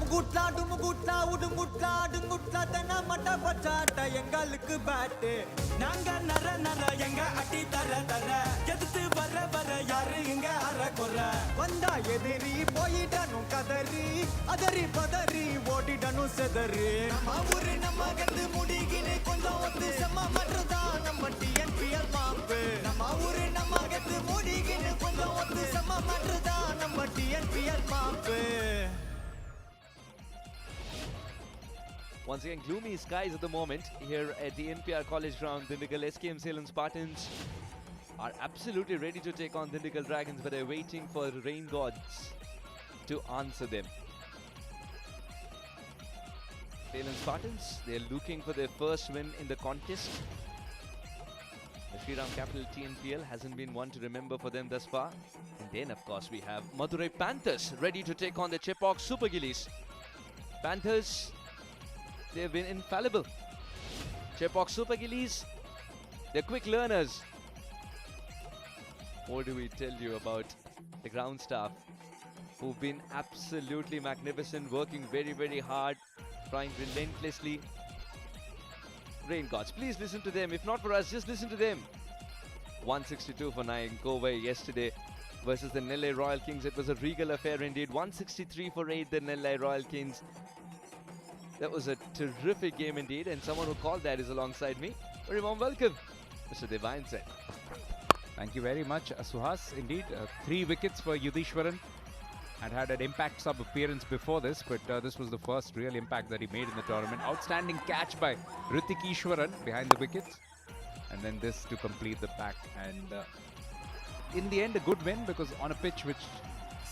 டுமுகுட்லா டுமுகுட்லா உடுங்குட்லா அடுங்குட்லா தன மட்ட பச்சாட்ட எங்களுக்கு பேட்டு நாங்க நர நர எங்க அடி தர தர எதிர்த்து வர வர யாரு இங்க அற கொற வந்தா எதிரி போயிடணும் கதறி அதறி பதறி ஓடிடணும் செதறி நம்ம ஊரு நம்ம கத்து முடிகினு கொஞ்சம் ஒத்து செம்ம மட்டும்தான் நம்ம டிஎன்பிஎல் மாப்பு நம்ம ஊரு நம்ம கத்து முடிகினு கொஞ்சம் ஒத்து செம்ம மட்டும்தான் நம்ம TNPL mop. Once again, gloomy skies at the moment here at the NPR College Ground. Dindigul SKM Salem Spartans are absolutely ready to take on Dindigul Dragons, but they're waiting for the rain gods to answer them. Salem Spartans, they're looking for their first win in the contest. The Shriram capital TNPL hasn't been one to remember for them thus far. And then, of course, we have Madurai Panthers ready to take on the Chepauk Super Gillies. Panthers, they've been infallible. Chepauk Super Gillies, they're quick learners. What do we tell you about the ground staff who've been absolutely magnificent, working very, very hard, trying relentlessly. Rain gods, please listen to them. If not for us, just listen to them. 162 for 9 Kobe yesterday versus the Nellai Royal Kings. It was a regal affair indeed. 163 for 8, the Nellai Royal Kings. That was a terrific game indeed, and someone who called that is alongside me. Very warm welcome, Mr. Devine said. Thank you very much, Suhas. Indeed, 3 wickets for Yudhishwaran. Had an impact sub appearance before this, but this was the first real impact that he made in the tournament. Outstanding catch by Ritik Ishwaran behind the wickets, and then this to complete the pack. And in the end, a good win, because on a pitch which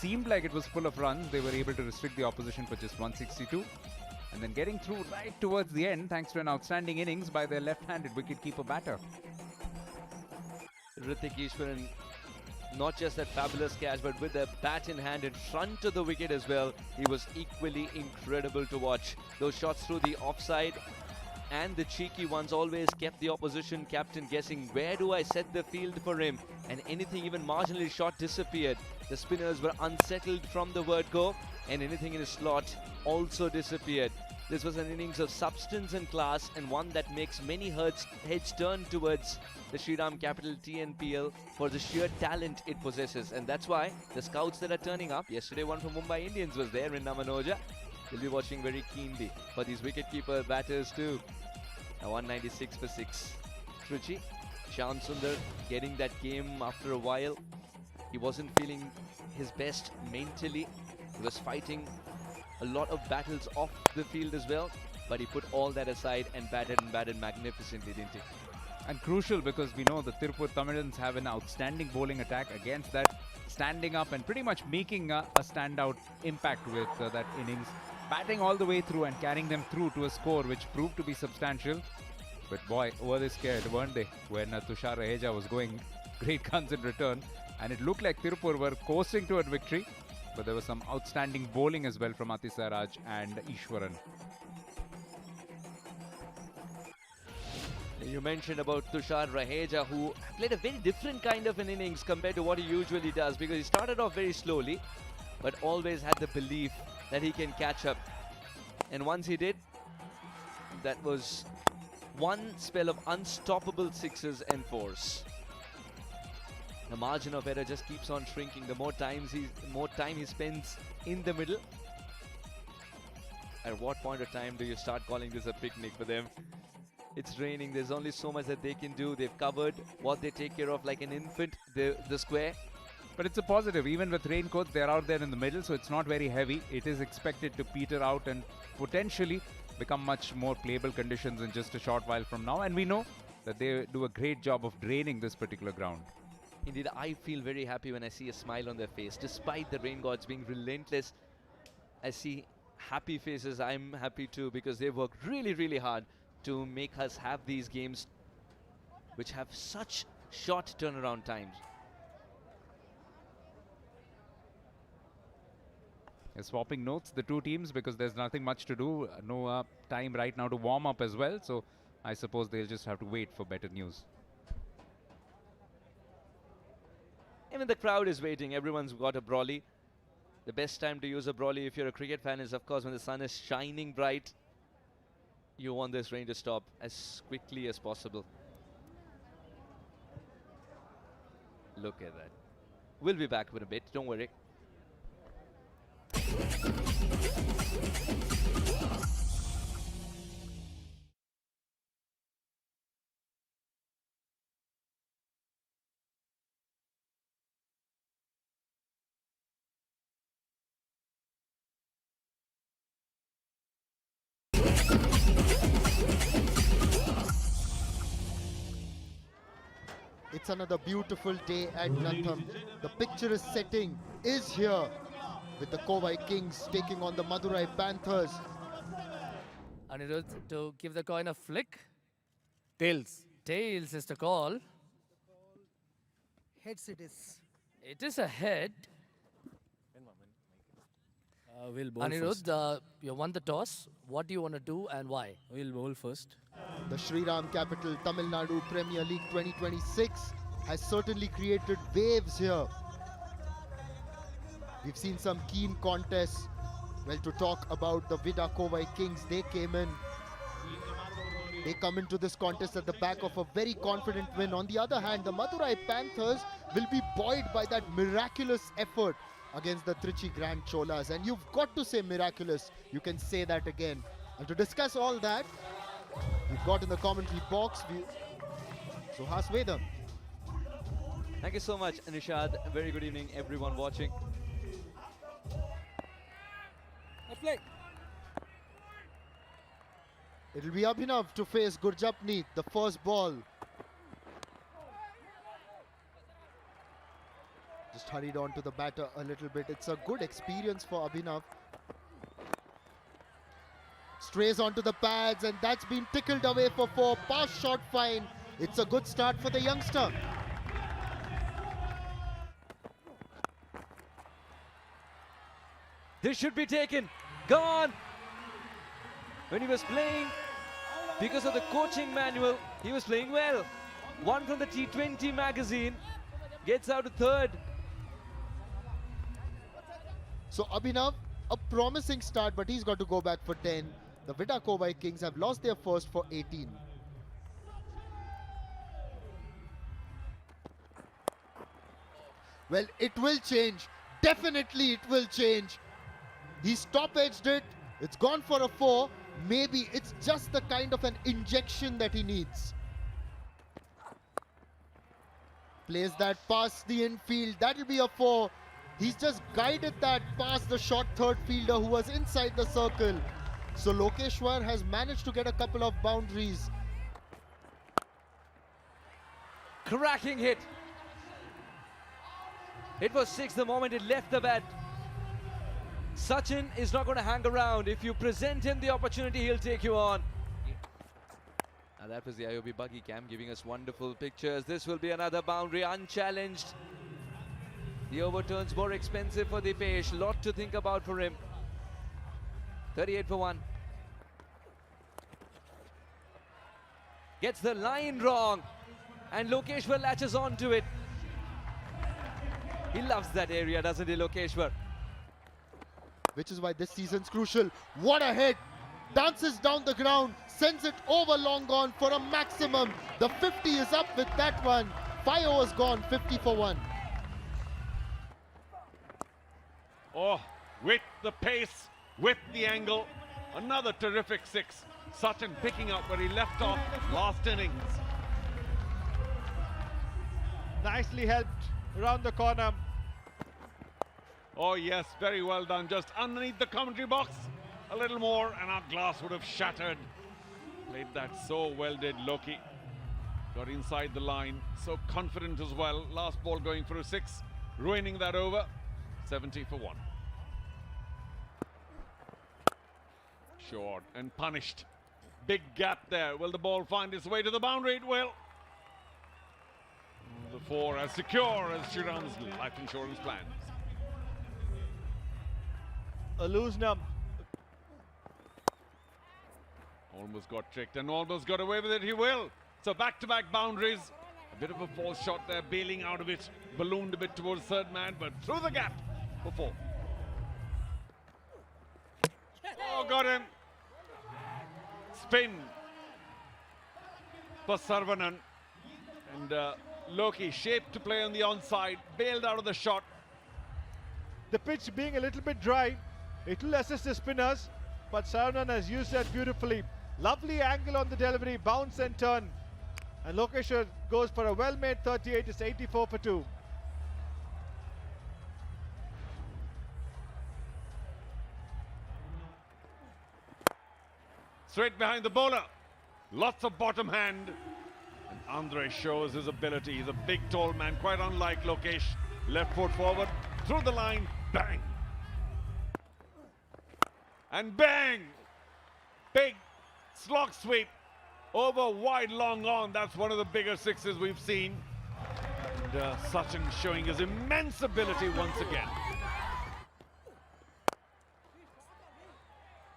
seemed like it was full of runs, they were able to restrict the opposition for just 162. And then getting through right towards the end thanks to an outstanding innings by their left-handed wicket-keeper batter. Ritik Ishwaran, not just that fabulous catch, but with the bat in hand in front of the wicket as well. He was equally incredible to watch. Those shots through the offside and the cheeky ones always kept the opposition captain guessing, where do I set the field for him? And anything even marginally short disappeared. The spinners were unsettled from the word go, and anything in his slot also disappeared. This was an innings of substance and class, and one that makes many heads turn towards the Shriram capital TNPL for the sheer talent it possesses. And that's why the scouts that are turning up, yesterday one from Mumbai Indians was there in Namma. We'll be watching very keenly for these wicketkeeper batters too. Now 196 for 6. Trichy, Shyam Sundar getting that game after a while. He wasn't feeling his best mentally. He was fighting a lot of battles off the field as well, but he put all that aside and batted magnificently, didn't he? And crucial, because we know the Tirupur Tamilans have an outstanding bowling attack. Against that, standing up and pretty much making a standout impact with that innings. Batting all the way through and carrying them through to a score which proved to be substantial. But boy, were they scared, weren't they? When Tushar Raheja was going great guns in return. And it looked like Tirupur were coasting toward victory. But there was some outstanding bowling as well from Atisa Raj and Ishwaran. You mentioned about Tushar Raheja, who played a very different kind of an innings compared to what he usually does, because he started off very slowly, but always had the belief that he can catch up. And once he did, that was one spell of unstoppable 6s and 4s. The margin of error just keeps on shrinking. The more time he spends in the middle. At what point of time do you start calling this a picnic for them? It's raining. There's only so much that they can do. They've covered what they take care of like an infant, the square. But it's a positive. Even with raincoats, they're out there in the middle, so it's not very heavy. It is expected to peter out and potentially become much more playable conditions in just a short while from now. And we know that they do a great job of draining this particular ground. Indeed, I feel very happy when I see a smile on their face. Despite the rain gods being relentless, I see happy faces. I'm happy too, because they work really, really hard to make us have these games which have such short turnaround times. Swapping notes, the two teams, because there's nothing much to do. No time right now to warm up as well. So I suppose they'll just have to wait for better news. Even the crowd is waiting. Everyone's got a brolly. The best time to use a brolly if you're a cricket fan is, of course, when the sun is shining bright. You want this rain to stop as quickly as possible. Look at that. We'll be back in a bit, don't worry. It's another beautiful day at Natham. The picturesque setting is here with the Kovai Kings taking on the Madurai Panthers. Anirudh to give the coin a flick. Tails. Tails is the call. Heads it is. It is a head. We'll bowl first. Anirudh, you won the toss. What do you want to do and why? We'll bowl first. The Shriram capital Tamil Nadu Premier League 2026 has certainly created waves here. We've seen some keen contests. Well, to talk about the Vida Kovai Kings, they come into this contest at the back of a very confident win. On the other hand, the Madurai Panthers will be buoyed by that miraculous effort against the Trichy Grand Cholas. And you've got to say miraculous. You can say that again. And to discuss all that, we've got in the commentary box Suhas Vedam. Thank you so much, Nishad. Very good evening, everyone watching. It'll be Abhinav to face Gurjapneet, the first ball. Just hurried on to the batter a little bit. It's a good experience for Abhinav. Strays onto the pads, and that's been tickled away for 4. Pass shot fine. It's a good start for the youngster. This should be taken. Gone. When he was playing, because of the coaching manual, he was playing well. One from the T20 magazine. Gets out to third. So Abhinav, a promising start, but he's got to go back for 10. The Vida Kovai Kings have lost their first for 18. Well, it will change. Definitely it will change. He stop-edged it. It's gone for a 4. Maybe it's just the kind of an injection that he needs. Plays that past the infield. That'll be a 4. He's just guided that past the short third fielder who was inside the circle. So Lokeshwar has managed to get a couple of boundaries. Cracking hit. It was 6 the moment it left the bat. Sachin is not going to hang around. If you present him the opportunity, he'll take you on. Now that was the IOB buggy cam giving us wonderful pictures. This will be another boundary, unchallenged. The overturns more expensive for Dipesh. Lot to think about for him. 38 for 1. Gets the line wrong. And Lokeshwar latches on to it. He loves that area, doesn't he, Lokeshwar? Which is why this season's crucial. What a hit! Dances down the ground, sends it over long gone for a maximum. The 50 is up with that one. 5 overs gone, 50 for 1. Oh, with the pace, with the angle, another terrific 6. Sachin picking up where he left off last innings. Nicely helped around the corner. Oh yes, very well done. Just underneath the commentary box, a little more and our glass would have shattered. Played that so well, did Loki. Got inside the line, so confident as well. Last ball going for a 6, ruining that over. 70 for 1. Short and punished. Big gap there. Will the ball find its way to the boundary? It will. The 4 as secure as Shriram's life insurance plans. A loose numb. Almost got tricked and almost got away with it. He will. So back-to-back boundaries. A bit of a false shot there, bailing out of it. Ballooned a bit towards third man, but through the gap for 4. Oh, got him. Spin for Sarvanan. And Loki, shaped to play on the onside, bailed out of the shot. The pitch being a little bit dry, it will assist the spinners, but Sarvanan has used that beautifully. Lovely angle on the delivery, bounce and turn. And Lokeshwar goes for a well-made 38, it's 84 for 2. Straight behind the bowler. Lots of bottom hand. And Andre shows his ability. He's a big, tall man, quite unlike Lokesh. Left foot forward, through the line, bang. And bang! Big slog sweep over wide, long on. That's one of the bigger sixes we've seen. And Sachin showing his immense ability once again.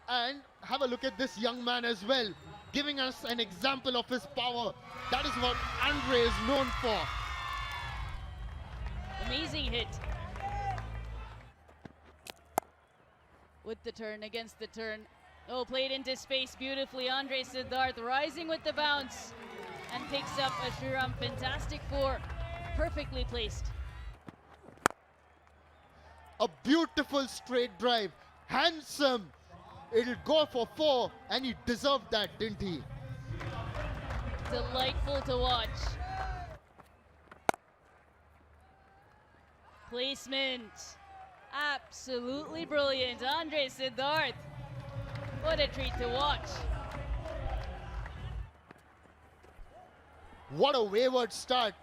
And have a look at this young man as well, giving us an example of his power. That is what Andre is known for. Amazing hit. With the turn, against the turn. Oh, played into space beautifully. Andre Siddharth rising with the bounce and picks up a Shriram fantastic 4. Perfectly placed. A beautiful straight drive, handsome. It'll go for 4, and he deserved that, didn't he? Delightful to watch. Placement. Absolutely brilliant. Andre Siddharth. What a treat to watch. What a wayward start.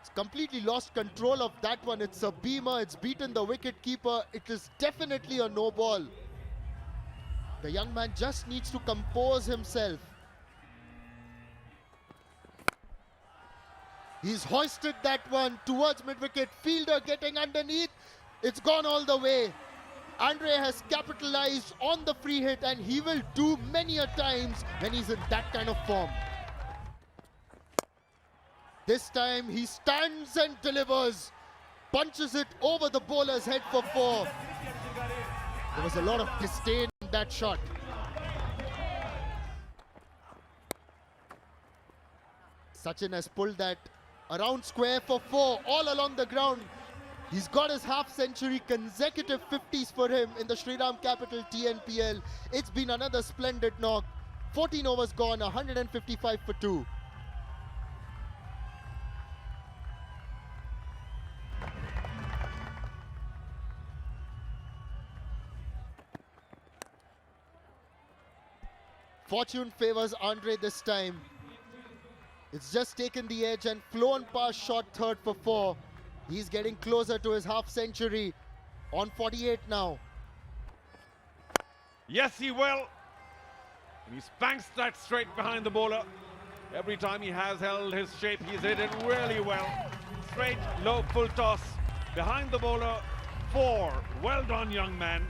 It's completely lost control of that one. It's a beamer. It's beaten the wicket keeper. It is definitely a no ball. The young man just needs to compose himself. He's hoisted that one towards mid-wicket. Fielder getting underneath. It's gone all the way. Andre has capitalized on the free hit, and he will do many a times when he's in that kind of form. This time he stands and delivers. Punches it over the bowler's head for 4. There was a lot of disdain in that shot. Sachin has pulled that around square for 4 all along the ground. He's got his half-century, consecutive 50s for him in the Shriram Capital TNPL. It's been another splendid knock. 14 overs gone, 155 for 2. Fortune favors Andre this time. It's just taken the edge and flown past short third for 4. He's getting closer to his half-century on 48 now. Yes, he will. And he spanks that straight behind the bowler. Every time he has held his shape, he's hit it really well. Straight, low, full toss behind the bowler. 4. Well done, young man.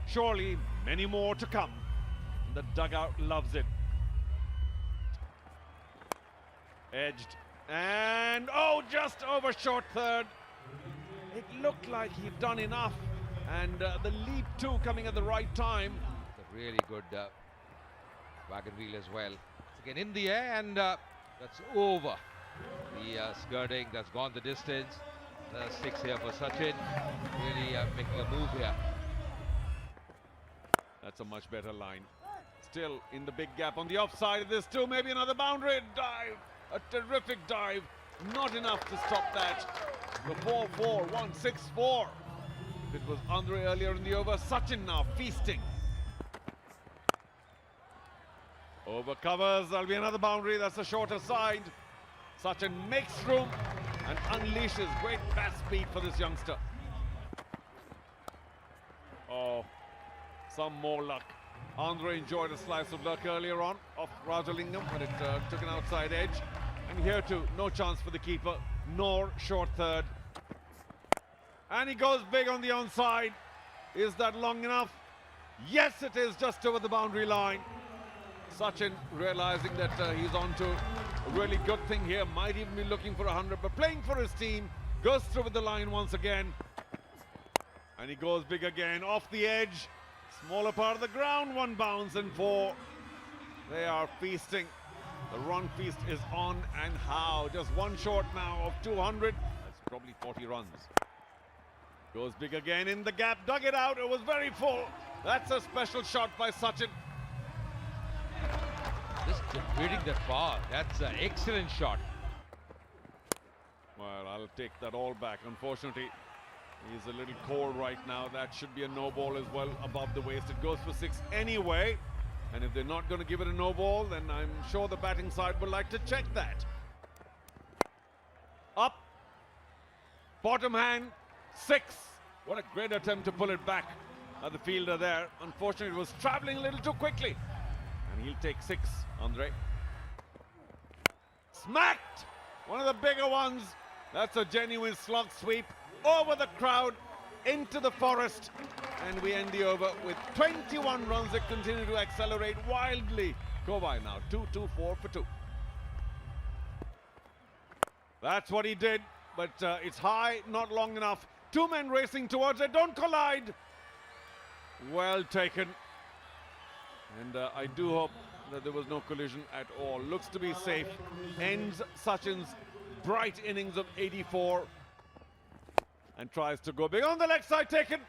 Surely many more to come. The dugout loves it. Edged. And, oh, just over short third. It looked like he'd done enough. And the leap too coming at the right time. It's a really good wagon wheel as well. It's again in the air, and that's over. The skirting, that's gone the distance. 6 here for Sachin. Really making a move here. That's a much better line. Still in the big gap on the offside of this too. Maybe another boundary dive. A terrific dive. Not enough to stop that. The 4-4, 1-6-4. It was Andre earlier in the over. Sachin now feasting. Over covers. There'll be another boundary. That's the shorter side. Sachin makes room and unleashes great bat speed for this youngster. Oh, some more luck. Andre enjoyed a slice of luck earlier on off Rajalingam when it took an outside edge. And here too, no chance for the keeper, nor short third. And he goes big on the onside. Is that long enough? Yes, it is, just over the boundary line. Sachin realizing that he's on to a really good thing here. Might even be looking for 100, but playing for his team. Goes through with the line once again. And he goes big again, off the edge. Smaller part of the ground, 1 bounce and 4. They are feasting. The run feast is on, and how? Just 1 short now of 200. That's probably 40 runs. Goes big again in the gap, dug it out. It was very full. That's a special shot by Sachin. Just reading that far. That's an excellent shot. Well, I'll take that all back. Unfortunately, he's a little cold right now. That should be a no ball as well, above the waist. It goes for 6 anyway. And if they're not going to give it a no ball, then I'm sure the batting side would like to check that. Up. Bottom hand. 6. What a great attempt to pull it back at the fielder there. Unfortunately, it was traveling a little too quickly. And he'll take 6, Andre. Smacked! One of the bigger ones. That's a genuine slug sweep over the crowd, into the forest. And we end the over with 21 runs that continue to accelerate wildly. Go by now. 2-2-4 for 2. That's what he did, but it's high, not long enough. 2 men racing towards it. Don't collide. Well taken. And I do hope that there was no collision at all. Looks to be safe. Ends Sachin's bright innings of 84. And tries to go big on the leg side, taken.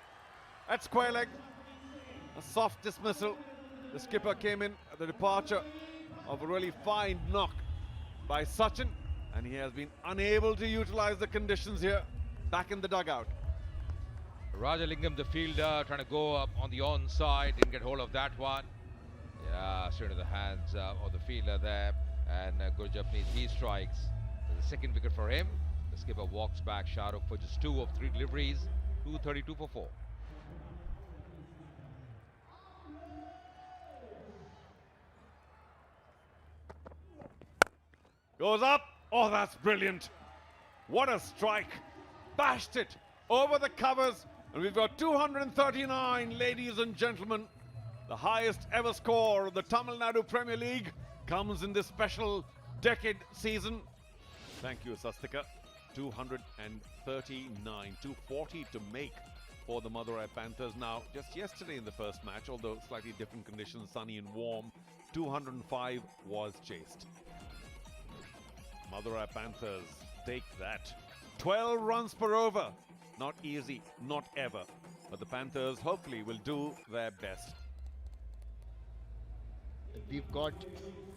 At square leg. A soft dismissal. The skipper came in at the departure of a really fine knock by Sachin. And he has been unable to utilize the conditions here. Back in the dugout. Rajalingam, the fielder, trying to go up on the onside. Didn't get hold of that one. Yeah, straight to the hands of the fielder there. And good Japanese, he strikes. The second wicket for him. The skipper walks back. Shahrukh for just 2 of 3 deliveries. 232 for 4. Goes up. Oh, that's brilliant. What a strike. Bashed it over the covers. And we've got 239, ladies and gentlemen. The highest ever score of the Tamil Nadu Premier League comes in this special decade season. Thank you, Sastika. 239, 240 to make for the Madurai Panthers. Now, just yesterday in the first match, although slightly different conditions, sunny and warm, 205 was chased. Madurai Panthers take that. 12 runs per over. Not easy, not ever. But the Panthers hopefully will do their best. We've got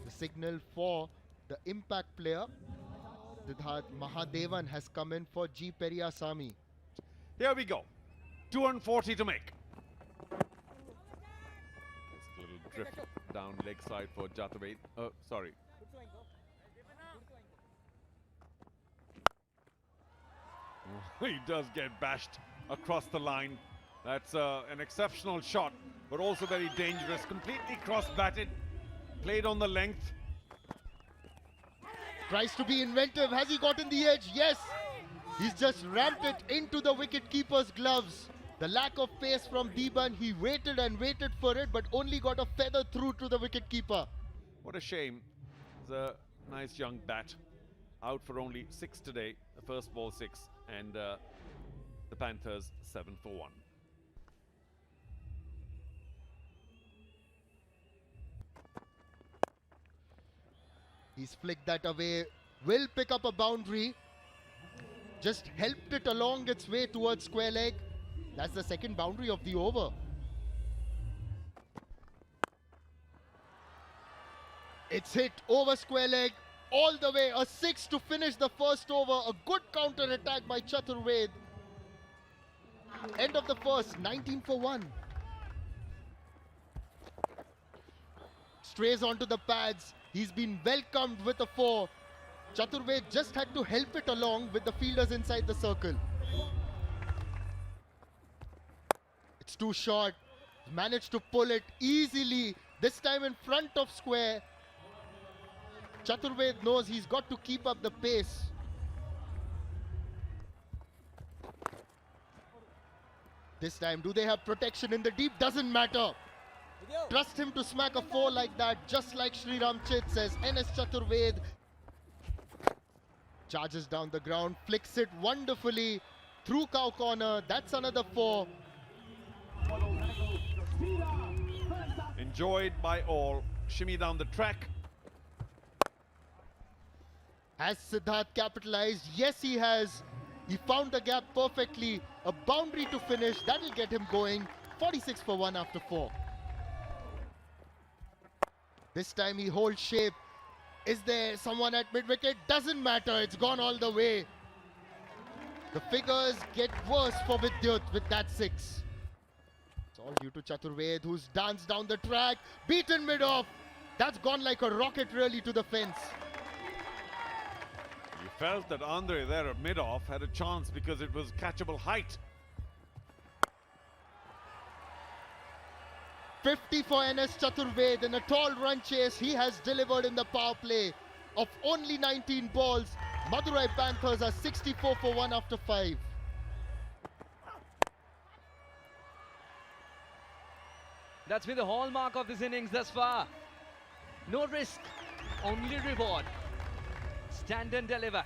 the signal for the impact player. Siddharth Mahadevan has come in for G. Periyasamy. Here we go. 240 to make. Just a little drift down leg side for Jataved. Oh, sorry. He does get bashed across the line. That's an exceptional shot, but also very dangerous. Completely cross-batted. Played on the length. Tries to be inventive. Has he gotten the edge? Yes. He's just ramped it into the wicket-keeper's gloves. The lack of pace from Deeban. He waited and waited for it, but only got a feather through to the wicket-keeper. What a shame. It's a nice young bat. Out for only 6 today. The first ball 6. And the Panthers 7 for 1. He's flicked that away. Will pick up a boundary. Just helped it along its way towards square leg. That's the second boundary of the over. It's hit over square leg. All the way. A 6 to finish the first over. A good counter attack by Chaturved. End of the first. 19 for 1. Strays onto the pads. He's been welcomed with a 4. Chaturved just had to help it along with the fielders inside the circle. It's too short. Managed to pull it easily. This time in front of square. Chaturved knows he's got to keep up the pace. This time, do they have protection in the deep? Doesn't matter. Trust him to smack a 4 like that, just like Shriram Chit, says NS Chaturved. Charges down the ground, flicks it wonderfully through cow corner. That's another 4. Enjoyed by all. Shimmy down the track. Has Siddharth capitalized? Yes, he has. He found the gap perfectly. A boundary to finish. That'll get him going. 46 for 1 after 4. This time he holds shape. Is there someone at mid-wicket? Doesn't matter. It's gone all the way. The figures get worse for Vidyut with that 6. It's all due to Chaturved, who's danced down the track. Beaten mid-off. That's gone like a rocket really to the fence. You felt that Andre there at mid-off had a chance because it was catchable height. 50 for NS Chaturved in a tall run chase. He has delivered in the power play of only 19 balls. Madurai Panthers are 64 for 1 after 5. That's been the hallmark of this innings thus far. No risk, only reward. Stand and deliver.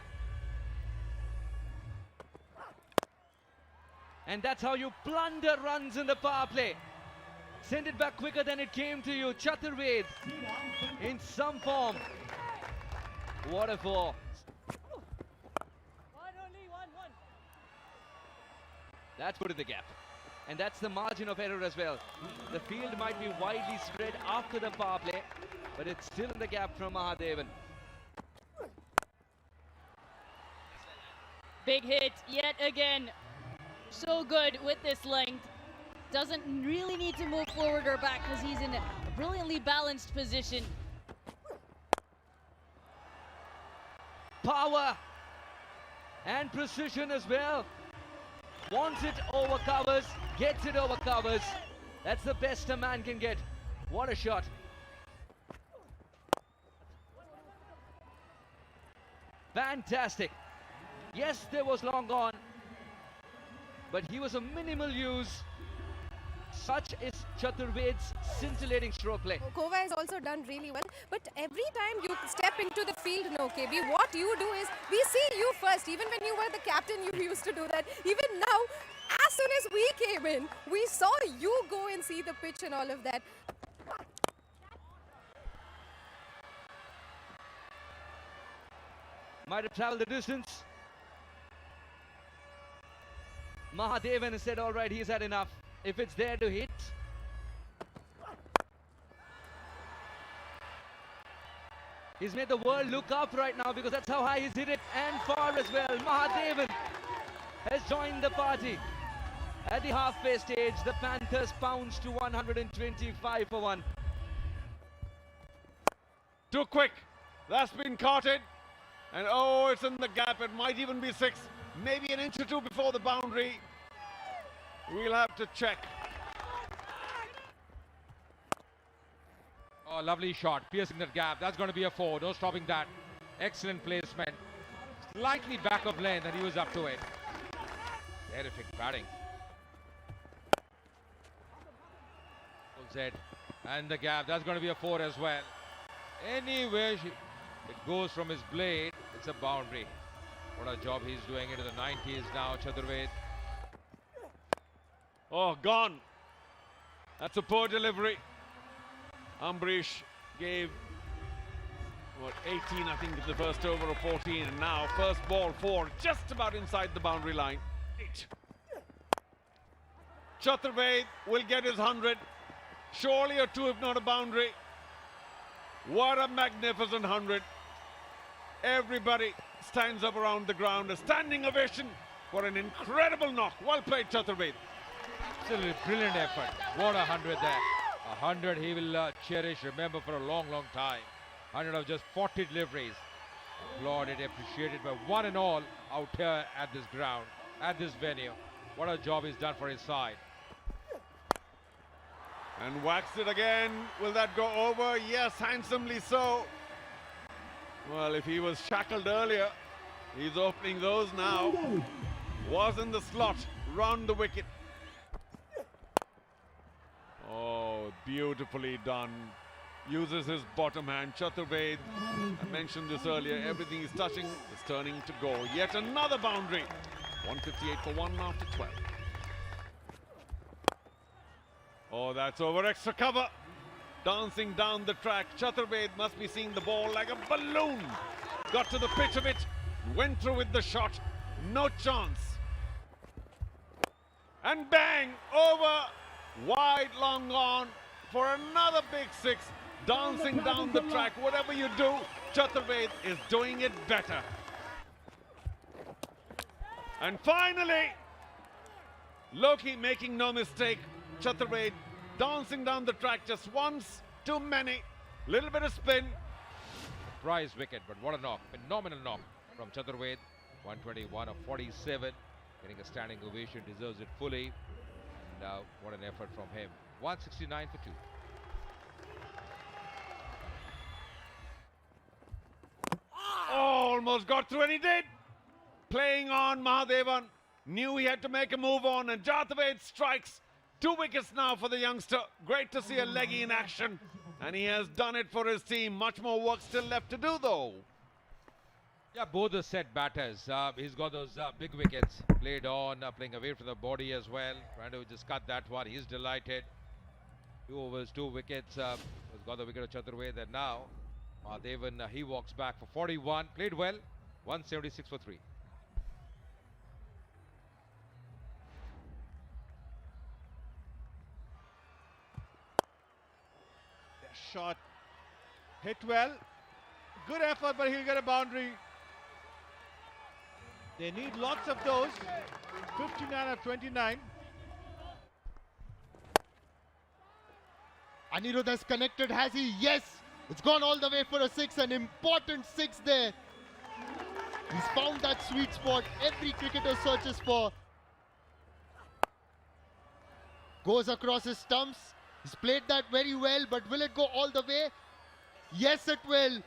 And that's how you plunder runs in the power play. Send it back quicker than it came to you. Chaturved in some form. What a four. That's put in the gap. And that's the margin of error as well. The field might be widely spread after the power play, but it's still in the gap from Mahadevan. Big hit yet again. So good with this length. Doesn't really need to move forward or back because he's in a brilliantly balanced position. Power and precision as well. Wants it over covers, gets it over covers. That's the best a man can get. What a shot. Fantastic. Yes, there was long on, but he was a minimal use. Such is Chaturved's scintillating stroke play. Kova has also done really well, but every time you step into the field, no, KB, what you do is, we see you first. Even when you were the captain, you used to do that. Even now, as soon as we came in, we saw you go and see the pitch and all of that. Might have traveled the distance. Mahadevan has said, all right, he's had enough. If it's there to hit. He's made the world look up right now because that's how high he's hit it and far as well. Mahadevan has joined the party. At the halfway stage, the Panthers pounce to 125 for 1. Too quick. That's been carted. And oh, it's in the gap. It might even be 6. Maybe an inch or 2 before the boundary. We'll have to check. Oh, lovely shot, piercing that gap. That's going to be a 4. No stopping that. Excellent placement. Slightly back of lane, and he was up to it. Terrific batting. Full Z. And the gap. That's going to be a 4 as well. Anywhere it goes from his blade, it's a boundary. What a job he's doing into the 90s now, Chaturved. Oh, gone. That's a poor delivery. Ambrish gave, what, 18, I think, the first over of 14. And now, first ball 4, just about inside the boundary line. 8. Chaturved will get his 100. Surely a 2 if not a boundary. What a magnificent 100. Everybody stands up around the ground. A standing ovation for an incredible knock. Well played, Chaturved. Absolutely brilliant effort. What a 100 there. 100 he will cherish, remember, for a long, long time. 100 of just 40 deliveries. Applauded, appreciated by one and all out here at this ground, at this venue. What a job he's done for his side. And waxed it again. Will that go over? Yes, handsomely so. Well, if he was shackled earlier, he's opening those now. Was in the slot, round the wicket. Oh, beautifully done. Uses his bottom hand. Chaturved, I mentioned this earlier, everything he's touching is turning to goal. Yet another boundary. 158 for 1 after 12. Oh, that's over extra cover. dancing down the track. Chaturved must be seeing the ball like a balloon. Got to the pitch of it, went through with the shot. No chance. And bang, over, wide, long on for another big six. Dancing down the track. Whatever you do, Chaturved is doing it better. And finally, Loki making no mistake. Chaturved dancing down the track just once too many. Little bit of spin. Prize wicket, but what a knock. Phenomenal knock from Chaturved. 121 of 47. Getting a standing ovation, deserves it fully. And what an effort from him. 169 for 2. Oh, almost got through, and he did. Playing on, Mahadevan knew he had to make a move on, and Chaturved strikes. 2 wickets now for the youngster. Great to see a leggy in action, and he has done it for his team. Much more work still left to do, though. Yeah, both the set batters. He's got those big wickets played on, playing away from the body as well. Trying to just cut that one. He's delighted. 2 overs, 2 wickets. Has got the wicket of Chaturved, and now Devan, he walks back for 41. Played well. 176 for 3. Shot hit well. Good effort, but he'll get a boundary. They need lots of those. 59 of 29. Anirudh has connected, has he? Yes! It's gone all the way for a 6, an important 6 there. He's found that sweet spot every cricketer searches for. Goes across his stumps. He's played that very well, but will it go all the way? Yes, it will.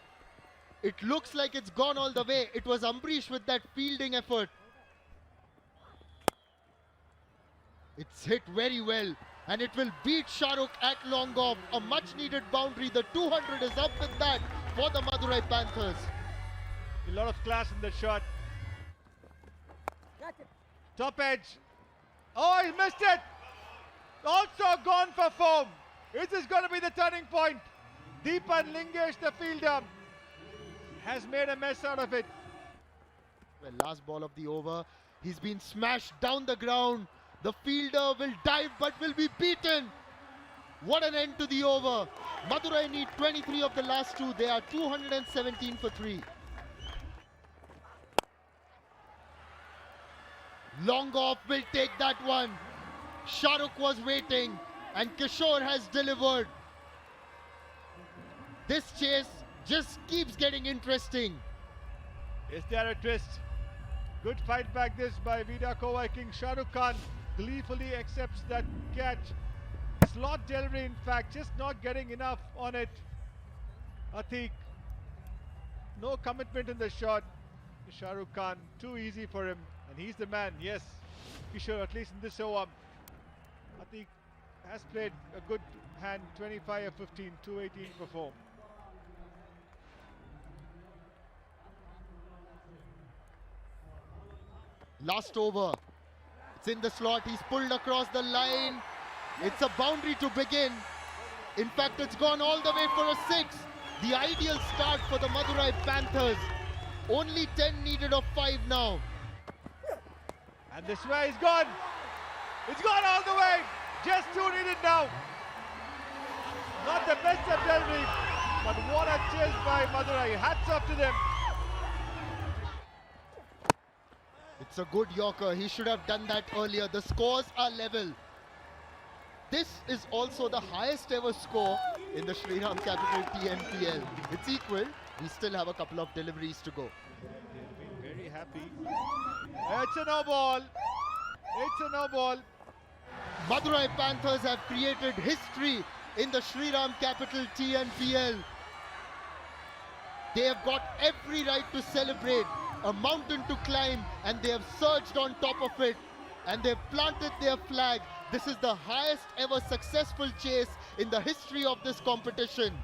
It looks like it's gone all the way. It was Ambrish with that fielding effort. It's hit very well, and it will beat Shahrukh at long off. A much needed boundary. The 200 is up with that for the Madurai Panthers. A lot of class in that shot. Top edge. Oh, he missed it. Also gone for form. Is this going to be the turning point? Deepan Lingesh, the fielder, has made a mess out of it. Well, last ball of the over. He's been smashed down the ground. The fielder will dive but will be beaten. What an end to the over. Madurai need 23 of the last 2. They are 217 for 3. Long off will take that one. Shahrukh was waiting and Kishore has delivered. This chase just keeps getting interesting. Is there a twist? Good fight back this by Vida King. Shahrukh Khan gleefully accepts that catch. Slot delivery, in fact, just not getting enough on it. Atik, no commitment in the shot. Shahrukh Khan, too easy for him, and he's the man. Yes, Kishore, at least in this over. Atik has played a good hand, 25 of 15, 218 for 4. Last over. It's in the slot. He's pulled across the line. It's a boundary to begin. In fact, it's gone all the way for a 6. The ideal start for the Madurai Panthers. Only 10 needed of 5 now. And this way is gone. It's gone all the way. Just 2 needed now. Not the best of delivery, but what a chase by Madurai. Hats off to them. It's a good Yorker. He should have done that earlier. The scores are level. This is also the highest ever score in the Shriram Capital TNPL. It's equal. We still have a couple of deliveries to go. They've been very happy. It's a no ball. It's a no ball. Madurai Panthers have created history in the Shriram Capital TNPL. They have got every right to celebrate. A mountain to climb, and they have surged on top of it, and they've planted their flag. This is the highest ever successful chase in the history of this competition.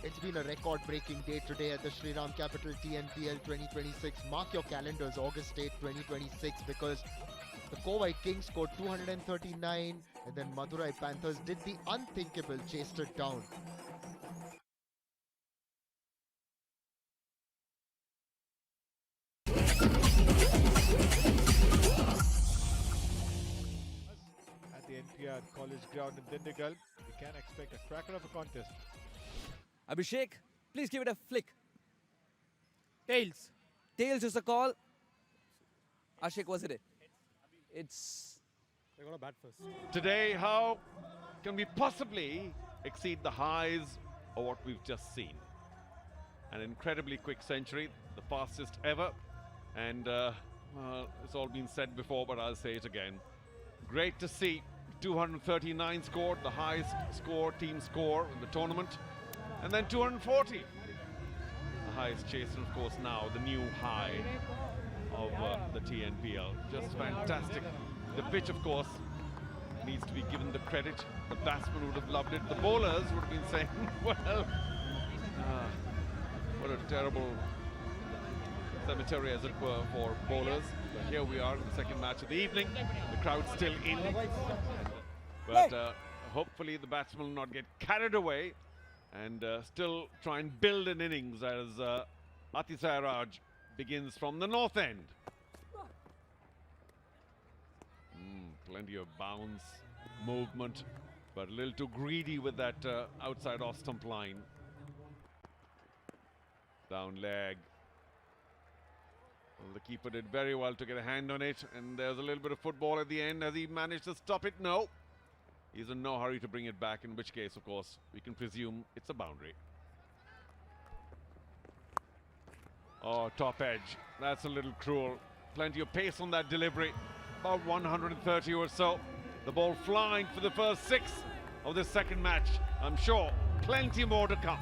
It's been a record-breaking day today at the Shriram Capital TNPL 2026. Mark your calendars, August 8, 2026, because The Kovai Kings scored 239, and then Madurai Panthers did the unthinkable, chased it down. At the NPR College ground in Dindigul, we can expect a cracker of a contest. Abhishek, please give it a flick. Tails. Tails is the call. Ashik, was it? It's... They got a bat first. Today, how can we possibly exceed the highs of what we've just seen? An incredibly quick century, the fastest ever. And well, it's all been said before, but I'll say it again. Great to see 239 scored, the highest team score in the tournament. And then 240. The highest chase, and of course now the new high of the TNPL. Just fantastic. The pitch, of course, needs to be given the credit. The batsmen would have loved it. The bowlers would have been saying, well, what a terrible cemetery, as it were, for bowlers. But here we are in the second match of the evening. The crowd's still in. But hopefully the batsmen will not get carried away and still try and build an innings as Atisai Raj begins from the north end. Plenty of bounce, movement, but a little too greedy with that outside off stump line. Down leg. Well, the keeper did very well to get a hand on it, and there's a little bit of football at the end. Has he managed to stop it? No. He's in no hurry to bring it back, in which case, of course, we can presume it's a boundary. Oh, top edge. That's a little cruel. Plenty of pace on that delivery. About 130 or so. The ball flying for the first 6 of this second match. I'm sure plenty more to come.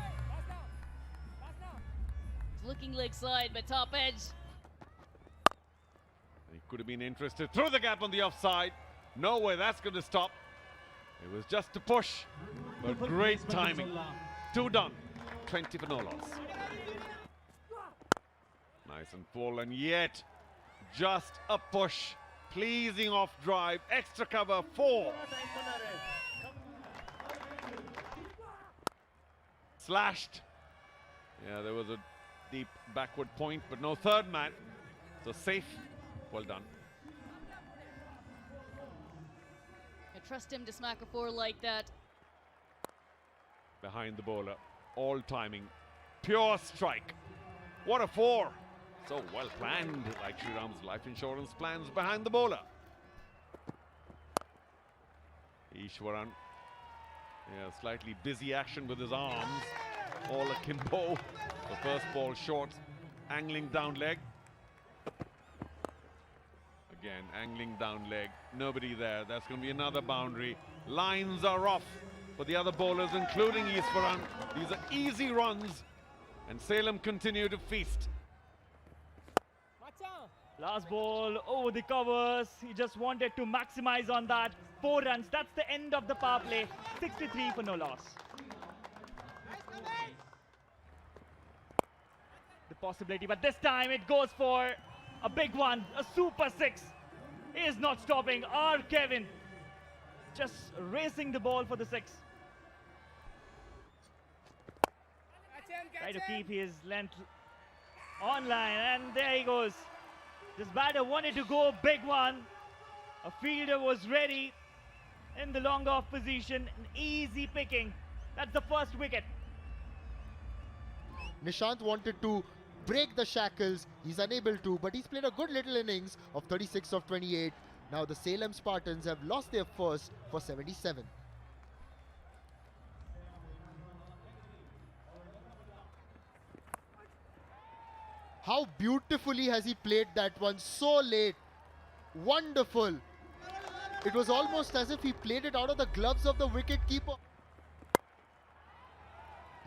It's looking leg side, but top edge. He could have been interested through the gap on the offside. No way that's going to stop. It was just a push, but great timing. 2 done, 20 for no loss. Nice and full, and yet just a push. Pleasing off drive, extra cover 4. Slashed. Yeah, there was a deep backward point, but no third man. So safe, well done. I trust him to smack a 4 like that. Behind the bowler, all timing, pure strike. What a 4. So well planned, like Shriram's life insurance plans behind the bowler. Ishwaran, yeah, slightly busy action with his arms. All akimbo. The first ball short, angling down leg. Again, angling down leg. Nobody there. That's going to be another boundary. Lines are off for the other bowlers, including Ishwaran. These are easy runs, and Salem continue to feast. Last ball over the covers. He just wanted to maximize on that. 4 runs. That's the end of the power play. 63 for no loss. The possibility, but this time it goes for a big one. A super 6. He is not stopping. Kevin just racing the ball for the 6. Try to keep his length online, and there he goes. This batter wanted to go big one. A fielder was ready in the long off position. An easy picking. That's the first wicket. Nishant wanted to break the shackles. He's unable to, but he's played a good little innings of 36 of 28. Now the Salem Spartans have lost their first for 77. How beautifully has he played that one, so late. Wonderful. It was almost as if he played it out of the gloves of the wicket keeper.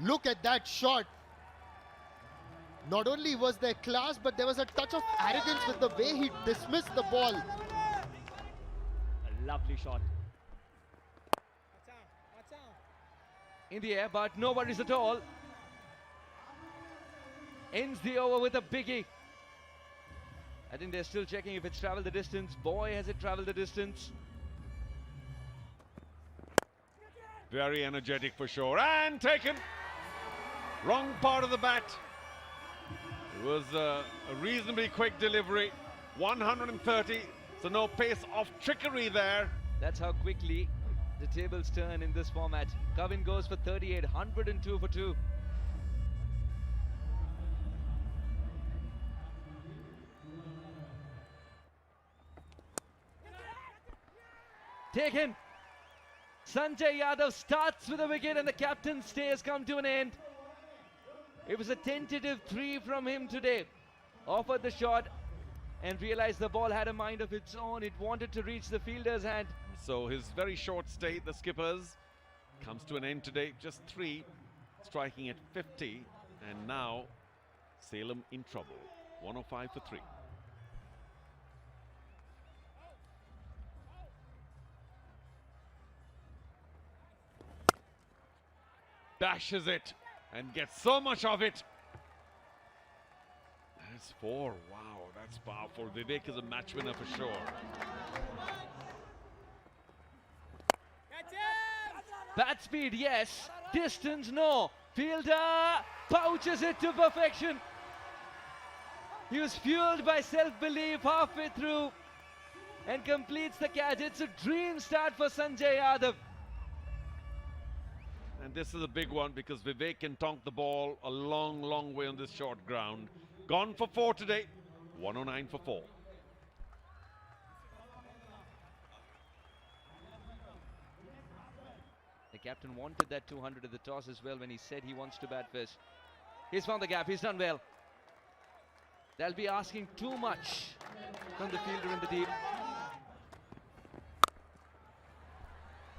Look at that shot. Not only was there class, but there was a touch of arrogance with the way he dismissed the ball. A lovely shot. In the air, but no worries at all. Ends the over with a biggie. I think they're still checking if it's traveled the distance. Boy, has it traveled the distance. Very energetic for sure. And taken. Wrong part of the bat. It was a reasonably quick delivery. 130. So no pace of trickery there. That's how quickly the tables turn in this format. Kavin goes for 38, 102 for 2. Taken. Sanjay Yadav starts with a wicket and the captain's stay has come to an end. It was a tentative 3 from him today. Offered the shot and realized the ball had a mind of its own. It wanted to reach the fielder's hand. So his very short stay, the skippers, comes to an end today. Just 3, striking at 50. And now Salem in trouble. 105 for 3. Dashes it and gets so much of it. That's 4. Wow, that's powerful. Vivek is a match winner for sure. Bat speed, yes. Distance, no. Fielder pouches it to perfection. He was fueled by self-belief halfway through and completes the catch. It's a dream start for Sanjay Yadav. And this is a big one because Vivek can tonk the ball a long, long way on this short ground. Gone for 4 today. 109 for 4. The captain wanted that 200 at the toss as well when he said he wants to bat first. He's found the gap. He's done well. They'll be asking too much from the fielder in the deep.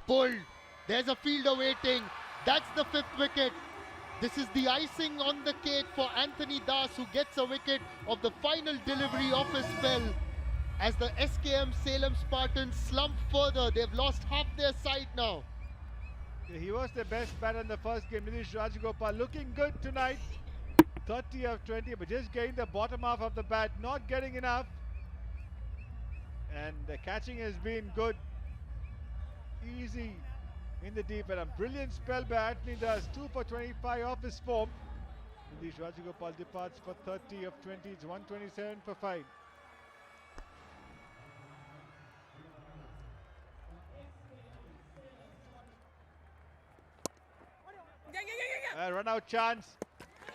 Pulled. There's a fielder waiting. That's the 5th wicket. This is the icing on the cake for Anthony Das, who gets a wicket of the final delivery of his spell. As the SKM Salem Spartans slump further, they've lost half their side now. He was the best batter in the first game. Nidish Rajagopal looking good tonight. 30 of 20, but just getting the bottom half of the bat, not getting enough. And the catching has been good. Easy in the deep, and a brilliant spell by Anthony Das. 2 for 25 off his form. Nidish Rajagopal departs for 30 of 20. It's 127 for 5. A run out chance.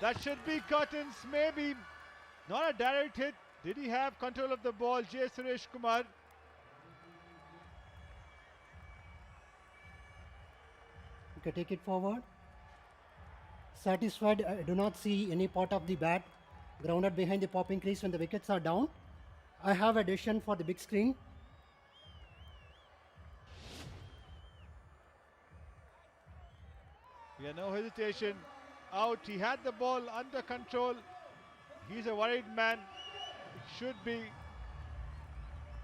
That should be Curtains, maybe. Not a direct hit. Did he have control of the ball? J. Suresh Kumar. Okay, take it forward. Satisfied, I do not see any part of the bat grounded behind the popping crease when the wickets are down. I have a decision for the big screen. Yeah, no hesitation. Out. He had the ball under control. He's a worried man. It should be.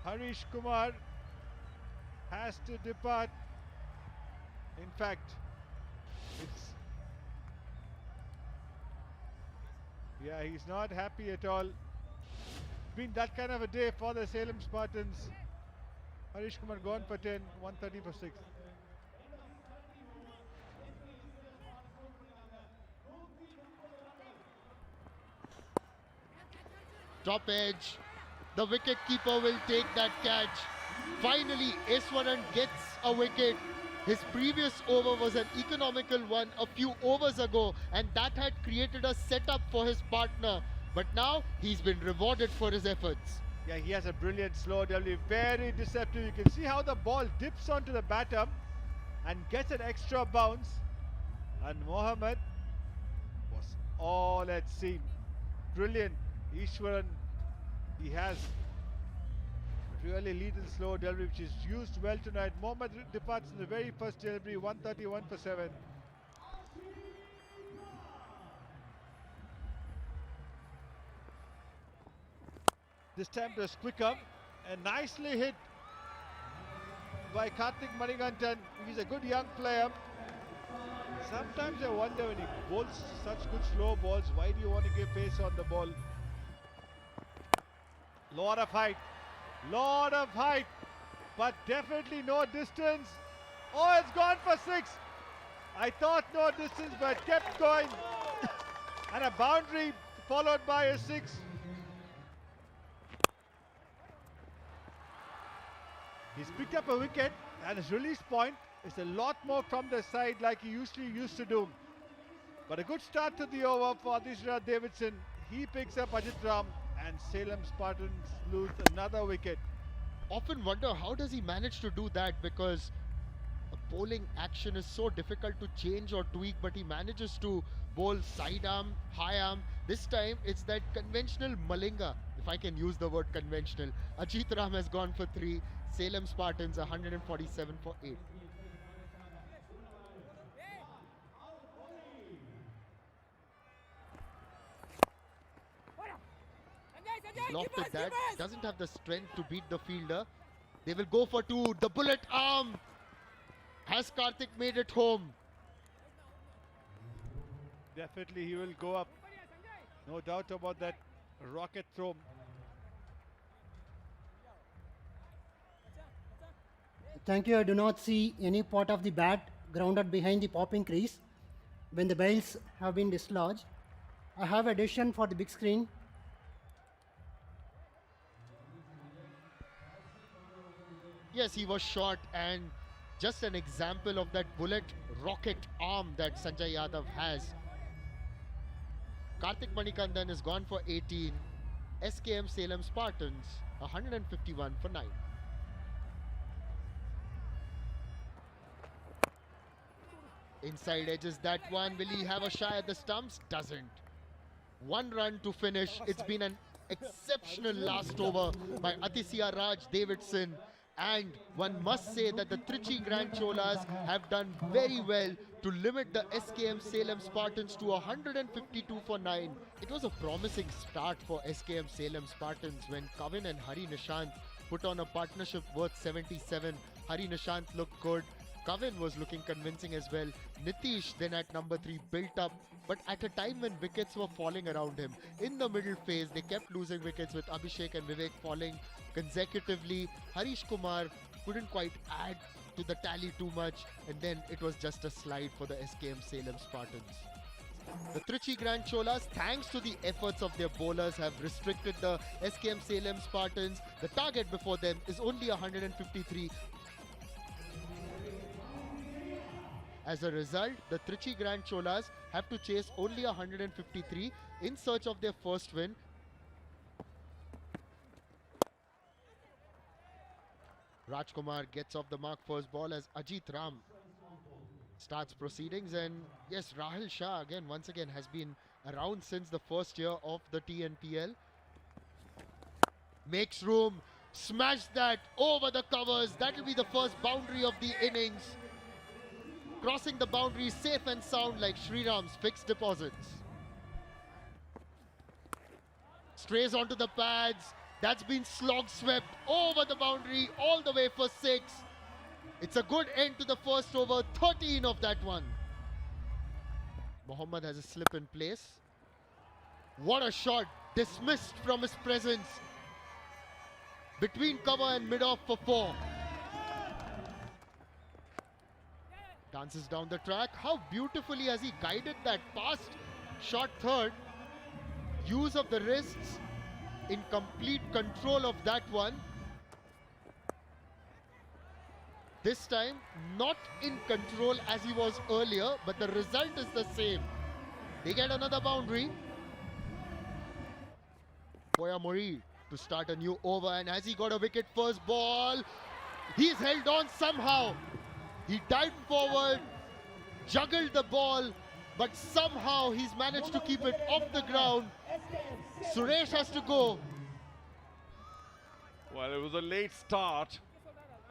Harish Kumar has to depart. In fact, it's... Yeah, he's not happy at all. It's been that kind of a day for the Salem Spartans. Harish Kumar gone for 10, 130 for 6. Top edge. The wicket keeper will take that catch. Finally, Eswaran gets a wicket. His previous over was an economical one a few overs ago, and that had created a setup for his partner. But now he's been rewarded for his efforts. Yeah, he has a brilliant slow delivery, very deceptive. You can see how the ball dips onto the batter and gets an extra bounce. And Mohammed was all at sea. Brilliant. Ishwaran, he has really lethal slow delivery, which is used well tonight. Mohammed departs in the very first delivery, 131 for 7. This time it was quicker and nicely hit by Karthik Manigantan. He's a good young player. Sometimes I wonder when he bowls such good slow balls, why do you want to give pace on the ball? Lot of height. Lot of height. But definitely no distance. Oh, it's gone for 6. I thought no distance, but kept going. And a boundary followed by a 6. He's picked up a wicket, and his release point is a lot more from the side like he usually used to do. But a good start to the over for Adishra Davidson. He picks up Ajit Ram, and Salem Spartans lose another wicket. Often wonder how does he manage to do that, because a bowling action is so difficult to change or tweak, but he manages to bowl side arm, high arm. This time it's that conventional malinga, if I can use the word conventional. Ajit Ram has gone for 3. Salem Spartans 147 for 8. He's lofted that, doesn't have the strength to beat the fielder. They will go for 2. The bullet arm. Has Karthik made it home? Definitely he will go up. No doubt about that rocket throw. Thank you. I do not see any part of the bat grounded behind the popping crease when the bails have been dislodged. I have a decision for the big screen. Yes, he was short, and just an example of that bullet rocket arm that Sanjay Yadav has. Karthik Manikandan is gone for 18. SKM Salem Spartans 151 for 9. Inside edges that one. Will he have a shy at the stumps? Doesn't. 1 run to finish. It's been an exceptional last over by Atisya Raj Davidson. And one must say that the Trichy Grand Cholas have done very well to limit the SKM Salem Spartans to 152 for 9. It was a promising start for SKM Salem Spartans when Kavin and Hari Nishant put on a partnership worth 77. Hari Nishant looked good. Kavin was looking convincing as well. Nitish then at number 3 built up, but at a time when wickets were falling around him. In the middle phase, they kept losing wickets with Abhishek and Vivek falling consecutively. Harish Kumar couldn't quite add to the tally too much, and then it was just a slide for the SKM Salem Spartans. The Trichy Grand Cholas, thanks to the efforts of their bowlers, have restricted the SKM Salem Spartans. The target before them is only 153. As a result, the Trichy Grand Cholas have to chase only 153 in search of their first win. Rajkumar gets off the mark first ball as Ajit Ram starts proceedings, and yes, Rahul Shah once again has been around since the first year of the TNPL. Makes room, smash that over the covers. That will be the first boundary of the innings. Crossing the boundary safe and sound like Shriram's fixed deposits. Strays onto the pads. That's been slog swept over the boundary all the way for 6. It's a good end to the first over, 13 of that one. Mohammad has a slip in place. What a shot, dismissed from his presence. Between cover and mid-off for 4. Dances down the track. How beautifully has he guided that past shot third. Use of the wrists, in complete control of that one. This time, not in control as he was earlier, but the result is the same. They get another boundary. Poya Mori to start a new over, and has he got a wicket first ball? He's held on somehow. He dived forward, juggled the ball, but somehow he's managed to keep it off the ground. Suresh has to go. Well, it was a late start.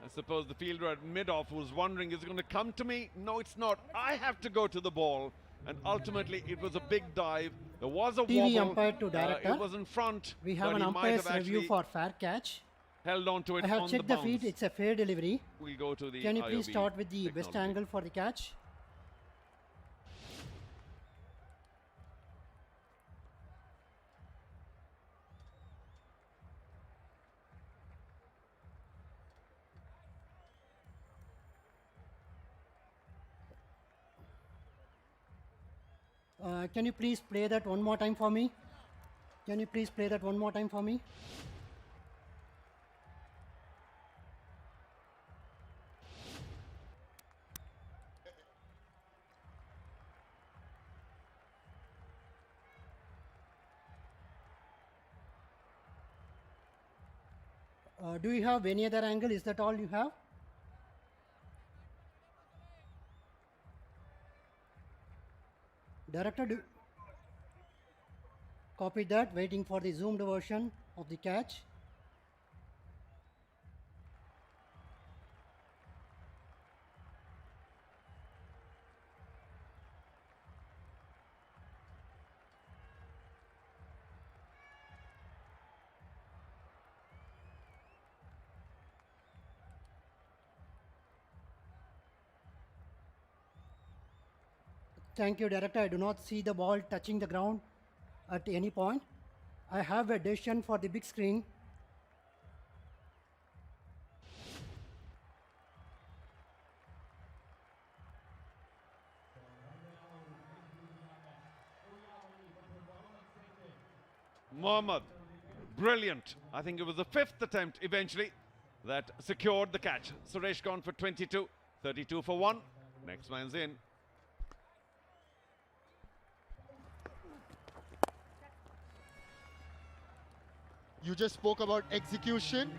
I suppose the fielder at mid-off was wondering, is it going to come to me? No, it's not. I have to go to the ball. And ultimately, it was a big dive. There was a TV wobble. umpire to director. It was in front. We have but an he might umpire's have review actually for fair catch. held on to it I have on checked the the feed. bounce. It's a fair delivery. We'll go to the Can you please IOB start with the best technology. angle for the catch? Can you please play that one more time for me? Can you please play that one more time for me? Do you have any other angle? Is that all you have? Director, copy that. Waiting for the zoomed version of the catch. Thank you, Director. I do not see the ball touching the ground at any point. I have a decision for the big screen. Mohammad, brilliant. I think it was the 5th attempt eventually that secured the catch. Suresh gone for 22, 32 for 1. Next man's in. You just spoke about execution.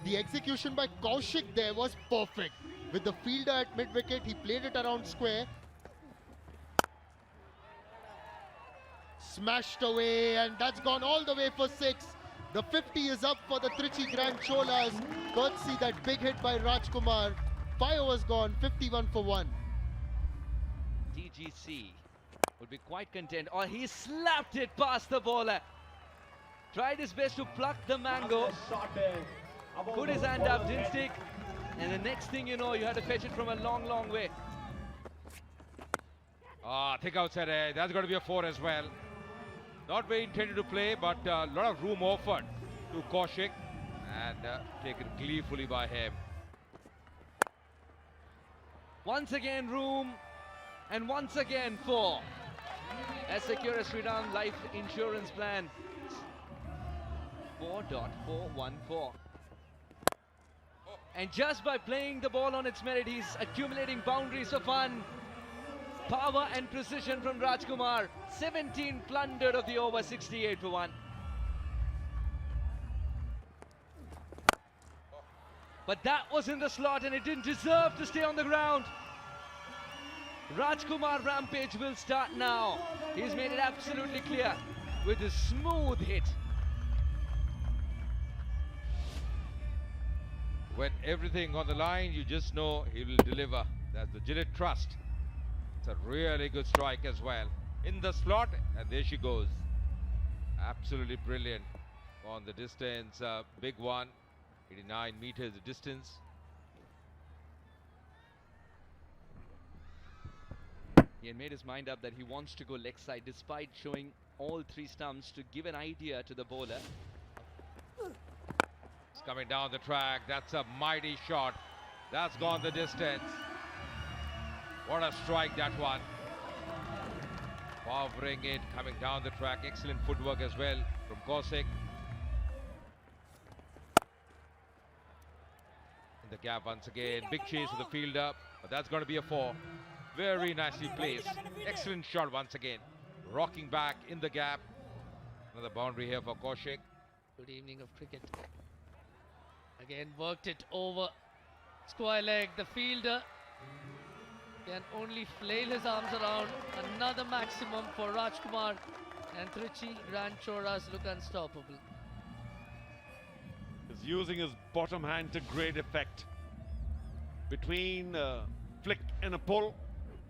The execution by Kaushik there was perfect. With the fielder at mid-wicket, he played it around square. Smashed away, and that's gone all the way for 6. The 50 is up for the Trichy Grand Cholas. Courtesy that big hit by Rajkumar. 5 overs gone, 51 for 1. TGC would be quite content. Oh, he slapped it past the bowler. Tried his best to pluck the mango. Put his hand up, didn't stick. And the next thing you know, you had to fetch it from a long, long way. Thick outside air. That's got to be a 4 as well. Not very intended to play, but a lot of room offered to Kaushik. And taken gleefully by him. Once again, room. And once again, 4. As secure as Shriram life insurance plan. 4.414. And just by playing the ball on its merit, he's accumulating boundaries of fun. Power and precision from Rajkumar. 17 plundered of the over, 68 for 1. But that was in the slot and it didn't deserve to stay on the ground. Rajkumar rampage will start now. He's made it absolutely clear with a smooth hit. When everything on the line, you just know he will deliver. That's the Gillies trust. It's a really good strike as well. In the slot, and there she goes. Absolutely brilliant on the distance. Big one, 89 meters the distance. He had made his mind up that he wants to go leg side despite showing all 3 stumps to give an idea to the bowler. It's coming down the track. That's a mighty shot. That's gone the distance. What a strike that one. Powering it, coming down the track. Excellent footwork as well from Kaushik. In the gap once again. Big chase with the fielder. But that's going to be a 4. Very nicely placed. Excellent shot once again. Rocking back in the gap. Another boundary here for Kaushik. Good evening of cricket. Again worked it over. Square leg. The fielder can only flail his arms around. Another maximum for Rajkumar. And Trichy Grand Choras look unstoppable. He's using his bottom hand to great effect. Between a flick and a pull,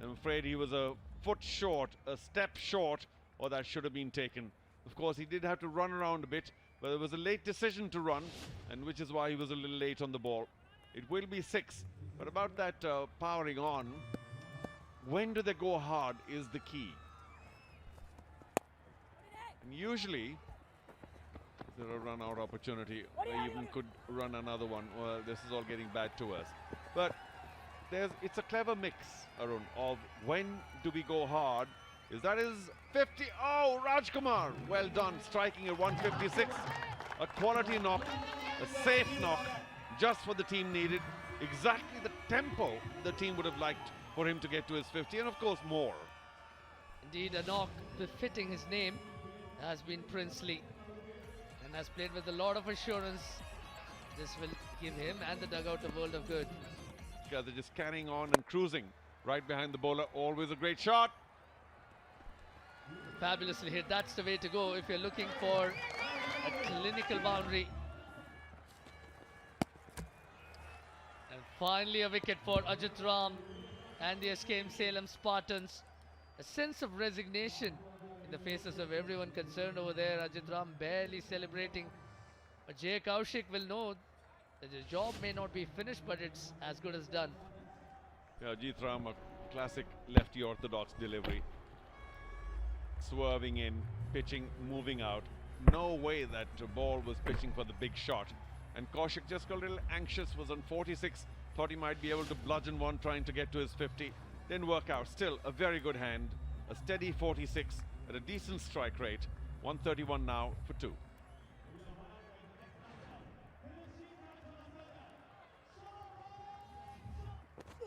I'm afraid he was a foot short, a step short, or that should have been taken. Of course, he did have to run around a bit, but it was a late decision to run, and which is why he was a little late on the ball. It will be 6, but about that powering on, when do they go hard is the key. And usually, there's a run-out opportunity. They even could run another one. Well, this is all getting bad to us. But it's a clever mix, Arun, of when do we go hard Is that his 50? Oh, Rajkumar, well done, striking at 156. A quality knock, a safe knock, just what the team needed. Exactly the tempo the team would have liked for him to get to his 50, and of course more. Indeed, a knock befitting his name has been princely and has played with a lot of assurance. This will give him and the dugout a world of good. Yeah, they're just carrying on and cruising right behind the bowler. Always a great shot. Fabulously hit. That's the way to go if you're looking for a clinical boundary. And finally a wicket for Ajit Ram and the SKM Salem Spartans. A sense of resignation in the faces of everyone concerned over there. Ajit Ram barely celebrating. But Jay Kaushik will know that the job may not be finished, but it's as good as done. Yeah, Ajit Ram, a classic lefty orthodox delivery. Swerving in, pitching, moving out. No way that ball was pitching for the big shot. And Kaushik just got a little anxious, was on 46. Thought he might be able to bludgeon one trying to get to his 50. Didn't work out. Still a very good hand. A steady 46 at a decent strike rate. 131 now for 2.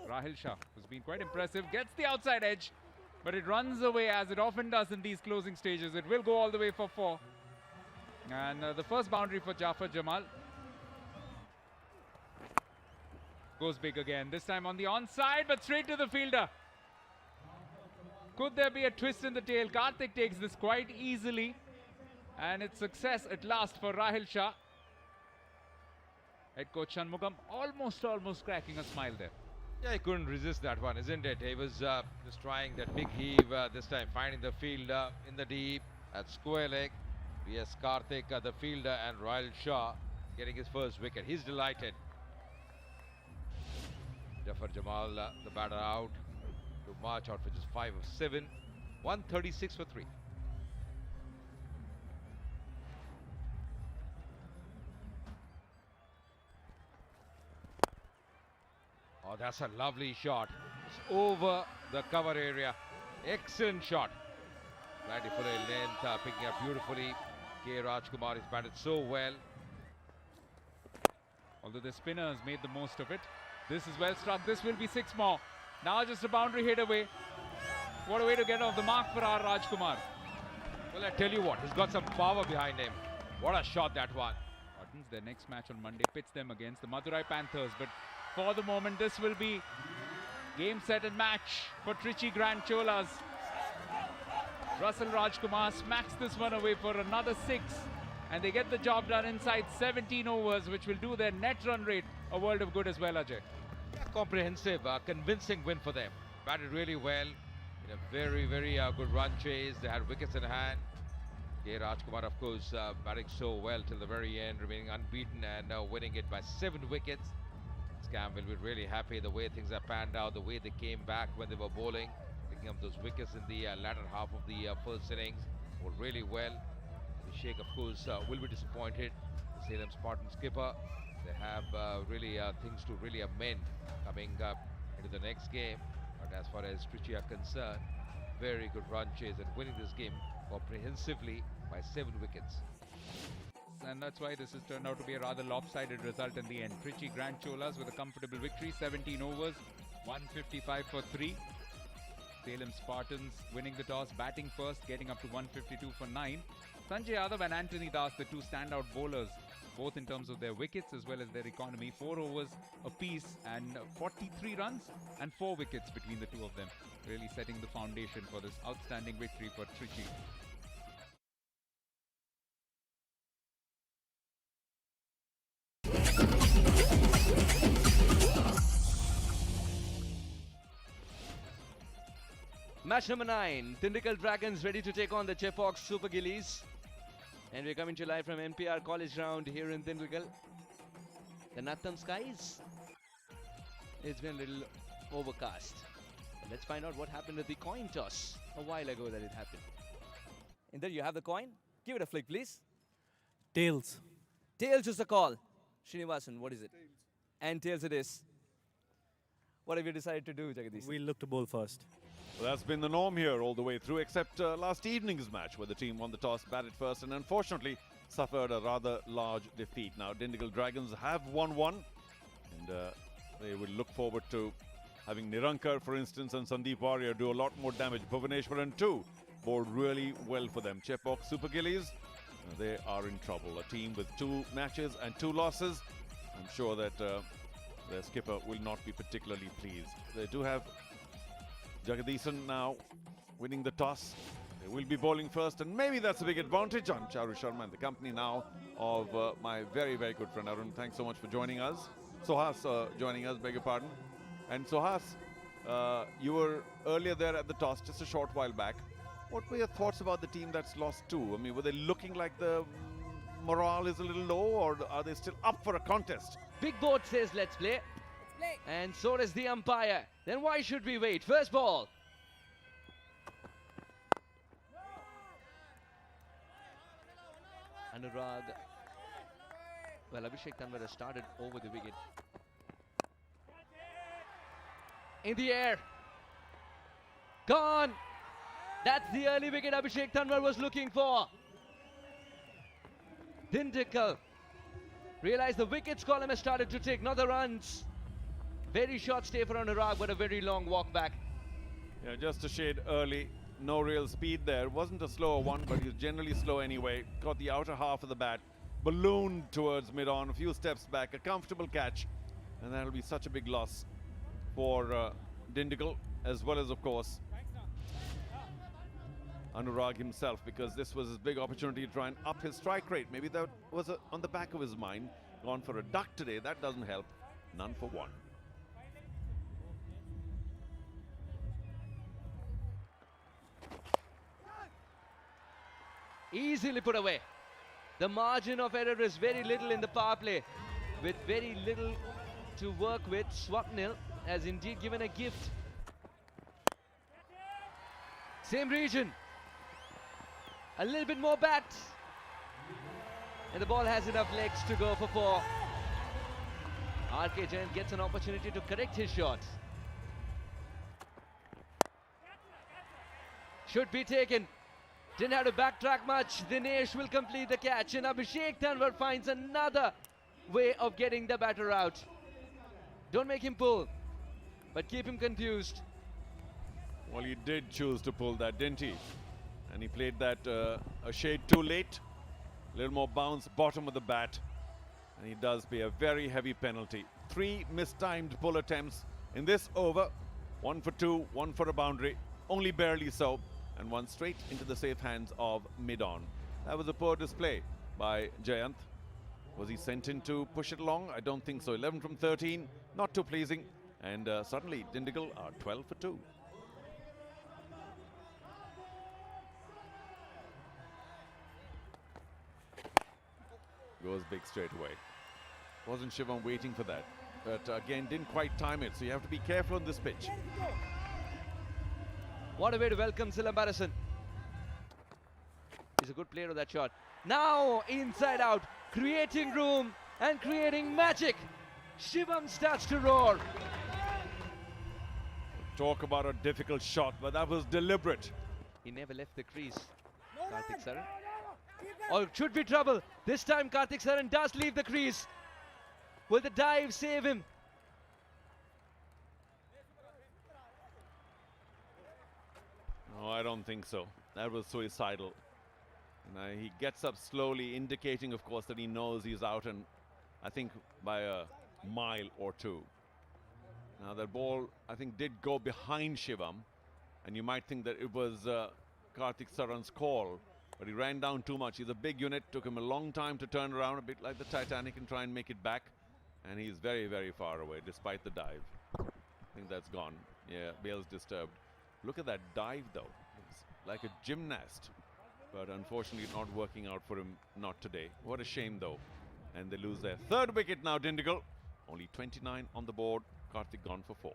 Rahil Shah has been quite impressive, gets the outside edge, but it runs away as it often does in these closing stages. It will go all the way for 4. And the first boundary for Jafar Jamal. Goes big again, this time on the onside, but straight to the fielder. Could there be a twist in the tail? Karthik takes this quite easily. And it's success at last for Rahil Shah. Head coach Shanmugam almost cracking a smile there. Yeah, he couldn't resist that one, isn't it? He was just trying that big heave this time, finding the fielder in the deep at square leg. Yes, Karthik, the fielder, and Rahil Shah getting his first wicket. He's delighted. Jafar Jamal, the batter out to march out for just 5 of 7. 136 for 3. Oh, that's a lovely shot. It's over the cover area. Excellent shot. Slightly for the length, picking up beautifully. K. Rajkumar is batted so well. Although the spinners made the most of it. This is well struck. This will be 6 more. Now just a boundary hit away. What a way to get off the mark for our Rajkumar. Well, I tell you what, he's got some power behind him. What a shot that one. Spartans, their next match on Monday pits them against the Madurai Panthers. But for the moment, this will be game, set and match for Trichy Grand Cholas. Russell Rajkumar smacks this one away for another 6. And they get the job done inside 17 overs, which will do their net run rate a world of good as well, Ajay. Yeah, comprehensive, convincing win for them. Batted really well in a very good run chase. They had wickets in hand. K. Rajkumar, of course, batting so well till the very end, remaining unbeaten and winning it by 7 wickets. Scam will be really happy the way things are panned out, the way they came back when they were bowling, picking up those wickets in the latter half of the first innings. Bowled really well. The Sheikh, of course, will be disappointed. The Salem Spartans skipper, they have really things to really amend coming up into the next game. But as far as Trichy are concerned, very good run chase and winning this game comprehensively by 7 wickets. And that's why this has turned out to be a rather lopsided result in the end. Trichy Grand Cholas with a comfortable victory, 17 overs, 155 for 3. Salem Spartans winning the toss, batting first, getting up to 152 for 9. Sanjay Yadav and Anthony Das, the 2 standout bowlers, both in terms of their wickets as well as their economy. 4 overs apiece and 43 runs and 4 wickets between the 2 of them. Really setting the foundation for this outstanding victory for Trichy. Match number 9, Dindigul Dragons ready to take on the Chepauk Super Gillies. And we're coming to you live from NPR College Ground here in Dindigul. The Natham skies, it's been a little overcast. But let's find out what happened with the coin toss a while ago that it happened. And there you have the coin. Give it a flick, please. Tails. Tails is the call. Srinivasan, what is it? Tails. And tails it is. What have you decided to do, Jagadish? We'll look to bowl first. Well, that's been the norm here all the way through, except last evening's match where the team won the toss, batted first, and unfortunately suffered a rather large defeat. Now, Dindigul Dragons have won one, and they will look forward to having Nirankar, for instance, and Sandeep Warrior do a lot more damage. Bhuvaneshwaran too bowled really well for them. Chepauk Super Gillies, they are in trouble. A team with 2 matches and 2 losses. I'm sure that their skipper will not be particularly pleased. They do have Jagadisan now winning the toss. They will be bowling first, and maybe that's a big advantage. I'm Charu Sharma in the company now of my very, very good friend Arun. Thanks so much for joining us. Suhas joining us, beg your pardon. And Suhas, you were earlier there at the toss just a short while back. What were your thoughts about the team that's lost 2? I mean, were they looking like the morale is a little low, or are they still up for a contest? Big board says let's play. And so does the umpire. Then why should we wait? First ball. Anurag. Well, Abhishek Tanwar has started over the wicket. In the air. Gone. That's the early wicket Abhishek Tanwar was looking for. Dindigul. Realize the wickets column has started to take, not the runs. Very short stay for Anurag, but a very long walk back. Yeah, just a shade early. No real speed there. Wasn't a slower one, but he's generally slow anyway. Got the outer half of the bat. Ballooned towards mid-on, a few steps back. A comfortable catch. And that'll be such a big loss for Dindigul, as well as, of course, Anurag himself, because this was his big opportunity to try and up his strike rate. Maybe that was on the back of his mind. Gone for a duck today. That doesn't help. None for 1. Easily put away. The margin of error is very little in the power play. With very little to work with, Swapnil has indeed given a gift. Same region. A little bit more bat. And the ball has enough legs to go for 4. RK Jain gets an opportunity to correct his shot. Should be taken. Didn't have to backtrack much. Dinesh will complete the catch, and Abhishek Tanwar finds another way of getting the batter out. Don't make him pull, but keep him confused. Well, he did choose to pull that, didn't he? And he played that a shade too late. A little more bounce, bottom of the bat. And he does pay a very heavy penalty. 3 mistimed pull attempts in this over. 1 for 2, 1 for a boundary. Only barely so. And 1 straight into the safe hands of mid-on. That was a poor display by Jayant. Was he sent in to push it along? I don't think so. 11 from 13, not too pleasing. And suddenly Dindigul are 12 for 2. Goes big straight away. Wasn't Shivam waiting for that. But again, didn't quite time it. So you have to be careful on this pitch. What a way to welcome Salem. He's a good player of that shot. Now inside out, creating room and creating magic. Shivam starts to roar. Talk about a difficult shot, but that was deliberate. He never left the crease. Karthik Saran. Oh, it should be trouble. This time Karthik Saran does leave the crease. Will the dive save him? No, I don't think so. That was suicidal. And he gets up slowly, indicating, of course, that he knows he's out, and I think by a mile or 2. Now that ball, I think, did go behind Shivam, and you might think that it was Karthik Saran's call, but he ran down too much. He's a big unit, took him a long time to turn around, a bit like the Titanic, and try and make it back, and he's very, very far away, despite the dive. I think that's gone. Yeah, Bale's disturbed. Look at that dive, though. It's like a gymnast. But unfortunately not working out for him, not today. What a shame, though. And they lose their 3rd wicket now, Dindigul. Only 29 on the board. Karthik gone for 4.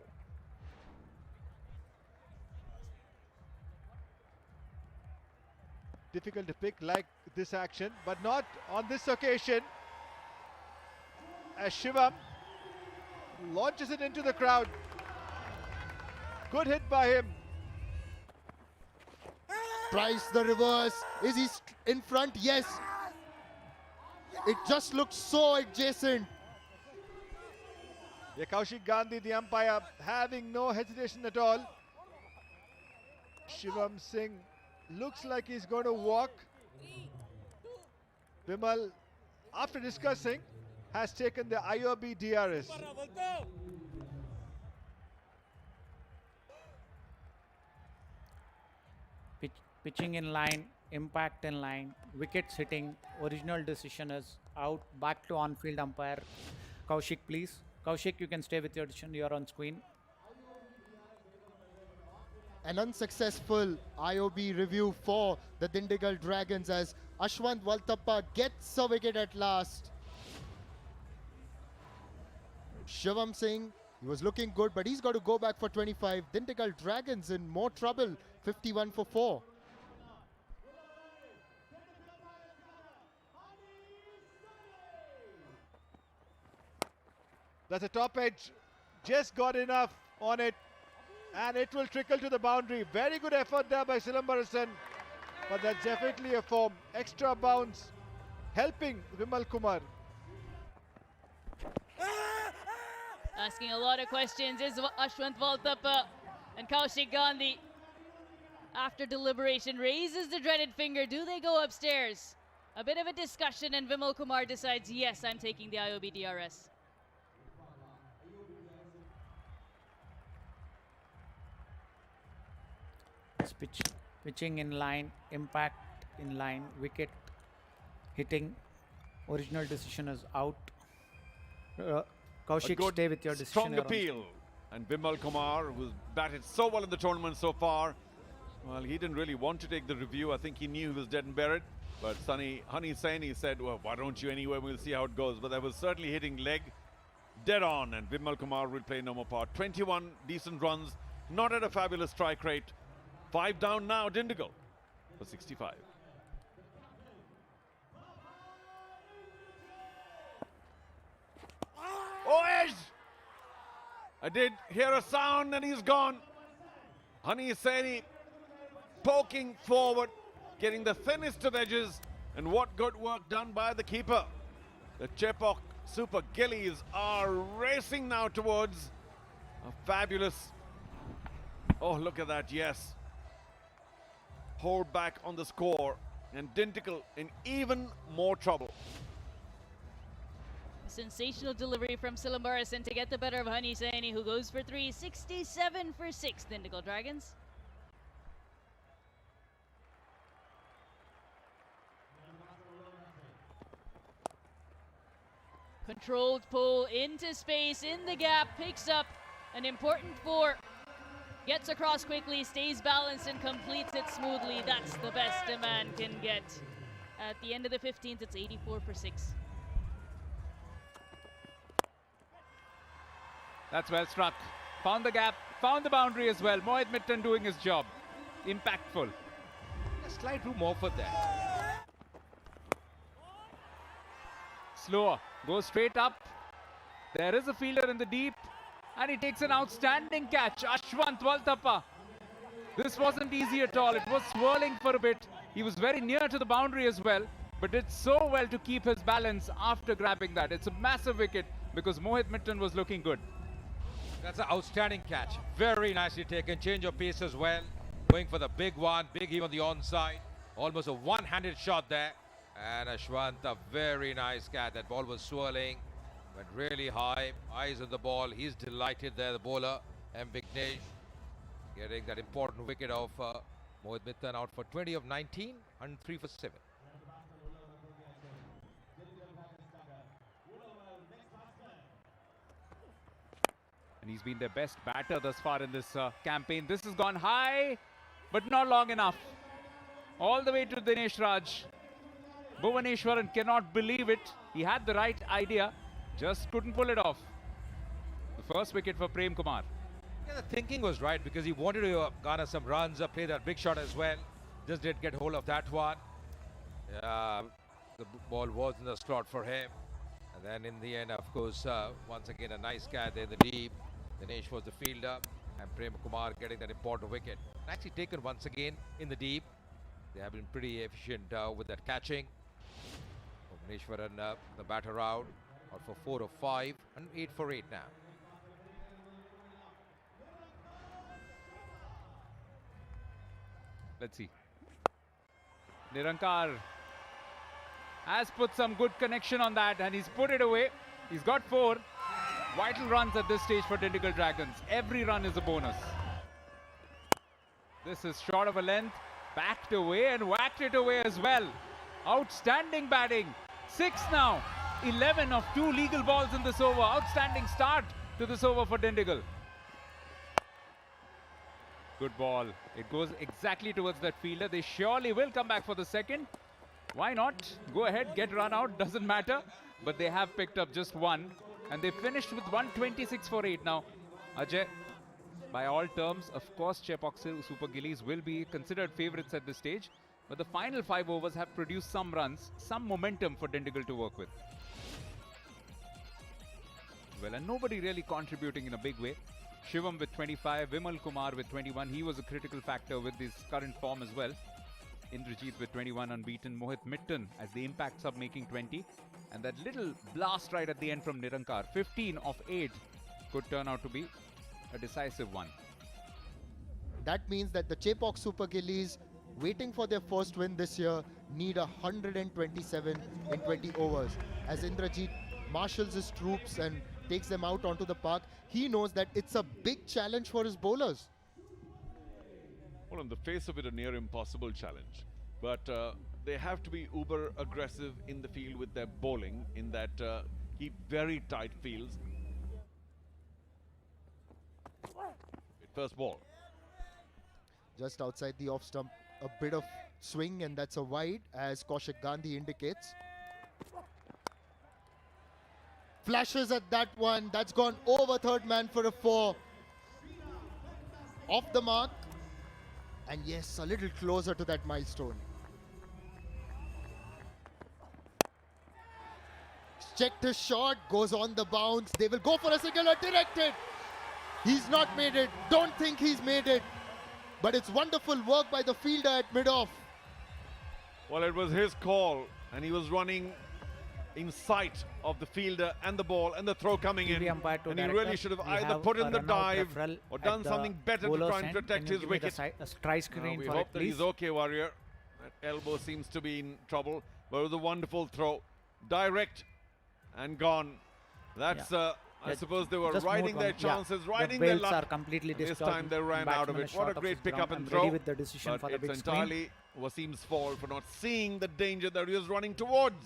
Difficult to pick like this action, but not on this occasion. As Shivam launches it into the crowd. Good hit by him. Tries the reverse. Is he in front? Yes. It just looks so adjacent. Yeah, Kaushik Gandhi, the umpire, having no hesitation at all. Shivam Singh looks like he's going to walk. Vimal, after discussing, has taken the IOB DRS. Pitching in line, impact in line, wickets hitting, original decision is out, back to on-field umpire. Kaushik, please. Kaushik, you can stay with your decision, you're on screen. An unsuccessful IOB review for the Dindigul Dragons as Ashwant Valtappa gets a wicket at last. Shivam Singh, he was looking good, but he's got to go back for 25. Dindigul Dragons in more trouble, 51 for 4. That's a top edge, just got enough on it, and it will trickle to the boundary. Very good effort there by Silambarasan, but that's definitely a form. Extra bounce, helping Vimal Kumar. Asking a lot of questions is Ashwant Valtappa, and Kaushik Gandhi, after deliberation, raises the dreaded finger. Do they go upstairs? A bit of a discussion, and Vimal Kumar decides, yes, I'm taking the IOB DRS. Pitching in line, impact in line, wicket hitting, original decision is out. Kaushik, stay with your decision. Strong appeal. And Vimal Kumar, who's batted so well in the tournament so far, well, he didn't really want to take the review. I think he knew he was dead and buried. But Honey Saini said, well, why don't you anyway? We'll see how it goes. But that was certainly hitting leg dead on. And Vimal Kumar will play no more part. 21 decent runs, not at a fabulous strike rate. 5 down now, Dindigul for 65. Oh, Edge! I did hear a sound and he's gone. Honey Saini poking forward, getting the thinnest of edges, and what good work done by the keeper. The Chepauk Super Gillies are racing now towards a fabulous... Oh, look at that, yes. Hold back on the score, and Dindigul in even more trouble. Sensational delivery from Silambarasan to get the better of Honey Saini, who goes for 3, 67 for 6, Dindigul Dragons. Controlled pull into space, in the gap, picks up an important 4. Gets across quickly, stays balanced and completes it smoothly. That's the best a man can get. At the end of the 15th, it's 84 for 6. That's well struck. Found the gap, found the boundary as well. Mohit Mittan doing his job. Impactful. A slight room offered there. Slower. Goes straight up. There is a fielder in the deep. And he takes an outstanding catch. Ashwant Valtappa. This wasn't easy at all. It was swirling for a bit. He was very near to the boundary as well, but did so well to keep his balance after grabbing that. It's a massive wicket because Mohit Mittan was looking good. That's an outstanding catch. Very nicely taken. Change of pace as well. Going for the big one. Big heave on the onside. Almost a one-handed shot there. And Ashwant, a very nice catch. That ball was swirling. Went really high, eyes on the ball. He's delighted there, the bowler, M. Vignesh, getting that important wicket of Mohit Mittan out for 20 of 19, 103 for 7. And he's been their best batter thus far in this campaign. This has gone high, but not long enough. All the way to Dinesh Raj. Bhuvaneshwaran cannot believe it. He had the right idea. Just couldn't pull it off. The first wicket for Prem Kumar. Yeah, the thinking was right because he wanted to garner some runs, play that big shot as well. Just did get hold of that one. The ball was in the slot for him. And then in the end, of course, once again, a nice catch there in the deep. Dinesh was the fielder. And Prem Kumar getting that important wicket. Actually taken once again in the deep. They have been pretty efficient with that catching. Bhuvaneshwaran, the batter out for 4 of 5 and 8 for 8 now. Let's see. Nirankar has put some good connection on that and he's put it away. He's got 4 vital runs at this stage for Dindigul Dragons. Every run is a bonus. This is short of a length, backed away and whacked it away as well. Outstanding batting. 6 now. 11 of 2 legal balls in this over. Outstanding start to this over for Dindigul. Good ball. It goes exactly towards that fielder. They surely will come back for the second. Why not? Go ahead, get run out. Doesn't matter. But they have picked up just 1. And they finished with 126 for 8 now. Ajay, by all terms, of course, Chepauk Super Gillies will be considered favourites at this stage. But the final 5 overs have produced some runs, some momentum for Dindigul to work with. Well, and nobody really contributing in a big way. Shivam with 25, Vimal Kumar with 21. He was a critical factor with his current form as well. Indrajit with 21 unbeaten. Mohit Mitton as the impact sub making 20. And that little blast right at the end from Nirankar, 15 of 8, could turn out to be a decisive one. That means that the Chepauk Super Gillies, waiting for their first win this year, need 127 in 20 overs. As Indrajit marshals his troops and takes them out onto the park, he knows that it's a big challenge for his bowlers. Well, on the face of it, a near impossible challenge. But they have to be uber aggressive in the field with their bowling, in that keep very tight fields. First ball. Just outside the off stump, a bit of swing, and that's a wide, as Kaushik Gandhi indicates. Flashes at that one. That's gone over third man for a 4. Off the mark. And yes, a little closer to that milestone. Checked his shot, goes on the bounce. They will go for a single, directed. He's not made it. Don't think he's made it. But it's wonderful work by the fielder at mid-off. Well, it was his call, and he was running in sight of the fielder and the ball and the throw coming in. And he really should have either put in the dive or done something better to try and protect his wicket. We hope that he's okay, Warrior. That elbow seems to be in trouble. But it was a wonderful throw. Direct and gone. That's I suppose they were riding their chances, riding their luck. Are completely this time they ran out of it. What a great pick up and throw. With the decision but for the it's big entirely Wasim's fault for not seeing the danger that he was running towards.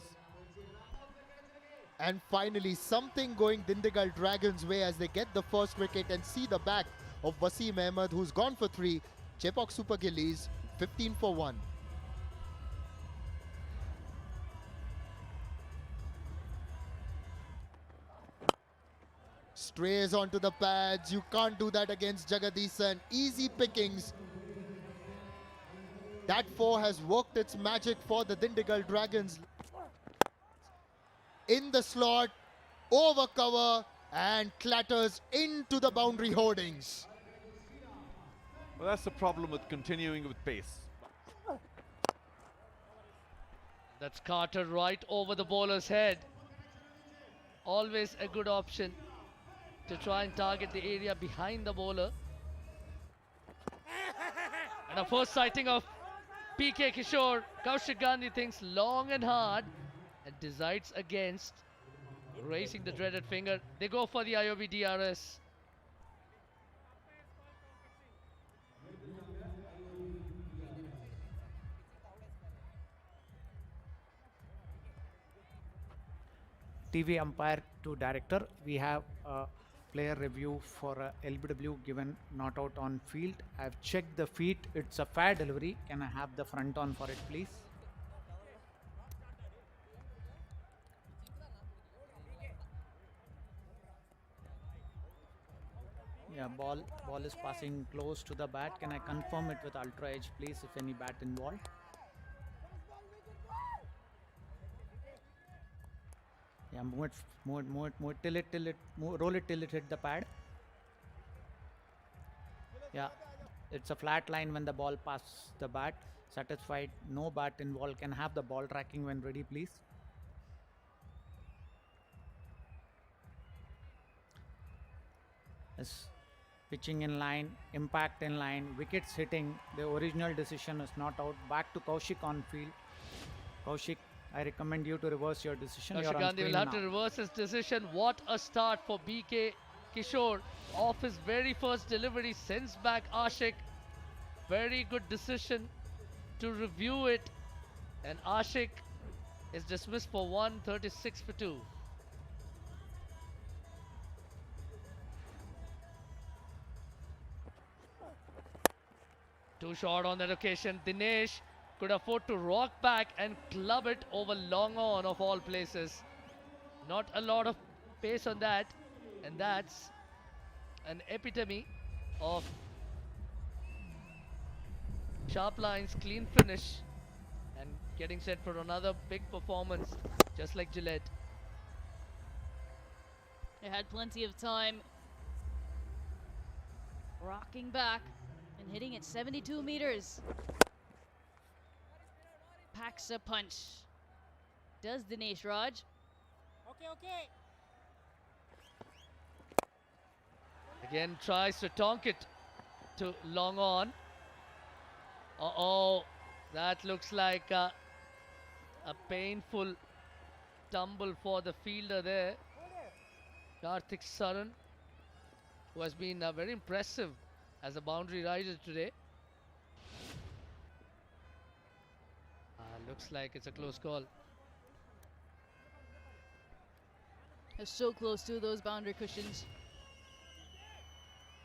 And finally, something going Dindigul Dragons' way as they get the first wicket and see the back of Wasim Ahmed, who's gone for 3. Chepauk Super Gillies, 15 for 1. Strays onto the pads. You can't do that against Jagadisan. Easy pickings. That 4 has worked its magic for the Dindigul Dragons. In the slot, over cover, and clatters into the boundary hoardings. Well, that's the problem with continuing with pace. That's Carter right over the bowler's head. Always a good option to try and target the area behind the bowler. And a first sighting of PK Kishore. Kaushik Gandhi thinks long and hard and decides against raising the dreaded finger. They go for the IOB DRS. TV umpire to director. We have a player review for LBW given not out on field. I've checked the feet. It's a fair delivery. Can I have the front on for it, please? Yeah, ball is passing close to the bat. Can I confirm it with ultra edge, please, if any bat involved? Yeah, move it till it, roll it till it hit the pad. Yeah, it's a flat line when the ball passes the bat. Satisfied, no bat involved. Can have the ball tracking when ready, please. Yes. Pitching in line, impact in line, wickets hitting. The original decision is not out. Back to Kaushik on field. Kaushik, I recommend you to reverse your decision. You're Kaushik on Gandhi screen will have now. to reverse his decision. What a start for BK Kishore. Off his very first delivery, sends back Ashik. Very good decision to review it. And Ashik is dismissed for 136 for 2. Too short on that occasion. Dinesh could afford to rock back and club it over long on of all places. Not a lot of pace on that, and that's an epitome of sharp lines, clean finish, and getting set for another big performance, just like Gillette. They had plenty of time. Rocking back and hitting at 72 meters. Packs a punch. Does Dinesh Raj. Okay. Again tries to tonk it to long on. Uh-oh, that looks like a painful tumble for the fielder there. Karthik Saran, who has been very impressive as a boundary rider today. Looks like it's a close call. They're so close to those boundary cushions.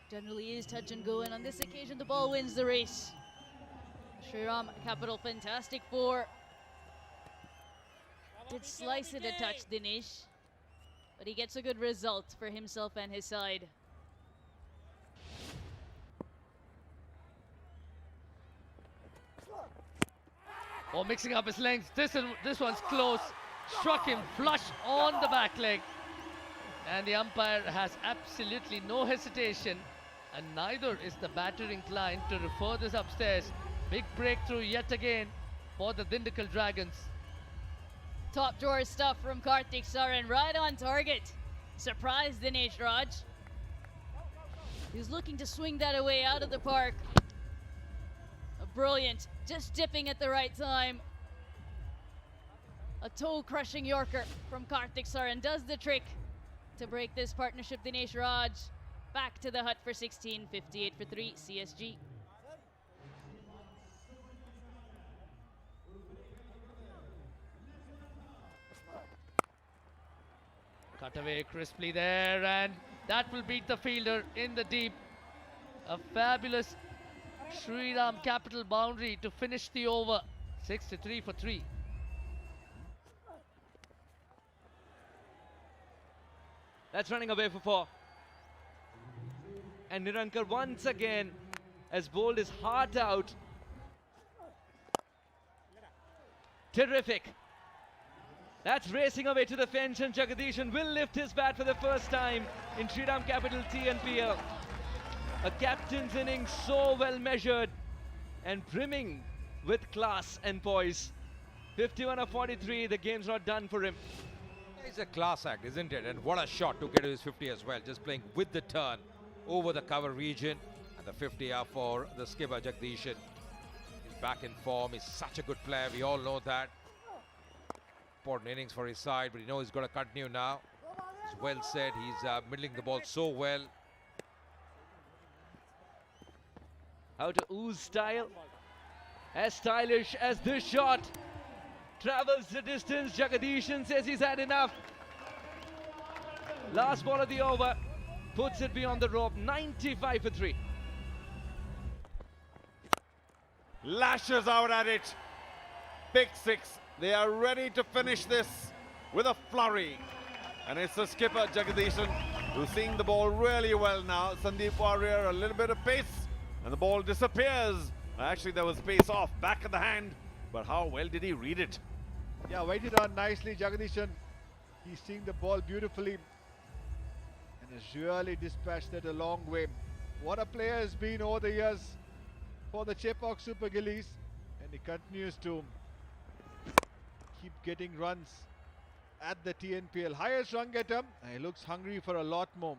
Generally is touch and go, and on this occasion the ball wins the race. Shriram Capital fantastic four. Did slice it a touch, Dinesh, but he gets a good result for himself and his side. Oh, mixing up his lengths. This one's close. Struck him flush on the back leg. And the umpire has absolutely no hesitation. And neither is the batter inclined to refer this upstairs. Big breakthrough yet again for the Dindigul Dragons. Top drawer stuff from Karthik Saran, right on target. Surprised Dinesh Raj. He's looking to swing that away out of the park. Brilliant, just dipping at the right time. A toe-crushing Yorker from Karthik Saran does the trick to break this partnership. Dinesh Raj back to the hut for 16, 58 for 3, CSG. Cut away crisply there, and that will beat the fielder in the deep. A fabulous Shriram Capital boundary to finish the over. 63 for 3. That's running away for 4. And Nirankar once again has bowled his heart out. Terrific. That's racing away to the fence, and Jagdishan will lift his bat for the first time in Shriram Capital TNPL. A captain's innings so well measured and brimming with class and poise. 51 of 43, the game's not done for him. It's a class act, isn't it? And what a shot to get to his 50 as well. Just playing with the turn over the cover region. And the 50 are for the skipper, Jagdishan. He's back in form. He's such a good player. We all know that. Important innings for his side, but he knows he's got to continue now. It's well said. He's middling the ball so well. How to ooze style. As stylish as this shot. Travels the distance. Jagdishan says he's had enough. Last ball of the over. Puts it beyond the rope. 95 for 3. Lashes out at it. Big 6. They are ready to finish this with a flurry. And it's the skipper, Jagdishan, who's seeing the ball really well now. Sandeep Warrior, a little bit of pace, and the ball disappears. Actually, there was pace off, back of the hand. But how well did he read it? Yeah, waited on nicely, Jagdishan. He's seeing the ball beautifully and has really dispatched it a long way. What a player has been over the years for the Chepauk Super Gillies. And he continues to keep getting runs at the TNPL. Highest run getter, and he looks hungry for a lot more.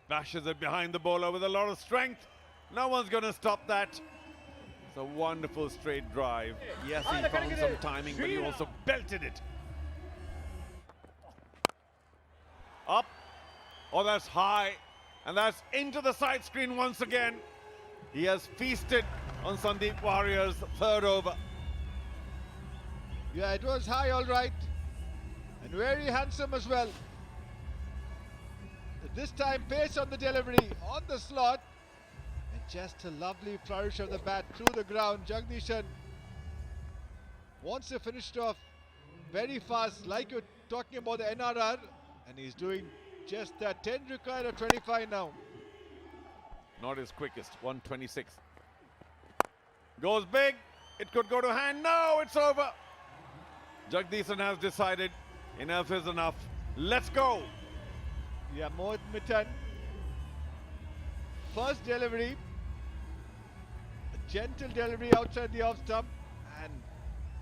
Bashes it behind the bowler with a lot of strength. No one's going to stop that. It's a wonderful straight drive. Yes, he found some timing, but he also belted it. Up. Oh, that's high. And that's into the side screen once again. He has feasted on Sandeep Warrior's third over. Yeah, it was high, all right. And very handsome as well. This time, pace on the delivery, on the slot. And just a lovely flourish of the bat through the ground. Jagdishan wants to finish it off very fast, like you're talking about the NRR. And he's doing just that. 10 required of 25 now. Not his quickest. 126. Goes big. It could go to hand. No, it's over. Jagdishan has decided enough is enough. Let's go. Yeah, Mohit Mittan. First delivery. A gentle delivery outside the off stump. And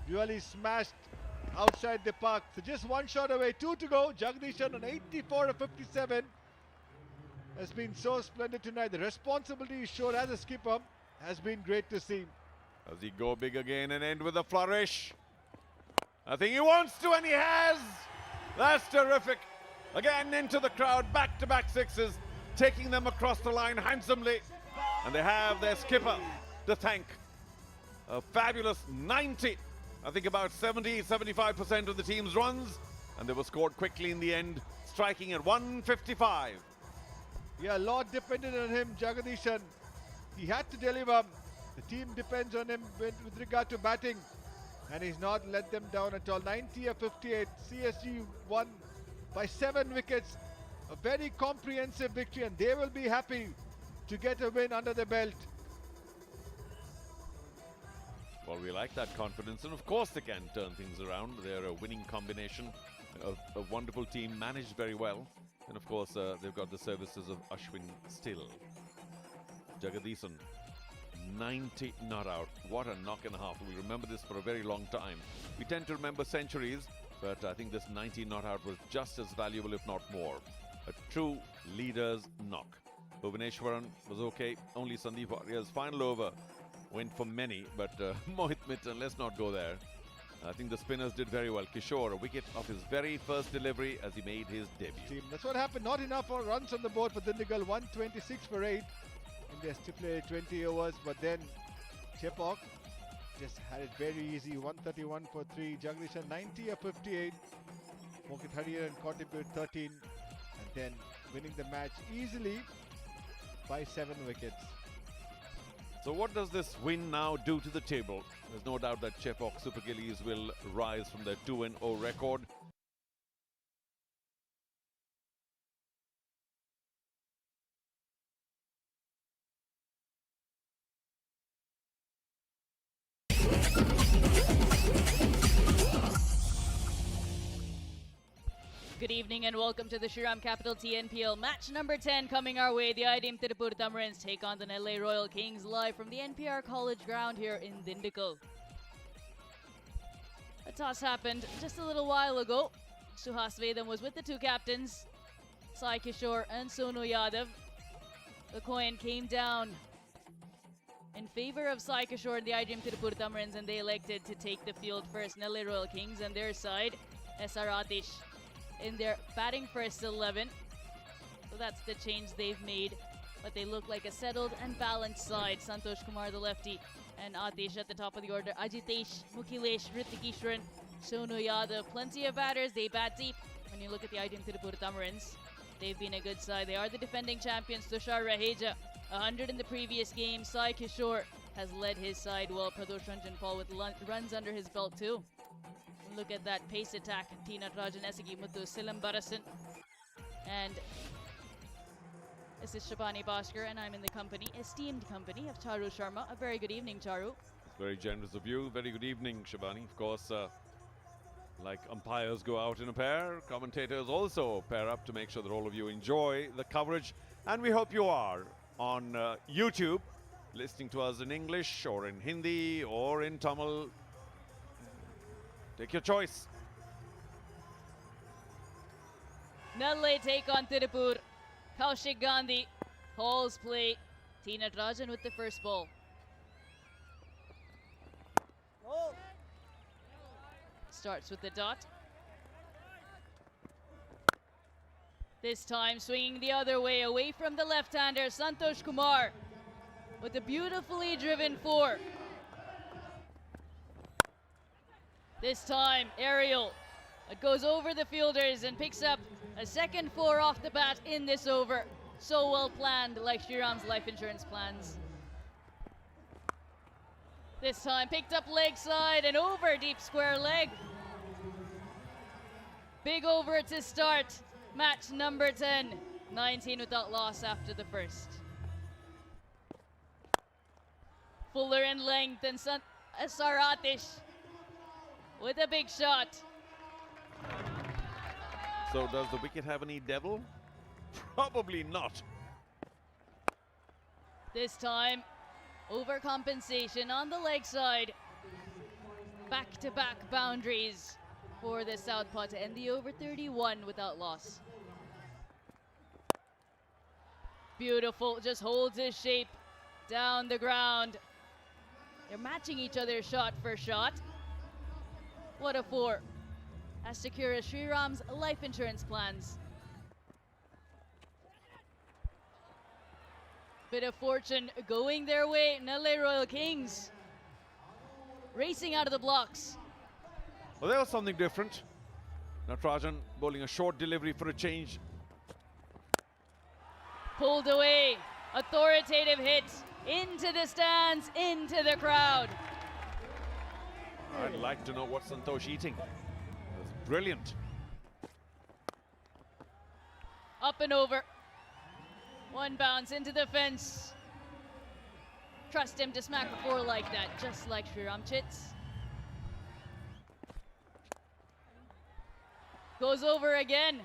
really smashed outside the park. So just one shot away. 2 to go. Jagdishan on 84 of 57. Has been so splendid tonight. The responsibility he showed as a skipper has been great to see. Does he go big again and end with a flourish? I think he wants to, and he has. That's terrific. Again into the crowd, back-to-back sixes, taking them across the line handsomely. And they have their skipper to thank. A fabulous 90. I think about 70-75% of the team's runs. And they were scored quickly in the end, striking at 155. Yeah, a lot depended on him, Jagdishan. He had to deliver. The team depends on him with regard to batting. And he's not let them down at all. 90 of 58. CSG won by 7 wickets. A very comprehensive victory, and they will be happy to get a win under the belt. Well, we like that confidence, and of course they can turn things around. They're a winning combination, a wonderful team, managed very well. And of course, they've got the services of Ashwin still. Jagdishan, 90 not out. What a knock and a half. We'll remember this for a very long time. We tend to remember centuries, but I think this 90 not out was just as valuable, if not more. A true leader's knock. Bhuvaneshwaran was okay. Only Sandeep Warrior's final over went for many, but Mohit Mittan, let's not go there. I think the spinners did very well. Kishore, a wicket off his very first delivery as he made his debut. That's what happened. Not enough runs on the board for Dindigul. 126 for 8 in their stipulated 20 overs. But then Chepauk just had it very easy. 131 for 3. Jagdishan 90 of 58. Mokit Hariharan contributed 13. And then winning the match easily by 7 wickets. So what does this win now do to the table? There's no doubt that Chepauk Super Gillies will rise from their 2-0 record. Good evening and welcome to the Shriram Capital TNPL match number 10 coming our way. The IDM Tirupur Tamarins take on the LA Royal Kings live from the NPR College ground here in Dindigul. A toss happened just a little while ago. Suhas Vedam was with the two captains, Sai Kishore and Sonu Yadav. The coin came down in favor of Sai Kishore and the IDM Tirupur Tamarins, and they elected to take the field first. LA Royal Kings and their side, SR Atish in their batting first 11. So that's the change they've made. But they look like a settled and balanced side. Santosh Kumar, the lefty, and Atish at the top of the order. Ajitesh, Mukhilesh, Ritikishwaran, Sonu Yadav. Plenty of batters. They bat deep. When you look at the IDM Tirupur Tamarins, they've been a good side. They are the defending champions. Tushar Raheja, 100 in the previous game. Sai Kishore has led his side well. Pradosh Ranjan Paul with runs under his belt too. Look at that pace attack. Tina Rajan, Esigi Muthu, Salem Barasan. And this is Shabani Bhaskar, and I'm in the esteemed company of Charu Sharma. A very good evening, Charu. It's very generous of you. Very good evening, Shabani. Of course, like umpires go out in a pair, commentators also pair up to make sure that all of you enjoy the coverage. And we hope you are on YouTube. listening to us in English or in Hindi or in Tamil, take your choice. Nallai take on Tirupur. Kaushik Gandhi holds play. T. Natarajan with the first ball. Starts with the dot. This time swinging the other way, away from the left-hander, Santosh Kumar with a beautifully driven four. This time, aerial. It goes over the fielders and picks up a second four off the bat in this over. So well planned, like Shriram's life insurance plans. This time picked up leg side and over deep square leg. Big over to start match number 10. 19 without loss after the first. Fuller in length and Saratish with a big shot. So does the wicket have any devil? Probably not. This time, overcompensation on the leg side. Back-to-back boundaries for the southpaw to end the over 31 without loss. Beautiful, just holds his shape down the ground. They're matching each other shot for shot. What a four. As secure as Shriram's life insurance plans. Bit of fortune going their way. Nellai Royal Kings racing out of the blocks. Well, there was something different. Natarajan bowling a short delivery for a change. Pulled away. Authoritative hit into the stands, into the crowd. I'd like to know what Santosh eating. It was brilliant. Up and over. One bounce into the fence. Trust him to smack a four like that, just like Shriram Chits. Goes over again.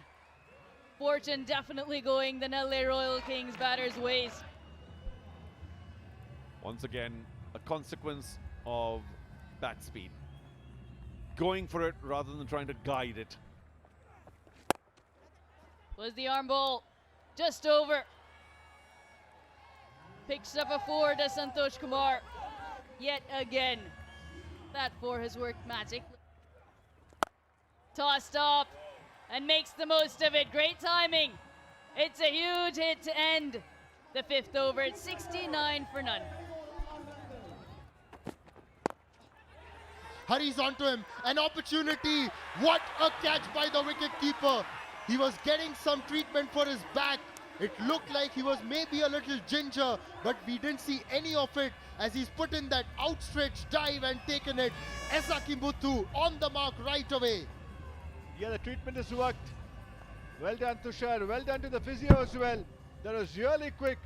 Fortune definitely going the Nellai Royal Kings batters' ways. Once again, a consequence of bat speed. Going for it rather than trying to guide it. Was the arm ball just over. Picks up a four to Santosh Kumar. Yet again, that four has worked magic. Tossed up and makes the most of it. Great timing. It's a huge hit to end the fifth over. It's 69 for none. Hurries onto him, an opportunity. What a catch by the wicketkeeper. He was getting some treatment for his back. It looked like he was maybe a little ginger, but we didn't see any of it as he's put in that outstretched dive and taken it. Esakimuthu on the mark right away. Yeah, the treatment has worked. Well done, Tushar. Well done to the physio as well. That was really quick.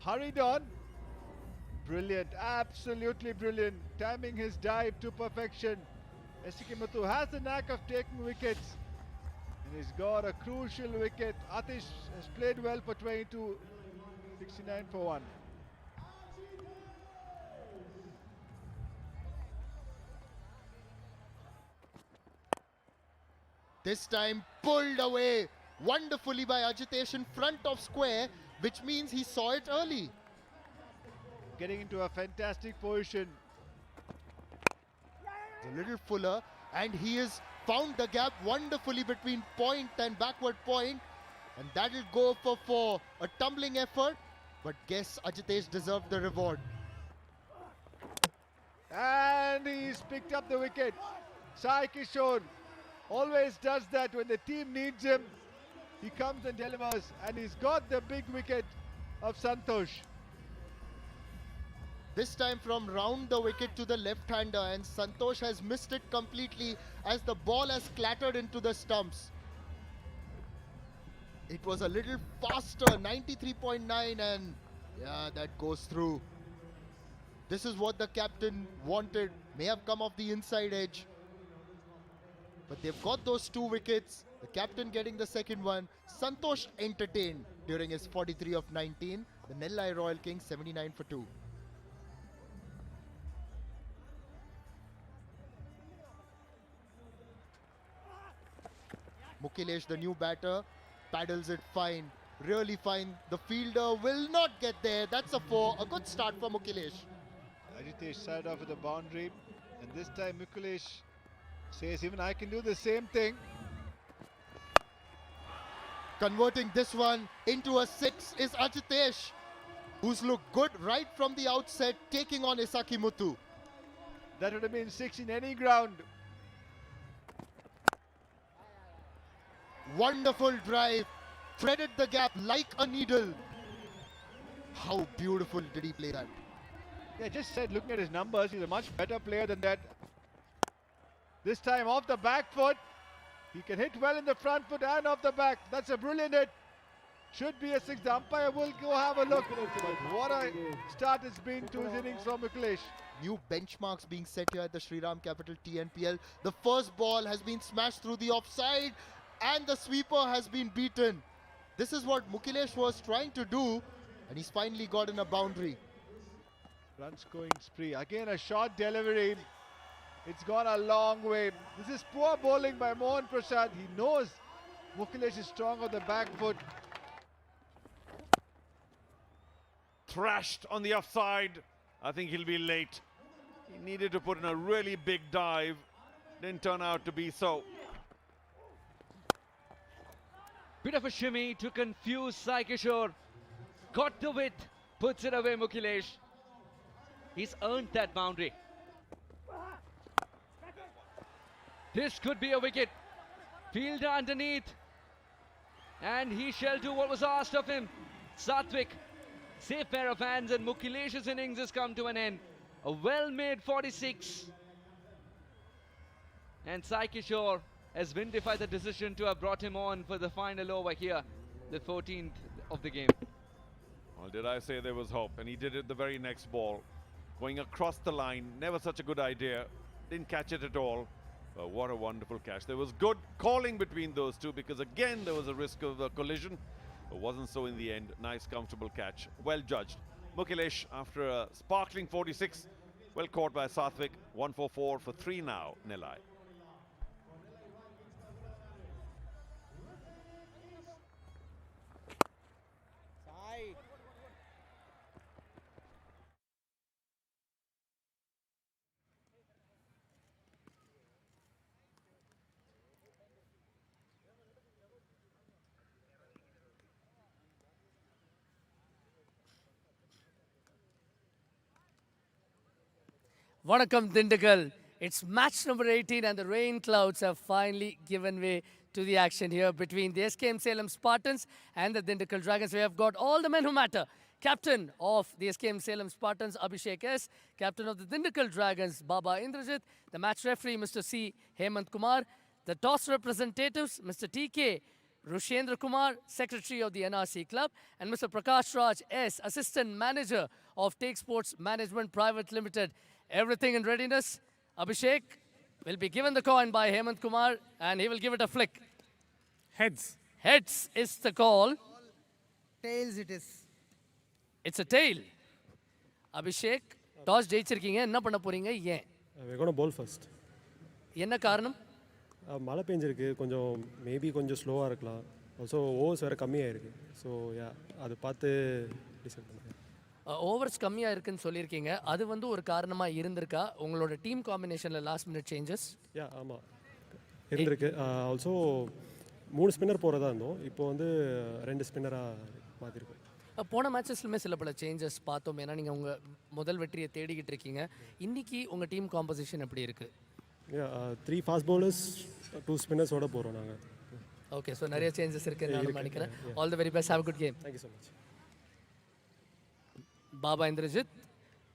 Hurried on. Brilliant, absolutely brilliant. Timing his dive to perfection. Esakimuthu has the knack of taking wickets. And he's got a crucial wicket. Atish has played well for 22, 69 for 1. This time pulled away wonderfully by Ajitesh in front of square, which means he saw it early. Getting into a fantastic position. A little fuller, and he has found the gap wonderfully between point and backward point, and that'll go for 4. A tumbling effort, but guess Ajitesh deserved the reward. And he's picked up the wicket. Sai Kishore always does that when the team needs him. He comes and delivers, and he's got the big wicket of Santosh. This time from round the wicket to the left-hander, and Santosh has missed it completely as the ball has clattered into the stumps. It was a little faster, 93.9, and yeah, that goes through. This is what the captain wanted. May have come off the inside edge. But they've got those 2 wickets. The captain getting the second one. Santosh entertained during his 43 of 19. The Nellai Royal Kings 79 for 2. Mukilesh, the new batter, paddles it fine, really fine. The fielder will not get there. That's a 4. A good start for Mukilesh. Ajitesh started off with a boundary, and this time Mukilesh says even I can do the same thing. Converting this one into a 6 is Ajitesh, who's looked good right from the outset, taking on Isaki Muthu. That would have been 6 in any ground. Wonderful drive, threaded the gap like a needle. How beautiful did he play that? Yeah, just said, looking at his numbers, he's a much better player than that. This time off the back foot. He can hit well in the front foot and off the back. That's a brilliant hit. Should be a 6. The umpire will go have a look. But what a start it's been to his innings from Mukilesh. New benchmarks being set here at the Shriram Capital TNPL. The first ball has been smashed through the offside and the sweeper has been beaten. This is what Mukilesh was trying to do, and he's finally gotten a boundary. Run scoring spree. Again a short delivery. It's gone a long way. This is poor bowling by Mohan Prasad. He knows Mukilesh is strong on the back foot. Thrashed on the offside. I think he'll be late. He needed to put in a really big dive. Didn't turn out to be so. Bit of a shimmy to confuse Sai Kishore. Got the width, puts it away Mukilesh. He's earned that boundary. This could be a wicket. Fielder underneath. And he shall do what was asked of him. Satvik, safe pair of hands, and Mukilesh's innings has come to an end. A well-made 46. And Sai Kishore has vindified the decision to have brought him on for the final over here, the 14th of the game. Well, did I say there was hope? And he did it the very next ball. Going across the line, never such a good idea. Didn't catch it at all. But what a wonderful catch. There was good calling between those two because again there was a risk of a collision. It wasn't so in the end. Nice, comfortable catch. Well judged. Mukilesh, after a sparkling 46, well caught by Satvik. 144 for 3 now, Nellai. Vanakkam Dindigul. It's match number 18 and the rain clouds have finally given way to the action here between the SKM Salem Spartans and the Dindigul Dragons. We have got all the men who matter. Captain of the SKM Salem Spartans, Abhishek S. Captain of the Dindigul Dragons, Baba Indrajit. The match referee, Mr. C. Hemant Kumar. The toss representatives, Mr. T.K. Rushendra Kumar, Secretary of the NRC Club, and Mr. Prakash Raj S., Assistant Manager of Take Sports Management Private Limited. Everything in readiness. Abhishek will be given the coin by Hemant Kumar and he will give it a flick. Heads. Heads is the call. Tails it is. It's a tail. Abhishek, toss ஜெயிச்சிருக்கீங்க என்ன பண்ண போறீங்க ஏன்? We're going to bowl first. என்ன காரணம்? மழை பெஞ்சிருக்கு கொஞ்சம் maybe கொஞ்சம் ஸ்லோவாக இருக்கலாம். ஆல்சோ ஓவர்ஸ் வேறு கம்மியாக இருக்குது. ஸோ யா அது பார்த்து டிசைட் பண்ணுறேன். ஓவர்ஸ் கம்மியாக இருக்குன்னு சொல்லியிருக்கீங்க. அது வந்து ஒரு காரணமாக இருந்திருக்கா உங்களோட டீம் காம்பினேஷனில் லாஸ்ட் மினிட் சேஞ்சஸ்? யா ஆமாம் இருந்திருக்கு. ஆல்சோ 3 ஸ்பின்னர் போகிறதா இருந்தோம். இப்போ வந்து 2 ஸ்பின்னராக மாற்றிருக்கோம். போன மேட்சஸ்லுமே சில பல சேஞ்சஸ் பார்த்தோம். ஏன்னா நீங்கள் உங்கள் முதல் வெற்றியை தேடிக்கிட்டு இருக்கீங்க. இன்னைக்கு உங்கள் டீம் காம்போசிஷன் எப்படி இருக்குது? 3 ஃபாஸ்ட் பவுலர்ஸ் 2 ஸ்பின்னர்ஸோட போகிறோம் நாங்கள். ஓகே, ஸோ நிறைய சேஞ்சஸ் இருக்குன்னு நான் நினைக்கிறேன். All the very best, have a good game. Thank you so much. Baba Indrajit,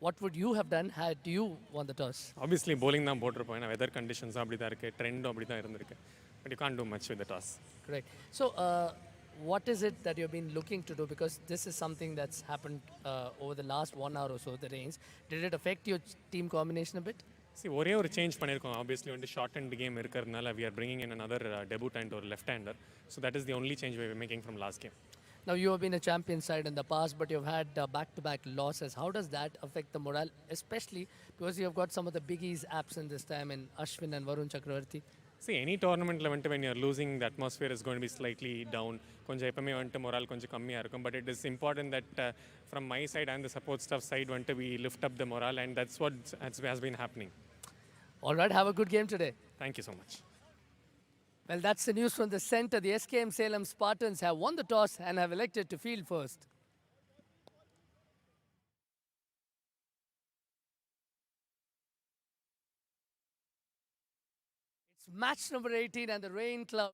what would you have done had you won the toss? Obviously bowling தான் போட்டிருப்போம். ஏன்னா வெதர் கண்டிஷன்ஸ் அப்படி தான் இருக்குது, ட்ரெண்டும் அப்படி தான் இருந்திருக்கு. But you can't too much with the toss. Great. So what is it that you've been looking to do? Because this is something that's happened over the last 1 hour or so, the rains. Did it affect your team combination a bit? See, ஒரே ஒரு change பண்ணியிருக்கோம். Obviously வந்து short and game இருக்கிறதுனால we are bringing in another debutant or left hander. So that is the only change we are making from last game. Now, you have been a champion side in the past, but you've had back-to-back losses. How does that affect the morale, especially because you have got some of the biggies absent this time in Ashwin and Varun Chakravarti? See, any tournament when you're losing, the atmosphere is going to be slightly down. கொஞ்சம் எப்பவுமே வந்துட்டு morale கொஞ்சம் கம்மியா இருக்கும். But it is important that from my side and the support staff side வந்துட்டு we lift up the morale, and that's what has been happening. All right, have a good game today. Thank you so much. Well, that's the news from the center. The SKM Salem Spartans have won the toss and have elected to field first. It's match number 18 and the rain cloud.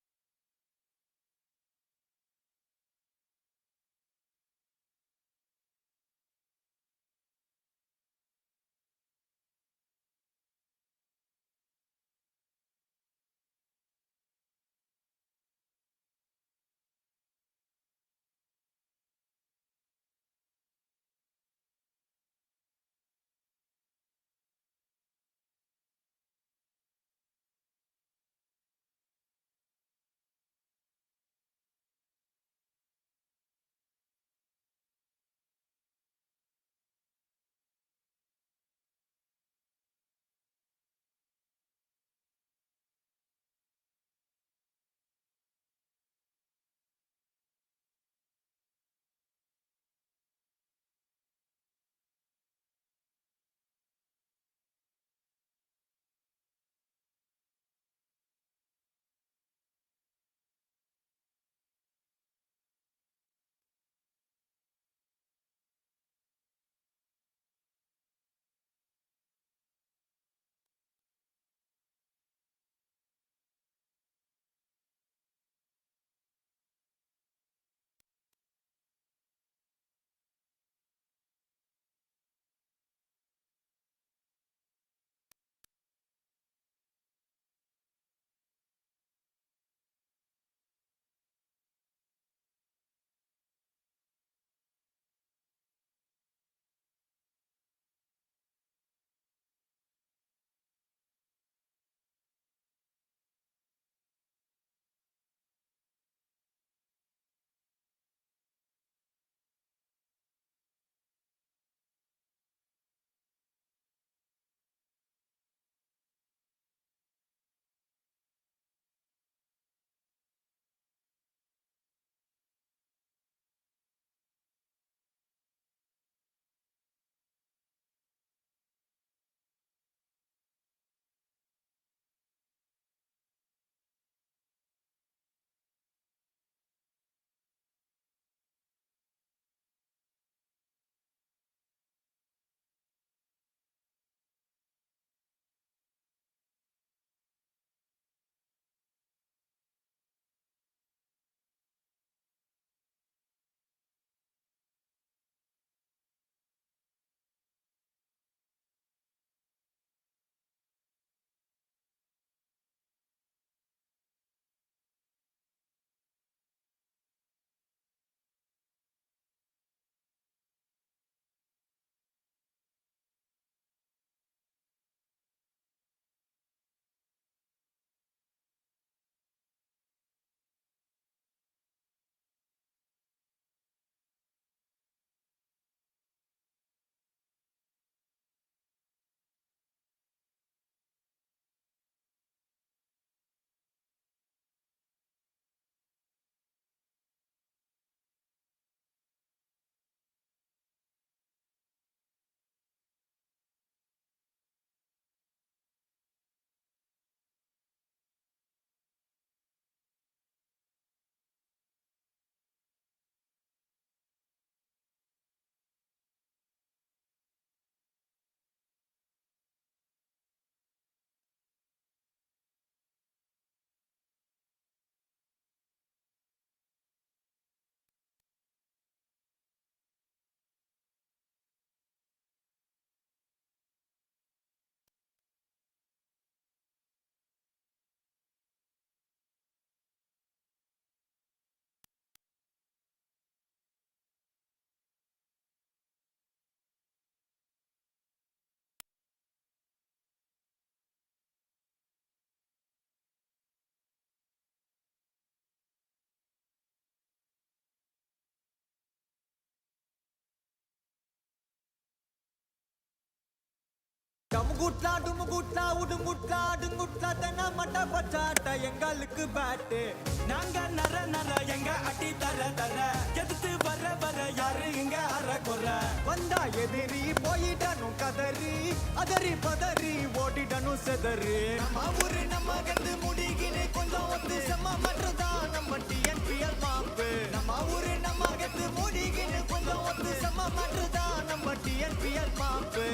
டுமுகுட்லா டுமுகுட்லா உடுங்குட்லா அடுங்குட்லா தென்ன மட்ட பச்சாட்ட எங்களுக்கு bat நாங்க நர நர எங்க அடி தர தர எதிர்த்து வர வர யாரு இங்க அற குற வந்தா எதிரி போயிடணும் கதறி அதறி பதறி ஓடிடணும் செதறி நம்ம ஊரு நம்ம கண்டு முடிகினு கொஞ்சம் ஒத்து செம்ம மட்டும்தான் நம்ம TNPL மாப்பு நம்ம ஊரு நம்ம கண்டு முடிகினு கொஞ்சம் ஒத்து செம்ம மட்டும்தான் நம்ம TNPL mop.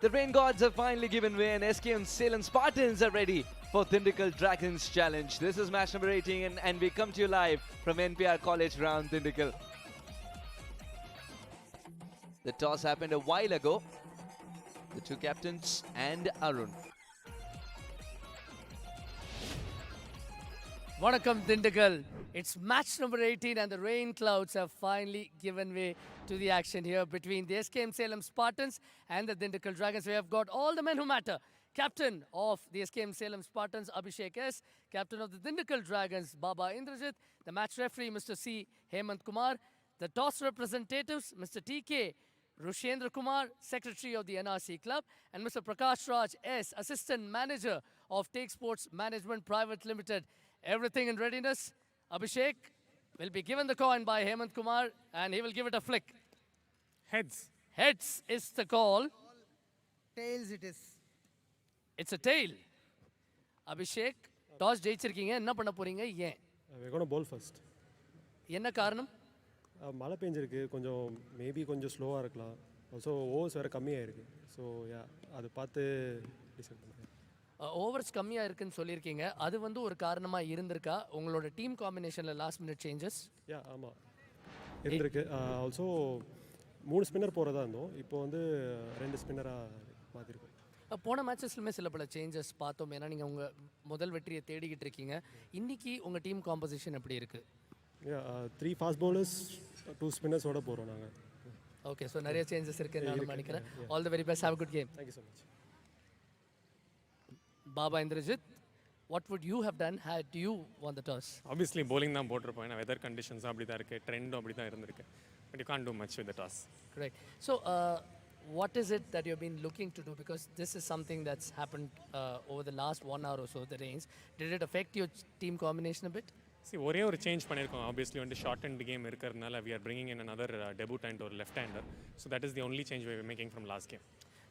The rain gods have finally given way and SKM Salem Spartans are ready for Dindigul Dragons challenge. This is match number 18 and we come to you live from NPR College Ground, Dindigul. The toss happened a while ago. The two captains and Arun. Vanakkam Dindigul. It's match number 18 and the rain clouds have finally given way to the action here between the SKM Salem Spartans and the Dindigul Dragons. We have got all the men who matter. Captain of the SKM Salem Spartans, Abhishek S. Captain of the Dindigul Dragons, Baba Indrajit. The match referee, Mr. C. Hemant Kumar. The toss representatives, Mr. T.K. Rushendra Kumar, Secretary of the NRC Club. And Mr. Prakash Raj S., Assistant Manager of Take Sports Management Private Limited. Everything in readiness. Abhishek will be given the coin by Hemant Kumar and he will give it a flick. Heads. Heads is the call. Tails it is. It's a tail. Abhishek, toss ஜெயிச்சிருக்கீங்க என்ன பண்ண போறீங்க ஏன்? we're going to bowl first. என்ன காரணம்? மழை பெஞ்சிருக்கு கொஞ்சம் maybe கொஞ்சம் ஸ்லோவாக இருக்கலாம். ஆல்சோ ஓவர்ஸ் வேறு கம்மியாக இருக்குது. ஸோ யா அது பார்த்து டிசைட் பண்ணுறேன். ஓவர்ஸ் கம்மியாக இருக்குன்னு சொல்லியிருக்கீங்க. அது வந்து ஒரு காரணமாக இருந்திருக்கா உங்களோட டீம் காம்பினேஷனில் லாஸ்ட் மினிட் சேஞ்சஸ்? யா ஆமாம் இருந்திருக்கு. ஆல்சோ 3 ஸ்பின்னர் போகிறதா இருந்தோம். இப்போ வந்து 2 ஸ்பின்னராக மாற்றிருக்கோம். போன மேட்சஸ்லுமே சில பல சேஞ்சஸ் பார்த்தோம். ஏன்னா நீங்கள் உங்கள் முதல் வெற்றியை தேடிக்கிட்டு இருக்கீங்க. இன்னைக்கு உங்கள் டீம் காம்போசிஷன் எப்படி இருக்குது? 3 ஃபாஸ்ட் பவுலர்ஸ் 2 ஸ்பின்னர்ஸோட போகிறோம் நாங்கள். ஓகே, ஸோ நிறைய சேஞ்சஸ் இருக்குன்னு நான் நினைக்கிறேன். All the very best, have a good game. Thank you so much. Baba Indrajit, what would you have done had you won the toss? Obviously bowling தான் போட்டிருப்போம். ஏன்னா வெதர் கண்டிஷன்ஸும் அப்படி தான் இருக்குது, ட்ரெண்டும் அப்படி தான் இருந்திருக்கு. But you can't do much with the toss. Correct. So what is it that you've been looking to do? Because this is something that's happened over the last 1 hour or so, the rains. Did it affect your team combination a bit? See, ஒரே ஒரு change பண்ணியிருக்கோம். Obviously வந்து short and game இருக்கிறதுனால we are bringing in another debutant or left-hander. So that is the only change we were making from last game.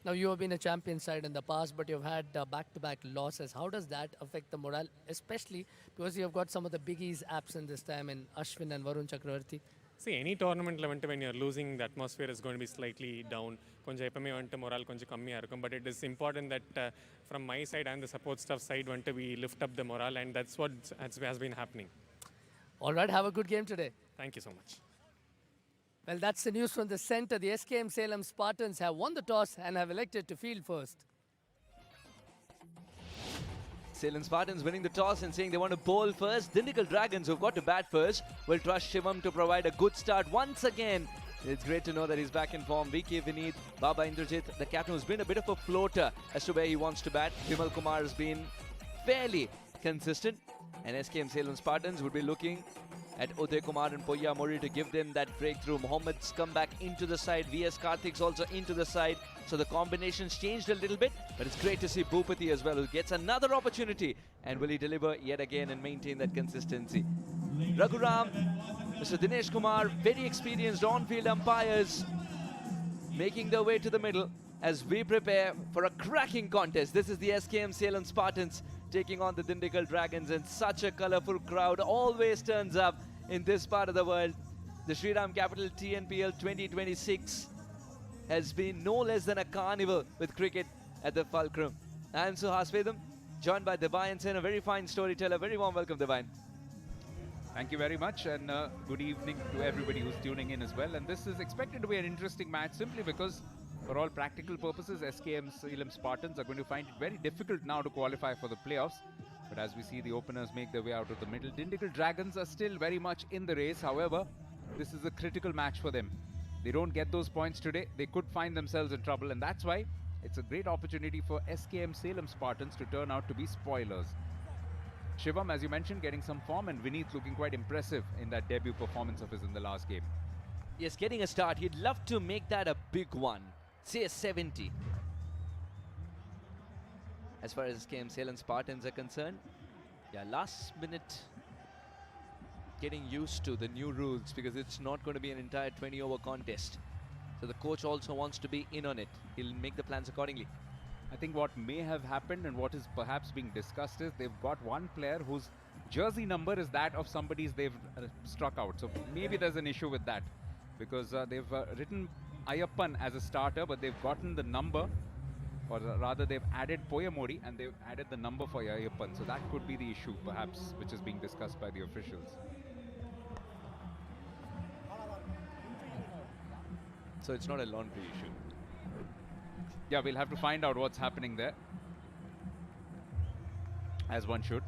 Now you have been a champion side in the past, but you've had back-to-back losses. How does that affect the morale, especially because you have got some of the biggies absent this time in Ashwin and Varun Chakravarti? See, any tournament when you're losing, the atmosphere is going to be slightly down. கொஞ்சம் எப்பவுமே வந்துட்டு morale கொஞ்சம் கம்மியாக இருக்கும். But it is important that from my side and the support staff side வந்துட்டு we lift up the morale, and that's what has been happening. All right, have a good game today. Thank you so much. Well, that's the news from the center. The SKM Salem Spartans have won the toss and have elected to field first. Salem Spartans winning the toss and saying they want to bowl first. Dindigul Dragons, who've got to bat first, will trust Shriram to provide a good start once again. It's great to know that he's back in form. VK Vineet, Baba Indrajit, the captain who's been a bit of a floater as to where he wants to bat. Vimal Kumar has been fairly consistent. And SKM Salem Spartans would be looking at Uday Kumar and Poya Mori to give them that breakthrough. Mohammed's come back into the side. VS Karthik's also into the side. So the combinations changed a little bit. But it's great to see Bhupati as well, who gets another opportunity. And will he deliver yet again and maintain that consistency? Raghuram, Mr. Dinesh Kumar, very experienced on-field umpires, making their way to the middle as we prepare for a cracking contest. This is the SKM Salem Spartans taking on the Dindigul Dragons, and such a colourful crowd always turns up in this part of the world. The Shriram capital TNPL 2026 has been no less than a carnival with cricket at the fulcrum. I am Suhas Vedam, joined by Divine Sen, a very fine storyteller. Very warm welcome, Divine. Thank you very much, and good evening to everybody who's tuning in as well. And this is expected to be an interesting match simply because, for all practical purposes, SKM Salem Spartans are going to find it very difficult now to qualify for the playoffs. But as we see the openers make their way out of the middle, Dindigul Dragons are still very much in the race. However, this is a critical match for them. They don't get those points today, they could find themselves in trouble, and that's why it's a great opportunity for SKM Salem Spartans to turn out to be spoilers. Shivam, as you mentioned, getting some form, and Vineet looking quite impressive in that debut performance of his in the last game. Yes, getting a start. He'd love to make that a big one. Say a 70. As far as SKM Salem Spartans are concerned, yeah, last minute getting used to the new rules because it's not going to be an entire 20-over contest. So the coach also wants to be in on it. He'll make the plans accordingly. I think what may have happened and what is perhaps being discussed is they've got one player whose jersey number is that of somebody's they've struck out. So maybe there's an issue with that because they've written Ayappan as a starter, but they've gotten the number, or rather they've added Poyamori and they've added the number for Ayappan. So that could be the issue perhaps which is being discussed by the officials. So it's not a laundry issue. Yeah, we'll have to find out what's happening there. As one should.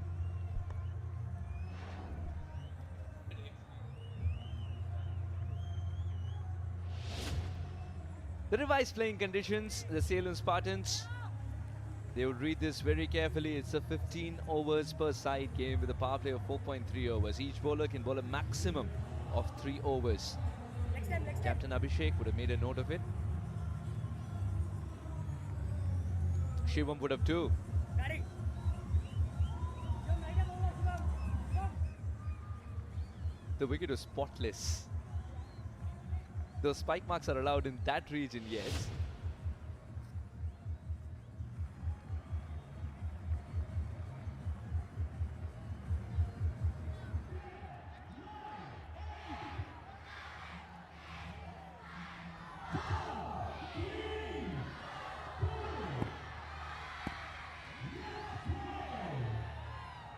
The revised playing conditions, the Salem Spartans, they would read this very carefully. It's a 15 overs per side game with a power play of 4.3 overs. Each bowler can bowl a maximum of 3 overs. Captain Abhishek would have made a note of it. Shriram would have too. The wicket was spotless. Those spike marks are allowed in that region, yes.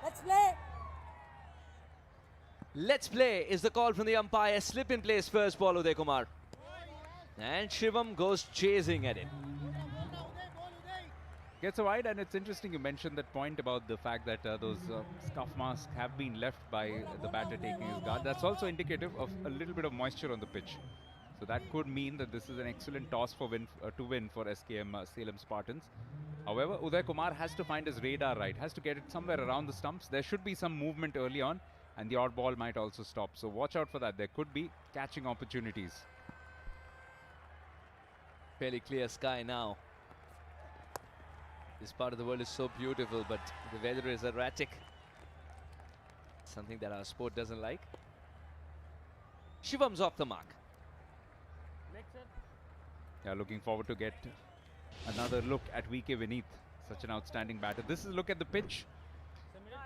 Let's play. Let's play is the call from the umpire. Slip in place first ball, Uday Kumar. And Shriram goes chasing at it. Gets a wide, and it's interesting you mentioned that point about the fact that those scuff masks have been left by the batter taking his guard. That's also indicative of a little bit of moisture on the pitch. So that could mean that this is an excellent toss for to win for SKM Salem Spartans. However, Uday Kumar has to find his radar right, has to get it somewhere around the stumps. There should be some movement early on, and the odd ball might also stop. So watch out for that. There could be catching opportunities. Fairly clear sky now. This part of the world is so beautiful, but the weather is erratic. Something that our sport doesn't like. Shivam's off the mark. Yeah, looking forward to get another look at VK Vineeth. Such an outstanding batter. This is a look at the pitch.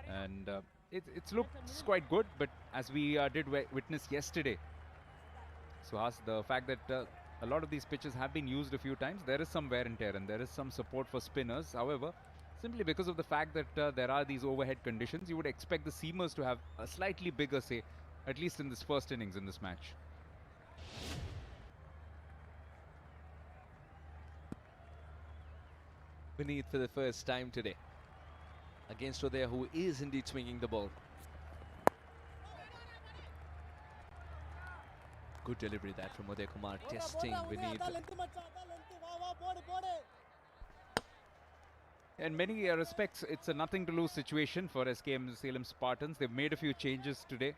And it looks quite good, but as we did witness yesterday, Suhas, the fact that a lot of these pitches have been used a few times, there is some wear and tear and there is some support for spinners. However, simply because of the fact that there are these overhead conditions, you would expect the seamers to have a slightly bigger say, at least in this first innings in this match. Vineeth for the first time today against Uday, who is indeed swinging the ball. Good delivery that from Uday Kumar, testing Vineeth. In many respects, it's a nothing to lose situation for SKM Salem Spartans. They've made a few changes today.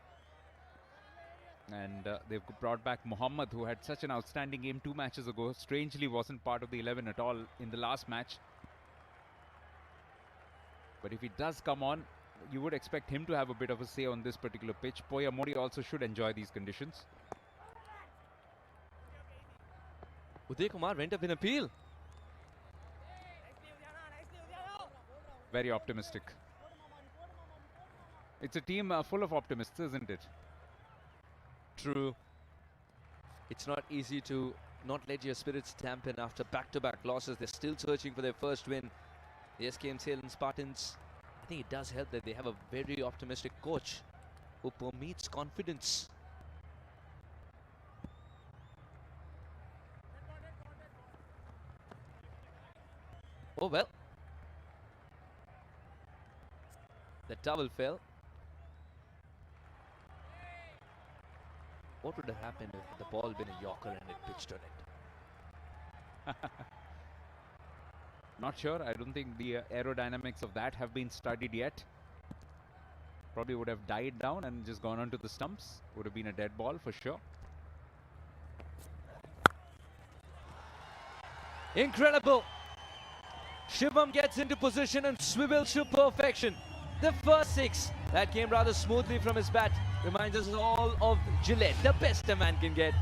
And they've brought back Muhammad, who had such an outstanding game 2 matches ago. Strangely wasn't part of the 11 at all in the last match. But if he does come on, you would expect him to have a bit of a say on this particular pitch. Poyamori also should enjoy these conditions. Uday Kumar went up in appeal. Very optimistic. It's a team full of optimists, isn't it? True. It's not easy to not let your spirits dampen after back-to-back losses. They're still searching for their first win. The SKM Salem Spartans, I think it does help that they have a very optimistic coach who permeates confidence. Oh well. The towel fell. What would have happened if the ball been a Yorker and it pitched on it? Not sure. I don't think the aerodynamics of that have been studied yet. Probably would have died down and just gone onto the stumps. Would have been a dead ball for sure. Incredible. Shivam gets into position and swivels to perfection. The first 6 that came rather smoothly from his bat reminds us all of Gillette, the best a man can get.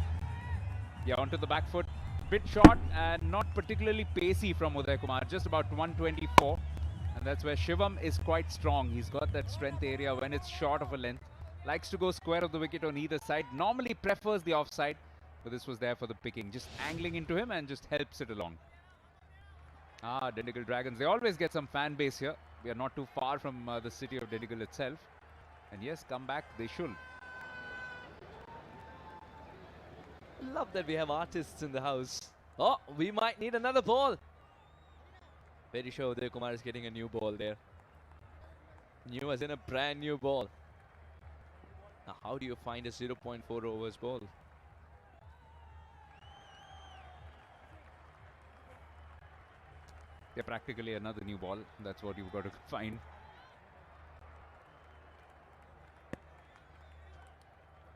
Yeah, onto the back foot. Bit short and not particularly pacey from Uday Kumar, just about 124. And that's where Shivam is quite strong. He's got that strength area when it's short of a length. Likes to go square of the wicket on either side. Normally prefers the offside, but this was there for the picking. Just angling into him and just helps it along. Dindigul Dragons. They always get some fan base here. We are not too far from the city of Dindigul itself. And yes, come back, they should. Love that we have artists in the house. Oh, we might need another ball. Very sure Uday Kumar is getting a new ball there. New as in a brand new ball. Now, how do you find a 0.4 overs ball? Yeah, practically another new ball. That's what you've got to find.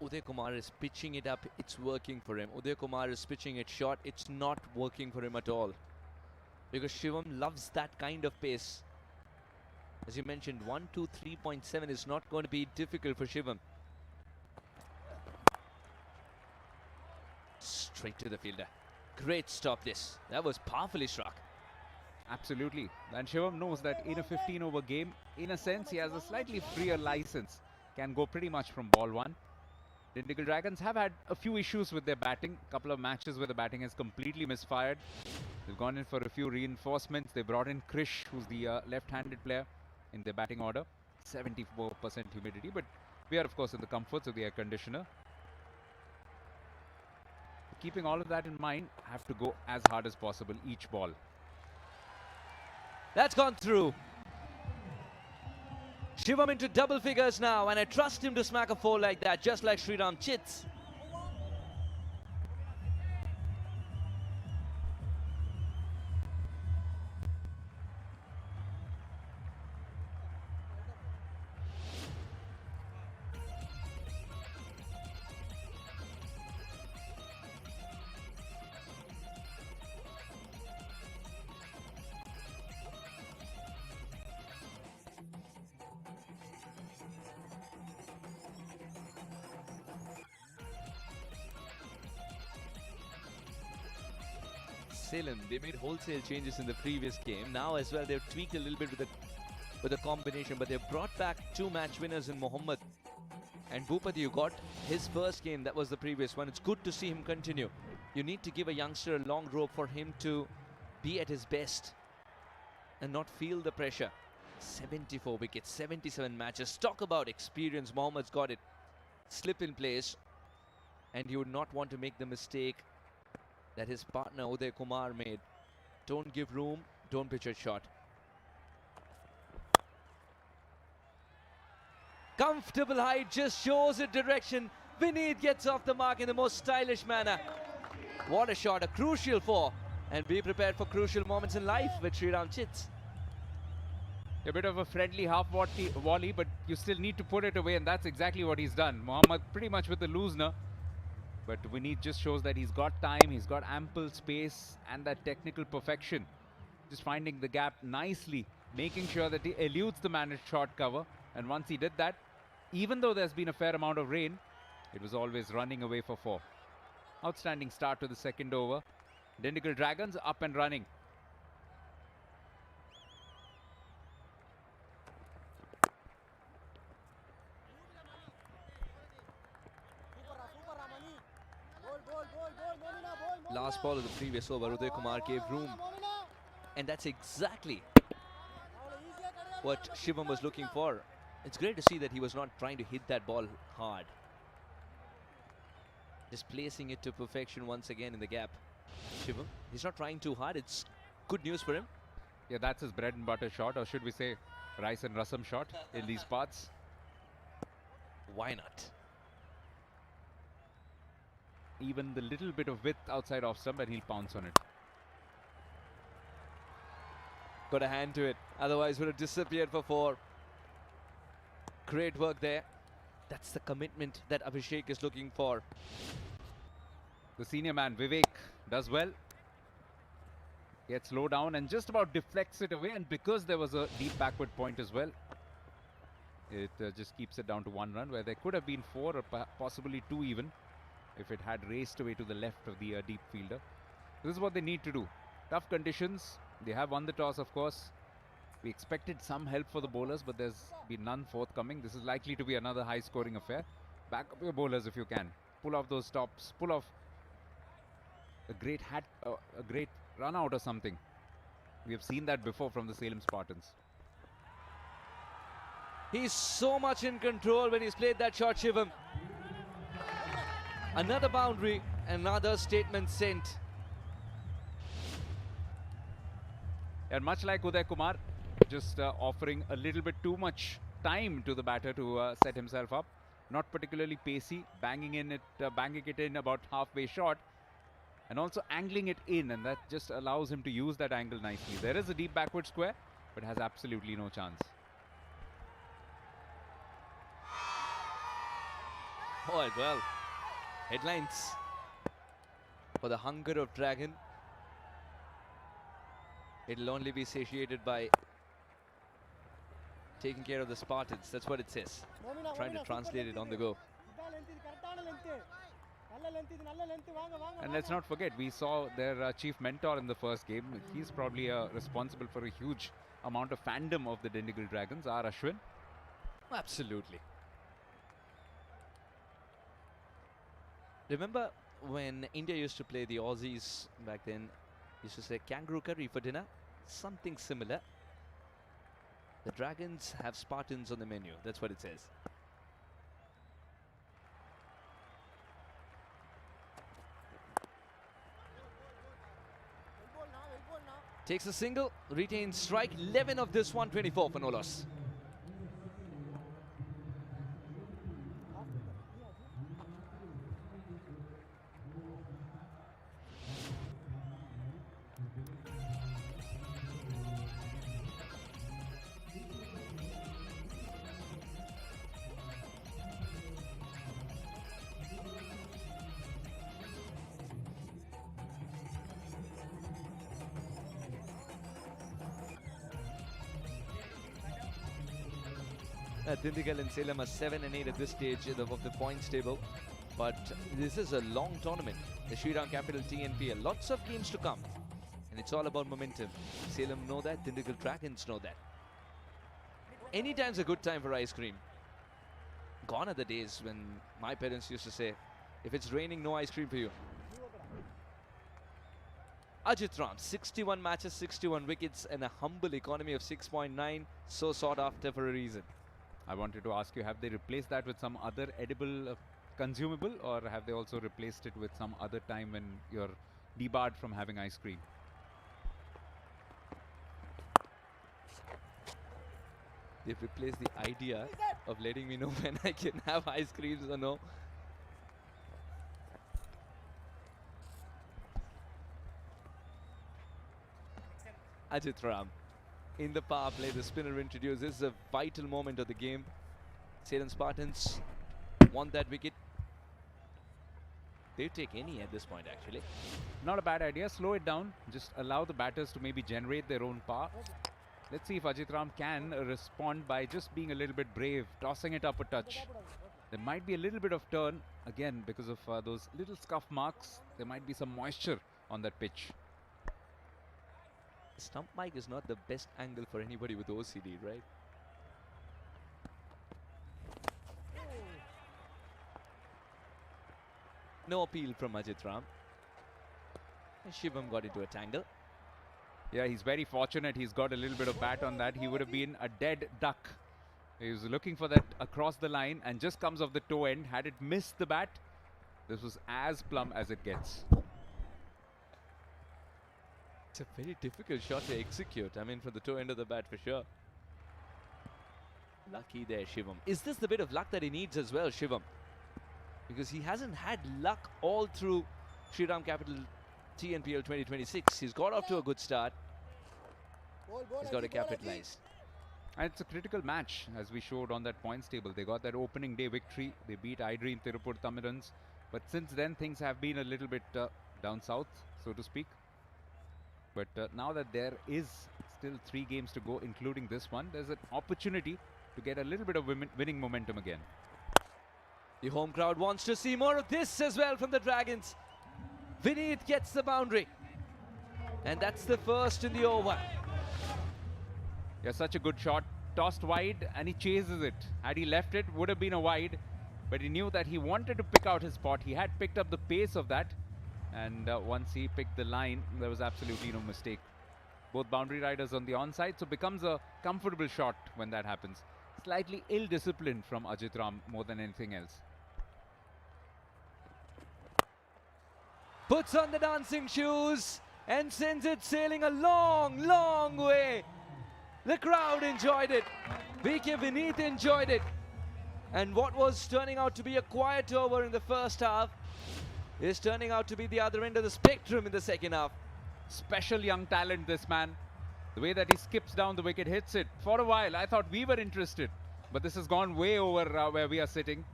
Uday Kumar is pitching it up, it's working for him. Uday Kumar is pitching it short, it's not working for him at all. Because Shivam loves that kind of pace. As you mentioned, 123.7 is not going to be difficult for Shivam. Straight to the fielder. Great stop this. That was powerfully struck. Absolutely. And Shivam knows that in a 15-over game, in a sense, he has a slightly freer license. Can go pretty much from ball 1. Dindigul Dragons have had a few issues with their batting. A couple of matches where the batting has completely misfired. They've gone in for a few reinforcements. They brought in Krish, who's the left-handed player in their batting order. 74% humidity, but we are, of course, in the comforts of the air conditioner. Keeping all of that in mind, have to go as hard as possible each ball. That's gone through. Shivam into double figures now, and I trust him to smack a 4 like that, just like Shriram chits. Salem, they made wholesale changes in the previous game. Now as well, they've tweaked a little bit with the combination, but they've brought back 2 match winners in Mohammed. And Bhupati, you got his first game, that was the previous one. It's good to see him continue. You need to give a youngster a long rope for him to be at his best and not feel the pressure. 74 wickets, 77 matches. Talk about experience. Mohammed's got it. Slip in place, and you would not want to make the mistake that his partner Uday Kumar made. Don't give room, don't pitch it short. Comfortable height, just shows it direction. Vineet gets off the mark in the most stylish manner. What a shot, a crucial 4. And be prepared for crucial moments in life with Shriram Chits. A bit of a friendly half volley, but you still need to put it away, and that's exactly what he's done. Mohammad pretty much with the loosener. But Vineet just shows that he's got time, he's got ample space and that technical perfection. Just finding the gap nicely, making sure that he eludes the managed short cover. And once he did that, even though there's been a fair amount of rain, it was always running away for 4. Outstanding start to the second over. Dindigul Dragons up and running. Last ball of the previous over, Uday Kumar gave room. And that's exactly what Shivam was looking for. It's great to see that he was not trying to hit that ball hard. Just placing it to perfection once again in the gap. Shivam, he's not trying too hard. It's good news for him. Yeah, that's his bread and butter shot, or should we say rice and rasam shot in these parts. Why not? Even the little bit of width outside off stump and he'll pounce on it. Got a hand to it, otherwise would have disappeared for 4. Great work there. That's the commitment that Abhishek is looking for. The senior man Vivek does well. Gets low down and just about deflects it away, and because there was a deep backward point as well, it just keeps it down to 1 run, where there could have been 4 or possibly 2 even if it had raced away to the left of the deep fielder. This is what they need to do. Tough conditions. They have won the toss, of course. We expected some help for the bowlers, but there's been none forthcoming. This is likely to be another high-scoring affair. Back up your bowlers if you can. Pull off those stops. Pull off a great run out or something. We have seen that before from the Salem Spartans. He's so much in control when he's played that shot, Shivam. Another boundary, another statement sent. And much like Uday Kumar, just offering a little bit too much time to the batter to set himself up. Not particularly pacey, banging it in about halfway short, and also angling it in, and that just allows him to use that angle nicely. There is a deep backward square, but has absolutely no chance. Oh, well. Headlines for the hunger of Dragon. It'll only be satiated by taking care of the Spartans. That's what it says. Trying to translate it on the go. And let's not forget, we saw their chief mentor in the first game. He's probably responsible for a huge amount of fandom of the Dindigul Dragons, R. Ashwin. Absolutely. Remember when India used to play the Aussies back then, used to say kangaroo curry for dinner? Something similar. The Dragons have Spartans on the menu. That's what it says. Takes a single, retains strike, 11 of this 124 for no loss. Dindigul and Salem are 7 and 8 at this stage of the points table. But this is a long tournament. The Shriram Capital TNPL. Lots of games to come. And it's all about momentum. Salem know that. Dindigul Dragons know that. Anytime's a good time for ice cream. Gone are the days when my parents used to say, if it's raining, no ice cream for you. Ajit Ram, 61 matches, 61 wickets, and a humble economy of 6.9. So sought after for a reason. I wanted to ask you, have they replaced that with some other edible consumable, or have they also replaced it with some other time when you're debarred from having ice cream? They've replaced the idea of letting me know when I can have ice creams or no. Ajit Ram. In the power play, the spinner introduced. This is a vital moment of the game. Salem Spartans want that wicket. They'd take any at this point, actually. Not a bad idea. Slow it down. Just allow the batters to maybe generate their own power. Let's see if Ajit Ram can respond by just being a little bit brave, tossing it up a touch. There might be a little bit of turn, again, because of those little scuff marks. There might be some moisture on that pitch. Stump mic is not the best angle for anybody with OCD, right? No appeal from Ajit Ram. And Shivam got into a tangle. Yeah, he's very fortunate. He's got a little bit of bat on that. He would have been a dead duck. He was looking for that across the line and just comes off the toe end. Had it missed the bat, this was as plumb as it gets. It's a very difficult shot to execute. I mean, from the toe end of the bat for sure. Lucky there, Shivam. Is this the bit of luck that he needs as well, Shivam? Because he hasn't had luck all through Shriram Capital TNPL 2026. He's got off to a good start. He's got to capitalize. And it's a critical match, as we showed on that points table. They got that opening day victory. They beat iDream Tirupur Tamirans. But since then, things have been a little bit down south, so to speak. But now that there is still 3 games to go, including this one, there's an opportunity to get a little bit of winning momentum again. The home crowd wants to see more of this as well from the Dragons. Vineeth gets the boundary. And that's the first in the over. Yeah, such a good shot. Tossed wide and he chases it. Had he left it, would have been a wide. But he knew that he wanted to pick out his spot. He had picked up the pace of that. And once he picked the line, there was absolutely no mistake. Both boundary riders on the onside, so becomes a comfortable shot when that happens. Slightly ill-disciplined from Ajit Ram more than anything else. Puts on the dancing shoes and sends it sailing a long, long way. The crowd enjoyed it. VK Vineeth enjoyed it. And what was turning out to be a quiet over in the first half is turning out to be the other end of the spectrum in the second half. Special young talent, this man. The way that he skips down the wicket, hits it. For a while, I thought we were interested. But this has gone way over where we are sitting.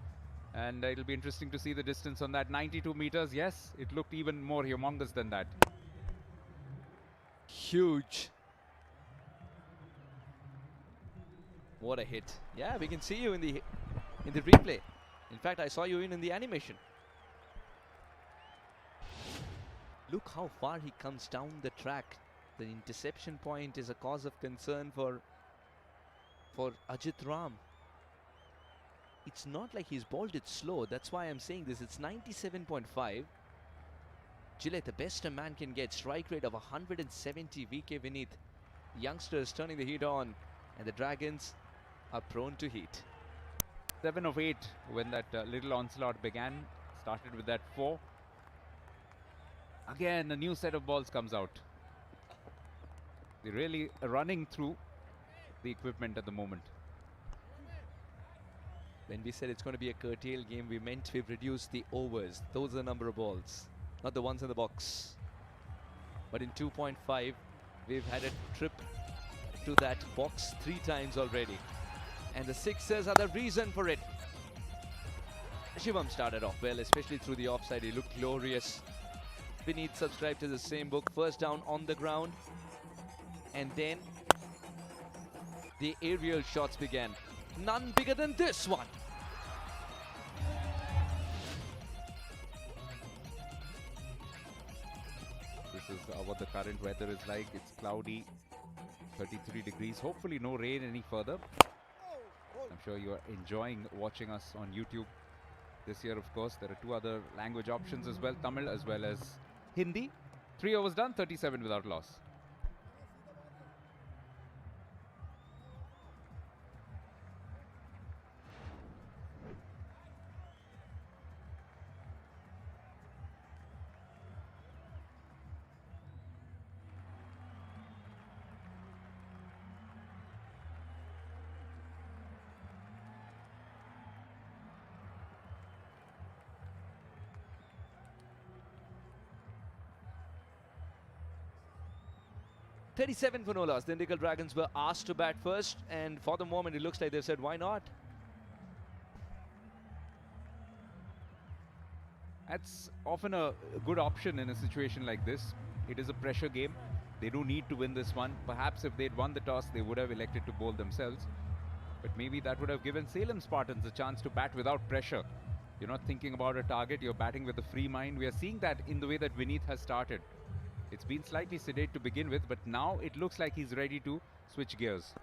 And it'll be interesting to see the distance on that. 92 meters, yes, it looked even more humongous than that. Huge. What a hit. Yeah, we can see you in the replay. In fact, I saw you in the animation. Look how far he comes down the track. The interception point is a cause of concern for Ajit Ram. It's not like he's bowled it slow. That's why I'm saying this. It's 97.5. Gillies, the best a man can get. Strike rate of 170. VK Vineeth. Youngsters turning the heat on. And the Dragons are prone to heat. 7 of 8 when that little onslaught began. Started with that 4. Again, a new set of balls comes out. They're really running through the equipment at the moment. When we said it's going to be a curtail game, we meant we've reduced the overs. Those are the number of balls, not the ones in the box. But in 2.5, we've had a trip to that box 3 times already. And the sixers are the reason for it. Shivam started off well, especially through the offside. He looked glorious. Vineeth subscribed to the same book. First down on the ground. And then the aerial shots began. None bigger than this one. This is what the current weather is like. It's cloudy, 33 degrees. Hopefully no rain any further. I'm sure you are enjoying watching us on YouTube. This year, of course, there are 2 other language options as well, Tamil as well as Hindi. 3 overs done, 37 without loss. .37 for no loss. The Dindigul Dragons were asked to bat first, and for the moment it looks like they've said, why not? That's often a good option in a situation like this. It is a pressure game. They do need to win this one. Perhaps if they'd won the toss, they would have elected to bowl themselves. But maybe that would have given Salem Spartans a chance to bat without pressure. You're not thinking about a target, you're batting with a free mind. We are seeing that in the way that Vineeth has started. It's been slightly sedate to begin with, but now it looks like he's ready to switch gears.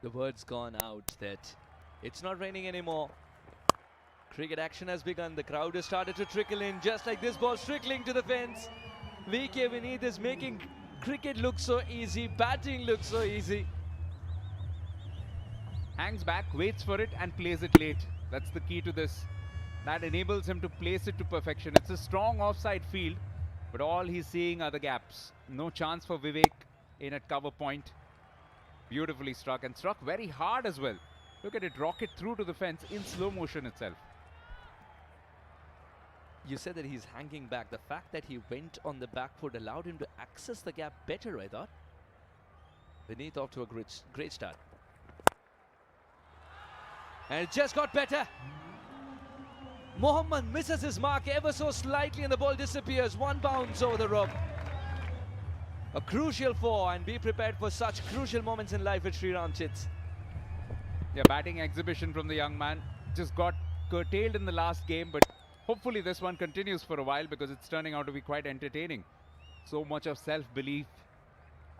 The word's gone out that it's not raining anymore. Cricket action has begun. The crowd has started to trickle in, just like this ball trickling to the fence. VK Vineeth is making cricket look so easy, batting look so easy. Hangs back, waits for it and plays it late. That's the key to this. That enables him to place it to perfection. It's a strong offside field, but all he's seeing are the gaps. No chance for Vivek in at cover point. Beautifully struck, and struck very hard as well. Look at it rocket through to the fence in slow motion itself. You said that he's hanging back. The fact that he went on the back foot allowed him to access the gap better, I thought. Vineeth off to a great start. And it just got better. Mohammad misses his mark ever so slightly and the ball disappears. One bounce over the rope. A crucial 4, and be prepared for such crucial moments in life at Shriram Chits. Yeah, batting exhibition from the young man. Just got curtailed in the last game, but hopefully this one continues for a while because it's turning out to be quite entertaining. So much of self-belief.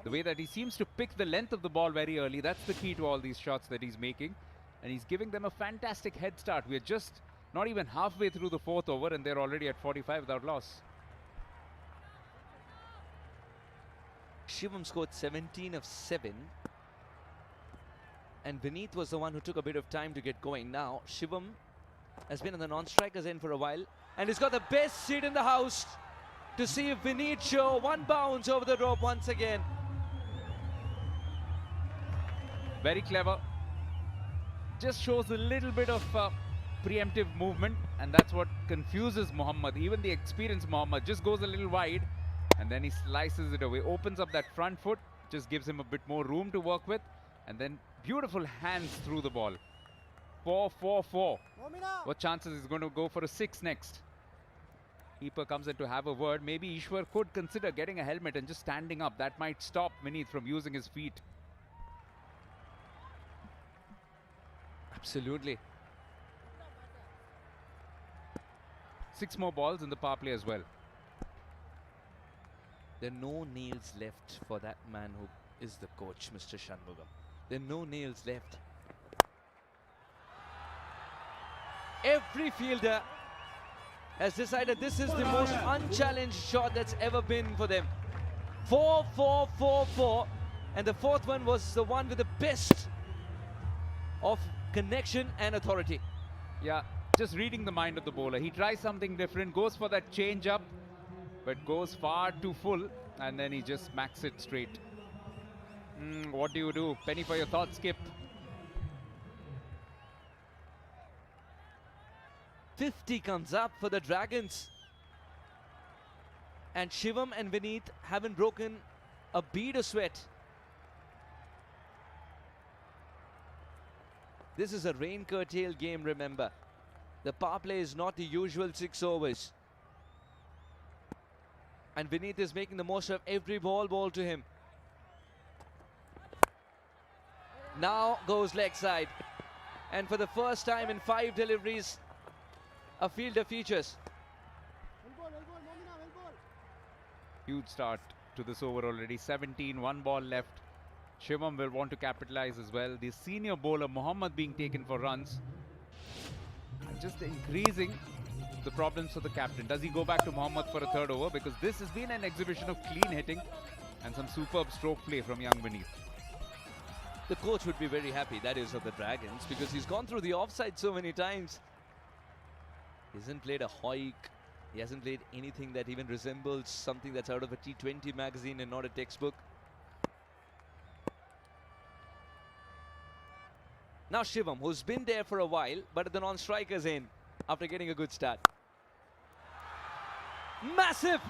The way that he seems to pick the length of the ball very early, that's the key to all these shots that he's making. And he's giving them a fantastic head start. We're just not even halfway through the 4th over and they're already at 45 without loss. Shivam scored 17 of 7. And Vineet was the one who took a bit of time to get going. Now, Shivam has been in the non-strikers end for a while. And he's got the best seat in the house to see if Vineet show one bounce over the rope once again. Very clever. Just shows a little bit of preemptive movement, and that's what confuses Mohammad. Even the experienced Mohammad just goes a little wide and then he slices it away, opens up that front foot, just gives him a bit more room to work with, and then beautiful hands through the ball. 4-4-4. What chances is going to go for a 6 next? Keeper comes in to have a word. Maybe Ishwar could consider getting a helmet and just standing up. That might stop Vineet from using his feet. Absolutely. 6 more balls in the power play as well. There are no nails left for that man who is the coach, Mr. Shanmugam. There are no nails left. Every fielder has decided this is the most unchallenged shot that's ever been for them. 4-4-4-4, and the 4th one was the one with the best of connection and authority. Yeah, just reading the mind of the bowler. He tries something different, goes for that change up, but goes far too full, and then he just smacks it straight. What do you do? Penny for your thoughts, Skip. 50 comes up for the Dragons. And Shivam and Vineet haven't broken a bead of sweat. This is a rain curtail game, remember. The power play is not the usual 6 overs. And Vineet is making the most of every ball to him. Now goes leg side. And for the first time in 5 deliveries, a fielder features. Huge start to this over already. 17, 1 ball left. Shivam will want to capitalize as well. The senior bowler Mohammad being taken for runs. And just increasing the problems for the captain. Does he go back to Mohammad for a 3rd over? Because this has been an exhibition of clean hitting and some superb stroke play from young Vineet. The coach would be very happy, that is, of the Dragons, because he's gone through the offside so many times. He hasn't played a hoik. He hasn't played anything that even resembles something that's out of a T20 magazine and not a textbook. Now Shivam, who's been there for a while, but at the non-strikers end, after getting a good start. Massive!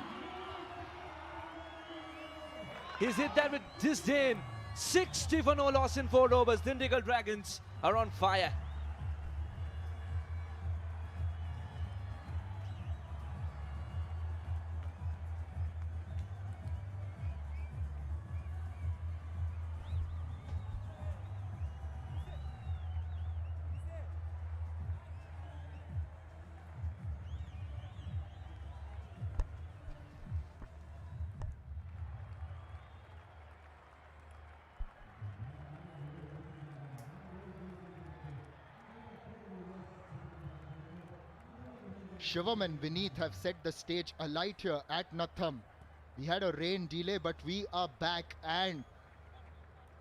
He's hit that with disdain. 60 for no loss in 4 overs. Dindigul Dragons are on fire. Shivam and Vineet have set the stage alight here at Natham. We had a rain delay, but we are back, and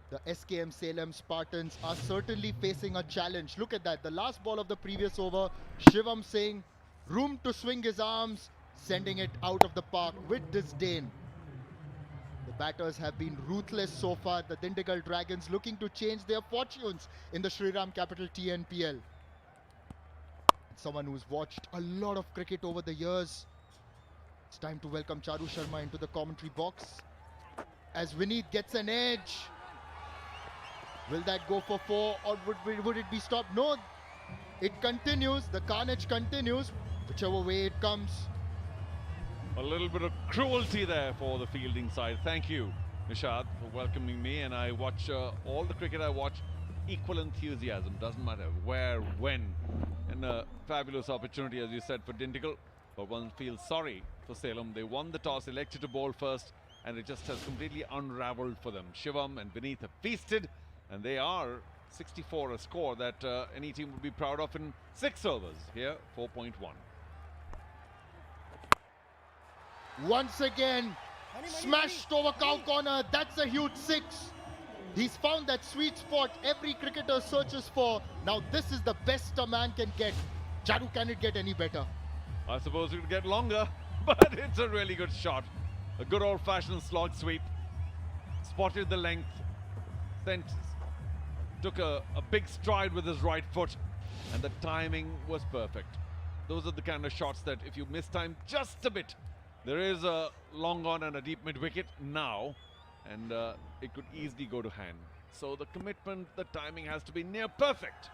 the SKM Salem Spartans are certainly facing a challenge. Look at that. The last ball of the previous over, Shivam saying, room to swing his arms, sending it out of the park with disdain. The batters have been ruthless so far. The Dindigul Dragons looking to change their fortunes in the Shriram capital TNPL. Someone who's watched a lot of cricket over the years. It's time to welcome Charu Sharma into the commentary box as Vineet gets an edge. Will that go for 4 or would it be stopped? No, It continues, the carnage continues, whichever way it comes. A little bit of cruelty there for the fielding side. Thank you, Nishad, for welcoming me. And I watch all the cricket I watch, equal enthusiasm. Doesn't matter where, when. And a fabulous opportunity, as you said, for Dindigul. But one feels sorry for Salem. They won the toss, elected to bowl first, and it just has completely unraveled for them. Shivam and Vineeth have feasted, and they are 64, a score that any team would be proud of in 6 overs. Here, 4.1. Once again, smashed over cow corner. That's a huge 6. He's found that sweet spot every cricketer searches for. Now this is the best a man can get. Jadu, can it get any better? I suppose it would get longer, but it's a really good shot. A good old-fashioned slog sweep. Spotted the length. Then took a big stride with his right foot, and the timing was perfect. Those are the kind of shots that if you miss time just a bit, there is a long on and a deep mid-wicket now, and it could easily go to hand. So the commitment, the timing has to be near perfect.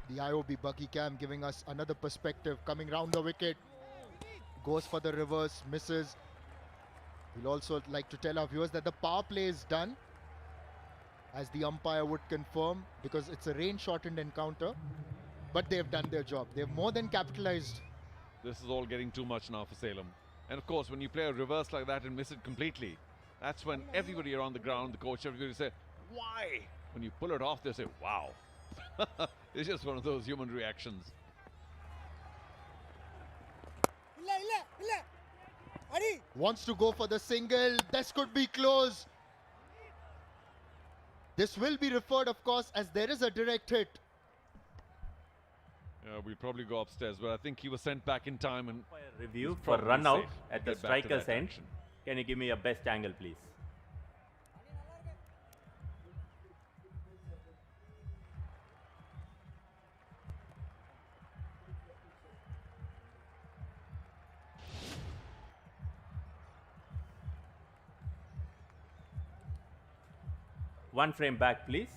The IOB buggy cam giving us another perspective, coming round the wicket. Goes for the reverse, misses. We'll also like to tell our viewers that the power play is done, as the umpire would confirm, because it's a rain-shortened encounter. But they've done their job. They've more than capitalized. This is all getting too much now for Salem. And of course, when you play a reverse like that and miss it completely, that's when everybody around the ground, the coach, everybody say, why? When you pull it off, they say, wow. It's just one of those human reactions. Wants to go for the single. This could be close. This will be referred, of course, as there is a direct hit. Yeah, we'll probably go upstairs, but I think he was sent back in time and review he's for probably run out safe. at the Get back to striker's that end. action. Can you give me a best angle, please? One frame back, please.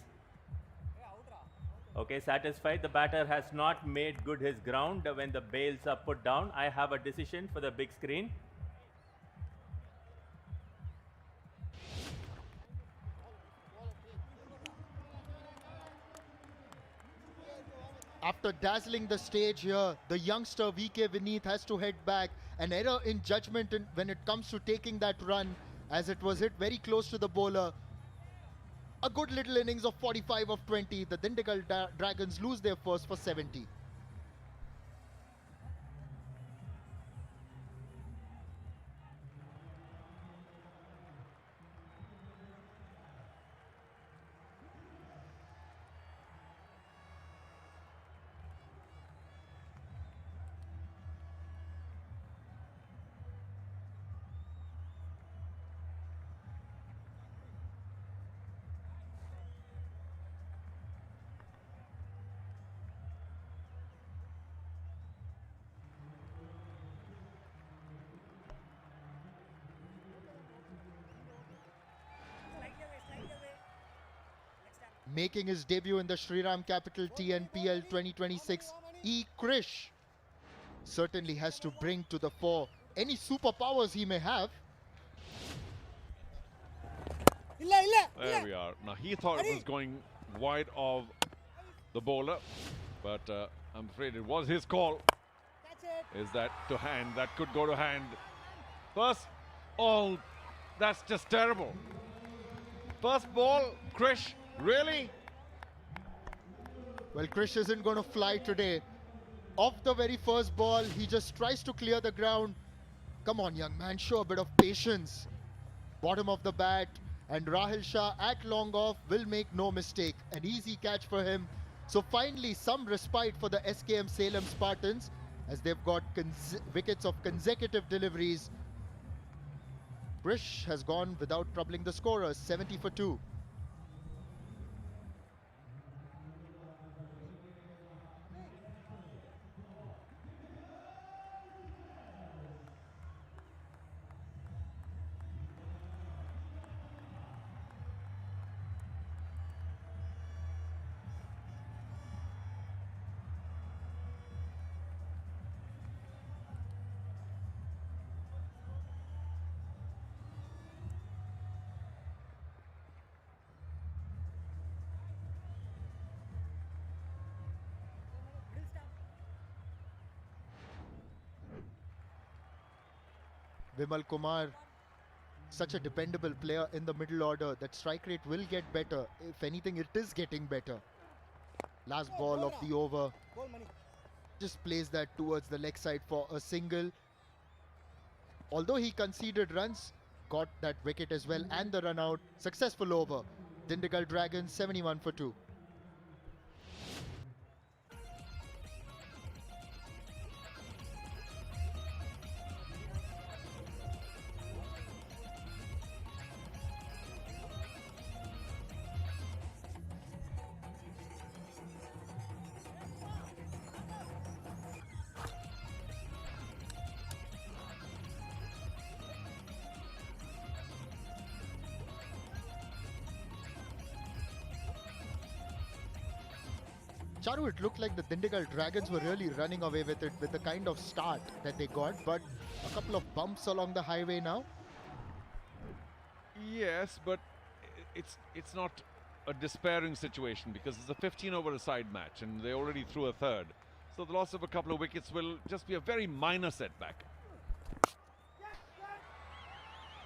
Okay, satisfied. The batter has not made good his ground when the bails are put down. I have a decision for the big screen. After dazzling the stage here, the youngster VK Vineeth has to head back. An error in judgment when it comes to taking that run, as it was hit very close to the bowler. A good little innings of 45 of 20. The Dindigul Dragons lose their first for 70. Making his debut in the Shriram Capital TNPL 2026, E. Krish certainly has to bring to the fore any superpowers he may have. There we are. Now he thought it was going wide of the bowler, but I'm afraid it was his call. Is that to hand? That could go to hand. First, oh, that's just terrible. First ball, Krish. Really? Well, Krish isn't going to fly today. Off the very first ball, he just tries to clear the ground. Come on, young man, show a bit of patience. Bottom of the bat, and Rahil Shah at long off will make no mistake. An easy catch for him. So finally, some respite for the SKM Salem Spartans, as they've got wickets of consecutive deliveries. Krish has gone without troubling the scorers, 70 for 2. Vimal Kumar, such a dependable player in the middle order. That strike rate will get better. If anything, it is getting better. Last ball of the over. Just plays that towards the leg side for a single. Although he conceded runs, got that wicket as well and the run out. Successful over. Dindigul Dragons 71 for 2. Charu, it looked like the Dindigul Dragons were really running away with it with the kind of start that they got, but a couple of bumps along the highway now. Yes, but it's not a despairing situation because it's a 15 over a side match and they already threw a third. So the loss of a couple of wickets will just be a very minor setback.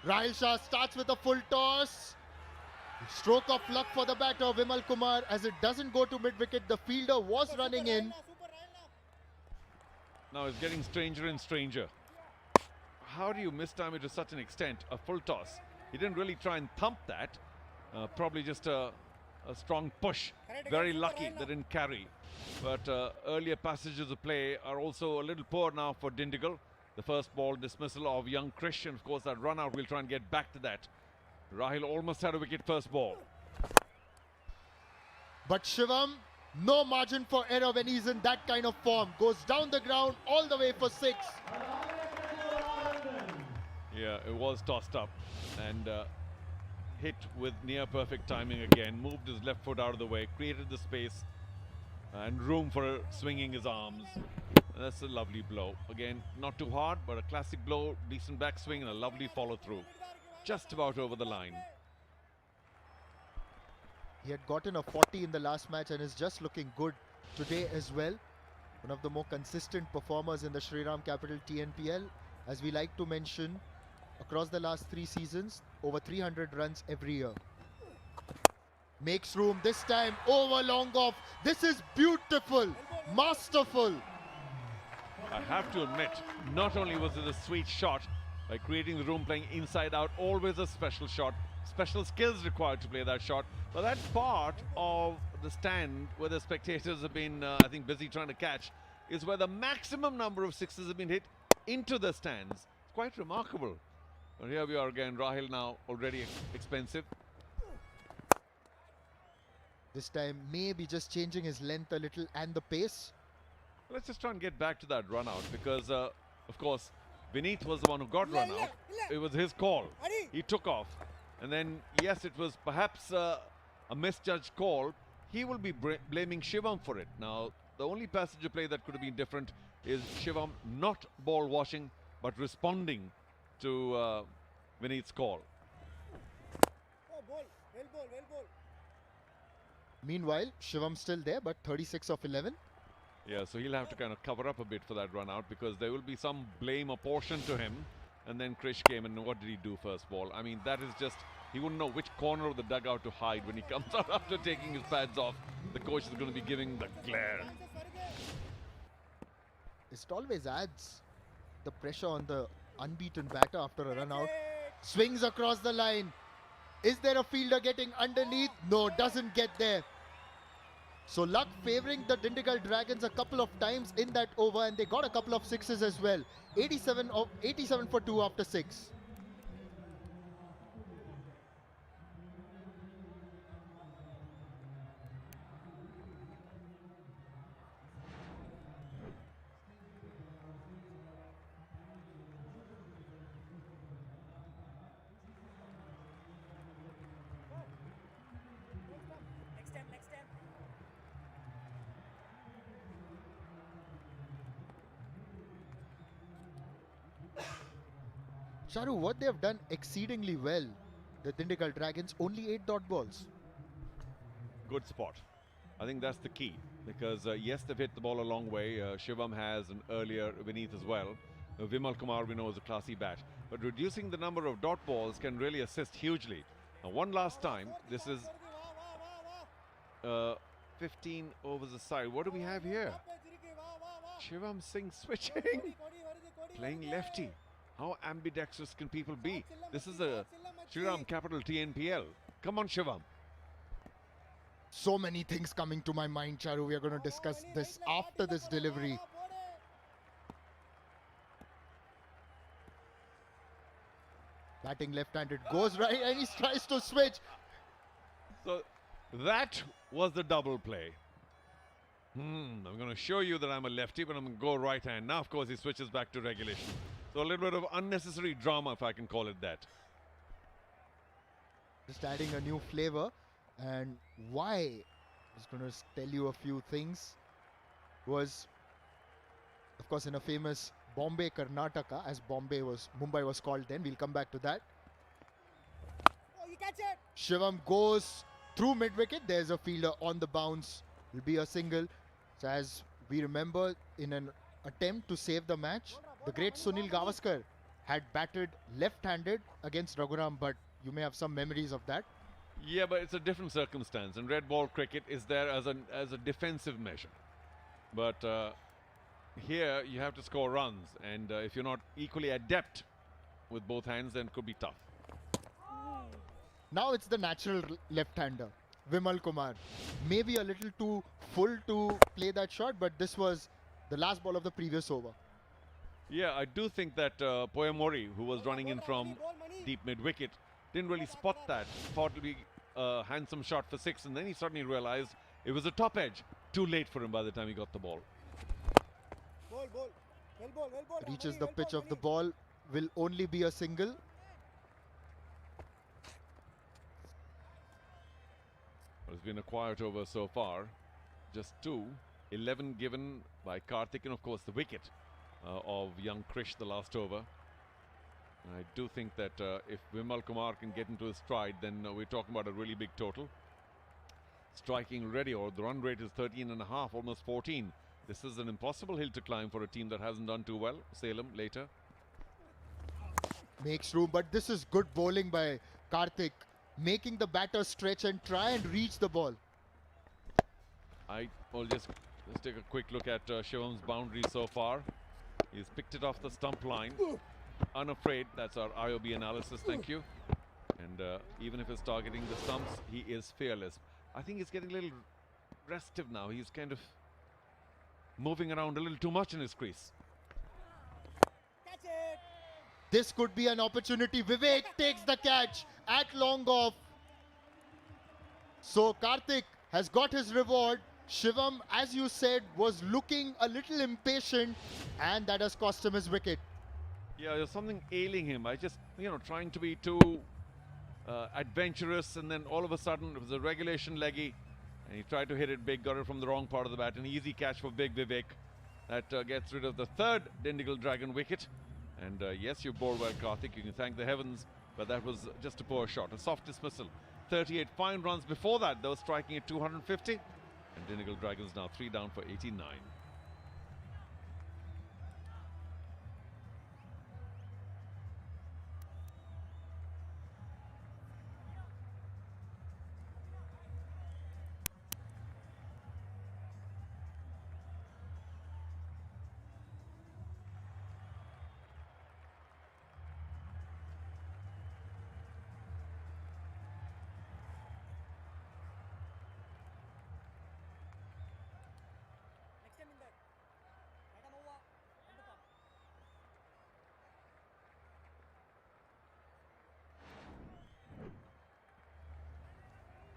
Rahil Shah starts with a full toss. Stroke of luck for the batter, Vimal Kumar, as it doesn't go to mid-wicket. The fielder was running in. Now it's getting stranger and stranger. How do you mistime it to such an extent? A full toss. He didn't really try and thump that. Probably just a strong push. Very lucky that didn't carry. But earlier passages of play are also a little poor now for Dindigul. The first ball dismissal of young Krish, and of course that run out, we'll try and get back to that. Rahil almost had a wicket first ball. But Shivam, no margin for error when he's in that kind of form. Goes down the ground all the way for 6. Yeah, it was tossed up and hit with near perfect timing again. Moved his left foot out of the way, created the space and room for swinging his arms. And that's a lovely blow. Again, not too hard, but a classic blow, decent backswing and a lovely follow through. Just about over the line. He had gotten a 40 in the last match and is just looking good today as well. One of the more consistent performers in the Shriram Capital TNPL. As we like to mention, across the last 3 seasons, over 300 runs every year. Makes room this time, over long off. This is beautiful, masterful. I have to admit, not only was it a sweet shot, by creating the room, playing inside out, always a special shot. Special skills required to play that shot. But that part of the stand where the spectators have been, I think, busy trying to catch, is where the maximum number of sixes have been hit into the stands. It's quite remarkable. But here we are again, Rahil now already expensive. This time maybe just changing his length a little and the pace. Let's just try and get back to that run out because, of course, Vineet was the one who got run out. It was his call. He took off. And then, yes, it was perhaps a misjudged call. He will be blaming Shivam for it. Now, the only passage of play that could have been different is Shivam not ball washing, but responding to Vineet's call. Meanwhile, Shivam still there, but 36 of 11. Yeah, so he'll have to kind of cover up a bit for that run out because there will be some blame apportioned to him. And then Krish came and what did he do first ball? I mean, that is just, he wouldn't know which corner of the dugout to hide when he comes out after taking his pads off. The coach is going to be giving the glare. It always adds the pressure on the unbeaten batter after a run out. Swings across the line. Is there a fielder getting underneath? No, doesn't get there. So luck favouring the Dindigul Dragons a couple of times in that over, and they got a couple of sixes as well. 87 for 2 after 6. Charu, what they have done exceedingly well, the Dindigul Dragons, only 8 dot balls. Good spot. I think that's the key because yes, they've hit the ball a long way. Shivam has and earlier Vineet as well. Vimal Kumar, we know, is a classy bat. But reducing the number of dot balls can really assist hugely. Now, one last time. This is 15 overs aside. What do we have here? Shivam Singh switching. Playing lefty. How ambidextrous can people be? This is a Shriram capital TNPL. Come on, Shivam. So many things coming to my mind, Charu. We are going to discuss this after this delivery. Batting left-handed, goes right and he tries to switch. So that was the double play. I'm going to show you that I'm a lefty, but I'm going to go right hand. Now, of course, he switches back to regulation. So a little bit of unnecessary drama, if I can call it that. Just adding a new flavor. And why I was going to tell you a few things was, of course, in a famous Bombay, Karnataka, as Mumbai was called then. We'll come back to that. Oh, you catch it! Shivam goes through mid-wicket. There's a fielder on the bounce. Will be a single. So as we remember, in an attempt to save the match, the great Sunil Gavaskar had batted left-handed against Raghuram, but you may have some memories of that. Yeah, but it's a different circumstance, and red ball cricket is there as a defensive measure. But here you have to score runs, and if you're not equally adept with both hands, then it could be tough. Now it's the natural left-hander, Vimal Kumar. Maybe a little too full to play that shot, but this was the last ball of the previous over. Yeah, I do think that Poyamori, who was running in from deep mid-wicket, didn't really spot that. Thought it would be a handsome shot for 6, and then he suddenly realized it was a top edge. Too late for him by the time he got the ball. Reaches the pitch of the ball, will only be a single. Well, it's been a quiet over so far. Just 2. 11 given by Karthik, and of course the wicket of young Krish the last over. I do think that if Vimal Kumar can get into his stride, then we're talking about a really big total. Striking ready, or the run rate is 13.5, almost 14. This is an impossible hill to climb for a team that hasn't done too well. Salem later. Makes room, but this is good bowling by Karthik, making the batter stretch and try and reach the ball. Let's take a quick look at Shivam's boundary so far. He's picked it off the stump line. Unafraid, that's our IOB analysis, thank you. And even if he's targeting the stumps, he is fearless. I think he's getting a little restive now. He's kind of moving around a little too much in his crease. Catch it! This could be an opportunity. Vivek takes the catch at long off. So Karthik has got his reward. Shivam, as you said, was looking a little impatient, and that has cost him his wicket. Yeah, there's something ailing him. Trying to be too adventurous, and then all of a sudden it was a regulation leggy, and he tried to hit it big, got it from the wrong part of the bat. An easy catch for Big Vivek. That gets rid of the 3rd Dindigul Dragon wicket. And yes, you bowled well, Karthik. You can thank the heavens, but that was just a poor shot. A soft dismissal. 38 fine runs before that, though, striking at 250. And Dindigul Dragons now 3 down for 89.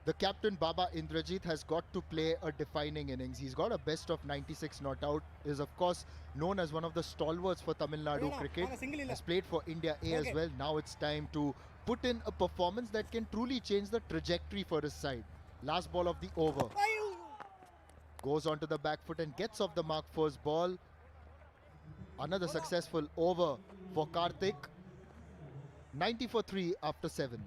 The captain Baba Indrajit has got to play a defining innings. He's got a best of 96 not out. Is of course known as one of the stalwarts for Tamil Nadu cricket. Has played for India A as well. Now it's time to put in a performance that can truly change the trajectory for his side. Last ball of the over. Goes onto the back foot and gets off the mark for his ball. Another successful over for Karthik. 90 for 3 after 7.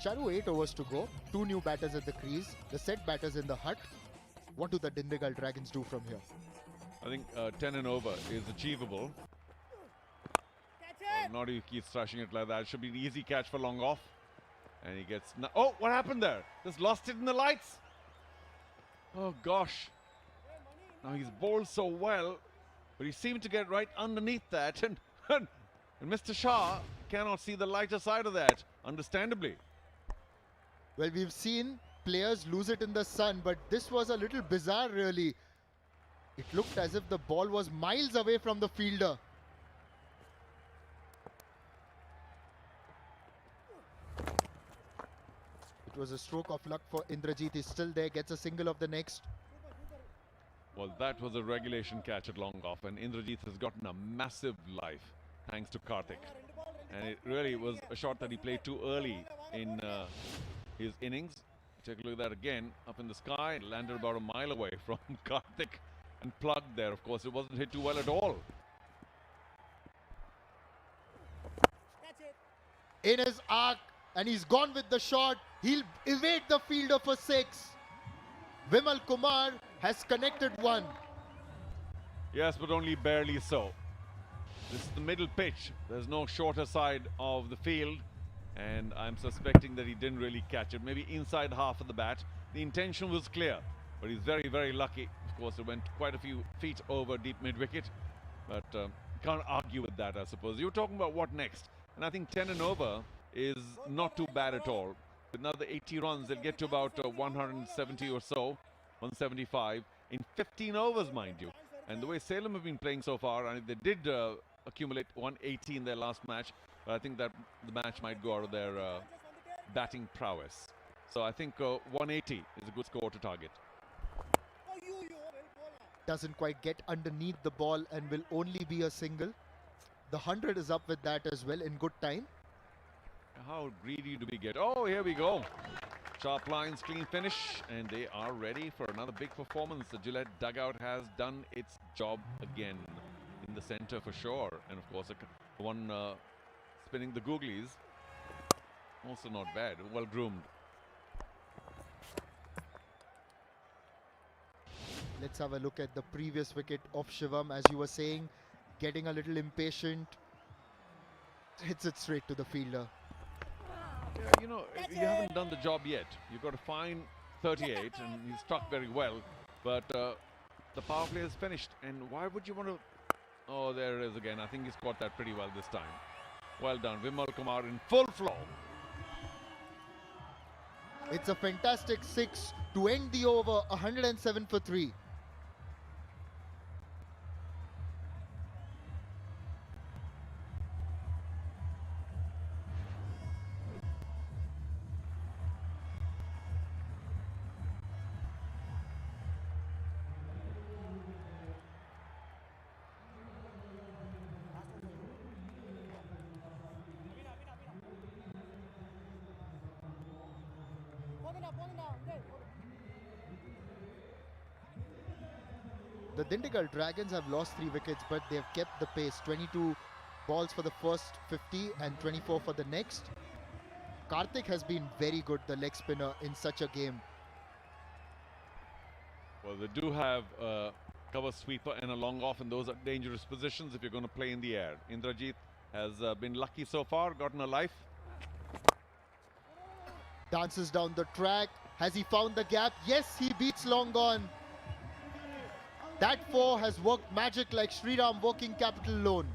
Charu, 8 overs to go. 2 new batters at the crease. The set batters in the hut. What do the Dindigul Dragons do from here? I think 10 and over is achievable. Nadu keeps thrashing it like that. Should be an easy catch for long off. And he gets... Oh, what happened there? Just lost it in the lights. Oh, gosh. Now he's bowled so well, but he seemed to get right underneath that. And Mr. Shah cannot see the lighter side of that, understandably. Well, we've seen players lose it in the sun, but this was a little bizarre, really. It looked as if the ball was miles away from the fielder. It was a stroke of luck for Indrajit. He's still there, gets a single of the next. Well, that was a regulation catch at long off, and Indrajit has gotten a massive life thanks to Karthik. And it really was a shot that he played too early in his innings. Take a look at that again, up in the sky, landed about a mile away from Karthik and plugged there. Of course, it wasn't hit too well at all. In his arc, and he's gone with the shot. He'll evade the fielder for 6. Vimal Kumar has connected 1. Yes, but only barely so. This is the middle pitch. There's no shorter side of the field, and I'm suspecting that he didn't really catch it. Maybe inside half of the bat. The intention was clear, but he's very, very lucky. Of course, it went quite a few feet over deep mid-wicket, but can't argue with that, I suppose. You were talking about what next, and I think 10 and over is not too bad at all. With another 80 runs, they'll get to about 170 or so, 175 in 15 overs, mind you. And the way Salem have been playing so far, and they did accumulate 180 in their last match, but I think that the match might go out of their batting prowess. So I think 180 is a good score to target. Doesn't quite get underneath the ball and will only be a single. The 100 is up with that as well in good time. How greedy do we get? Oh, here we go. Sharp lines, clean finish, and they are ready for another big performance. The Gillette dugout has done its job again in the center for sure. And of course, the one spinning the googlies, also not bad, well groomed. Let's have a look at the previous wicket of Shivam. As you were saying, getting a little impatient, hits it straight to the fielder. Yeah, you know, you haven't done the job yet. You've got to find 38, and he's struck very well. But the power play is finished. And why would you want to... Oh, there it is again. I think he's caught that pretty well this time. Well done. Vimal Kumar in full flow. It's a fantastic 6 to end the over, 107 for 3. The Dindigul Dragons have lost 3 wickets, but they've kept the pace. 22 balls for the first 50 and 24 for the next. Karthik has been very good, the leg spinner, in such a game. Well, they do have a cover sweeper and a long off, and those are dangerous positions if you're going to play in the air. Indrajit has been lucky so far, gotten a life. Dances down the track. Has he found the gap? Yes, he beats long on. That 4 has worked magic like Shriram working capital loan.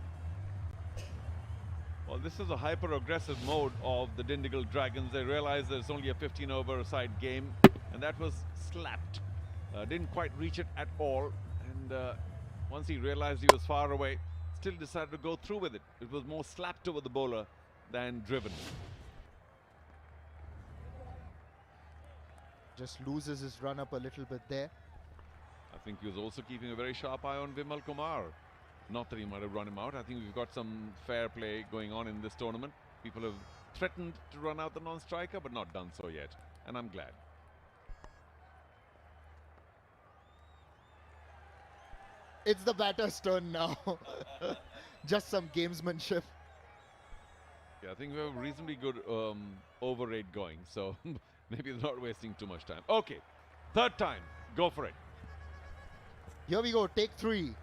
Well, this is a hyper-aggressive mode of the Dindigul Dragons. They realize there's only a 15-over-side game, and that was slapped. Didn't quite reach it at all, and once he realized he was far away, still decided to go through with it. It was more slapped over the bowler than driven. Just loses his run up a little bit there. I think he was also keeping a very sharp eye on Vimal Kumar. Not that he might have run him out. I think we've got some fair play going on in this tournament. People have threatened to run out the non-striker, but not done so yet. And I'm glad. It's the batter's turn now. Just some gamesmanship. Yeah, I think we have a reasonably good over rate going, so maybe they're not wasting too much time. Okay, third time, go for it. Here we go, take 3.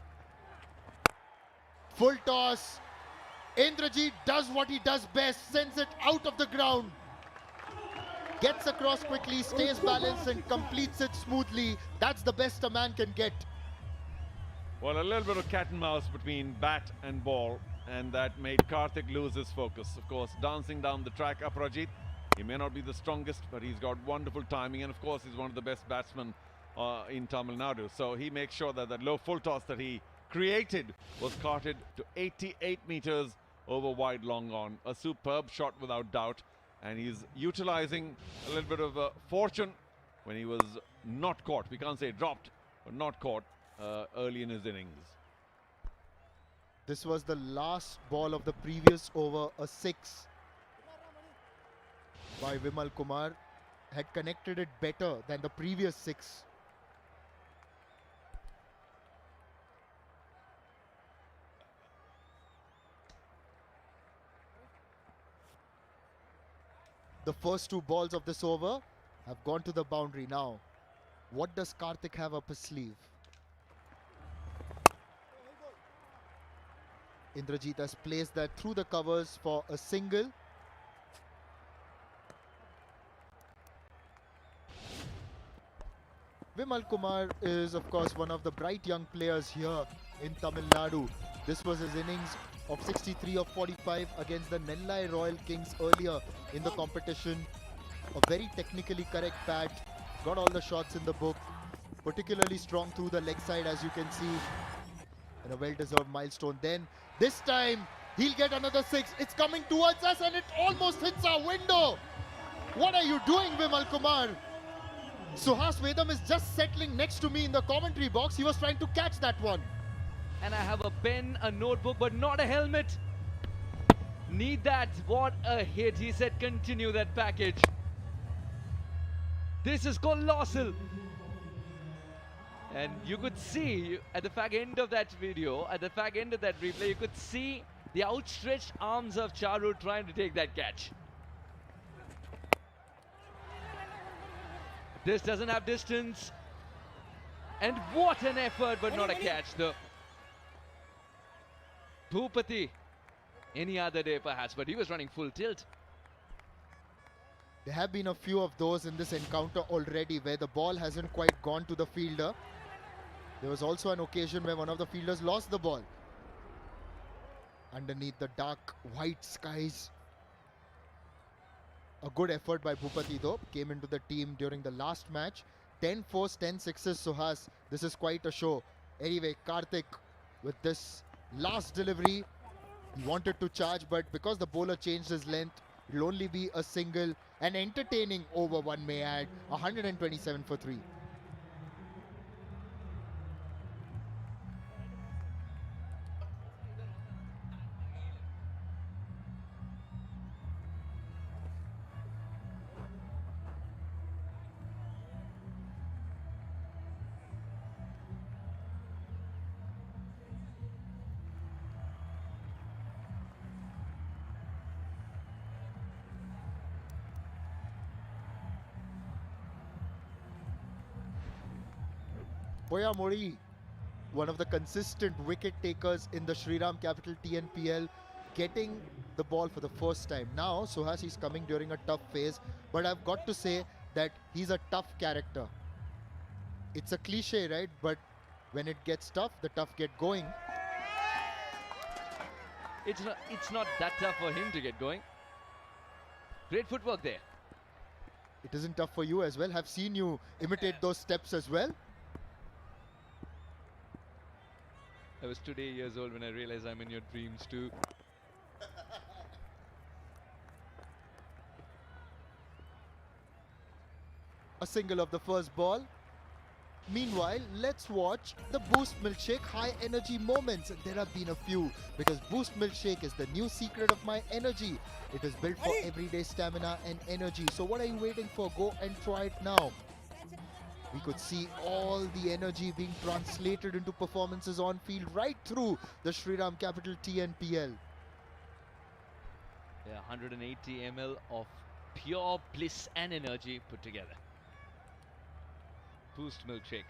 Full toss. Indrajit does what he does best, sends it out of the ground. Gets across quickly, stays balanced and completes it smoothly. That's the best a man can get. Well, a little bit of cat and mouse between bat and ball, and that made Karthik lose his focus. Of course, dancing down the track, Aparajit, he may not be the strongest, but he's got wonderful timing, and of course, he's one of the best batsmen in Tamil Nadu. So he makes sure that that low full toss that he created was carted to 88 meters over wide long on. A superb shot without doubt, and he's utilizing a little bit of fortune when he was not caught. We can't say dropped, but not caught early in his innings. This was the last ball of the previous over, a 6 by Vimal Kumar. Had connected it better than the previous 6. The first 2 balls of this over have gone to the boundary. Now, what does Karthik have up his sleeve? Indrajit has placed that through the covers for a single. Vimal Kumar is of course one of the bright young players here in Tamil Nadu. This was his innings of 63 of 45 against the Nellai Royal Kings earlier in the competition. A very technically correct bat, got all the shots in the book, particularly strong through the leg side as you can see, and a well-deserved milestone. Then this time he'll get another 6. It's coming towards us and it almost hits our window. What are you doing, Vimal Kumar? Suhas Vedam is just settling next to me in the commentary box. He was trying to catch that one. And I have a pen, a notebook, but not a helmet. Need that. What a hit. He said continue that package. This is colossal. And you could see at the fag end of that video, at the fag end of that replay, you could see the outstretched arms of Charu trying to take that catch. This doesn't have distance. And what an effort, but not a catch though. Bhupati, any other day perhaps, but he was running full tilt. There have been a few of those in this encounter already where the ball hasn't quite gone to the fielder. There was also an occasion where one of the fielders lost the ball. Underneath the dark white skies. A good effort by Bhupati though, came into the team during the last match. 10 fours, 10 sixes, Suhas. This is quite a show. Anyway, Karthik with this last delivery, he wanted to charge, but because the bowler changed his length, it will only be a single. An entertaining over, one may add. 127 for 3. Boya Mori, one of the consistent wicket takers in the Shriram Capital TNPL, getting the ball for the first time. Now, Suhas is coming during a tough phase, but I've got to say that he's a tough character. It's a cliche, right? But when it gets tough, the tough get going. It's not that tough for him to get going. Great footwork there. It isn't tough for you as well. Have seen you imitate those steps as well. I was today years old when I realized I'm in your dreams too. A single of the first ball. Meanwhile, let's watch the Boost Milkshake high energy moments. And there have been a few, because Boost Milkshake is the new secret of my energy. It is built for everyday stamina and energy. So what are you waiting for? Go and try it now. We could see all the energy being translated into performances on field right through the Shriram Capital TNPL. Yeah, 180 ml of pure bliss and energy put together. Boost milkshake.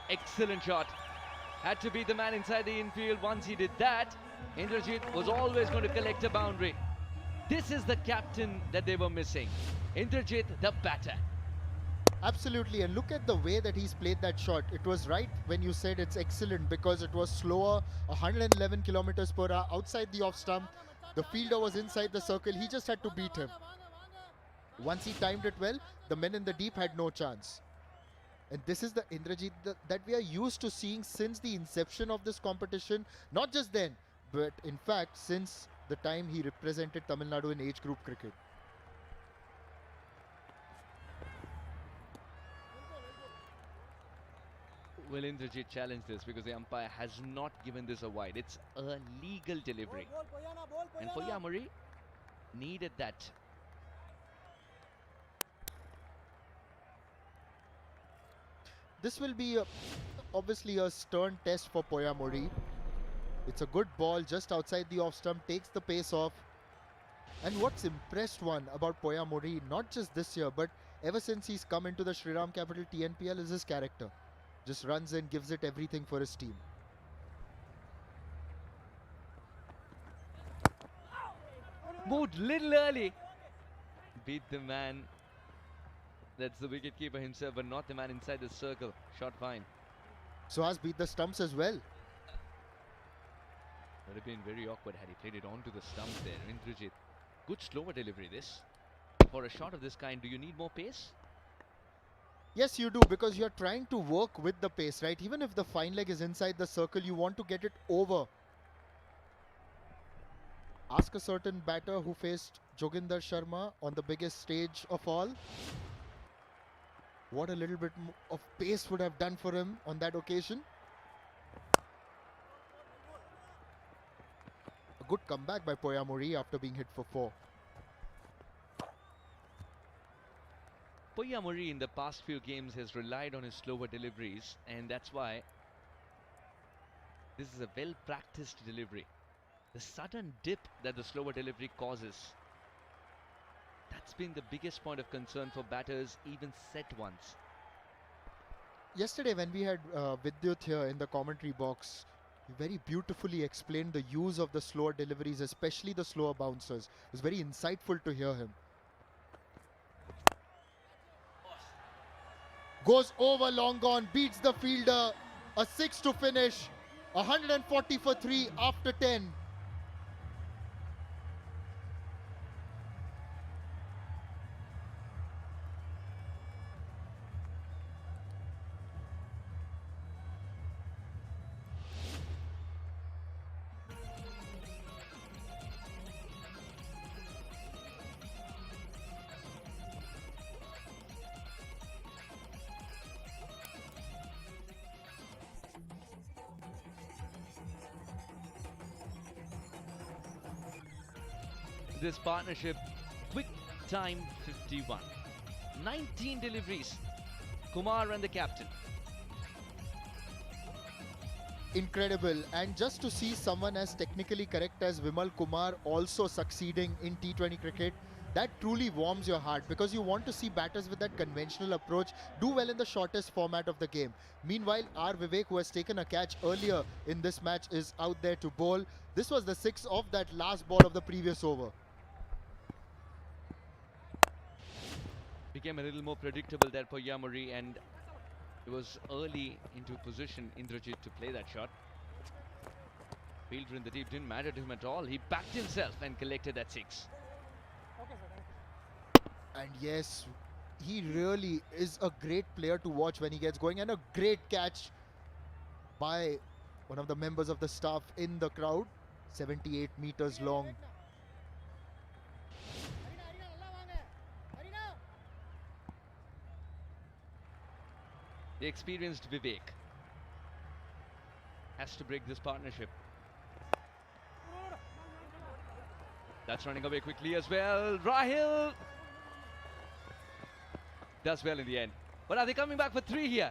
Excellent shot. Had to be the man inside the infield. Once he did that, Indrajit was always going to collect a boundary. This is the captain that they were missing. Indrajit, the batter. Absolutely, and look at the way that he's played that shot. It was right when you said it's excellent because it was slower, 111 kilometers per hour outside the off stump. The fielder was inside the circle. He just had to beat him. Once he timed it well, the men in the deep had no chance. And this is the Indrajit that we are used to seeing since the inception of this competition. Not just then, but in fact, since the time he represented Tamil Nadu in age group cricket. Will Indrajit challenge this because the umpire has not given this a wide? It's a legal delivery. And Poyamuri needed that. This will be obviously a stern test for Poyamuri. It's a good ball just outside the off stump, takes the pace off. And what's impressed one about Poyamuri, not just this year, but ever since he's come into the Shriram capital TNPL, is his character. Just runs in, gives it everything for his team. Moved little early. Beat the man. That's the wicketkeeper himself, but not the man inside the circle. Shot fine. Suhas beat the stumps as well. Would have been very awkward had he played it onto the stump there. Indrajit. Good slower delivery this. For a shot of this kind, do you need more pace? Yes, you do, because you're trying to work with the pace, right? Even if the fine leg is inside the circle, you want to get it over. Ask a certain batter who faced Joginder Sharma on the biggest stage of all. What a little bit of pace would have done for him on that occasion. A good comeback by Poyamuri after being hit for 4. Poyamuri in the past few games has relied on his slower deliveries, and that's why this is a well-practiced delivery. The sudden dip that the slower delivery causes, that's been the biggest point of concern for batters, even set ones. Yesterday when we had Vidyut here in the commentary box, he very beautifully explained the use of the slower deliveries, especially the slower bouncers. It was very insightful to hear him. Goes over long gone, beats the fielder, a 6 to finish, 140 for 3 after 10. This partnership, quick time 51. 19 deliveries. Kumar and the captain. Incredible, and just to see someone as technically correct as Vimal Kumar also succeeding in T20 cricket, that truly warms your heart, because you want to see batters with that conventional approach do well in the shortest format of the game. Meanwhile, R. Vivek, who has taken a catch earlier in this match, is out there to bowl. This was the 6th of that last ball of the previous over. Became a little more predictable there for Yamuri, and it was early into position Indrajit to play that shot. Fielder in the deep didn't matter to him at all. He backed himself and collected that 6. And yes, he really is a great player to watch when he gets going, and a great catch by one of the members of the staff in the crowd, 78 meters long. The experienced Vivek has to break this partnership. That's running away quickly as well. Rahil does well in the end. But are they coming back for 3 here?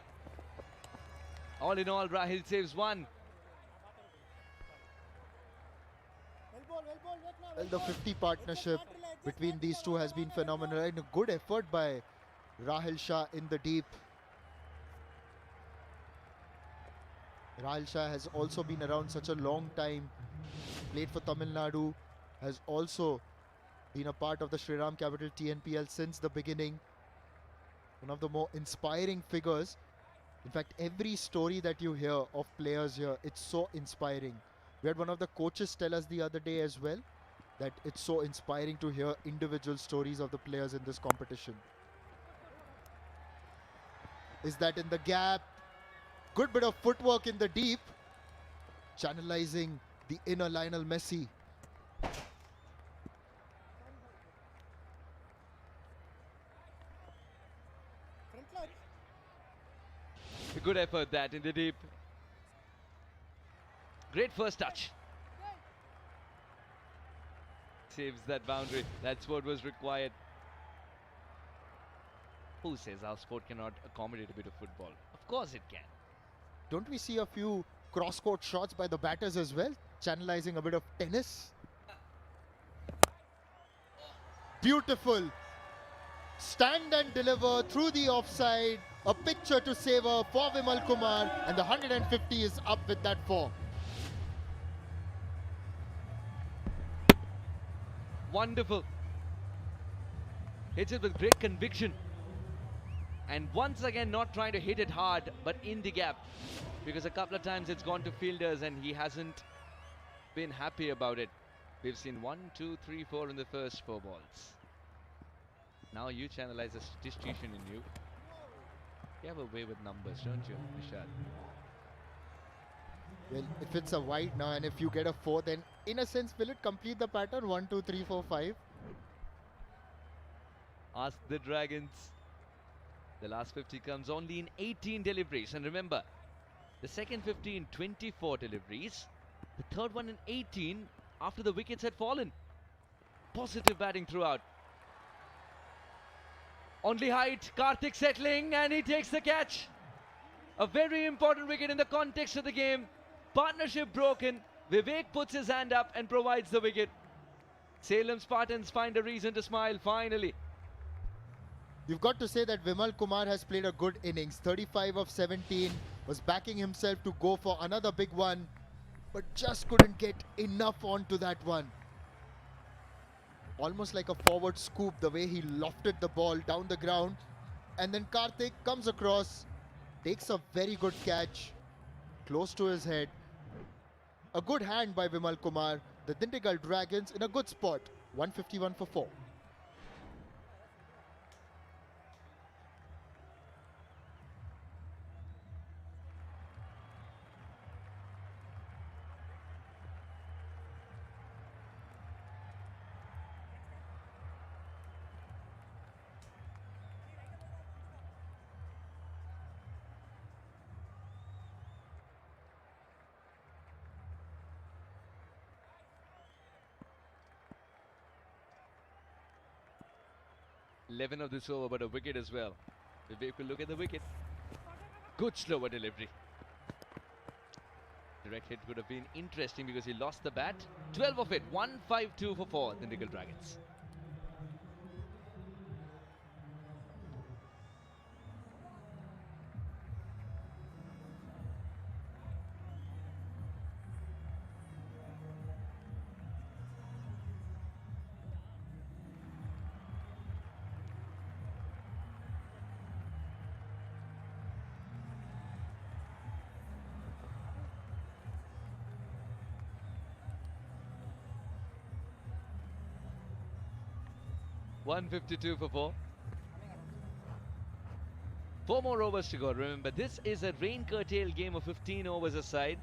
All in all, Rahil saves 1. Well, the 50 partnership between these two has been phenomenal, and a good effort by Rahil Shah in the deep. Rahil Shah has also been around such a long time, played for Tamil Nadu, has also been a part of the Shriram Capital TNPL since the beginning. One of the more inspiring figures. In fact, every story that you hear of players here, it's so inspiring. We had one of the coaches tell us the other day as well that it's so inspiring to hear individual stories of the players in this competition. Is that in the gap? Good bit of footwork in the deep, channelizing the inner Lionel Messi. A good effort that in the deep. Great first touch. Saves that boundary. That's what was required. Who says our sport cannot accommodate a bit of football? Of course it can. Don't we see a few cross-court shots by the batters as well, channelizing a bit of tennis? Beautiful. Stand and deliver through the offside. A picture to savor for Vimal Kumar, and the 150 is up with that 4. Wonderful. Hits it with great conviction. And once again, not trying to hit it hard, but in the gap. Because a couple of times it's gone to fielders and he hasn't been happy about it. We've seen 1, 2, 3, 4 in the first 4 balls. Now you channelize a statistician in you. You have a way with numbers, don't you, Nishad? Well, if it's a wide now and if you get a 4, then in a sense, will it complete the pattern? 1, 2, 3, 4, 5? Ask the Dragons. The last 50 comes only in 18 deliveries. And remember, the second 50 in 24 deliveries. The third one in 18 after the wickets had fallen. Positive batting throughout. Only height, Karthik settling, and he takes the catch. A very important wicket in the context of the game. Partnership broken. Vivek puts his hand up and provides the wicket. Salem Spartans find a reason to smile finally. You've got to say that Vimal Kumar has played a good innings. 35 of 17, was backing himself to go for another big one, but just couldn't get enough onto that one. Almost like a forward scoop, the way he lofted the ball down the ground. And then Karthik comes across, takes a very good catch, close to his head. A good hand by Vimal Kumar. The Dindigul Dragons in a good spot. 151 for 4. Eleven of this over, but a wicket as well. Vivek will look at the wicket. Good slower delivery. Direct hit would have been interesting because he lost the bat. 12 of it, 152 for 4, Dindigul Dragons. $152 for 4. 4 more overs to go. Remember, this is a rain-curtailed game of 15 overs aside.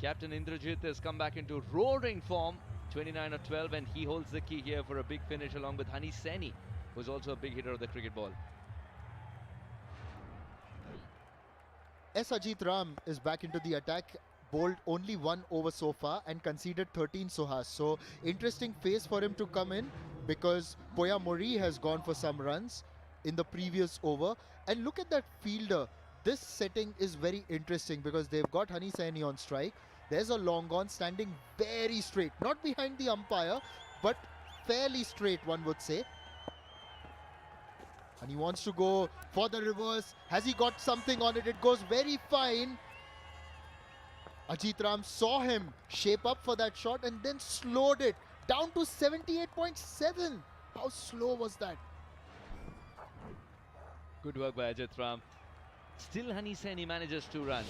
Captain Indrajit has come back into roaring form. 29 of 12, and he holds the key here for a big finish along with Hani Saini, who's also a big hitter of the cricket ball. S. Ajit Ram is back into the attack. Bowled only 1 over so far and conceded 13 Suhas. So interesting phase for him to come in, because Poya Mori has gone for some runs in the previous over. And look at that fielder. This setting is very interesting because they've got Hani Saini on strike. There's a long on standing very straight, not behind the umpire, but fairly straight, one would say. And he wants to go for the reverse. Has he got something on it? It goes very fine. Ajit Ram saw him shape up for that shot and then slowed it down to 78.7. How slow was that? Good work by Ajit Ram. Still Haniseni manages 2 runs.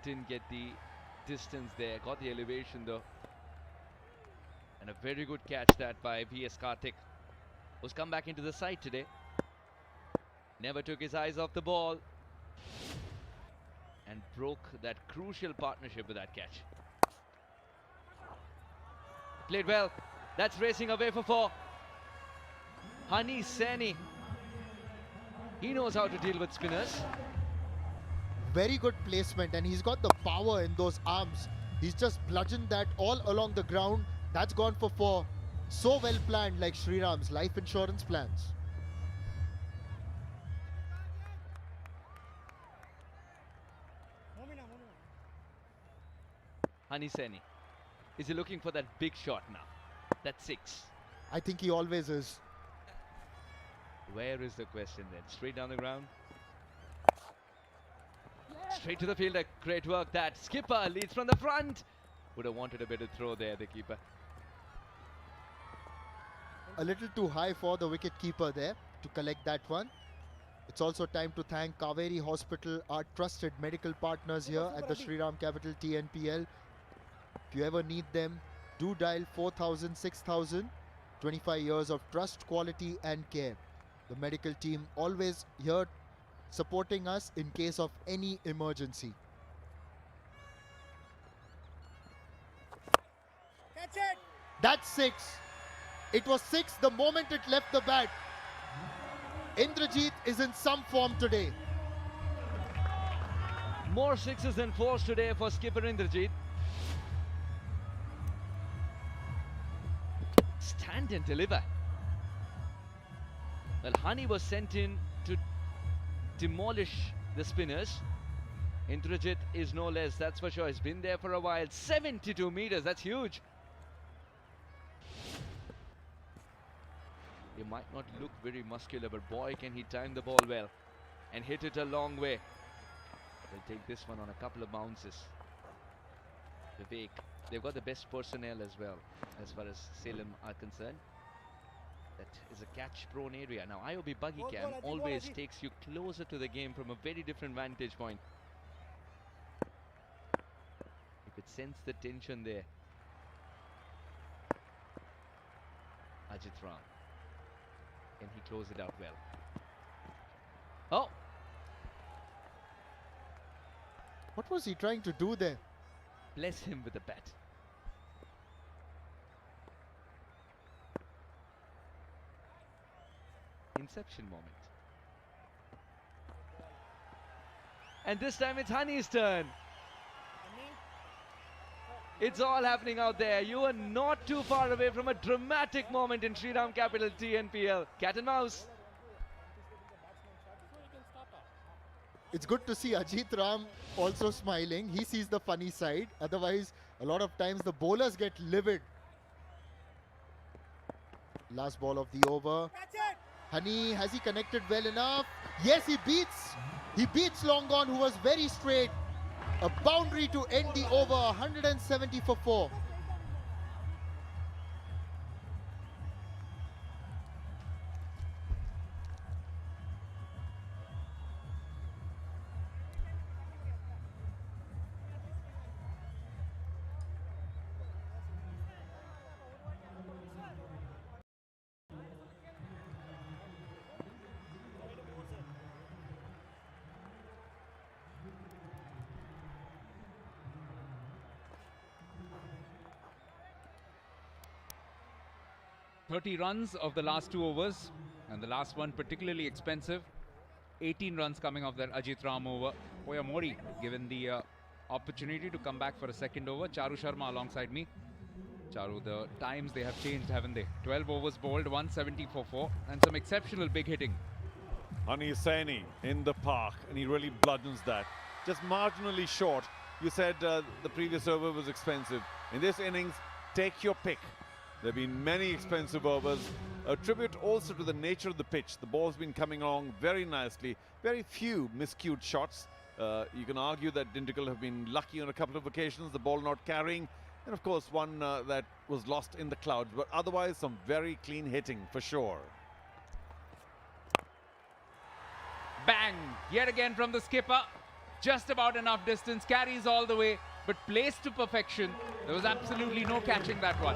Didn't get the distance there, got the elevation though. And a very good catch that by VS Karthik, who's come back into the side today. Never took his eyes off the ball and broke that crucial partnership with that catch. Played well. That's racing away for 4. Haniseni. He knows how to deal with spinners. Very good placement, and he's got the power in those arms. He's just bludgeoned that all along the ground. That's gone for 4. So well planned, like Shriram's life insurance plans. Haniseni. Is he looking for that big shot now? That's 6. I think he always is. Where is the question then? Straight down the ground? Straight to the fielder. Great work that. Skipper leads from the front. Would have wanted a better throw there, the keeper. A little too high for the wicket keeper there to collect that one. It's also time to thank Kaveri Hospital, our trusted medical partners here at the Shriram Capital TNPL. If you ever need them, do dial 4000 6000. 25 years of trust, quality and care. The medical team always here supporting us in case of any emergency. Catch it! That's 6. It was 6 the moment it left the bat. Indrajit is in some form today. More 6s than 4s today for skipper Indrajit. Stand and deliver. Well, Hani was sent in to demolish the spinners. Indrajit is no less, that's for sure. He's been there for a while. 72 meters, that's huge. He might not look very muscular, but boy, can he time the ball well and hit it a long way. They'll take this one on a couple of bounces. Vivek, they've got the best personnel as well, as far as Salem are concerned. That is a catch-prone area. Now, IOB Buggy Cam always takes you closer to the game from a very different vantage point. You could sense the tension there. Ajit Ram. Can he close it out well? Oh! What was he trying to do there? Bless him with the bat. Inception moment. And this time it's Hani's turn. It's all happening out there. You are not too far away from a dramatic moment in Shriram Capital TNPL. Cat and mouse. It's good to see Ajit Ram also smiling. He sees the funny side. Otherwise, a lot of times the bowlers get livid. Last ball of the over. Hani, has he connected well enough? Yes, he beats long on, who was very straight. A boundary to end the over, 170 for 4. Runs of the last 2 overs, and the last one particularly expensive. 18 runs coming off that Ajit Ram over. Poya Mori given the opportunity to come back for a second over. Charu Sharma alongside me. Charu, the times they have changed, haven't they? 12 overs bowled, 170 for 4, and some exceptional big hitting. Haniseni in the park, and he really bludgeons that. just marginally short. You said the previous over was expensive. In this innings, take your pick. There have been many expensive overs. A tribute also to the nature of the pitch. The ball's been coming along very nicely. Very few miscued shots. You can argue that Dindigul have been lucky on a couple of occasions, the ball not carrying. And of course, one that was lost in the clouds. But otherwise, some very clean hitting for sure. Bang! Yet again from the skipper. Just about enough distance, carries all the way, but placed to perfection. There was absolutely no catching that one.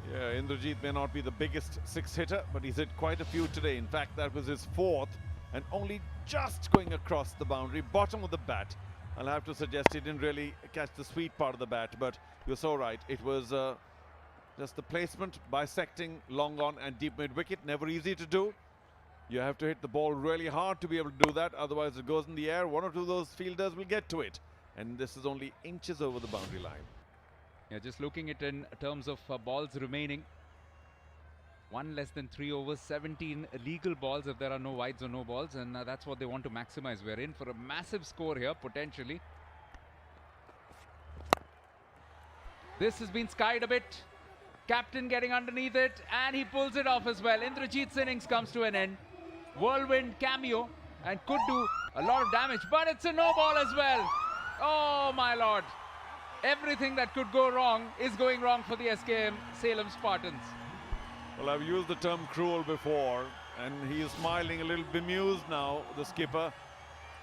Yeah, Indrajit may not be the biggest six hitter, but he's hit quite a few today. In fact, that was his fourth, and only just going across the boundary, bottom of the bat. I'll have to suggest he didn't really catch the sweet part of the bat, but you're so right. It was just the placement, bisecting, long on and deep mid-wicket. Never easy to do. You have to hit the ball really hard to be able to do that. Otherwise, it goes in the air. One or two of those fielders will get to it. And this is only inches over the boundary line. Yeah, just looking at it in terms of balls remaining. One less than 3 overs, 17 legal balls if there are no wides or no balls. And that's what they want to maximize. We're in for a massive score here, potentially. This has been skied a bit. Captain getting underneath it. And he pulls it off as well. Indrajit's innings comes to an end. Whirlwind cameo and could do a lot of damage, but it's a no ball as well. Oh my lord, everything that could go wrong is going wrong for the SKM Salem Spartans. Well, I've used the term cruel before, and he is smiling a little bemused now, the skipper.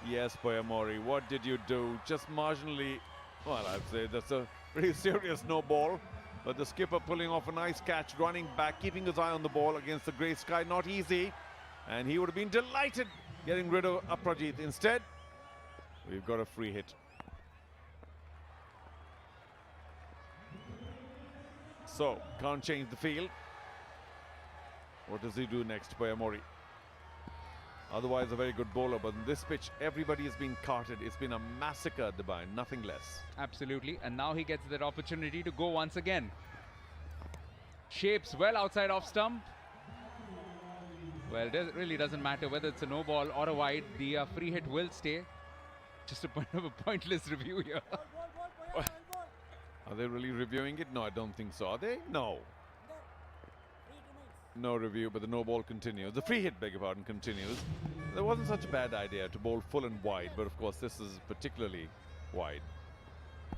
Yes, Poyamori, what did you do? Just marginally, well, I'd say that's a pretty serious no ball, but the skipper pulling off a nice catch, running back, keeping his eye on the ball against the grey sky, not easy. And he would have been delighted getting rid of Aprajit. Instead, we've got a free hit. So, can't change the field. What does he do next, Poyamori? Otherwise, a very good bowler. But in this pitch, everybody has been carted. It's been a massacre at Dubai, nothing less. Absolutely. And now he gets that opportunity to go once again. Shapes well outside off stump. Well, it really doesn't matter whether it's a no ball or a wide. The free hit will stay. Just a point of a pointless review here. Are they really reviewing it? No, I don't think so. Are they? No. No review, but the no ball continues. The free hit, beg your pardon, continues. There wasn't such a bad idea to bowl full and wide, but of course this is particularly wide.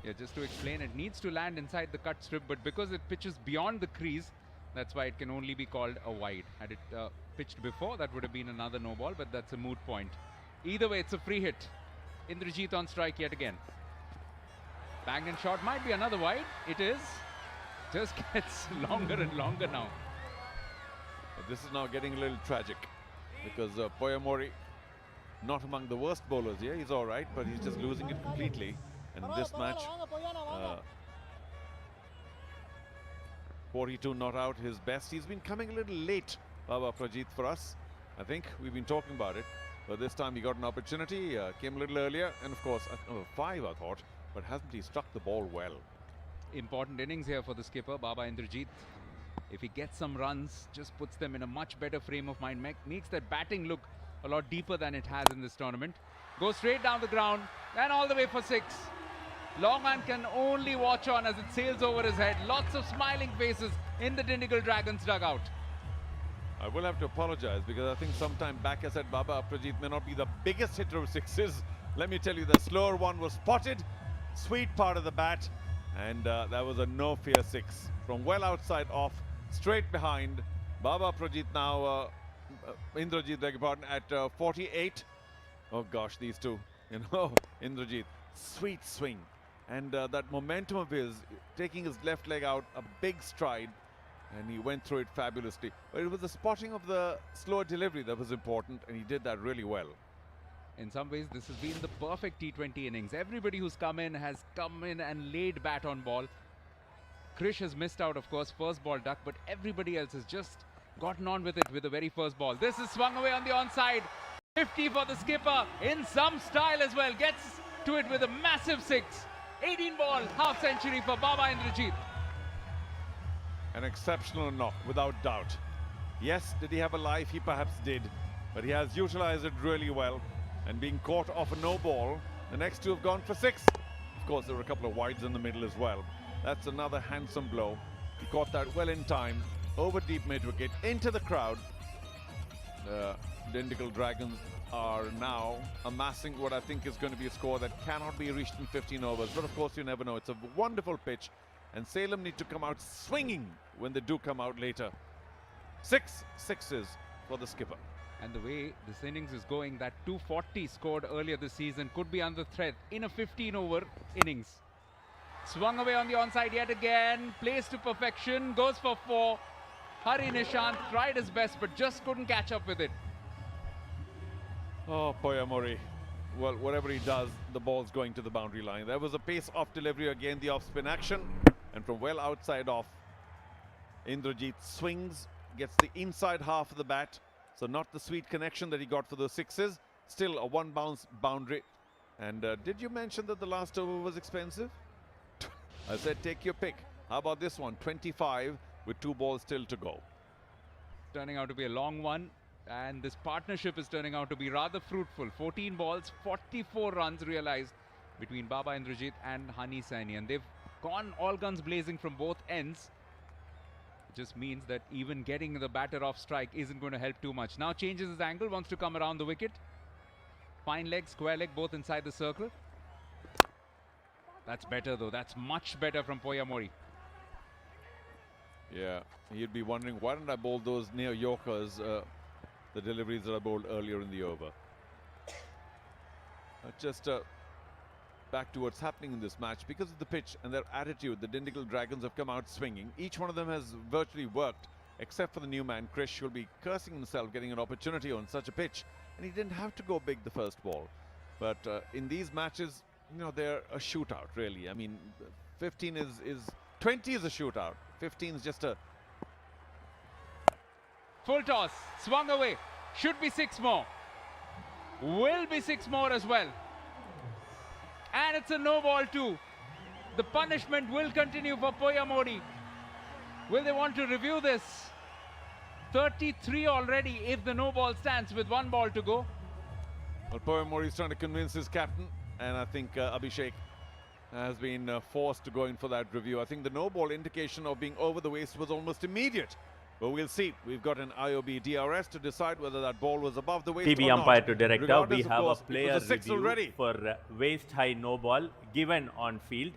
Yeah, just to explain, it needs to land inside the cut strip, but because it pitches beyond the crease, that's why it can only be called a wide. Had it pitched before, that would have been another no ball, but that's a moot point. Either way, it's a free hit. Indrajit on strike yet again. Bang and shot might be another wide. It is. Just gets longer and longer now. But this is now getting a little tragic because Poyamori, not among the worst bowlers here. He's all right, but he's just losing it completely. And in this match, 42 not out, his best. He's been coming a little late, Baba Prajit, for us. I think we've been talking about it. But this time he got an opportunity, came a little earlier. And of course, 5 I thought, but hasn't he struck the ball well? Important innings here for the skipper, Baba Indrajit. If he gets some runs, just puts them in a much better frame of mind, makes that batting look a lot deeper than it has in this tournament. Goes straight down the ground and all the way for 6. Longman can only watch on as it sails over his head. Lots of smiling faces in the Dindigul Dragons dugout. I will have to apologize because I think sometime back I said Baba Aprajit may not be the biggest hitter of sixes. Let me tell you, the slower one was spotted, sweet part of the bat, and that was a no-fear 6 from well outside off, straight behind. Baba Aprajit now, Indrajit, beg your pardon, at 48. Oh gosh, these two, you know, Indrajit, sweet swing. And that momentum of his, taking his left leg out, a big stride, and he went through it fabulously. But it was the spotting of the slower delivery that was important, and he did that really well. In some ways, this has been the perfect T20 innings. Everybody who's come in has come in and laid bat on ball. Krish has missed out, of course, first ball duck, but everybody else has just gotten on with it with the very first ball. This is swung away on the onside. 50 for the skipper in some style as well. Gets to it with a massive 6. 18 ball, half century for Baba Indrajit. An exceptional knock, without doubt. Yes, did he have a life? He perhaps did, but he has utilized it really well. and being caught off a no ball. The next two have gone for 6. Of course, there were a couple of wides in the middle as well. That's another handsome blow. He caught that well in time, over deep mid-wicket, into the crowd. The Dindigul Dragons are now amassing what I think is going to be a score that cannot be reached in 15 overs. But of course, you never know. It's a wonderful pitch, and Salem need to come out swinging when they do come out later. 6 sixes for the skipper. And the way this innings is going, that 240 scored earlier this season could be under threat in a 15-over innings. Swung away on the onside yet again, plays to perfection, goes for 4. Hari Nishant tried his best but just couldn't catch up with it. Oh, Poyamori. Well, whatever he does, the ball's going to the boundary line. There was a pace-off delivery again, the off-spin action. And from well outside off, Indrajit swings, gets the inside half of the bat. So not the sweet connection that he got for those 6s. Still a one-bounce boundary. And did you mention that the last over was expensive? I said take your pick. How about this one? 25 with 2 balls still to go. Turning out to be a long one. And this partnership is turning out to be rather fruitful. 14 balls, 44 runs realized between Baba Indrajit and Hani Saini. And they've gone all guns blazing from both ends. Just means that even getting the batter off strike isn't going to help too much. Now changes his angle, wants to come around the wicket. Fine leg, square leg, both inside the circle. That's better though. That's much better from Poyamori. Yeah, he'd be wondering, why didn't I bowl those near Yorkers, the deliveries that I bowled earlier in the over. Just back to what's happening in this match. Because of the pitch and their attitude, the Dindigul Dragons have come out swinging. Each one of them has virtually worked, except for the new man, Krish, who'll be cursing himself getting an opportunity on such a pitch. And he didn't have to go big the first ball. But in these matches, you know, they're a shootout, really. I mean, 20 is a shootout. 15 is just a... Full toss, swung away. Should be 6 more. Will be 6 more as well. And it's a no ball too. The punishment will continue for Poyamori. Will they want to review this? 33 already if the no ball stands with 1 ball to go. Well, Poyamori is trying to convince his captain, and I think Abhishek has been forced to go in for that review. I think the no ball indication of being over the waist was almost immediate. But we'll see. We've got an IOB DRS to decide whether that ball was above the waist TB or umpire not. to director. Regardless, We of have course, a player review already. for waist high no ball given on field.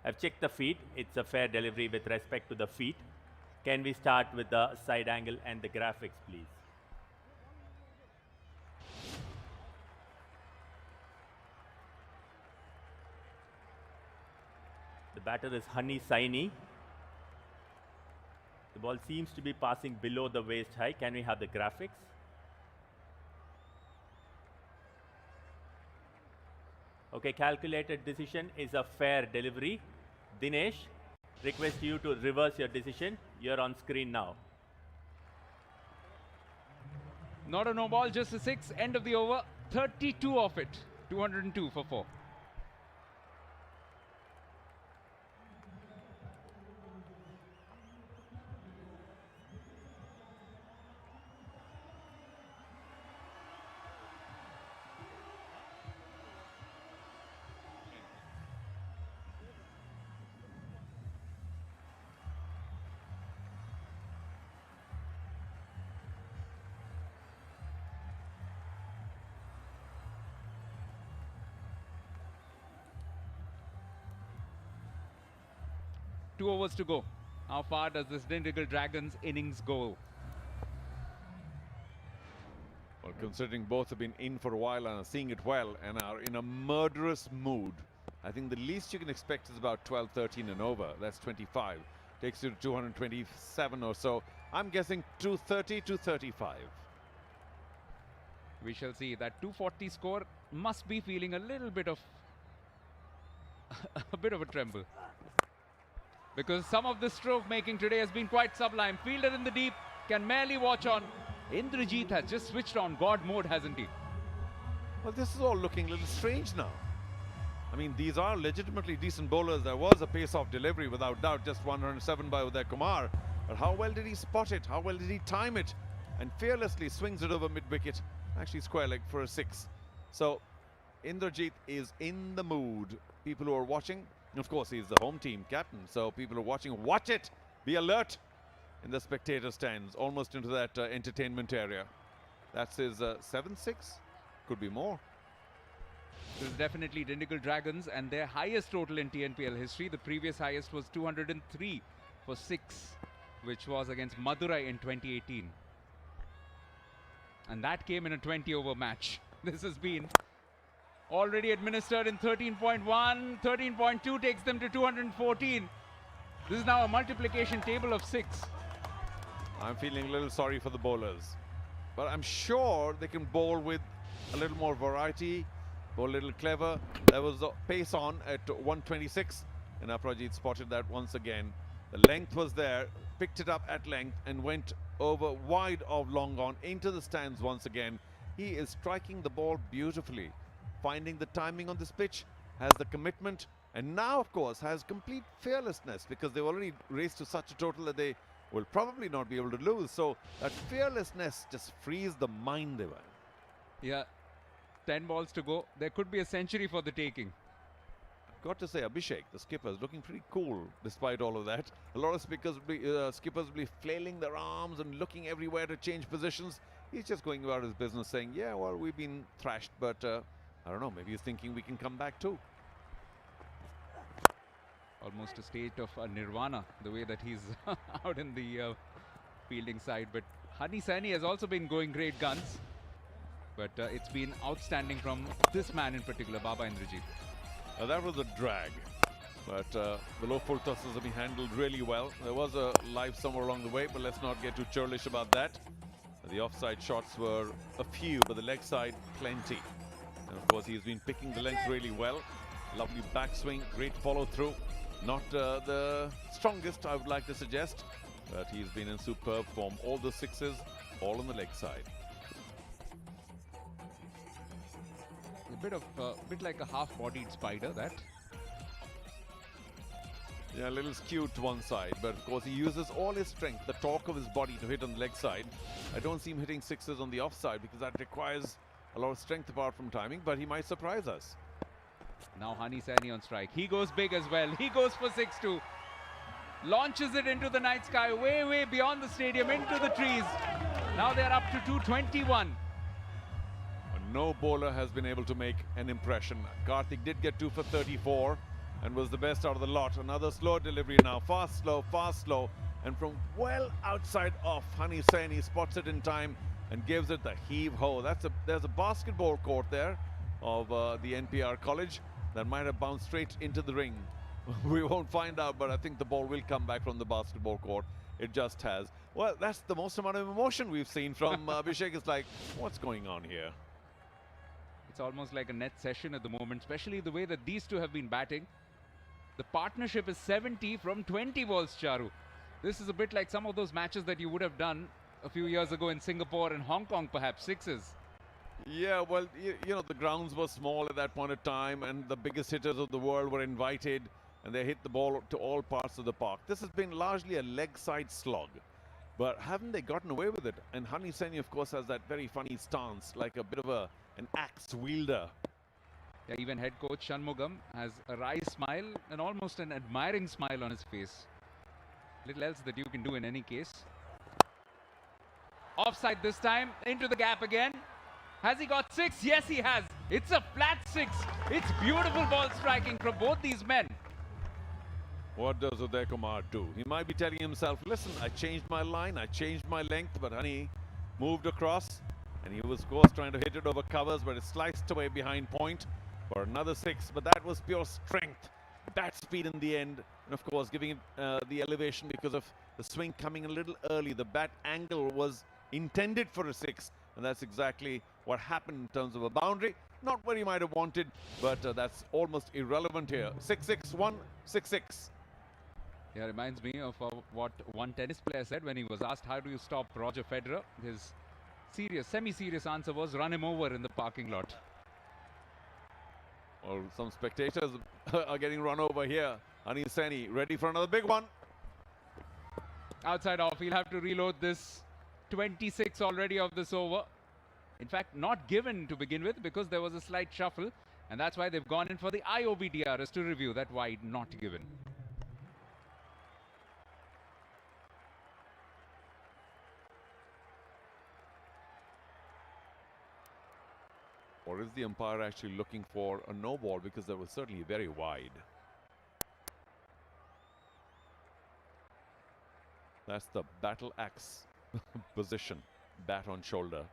I've checked the feet. It's a fair delivery with respect to the feet. Can we start with the side angle and the graphics, please? The batter is Hani Saini. The ball seems to be passing below the waist high. Can we have the graphics? Okay, calculated decision is a fair delivery. Dinesh, request you to reverse your decision. You're on screen now. Not a no ball, just a 6. End of the over. 32 of it. 202 for 4. Two overs to go. How far does this Dindigul Dragons innings go? Well, considering both have been in for a while and are seeing it well and are in a murderous mood, I think the least you can expect is about 12, 13 and over. That's 25. Takes you to 227 or so. I'm guessing 230, 235. We shall see. That 240 score must be feeling a little bit of a tremble. Because some of the stroke making today has been quite sublime. Fielder in the deep, can merely watch on. Indrajit has just switched on God mode, hasn't he? Well, this is all looking a little strange now. I mean, these are legitimately decent bowlers. There was a pace-off delivery without doubt, just 107 by Uday Kumar. But how well did he spot it? How well did he time it? And fearlessly swings it over mid-wicket. Actually square leg for a 6. So Indrajit is in the mood. People who are watching, of course, he's the home team captain. So people who are watching, watch it. Be alert in the spectator stands, almost into that entertainment area. That's his 7-6. Could be more. This is definitely Dindigul Dragons and their highest total in TNPL history. The previous highest was 203 for 6, which was against Madurai in 2018. And that came in a 20-over match. This has been already administered in 13.1. 13.2 takes them to 214. This is now a multiplication table of 6. I'm feeling a little sorry for the bowlers. But I'm sure they can bowl with a little more variety, bowl a little clever. There was a pace on at 126, and Aprajit spotted that once again. The length was there, picked it up at length and went over wide of long on into the stands once again. He is striking the ball beautifully, finding the timing on this pitch, has the commitment, and now of course has complete fearlessness because they've already raced to such a total that they will probably not be able to lose. So that fearlessness just frees the mind there. Yeah, 10 balls to go. There could be a century for the taking. Got to say, Abhishek, the skipper, is looking pretty cool despite all of that. A lot of skippers will be flailing their arms and looking everywhere to change positions. He's just going about his business saying, yeah, well, we've been thrashed, but I don't know, maybe he's thinking we can come back too. Almost a state of nirvana, the way that he's out in the fielding side. But Hani Saini has also been going great guns. But it's been outstanding from this man in particular, Baba Indrajit. That was a drag, but the low full tosses have been handled really well. There was a live somewhere along the way, but let's not get too churlish about that. The offside shots were a few, but the leg side plenty. And of course, he's been picking the length really well. Lovely backswing, great follow through. Not the strongest, I would like to suggest, but he's been in superb form. All the sixes, all on the leg side. A bit like a half-bodied spider, that. Yeah, a little skewed to one side, but of course he uses all his strength, the torque of his body to hit on the leg side. I don't see him hitting sixes on the offside because that requires a lot of strength apart from timing, but he might surprise us. Now Hani Saini on strike. He goes big as well. He goes for 6-2. Launches it into the night sky, way, way beyond the stadium, into the trees. Now they're up to 221. No bowler has been able to make an impression. Karthik did get 2 for 34 and was the best out of the lot. Another slow delivery now. Fast, slow. And from well outside off, Hani Saini spots it in time and gives it the heave-ho. There's a basketball court there of the NPR college that might have bounced straight into the ring. We won't find out, but I think the ball will come back from the basketball court. It just has. Well, that's the most amount of emotion we've seen from Abhishek. It's like, what's going on here? It's almost like a net session at the moment, especially the way that these two have been batting. The partnership is 70 from 20 balls, Charu. This is a bit like some of those matches that you would have done a few years ago in Singapore and Hong Kong, perhaps, sixes. Yeah, well, you know, the grounds were small at that point of time and the biggest hitters of the world were invited and they hit the ball to all parts of the park. This has been largely a leg side slog. But haven't they gotten away with it? And Hani Saini, of course, has that very funny stance, like a bit of an axe wielder. Yeah, even head coach Shanmugam has a wry smile and almost an admiring smile on his face. Little else that you can do in any case. Offside this time, into the gap again. Has he got 6? Yes, he has. It's a flat 6. It's beautiful ball striking from both these men. What does Uday Kumar do? He might be telling himself, listen, I changed my line, I changed my length, but Hani moved across and he was, of course, trying to hit it over covers, but it sliced away behind point for another 6. But that was pure strength, bat speed in the end, and of course, giving it the elevation because of the swing coming a little early. The bat angle was intended for a 6, and that's exactly what happened in terms of a boundary. Not what he might have wanted, but that's almost irrelevant here. 6-6, 1, 6-6. Yeah, reminds me of what one tennis player said when he was asked, how do you stop Roger Federer? His semi-serious answer was, run him over in the parking lot. Well, some spectators are getting run over here. Hani Saini ready for another big one. Outside off, he'll have to reload this. 26 already of this over. In fact, not given to begin with because there was a slight shuffle, and that's why they've gone in for the IOB DRS to review that wide not given. Or is the umpire actually looking for a no ball, because that was certainly very wide. That's the battle axe position, bat on shoulder.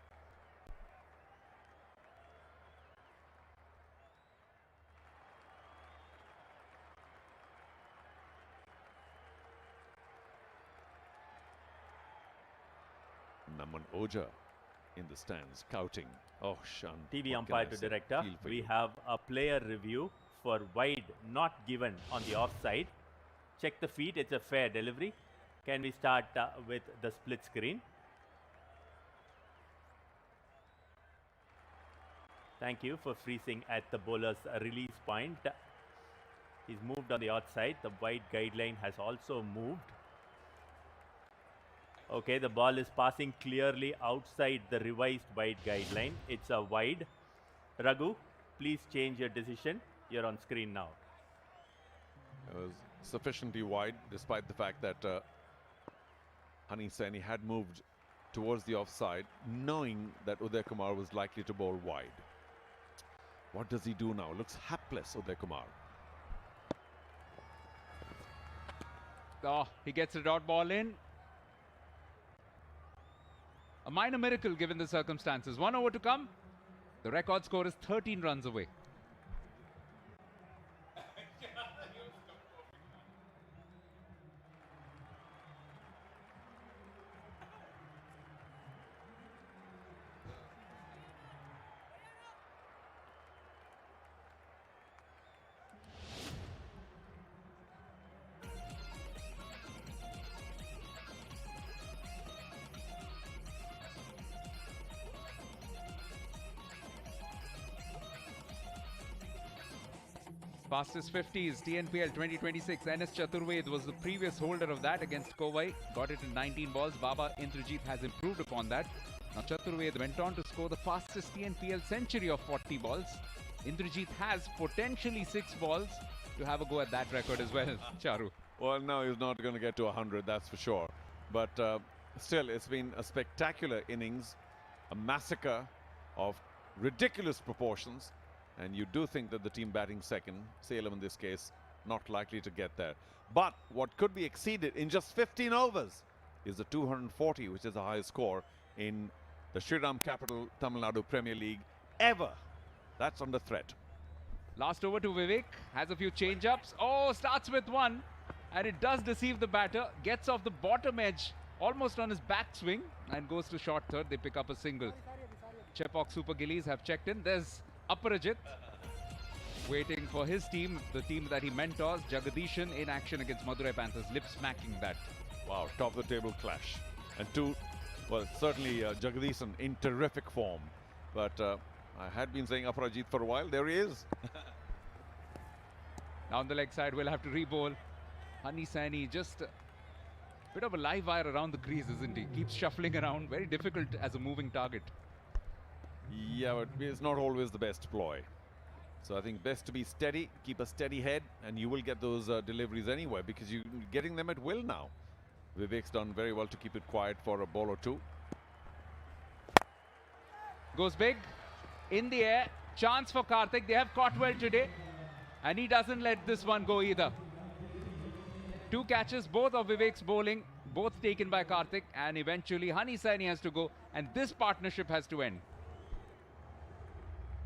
Naman Oja in the stands, scouting. Oh, Shan. TV what umpire can I to say? director. Feel for We you. have a player review for wide not given on the offside. Check the feet, it's a fair delivery. Can we start with the split screen? Thank you for freezing at the bowler's release point. He's moved on the outside. The wide guideline has also moved. Okay, the ball is passing clearly outside the revised wide guideline. It's a wide. Raghu, please change your decision. You're on screen now. It was sufficiently wide, despite the fact that Hani Saini had moved towards the offside, knowing that Uday Kumar was likely to bowl wide. What does he do now? Looks hapless, Uday Kumar. Oh, he gets a dot ball in. A minor miracle given the circumstances. 1 over to come. The record score is 13 runs away. Fastest 50s, TNPL 2026. NS Chaturved was the previous holder of that against Kovai. Got it in 19 balls. Baba Indrajit has improved upon that. Now Chaturved went on to score the fastest TNPL century of 40 balls. Indrajit has potentially 6 balls to have a go at that record as well, Charu. Well, no, he's not going to get to 100, that's for sure. But still, it's been a spectacular innings, a massacre of ridiculous proportions. And you do think that the team batting second, Salem in this case, not likely to get there. But what could be exceeded in just 15 overs is the 240, which is the highest score in the Shriram Capital Tamil Nadu Premier League ever. That's under threat. Last over to Vivek, has a few change-ups. Oh, starts with one, and it does deceive the batter. Gets off the bottom edge, almost on his back swing, and goes to short third. They pick up a single. Chepauk Super Gillies have checked in. There's Aparajit waiting for his team, the team that he mentors. Jagadishan in action against Madurai Panthers, lip smacking that. Wow, top of the table clash. And well, certainly Jagadishan in terrific form. But I had been saying Aparajit for a while. There he is. Down the leg side, we'll have to re-bowl. Hani Saini, just a bit of a live wire around the crease, isn't he? Keeps shuffling around. Very difficult as a moving target. Yeah, but it's not always the best ploy. So I think best to be steady, keep a steady head, and you will get those deliveries anyway, because you're getting them at will now. Vivek's done very well to keep it quiet for a ball or two. Goes big, in the air, chance for Karthik. They have caught well today, and he doesn't let this one go either. 2 catches, both of Vivek's bowling, both taken by Karthik, and eventually Hani Saini has to go, and this partnership has to end.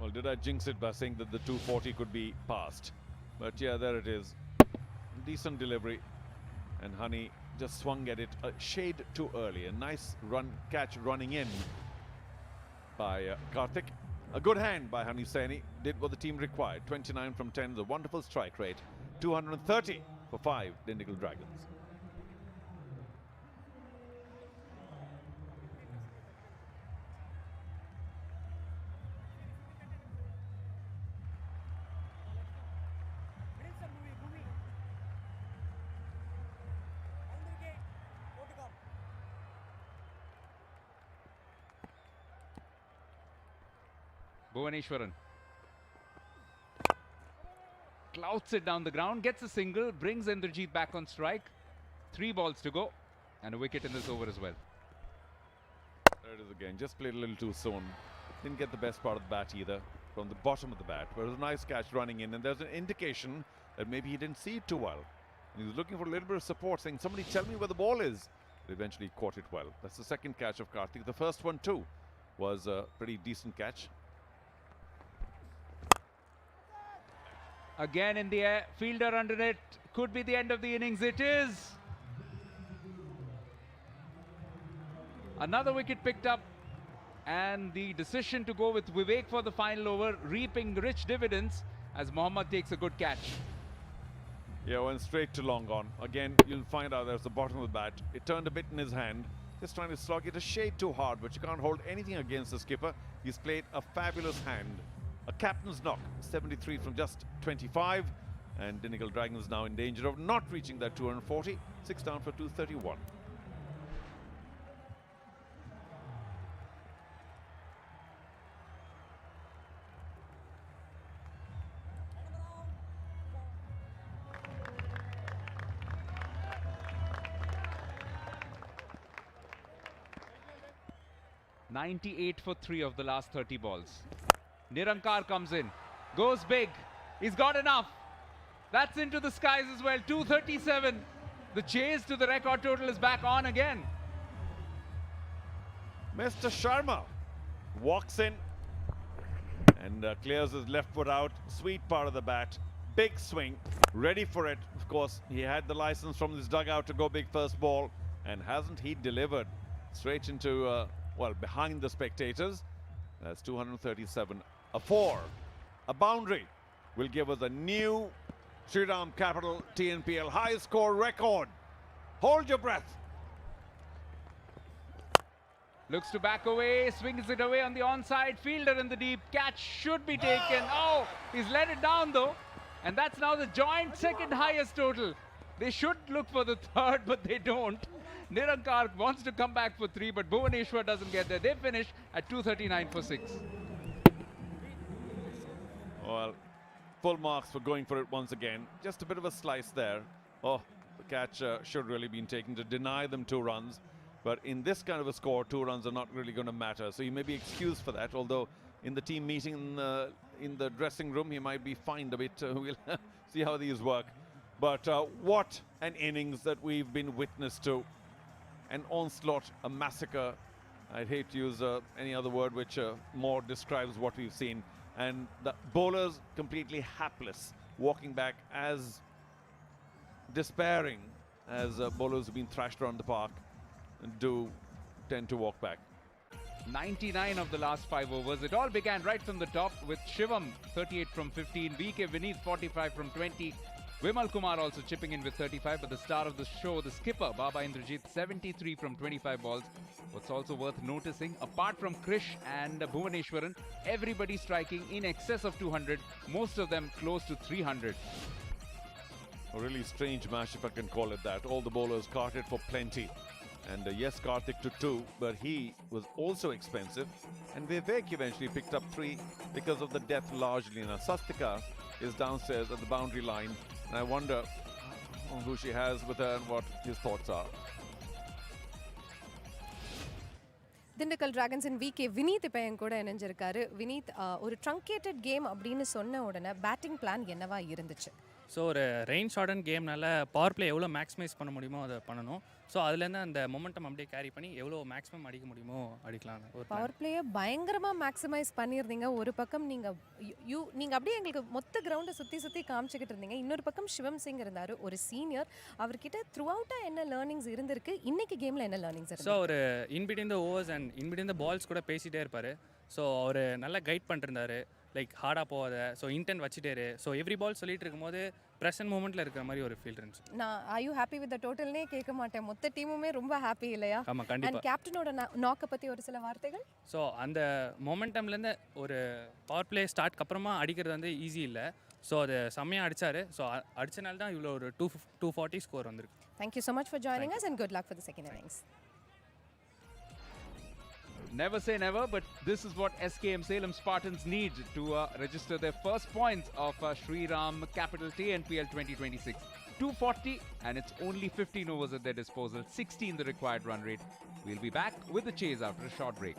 Well, did I jinx it by saying that the 240 could be passed? But yeah, there it is. Decent delivery. And Hani just swung at it a shade too early. A nice catch running in by Karthik. A good hand by Hani Saini. Did what the team required. 29 from 10 is a wonderful strike rate. 230 for 5 Dindigul Dragons. Bhuvaneshwaran clouts it down the ground, gets a single, brings Indrajit back on strike. 3 balls to go and a wicket in this over as well. There it is again, just played a little too soon. Didn't get the best part of the bat either, from the bottom of the bat. But it was a nice catch running in, and there's an indication that maybe he didn't see it too well. And he was looking for a little bit of support, saying, somebody tell me where the ball is. But eventually caught it well. That's the second catch of Karthik. The first one too was a pretty decent catch. Again in the air, fielder under it. Could be the end of the innings. It is. Another wicket picked up, and the decision to go with Vivek for the final over reaping rich dividends as Mohammad takes a good catch. Yeah, went straight to long on. Again, you'll find out there's the bottom of the bat. It turned a bit in his hand, just trying to slog it a shade too hard, but you can't hold anything against the skipper. He's played a fabulous hand. A captain's knock, 73 from just 25, and Dindigul Dragons now in danger of not reaching that 240. 6 down for 231. .98 for 3 of the last 30 balls. Nirankar comes in, goes big, he's got enough. That's into the skies as well, 237. The chase to the record total is back on again. Mr. Sharma walks in and clears his left foot out. Sweet part of the bat, big swing, ready for it. Of course, he had the license from this dugout to go big first ball, and hasn't he delivered? Straight into, well, behind the spectators. That's 237. A 4, a boundary will give us a new Shriram Capital TNPL high score record. Hold your breath. Looks to back away, swings it away on the onside, fielder in the deep, catch should be taken. Oh, he's let it down though, and that's now the joint second highest total. They should look for the third, but they don't. Nirankar wants to come back for 3, but Bhuvaneshwar doesn't get there. They finish at 239 for 6. Well, full marks for going for it once again. Just a bit of a slice there. Oh, the catch should really been taken to deny them 2 runs. But in this kind of a score, 2 runs are not really going to matter. So you may be excused for that. Although in the team meeting in the dressing room, he might be fined a bit. We'll see how these work. But what an innings that we've been witness to. An onslaught, a massacre. I'd hate to use any other word which more describes what we've seen. And the bowlers completely hapless, walking back as despairing as bowlers who've been thrashed around the park do tend to walk back. 99 of the last 5 overs. It all began right from the top with Shivam 38 from 15, VK Vineet 45 from 20, Vimal Kumar also chipping in with 35, but the star of the show, the skipper, Baba Indrajit, 73 from 25 balls. What's also worth noticing, apart from Krish and Bhuvaneshwaran, everybody striking in excess of 200, most of them close to 300. A really strange match, if I can call it that. All the bowlers carted for plenty. And yes, Karthik took 2, but he was also expensive. And Vivek eventually picked up 3 because of the depth largely. Now, Sastika is downstairs at the boundary line. And I wonder who she has with her and what his thoughts are. Dindigul Dragons in VK Vineet இப்ப என் கூட இணைஞ்சிருக்காரு. வினீத், ஒரு truncated game அப்படின்னு சொன்ன உடனே batting plan என்னவா இருந்துச்சு? So ஒரு rain shorten கேம்னால power play எவ்வளோ மேக்ஸிமைஸ் பண்ண முடியுமோ அதை பண்ணணும். ஸோ அதுலேருந்து அந்த மொமெண்டம் அப்படியே கேரி பண்ணி எவ்வளோ மேக்ஸிமம் அடிக்க முடியுமோ அடிக்கலாம். ஒரு பவர் பிளேயை பயங்கரமாக மேக்ஸிமைஸ் பண்ணியிருந்தீங்க. ஒரு பக்கம் நீங்கள் அப்படியே எங்களுக்கு மொத்த கிரவுண்டை சுற்றி காமிச்சிக்கிட்டு இருந்தீங்க. இன்னொரு பக்கம் சிவம் சிங் இருந்தார், ஒரு சீனியர். அவர்கிட்ட த்ரூ அவுட்டாக என்ன லேர்னிங்ஸ் இருந்திருக்கு, இன்னைக்கு கேமில் என்ன லேர்னிங்ஸ் இருக்கு? ஸோ ஒரு in between the overs and in between the balls கூட பேசிகிட்டே இருப்பார். ஸோ அவர் நல்லா கைட் பண்ணிருந்தார், லைக் ஹார்டாக போகாத, ஸோ இன்டென்ட் வச்சுட்டாரு. ஸோ எவ்ரி பால் சொல்லிட்டு இருக்கும்போது ப்ரெசன்ட் மூமெண்ட்டில் இருக்கிற மாதிரி ஒரு ஃபீல் இருந்துச்சு. நான் are you happy with the டோட்டல்னே கேட்க மாட்டேன், மொத்த டீமுமே ரொம்ப ஹாப்பி இல்லையா? ஆமாம், கண்டிப்பாக. அண்ட் கேப்டனோட நாக்கை பற்றி ஒரு சில வார்த்தைகள். ஸோ அந்த மொமெண்டம்லேருந்து ஒரு பவர் பிளே ஸ்டார்ட்க்கு அப்புறமா அடிக்கிறது வந்து ஈஸி இல்லை. ஸோ அது செம்மையாக அடித்தார். ஸோ அடித்தனால தான் இவ்வளோ ஒரு 240 ஸ்கோர் வந்திருக்கு. Thank you so much for joining us and good luck for the second innings. never say never, but this is what SKM Salem Spartans need to register their first points of Shriram Capital TNPL 2026. 240, and it's only 15 overs at their disposal, 16 the required run rate. We'll be back with the chase after a short break.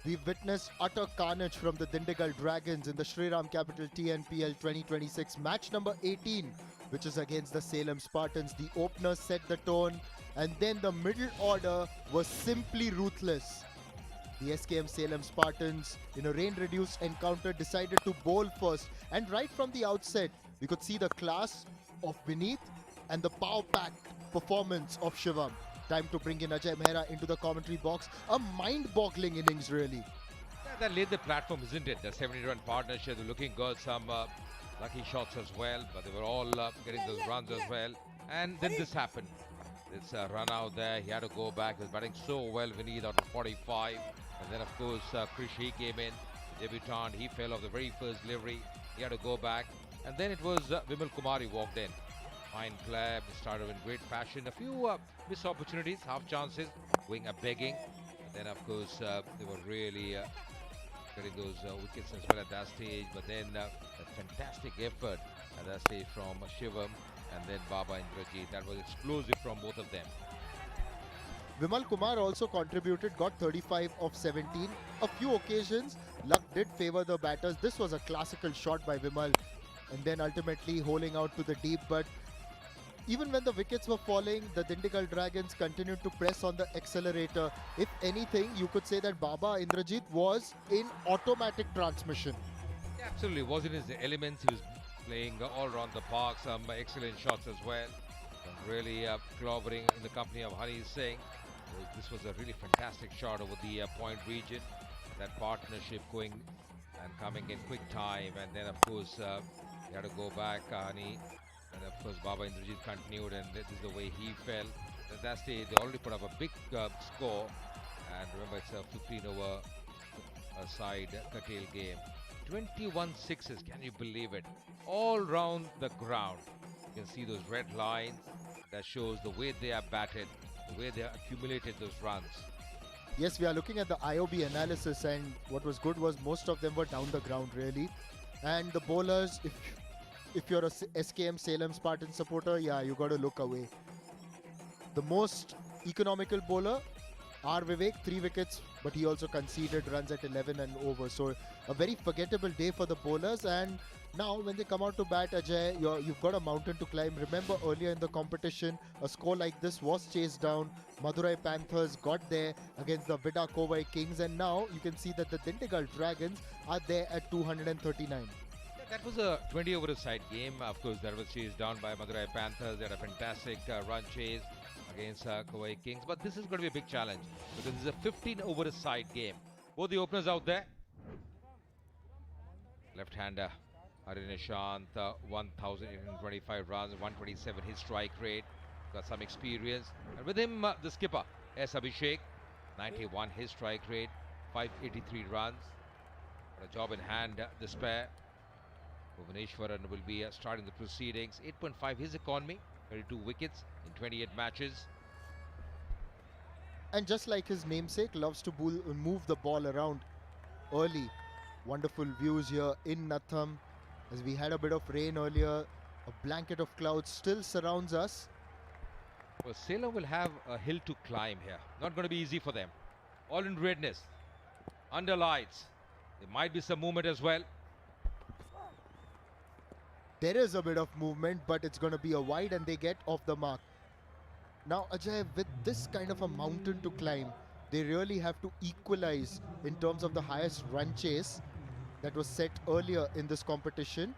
We've witnessed utter carnage from the Dindigul Dragons in the Shriram Capital TNPL 2026 match number 18, which is against the Salem Spartans. The opener set the tone, and then the middle order was simply ruthless. The SKM Salem Spartans, in a rain-reduced encounter, decided to bowl first, and right from the outset, we could see the class of Beneath and the power-packed performance of Shivam. Time to bring in Ajay Mehra into the commentary box. A mind-boggling innings, really. that laid the platform, isn't it? The 70-run partnership, they're looking good. Some lucky shots as well, but they were all getting those runs as well. And then this happened. This run out there, he had to go back. He was batting so well, Vineet, out of 45. And then, of course, Krish, he came in, the debutant. He fell off the very first delivery. He had to go back. And then it was Vimal Kumari walked in. Fine player, started in great fashion. A few missed opportunities, half chances, going begging. And then, of course, they were really getting those wickets as well at that stage. But then a fantastic effort at that stage from Shriram and then Baba Indrajit. That was explosive from both of them. Vimal Kumar also contributed, got 35 of 17. A few occasions, luck did favor the batters. This was a classical shot by Vimal, and then ultimately holing out to the deep. But even when the wickets were falling, the Dindigul Dragons continued to press on the accelerator. If anything, you could say that Baba Indrajit was in automatic transmission. Yeah, absolutely, was in his elements. He was playing all around the park, some excellent shots as well. Some really clobbering in the company of Honey Singh. This was a really fantastic shot over the point region. That partnership going and coming in quick time, and then of course he had to go back, Honey. And of course Baba Indrajit continued, and this is the way he fell. At that stage they already put up a big score, and remember it's a 15 over side curtail game. 21 sixes, can you believe it? All round the ground. You can see those red lines. That shows the way they are batted, the way they have accumulated those runs. Yes, we are looking at the IOB analysis, and what was good was most of them were down the ground really. And the bowlers, if you're a SKM Salem Spartan supporter, yeah, you got to look away. The most economical bowler, R. Vivek, 3 wickets, but he also conceded runs at 11 and over. So a very forgettable day for the bowlers. And now when they come out to bat, Ajay, you've got a mountain to climb. Remember earlier in the competition, a score like this was chased down. Madurai Panthers got there against the Vida Kovai Kings, and now you can see that the Dindigul Dragons are there at 239. That was a 20 over side game. Of course, that was chased down by Madurai Panthers. They had a fantastic run chase against Kovai Kings. But this is going to be a big challenge because this is a 15 over side game. Both the openers out there. Left-hander Hari Nishant, 1,825 runs, 127 his strike rate. Got some experience. And with him, the skipper, S. Abhishek, 91 his strike rate, 583 runs. Got a job in hand, the spare. Bhuvaneshwaran will be starting the proceedings. 8.5 his economy, 32 wickets in 28 matches. And just like his namesake, loves to move the ball around early. Wonderful views here in Natham. As we had a bit of rain earlier, a blanket of clouds still surrounds us. Well, Salem will have a hill to climb here. Not going to be easy for them. All in redness. Under lights. There might be some movement as well. There is a bit of movement, but it's going to be a wide and they get off the mark. Now, Ajay, with this kind of a mountain to climb, they really have to equalize in terms of the highest run chase that was set earlier in this competition.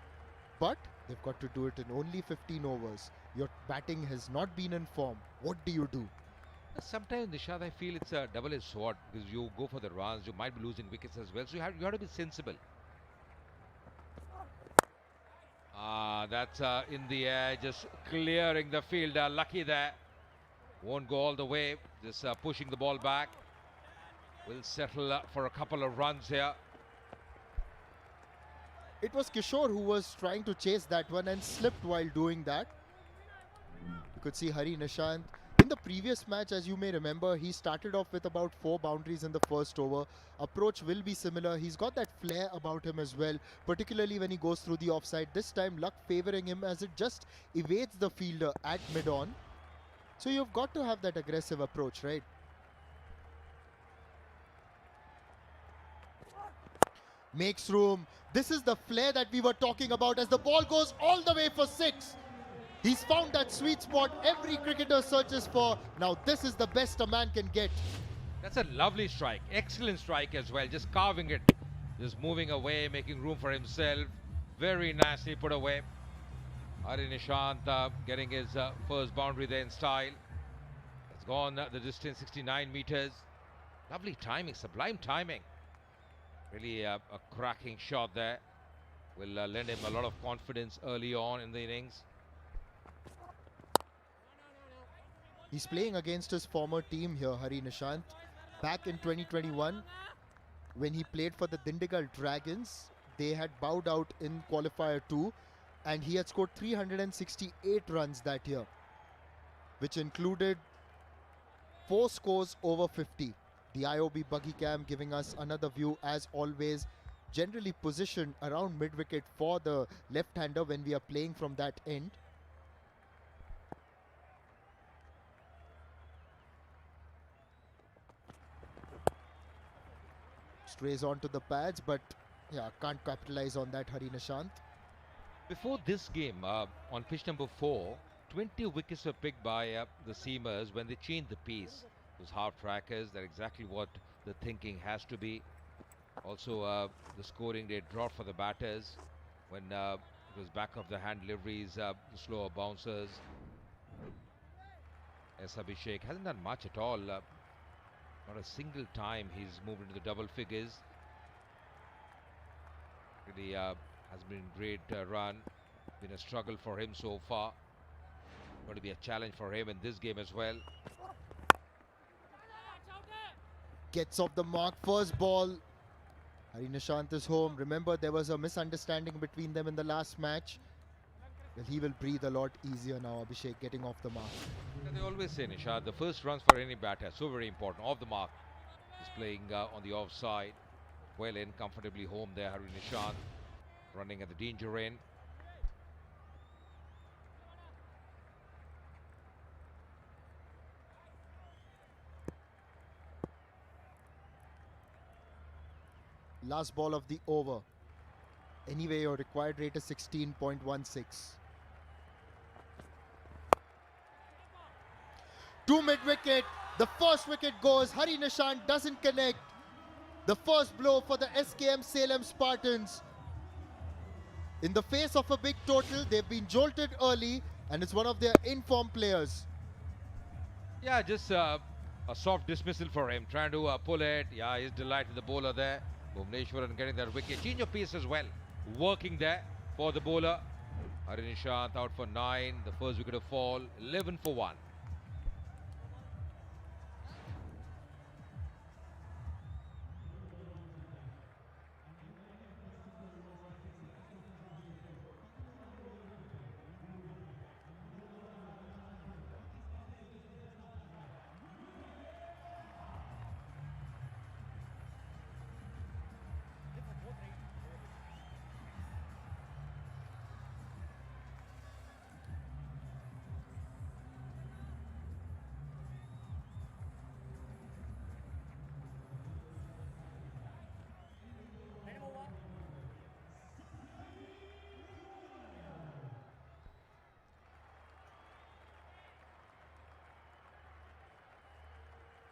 But they've got to do it in only 15 overs. Your batting has not been in form. What do you do? Sometimes, Nishad, I feel it's a double-edged sword because you go for the runs, you might be losing wickets as well. So you have to be sensible. That's in the air, just clearing the field. Lucky there. Won't go all the way. Just pushing the ball back. Will settle for a couple of runs here. It was Kishore who was trying to chase that one and slipped while doing that. You could see Hari Nishant. In the previous match, as you may remember, he started off with about 4 boundaries in the first over. Approach will be similar. He's got that flair about him as well, particularly when he goes through the offside. This time, luck favoring him as it just evades the fielder at mid-on. So you've got to have that aggressive approach, right? Makes room. This is the flair that we were talking about as the ball goes all the way for 6. He's found that sweet spot every cricketer searches for. Now this is the best a man can get. That's a lovely strike. Excellent strike as well. Just carving it. Just moving away, making room for himself. Very nicely put away. Hari Nishant getting his first boundary there in style. It's gone the distance, 69 meters. Lovely timing, sublime timing. Really a cracking shot there. Will lend him a lot of confidence early on in the innings. He's playing against his former team here, Hari Nishant. Back in 2021, when he played for the Dindigul Dragons, they had bowed out in qualifier 2 and he had scored 368 runs that year, which included 4 scores over 50. The IOB buggy cam giving us another view, as always, generally positioned around mid-wicket for the left-hander when we are playing from that end. Strays onto the pads, but yeah, can't capitalize on that, Hari Nishant. Before this game, on pitch number 4, 20 wickets were picked by the seamers when they changed the pace. Those half-trackers, that's exactly what the thinking has to be. Also, the scoring they dropped for the batters when it was back of the hand deliveries, the slower bouncers. S. Abhishek hasn't done much at all. Not a single time he's moved into the double figures. Really has been a great run. Been a struggle for him so far. Going to be a challenge for him in this game as well. Gets off the mark, first ball. Hari Nishant is home. Remember, there was a misunderstanding between them in the last match. Well, he will breathe a lot easier now, Abhishek, getting off the mark. They always say, Nishad, the first runs for any batter, so very important. Off the mark. He's playing on the offside. Well in, comfortably home there, Hari Nishant. Running at the danger end. Last ball of the over. Anyway, your required rate is 16.16. To mid-wicket, the first wicket goes. Hari Nishant doesn't connect. The first blow for the SKM Salem Spartans. In the face of a big total, they've been jolted early and it's one of their in-form players. Yeah, just a soft dismissal for him. Trying to pull it. Yeah, he's delighted the bowler there. Bhuvneshwaran getting that wicket. Change of pace as well. Working there for the bowler. Hari Nishant out for 9. The first wicket of fall. 11 for 1.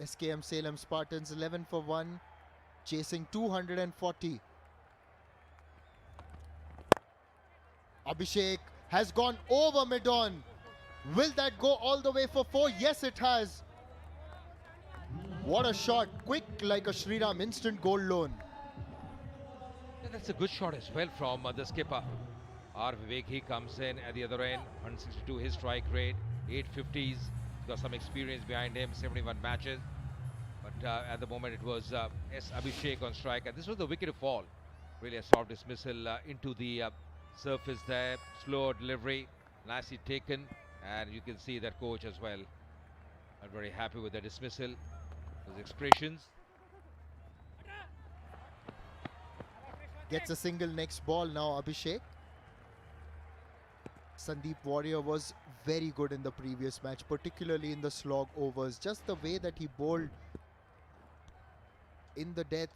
SKM Salem Spartans 11 for 1, chasing 240. Abhishek has gone over mid-on. Will that go all the way for 4? Yes, it has. What a shot. Quick like a Shriram instant goal loan. Yeah, that's a good shot as well from the skipper. R. Vivek, he comes in at the other end. 162 his strike rate. 850s. He's got some experience behind him. 71 matches. But at the moment it was S. Abhishek on strike. And this was the wicket to fall. Really a soft dismissal into the surface there. Slow delivery. Nicely taken. And you can see that coach as well. Not very happy with the dismissal. Those expressions. Gets a single next ball now, Abhishek. Sandeep Warrior was very good in the previous match, particularly in the slog overs. Just the way that he bowled in the death.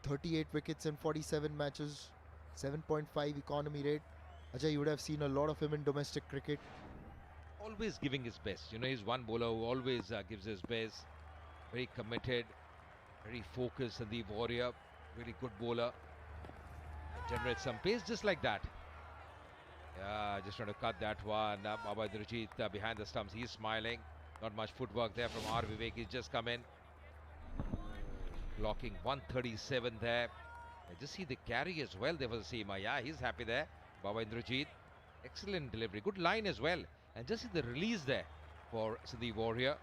38 wickets in 47 matches, 7.5 economy rate. Ajay, you would have seen a lot of him in domestic cricket. Always giving his best. You know, he's one bowler who always gives his best. Very committed, very focused. Sandeep Warrior, really good bowler. Generates some pace just like that. Yeah, just trying to cut that one. Abhay Durjit behind the stumps. He's smiling. Not much footwork there from R. Vivek. He's just come in. clocking 137 there. Just see the carry as well there for the Seema. Yeah, he's happy there. Baba Indrajit. Excellent delivery. Good line as well. And just see the release there for Siddhi Warrior.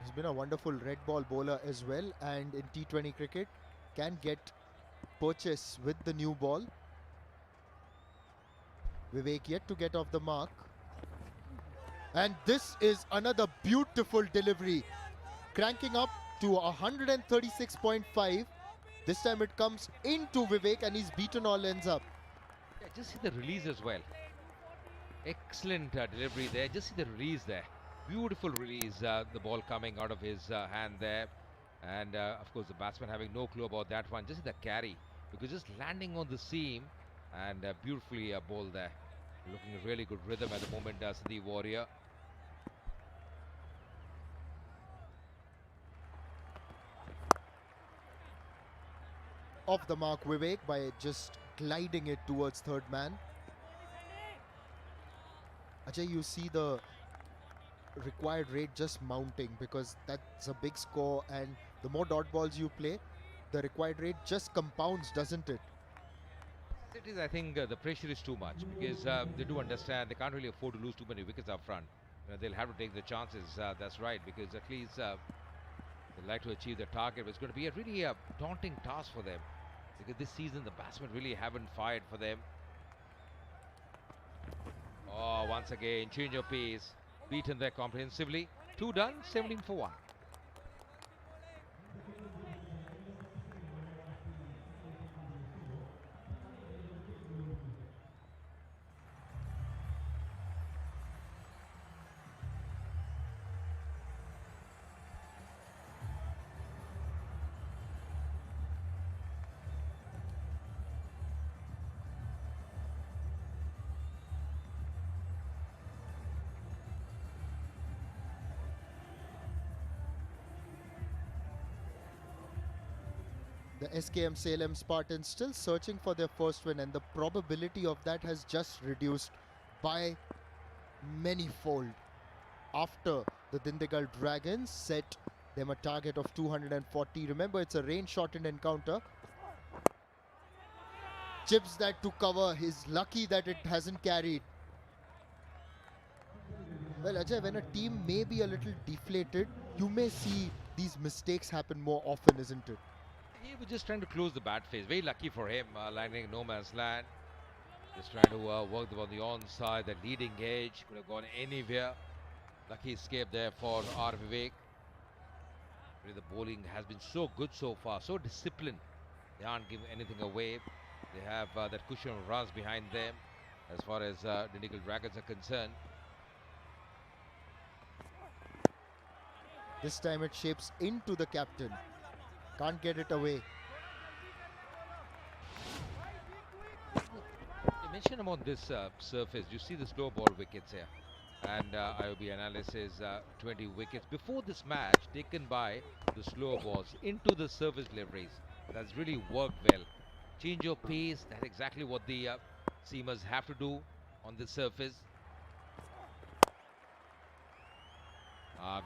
He's been a wonderful red ball bowler as well, and in T20 cricket can get purchase with the new ball. Vivek yet to get off the mark. And this is another beautiful delivery. Cranking up to 136.5. This time it comes into Vivek and he's beaten all ends up. Yeah, just see the release as well. Excellent delivery there. Just see the release there. Beautiful release. The ball coming out of his hand there. And of course the batsman having no clue about that one. Just see the carry. Because just landing on the seam and beautifully bowled there. Looking a really good rhythm at the moment, Siddhi Warrior. Off the mark Vivek by just gliding it towards third man. Ajay, you see the required rate just mounting because that's a big score, and the more dot balls you play, the required rate just compounds, doesn't it? It is, I think the pressure is too much because they do understand they can't really afford to lose too many wickets up front. They'll have to take the chances, that's right, because at least they'd like to achieve the target. But it's going to be a really daunting task for them because this season the batsmen really haven't fired for them. Oh, once again, change of pace, beaten there comprehensively. 2 done, 17 for 1. The SKM Salem Spartans still searching for their first win, and the probability of that has just reduced by many-fold after the Dindigul Dragons set them a target of 240. Remember, it's a rain-shortened encounter. Chips that to cover. He's lucky that it hasn't carried. Well, Ajay, when a team may be a little deflated, you may see these mistakes happen more often, isn't it? He was just trying to close the bat face. Very lucky for him, landing no man's land. Just trying to work on the onside, the leading edge. Could have gone anywhere. Lucky escape there for R. Vivek. Really, the bowling has been so good so far, so disciplined. They aren't giving anything away. They have that cushion of runs behind them as far as Dindigul Dragons are concerned. This time it shapes into the captain. Can't get it away. You mentioned about this surface. You see the slow ball wickets here. And IOB analysis, 20 wickets before this match taken by the slow balls into the surface deliveries. That's really worked well. Change your pace. That's exactly what the seamers have to do on the surface.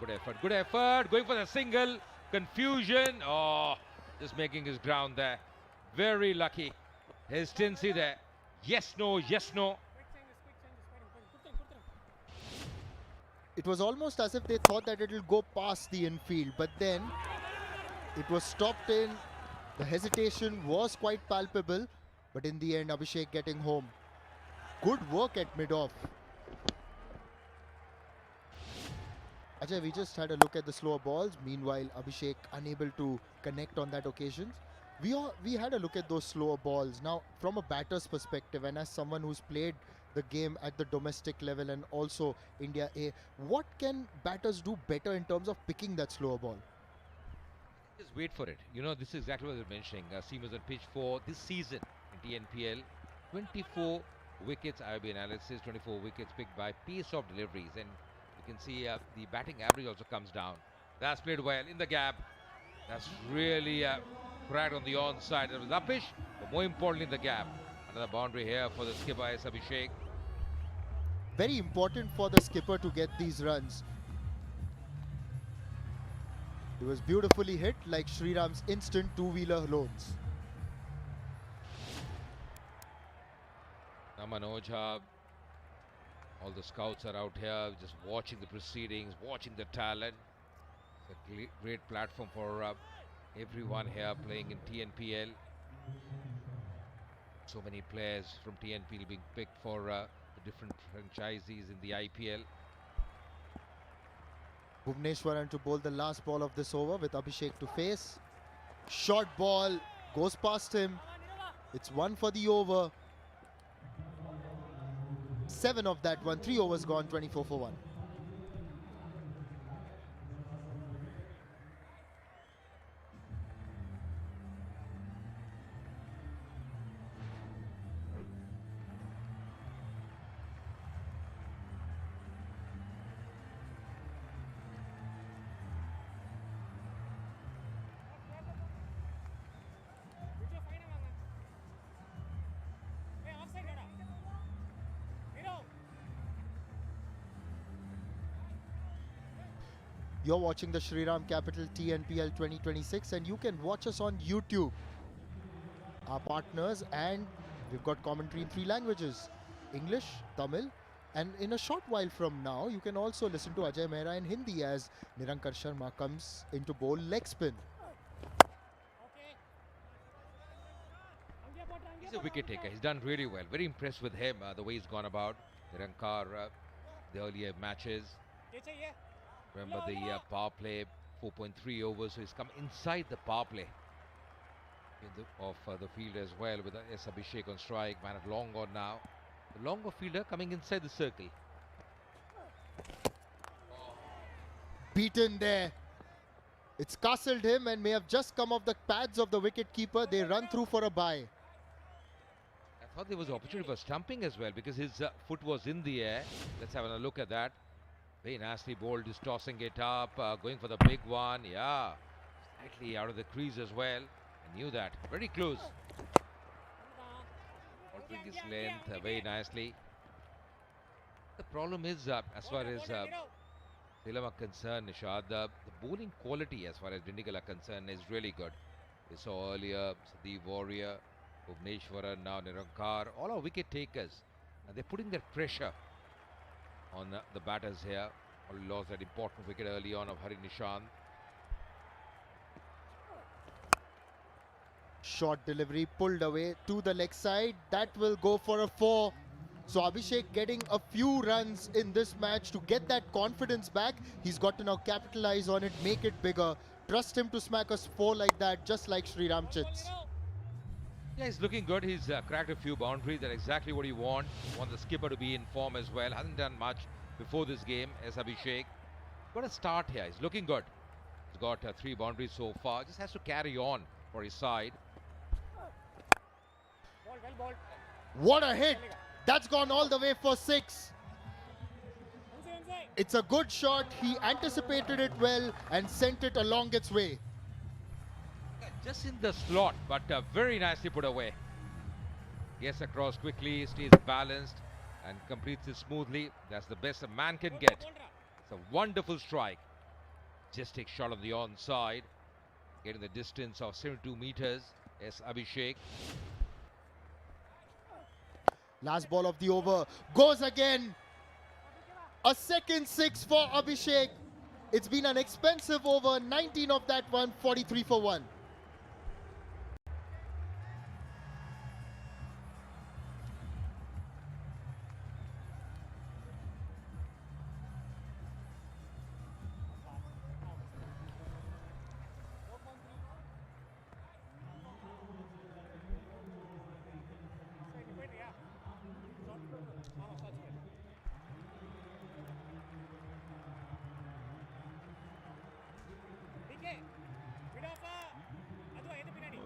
Good effort. Good effort. Going for the single. Confusion. Oh, just making his ground there. Very lucky. Hesitancy there. Yes, no, yes, no. It was almost as if they thought that it will go past the infield, but then it was stopped in. The hesitation was quite palpable, but in the end, Abhishek getting home. Good work at mid-off. Ajay, we just had a look at the slower balls. Meanwhile, Abhishek unable to connect on that occasion. We had a look at those slower balls. Now, from a batter's perspective, and as someone who's played the game at the domestic level and also India A, what can batters do better in terms of picking that slower ball? Just wait for it. You know, this is exactly what I was mentioning. Seamers on pitch for this season in TNPL. 24 wickets, IOB analysis, 24 wickets picked by pace of deliveries. And you can see the batting average also comes down. That's played well in the gap. That's really cracked on the onside. It was uppish, but more importantly in the gap. Another boundary here for the skipper S. Abhishek. Very important for the skipper to get these runs. It was beautifully hit, like Shriram's instant two-wheeler loans. Namma, all the scouts are out here just watching the proceedings, watching the talent. It's a great platform for everyone here playing in TNPL. So many players from TNPL being picked for the different franchisees in the IPL. Bhuvneshwaran to bowl the last ball of this over with Abhishek to face. Short ball goes past him. It's one for the over. 7 of that one. 3 overs gone, 24 for 1. You're watching the Shriram Capital TNPL 2026 and you can watch us on YouTube. Our partners, and we've got commentary in 3 languages, English, Tamil, and in a short while from now you can also listen to Ajay Mehra in Hindi as Nirankar Sharma comes into bowl leg spin. He's a wicket taker. He's done really well. Very impressed with him, the way he's gone about. Nirankar, the earlier matches. Remember the power play, 4.3 overs, so he's come inside the power play of the field as well with S. Abhishek on strike. Man at long on now. The longer fielder coming inside the circle. Beaten there. It's castled him and may have just come off the pads of the wicket keeper. They run through for a bye. I thought there was opportunity for stumping as well because his foot was in the air. Let's have a look at that. Very nicely bowled, just tossing it up, going for the big one. Yeah, slightly out of the crease as well. I knew that. Very close. Altering his length very nicely. The problem is, as far as Salem are concerned, Nishad, the bowling quality as far as Dindigul are concerned is really good. We saw earlier Sandeep Warrior, Bhuvneshwaran, now Nirankar, all are wicket takers. And they're putting that pressure on the batters here. Only lost that important wicket early on of Hari Nishant. Short delivery pulled away to the leg side. That will go for a 4. So Abhishek getting a few runs in this match to get that confidence back. He's got to now capitalize on it, make it bigger. Trust him to smack us 4 like that, just like Shriram Chits. Yeah, he's looking good. He's cracked a few boundaries. That's exactly what he wants. Want the skipper to be in form as well. Hasn't done much before this game as Abhishek. Got a start here. He's looking good. He's got 3 boundaries so far. Just has to carry on for his side. What a hit! That's gone all the way for 6. It's a good shot. He anticipated it well and sent it along its way. Just in the slot, but very nicely put away. Gets across quickly, stays balanced and completes it smoothly. That's the best a man can get. It's a wonderful strike. Majestic shot on the onside. Getting the distance of 72 meters. Yes, Abhishek. Last ball of the over. Goes again. A second 6 for Abhishek. It's been an expensive over. 19 of that one. 43 for 1.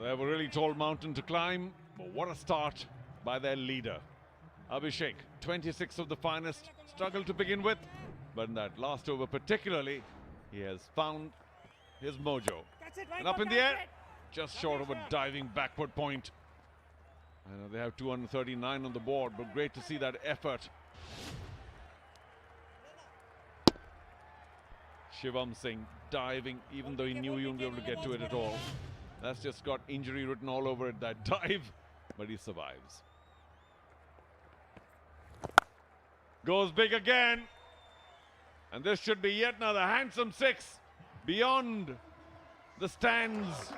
They have a really tall mountain to climb, but what a start by their leader. Abhishek, 26 of the finest, struggled to begin with, but in that last over particularly, he has found his mojo. And up in the air, just short of a diving backward point. They have 239 on the board, but great to see that effort. Shivam Singh diving, even though he knew he wouldn't be able to get to it at all. That's just got injury written all over it, that dive, but he survives. Goes big again. And this should be yet another handsome 6 beyond the stands.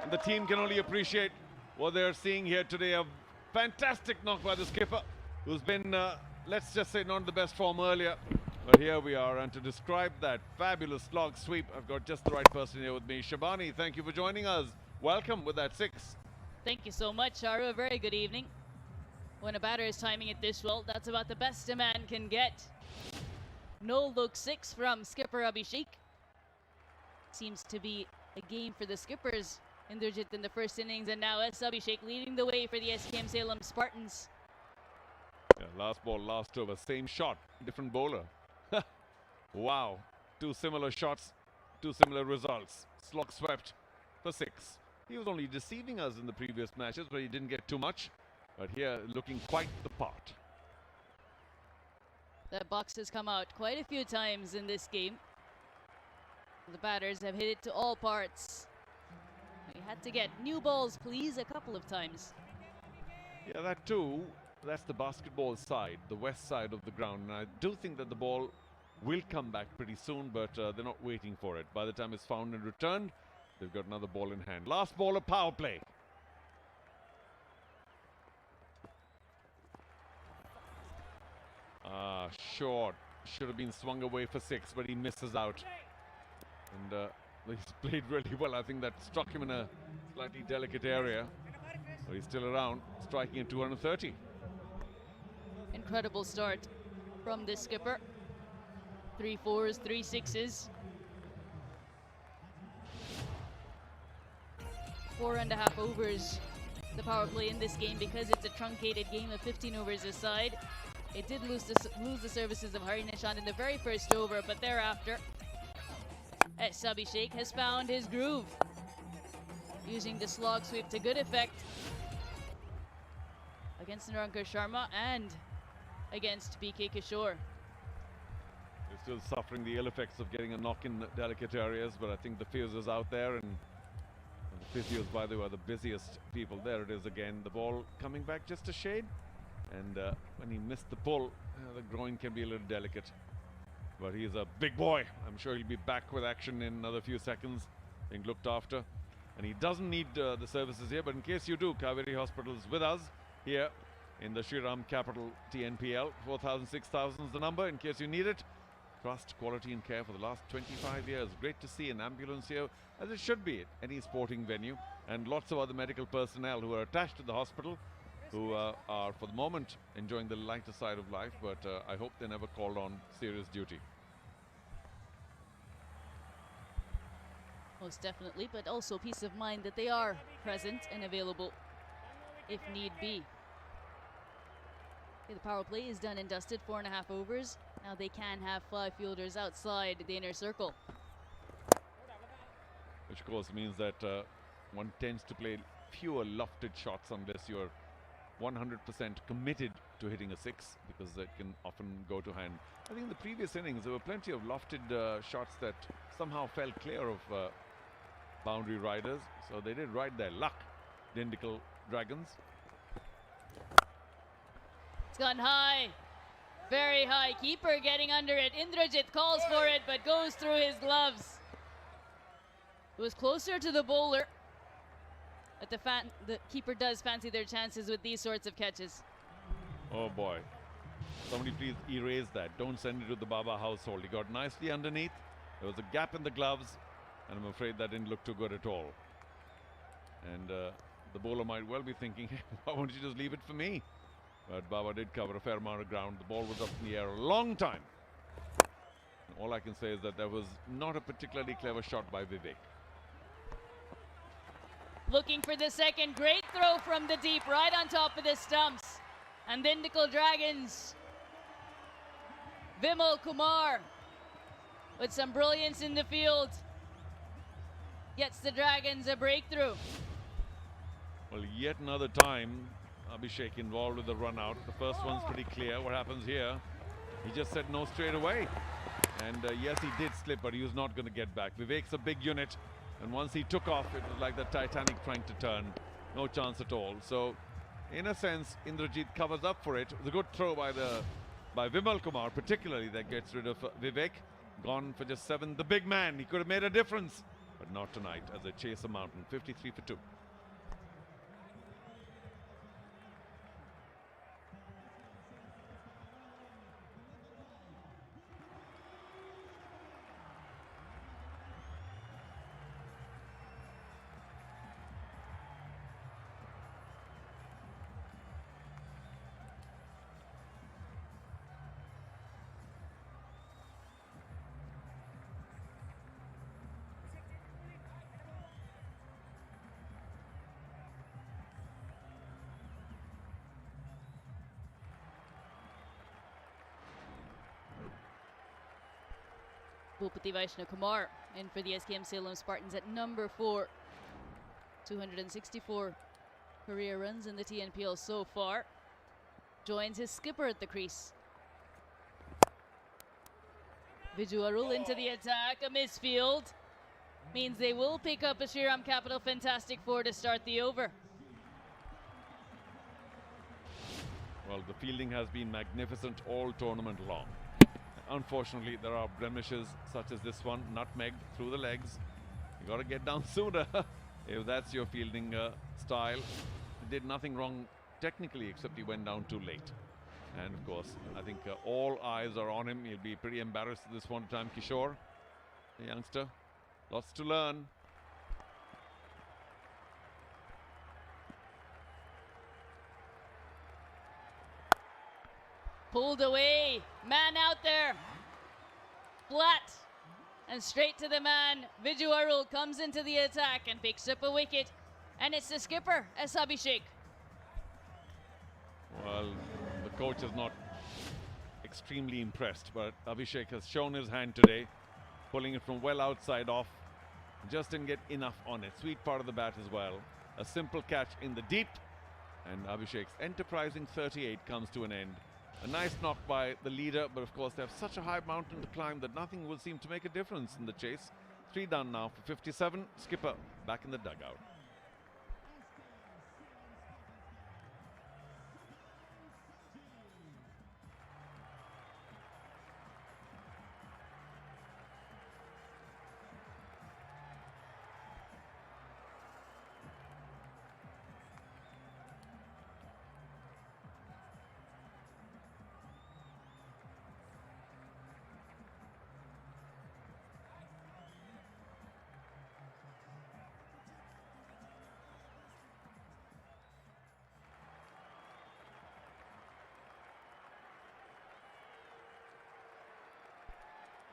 And the team can only appreciate what they're seeing here today. A fantastic knock by the skipper, who's been, let's just say, not in the best form earlier. But here we are, and to describe that fabulous log sweep, I've got just the right person here with me. Shabani, thank you for joining us. Welcome with that 6. Thank you so much, Sharu. A very good evening. When a batter is timing it this well, that's about the best a man can get. No look 6 from skipper Abhishek. Seems to be a game for the skippers. Indrajit in the first innings, and now S. Abhishek leading the way for the SKM Salem Spartans. Yeah, last ball, last over, same shot, different bowler. Wow, 2 similar shots, 2 similar results. Slog swept for 6. He was only deceiving us in the previous matches, but he didn't get too much. But here, looking quite the part. The box has come out quite a few times in this game. The batters have hit it to all parts. We had to get new balls, please, a couple of times. Yeah, that too. That's the basketball side, the west side of the ground. And I do think that the ball will come back pretty soon, but they're not waiting for it. By the time it's found and returned, they've got another ball in hand. Last ball of power play. Short. Should have been swung away for 6, but he misses out. And he's played really well. I think that struck him in a slightly delicate area. But he's still around, striking at 230. Incredible start from this skipper. 3 4s, 3 6s. 4.5 overs the power play in this game because it's a truncated game of 15 overs aside. It did lose the services of Hari Nishant in the very first over, but thereafter, S. Abhishek has found his groove, using the slog sweep to good effect against Narankar Sharma and against BK Kishore. He's still suffering the ill effects of getting a knock in delicate areas, but I think the fuse is out there, and the physios, by the way, are the busiest people. There it is again, the ball coming back just a shade. And when he missed the pull, the groin can be a little delicate. But he's a big boy. I'm sure he'll be back with action in another few seconds, being looked after. And he doesn't need the services here, but in case you do, Kaveri Hospital is with us here in the Shriram capital TNPL. 4,000, 6,000 is the number in case you need it. Trust, quality and care for the last 25 years. Great to see an ambulance here, as it should be at any sporting venue. And lots of other medical personnel who are attached to the hospital, who are for the moment enjoying the lighter side of life, but I hope they're never called on serious duty. Most definitely, but also peace of mind that they are present and available if need be. Okay, the power play is done and dusted, 4.5 overs. Now they can have 5 fielders outside the inner circle. Which of course means that one tends to play fewer lofted shots unless you're 100% committed to hitting a 6, because it can often go to hand. I think in the previous innings there were plenty of lofted shots that somehow fell clear of boundary riders, so they did ride their luck, Dindigul Dragons. It's gone high, very high. Keeper getting under it. Indrajit calls for it, but goes through his gloves. It was closer to the bowler. But the keeper does fancy their chances with these sorts of catches. Oh boy. Somebody please erase that. Don't send it to the Baba household. He got nicely underneath. There was a gap in the gloves, and I'm afraid that didn't look too good at all. And the bowler might well be thinking, hey, why won't you just leave it for me? But Baba did cover a fair amount of ground. The ball was up in the air a long time. And all I can say is that there was not a particularly clever shot by Vivek. Looking for the second. Great throw from the deep, right on top of the stumps. And Dindigul Dragons, Vimal Kumar, with some brilliance in the field, gets the Dragons a breakthrough. Well, yet another time, Abhishek involved with the run out. The first one's pretty clear. What happens here? He just said no straight away. And yes, he did slip, but he was not going to get back. Vivek's a big unit, and once he took off, it was like the Titanic trying to turn. No chance at all. So, in a sense, Indrajit covers up for it. It was a good throw by Vimal Kumar, particularly, that gets rid of Vivek. Gone for just 7. The big man, he could have made a difference, but not tonight as they chase a mountain. 53 for 2. Bhupati Vaishnav Kumar in for the SKM Salem Spartans at number 4. 264 career runs in the TNPL so far. Joins his skipper at the crease. Viju Arul into the attack. A misfield means they will pick up a Shriram Capital Fantastic 4 to start the over. Well, the fielding has been magnificent all tournament long. Unfortunately, there are blemishes such as this one, nutmegged through the legs. You got to get down sooner if that's your fielding style. He did nothing wrong technically, except he went down too late. And of course, I think all eyes are on him. He'll be pretty embarrassed at this point in time. Kishore, the youngster, lots to learn. Pulled away, man out there, flat and straight to the man. Viju Arul comes into the attack and picks up a wicket, and it's the skipper, S. Abhishek. Well, the coach is not extremely impressed, but Abhishek has shown his hand today, pulling it from well outside off. Just didn't get enough on it. Sweet part of the bat as well. A simple catch in the deep, and Abhishek's enterprising 38 comes to an end. A nice knock by the leader, but of course they have such a high mountain to climb that nothing will seem to make a difference in the chase. 3 done now for 57. Skipper back in the dugout.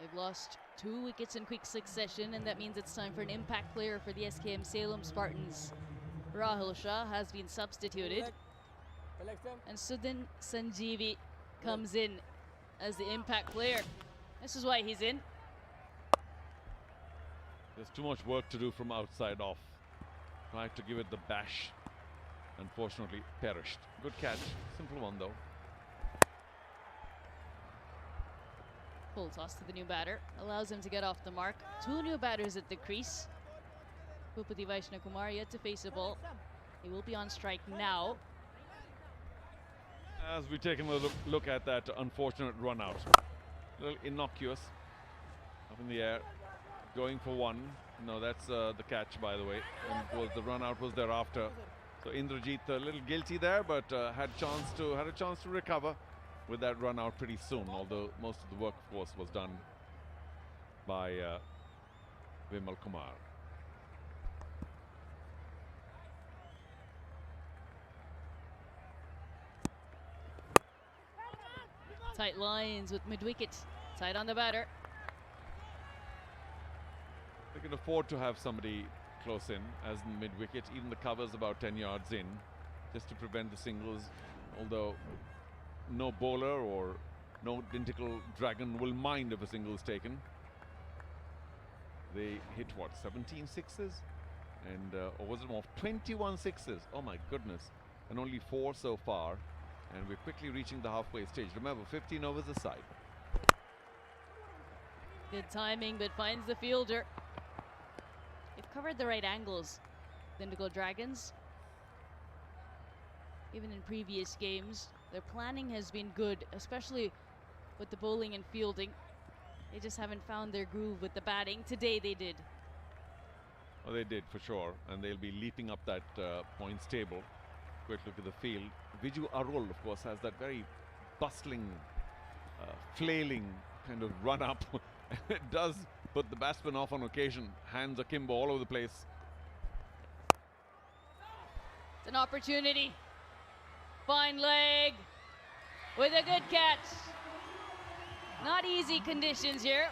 They've lost 2 wickets in quick succession, and that means it's time for an impact player for the SKM Salem Spartans. Rahul Shah has been substituted, and Sudhin Sanjeevi comes in as the impact player. This is why he's in. There's too much work to do from outside off. Tried to give it the bash. Unfortunately, perished. Good catch. Simple one though. Full toss to the new batter, allows him to get off the mark. 2 new batters at the crease. Bhupati Vaishnav Kumar yet to face a ball. He will be on strike now. As we take a look at that unfortunate run out. A little innocuous. Up in the air. Going for 1. No, that's the catch, by the way. And the run out was thereafter. So Indrajit a little guilty there, but had a chance to recover with that run out pretty soon, although most of the work, of course, was done by Vimal Kumar. Tight lines with mid-wicket. Tight on the batter. They can afford to have somebody close in as in mid-wicket. Even the cover's about 10 yards in, just to prevent the singles, although no bowler or no Dindigul Dragon will mind if a single is taken. They hit what, 17 sixes? And or was it more? 21 sixes. Oh my goodness. And only 4 so far. And we're quickly reaching the halfway stage. Remember, 15 overs aside. Good timing, but finds the fielder. They've covered the right angles. Dindigul Dragons. Even in previous games, their planning has been good, especially with the bowling and fielding. They just haven't found their groove with the batting. Today they did. Oh, they did for sure, and they'll be leaping up that points table. Quick look at the field. Viju Arul, of course, has that very bustling, flailing kind of run up. It does put the batsman off on occasion. Hands akimbo all over the place. It's an opportunity. Fine leg with a good catch. Not easy conditions here.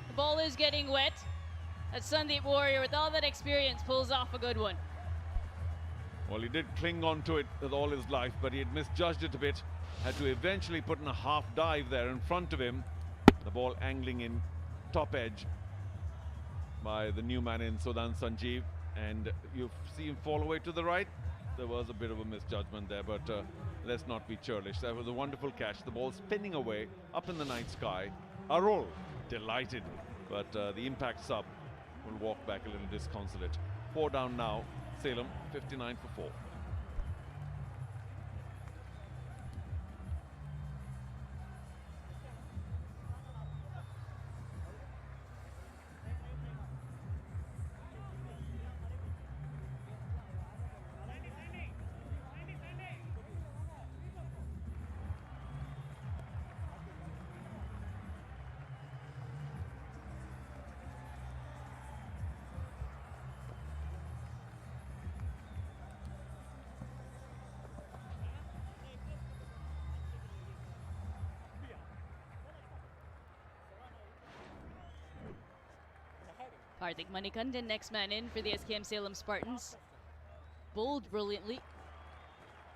The ball is getting wet. That Sandeep Warrior, with all that experience, pulls off a good one. Well, he did cling on to it with all his life, but he had misjudged it a bit. Had to eventually put in a half dive there in front of him. The ball angling in top edge by the new man in Sudan Sanjeev. And you see him fall away to the right. There was a bit of a misjudgment there, but let's not be churlish. That was a wonderful catch. The ball spinning away up in the night sky. Arul delighted, but the impact sub will walk back a little disconsolate. 4 down now. Salem 59 for 4. Hardik Manikandan, next man in for the SKM Salem Spartans. Bowled brilliantly.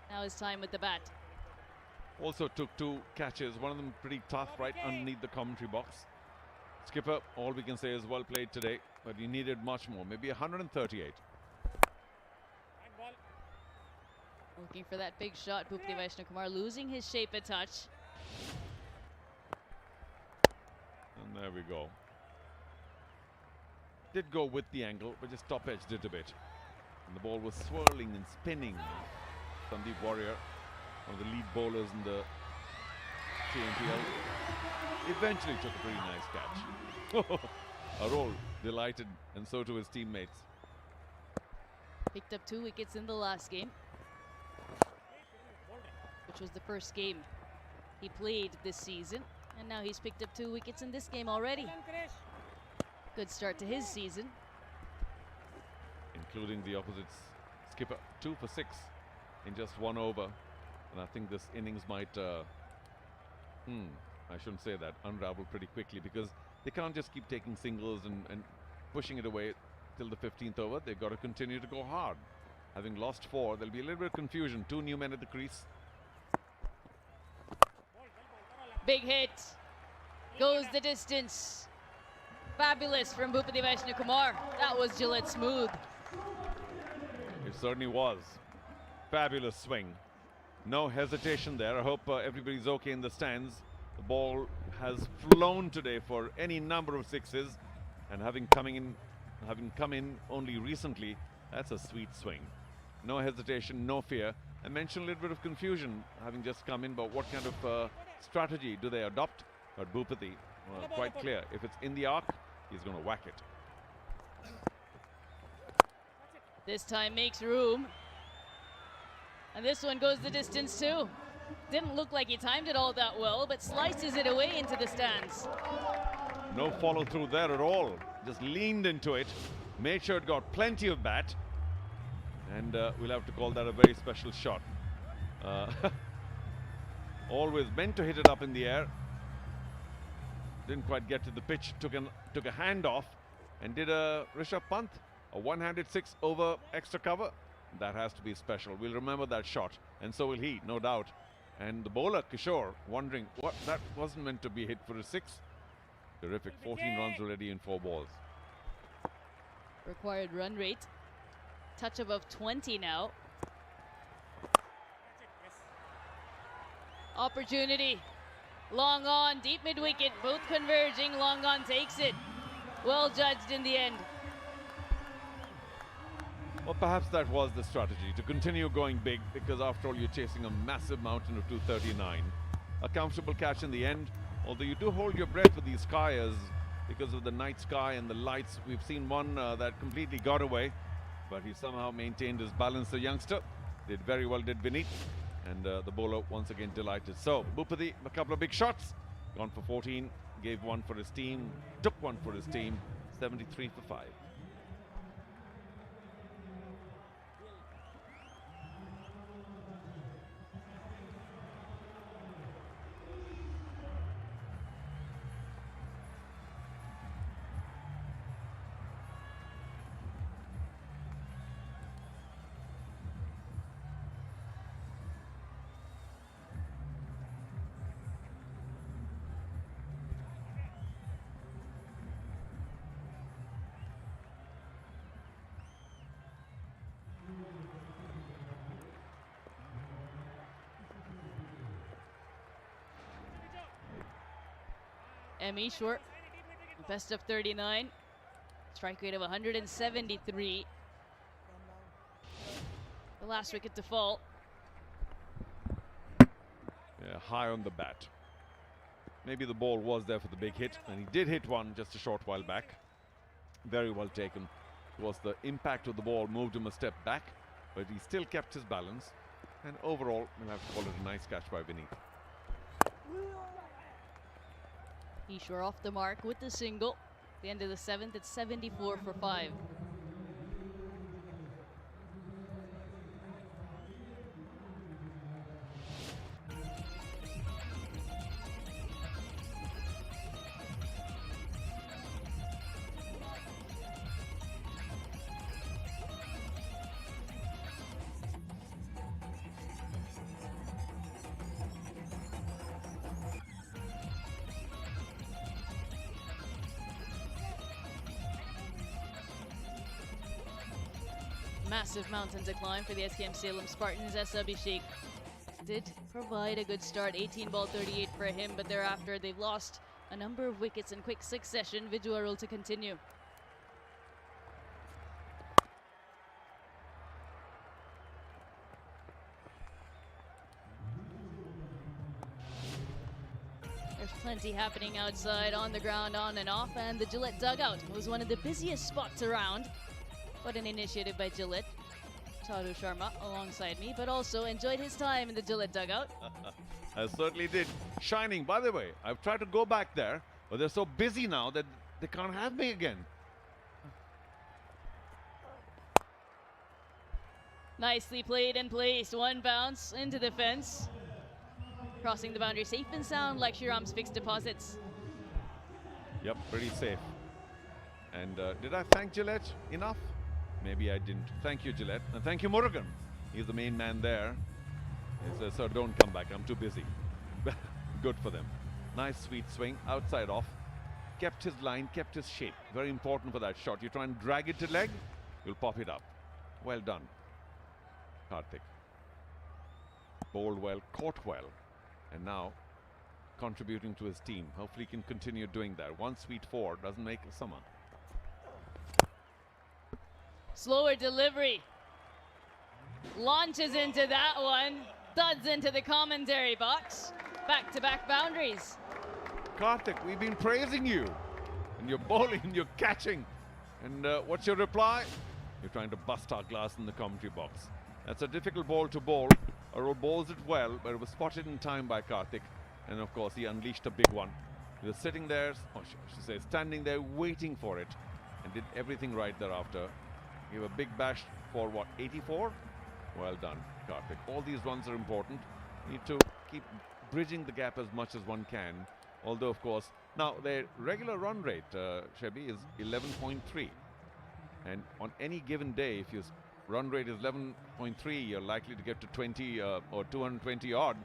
Now his time with the bat. Also took 2 catches, one of them pretty tough right underneath the commentary box. Skipper, all we can say is well played today, but he needed much more, maybe 138. Looking for that big shot, Bhupti Vaishnakumar losing his shape a touch. And there we go. Did go with the angle, but just top edged it a bit. And the ball was swirling and spinning. Sandeep Warrior, one of the lead bowlers in the TNPL, eventually took a pretty nice catch. Arul delighted, and so to his teammates. Picked up 2 wickets in the last game, which was the first game he played this season. And now he's picked up 2 wickets in this game already. Good start to his season. Including the opposite's skipper, 2 for 6 in just 1 over. And I think this innings might, I shouldn't say that, unravel pretty quickly, because they can't just keep taking singles and pushing it away till the 15th over. They've got to continue to go hard. Having lost 4, there'll be a little bit of confusion. 2 new men at the crease. Big hit. Goes the distance. Fabulous from Bhupati Vaishnakumar. That was Gillette smooth. It certainly was. Fabulous swing. No hesitation there. I hope everybody's okay in the stands. The ball has flown today for any number of 6s, and having come in only recently, that's a sweet swing. No hesitation, no fear. I mentioned a little bit of confusion having just come in, but what kind of strategy do they adopt? But Bhupati, quite clear. If it's in the arc, he's going to whack it. This time makes room. And this one goes the distance too. Didn't look like he timed it all that well, but slices it away into the stands. No follow through there at all. Just leaned into it, made sure it got plenty of bat, and we'll have to call that a very special shot. Always meant to hit it up in the air. Didn't quite get to the pitch. Took a hand off and did a Rishabh Pant, a one-handed 6 over extra cover. That has to be special. We'll remember that shot, and so will he, no doubt. And the bowler Kishore wondering what, that wasn't meant to be hit for a 6. Terrific. 14 runs already in 4 balls. Required run rate. Touch above 20 now. Opportunity. Long on, deep mid-wicket, both converging. Long on takes it. Well judged in the end. Well, perhaps that was the strategy, to continue going big, because after all, you're chasing a massive mountain of 239. A comfortable catch in the end, although you do hold your breath with these skiers because of the night sky and the lights. We've seen one that completely got away, but he somehow maintained his balance. The youngster did very well, did Vinit, and the bowler once again delighted. So, Bhupati, a couple of big shots, gone for 14, gave one for his team, took one for his team, 73 for 5. Ishwar, best of 39, strike rate of 173. The last wicket to fall. Yeah, high on the bat. Maybe the ball was there for the big hit, and he did hit one just a short while back. Very well taken. It was the impact of the ball moved him a step back, but he still kept his balance. And overall, we'll have to call it a nice catch by Vinny. Ishwar off the mark with the single. The end of the 7th, it's 74 for 5. Massive mountain to climb for the SKM Salem Spartans. Abhishek did provide a good start, 18 ball 38 for him, but thereafter they've lost a number of wickets in quick succession. Ooru to continue. There's plenty happening outside, on the ground, on and off, and the Gillette dugout was one of the busiest spots around. What an initiative by Gillette. Charu Sharma alongside me, but also enjoyed his time in the Gillette dugout. I certainly did. Shining, by the way, I've tried to go back there, but they're so busy now that they can't have me again. Nicely played and placed. One bounce into the fence. Crossing the boundary safe and sound like Shriram's fixed deposits. Yep, pretty safe. And did I thank Gillette enough? Maybe I didn't. Thank you, Gillette. And thank you, Murugan. He's the main man there. He says, sir, don't come back. I'm too busy. Good for them. Nice, sweet swing. Outside off. Kept his line, kept his shape. Very important for that shot. You try and drag it to leg, you'll pop it up. Well done, Karthik. Bowled well, caught well. And now contributing to his team. Hopefully he can continue doing that. One sweet 4 doesn't make a summer. Slower delivery. Launches into that one. Thuds into the commentary box. Back-to-back boundaries. Karthik, we've been praising you. And you're bowling and you're catching. And what's your reply? You're trying to bust our glass in the commentary box. That's a difficult ball to bowl. Ooru bowls it well, but it was spotted in time by Karthik. And of course, he unleashed a big one. He was sitting there, or I should say, standing there waiting for it. And did everything right thereafter. Gave a big bash for what, 84? Well done, Karthik. All these runs are important. You need to keep bridging the gap as much as one can. Although, of course, now their regular run rate, Shebi, is 11.3. And on any given day, if your run rate is 11.3, you're likely to get to 20 or 220 odd.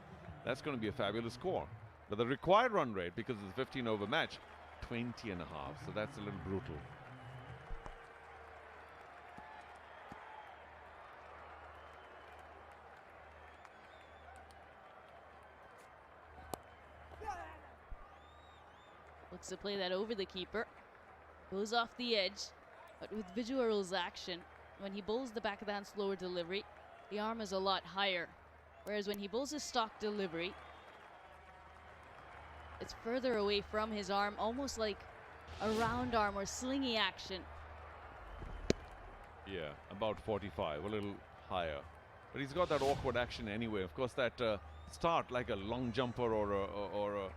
That's going to be a fabulous score. But the required run rate, because it's a 15 over match, 20 and a half. So that's a little brutal. Looks to play that over the keeper. Goes off the edge, but with Vijayarul's action, when he bowls the back of the hand slower delivery, the arm is a lot higher. Whereas when he bowls his stock delivery, it's further away from his arm, almost like a round arm or slingy action. Yeah, about 45, a little higher. But he's got that awkward action anyway. Of course, that start like a long jumper or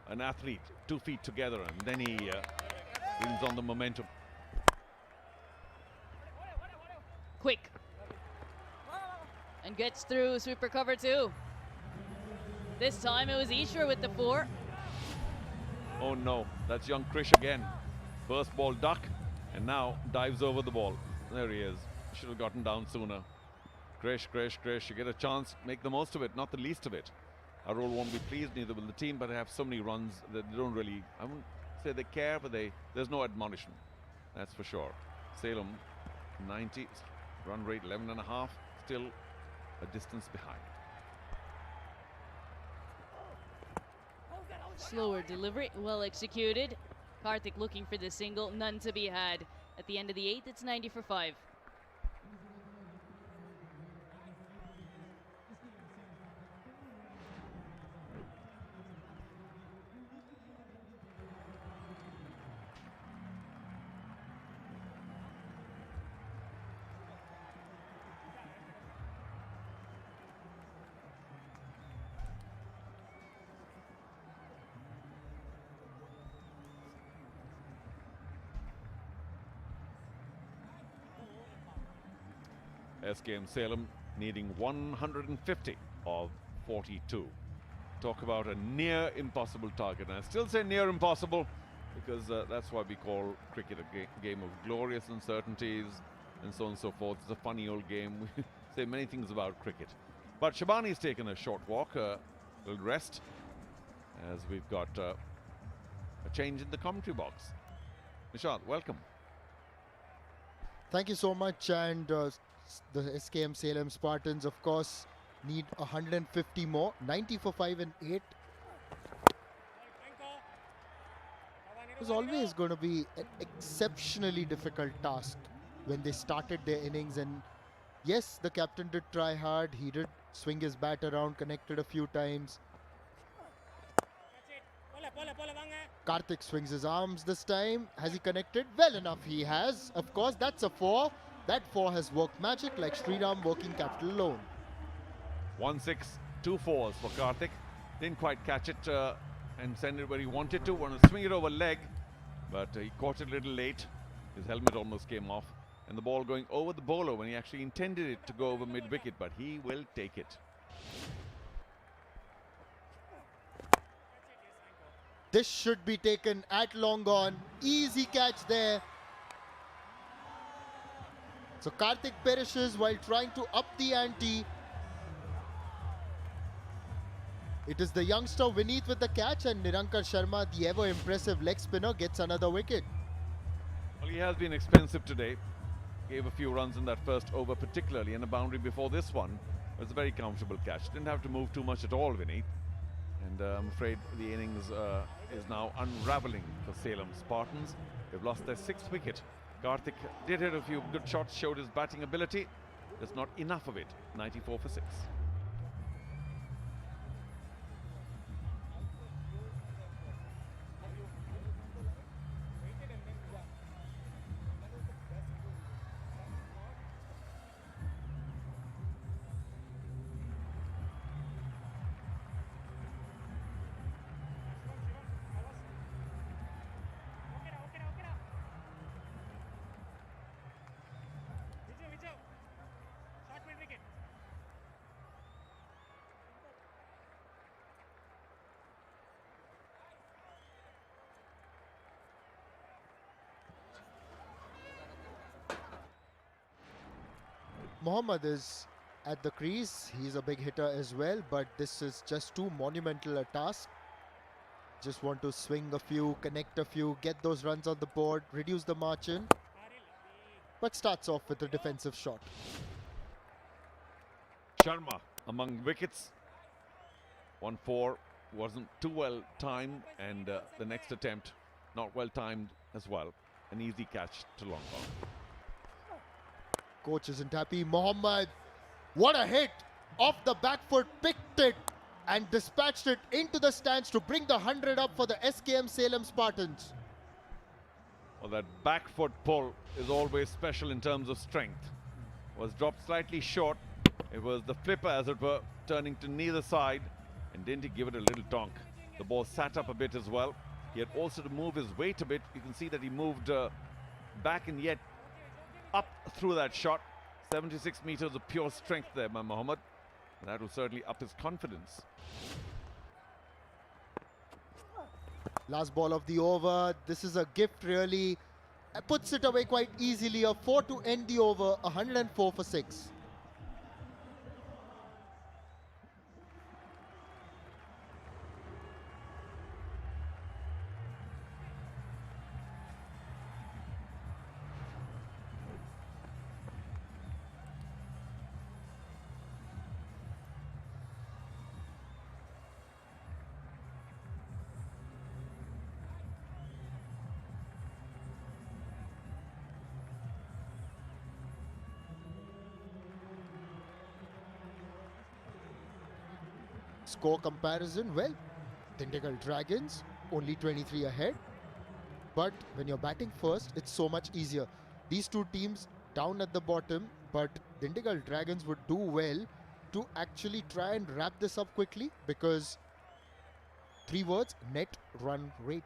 an athlete, 2 feet together, and then he wins on the momentum. Quick. And gets through sweeper cover 2. This time it was Ishwar with the 4. Oh no, that's young Krish again. First ball duck, and now dives over the ball. There he is. Should have gotten down sooner. Krish, you get a chance, make the most of it, not the least of it. Our role won't be pleased, neither will the team, but they have so many runs that they don't really, I wouldn't say they care, but there's no admonition. That's for sure. Salem, 90, run rate 11.5, still a distance behind. Slower delivery, well executed. Karthik looking for the single, none to be had. At the end of the 8th, it's 90 for 5. SKM Salem needing 150 of 42. Talk about a near impossible target. And I still say near impossible because that's why we call cricket a game of glorious uncertainties and so on and so forth. It's a funny old game. We say many things about cricket. But Shabani's taken a short walk, a little rest, as we've got a change in the commentary box. Nishant, welcome. Thank you so much. And the SKM Salem Spartans, of course, need 150 more. 90 for 5 and 8. It's always going to be an exceptionally difficult task when they started their innings. And yes, the captain did try hard. He did swing his bat around, connected a few times. Karthik swings his arms this time. Has he connected? Well enough, he has. Of course, that's a 4. That 4 has worked magic like Shriram working capital loan. 1-6, 2 4s for Karthik. Didn't quite catch it and send it where he wanted to. Wanted to swing it over leg, but he caught it a little late. His helmet almost came off. And the ball going over the bowler when he actually intended it to go over mid-wicket, but he will take it. This should be taken at long on. Easy catch there. So Karthik perishes while trying to up the ante. It is the youngster Vineet with the catch, and Nirankar Sharma, the ever impressive leg spinner, gets another wicket. Well, he has been expensive today. Gave a few runs in that first over particularly, and a boundary before this one. It was a very comfortable catch. Didn't have to move too much at all, Vineet. And I'm afraid the innings is now unraveling for Salem Spartans. They've lost their 6th wicket. Karthik did hit a few good shots, showed his batting ability. There's not enough of it. 94 for 6. Mohammad is at the crease. He's a big hitter as well, but this is just too monumental a task. Just want to swing a few, connect a few, get those runs on the board, reduce the margin. But starts off with a defensive shot. Sharma among wickets. 1-4 wasn't too well timed, and the next attempt not well timed as well. An easy catch to long on. Coach isn't happy. Mohammad, what a hit! Off the back foot, picked it and dispatched it into the stands to bring the 100 up for the SKM Salem Spartans. Well, that back foot pull is always special in terms of strength. Was dropped slightly short. It was the flipper, as it were, turning to neither side, and didn't he give it a little donk. The ball sat up a bit as well. He had also to move his weight a bit. You can see that he moved back and yet up through that shot. 76 meters of pure strength there by Mohammad. That will certainly up his confidence. Last ball of the over. This is a gift, really. Puts it away quite easily. A 4 to end the over. 104 for 6. Score comparison, well, Dindigul Dragons only 23 ahead. But when you're batting first, it's so much easier. These two teams down at the bottom, but Dindigul Dragons would do well to actually try and wrap this up quickly, because 3 words, net run rate.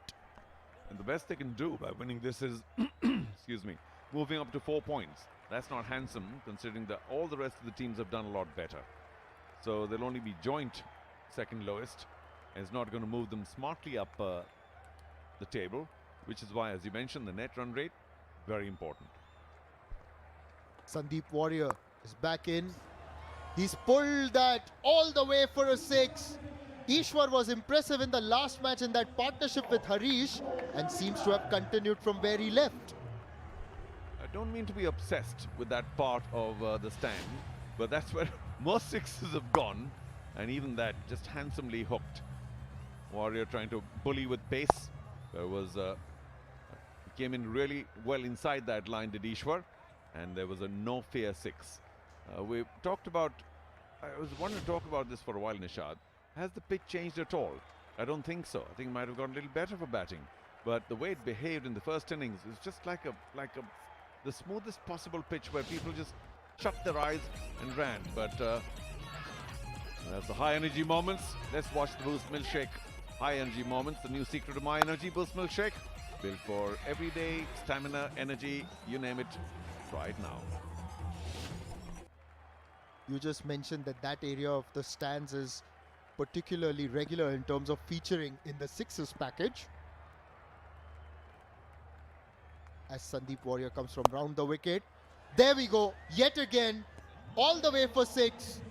And the best they can do by winning this is, excuse me, moving up to 4 points. That's not handsome, considering that all the rest of the teams have done a lot better. So they'll only be joint second lowest, and it's not going to move them smartly up the table, which is why, as you mentioned, the net run rate, very important. Sandeep Warrior is back in. He's pulled that all the way for a 6. Ishwar was impressive in the last match in that partnership with Harish, and seems to have continued from where he left. I don't mean to be obsessed with that part of the stand, but that's where most 6s have gone, and even that just handsomely hooked. Warrior trying to bully with pace. There was came in really well inside that line, did Ishwar, and there was a no fear 6. We talked about, I was wanting to talk about this for a while, Nishad. Has the pitch changed at all? I don't think so. I think it might have gotten a little better for batting, but the way it behaved in the first innings is just like the smoothest possible pitch, where people just shut their eyes and ran. But that's the high energy moments. Let's watch the Boost Milkshake high energy moments. The new secret of my energy, Boost Milkshake, built for everyday stamina, energy, you name it. Try it now. You just mentioned that area of the stands is particularly regular in terms of featuring in the 6s package. As Sandeep Warrior comes from round the wicket. There we go, yet again, all the way for 6.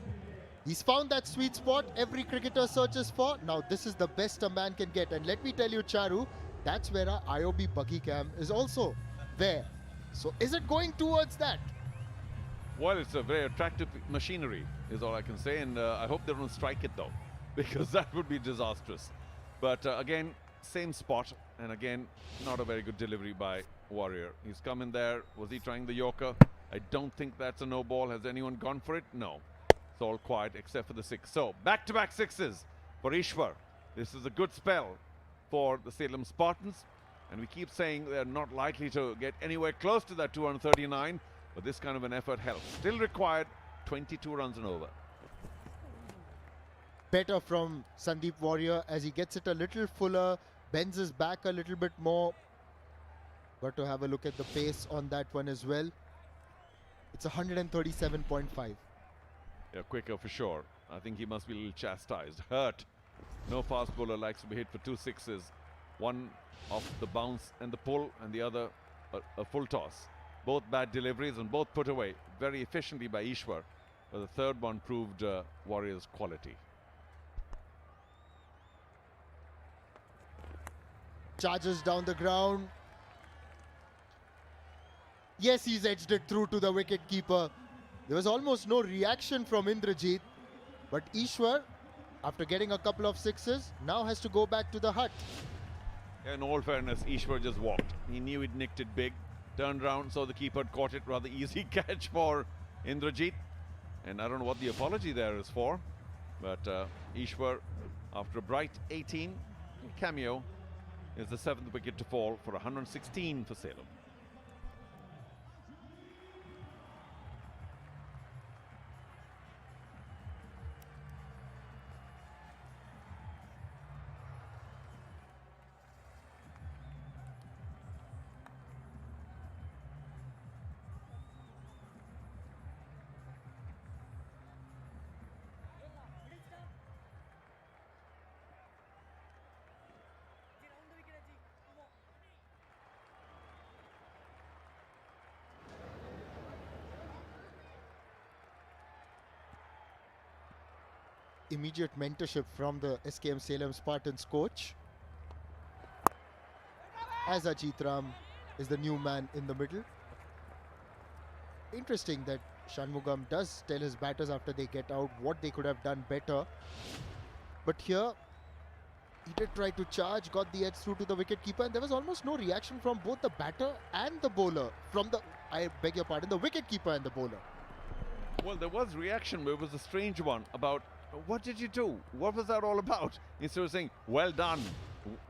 He's found that sweet spot every cricketer searches for. Now this is the best a man can get. And let me tell you, Charu, that's where our IOB buggy cam is also there. So is it going towards that? Well, it's a very attractive machinery, is all I can say. And I hope they don't strike it, though, because that would be disastrous. But again, same spot. And again, not a very good delivery by Warrior. He's come in there. Was he trying the Yorker? I don't think that's a no ball. Has anyone gone for it? No. It's all quiet except for the 6. So back-to-back 6s for Ishwar. This is a good spell for the Salem Spartans. And we keep saying they're not likely to get anywhere close to that 239. But this kind of an effort helps. Still required 22 runs and over. Better from Sandeep Warrior as he gets it a little fuller, bends his back a little bit more. Got to have a look at the pace on that one as well. It's 137.5. Yeah, quicker for sure. I think he must be a little chastised. Hurt. No fast bowler likes to be hit for 2 6s. One off the bounce and the pull, and the other a full toss. Both bad deliveries and both put away very efficiently by Ishwar. But the third one proved Warriors' quality. Charges down the ground. Yes, he's edged it through to the wicket keeper. There was almost no reaction from Indrajit, but Ishwar After getting a couple of sixes, now has to go back to the hut. In all fairness, Ishwar just walked. He knew he'd nicked it big. Turned round, saw the keeper had caught it. Rather easy catch for Indrajit. And I don't know what the apology there is for. But Ishwar, after a bright 18 cameo, is the 7th wicket to fall for 116 for Salem. Immediate mentorship from the SKM Salem Spartans coach, as Ajit Ram is the new man in the middle. Interesting that Shanmugam does tell his batters after they get out what they could have done better. But here, he did try to charge, got the edge through to the wicketkeeper, and there was almost no reaction from both the batter and the bowler. From the, I beg your pardon, the wicketkeeper and the bowler. Well, there was reaction, but it was a strange one about, what did you do? What was that all about? Instead of saying, well done,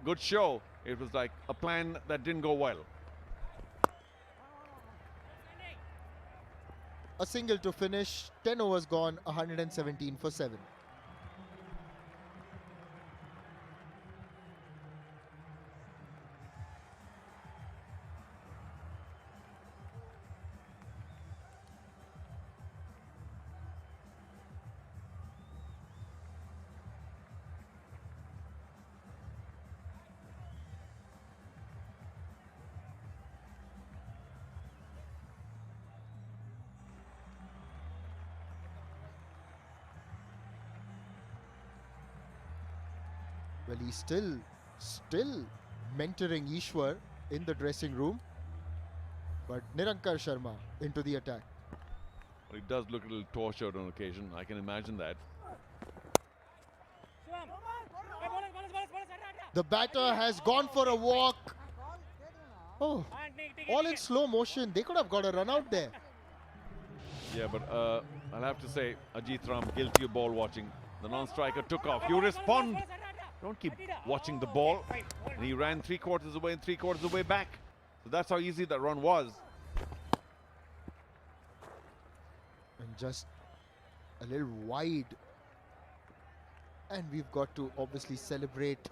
good show, it was like a plan that didn't go well. A single to finish, 10 overs gone, 117 for 7. Well, he's still mentoring Ishwar in the dressing room. But Nirankar Sharma into the attack. Well, he does look a little tortured on occasion. I can imagine that. The batter has gone for a walk. Oh, all in slow motion. They could have got a run out there. Yeah, but I'll have to say, Ajit Ram guilty of ball watching. The non-striker took off. You respond. Don't keep watching the ball. And he ran 3/4 away and 3/4 away back. So that's how easy that run was. And just a little wide. And we've got to obviously celebrate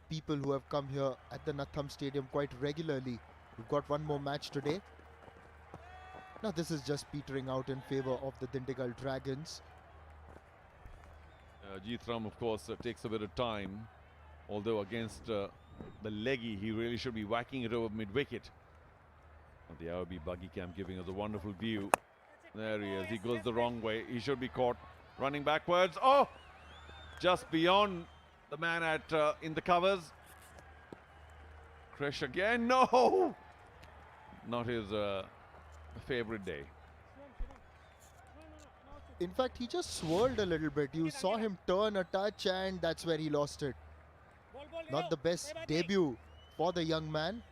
people who have come here at the Natham Stadium quite regularly. We've got one more match today. Now this is just petering out in favor of the Dindigul Dragons. Ajit Ram, of course, takes a bit of time. Although against the leggy, he really should be whacking it over mid-wicket. The IOB buggy cam giving us a wonderful view. There he is. He goes the wrong way. He should be caught running backwards. Oh! Just beyond the man at in the covers. Krish again. No! Not his favorite day. In fact, he just swirled a little bit. You saw him turn a touch and that's where he lost it. Not the best debut for the young man.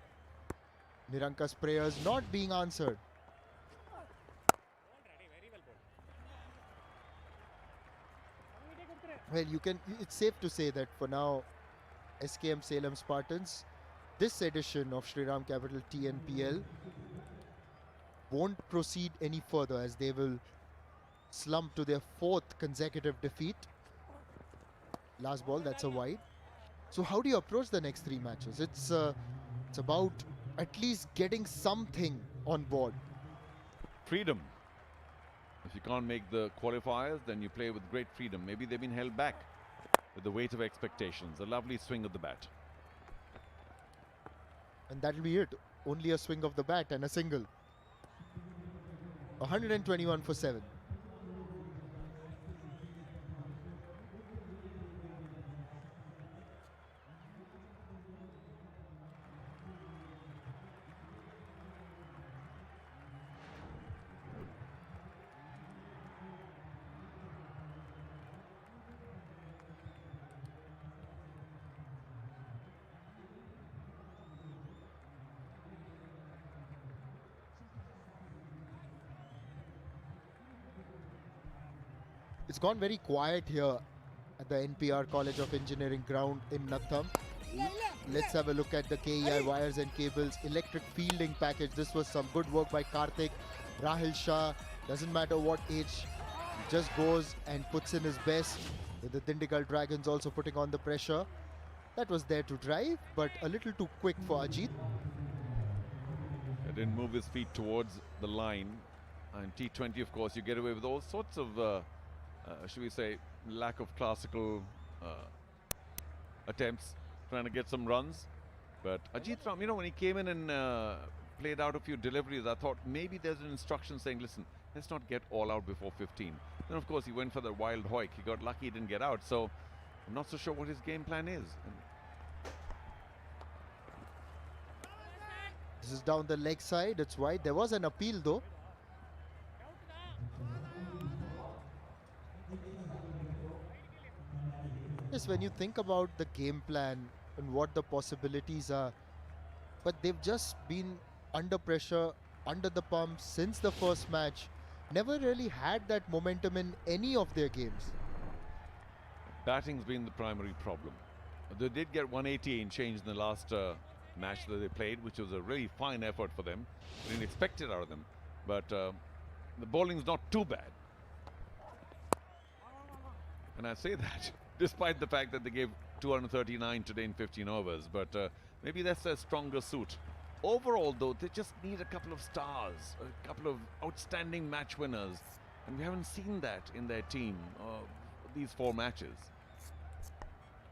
Niranka's prayers not being answered. Well, it's safe to say that for now, SKM Salem Spartans, this edition of Shriram Capital TNPL won't proceed any further as they will slump to their 4th consecutive defeat. Last ball, that's a wide. So how do you approach the next 3 matches? It's about at least getting something on board. Freedom. If you can't make the qualifiers, then you play with great freedom. Maybe they've been held back with the weight of expectations. A lovely swing of the bat. And that'll be it. Only a swing of the bat and a single. 121 for 7. It's gone very quiet here at the NPR College of Engineering ground in Natham. Let's have a look at the KEI wires and cables electric fielding package. This was some good work by Karthik. Rahil Shah, doesn't matter what age, he just goes and puts in his best. With the Dindigul Dragons also putting on the pressure. That was there to drive, but a little too quick for Ajit. He didn't move his feet towards the line. And T20, of course, you get away with all sorts of, should we say, lack of classical attempts, trying to get some runs. But Ajit Ram, you know, when he came in and played out a few deliveries, I thought maybe there's an instruction saying, listen, let's not get all out before 15. Then, of course, he went for the wild hoik. He got lucky, he didn't get out. So I'm not so sure what his game plan is. This is down the leg side. It's wide. There was an appeal, though. Yes, when you think about the game plan and what the possibilities are, but they've just been under pressure, under the pump since the first match. Never really had that momentum in any of their games. Batting's been the primary problem. They did get 180 in change in the last match that they played, which was a really fine effort for them. We didn't expect it out of them. But the bowling's not too bad. And I say that despite the fact that they gave 239 today in 15 overs. But maybe that's their stronger suit. Overall, though, they just need a couple of stars, a couple of outstanding match winners. And we haven't seen that in their team these 4 matches.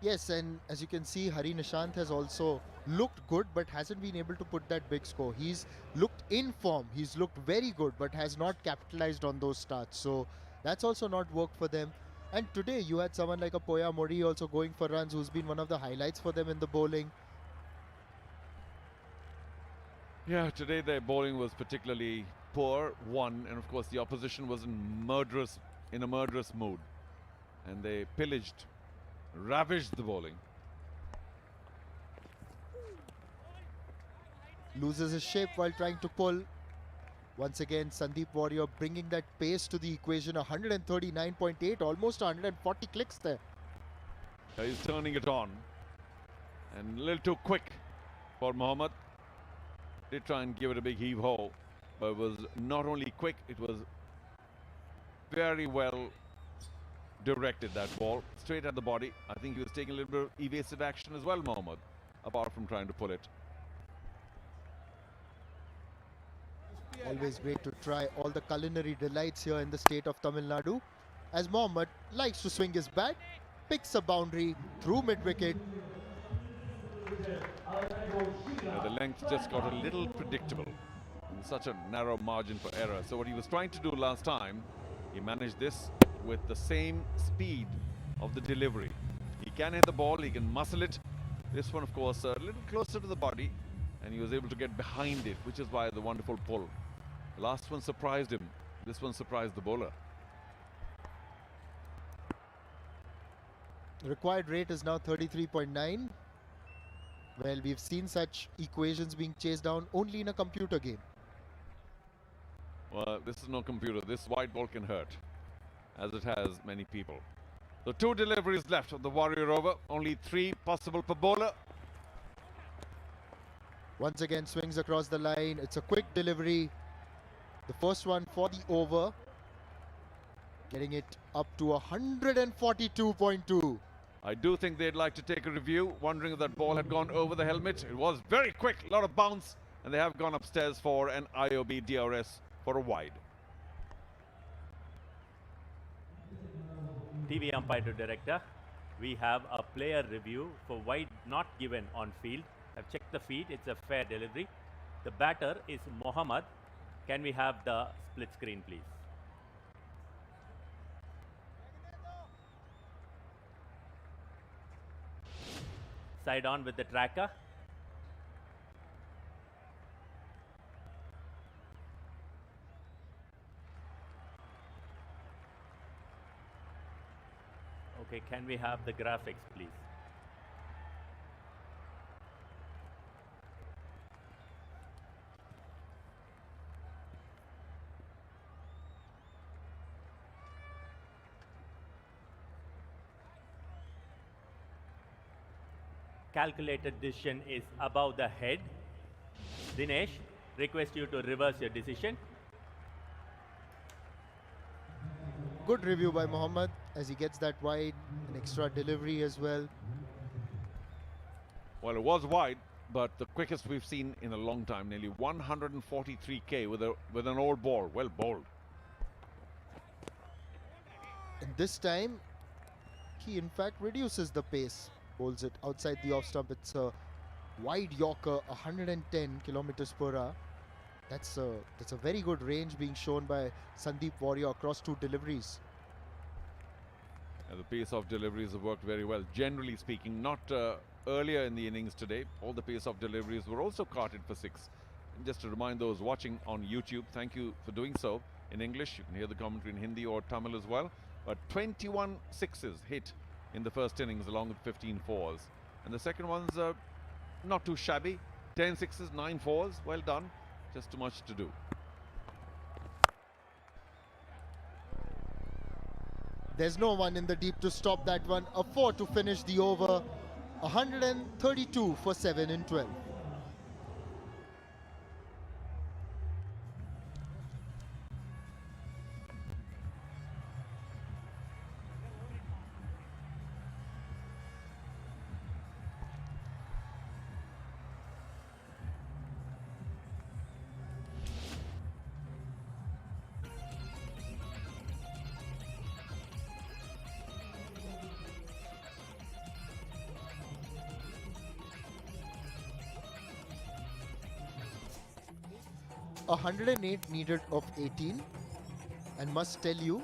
Yes, and as you can see, Hari Nishant has also looked good, but hasn't been able to put that big score. He's looked in form, he's looked very good, but has not capitalized on those starts. So that's also not worked for them. And today you had someone like a Poya Mori also going for runs, who's been one of the highlights for them in the bowling. Yeah, today their bowling was particularly poor, and of course the opposition was in a murderous mood. And they pillaged, ravaged the bowling. Loses his shape while trying to pull. Once again, Sandeep Warrior bringing that pace to the equation. 139.8, almost 140 clicks there. He's turning it on. And a little too quick for Mohammad. Did try and give it a big heave-ho, but it was not only quick, it was very well directed, that ball, straight at the body. I think he was taking a little bit of evasive action as well, Mohammad, apart from trying to pull it. Always great to try all the culinary delights here in the state of Tamil Nadu. As Mohammad likes to swing his bat, picks a boundary through mid-wicket. The length just got a little predictable. Such a narrow margin for error. So what he was trying to do last time, he managed this with the same speed of the delivery. He can hit the ball, he can muscle it. This one, of course, a little closer to the body, and he was able to get behind it, which is why the wonderful pull. The last one surprised him. This one surprised the bowler. The required rate is now 33.9. Well, we've seen such equations being chased down only in a computer game. Well, this is no computer. This white ball can hurt, as it has many people. So 2 deliveries left of the Warrior over. Only 3 possible per bowler. Once again, swings across the line. It's a quick delivery. The first one for the over. Getting it up to 142.2. I do think they'd like to take a review, wondering if that ball had gone over the helmet. It was very quick, a lot of bounce, and they have gone upstairs for an IOB DRS for a wide. TV umpire to director. We have a player review for wide not given on field. I've checked the feed, it's a fair delivery. The batter is Mohammad. Can we have the split screen, please? Side on with the tracker. Okay, can we have the graphics, please? calculated decision is above the head. Dinesh, request you to reverse your decision. Good review by Mohammad as he gets that wide, an extra delivery as well. Well, it was wide, but the quickest we've seen in a long time, nearly 143k with an old ball. Well bowled. And this time, he in fact reduces the pace, bowls it outside the off stump. It's a wide Yorker, 110 kilometers per hour. That's a very good range being shown by Sandeep Warrior across 2 deliveries. And the pace of deliveries have worked very well. Generally speaking, not earlier in the innings today, all the pace of deliveries were also carted for 6. And just to remind those watching on YouTube, thank you for doing so in English. You can hear the commentary in Hindi or Tamil as well. But 21 sixes hit in the first innings along with 15 fours. And the second one's not too shabby. 10 sixes, 9 fours. Well done. Just too much to do. There's no one in the deep to stop that one. A 4 to finish the over. 132 for 7 in 12. A 108 needed of 18, and must tell you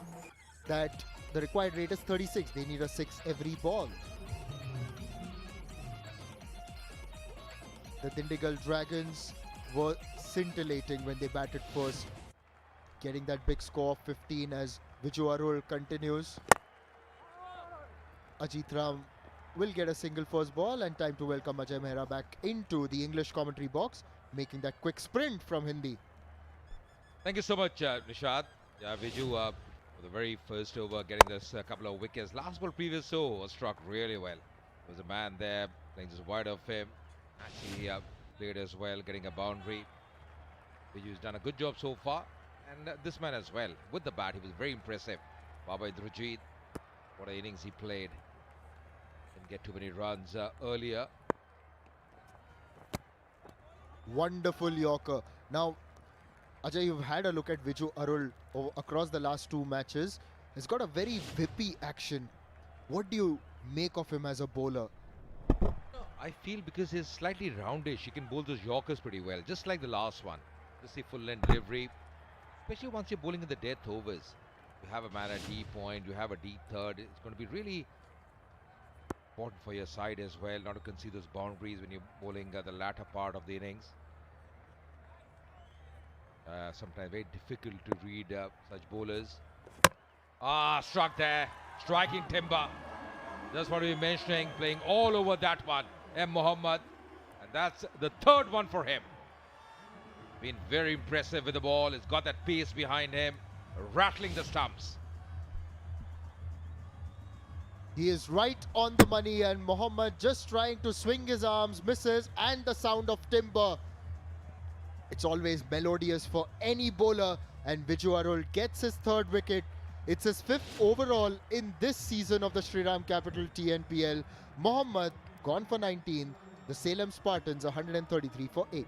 that the required rate is 36. They need a 6 every ball. The Dindigul Dragons were scintillating when they batted first, getting that big score of 15 as Viju Arul continues. Ajit Ram will get a single first ball, and time to welcome Ajay Mehra back into the English commentary box, making that quick sprint from Hindi. Thank you so much, Nishad. Viju, for the very first over, getting this couple of wickets. Last ball previous over was struck really well. There was a man there playing just wide of him. Actually played as well, getting a boundary. Viju's done a good job so far. And this man as well, with the bat, he was very impressive. Baba Indrajit, what an innings he played. Didn't get too many runs earlier. Wonderful Yorker. Now, Ajay, you've had a look at Viju Arul across the last 2 matches. He's got a very whippy action. What do you make of him as a bowler? I feel because he's slightly roundish, he can bowl those Yorkers pretty well, just like the last one. Just the full length delivery, especially once you're bowling in the death overs. You have a man at D point, you have a D third. It's going to be really important for your side as well, not to concede those boundaries when you're bowling the latter part of the innings. Sometimes very difficult to read such bowlers. Struck there, striking timber. That's what we were mentioning, playing all over that one, M. Mohammad. And that's the 3rd one for him. Been very impressive with the ball. He's got that pace behind him, rattling the stumps. He is right on the money, and Mohammad just trying to swing his arms, misses, and the sound of timber. It's always melodious for any bowler, and Viju Arul gets his 3rd wicket. It's his 5th overall in this season of the Shriram Capital TNPL. Mohammad gone for 19. The Salem Spartans 133 for 8.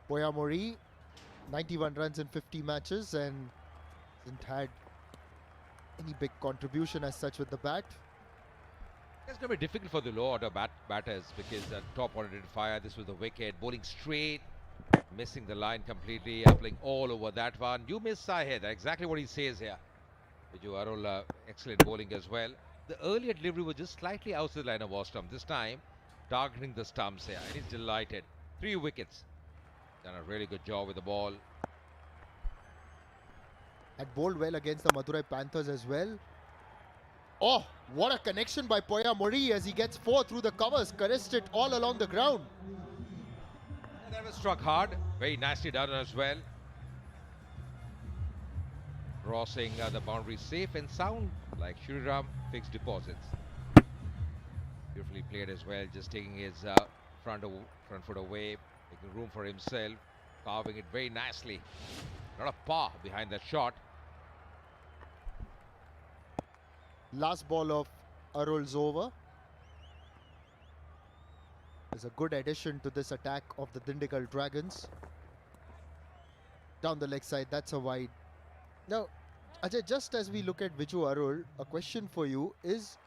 Poyamori, 91 runs in 50 matches and hasn't had any big contribution as such with the bat. It's going to be difficult for the low order batters because top order didn't fire. This was the wicket, bowling straight. missing the line completely, playing all over that one. You miss Sahid, exactly what he says here. Viju Arul, excellent bowling as well. The earlier delivery was just slightly outside the line of war stump. This time, targeting the stumps here, and he's delighted. 3 wickets. Done a really good job with the ball. Had bowled well against the Madurai Panthers as well. Oh, what a connection by Poya Mori as he gets 4 through the covers, caressed it all along the ground. And that was struck hard, very nicely done as well. Crossing the boundary safe and sound like Shriram fixed deposits. Beautifully played as well, just taking his front foot away, making room for himself, carving it very nicely. A lot of power behind that shot. Last ball of Arul's over. Is a good addition to this attack of the Dindigul Dragons. Down the leg side, that's a wide. Now, Ajay, just as we look at Viju Arul, a question for you is,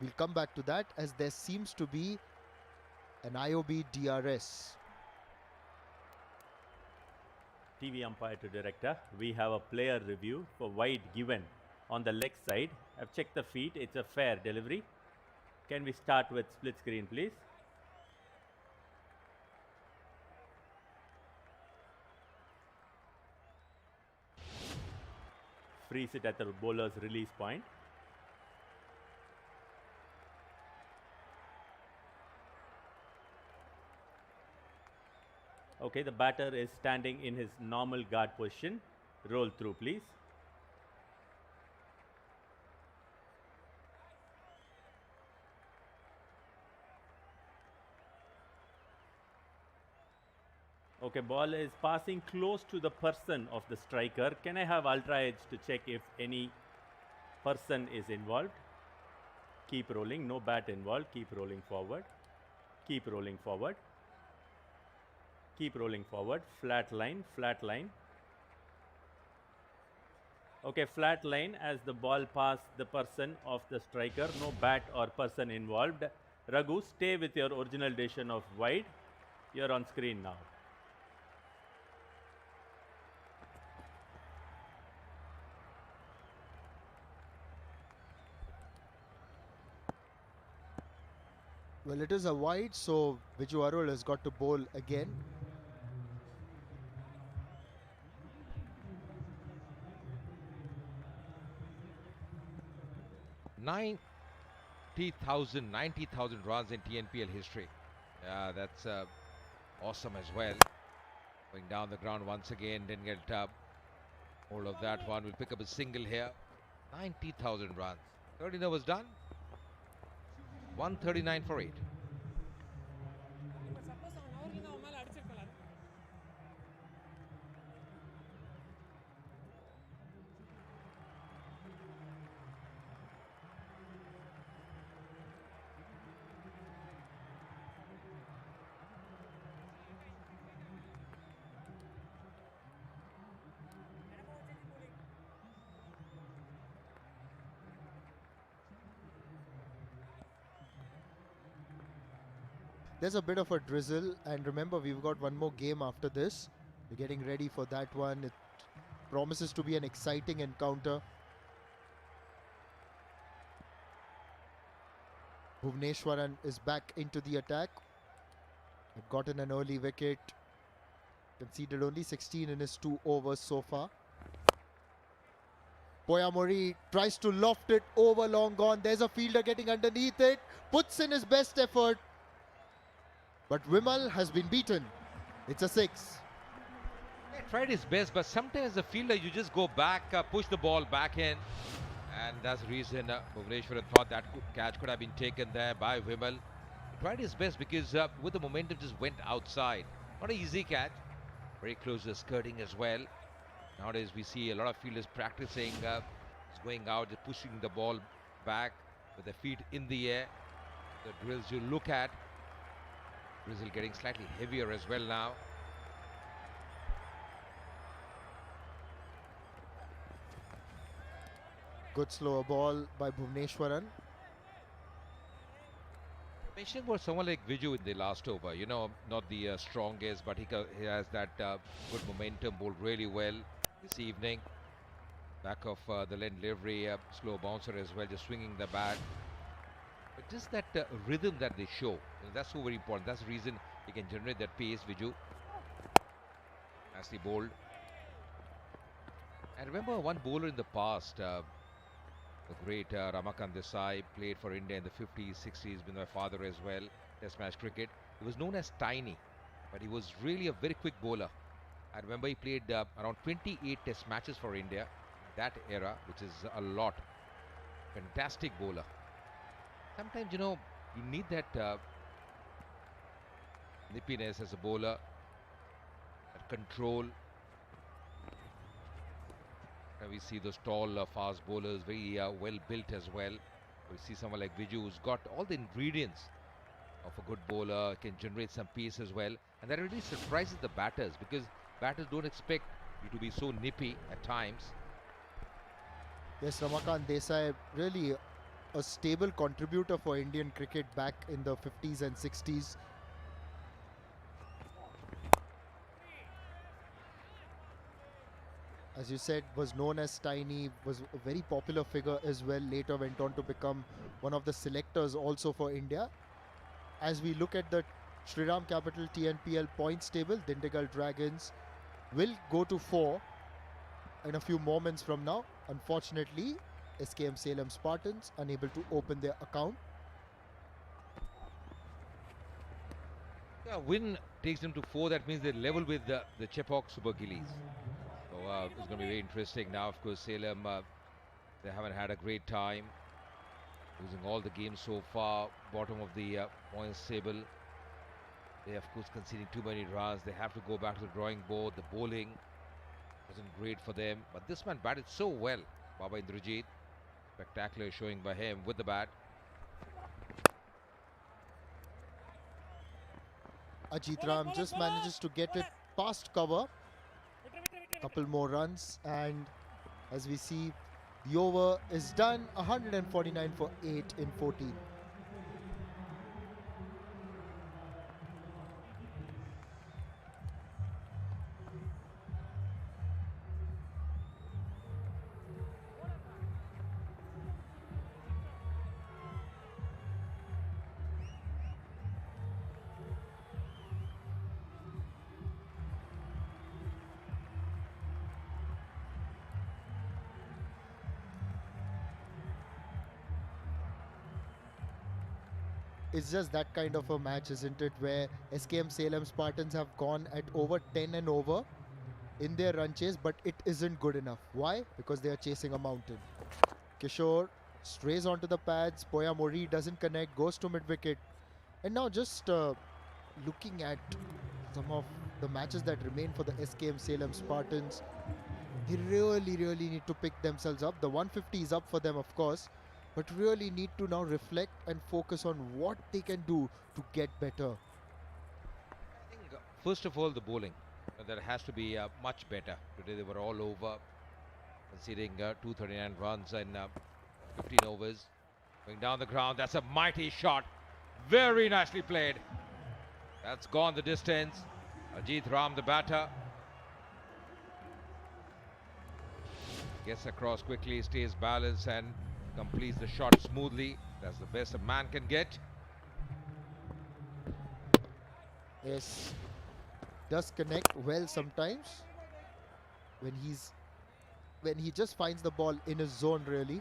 we'll come back to that, as there seems to be an IOB DRS. TV umpire to director, we have a player review for wide given on the leg side. I've checked the feet, it's a fair delivery. Can we start with split screen, please? Freeze it at the bowler's release point. Okay, the batter is standing in his normal guard position. Roll through, please. Okay, ball is passing close to the person of the striker. Can I have ultra edge to check if any person is involved? Keep rolling, no bat involved. Keep rolling forward. Keep rolling forward. Keep rolling forward. Flat line, flat line. Okay, flat line as the ball passed the person of the striker. No bat or person involved. Raghu, stay with your original decision of wide. You're on screen now. Well, it is a wide, so Viju Arul has got to bowl again. $90,000 runs in TNPL history. Yeah, that's awesome as well. Going down the ground once again, didn't get hold of that one. We'll pick up a single here. 90,000 runs. 13 overs done. 139 for 8. There's a bit of a drizzle, and remember, we've got one more game after this. We're getting ready for that one. It promises to be an exciting encounter. Bhuvneshwaran is back into the attack. Had gotten an early wicket. Conceded only 16 in his 2 overs so far. Poya Mori tries to loft it over, long gone. There's a fielder getting underneath it. Puts in his best effort. But Vimal has been beaten. It's a 6. He tried his best, but sometimes the fielder, you just go back, push the ball back in. And that's the reason Bhuvneshwaran thought that catch could have been taken there by Vimal. He tried his best because with the momentum just went outside. Not an easy catch. Very close to the skirting as well. Nowadays we see a lot of fielders practicing just going out, just pushing the ball back with their feet in the air. The drills you look at. Brazil getting slightly heavier as well now. Good slower ball by Bhuvneshwaran. mentioning about someone like Viju in the last over, you know, not the strongest, but he has that good momentum, bowled really well this evening. Back of the lane delivery, slow bouncer as well, just swinging the bat. But just that rhythm that they show, that's so very important. That's the reason he can generate that pace, Viju. As he bowled. I remember one bowler in the past, the great Ramakant Desai, played for India in the 50s, 60s, with my father as well, Test match cricket. He was known as Tiny, but he was really a very quick bowler. I remember he played around 28 Test matches for India, that era, which is a lot. Fantastic bowler. Sometimes, you know, you need that nippiness as a bowler, that control. And we see those tall, fast bowlers, very well built as well. We see someone like Viju who's got all the ingredients of a good bowler, can generate some pace as well. And that really surprises the batters, because batters don't expect you to be so nippy at times. Yes, Ramakant Desai, really a stable contributor for Indian cricket back in the 50s and 60s. As you said, was known as Tiny, was a very popular figure as well. Later went on to become one of the selectors also for India. As we look at the Shriram Capital TNPL points table, Dindigul Dragons will go to 4 in a few moments from now. Unfortunately, SKM Salem Spartans unable to open their account. Yeah, win takes them to 4. That means they level with the Chepauk Super Gillies. So it's going to be very interesting. Now, of course, Salem, they haven't had a great time, losing all the games so far. Bottom of the points table. They, of course, conceding too many runs. They have to go back to the drawing board. The bowling wasn't great for them. But this man batted so well. Baba Indrajit. Spectacular showing by him with the bat. Ajit Ram just manages to get it past cover. Couple more runs, and as we see, the over is done. 149 for 8 in 14. It's just that kind of a match, isn't it, where SKM Salem Spartans have gone at over 10 and over in their run chase, but it isn't good enough. Why? Because they are chasing a mountain. Kishore strays onto the pads. Poya Mori doesn't connect, goes to mid-wicket. And now just looking at some of the matches that remain for the SKM Salem Spartans, they really need to pick themselves up. The 150 is up for them, of course, but really need to now reflect and focus on what they can do to get better. I think, first of all, the bowling. That has to be much better. Today they were all over, conceding 239 runs in 15 overs. Going down the ground, that's a mighty shot. Very nicely played. That's gone the distance. Ajit Ram, the batter. Gets across quickly, stays balanced and completes the shot smoothly. That's the best a man can get. Yes, does connect well sometimes when he just finds the ball in his zone, really.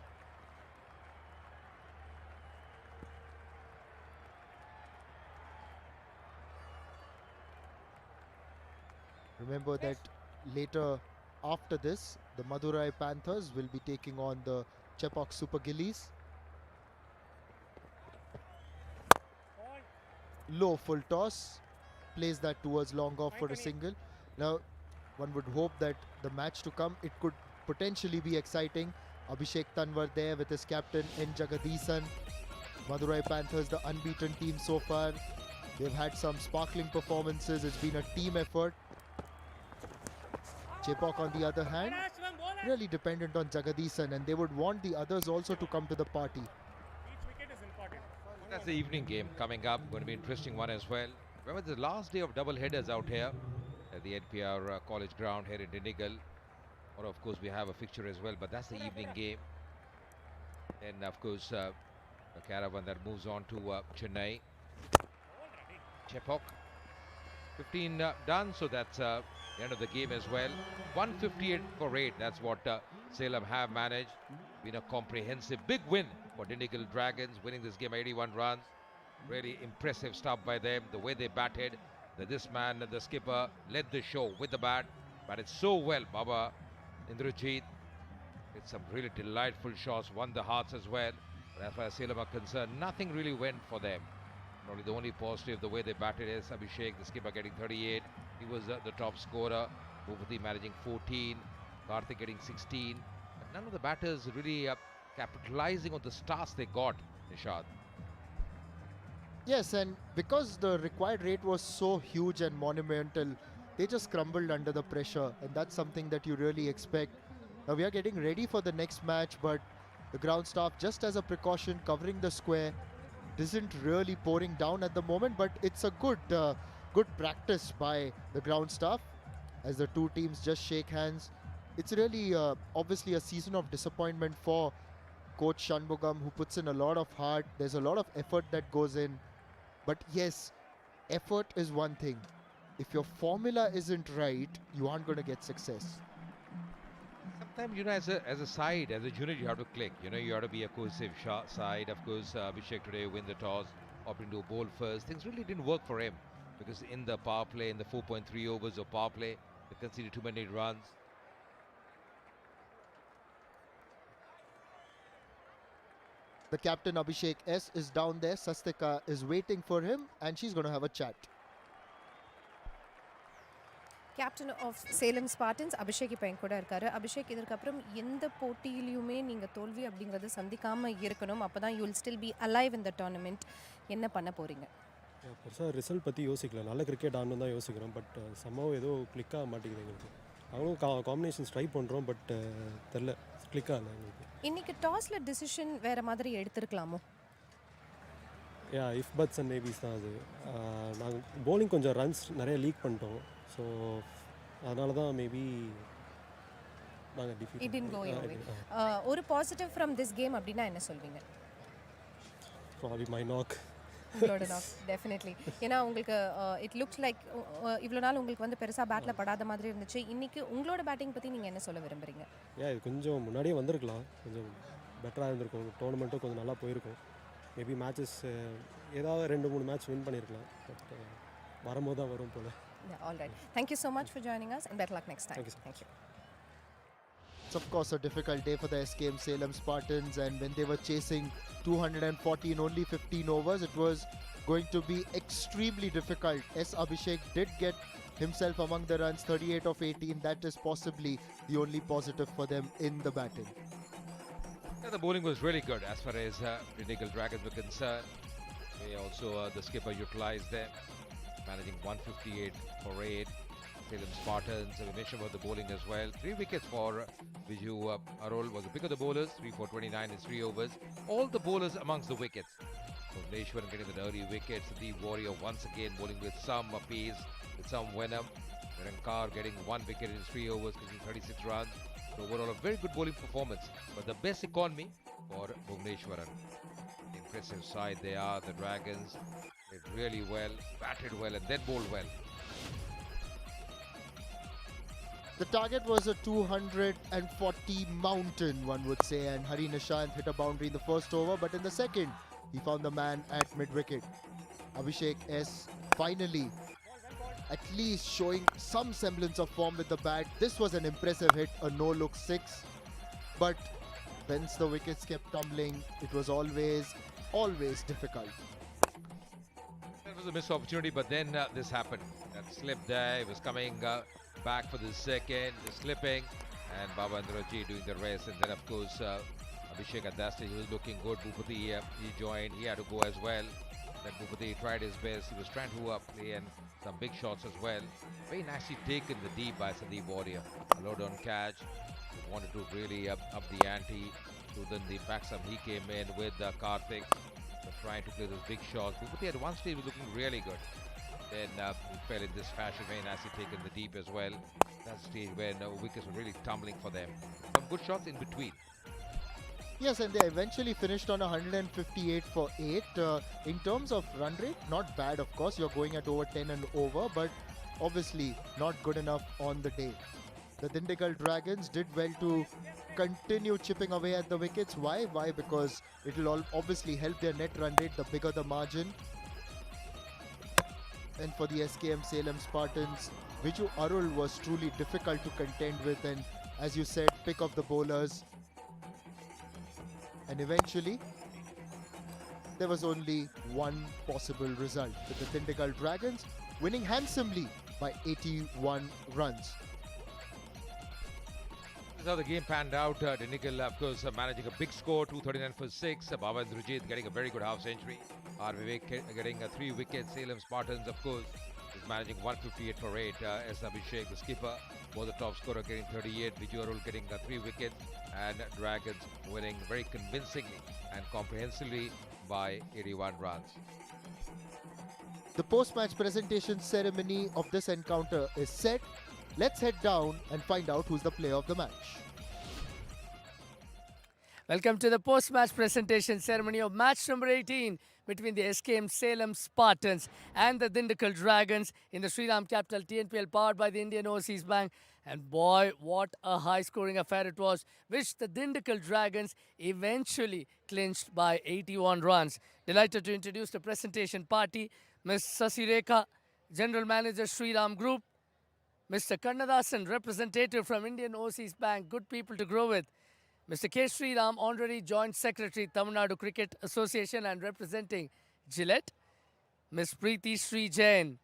Remember that later after this, the Madurai Panthers will be taking on the Chepauk Super Gillies. Low full toss, plays that towards long off for a single. Now, one would hope that the match to come, it could potentially be exciting. Abhishek Tanwar there with his captain N. Jagadisan. Madurai Panthers, the unbeaten team so far. They've had some sparkling performances. It's been a team effort. Chepauk, on the other hand, really dependent on Jagadisan, and they would want the others also to come to the party. That's the evening game coming up. Going to be an interesting one as well. Remember the last day of double headers out here at the NPR college ground here in Dindigul. Or of course we have a fixture as well, but that's the evening game. Then of course the caravan that moves on to Chennai. Chepauk. 15 done, so that's the end of the game as well. 158 for 8, that's what Salem have managed. Been a comprehensive big win for Dindigul Dragons, winning this game 81 runs. Really impressive stuff by them, the way they batted. This man, the skipper, led the show with the bat. Batted so well, Baba Indrajit. It's some really delightful shots, won the hearts as well. But as far as Salem are concerned, nothing really went for them. Probably the only positive, the way they batted is Abhishek, the skipper, getting 38. He was the top scorer. Bhupati managing 14. Karthik getting 16. But none of the batters really capitalizing on the starts they got, Nishad. Yes, and because the required rate was so huge and monumental, they just crumbled under the pressure, and that's something that you really expect. Now we are getting ready for the next match, but the ground staff, just as a precaution, covering the square, isn't really pouring down at the moment, but it's a good practice by the ground staff as the two teams just shake hands. It's really obviously a season of disappointment for Coach Shanmugam, who puts in a lot of heart. There's a lot of effort that goes in. But yes, effort is one thing. If your formula isn't right, you aren't going to get success. Sometimes, you know, as a side, as a unit, you have to click. You know, you have to be a cohesive side. Of course, Abhishek today win the toss, opting to bowl first. Things really didn't work for him because in the power play, in the 4.3 overs of power play, they conceded too many runs. The captain Abhishek S is down there. Sastika is waiting for him, and she's going to have a chat. Captain of Salem spartans Abhishek இப்போ என் கூட இருக்காரு. அபிஷேக், இதற்கப்புறம் எந்த போட்டியிலையுமே நீங்கள் தோல்வி அப்படிங்கிறது சந்திக்காமல் இருக்கணும். அப்போ தான் you will still be alive in the tournament. என்ன பண்ண போகிறீங்க? பெருசாக ரிசல்ட் பற்றி யோசிக்கல. நல்ல கிரிக்கெட் ஆடணும் தான் யோசிக்கிறோம். பட் சம்பவம் ஏதோ கிளிக் ஆக மாட்டேங்குது எங்களுக்கு. அவங்களும் காம்பினேஷன்ஸ் ட்ரை பண்ணுறோம், பட் தெரில, கிளிக் ஆகல எங்களுக்கு. இன்றைக்கி டாஸில் டிசிஷன் வேறு மாதிரி எடுத்துருக்கலாமோ? இஃப் பட்ஸ் அண்ட் மேபிஸ் தான் அது. நாங்கள் போலிங் கொஞ்சம் ரன்ஸ் நிறைய லீக் பண்ணிட்டோம். ஸோ அதனால தான் மேபி நாங்கள் டிஃபீட். ஒரு பாசிட்டிவ் ஃப்ரம் திஸ் கேம் அப்படின்னா என்ன சொல்வீங்க? Probably my knock. உங்களோட நாக் டெஃபினெட்லி. ஏன்னா உங்களுக்கு இட் லுக்ஸ் லைக் இவ்வளோ நாள் உங்களுக்கு வந்து பெருசாக பேட்டில் படாத மாதிரி இருந்துச்சு. இன்றைக்கி உங்களோட பேட்டிங் பற்றி நீங்கள் என்ன சொல்ல விரும்புகிறீங்க? இது கொஞ்சம் முன்னாடியே வந்திருக்கலாம், கொஞ்சம் பெட்டராக இருந்திருக்கும். டோர்னமெண்ட்டும் கொஞ்சம் நல்லா போயிருக்கும். மேபி மேட்சஸ் ஏதாவது 2-3 மேட்ச் வின் பண்ணியிருக்கலாம். பட் வரும்போது தான் வரும் போல். Yeah, all right. Thank you so much for joining us and better luck next time. Thank you. It's of course a difficult day for the SKM Salem Spartans, and when they were chasing 240 in only 15 overs, it was going to be extremely difficult. Abhishek did get himself among the runs, 38 of 18. That is possibly the only positive for them in the batting. Yeah, the bowling was really good as far as Dindigul Dragons were concerned. They also, the skipper utilized them, managing 158 for 8. Salem Spartans, we mentioned about the bowling as well. 3 wickets for Viju Arol was the pick of the bowlers, 3 for 29 in 3 overs. All the bowlers amongst the wickets. Bhuvneshwaran getting the early wickets. The Warrior once again bowling with some pace, with some venom. Rankar getting 1 wicket in 3 overs, getting 36 runs. So overall a very good bowling performance. But the best economy for Bhuvneshwaran. Impressive side they are, the Dragons. Did really well, batted well and then bowled well. The target was a 240 mountain, one would say, and Hari Nishant hit a boundary in the first over, but in the second, he found the man at mid-wicket. Abhishek S finally at least showing some semblance of form with the bat. This was an impressive hit, a no-look 6, but once the wickets kept tumbling, it was always difficult. That was a missed opportunity, but then this happened. That slip there, he was coming back for the second, slipping, and Baba Indraji doing the rest. And then, of course, Abhishek at that stage, he was looking good. Bhupati, he joined, he had to go as well. Then Bhupati tried his best. He was trying to play and some big shots as well. Very nicely taken the deep by Sandeep Warrior. A low down catch. He wanted to really up the ante. So then the backsum, he came in with Karthik. But trying to play those big shots. Bhupathi at one stage was looking really good. Then he fell in this fashion when as he taken the deep as well. That's the stage when wickets were really tumbling for them. Some good shots in between. Yes, and they eventually finished on 158 for 8. In terms of run rate, not bad, of course. You're going at over 10 and over, but obviously not good enough on the day. The Dindigul Dragons did well to continue chipping away at the wickets. Why? Why? Because it will obviously help their net run rate, the bigger the margin. And for the SKM Salem Spartans, Viju Arul was truly difficult to contend with, and as you said, pick of the bowlers. And eventually, there was only one possible result, with the Dindigul Dragons winning handsomely by 81 runs. This is how the game panned out. Dindigul, of course, managing a big score, 239 for 6. Baba Indrajit getting a very good half century. R. Vivek getting 3 wickets. Salem Spartans, of course, is managing 158 for 8. S. Abhishek, the skipper, was the top scorer, getting 38. Viju Arul getting 3 wickets. And Dragons winning very convincingly and comprehensively by 81 runs. The post-match presentation ceremony of this encounter is set. Let's head down and find out who's the player of the match. Welcome to the post-match presentation ceremony of match number 18 between the SKM Salem Spartans and the Dindigul Dragons in the Shriram capital TNPL, powered by the Indian Overseas Bank. And boy, what a high-scoring affair it was, which the Dindigul Dragons eventually clinched by 81 runs. Delighted to introduce the presentation party, Ms. Sasireka, General Manager Shriram Group, Mr. Kannadasan, representative from Indian Overseas Bank, good people to grow with, Mr. K. Shriram, Honorary Joint Secretary, Tamil Nadu Cricket Association and representing Gillette, Ms. Preeti Sri Jain,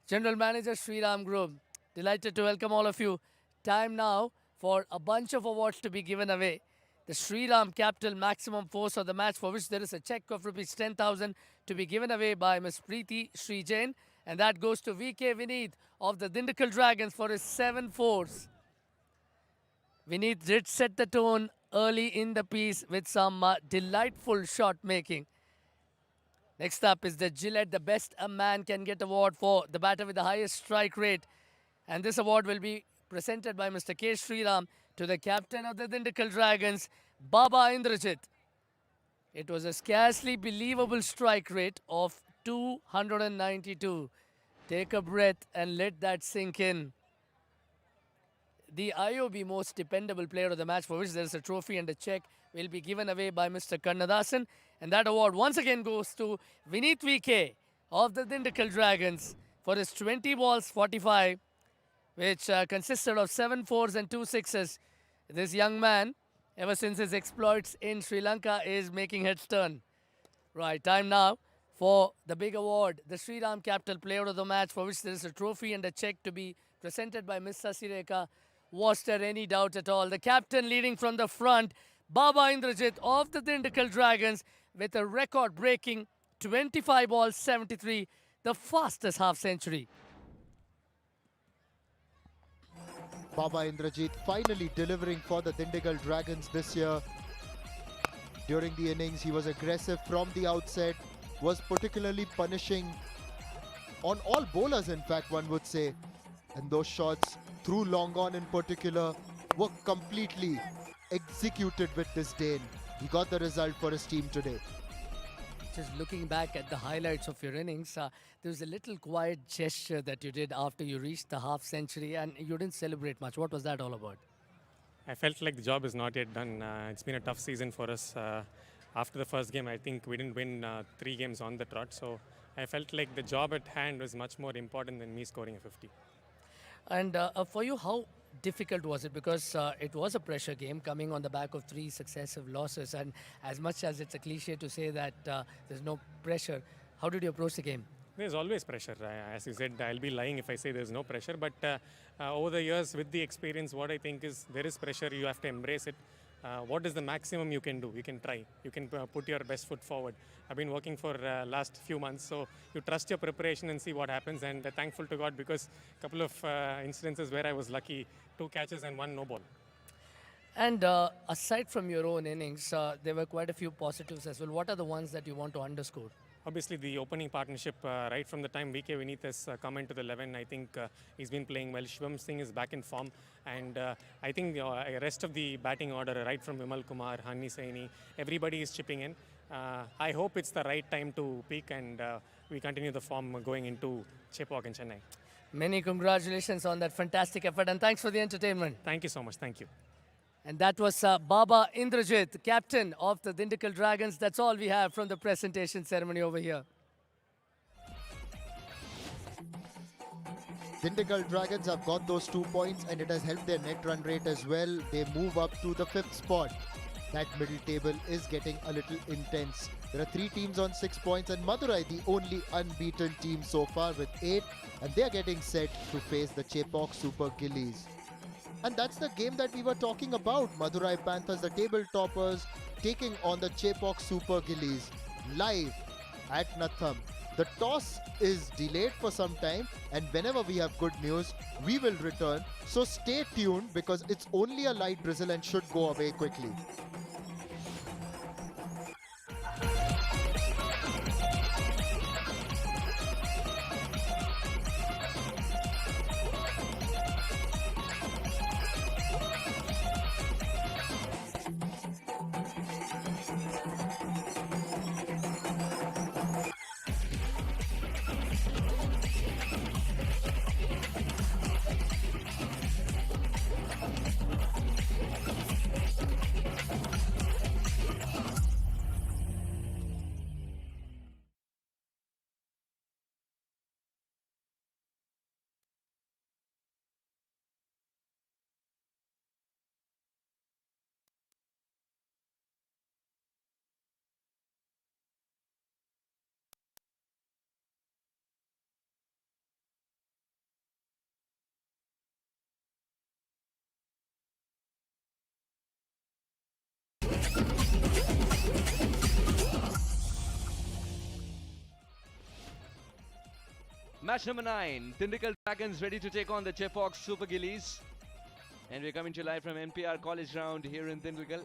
General Manager Shriram Group. Delighted to welcome all of you. Time now for a bunch of awards to be given away. The Shriram Capital Maximum Force of the match, for which there is a check of rupees 10,000 to be given away by Ms. Preeti Sri Jain. And that goes to VK Vineet of the Dindigul Dragons for his 7 fours. Vineet did set the tone early in the piece with some delightful shot making. Next up is the Gillette, the best a man can get award for the batter with the highest strike rate. And this award will be presented by Mr. K. Shriram to the captain of the Dindigul Dragons, Baba Indrajit. It was a scarcely believable strike rate of 292. Take a breath and let that sink in. The IOB most dependable player of the match, for which there is a trophy and a check, will be given away by Mr. Kannadasan. And that award once again goes to Vineet VK of the Dindigul Dragons for his 20 balls 45, which consisted of 7 fours and 2 sixes. This young man, ever since his exploits in Sri Lanka, is making heads turn. Right, time now for the big award, the Shriram Capital Player of the Match, for which there is a trophy and a check to be presented by Ms. Sasireka. Was there any doubt at all? The captain leading from the front, Baba Indrajit of the Dindigul Dragons, with a record-breaking 25 balls 73, the fastest half-century. Baba Indrajit finally delivering for the Dindigul Dragons this year. During the innings, he was aggressive from the outset, was particularly punishing on all bowlers, in fact, one would say. And those shots through long on in particular were completely executed with disdain. He got the result for his team today. Just looking back at the highlights of your innings, there was a little quiet gesture that you did after you reached the half century, and you didn't celebrate much. What was that all about? I felt like the job is not yet done. It's been a tough season for us. After the first game, I think we didn't win 3 games on the trot. So I felt like the job at hand was much more important than me scoring a 50. And for you, how difficult was it? Because it was a pressure game coming on the back of 3 successive losses. And as much as it's a cliche to say that there's no pressure, how did you approach the game? There's always pressure. As you said, I'll be lying if I say there's no pressure. But over the years, with the experience, what I think is there is pressure. You have to embrace it. What is the maximum you can do? You can try. You can put your best foot forward. I've been working for last few months, so you trust your preparation and see what happens. And thankful to God because a couple of incidences where I was lucky, 2 catches and 1 no ball. And aside from your own innings, there were quite a few positives as well. What are the ones that you want to underscore? Obviously, the opening partnership, right from the time VK Vineeth has come into the 11, I think he's been playing well. Shivam Singh is back in form. And I think the rest of the batting order, right from Vimal Kumar, Hani Saini, everybody is chipping in. I hope it's the right time to peak and we continue the form going into Chepauk in Chennai. Many congratulations on that fantastic effort, and thanks for the entertainment. Thank you so much. Thank you. And that was Baba Indrajit, captain of the Dindigul Dragons. That's all we have from the presentation ceremony over here. Dindigul Dragons have got those 2 points and it has helped their net run rate as well. They move up to the 5th spot. That middle table is getting a little intense. There are 3 teams on 6 points and Madurai, the only unbeaten team so far with 8, and they are getting set to face the Chepauk Super Gillies. And that's the game that we were talking about. Madurai Panthers, the table toppers, taking on the Chepauk Super Gillies live at Natham. The toss is delayed for some time, and whenever we have good news, we will return. So stay tuned because it's only a light drizzle and should go away quickly. Match number 9, Dindigul Dragons ready to take on the Chepauk Super Gillies. And we're coming to you live from NPR College Ground here in Dindigul.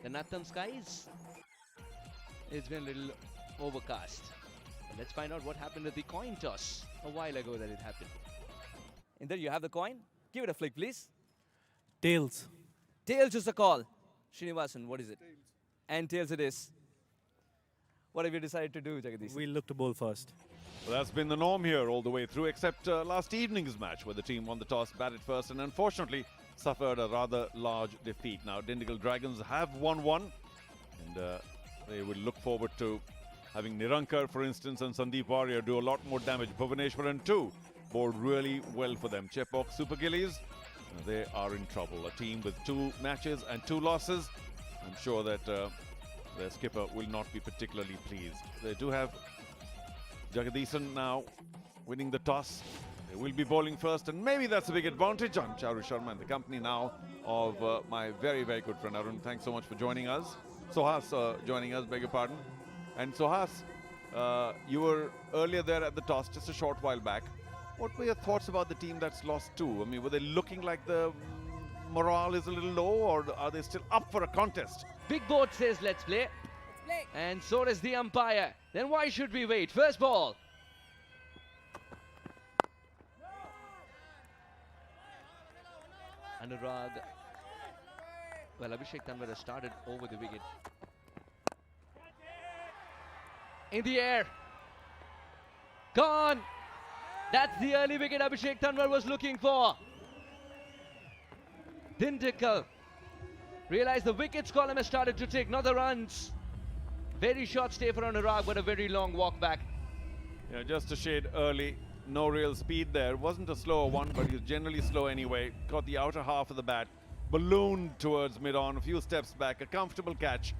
The Natham skies, it's been a little overcast. But let's find out what happened at the coin toss a while ago that it happened. And there you have the coin. Give it a flick, please. Tails. Tails is the call. Srinivasan, what is it? Tails. And tails it is. What have you decided to do, Jagadish? We look to bowl first. Well, that's been the norm here all the way through, except last evening's match where the team won the toss, batted first, and unfortunately suffered a rather large defeat. Now, Dindigul Dragons have won one, and they will look forward to having Nirankar, for instance, and Sandeep Warrior do a lot more damage. Bhuvaneshwaran too bowled really well for them. Chepauk Super Gillies, they are in trouble. A team with 2 matches and 2 losses. I'm sure that their skipper will not be particularly pleased. They do have Jagadishan now winning the toss. They will be bowling first, and maybe that's a big advantage. I'm Charu Sharma in the company now of my very, very good friend Arun. Thanks so much for joining us. Sohas joining us, beg your pardon. And Sohas, you were earlier there at the toss just a short while back. What were your thoughts about the team that's lost 2? I mean, were they looking like the morale is a little low, or are they still up for a contest? Big board says let's play. And so does the umpire. Then why should we wait? First ball. Anurag. Well, Abhishek Tanwar has started over the wicket. In the air. Gone. That's the early wicket Abhishek Tanwar was looking for. Dindigul. Realize the wickets column has started to take another runs. Very short stay for Anurag, but a very long walk back. Yeah, just a shade early. No real speed there. Wasn't a slower one, but he's generally slow anyway. Got the outer half of the bat. Ballooned towards mid-on, a few steps back. A comfortable catch.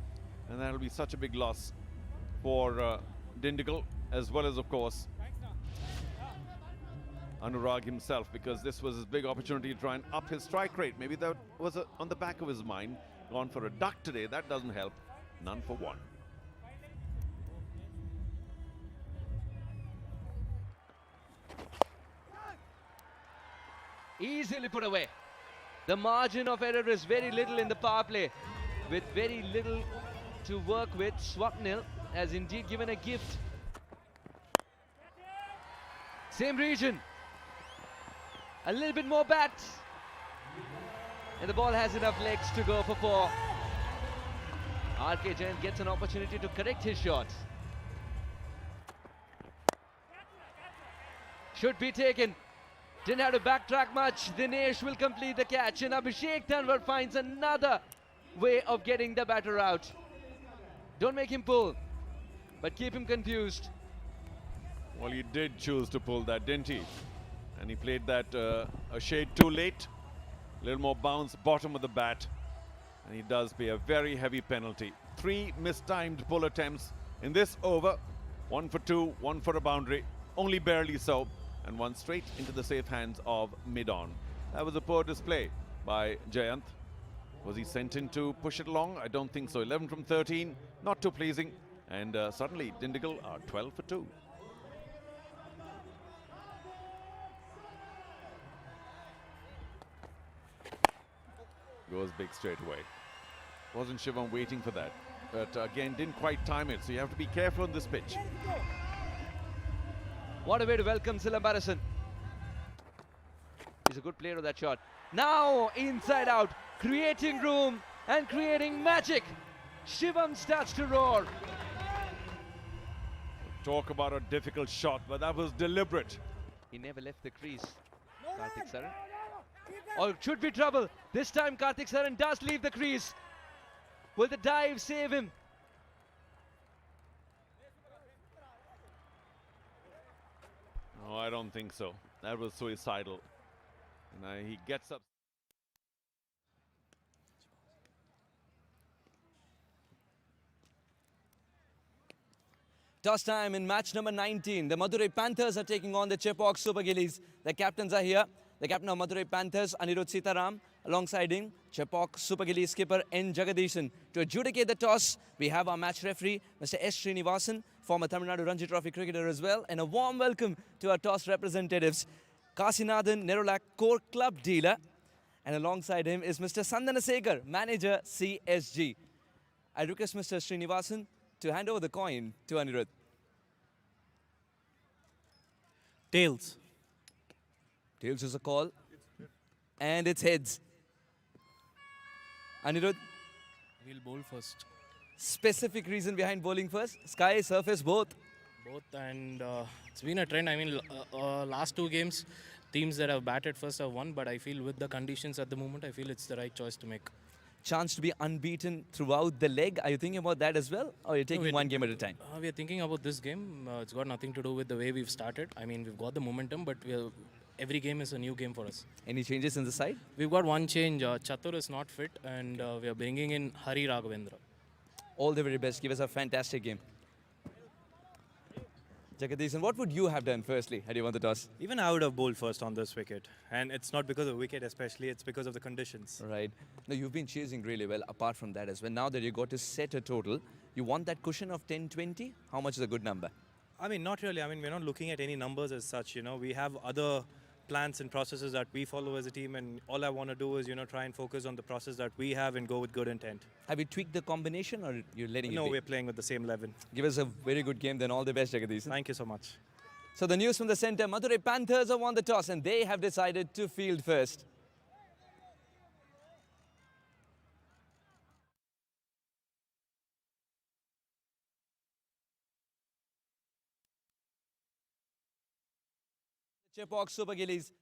And that'll be such a big loss for Dindigul, as well as, of course, Anurag himself, because this was his big opportunity to try and up his strike rate. Maybe that was on the back of his mind. Gone for a duck today. That doesn't help. None for 1. Easily put away. The margin of error is very little in the power play. With very little to work with, Swapnil has indeed given a gift. Same region. A little bit more bat. And the ball has enough legs to go for 4. RK Jain gets an opportunity to correct his shot. Should be taken. Didn't have to backtrack much. Dinesh will complete the catch, and Abhishek Tanwar finds another way of getting the batter out. Don't make him pull, but keep him confused. Well, he did choose to pull that, didn't he? And he played that a shade too late. A little more bounce, bottom of the bat. And he does pay a very heavy penalty. 3 mistimed pull attempts in this over. 1 for 2, 1 for a boundary. Only barely so. And 1 straight into the safe hands of mid-on. That was a poor display by Jayant. Was he sent in to push it along? I don't think so. 11 from 13, not too pleasing. And suddenly Dindigul are 12 for 2. Goes big straight away. Wasn't Shivam waiting for that. But again, didn't quite time it. So you have to be careful on this pitch. What a way to welcome Salem Barrison. He's a good player of that shot. Now inside out, creating room and creating magic. Shivam starts to roar. Talk about a difficult shot, but that was deliberate. He never left the crease. Karthik Saran. Or it should be trouble. This time Karthik Saran does leave the crease. Will the dive save him? No, I don't think so. That was suicidal. And he gets up. Toss time in match number 19. The Madurai Panthers are taking on the Chepauk Super Gillies. The captains are here. The captain of Madurai Panthers, Anirudh Sitaram, alongside him, Chepauk Super Gillies skipper N. Jagadishan. To adjudicate the toss, we have our match referee, Mr. S. Srinivasan, former Tamil Nadu Ranji Trophy cricketer as well. And a warm welcome to our toss representatives, Kasinathan Nerulak, core club dealer. And alongside him is Mr. Sandanasekhar, manager CSG. I request Mr. Srinivasan to hand over the coin to Anirudh. Tails. Tails is a call. And it's heads. Anirudh? We'll bowl first. Specific reason behind bowling first? Sky, surface, both? Both, and it's been a trend. I mean, last 2 games, teams that have batted first have won, but I feel with the conditions at the moment, I feel it's the right choice to make. Chance to be unbeaten throughout the leg. Are you thinking about that as well? Or are you taking one game at a time? We are thinking about this game. It's got nothing to do with the way we've started. I mean, we've got the momentum, but every game is a new game for us. Any changes in the side? We've got one change. Chatur is not fit, and we are bringing in Hari Raghavendra. All the very best. Give us a fantastic game. Jagadishan, what would you have done firstly had you won the toss? Even I would have bowled first on this wicket. And it's not because of wicket especially, it's because of the conditions. Right. Now, you've been chasing really well apart from that as well. Now that you got to set a total, you want that cushion of 10-20? How much is a good number? I mean, not really. I mean, we're not looking at any numbers as such, you know. We have other plans and processes that we follow as a team, and all I want to do is, you know, try and focus on the process that we have and go with good intent. Have you tweaked the combination or you're letting it No, be? we're playing with the same 11. Give us a very good game, then all the best, Jagadishan. Thank you so much. So the news from the centre, Madurai Panthers have won the toss and they have decided to field first. Chepauk Super Gillies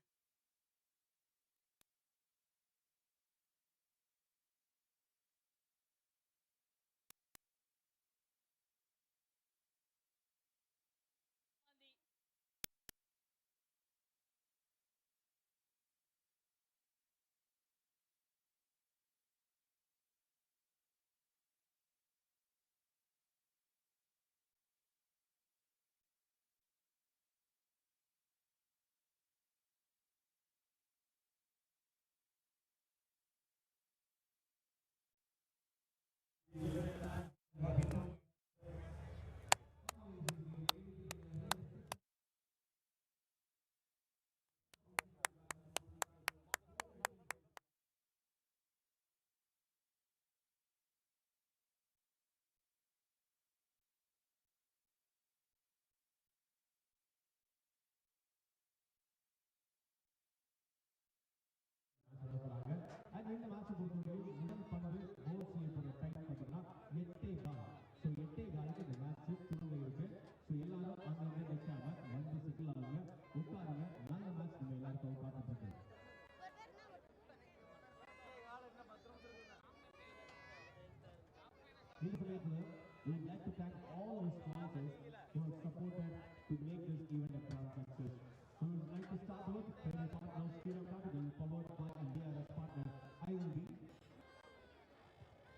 In particular, we would like to thank all our sponsors who have supported to make this event a proud success. So we would like to start with trading partners Shriram Capital, powered by and DRS partner IOB,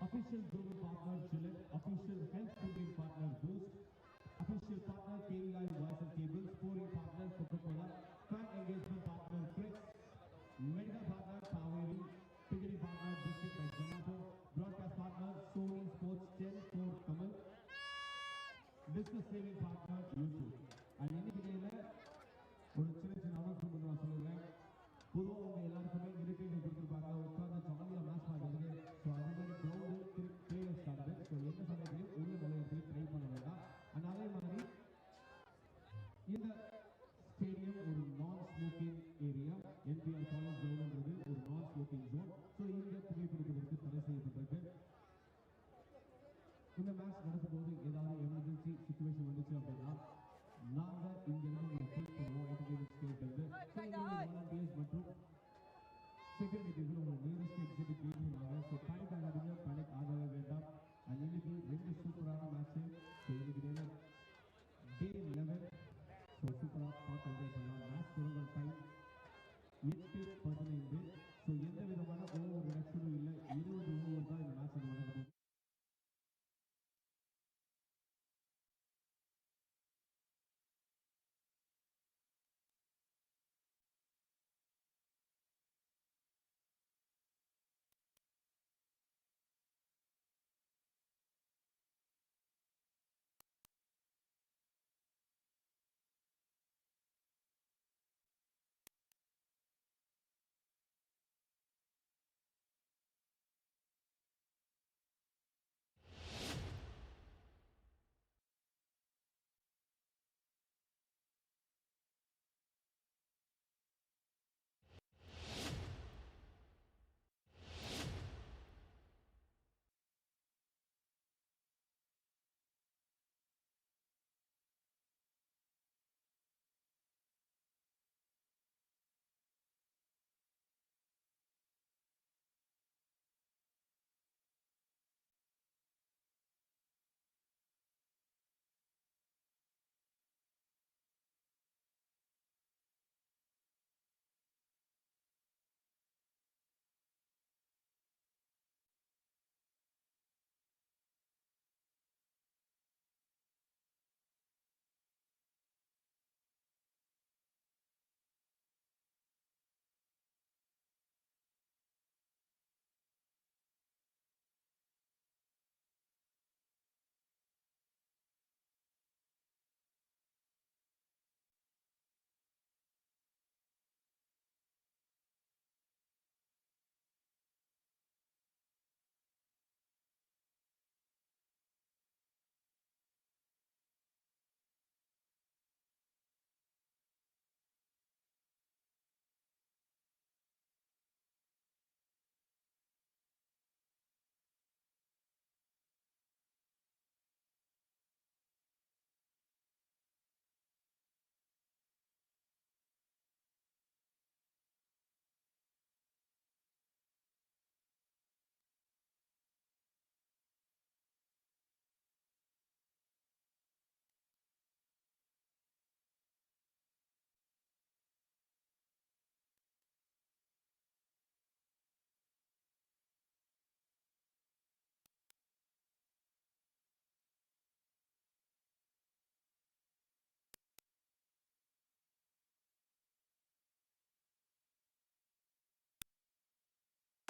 official global partner Gillies, official health campaign partner Boost, official partner KVI Voice and Cable, scoring partner Coca-Cola, fan engagement partner Fritz, medical partner Kaveri, ticketing partner District by Zomato, broadcast partner Sony Sports Ten for Kamal, business saving partner Ooru. And இன்னைக்கு ஒரு சின்ன announcement நான் சொல்லுவேன். பொதுவாக அவங்க எல்லாருக்குமே இரிட்டேட்டிவ் கொடுத்துருப்பாங்க, உட்காந்து ஜாலியாக மேட்ச் பார்க்குறது. ஸோ அது மாதிரி கிரவுண்டு பிளேயர்ஸ் ஆகுது. ஸோ எந்த சமயத்திலையும் உள்ள நுழையத்துக்கு ட்ரை பண்ண வேண்டாம். அண்ட் அதே மாதிரி இந்த ஸ்டேடியம் ஒரு நான் ஸ்மோக்கிங் ஏரியா, என்பிஆர் காலேஜ் கிரவுண்டுன்றது ஒரு நான் ஸ்மோக்கிங் ஜோன். ஸோ இங்கே புகைப்பிடிப்பதற்கு தடை செய்யப்பட்டிருக்கு. இந்த மேட்ச் நடக்கும்போது ஏதாவது எமர்ஜென்சி சுச்சுவேஷன் வந்துச்சு அப்படின்னா நாங்கள் இங்கிருந்து உங்களை ஹெல்ப் பண்ணுவோம். என்டர்டைன்மெண்ட் ஸ்டேட்லேருந்து வாலண்டியர்ஸ் மற்றும் செக்யூரிட்டிஸ் உங்களை நியரஸ்ட் எக்ஸிபிட் பண்ணுவாங்க. ஸோ பேனிக் ஆகாதீங்க, பேனிக் ஆகவே வேண்டாம். அண்ட் இன்னைக்கு 2 சூப்பரான மேட்ச்சு. ஸோ இன்னைக்கு டே 11. ஸோ சூப்பராக பார்த்து என்ஜாய் பண்ணலாம். மேட்ச் தொடங்குற டைம் 8:15. ஸோ எந்த விதமான ஓவர் ரிடக்ஷனும் இல்லை. 20 ஓவர் தான் இந்த மேட்ச் நடக்குது.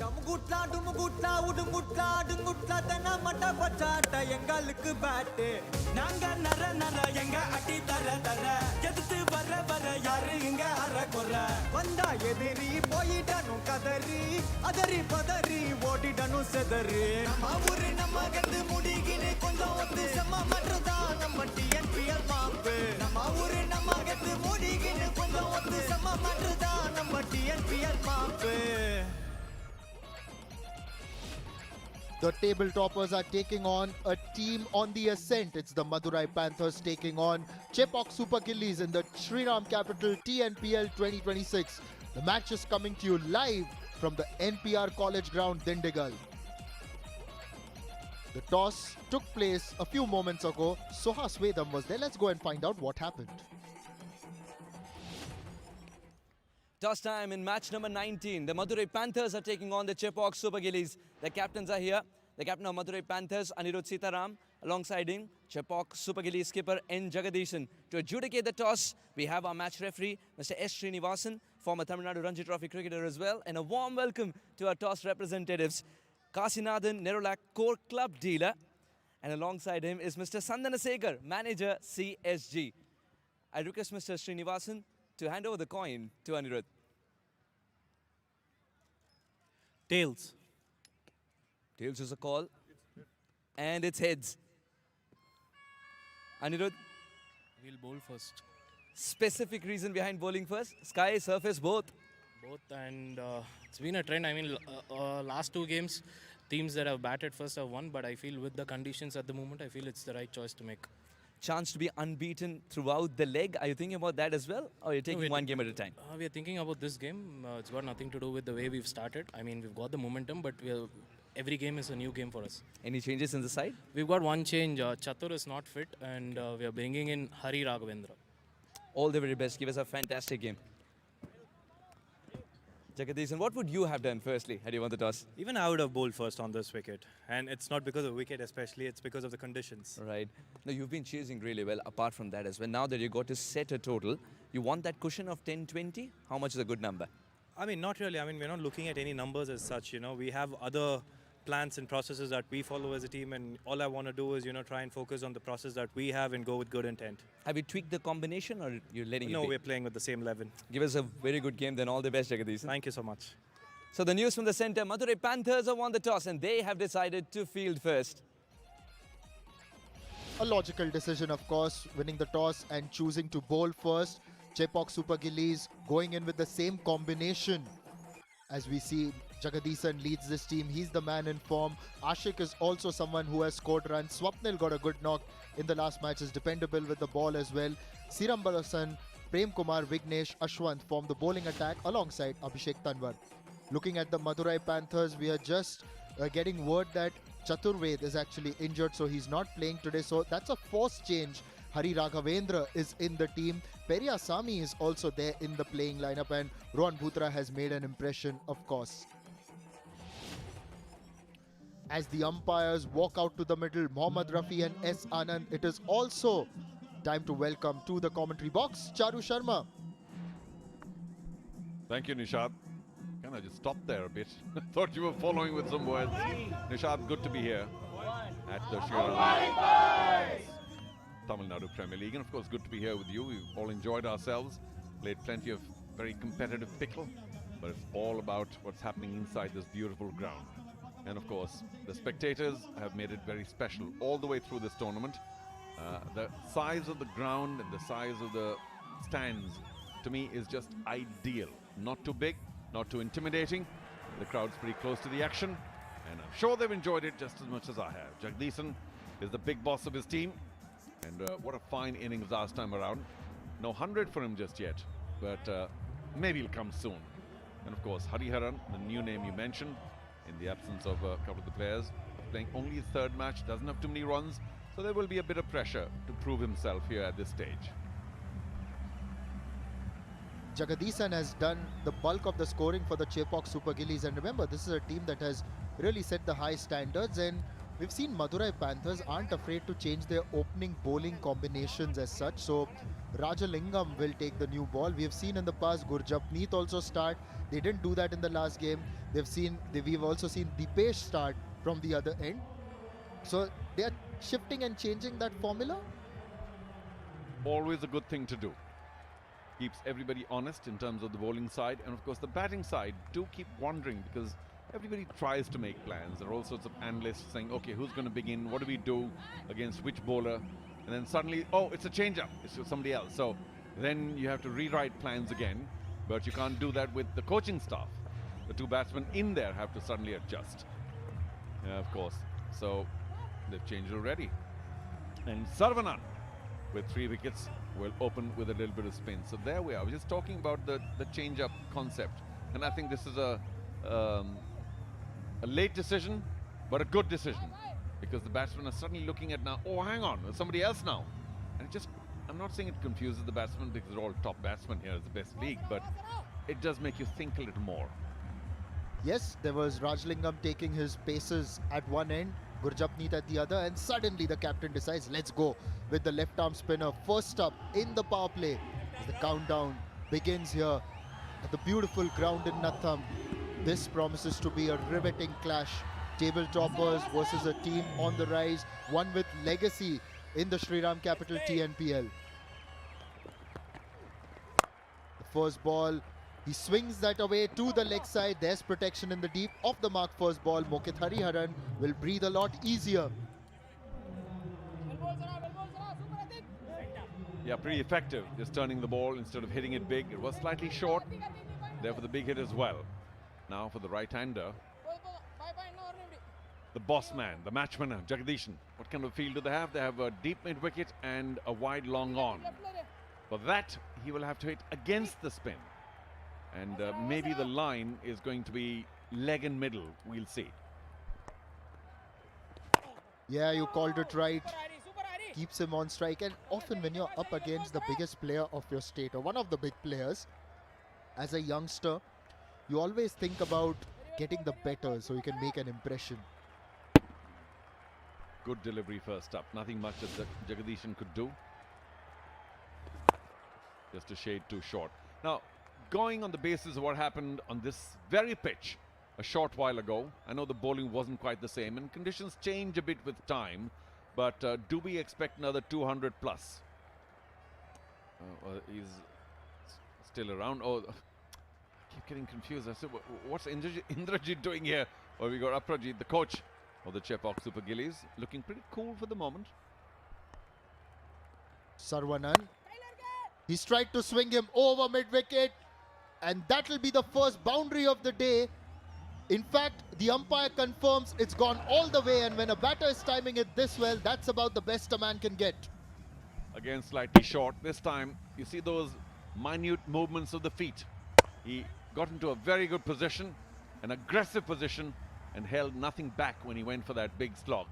டமுகுட்லா டுமுகுட்லா உடுங்குட்லா அடுங்குட்லா தென்ன மட்ட பச்சாட்ட எங்களுக்கு பேட்டு. நாங்க நர நர எங்க அடி தர தர எதிர்த்து வர வர யாரு இங்க அற கொற. வந்தா எதிரி போயிடணும் கதறி, அதறி பதறி ஓடிடணும் செதறி. நம்ம ஊரு நம்ம கந்து முடிகின்னு கொஞ்சம் ஒத்து செம்ம மட்டும்தான் நம்ம TNPL மாப்பு. நம்ம ஊரு நம்ம கந்து முடிகின்னு கொஞ்சம் ஒத்து செம்ம மட்டும்தான் நம்ம TNPL mop. The table toppers are taking on a team on the ascent. It's the Madurai Panthers taking on Chepauk Super Gillies in the Shriram capital TNPL 2026. The match is coming to you live from the NPR College Ground, Dindigul. The toss took place a few moments ago. Soha Swedam was there. Let's go and find out what happened. Toss time in match number 19. The Madurai Panthers are taking on the Chepauk Super Gillies. The captains are here. The captain of Madurai Panthers, Sitaram, alongside him, Chepauk Super Gillies skipper N. Jagadishan. To adjudicate the toss, we have our match referee, Mr. S. Srinivasan, former Tamil Nadu Ranji Trophy cricketer as well. And a warm welcome to our toss representatives, Kasinathan Nerulak, core club dealer. And alongside him is Mr. Sandanasekar, manager CSG. I request Mr. Srinivasan to hand over the coin to Anirudh. Tails. Tails is a call. And it's heads. Anirudh? We'll bowl first. Specific reason behind bowling first? Sky, surface, both? Both, and it's been a trend. I mean, last two games, teams that have batted first have won, but I feel with the conditions at the moment, I feel it's the right choice to make. Chance to be unbeaten throughout the leg. Are you thinking about that as well? Or are you taking one game at a time? We are thinking about this game. It's got nothing to do with the way we've started. I mean, we've got the momentum, but every game is a new game for us. Any changes in the side? We've got one change. Chatur is not fit, and we are bringing in Hari Raghavendra. All the very best. Give us a fantastic game. Jagadishan, what would you have done firstly had you won the toss? Even I would have bowled first on this wicket. And it's not because of wicket especially, it's because of the conditions. Right. Now, you've been chasing really well apart from that as well. Now that you got to set a total, you want that cushion of 10-20? How much is a good number? I mean, not really. I mean, we're not looking at any numbers as such, you know. We have other plans and processes that we follow as a team, and all I want to do is, you know, try and focus on the process that we have and go with good intent. Have you tweaked the combination or you're letting it be? No, we're playing with the same 11. Give us a very good game then. All the best, Jagadishan. Thank you so much. So the news from the centre, Madurai Panthers have won the toss and they have decided to field first. A logical decision, of course, winning the toss and choosing to bowl first. Chepauk Super Gillies going in with the same combination. As we see, Jagadishan leads this team. He's the man in form. Ashik is also someone who has scored runs. Swapnil got a good knock in the last match. Is dependable with the ball as well. Shriram Balasan, Prem Kumar, Vignesh, Ashwant form the bowling attack alongside Abhishek Tanwar. Looking at the Madurai Panthers, we are just getting word that Chaturved is actually injured, so he's not playing today. So that's a forced change. Hari Raghavendra is in the team. Periya Sami is also there in the playing lineup, and Rohan Bhutra has made an impression, of course. As the umpires walk out to the middle, Mohammad Rafi and S. Anand, it is also time to welcome to the commentary box, Charu Sharma. Thank you, Nishad. Can I just stop there a bit? Thought you were following with some words. Nishad, good to be here at the Shriram Tamil Nadu Premier League. And of course, good to be here with you. We've all enjoyed ourselves, played plenty of very competitive pickle, but it's all about what's happening inside this beautiful ground. And of course, the spectators have made it very special all the way through this tournament. The size of the ground and the size of the stands, to me, is just ideal. Not too big, not too intimidating. The crowd's pretty close to the action, and I'm sure they've enjoyed it just as much as I have. Jagadishan is the big boss of his team, and what a fine innings last time around. No 100 for him just yet, but maybe he'll come soon. And of course, Hariharan, the new name you mentioned, in the absence of a couple of the players, playing only his third match, doesn't have too many runs, so there will be a bit of pressure to prove himself here at this stage. Jagadishan has done the bulk of the scoring for the Chepauk Super Gillies, and remember, this is a team that has really set the high standards, and we've seen Madurai Panthers aren't afraid to change their opening bowling combinations as such. So Rajalingam will take the new ball. We have seen in the past Gurjapneet also start. They didn't do that in the last game. We've also seen Dipesh start from the other end. So they are shifting and changing that formula. Always a good thing to do. Keeps everybody honest in terms of the bowling side, and of course the batting side do keep wondering, because everybody tries to make plans. There are all sorts of analysts saying, okay, who's going to begin? What do we do against which bowler? And then suddenly, oh, it's a change-up. It's somebody else. So then you have to rewrite plans again, but you can't do that with the coaching staff. The two batsmen in there have to suddenly adjust. Of course. So they've changed already. And Sarvanan, with 3 wickets, will open with a little bit of spin. So there we are. We're just talking about the change-up concept. And I think this is a late decision, but a good decision because the batsmen are suddenly looking at now, oh, hang on, there's somebody else now. And it just, I'm not saying it confuses the batsmen because they're all top batsmen here, it's the best league, but it does make you think a little more. Yes, there was Rajlingam taking his paces at one end, Gurjapneet at the other, and suddenly the captain decides, let's go with the left arm spinner. First up in the power play. The countdown begins here at the beautiful ground in Natham. This promises to be a riveting clash. Table toppers versus a team on the rise, one with legacy in the Shriram capital TNPL. The first ball, he swings that away to the leg side. There's protection in the deep. Off the mark first ball, Mokit Hariharan will breathe a lot easier. Yeah, pretty effective, just turning the ball instead of hitting it big. It was slightly short, therefore the big hit as well. Now for the right-hander, the boss man, the matchman, Jagadishan. What kind of field do they have? They have a deep mid-wicket and a wide long on. For that, he will have to hit against the spin. And maybe the line is going to be leg and middle. We'll see. Yeah, you called it right. Keeps him on strike. And often when you're up against the biggest player of your state, or one of the big players, as a youngster, you always think about getting the better so you can make an impression. Good delivery first up. Nothing much that Jagadishan could do. Just a shade too short. Now, going on the basis of what happened on this very pitch a short while ago, I know the bowling wasn't quite the same and conditions change a bit with time, but do we expect another 200 plus? He's still around. Oh, I keep getting confused. I said, what's Indrajit doing here? Oh, we got Aprajit, the coach of the Chepauk Super Gillies, looking pretty cool for the moment. Sarvanan. He's tried to swing him over mid-wicket, and that will be the first boundary of the day. In fact, the umpire confirms it's gone all the way, and when a batter is timing it this well, that's about the best a man can get. Again, slightly short. This time, you see those minute movements of the feet. He got into a very good position, an aggressive position, and held nothing back when he went for that big slog.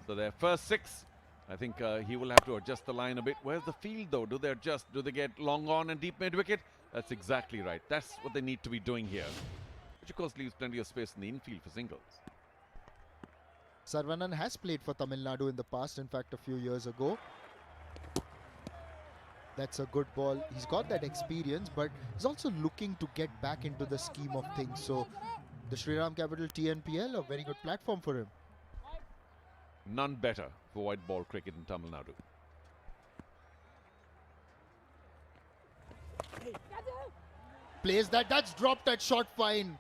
So their first six, I think he will have to adjust the line a bit. Where's the field though? Do they adjust? Do they get long on and deep mid-wicket? That's exactly right. That's what they need to be doing here. Which of course leaves plenty of space in the infield for singles. Sarvanan has played for Tamil Nadu in the past, in fact a few years ago. That's a good ball. He's got that experience, but he's also looking to get back into the scheme of things. So the Shriram Capital TNPL, a very good platform for him. None better for white ball cricket in Tamil Nadu. Plays that, that's dropped at short fine.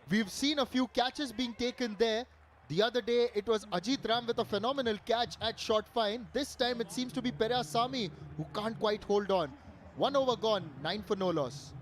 We've seen a few catches being taken there. The other day it was Ajit Ram with a phenomenal catch at short fine. This time it seems to be Perasami who can't quite hold on. 1 over gone, 9 for no loss.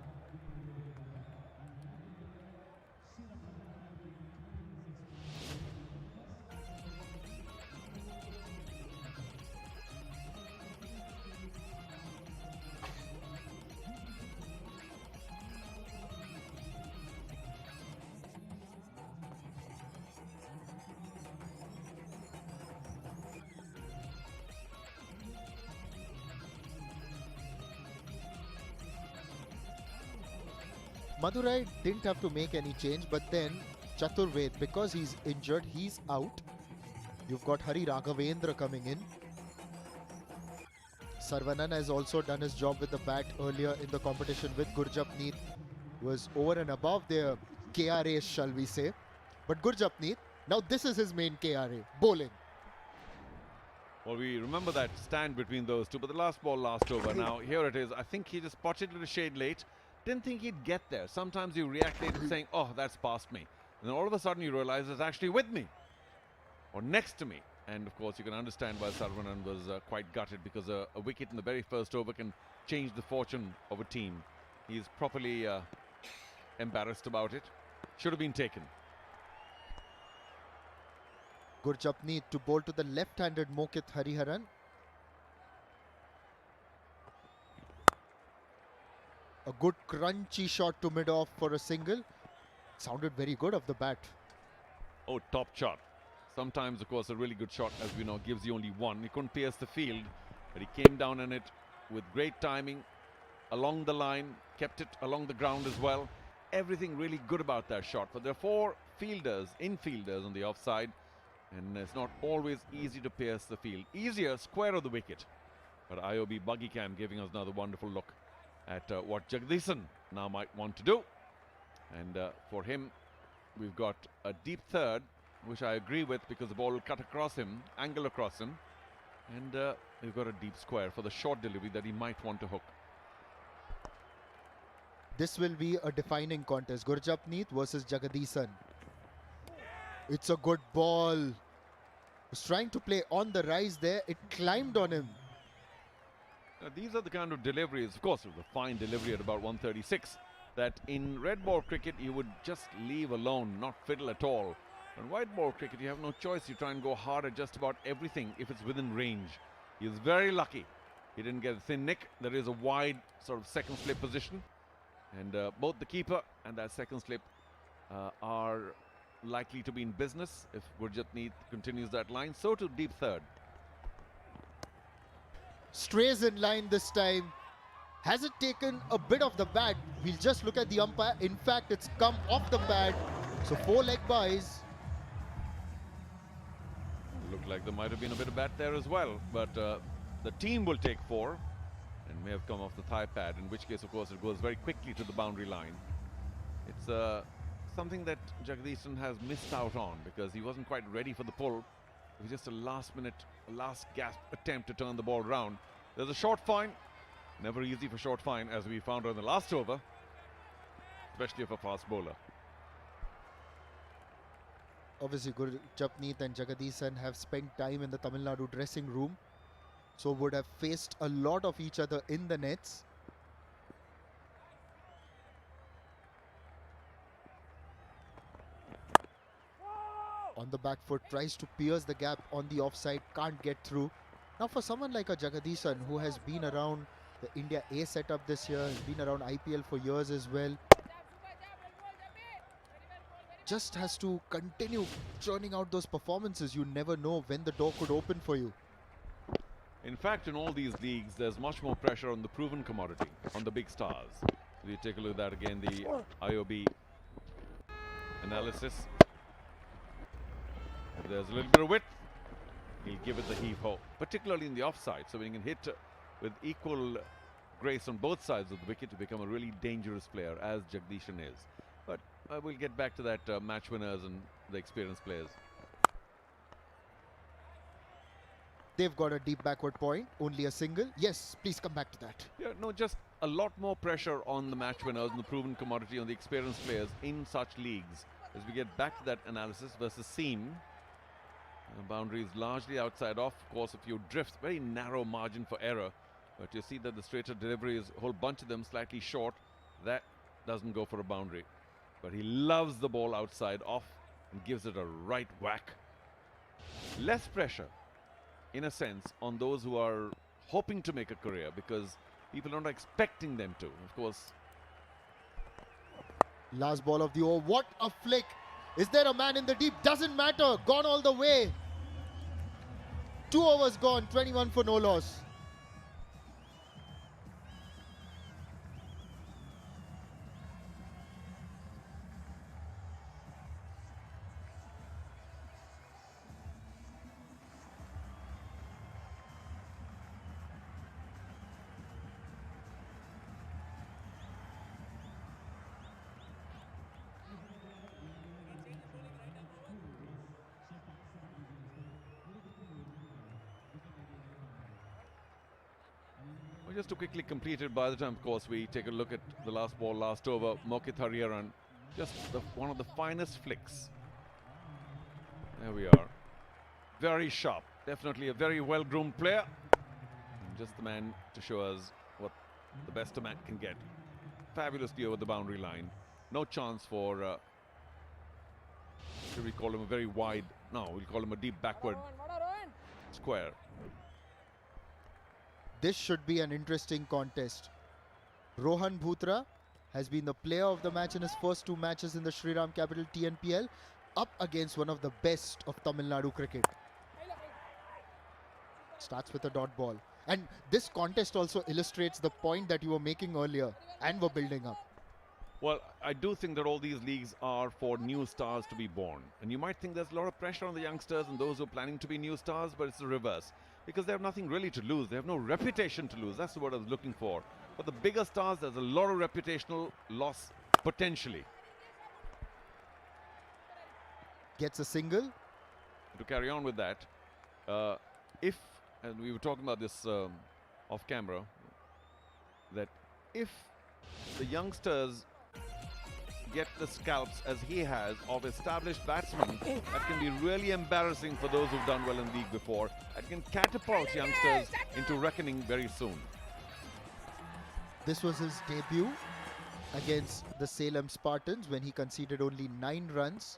Madurai didn't have to make any change, but then Chaturved, because he's injured, he's out. You've got Hari Raghavendra coming in. Sarvanan has also done his job with the bat earlier in the competition with Gurjapneet. Was over and above their KRA, shall we say. But Gurjapneet, now this is his main KRA, bowling. Well, we remember that stand between those two, but the last ball last over. Now, here it is. I think he just spotted it a shade late. Didn't think he'd get there. Sometimes you react late saying, oh, that's past me. And then all of a sudden you realize it's actually with me or next to me. And of course, you can understand why Sarvanan was quite gutted, because a wicket in the very first over can change the fortune of a team. He's properly embarrassed about it. Should have been taken. Gurjapneet to bowl to the left-handed Mokit Hariharan. A good crunchy shot to mid-off for a single. Sounded very good off the bat. Oh, top shot. Sometimes, of course, a really good shot, as we know, gives you only one. He couldn't pierce the field, but he came down on it with great timing along the line, kept it along the ground as well. Everything really good about that shot. But there are four infielders on the offside, and it's not always easy to pierce the field. Easier, square of the wicket. But IOB buggy cam giving us another wonderful look at what Jagadisan now might want to do. And for him, we've got a deep third, which I agree with, because the ball will cut across him, angle across him. And we've got a deep square for the short delivery that he might want to hook. This will be a defining contest. Gurjapneet versus Jagadisan. It's a good ball. Was trying to play on the rise there. It climbed on him. Now, these are the kind of deliveries, of course, it was a fine delivery at about 136, that in red ball cricket you would just leave alone, not fiddle at all. In white ball cricket you have no choice. You try and go hard at just about everything if it's within range. He was very lucky. He didn't get a thin nick. There is a wide sort of second slip position. And both the keeper and that second slip are likely to be in business if Gurjapneet continues that line. So to deep third. Strays in line this time. Has it taken a bit of the bat? We'll just look at the umpire. In fact, it's come off the pad. So 4 leg byes. Looked like there might have been a bit of bat there as well. But the team will take 4. And may have come off the thigh pad, in which case, of course, it goes very quickly to the boundary line. It's something that Jagadisan has missed out on because he wasn't quite ready for the pull. It was just a last-minute, last gasp attempt to turn the ball round. There's a short fine. Never easy for short fine, as we found on the last over, especially for a fast bowler. Obviously, Gurjapneet and Jagadisan have spent time in the Tamil Nadu dressing room, so would have faced a lot of each other in the nets. On the back foot, tries to pierce the gap on the offside, can't get through. Now for someone like a Jagadisan, who has been around the India A setup this year, has been around IPL for years as well, just has to continue churning out those performances. You never know when the door could open for you. In fact, in all these leagues, there's much more pressure on the proven commodity, on the big stars. If you take a look at that again, the IOB analysis. If there's a little bit of width, he'll give it the heave-ho, particularly in the offside. So when he can hit with equal grace on both sides of the wicket to become a really dangerous player, as Jagadisan is. But we'll get back to that match winners and the experienced players. They've got a deep backward point, only a single. Yes, please come back to that. Yeah, no, just a lot more pressure on the match winners and the proven commodity, on the experienced players in such leagues. As we get back to that analysis versus seam. Boundaries largely outside off. Of course, a few drifts, very narrow margin for error. But you see that the straighter delivery is a whole bunch of them slightly short. That doesn't go for a boundary. But he loves the ball outside off and gives it a right whack. Less pressure, in a sense, on those who are hoping to make a career, because people are not expecting them to. Of course. Last ball of the over. What a flick. Is there a man in the deep? Doesn't matter. Gone all the way. 2 overs gone. 21 for no loss. Just to quickly complete it, by the time, of course, we take a look at the last ball, last over, Mokit Hariharan, just one of the finest flicks. There we are. Very sharp. Definitely a very well-groomed player. And just the man to show us what the best a man can get. Fabulously over the boundary line. No chance for, should we call him a very wide, no, we'll call him a deep backward square. This should be an interesting contest. Rohan Bhutra has been the player of the match in his first 2 matches in the Shriram Capital TNPL. up against one of the best of Tamil Nadu cricket. Starts with a dot ball. And this contest also illustrates the point that you were making earlier and were building up. Well, I do think that all these leagues are for new stars to be born. And you might think there's a lot of pressure on the youngsters and those who are planning to be new stars, but it's the reverse. Because they have nothing really to lose. They have no reputation to lose. That's what I was looking for. For the bigger stars, there's a lot of reputational loss potentially. Gets a single. To carry on with that, and we were talking about this off camera, that if the youngsters get the scalps as he has of established batsmen, that can be really embarrassing for those who've done well in league before. That can catapult youngsters into reckoning very soon. This was his debut against the Salem Spartans when he conceded only 9 runs.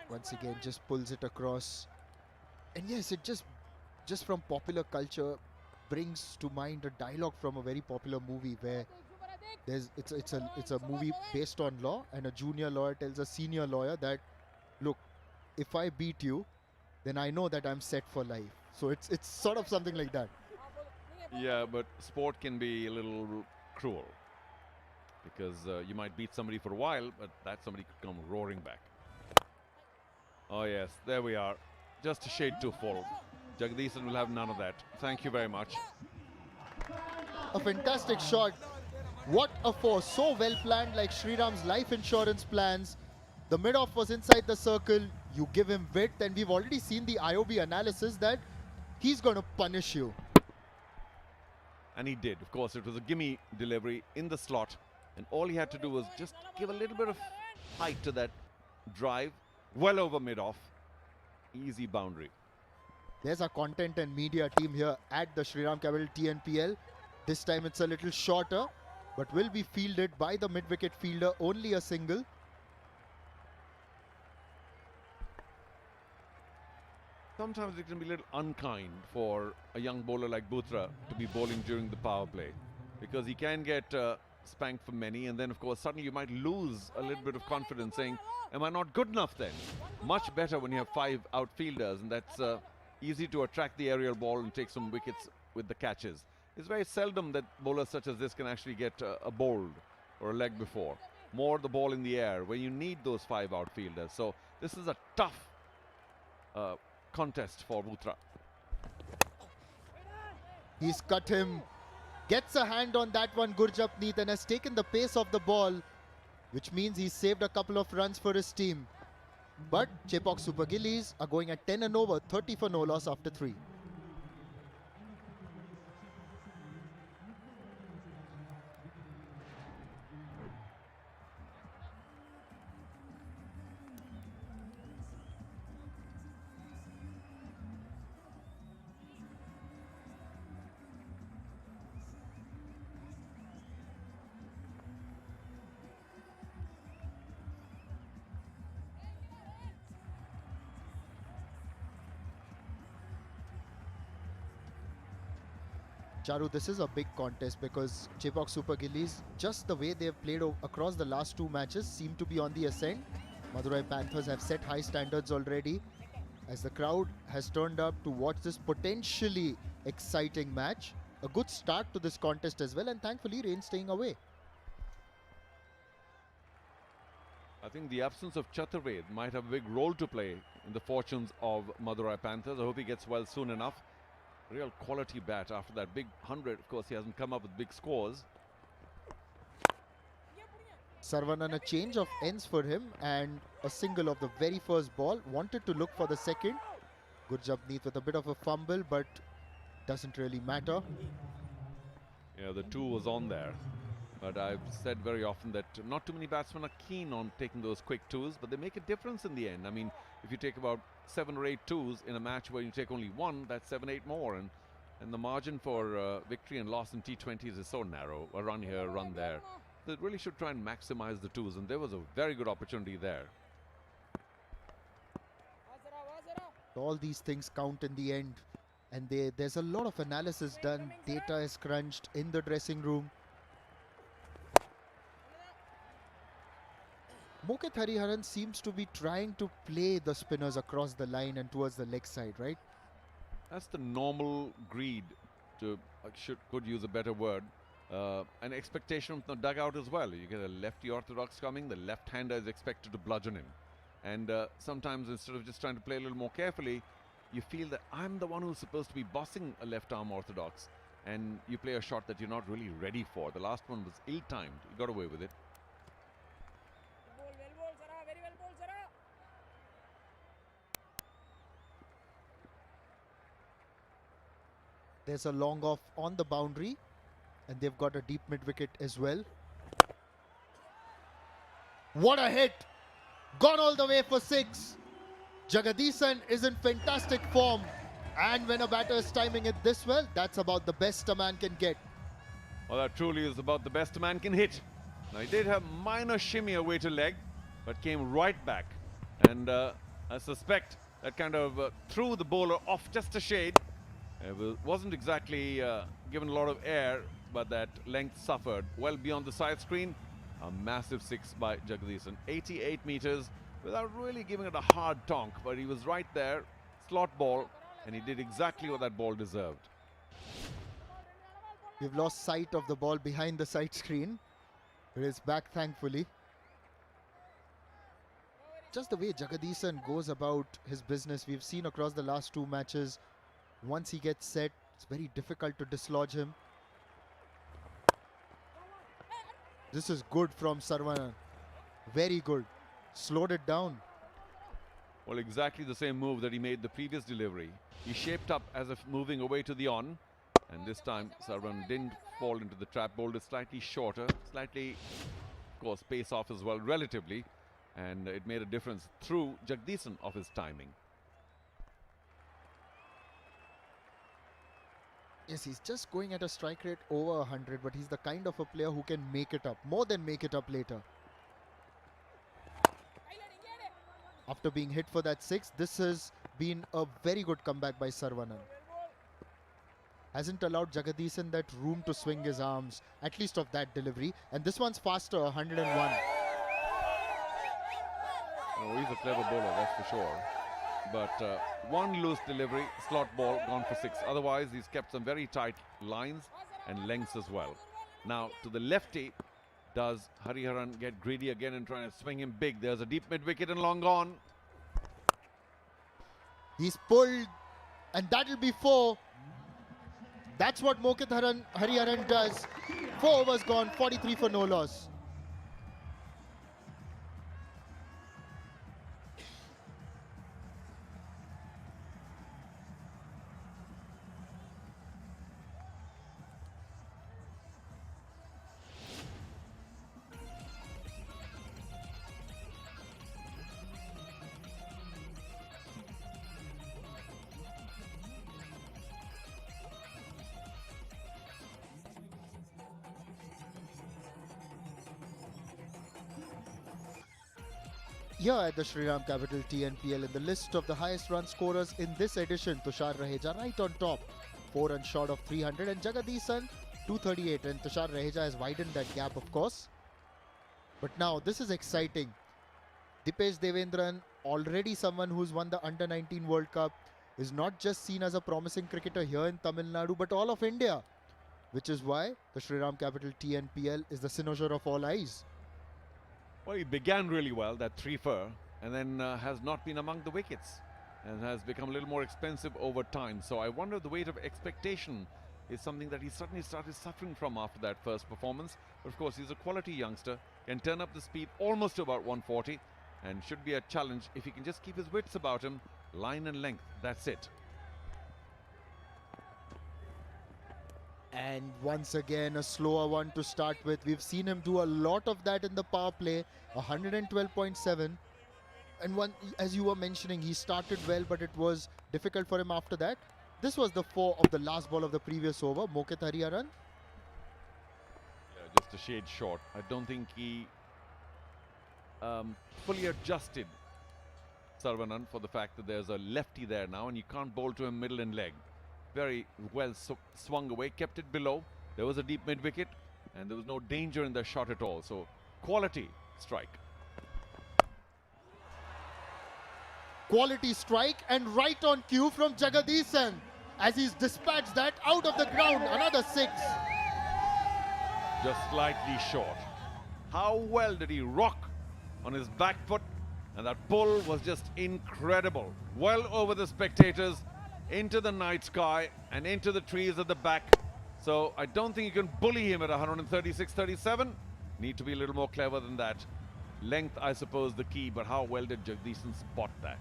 Once again, just pulls it across. And yes, it just from popular culture brings to mind a dialogue from a very popular movie where it's a movie based on law, and a junior lawyer tells a senior lawyer that, look, if I beat you, then I know that I'm set for life. So it's sort of something like that. Yeah, but sport can be a little cruel because you might beat somebody for a while, but that somebody could come roaring back. Oh yes, there we are. Just a shade too full. Jagadisan will have none of that. Thank you very much. A fantastic shot. What a force. So well planned, like Shriram's life insurance plans. The mid-off was inside the circle. You give him width, and we've already seen the IOB analysis that he's going to punish you. And he did. Of course, it was a gimme delivery in the slot. And all he had to do was just give a little bit of height to that drive. Well over mid-off. Easy boundary. There's our content and media team here at the Shriram Capital TNPL. This time it's a little shorter, but will be fielded by the mid-wicket fielder, only a single. Sometimes it can be a little unkind for a young bowler like Butra to be bowling during the power play, because he can get spanked for many, and then of course suddenly you might lose a little bit of confidence saying, am I not good enough then? Much better when you have 5 outfielders, and that's easy to attract the aerial ball and take some wickets with the catches. It's very seldom that bowlers such as this can actually get a bowled or a leg before. More the ball in the air when you need those 5 outfielders. So this is a tough contest for Butra. He's cut him. Gets a hand on that one, Gurjapneet, and has taken the pace of the ball, which means he's saved a couple of runs for his team. But Chepauk Super Gillies are going at 10 and over, 30 for no loss after 3. Charu, this is a big contest because Chepauk Super Gillies, just the way they've played across the last 2 matches, seem to be on the ascent. Madurai Panthers have set high standards already, as the crowd has turned up to watch this potentially exciting match. A good start to this contest as well, and thankfully rain staying away. I think the absence of Chaturved might have a big role to play in the fortunes of Madurai Panthers. I hope he gets well soon enough. Real quality bat after that big 100. Of course, he hasn't come up with big scores. Sarvanan, a change of ends for him and a single of the very first ball. Wanted to look for the second. Gurjapneet with a bit of a fumble, but doesn't really matter. Yeah, the 2 was on there. But I've said very often that not too many batsmen are keen on taking those quick 2s, but they make a difference in the end. I mean, if you take about 7 or 8 2s in a match where you take only 1, that's 7, 8 more. And the margin for victory and loss in T20s is so narrow. A run here, a run there. They really should try and maximize the 2s, and there was a very good opportunity there. All these things count in the end, and there's a lot of analysis done. Data is crunched in the dressing room. Mokit Hariharan seems to be trying to play the spinners across the line and towards the leg side, right? That's the normal greed, to could use a better word. An expectation from the dugout as well. You get a lefty orthodox coming, the left-hander is expected to bludgeon him. And sometimes instead of just trying to play a little more carefully, you feel that I'm the one who's supposed to be bossing a left-arm orthodox, and you play a shot that you're not really ready for. The last one was ill-timed. You got away with it. There's a long off on the boundary, and they've got a deep mid-wicket as well. What a hit! Gone all the way for 6. Jagadisan is in fantastic form, and when a batter is timing it this well, that's about the best a man can get. Well, that truly is about the best a man can hit. Now, he did have minor shimmy away to leg, but came right back. And I suspect that kind of threw the bowler off just a shade. It wasn't exactly given a lot of air, but that length suffered. Well beyond the side screen, a massive 6 by Jagadisan. 88 meters without really giving it a hard tonk, but he was right there, slot ball, and he did exactly what that ball deserved. We've lost sight of the ball behind the side screen. It is back, thankfully. Just the way Jagadisan goes about his business, we've seen across the last 2 matches. Once he gets set, it's very difficult to dislodge him. This is good from Saravanan. Very good. Slowed it down. Well, exactly the same move that he made the previous delivery. He shaped up as if moving away to the on. And this time, Saravanan didn't fall into the trap. Bowled it slightly shorter. Slightly, of course, pace off as well, relatively. And it made a difference through Jagadisan of his timing. Yes, he's just going at a strike rate over 100, but he's the kind of a player who can make it up, more than make it up later. After being hit for that 6, this has been a very good comeback by Saravanan. Hasn't allowed Jagadisan that room to swing his arms, at least of that delivery. And this one's faster, 101. Oh, he's a clever bowler, that's for sure. But one loose delivery, slot ball, gone for 6. Otherwise, he's kept some very tight lines and lengths as well. Now, to the lefty, does Hariharan get greedy again and try to swing him big? There's a deep mid-wicket and long gone. He's pulled, and that'll be 4. That's what Mokit Hariharan does. 4 overs gone, 43 for no loss. Here at the Shriram Capital TNPL, in the list of the highest run scorers in this edition, Tushar Raheja right on top, 4 runs short of 300, and Jagadisan 238, and Tushar Raheja has widened that gap, of course. But now this is exciting. Dipesh Devendran, already someone who's won the Under-19 World Cup, is not just seen as a promising cricketer here in Tamil Nadu, but all of India, which is why the Shriram Capital TNPL is the cynosure of all eyes. Well, he began really well, that 3-4, and then has not been among the wickets and has become a little more expensive over time. So I wonder the weight of expectation is something that he suddenly started suffering from after that first performance. But of course, he's a quality youngster, can turn up the speed almost to about 140 and should be a challenge if he can just keep his wits about him. Line and length, that's it. And once again, a slower one to start with. We've seen him do a lot of that in the power play, 112.7. And one, as you were mentioning, he started well, but it was difficult for him after that. This was the 4 of the last ball of the previous over, Mokit Hariharan. Yeah, just a shade short. I don't think he fully adjusted Saravanan for the fact that there's a lefty there now and you can't bowl to him middle and leg. Very well swung away, kept it below. There was a deep mid-wicket and there was no danger in the shot at all. So, quality strike. quality strike and right on cue from Jagadisan as he's dispatched that out of the ground. Another 6. Just slightly short. How well did he rock on his back foot? And that pull was just incredible. Well over the spectators, into the night sky and into the trees at the back. So I don't think you can bully him at 136-37. Need to be a little more clever than that. Length, I suppose, the key, but how well did Jagadisan spot that?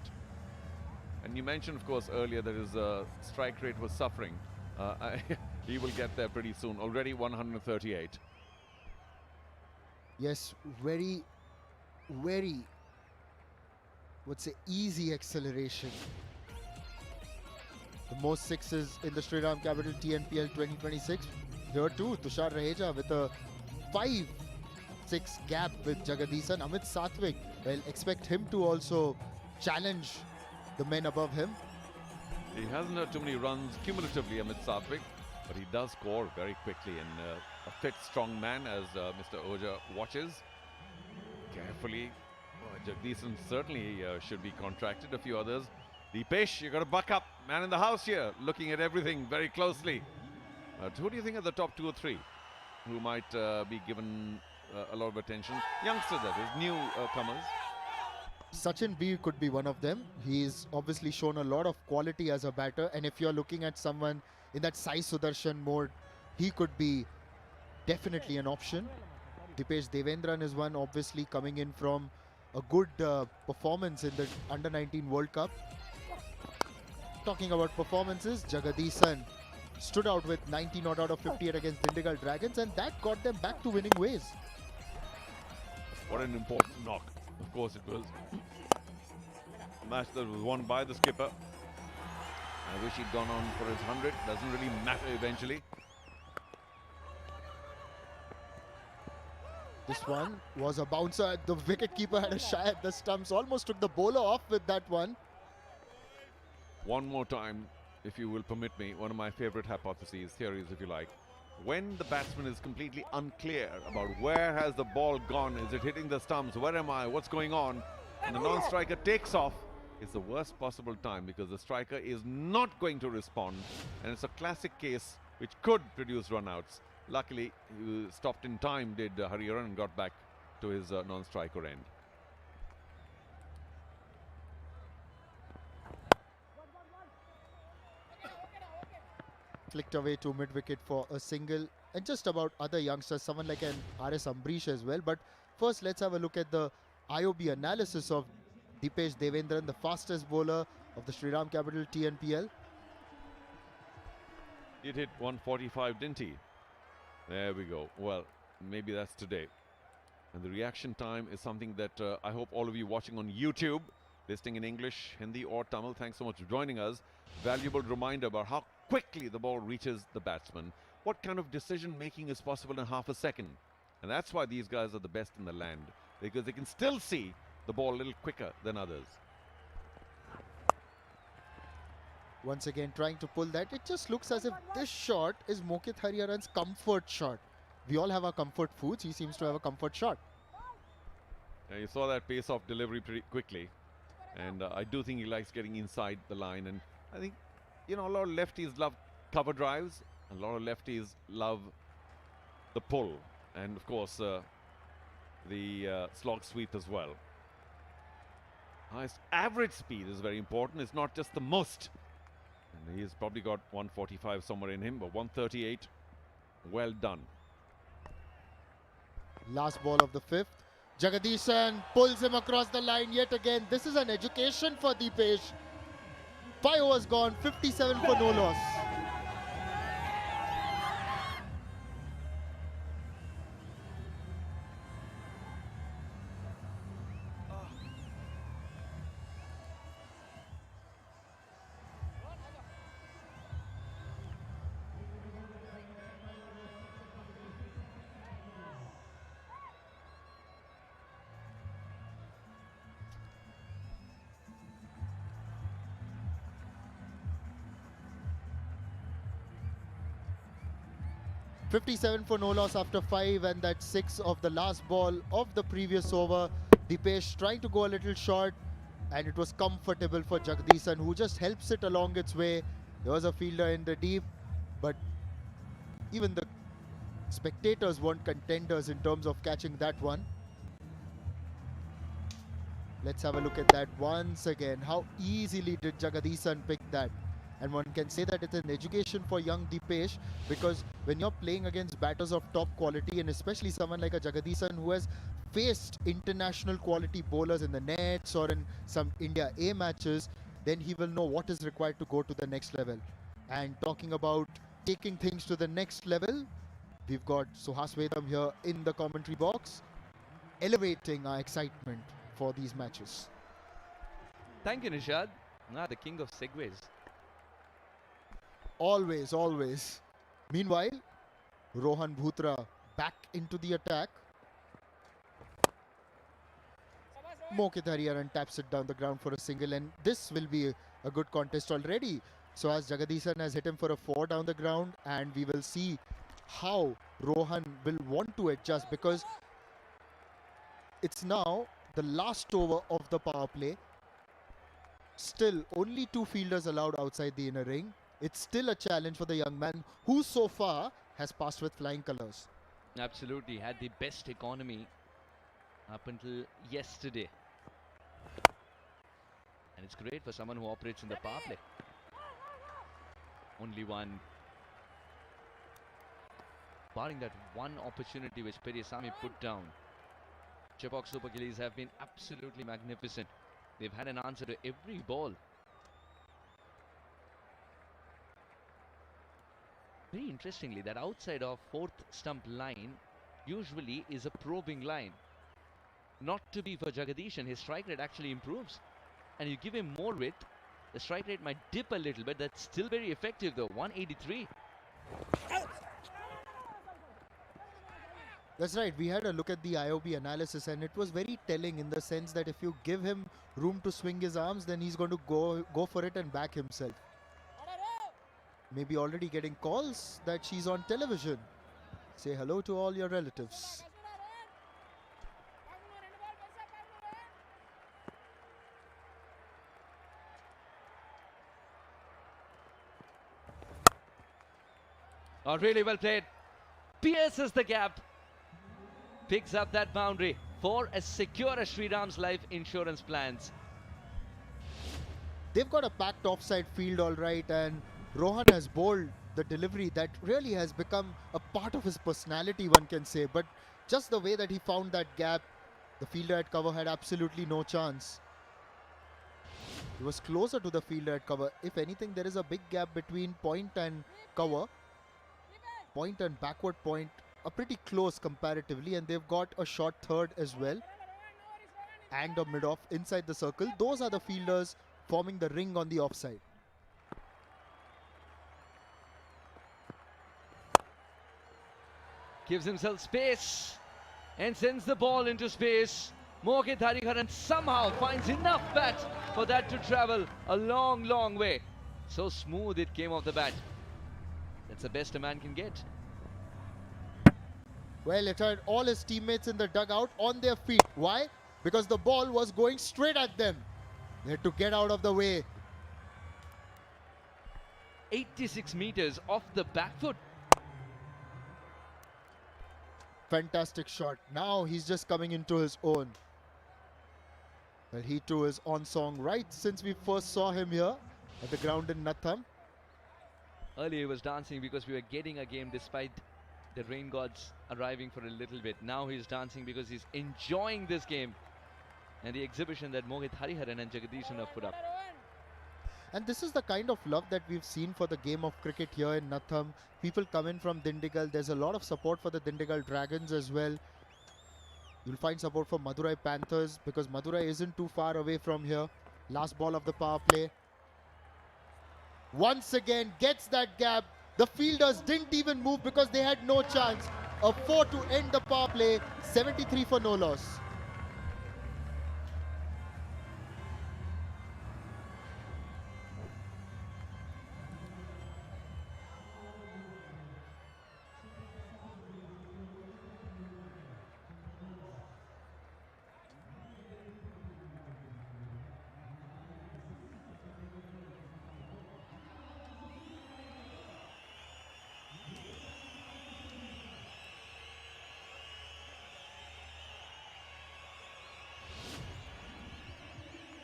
And you mentioned, of course, earlier that his strike rate was suffering. He will get there pretty soon. Already 138. Yes, very, would say easy acceleration. The most sixes in the Shriram Capital TNPL 2026. Here too, Tushar Raheja with a 5-6 gap with Jagadisan. Amit Satvik, well, expect him to also challenge the men above him. He hasn't had too many runs cumulatively, Amit Satvik, but he does score very quickly, and a fit, strong man, as Mr. Oja watches carefully. Jagadisan certainly should be contracted. A few others. Deepesh, you got to buck up. Man in the house here, looking at everything very closely. Who do you think are the top 2 or 3 who might be given a lot of attention? Youngsters, that is, newcomers. Sachin B could be one of them. He's obviously shown a lot of quality as a batter, and if you're looking at someone in that Sai Sudarshan mode, he could be definitely an option. Dipesh Devendran is one, obviously coming in from a good performance in the Under-19 World Cup. Talking about performances, Jagadisan stood out with 90 not out of 58 against Dindigul Dragons, and that got them back to winning ways. What an important knock. Of course it was. A match that was won by the skipper. I wish he'd gone on for his 100. Doesn't really matter eventually. This one was a bouncer. The wicketkeeper had a shy at the stumps. Almost took the bowler off with that one. One more time, if you will permit me, one of my favorite hypotheses, theories if you like. When the batsman is completely unclear about where has the ball gone, is it hitting the stumps, where am I, what's going on, and the non-striker takes off, it's the worst possible time because the striker is not going to respond, and it's a classic case which could produce run-outs. Luckily, he stopped in time, did Hariharan, and got back to his non-striker end. Flicked away to mid-wicket for a single, and just about other youngsters, someone like an RS Ambrish as well. But first, let's have a look at the IOB analysis of Dipesh Devendran, the fastest bowler of the Shriram Capital TNPL. It hit 145, didn't he? There we go. Well, maybe that's today. And the reaction time is something that I hope all of you watching on YouTube, listening in English, Hindi or Tamil, thanks so much for joining us. Valuable reminder about how quickly the ball reaches the batsman. What kind of decision making is possible in half a second? And that's why these guys are the best in the land, because they can still see the ball a little quicker than others. Once again trying to pull that. It just looks as if this shot is Mokit Hariharan's comfort shot. We all have our comfort foods. He seems to have a comfort shot. Yeah, you saw that pace-off delivery pretty quickly. And I do think he likes getting inside the line. And I think, you know, a lot of lefties love cover drives. A lot of lefties love the pull. And, of course, the slog sweep as well. Highest average speed is very important. It's not just the most. And he's probably got 145 somewhere in him, but 138, well done. Last ball of the 5th. Jagadisan pulls him across the line yet again. This is an education for Deepesh. 5 overs gone, 57 for no loss. .57 for no loss after 5, and that 6 of the last ball of the previous over. Dipesh trying to go a little short. and it was comfortable for Jagdishan, who just helps it along its way. There was a fielder in the deep, but even the spectators weren't contenders in terms of catching that one. Let's have a look at that once again. How easily did Jagdishan pick that? And one can say that it's an education for young Dipesh, because when you're playing against batters of top quality, and especially someone like a Jagdishan who has faced international quality bowlers in the nets or in some India A matches, then he will know what is required to go to the next level. And talking about taking things to the next level, we've got Suhas Vedam here in the commentary box, elevating our excitement for these matches. Thank you, Nishad. The king of segues. Always, always. Meanwhile, Rohan Bhutra back into the attack. Mokit Hariharan taps it down the ground for a single, and this will be a good contest already. So as Jagdishan has hit him for a 4 down the ground, and we will see how Rohan will want to adjust, because it's now the last over of the power play. Still only 2 fielders allowed outside the inner ring. It's still a challenge for the young man, who so far has passed with flying colours. Absolutely, had the best economy up until yesterday. And it's great for someone who operates in the power play. Only one. Barring that one opportunity which Periasamy put down, Chepauk Super Gillies have been absolutely magnificent. They've had an answer to every ball. Very interestingly, that outside of 4th stump line usually is a probing line. Not to be for Jagdishan, his strike rate actually improves. And you give him more width, the strike rate might dip a little bit. That's still very effective though, 183. That's right, we had a look at the IOB analysis, and it was very telling in the sense that if you give him room to swing his arms, then he's going to go for it and back himself. Maybe already getting calls that she's on television. Say hello to all your relatives. Oh, really well played. Pierces the gap. Picks up that boundary for a secure Shriram's life insurance plans. They've got a packed offside field, all right, and Rohan has bowled the delivery that really has become a part of his personality, one can say. But just the way that he found that gap, the fielder at cover had absolutely no chance. He was closer to the fielder at cover. If anything, there is a big gap between point and cover. Point and backward point are pretty close comparatively, and they've got a short third as well and a mid-off inside the circle. Those are the fielders forming the ring on the offside. Gives himself space and sends the ball into space. Mokit Hariharan somehow finds enough bat for that to travel a long, long way. So smooth it came off the bat. That's the best a man can get. Well, it had all his teammates in the dugout on their feet. Why? Because the ball was going straight at them. They had to get out of the way. 86 meters off the back foot. Fantastic shot. Now he's just coming into his own. Well, he too is on song right since we first saw him here at the ground in Natham. Earlier he was dancing because we were getting a game despite the rain gods arriving for a little bit. Now he's dancing because he's enjoying this game and the exhibition that Mohit Hariharan and Jagdishan have put up. And this is the kind of love that we've seen for the game of cricket here in Natham. People come in from Dindigul. There's a lot of support for the Dindigul Dragons as well. You'll find support for Madurai Panthers because Madurai isn't too far away from here. Last ball of the power play. Once again gets that gap. The fielders didn't even move because they had no chance. A 4 to end the power play. 73 for no loss.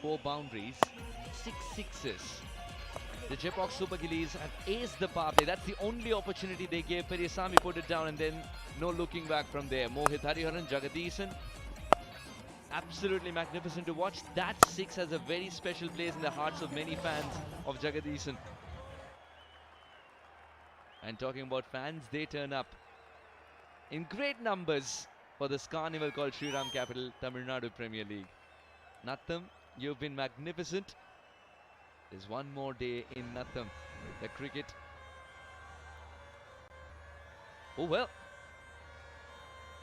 4 boundaries, 6 sixes. The Chepauk Super Gillies have aced the power play. That's the only opportunity they gave. Periyasamy put it down and then no looking back from there. Mohit Hariharan, Jagadeesan. Absolutely magnificent to watch. That 6 has a very special place in the hearts of many fans of Jagadeesan. And talking about fans, they turn up in great numbers for this carnival called Shriram Capital Tamil Nadu Premier League. Natham, you've been magnificent. There's one more day in Natham. The cricket. Oh well.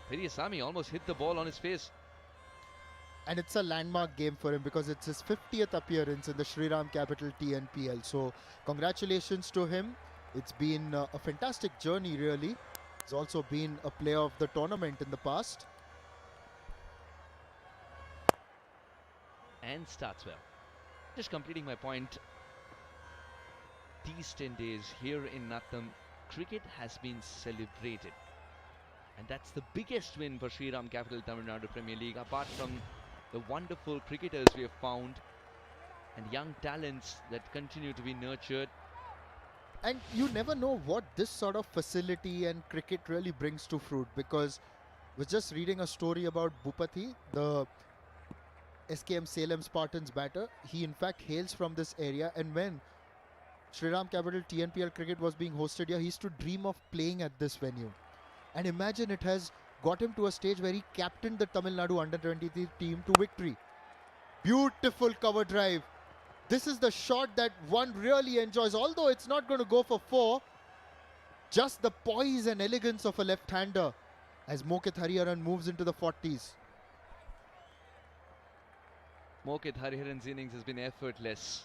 Periyasamy almost hit the ball on his face. And it's a landmark game for him because it's his 50th appearance in the Shriram Capital TNPL. So congratulations to him. It's been a fantastic journey really. He's also been a player of the tournament in the past. And starts well. Just completing my point. These 10 days here in Natham, cricket has been celebrated. And that's the biggest win for Shriram Capital Tamil Nadu Premier League, apart from the wonderful cricketers we have found and young talents that continue to be nurtured. And you never know what this sort of facility and cricket really brings to fruit, because I was just reading a story about Bhupati, the SKM Salem Spartans batter. He in fact hails from this area, and when Shriram Capital TNPL cricket was being hosted here, he used to dream of playing at this venue. And imagine it has got him to a stage where he captained the Tamil Nadu under-23 team to victory. Beautiful cover drive. This is the shot that one really enjoys, although it's not going to go for 4. Just the poise and elegance of a left-hander as Mohit Hariharan moves into the 40s. Mohit Hariharan's innings has been effortless.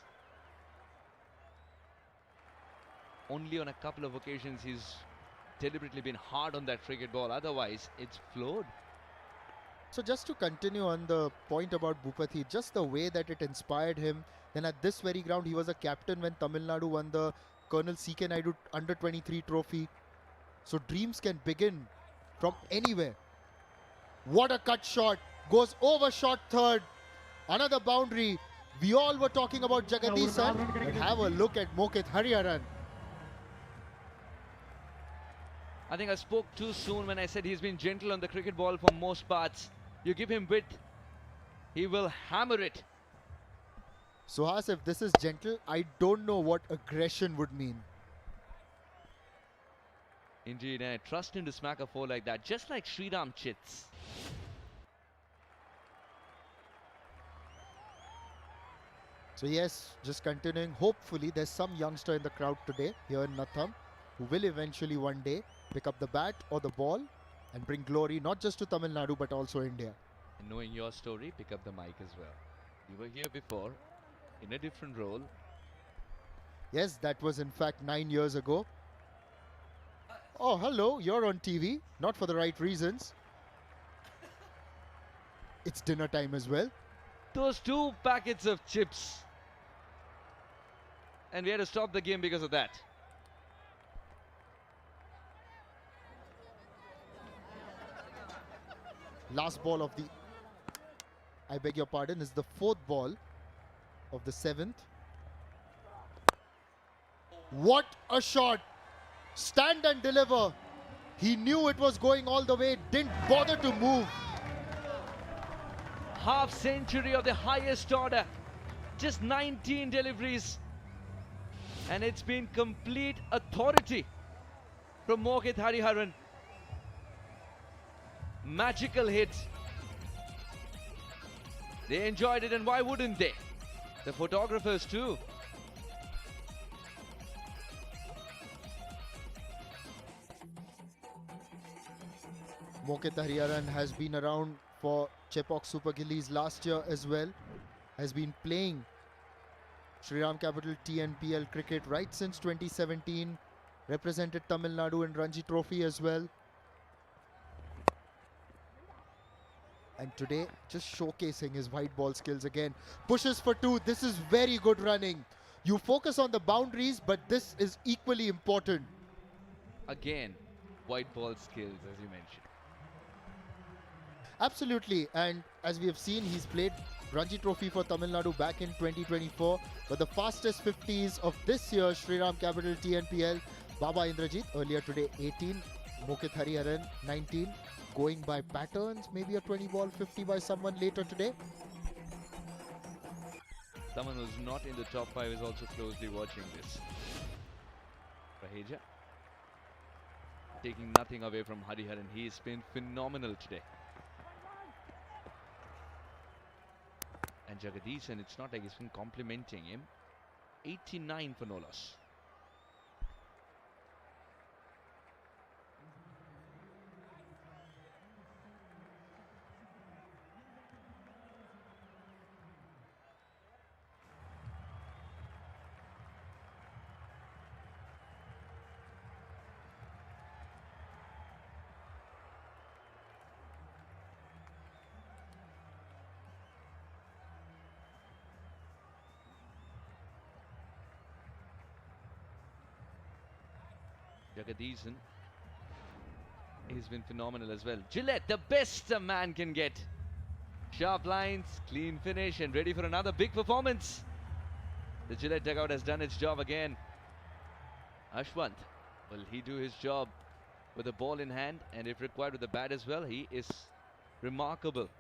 Only on a couple of occasions he's deliberately been hard on that cricket ball. Otherwise, it's flowed. So just to continue on the point about Bhupati, just the way that it inspired him. Then at this very ground, he was a captain when Tamil Nadu won the Colonel C.K. Naidu under-23 trophy. So dreams can begin from anywhere. What a cut shot. Goes over short third. Another boundary. We all were talking about Jagadeesan, but have a look at Mohit Hariharan. I think I spoke too soon when I said he's been gentle on the cricket ball for most parts. You give him width, he will hammer it. Suhas, if this is gentle, I don't know what aggression would mean. Indeed, and I trust him to smack a 4 like that, just like Shriram chits. So yes, just continuing. Hopefully there's some youngster in the crowd today here in Natham who will eventually one day pick up the bat or the ball and bring glory not just to Tamil Nadu but also India. And knowing your story, pick up the mic as well. You were here before in a different role. Yes, that was in fact 9 years ago. Oh, hello, you're on TV, not for the right reasons. It's dinner time as well. Those 2 packets of chips. And we had to stop the game because of that. Last ball of the, I beg your pardon, is the 4th ball of the 7th. What a shot! Stand and deliver. He knew it was going all the way, didn't bother to move. Half century of the highest order. Just 19 deliveries. And it's been complete authority from Mohit Hariharan. Magical hit. They enjoyed it, and why wouldn't they? The photographers too. Mohit Hariharan has been around for Chepauk Super Gillies last year as well. Has been playing Shriram Capital TNPL cricket right since 2017. Represented Tamil Nadu in Ranji Trophy as well. And today, just showcasing his white ball skills again. Pushes for 2. This is very good running. You focus on the boundaries, but this is equally important. Again, white ball skills, as you mentioned. Absolutely, and as we have seen, he's played Ranji Trophy for Tamil Nadu back in 2024. But the fastest 50s of this year, Shriram Capital TNPL, Baba Indrajit earlier today 18, Mokit Hariharan 19. Going by patterns, maybe a 20 ball 50 by someone later today. Someone who's not in the top 5 is also closely watching this. Raheja taking nothing away from Hariharan. He's been phenomenal today. And Jagadish, it's not like he's been complimenting him. 89 for no loss. Jagadishan, he's been phenomenal as well. Gillette, the best a man can get. Sharp lines, clean finish, and ready for another big performance. The Gillette dugout has done its job again. Ashwant, will he do his job with the ball in hand, and if required with the bat as well? He is remarkable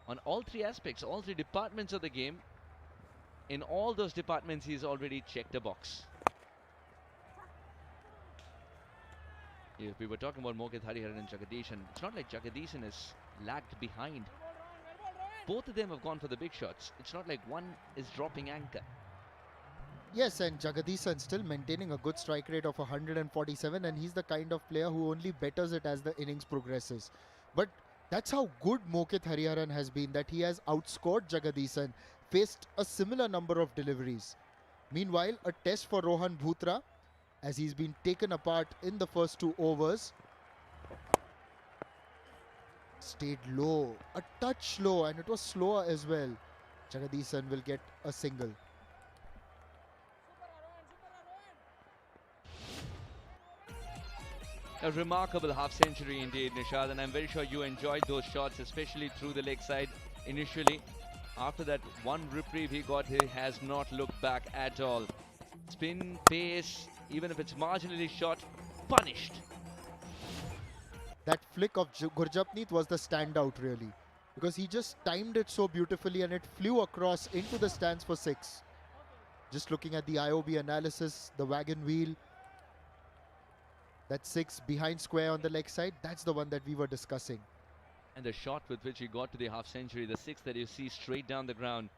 on all three aspects, all three departments of the game. In all those departments, he's already checked a box. If we were talking about Mokit Hariharan and Jagadishan, it's not like Jagadishan has lagged behind. Both of them have gone for the big shots. It's not like one is dropping anchor. Yes, and Jagadishan still maintaining a good strike rate of 147, and he's the kind of player who only betters it as the innings progresses. But that's how good Mokit Hariharan has been, that he has outscored Jagadishan, faced a similar number of deliveries. Meanwhile, a test for Rohan Bhutra, as he's been taken apart in the first 2 overs. Stayed low, a touch low, and it was slower as well. Jagadishan will get a single. A remarkable half-century indeed, Nishad, and I'm very sure you enjoyed those shots, especially through the leg side initially. After that one reprieve he got, he has not looked back at all. Spin, pace, even if it's marginally short, punished. That flick of Gurjapneet was the standout really, because he just timed it so beautifully and it flew across into the stands for 6. Just looking at the IOB analysis, the wagon wheel, that 6 behind square on the leg side, that's the one that we were discussing. And the shot with which he got to the half-century, the 6 that you see straight down the ground,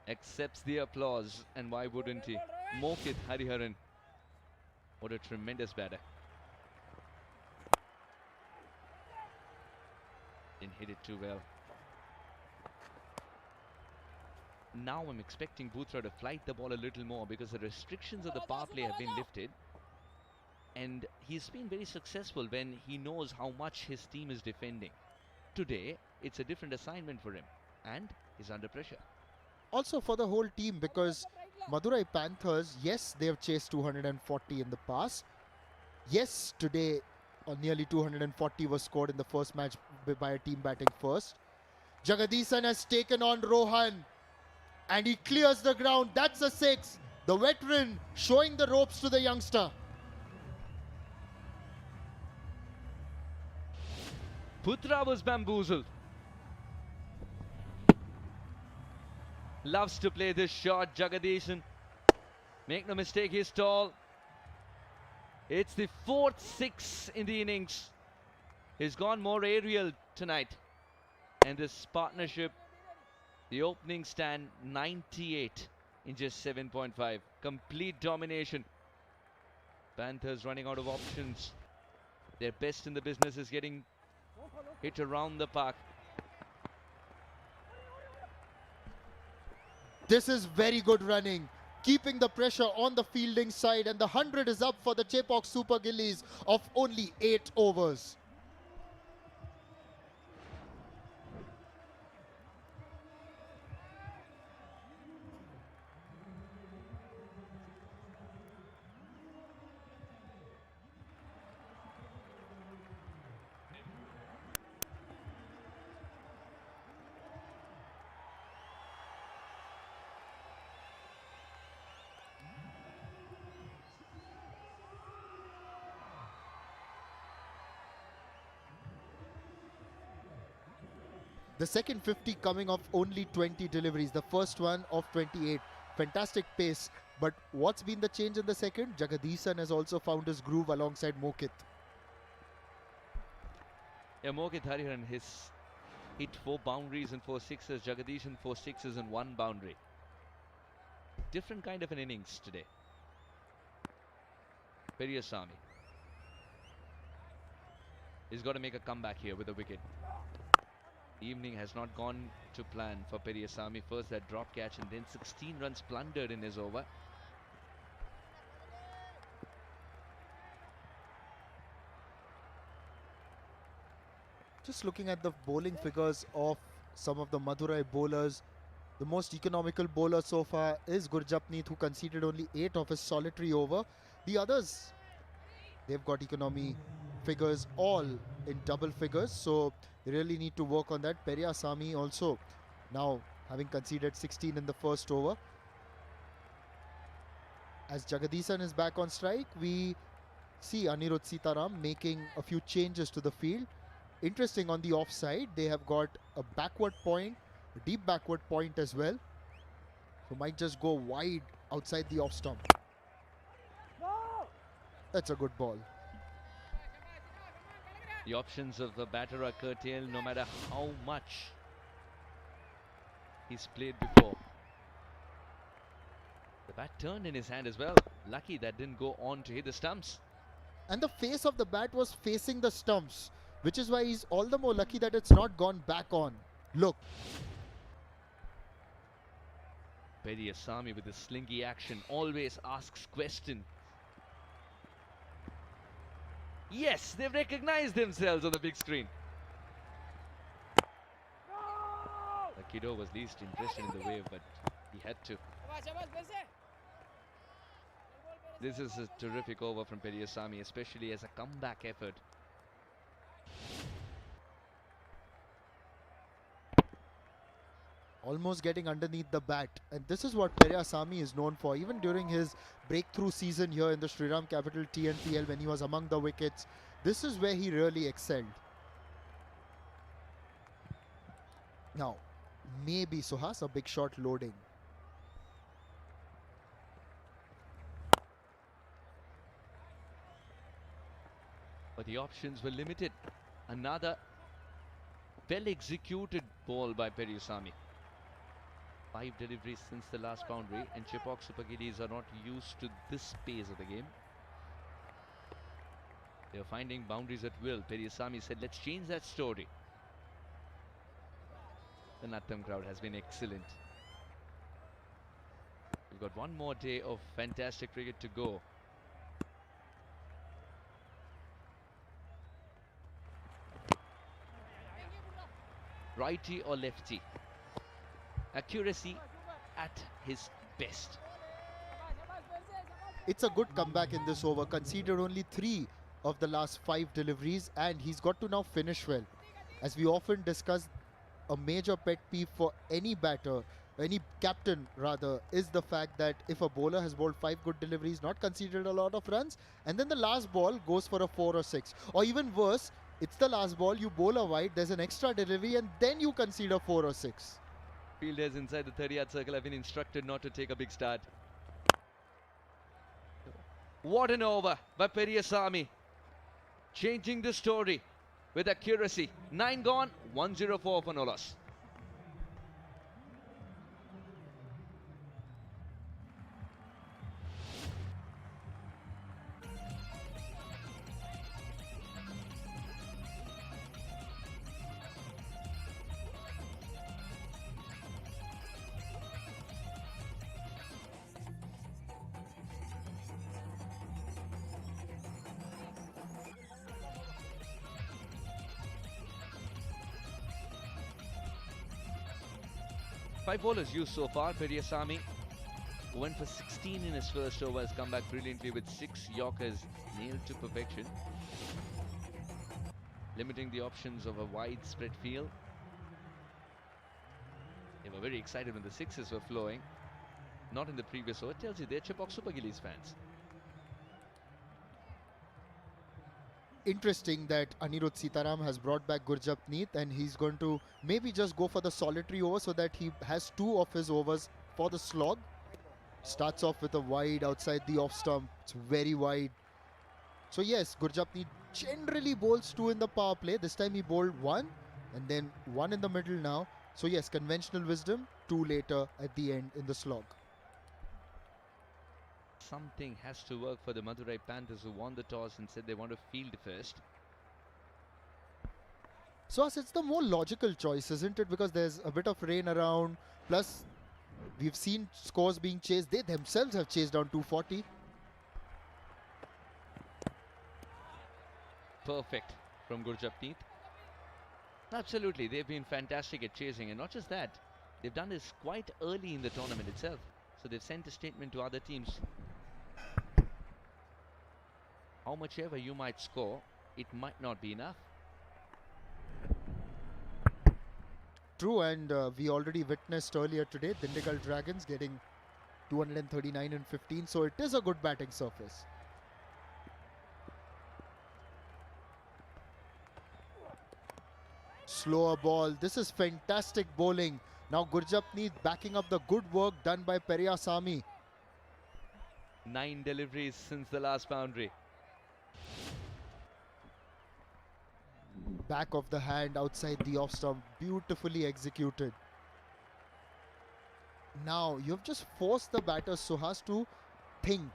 accepts the applause, and why wouldn't he? Mokit Hariharan, what a tremendous batter. Didn't hit it too well. Now I'm expecting Bhutra to flight the ball a little more, because the restrictions of the power play have been lifted. And he's been very successful when he knows how much his team is defending. Today, it's a different assignment for him, and he's under pressure. Also for the whole team, because Madurai Panthers, yes, they have chased 240 in the past. Yes, today nearly 240 was scored in the first match by a team batting first. Jagadishan has taken on Rohan, and he clears the ground. That's a 6. The veteran showing the ropes to the youngster. Bhutra was bamboozled. Loves to play this shot, Jagadishan. Make no mistake, he's tall. It's the 4th 6 in the innings. He's gone more aerial tonight. And this partnership, the opening stand 98 in just 7.5. Complete domination. Panthers running out of options. Their best in the business is getting hit around the park. This is very good running, keeping the pressure on the fielding side, and the 100 is up for the Chepauk Super Gillies of only 8 overs. The second 50 coming off only 20 deliveries. The first one of 28. Fantastic pace. But what's been the change in the second? Jagadisan has also found his groove alongside Mokit. Yeah, Mokit Hariharan has hit 4 boundaries and 4 sixes. Jagadisan 4 sixes and 1 boundary. Different kind of an innings today. Periyasamy. He's got to make a comeback here with a wicket. The evening has not gone to plan for Periyasamy. First that drop catch and then 16 runs plundered in his over. Just looking at the bowling figures of some of the Madurai bowlers, the most economical bowler so far is Gurjapneet, who conceded only 8 of his solitary over. The others, they've got economy figures all in double figures, so they really need to work on that. Periyasamy also now having conceded 16 in the first over. As Jagadisan is back on strike, we see Anirudh Sitaram making a few changes to the field. Interesting, on the offside, they have got a backward point, a deep backward point as well. So might just go wide outside the off stump. That's a good ball. The options of the batter are curtailed no matter how much he's played before. The bat turned in his hand as well. Lucky that didn't go on to hit the stumps. And the face of the bat was facing the stumps, which is why he's all the more lucky that it's not gone back on. Look. Periyasamy with his slinky action always asks questions. Yes, they've recognized themselves on the big screen. The kiddo was least interested in the wave, but he had to. This is a terrific over from Periyasamy, especially as a comeback effort. Almost getting underneath the bat, and this is what Periyasamy is known for. Even during his breakthrough season here in the Shriram capital TNPL, when he was among the wickets, this is where he really excelled. Now maybe Suhas, a big shot loading. But the options were limited. Another well executed ball by Periyasamy. 5 deliveries since the last boundary, and Chepauk Super Gillies are not used to this phase of the game. They are finding boundaries at will. Periyasamy said, let's change that story. The Nattam crowd has been excellent. We've got one more day of fantastic cricket to go. Righty or lefty? Accuracy at his best. It's a good comeback in this over. Conceded only 3 of the last 5 deliveries, and he's got to now finish well. As we often discuss, a major pet peeve for any batter, any captain rather, is the fact that if a bowler has bowled 5 good deliveries, not conceded a lot of runs, and then the last ball goes for a 4 or 6, or even worse, it's the last ball, you bowl a wide, there's an extra delivery, and then you concede a 4 or 6. Fielders inside the 30-yard circle have been instructed not to take a big start. What an over by Periyasamy. Changing the story with accuracy. 9 gone, 104 for no loss. Five bowlers used so far. Periyasamy, who went for 16 in his first over, has come back brilliantly with 6 Yorkers nailed to perfection, limiting the options of a widespread field. They were very excited when the 6s were flowing. Not in the previous over. It tells you they're Chepauk Super Gillies fans. interesting that Anirudh Sitaram has brought back Gurjapneet, and he's going to maybe just go for the solitary over so that he has 2 of his overs for the slog. Starts off with a wide outside the off stump. It's very wide. So yes, Gurjapneet generally bowls 2 in the power play. This time he bowled 1 and then 1 in the middle now. So yes, conventional wisdom, 2 later at the end in the slog. Something has to work for the Madurai Panthers, who won the toss and said they want to field first. So it's the more logical choice, isn't it? Because there's a bit of rain around. Plus, we've seen scores being chased. They themselves have chased down 240. Perfect from Gurjapneet. Absolutely, they've been fantastic at chasing, and not just that, they've done this quite early in the tournament itself. So they've sent a statement to other teams. How much ever you might score, it might not be enough. True, and we already witnessed earlier today Dindigul Dragons getting 239 and 15, so it is a good batting surface. Slower ball. This is fantastic bowling. Now Gurjapneet backing up the good work done by Periyasamy. 9 deliveries since the last boundary. Back of the hand outside the off stump. Beautifully executed. Now you've just forced the batter Suhas to think.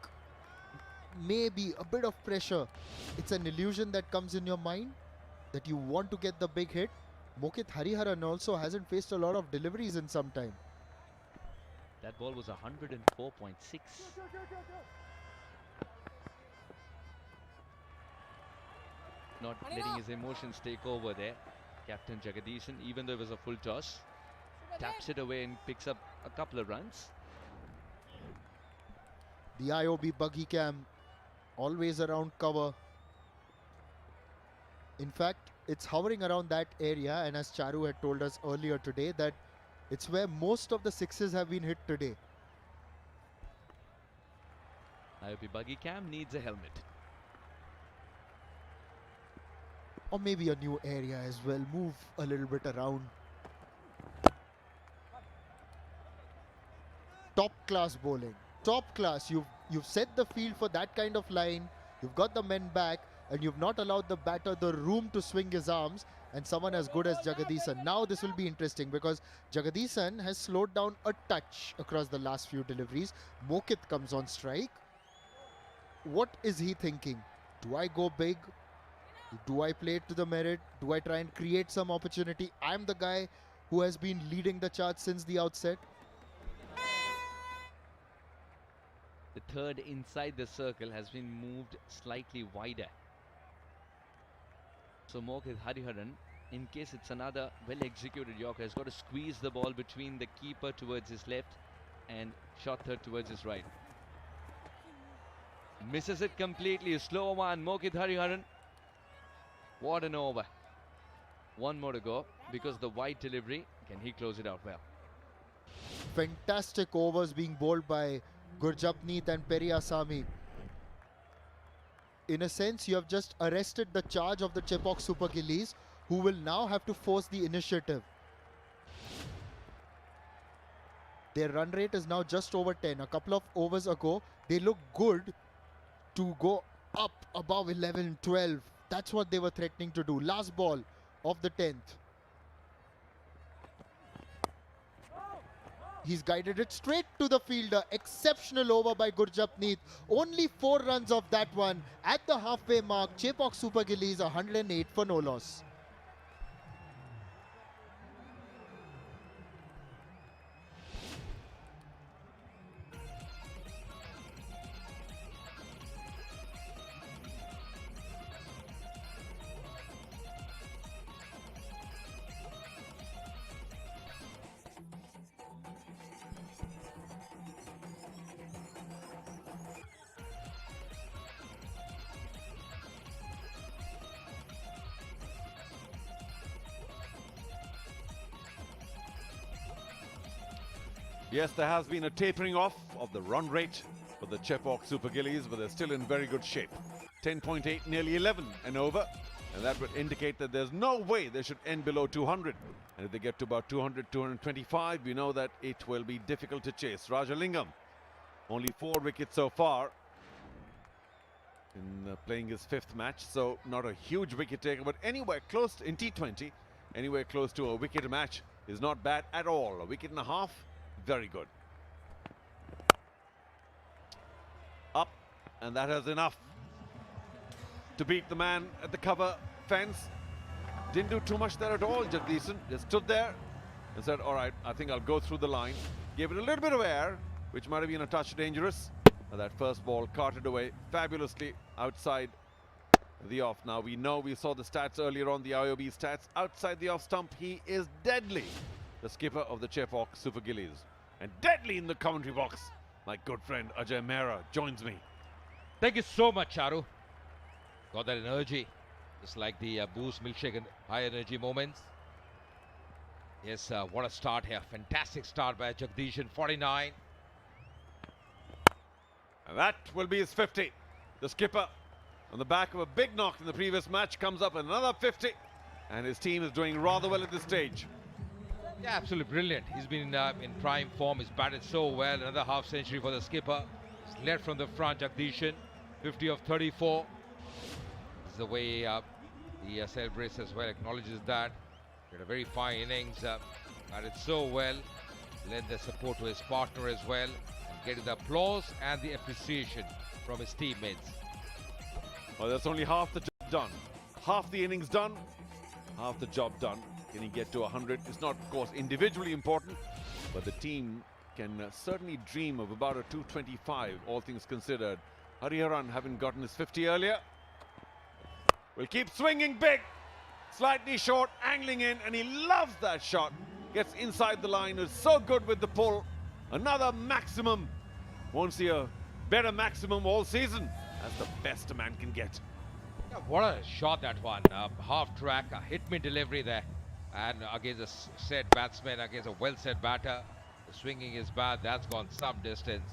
Maybe a bit of pressure. It's an illusion that comes in your mind that you want to get the big hit. Mokit Hariharan also hasn't faced a lot of deliveries in some time. That ball was 104.6. Not letting his emotions take over there. Captain Jagadisan, even though it was a full toss, taps it away and picks up a couple of runs. The IOB buggy cam always around cover. In fact, it's hovering around that area, and as Charu had told us earlier today, that it's where most of the sixes have been hit today. IOP buggy cam needs a helmet. Or maybe a new area as well. Move a little bit around. Top class bowling. Top class. You've set the field for that kind of line. You've got the men back, and you've not allowed the batter the room to swing his arms, and someone as good as Jagadisan. Now this will be interesting because Jagadisan has slowed down a touch across the last few deliveries. Mokit comes on strike. What is he thinking? Do I go big? Do I play it to the merit? Do I try and create some opportunity? I'm the guy who has been leading the charge since the outset. The third inside the circle has been moved slightly wider. So Mokit Hariharan, in case it's another well-executed Yorker, has got to squeeze the ball between the keeper towards his left and shot third towards his right. Misses it completely. Slow one, Mokit Hariharan. What an over. One more to go because the wide delivery. Can he close it out well? Fantastic overs being bowled by Gurjapneet and Periyasamy. In a sense, you have just arrested the charge of the Chepauk Super Gillies, who will now have to force the initiative. Their run rate is now just over 10. A couple of overs ago, they looked good to go up above 11, 12. That's what they were threatening to do. Last ball of the 10th. He's guided it straight to the fielder. Exceptional over by Gurjapneet. Only 4 runs of that one. At the halfway mark, Chepauk Super Gillies 108 for no loss. Yes, there has been a tapering off of the run rate for the Chepauk Super Gillies, but they're still in very good shape. 10.8, nearly 11 and over. And that would indicate that there's no way they should end below 200. And if they get to about 200, 225, we know that it will be difficult to chase. Rajalingam, only 4 wickets so far in playing his 5th match. So not a huge wicket taker, but anywhere close in T20, anywhere close to a wicket a match is not bad at all. A wicket and a half, very good. Up, and that has enough to beat the man at the cover fence. Didn't do too much there at all, Jagdeesan. Just stood there and said, all right, I think I'll go through the line. Gave it a little bit of air, which might have been a touch dangerous. And that first ball carted away fabulously outside the off. Now we know, we saw the stats earlier on, the IOB stats. Outside the off stump, he is deadly. The skipper of the Chepauk Super Gillies. And deadly in the commentary box. My good friend Ajay Mehra joins me. Thank you so much, Charu. Got that energy, just like the Boost Milkshake and high energy moments. Yes, what a start here. Fantastic start by Jagdeesan, 49. And that will be his 50. The skipper, on the back of a big knock in the previous match, comes up with another 50. And his team is doing rather well at this stage. Yeah, absolutely brilliant. He's been in prime form. He's batted so well. Another half century for the skipper. He's led from the front, Jagdeesan. 50 of 34. This is the way he celebrates as well, acknowledges that. He had a very fine innings, batted so well. Lend the support to his partner as well. And getting the applause and the appreciation from his teammates. Well, that's only half the job done. Half the innings done, half the job done. Can he get to 100? It's not, of course, individually important, but the team can certainly dream of about a 225, all things considered. Hariharan, having gotten his 50 earlier, will keep swinging big. Slightly short, angling in, and he loves that shot. Gets inside the line, is so good with the pull. Another maximum. Won't see a better maximum all season. That's the best a man can get. Yeah, what a shot that one. Half track, a hit-me delivery there. And against a set batsman, against a well-set batter. The swinging his bat, that's gone some distance.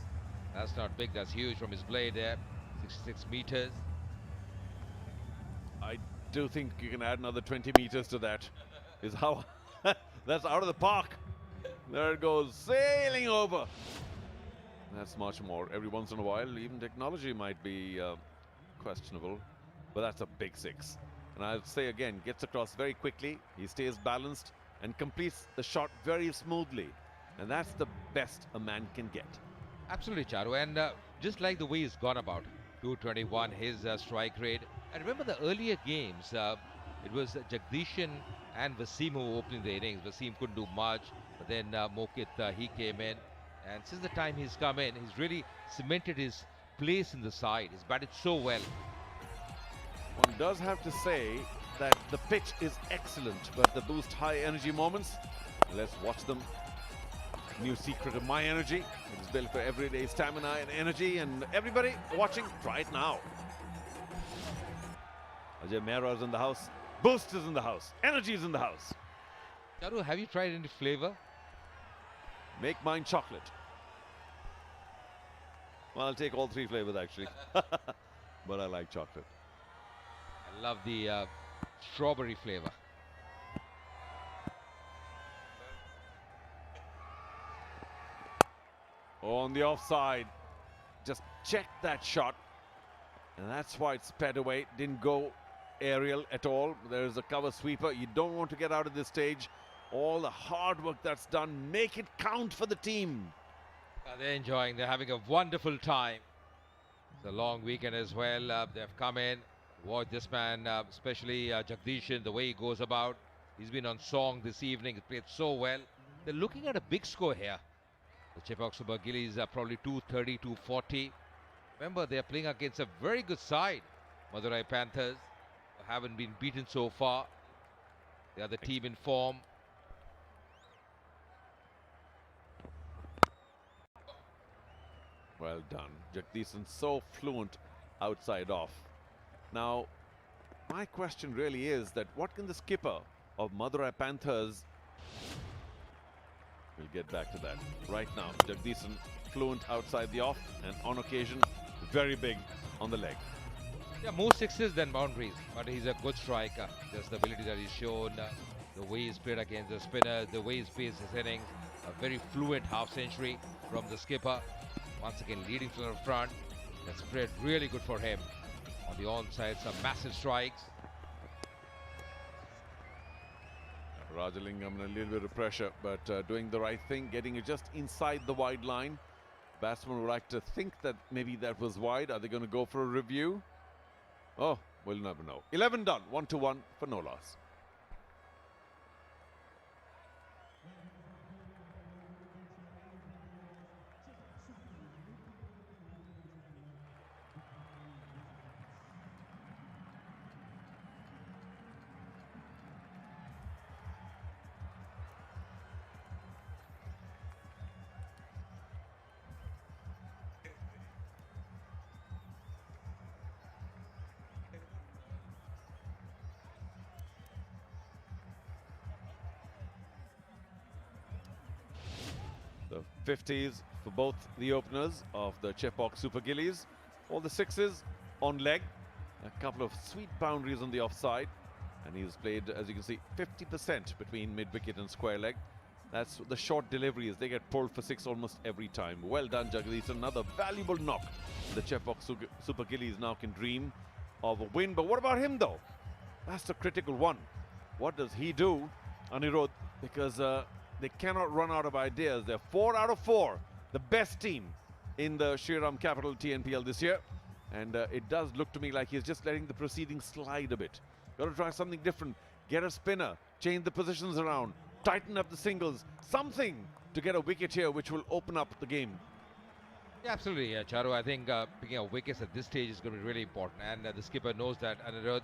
That's not big, that's huge from his blade there. 66 meters. I do think you can add another 20 meters to that. Is how that's out of the park. There it goes, sailing over. That's much more. Every once in a while, even technology might be questionable, but that's a big 6. And I'll say again, gets across very quickly. He stays balanced and completes the shot very smoothly. And that's the best a man can get. Absolutely, Charu. And just like the way he's gone about, 221, his strike rate. And remember the earlier games, it was Jagdeesan and Wasim who were opening the innings. Wasim couldn't do much, but then Mokit, he came in. And since the time he's come in, he's really cemented his place in the side. He's batted so well. One does have to say that the pitch is excellent, but the Boost high energy moments, let's watch them. New secret of my energy. It's built for everyday stamina and energy, and everybody watching, try it now. Ajay Mehra is in the house. Boost is in the house. Energy is in the house. Charu, have you tried any flavor? Make mine chocolate. Well, I'll take all 3 flavors actually. But I like chocolate. I love the strawberry flavor. On the offside. Just check that shot. And that's why it sped away. Didn't go aerial at all. There's a cover sweeper. You don't want to get out of this stage. All the hard work that's done, make it count for the team. They're enjoying. They're having a wonderful time. It's a long weekend as well. They've come in. Watch this man, especially Jagdeesan, the way he goes about. He's been on song this evening. He played so well. They're looking at a big score here. The Chepauk Super Gillies are probably 230, 240. Remember, they're playing against a very good side. Madurai Panthers haven't been beaten so far. They are the team in form. Well done. Jagdeesan so fluent outside off. Now, my question really is that what can the skipper of Madurai Panthers... We'll get back to that right now. Jagdeesan fluent outside the off and on occasion very big on the leg. Yeah, more sixes than boundaries, but he's a good striker. Just the ability that he's shown, the way he's played against the spinners, the way he's paced his innings, a very fluent half century from the skipper. Once again, leading from the front. That's played really good for him. On the onside, some massive strikes. Rajalingam in a little bit of pressure, but doing the right thing, getting it just inside the wide line. Batsman would like to think that maybe that was wide. Are they going to go for a review? Oh, we'll never know. 11 done, 1-1 for no loss. The 50s for both the openers of the Chepauk Super Gillies. All the sixes on leg. A couple of sweet boundaries on the offside. And he's played, as you can see, 50% between mid-wicket and square leg. That's the short deliveries. They get pulled for six almost every time. Well done, Jagadish. Another valuable knock. The Chepauk Super Gillies now can dream of a win. But what about him, though? That's the critical one. What does he do, Anirudh? Because they cannot run out of ideas. They're 4 out of 4, the best team in the Shriram Capital TNPL this year. And it does look to me like he's just letting the proceedings slide a bit. Got to try something different. Get a spinner, change the positions around, tighten up the singles, something to get a wicket here which will open up the game. Yeah, absolutely, Charu. I think picking up wickets at this stage is going to be really important. And the skipper knows that, Anirudh.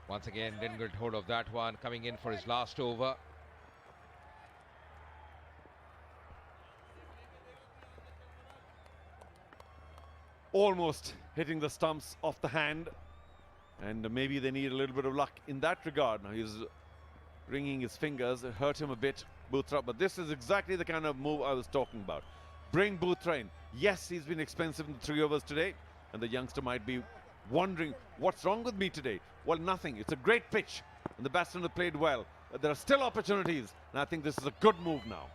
Once again, didn't get hold of that one, coming in for his last over. Almost hitting the stumps off the hand. And maybe they need a little bit of luck in that regard. Now he's wringing his fingers. It hurt him a bit, Bhutra. But this is exactly the kind of move I was talking about. Bring Bhutra in. Yes, he's been expensive in the 3 overs today. And the youngster might be wondering, what's wrong with me today? Well, nothing. It's a great pitch. And the batsmen have played well. But there are still opportunities. And I think this is a good move now.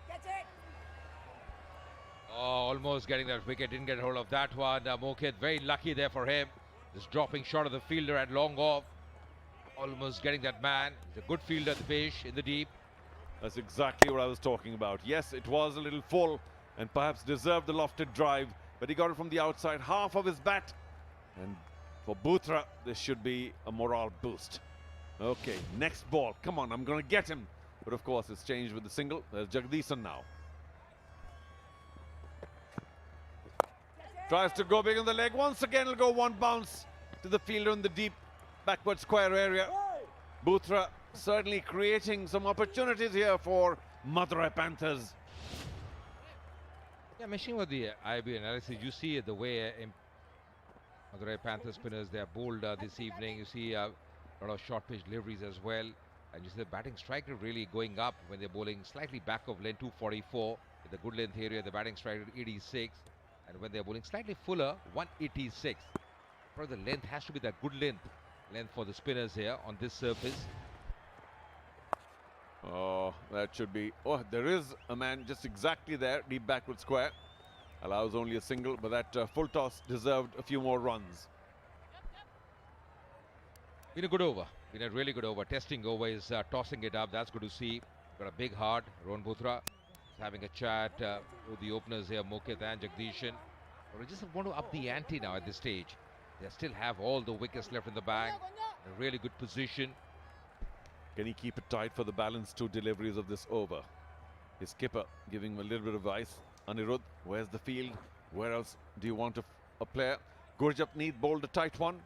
Catch it. Oh, almost getting that wicket. Didn't get hold of that one. Mokit, very lucky there for him. This dropping shot of the fielder and long off. Almost getting that man. He's a good fielder, the fish, in the deep. That's exactly what I was talking about. Yes, it was a little full and perhaps deserved the lofted drive, but he got it from the outside half of his bat. And for Bhutra, this should be a morale boost. Okay, next ball. Come on, I'm going to get him. But of course, it's changed with the single. There's Jagadisan now. Tries to go big on the leg. Once again, it'll go one bounce to the fielder in the deep backward square area. Bhutra certainly creating some opportunities here for Madurai Panthers. Yeah, machine with the IB analysis, you see the way Madurai Panthers spinners, they are bowled this evening. You see a lot of short pitch deliveries as well. And you see the batting strike rate really going up when they're bowling slightly back of length, 244. In the good length area, the batting strike rate 86. And when they're bowling slightly fuller, 186. Probably the length has to be that good length for the spinners here on this surface. Oh, that should be... Oh, there is a man just exactly there, deep backward square. Allows only a single, but that full toss deserved a few more runs. Been a good over. Been a really good over. Testing over is tossing it up. That's good to see. Got a big heart. Rohan Bhutra is having a chat with the openers here, Mokit and Jagdishan. But we just want to up the ante now at this stage. They still have all the wickets left in the bag. In a really good position. Can he keep it tight for the balance 2 deliveries of this over? His skipper giving him a little bit of advice. Anirudh, where's the field? Where else do you want a player? Gurjapneet bowled a tight one.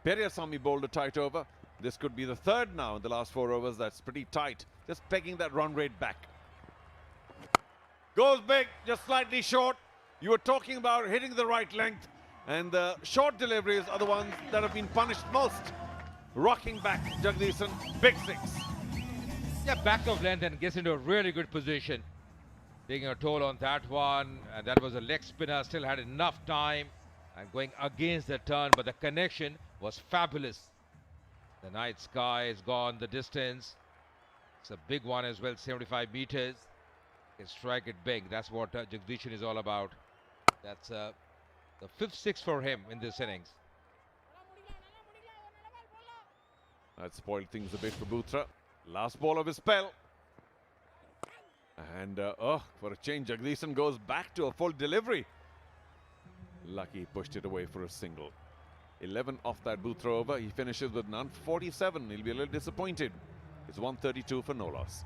Periyasamy bowled a tight over. This could be the third now in the last 4 overs. That's pretty tight. Just pegging that run rate back. Goes big, just slightly short. You were talking about hitting the right length, and the short deliveries are the ones that have been punished most. Rocking back Jagdishan, big six. Yeah, back of length and gets into a really good position. Taking a toll on that one, and that was a leg spinner, still had enough time and going against the turn, but the connection was fabulous. The night sky has gone the distance. It's a big one as well, 75 meters. Can strike it big. That's what Jagdishan is all about. That's the 5th six for him in this innings. That spoiled things a bit for Bhutra. Last ball of his spell. And for a change, Jagdishan goes back to a full delivery. Lucky he pushed it away for a single. 11 off that Bhutra over. He finishes with none. 47. He'll be a little disappointed. It's 132 for no loss.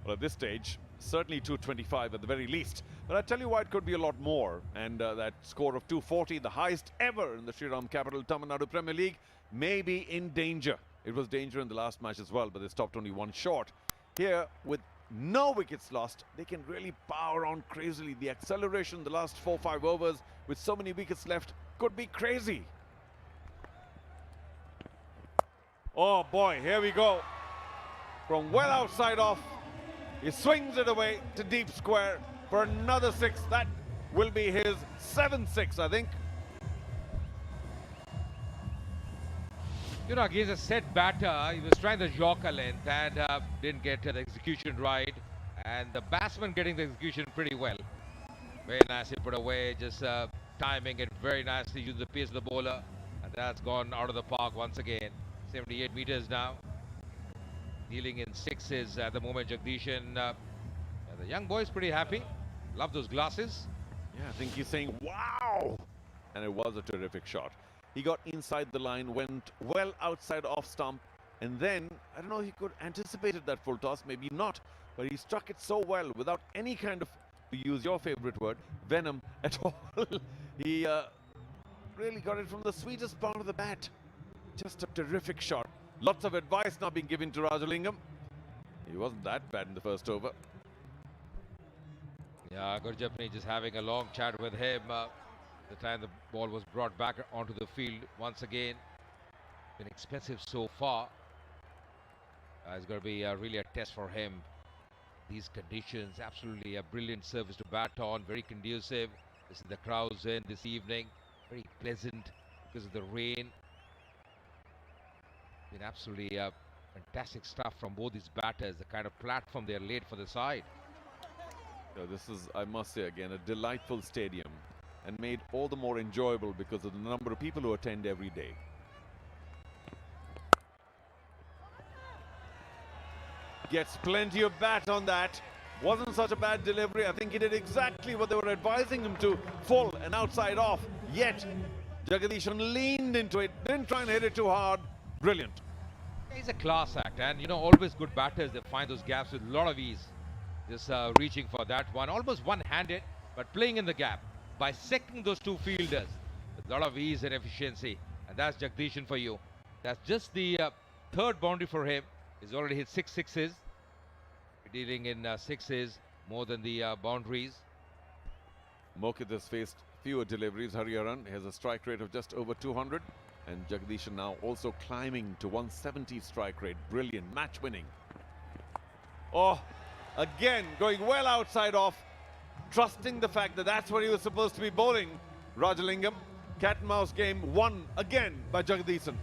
Well, at this stage, certainly 225 at the very least. But I tell you why it could be a lot more. And that score of 240, the highest ever in the Shriram capital, Tamil Nadu Premier League, may be in danger. It was danger in the last match as well, but they stopped only one short. Here, with no wickets lost, they can really power on crazily. The acceleration the last 4-5 overs with so many wickets left could be crazy. Oh boy, here we go. From well outside off, he swings it away to deep square for another six. That will be his 7th six, I think. You know, against a set batter, he was trying the Yorker length and didn't get the execution right. And the batsman getting the execution pretty well. Very nicely put away, just timing it very nicely, using the pace of the bowler. And that's gone out of the park once again. 78 meters now. Dealing in sixes at the moment, Jagdishan. The young boy is pretty happy. Love those glasses. Yeah, I think he's saying, wow! And it was a terrific shot. He got inside the line, went well outside off stump, and then, I don't know if he could anticipated that full toss, maybe not, but he struck it so well without any kind of, to use your favorite word, venom at all. He really got it from the sweetest part of the bat. Just a terrific shot. Lots of advice now being given to Rajalingam. He wasn't that bad in the first over. Yeah, Gurjapni just having a long chat with him. The time the ball was brought back onto the field once again. Been expensive so far. It's going to be really a test for him. These conditions, absolutely a brilliant service to bat on. Very conducive. This is the crowds in this evening. Very pleasant because of the rain. Been absolutely fantastic stuff from both these batters. The kind of platform they are laid for the side. So this is, I must say again, a delightful stadium and made all the more enjoyable because of the number of people who attend every day. Gets plenty of bat on that. Wasn't such a bad delivery. I think he did exactly what they were advising him to. Full and outside off. Yet Jagdishan leaned into it. Didn't try and hit it too hard. Brilliant. He's a class act, and you know, always good batters, they find those gaps with a lot of ease. Just reaching for that one, almost one-handed, but playing in the gap, bisecting those two fielders with a lot of ease and efficiency. And that's Jagdishan for you. That's just the 3rd boundary for him. He's already hit 6 sixes. Dealing in sixes more than the boundaries. Mokit has faced fewer deliveries. Hariharan has a strike rate of just over 200. And Jagdishan now also climbing to 170 strike rate. Brilliant, match winning. Oh, again, going well outside off. Trusting the fact that that's what he was supposed to be bowling. Rajalingam, cat and mouse game won again by Jagdishan.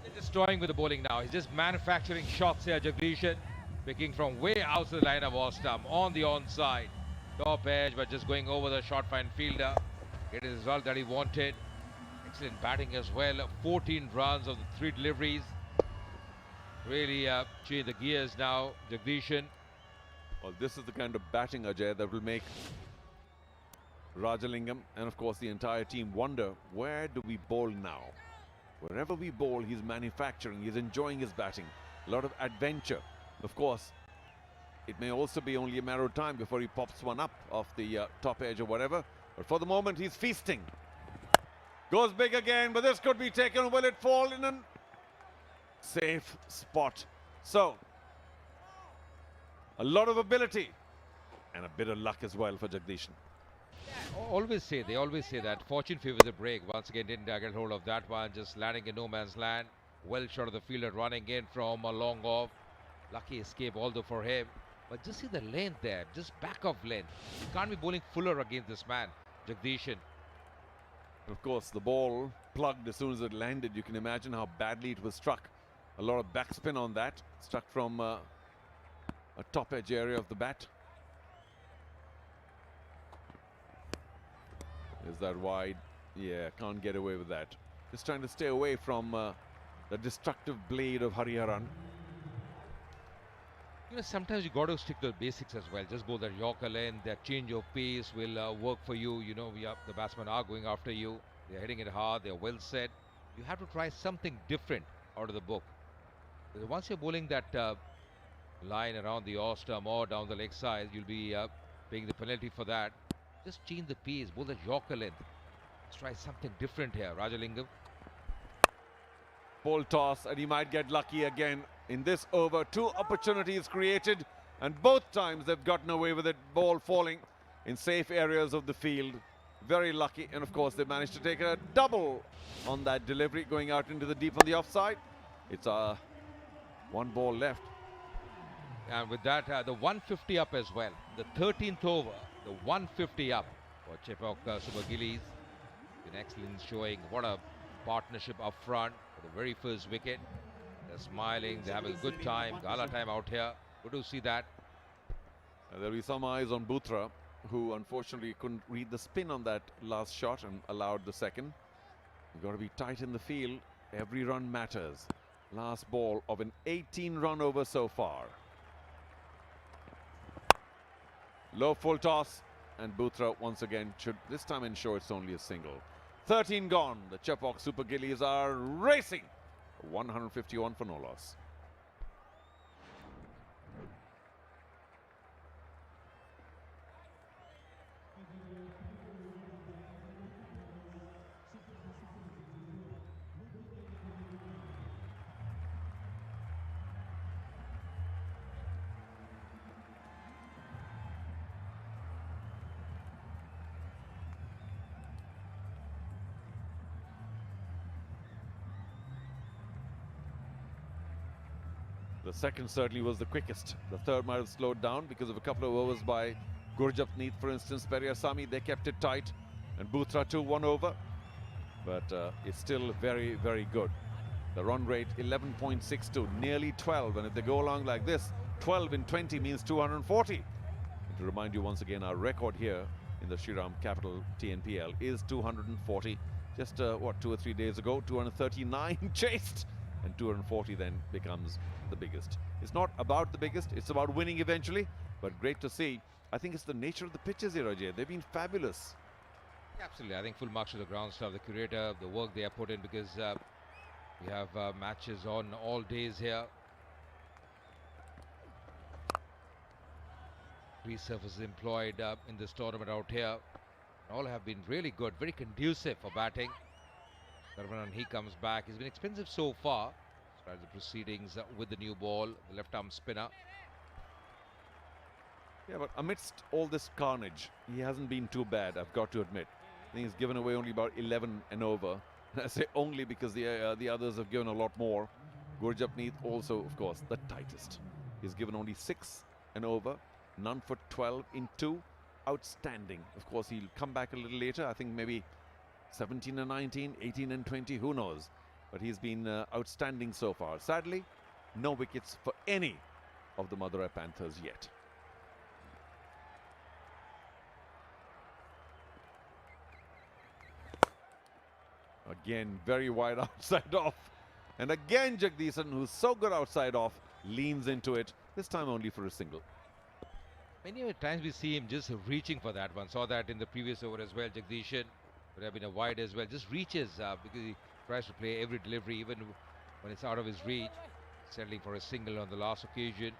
He's just toying with the bowling now. He's just manufacturing shots here, Jagdishan. Picking from way outside the line of off stump on the onside. Top edge, but just going over the short fine fielder. Getting the result that he wanted. Excellent batting as well. 14 runs of the 3 deliveries. Really change the gears now, Jagdishan. Well, this is the kind of batting, Ajay, that will make Rajalingam and of course the entire team wonder, where do we bowl now? Wherever we bowl, he's manufacturing, he's enjoying his batting. A lot of adventure. Of course, it may also be only a matter of time before he pops one up off the top edge or whatever. But for the moment, he's feasting. Goes big again, but this could be taken. Will it fall in a safe spot? So, a lot of ability and a bit of luck as well for Jagdishan. They always say that fortune favors the break. Once again, didn't get hold of that one, just landing in no man's land. Well shot of the fielder, running in from a long off. Lucky escape although for him. But just see the length there, just back of length. You can't be bowling fuller against this man, Jagdishan. Of course, the ball plugged as soon as it landed. You can imagine how badly it was struck. A lot of backspin on that, struck from a top edge area of the bat. Is that wide? Yeah, can't get away with that. Just trying to stay away from the destructive blade of Hariharan. You know, sometimes you got to stick to the basics as well. Just bowl that Yorker length, that change of pace will work for you. You know, the batsmen are going after you. They're hitting it hard. They're well set. You have to try something different out of the book. Because once you're bowling that line around the off stump or down the leg side, you'll be paying the penalty for that. Just change the pace, bowl that Yorker length. Let's try something different here, Rajalingam. Ball toss, and he might get lucky again in this over. 2 opportunities created, and both times they've gotten away with it. Ball falling in safe areas of the field. Very lucky, and of course they managed to take a double on that delivery, going out into the deep on the offside. It's 1 ball left. And with that, the 150 up as well. The 13th over, the 150 up for Chepauk Super Gillies. An excellent showing. What a partnership up front for the very first wicket. They're smiling, they're having a good time. Gala time out here. Good to see that. There'll be some eyes on Butra, who unfortunately couldn't read the spin on that last shot and allowed the second. You've got to be tight in the field. Every run matters. Last ball of an 18-run over so far. Low full toss, and Butra once again should this time ensure it's only a single. 13 gone. The Chepauk Super Gillies are racing. 151 for no loss. The second certainly was the quickest. The third might have slowed down because of a couple of overs by Gurjapneet, for instance. Periyasamy, they kept it tight. And Butra too, 1 over. But it's still very, very good. The run rate, 11.62, nearly 12. And if they go along like this, 12 in 20 means 240. And to remind you once again, our record here in the Shriram Capital TNPL is 240. Just, 2 or 3 days ago, 239 chased. And 240 then becomes the biggest. It's not about the biggest, it's about winning eventually, but great to see. I think it's the nature of the pitches here, Ajay. They've been fabulous. Absolutely, I think full marks to the ground staff, the curator, the work they have put in, because we have matches on all days here. 3 surfaces employed in this tournament out here. All have been really good, very conducive for batting. Karmanan, he comes back. He's been expensive so far. As the proceedings with the new ball, the left arm spinner. Yeah, but amidst all this carnage, he hasn't been too bad, I've got to admit. I think he's given away only about 11 and over. I say only because the others have given a lot more. Gurjapneet also, of course, the tightest. He's given only 6 and over, none for 12 in 2. Outstanding. Of course, he'll come back a little later. I think maybe 17 and 19, 18 and 20, who knows? But he's been outstanding so far. Sadly, no wickets for any of the Madurai Panthers yet. Again, very wide outside off. And again, Jagdishan, who's so good outside off, leans into it, this time only for a single. Many times we see him just reaching for that one. Saw that in the previous over as well. Jagdishan would have been a wide as well. Just reaches because he tries to play every delivery, even when it's out of his reach. Settling for a single on the last occasion.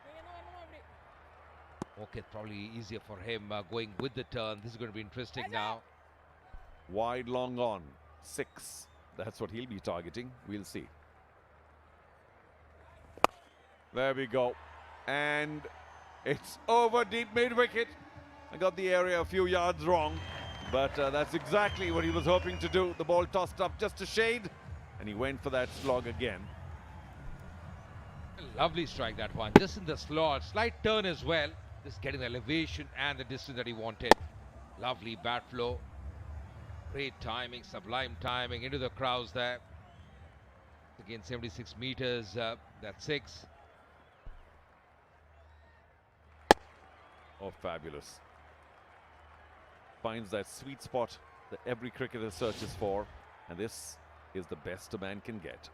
Okay, probably easier for him going with the turn. This is going to be interesting now. Wide, long on. 6. That's what he'll be targeting. We'll see. There we go. And it's over deep mid-wicket. I got the area a few yards wrong, but that's exactly what he was hoping to do. The ball tossed up just a shade, and he went for that slog again. Lovely strike, that one. Just in the slot. Slight turn as well. Just getting the elevation and the distance that he wanted. Lovely bat flow. Great timing, sublime timing into the crowds there. Again, 76 meters. That's 6. Oh, fabulous. Finds that sweet spot that every cricketer searches for, and this is the best a man can get.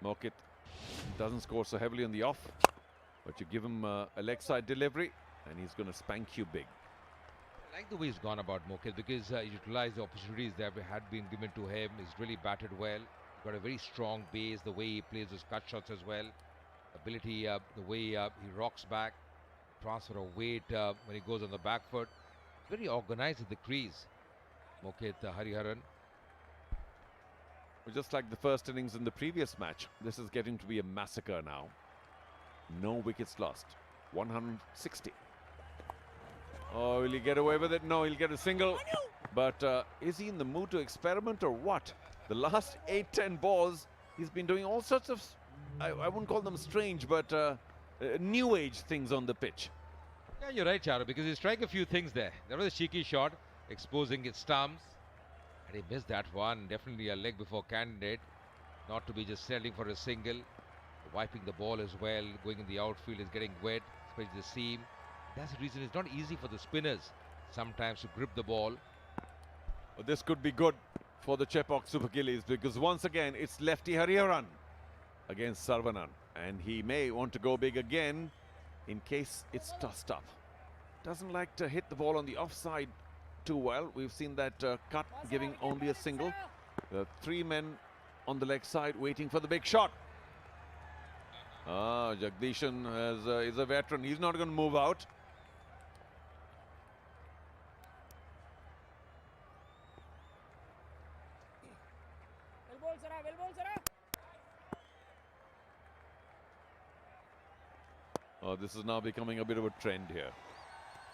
Mokit doesn't score so heavily on the off, but you give him a leg side delivery and he's going to spank you big. I like the way he's gone about Mokit because he utilized the opportunities that had been given to him. He's really batted well. He's got a very strong base, the way he plays those cut shots as well. Ability, the way he rocks back, transfer of weight when he goes on the back foot. Very organized at the crease, Mokit Hariharan. Just like the first innings in the previous match, this is getting to be a massacre now. No wickets lost. 160. Oh, will he get away with it? No, he'll get a single. But is he in the mood to experiment or what? The last 8-10 balls, he's been doing all sorts of, I wouldn't call them strange, but new age things on the pitch. Yeah, you're right, Charu, because he's trying a few things there. There was a cheeky shot, exposing his stumps. And he missed that one. Definitely a leg before candidate. Not to be just settling for a single. Wiping the ball as well. Going in the outfield is getting wet, especially the seam. That's the reason it's not easy for the spinners sometimes to grip the ball. Well, this could be good for the Chepauk Super Gillies because once again it's lefty Hariharan against Sarvanan. And he may want to go big again in case it's tossed up. Doesn't like to hit the ball on the offside too well. We've seen that cut giving only a single. 3 men on the leg side waiting for the big shot. Jagdishan is a veteran. He's not going to move out. Oh, this is now becoming a bit of a trend here.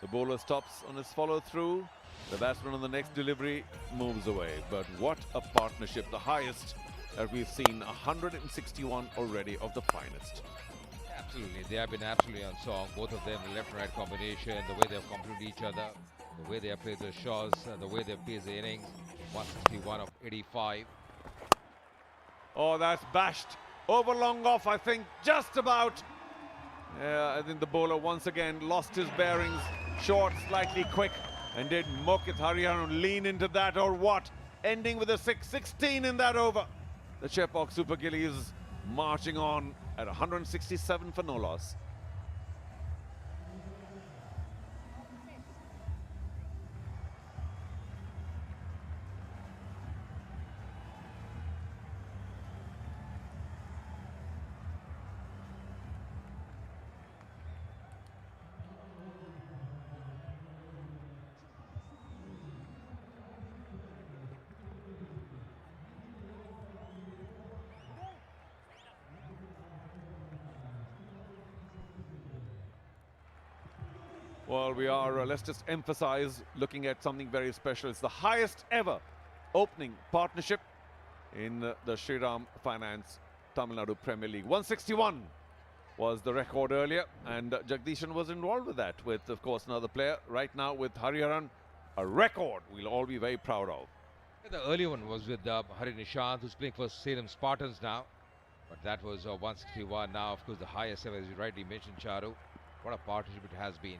The bowler stops on his follow through. The batsman on the next delivery moves away. But what a partnership, the highest that we've seen, 161 already of the finest. Absolutely, they have been absolutely on song. Both of them, the left and right combination, the way they've completed each other, the way they have played the shots, the way they've paced the innings. 161 of 85. Oh, that's bashed over long off, I think, just about. I think the bowler once again lost his bearings, short, slightly quick. And did Mokit Hariharan lean into that or what? Ending with a 6-16 in that over. The Chepauk Super Gillies marching on at 167 for no loss. Well, we are, let's just emphasize, looking at something very special. It's the highest ever opening partnership in the Shriram Finance Tamil Nadu Premier League. 161 was the record earlier, and Jagdishan was involved with that, with, of course, another player. Right now with Hariharan, a record we'll all be very proud of. The earlier one was with Hari Nishant, who's playing for Salem Spartans now. But that was 161. Now, of course, the highest ever, as you rightly mentioned, Charu. What a partnership it has been.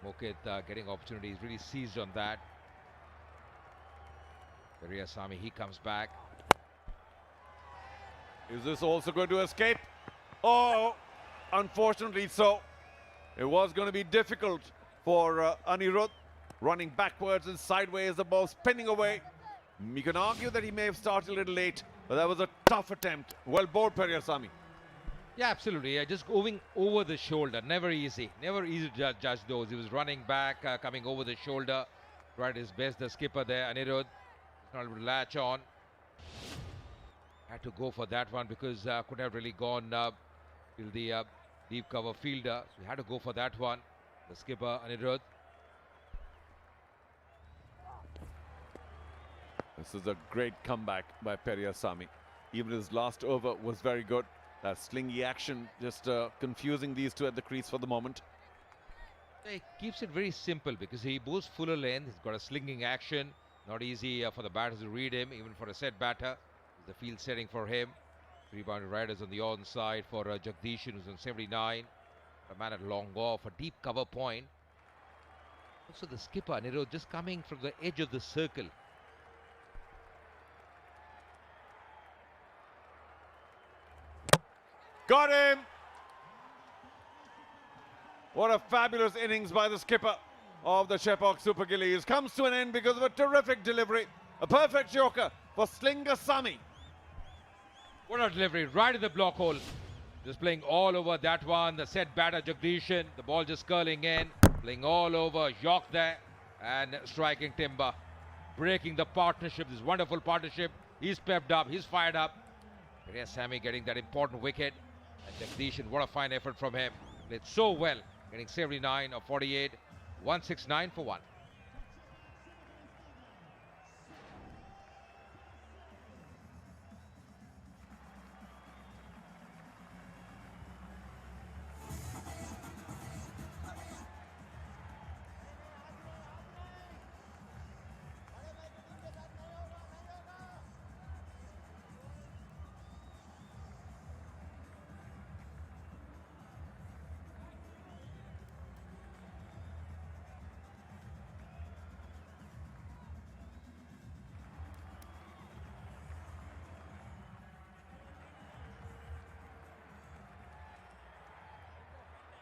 Mokit getting opportunities, really seized on that. Periasamy, he comes back. Is this also going to escape? Oh, unfortunately so. It was going to be difficult for Anirudh. Running backwards and sideways, the ball spinning away. You can argue that he may have started a little late, but that was a tough attempt. Well bowled, Periasamy. Yeah, absolutely. Yeah, just going over the shoulder. Never easy. Never easy to judge those. He was running back, coming over the shoulder. Tried his best, the skipper there, Anirudh. Not able to latch on. Had to go for that one because could have really gone till the deep cover fielder. So he had to go for that one. The skipper, Anirudh. This is a great comeback by Periasamy. Even his last over was very good. That slingy action just confusing these two at the crease for the moment. He keeps it very simple because he bowls fuller length. He's got a slinging action. Not easy for the batters to read him, even for a set batter. The field setting for him. 3 boundary riders on the onside for Jagdishan, who's on 79. A man at long off, a deep cover point. Also the skipper, Anirudh, just coming from the edge of the circle. Got him! What a fabulous innings by the skipper of the Chepauk Super Gillies. Comes to an end because of a terrific delivery. A perfect joker for Slingasamy. What a delivery, right in the block hole. Just playing all over that one. The set batter, Jagdishan. The ball just curling in. Playing all over, York there. And striking timber. Breaking the partnership, this wonderful partnership. He's pepped up, he's fired up. Periasamy getting that important wicket. And Jagdishan, what a fine effort from him. Played so well, getting 79 or 48. 169 for 1.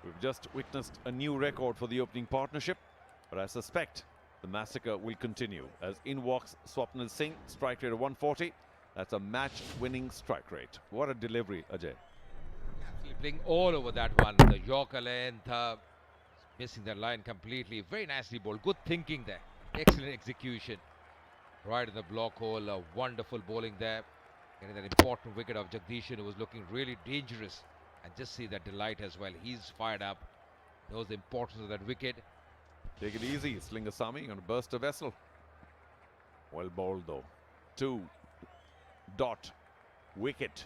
We've just witnessed a new record for the opening partnership, but I suspect the massacre will continue as in walks Swapnil Singh, strike rate of 140. That's a match-winning strike rate. What a delivery, Ajay. Absolutely playing all over that one. The Yorker length, missing that line completely. Very nicely bowled. Good thinking there. Excellent execution. Right in the block hole. Wonderful bowling there. Getting that important wicket of Jagdishan, who was looking really dangerous. And just see that delight as well. He's fired up. Knows the importance of that wicket. Take it easy, Slingasamy. Going to burst a vessel. Well bowled though. 2. Dot. Wicket.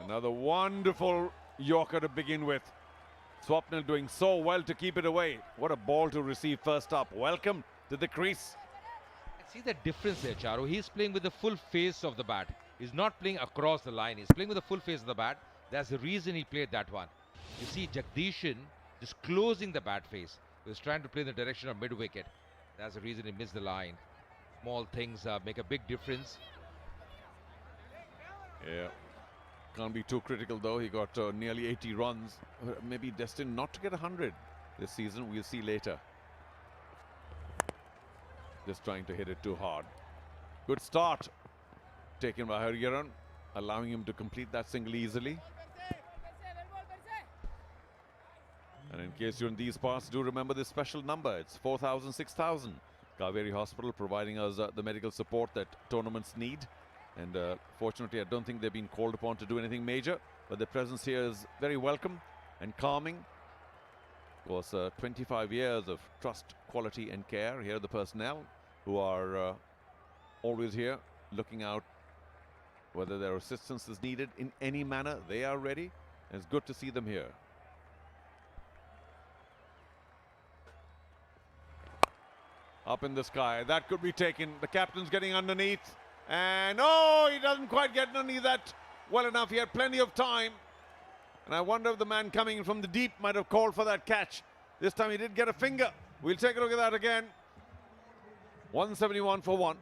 Another wonderful Yorker to begin with. Swapnil doing so well to keep it away. What a ball to receive first up. Welcome to the crease. See the difference there, Charu. He's playing with the full face of the bat. He's not playing across the line. He's playing with the full face of the bat. That's the reason he played that one. You see Jagdishan just closing the bat face. He was trying to play in the direction of mid-wicket. That's the reason he missed the line. Small things make a big difference. Yeah. Can't be too critical though. He got nearly 80 runs. Maybe destined not to get 100 this season. We'll see later. Just trying to hit it too hard. Good start taken by Hariharan, allowing him to complete that single easily. And in case you're in these parts, do remember this special number. It's 4,000, 6,000. Kaveri Hospital providing us the medical support that tournaments need. And fortunately, I don't think they've been called upon to do anything major. But their presence here is very welcome and calming. Of course, 25 years of trust, quality and care. Here are the personnel who are always here looking out whether their assistance is needed in any manner. They are ready. And it's good to see them here. Up in the sky. That could be taken. The captain's getting underneath. And oh, he does doesn't quite get underneath that well enough. He had plenty of time. And I wonder if the man coming in from the deep might have called for that catch. This time he did get a finger. We'll take a look at that again. 171 for 1.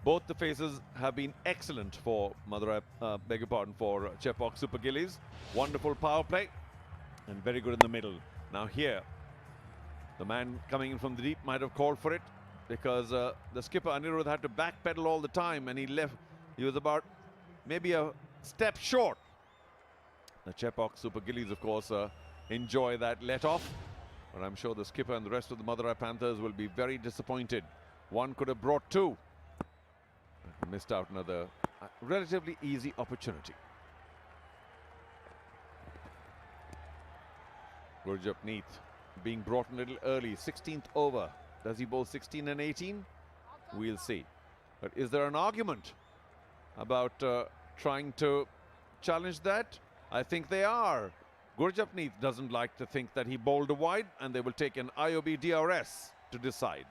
Both the faces have been excellent for Madurai, beg your pardon, for Chepauk Super Gillies. Wonderful power play and very good in the middle. Now here, the man coming in from the deep might have called for it because the skipper Anirudh had to backpedal all the time and he was about maybe a step short. The Chepauk Super Gillies, of course, enjoy that let off, but I'm sure the skipper and the rest of the Madurai Panthers will be very disappointed. One could have brought two. Missed out another relatively easy opportunity. Gurjapneet being brought in a little early, 16th over. Does he bowl 16 and 18? We'll see. But is there an argument about trying to challenge that? I think they are. Gurjapneet doesn't like to think that he bowled a wide, and they will take an IOB DRS to decide.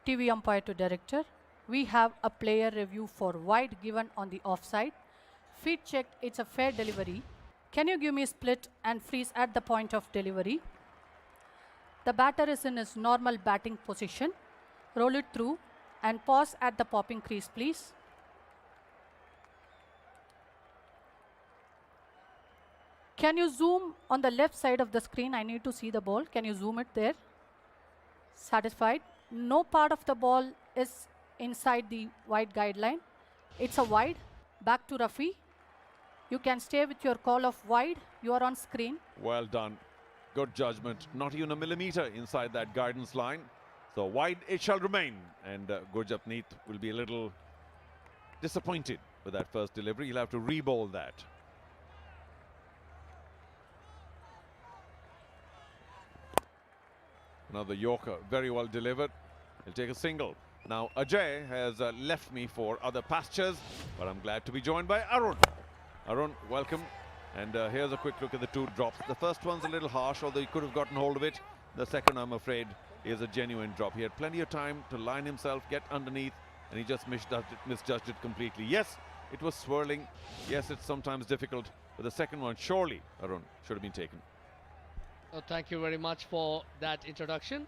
TV umpire to director. We have a player review for wide given on the offside. Feet checked, it's a fair delivery. Can you give me split and freeze at the point of delivery? The batter is in his normal batting position. Roll it through and pause at the popping crease, please. Can you zoom on the left side of the screen? I need to see the ball. Can you zoom it there? Satisfied? No part of the ball is inside the wide guideline. It's a wide. Back to Rafi. You can stay with your call of wide. You are on screen. Well done. Good judgment. Not even a millimeter inside that guidance line. So wide it shall remain. And Gurjapneet will be a little disappointed with that first delivery. He'll have to re-bowl that. Another Yorker, very well delivered. He'll take a single. Now Ajay has left me for other pastures, but I'm glad to be joined by Arun. Arun, welcome. And here's a quick look at the two drops. The first one's a little harsh, although he could have gotten hold of it. The second, I'm afraid, is a genuine drop. He had plenty of time to line himself, get underneath, and he just misjudged it completely. Yes, it was swirling. Yes, it's sometimes difficult, but the second one, surely, Arun, should have been taken. Oh, thank you very much for that introduction.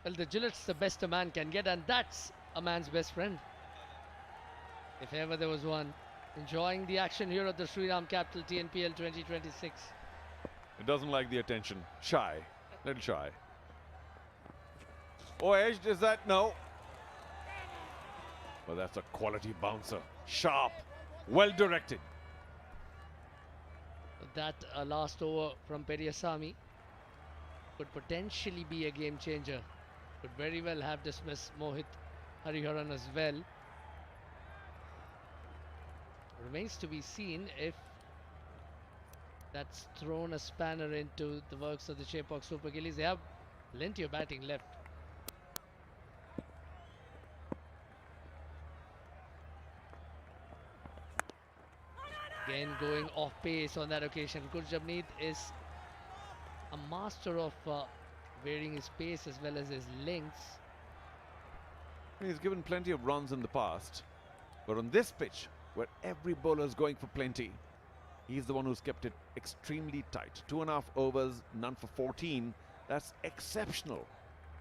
Well, the Gillette's the best a man can get, and that's a man's best friend, if ever there was one. Enjoying the action here at the Shriram Capital TNPL 2026. It doesn't like the attention. Shy. Little shy. Oh, edged, is that? No. Well, that's a quality bouncer. Sharp. Well directed. That last over from Periyasamy could potentially be a game changer. Could very well have dismissed Mohit Hariharan as well. Remains to be seen if that's thrown a spanner into the works of the Chepauk Super Gillies. They have plenty of batting left. Again going off pace on that occasion. Gurjapneet is a master of varying his pace as well as his lengths. He's given plenty of runs in the past, but on this pitch, where every bowler is going for plenty, he's the one who's kept it extremely tight. 2.5 overs, none for 14. That's exceptional.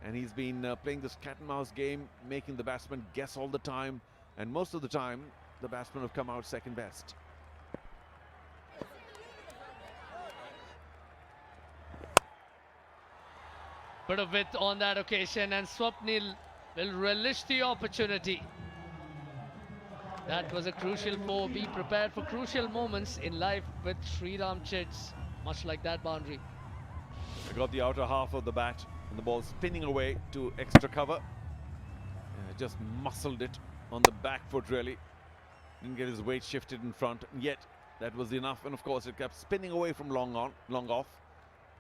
And he's been playing this cat and mouse game, making the batsman guess all the time. And most of the time, the batsmen have come out second best. Bit of width on that occasion, and Swapnil will relish the opportunity. That was a crucial 4. Be prepared for crucial moments in life with Shriram Chits, much like that boundary. They got the outer half of the bat and the ball spinning away to extra cover. Just muscled it on the back foot really. Didn't get his weight shifted in front, and yet that was enough. And of course it kept spinning away from long off,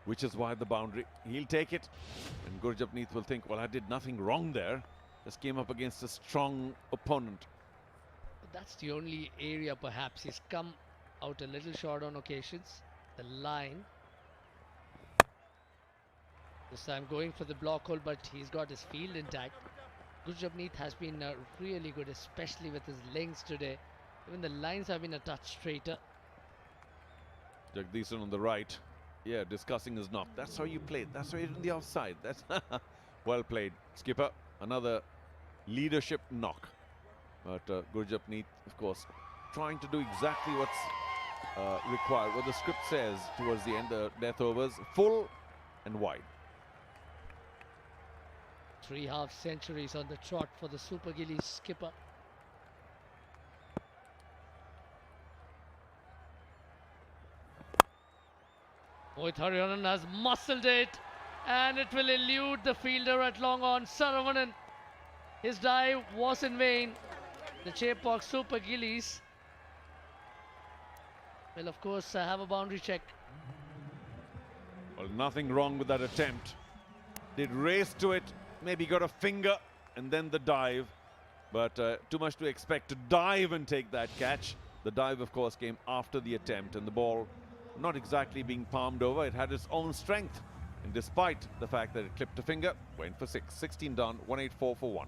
which is why the boundary. He'll take it, and Gurjapneet will think, well, I did nothing wrong there. Just came up against a strong opponent. That's the only area perhaps he's come out a little short on occasions. The line. This time going for the block hole, but he's got his field intact. Gurjapneet has been really good, especially with his lengths today. Even the lines have been a touch straighter. Jagdeesan on the right. Yeah, discussing his knock. That's how you played. That's how you did the offside. That's well played. Skipper, another leadership knock. But Gurjapneet, of course, trying to do exactly what's required. What the script says towards the end, the death overs, full and wide. 3 half centuries on the trot for the Super Gillies skipper. Mohit Hariharan has muscled it, and it will elude the fielder at long on. Saravanan, his dive was in vain. The Chepauk Super Gillies will of course have a boundary check. Well, nothing wrong with that attempt. Did race to it, maybe got a finger and then the dive, but too much to expect to dive and take that catch. The dive of course came after the attempt, and the ball not exactly being palmed over. It had its own strength, and despite the fact that it clipped a finger, went for 6. 16 done, 184 for 1.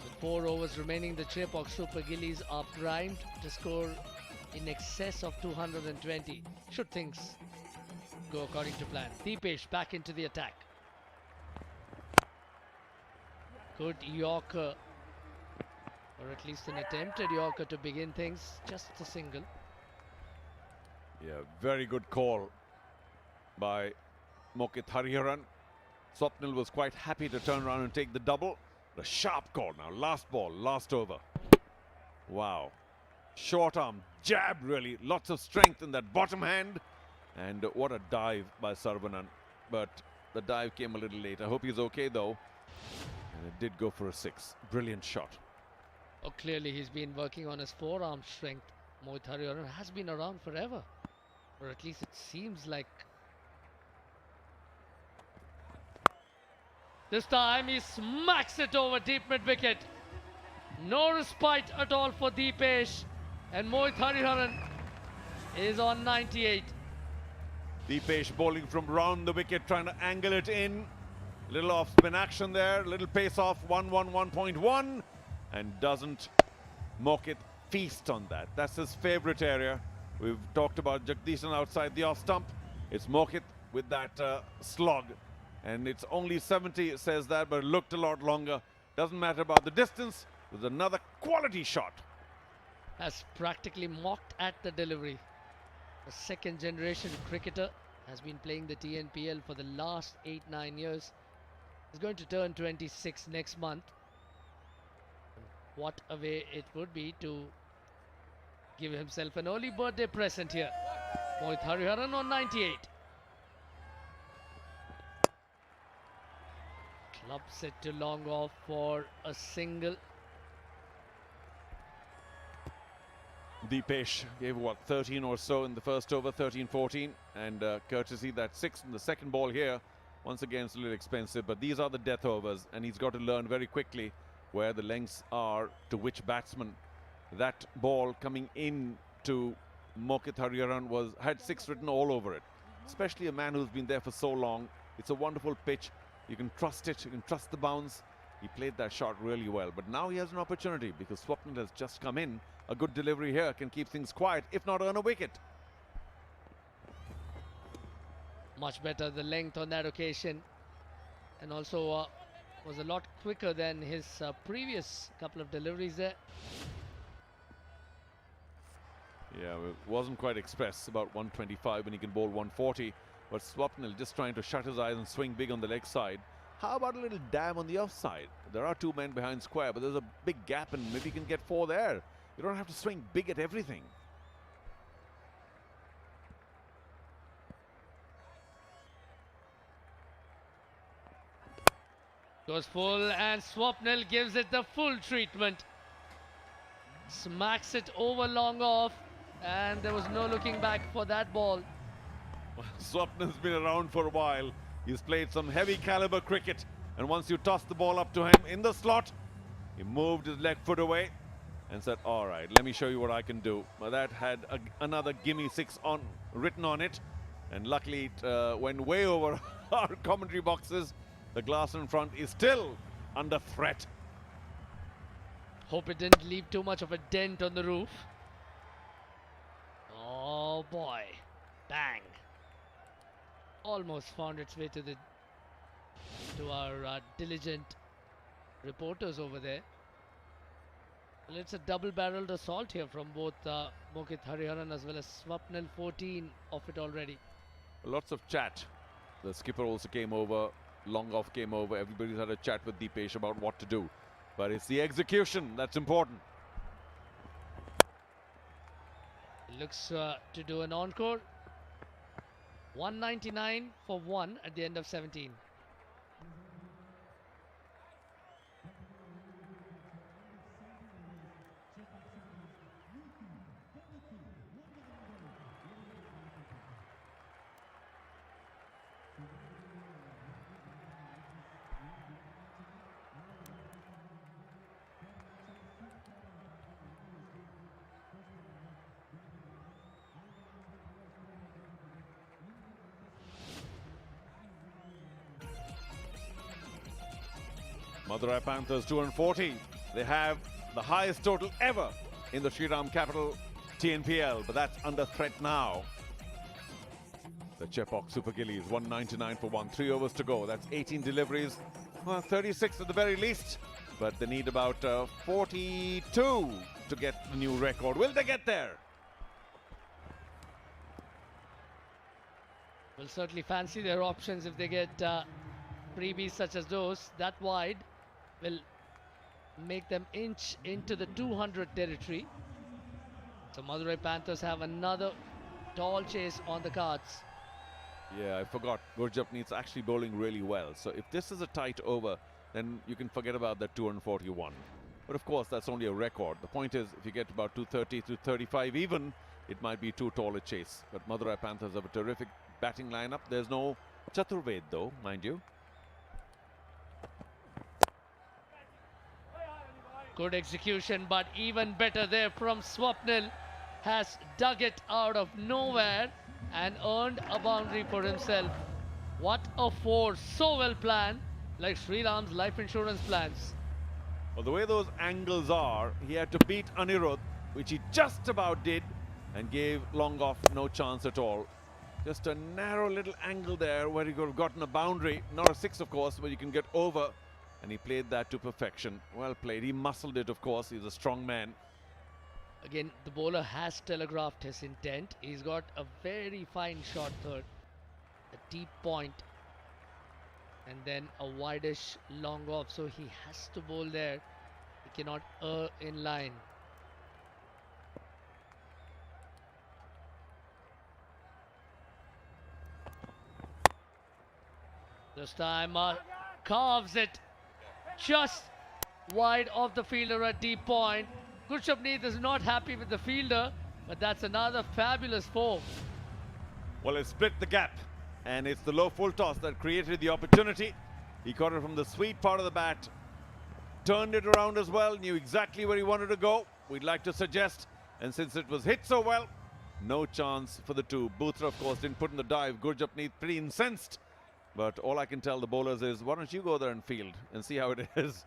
With 4 overs remaining, the Chepauk Super Gillies are primed to score in excess of 220, should things go according to plan. Deepesh back into the attack. Good Yorker, or at least an attempted Yorker to begin things, just a single. Yeah, very good call by Mohit Hariharan. Swapnil was quite happy to turn around and take the double. A sharp call now. Last ball, last over. Wow. Short arm jab, really. Lots of strength in that bottom hand. And what a dive by Saravanan. But the dive came a little late. I hope he's okay though. And it did go for a 6. Brilliant shot. Oh, clearly he's been working on his forearm strength. Mohit Hariharan has been around forever. Or at least it seems like. This time he smacks it over deep mid-wicket. No respite at all for Deepesh. And Mohit Hariharan is on 98. Deepesh bowling from round the wicket, trying to angle it in. Little off-spin action there, little pace off, 111.1. And doesn't Mohit feast on that. That's his favourite area. We've talked about Jagdeesan outside the off-stump. It's Mohit with that slog. And it's only 70, it says that, but it looked a lot longer. Doesn't matter about the distance. There's another quality shot. Has practically mocked at the delivery. A second generation cricketer, has been playing the TNPL for the last 8-9 years. He's going to turn 26 next month. What a way it would be to give himself an early birthday present here. Mohit Hariharan on 98. Clubs it to long off for a single. Deepesh gave what, 13 or so in the first over, 13-14, and courtesy that 6 in the second ball here. Once again, it's a little expensive, but these are the death overs, and he's got to learn very quickly where the lengths are to which batsman. That ball coming in to Mohit Hariharan had 6 written all over it, especially a man who's been there for so long. It's a wonderful pitch. You can trust it, you can trust the bounce, He played that shot really well, but now he has an opportunity because Swapnil has just come in. A good delivery here can keep things quiet, if not earn a wicket. Much better the length on that occasion, and also was a lot quicker than his previous couple of deliveries there. Yeah, it wasn't quite express, about 125 when he can bowl 140. But Swapnil just trying to shut his eyes and swing big on the leg side. How about a little dab on the offside? There are two men behind square, but there's a big gap and maybe you can get four there. You don't have to swing big at everything. Goes full and Swapnil gives it the full treatment. Smacks it over long off, and there was no looking back for that ball. Well, Swapnil's been around for a while. He's played some heavy caliber cricket, and once you toss the ball up to him in the slot, he moved his left foot away and said, all right, let me show you what I can do. Well, that had another gimme six written on it, and luckily it went way over our commentary boxes. The glass in front is still under threat. Hope it didn't leave too much of a dent on the roof. Oh boy, bang. Almost found its way to our diligent reporters over there. Well, it's a double-barreled assault here from both Mokit Hariharan as well as Swapnil. 14 of it already. Lots of chat. The skipper also came over. Long off came over. Everybody's had a chat with Deepesh about what to do. But it's the execution that's important. Looks to do an encore. 199 for 1 at the end of 17. Madurai Panthers 240. They have the highest total ever in the Shriram capital TNPL, but that's under threat now. The Chepauk Super Gillies 199 for 1, 3 overs to go. That's 18 deliveries, well, 36 at the very least, but they need about 42 to get the new record. Will they get there? Will certainly fancy their options if they get freebies such as those. That wide will make them inch into the 200 territory. So Madurai Panthers have another tall chase on the cards. Yeah, I forgot. Gurjapneet's actually bowling really well. So if this is a tight over, then you can forget about that 241. But of course, that's only a record. The point is, if you get about 230 to 35 even, it might be too tall a chase. But Madurai Panthers have a terrific batting lineup. There's no Chaturved though, mind you. Good execution, but even better there from Swapnil. Has dug it out of nowhere and earned a boundary for himself. What a force, so well planned, like Shriram's life insurance plans. Well, the way those angles are, he had to beat Anirudh, which he just about did, and gave long off no chance at all. Just a narrow little angle there where he could have gotten a boundary. Not a six, of course, but you can get over. And he played that to perfection. Well played. He muscled it, of course. He's a strong man. Again, the bowler has telegraphed his intent. He's got a very fine shot third. A deep point. And then a wideish long off. So he has to bowl there. He cannot err in line. This time carves it just wide of the fielder at deep point. Gurjapneet is not happy with the fielder, but that's another fabulous four. Well, it split the gap, and it's the low full toss that created the opportunity. He caught it from the sweet part of the bat, turned it around as well, knew exactly where he wanted to go. We'd like to suggest, and since it was hit so well, no chance for the two. Boothra, of course, didn't put in the dive. Gurjapneet pretty incensed But all I can tell the bowlers is, why don't you go there and field and see how it is?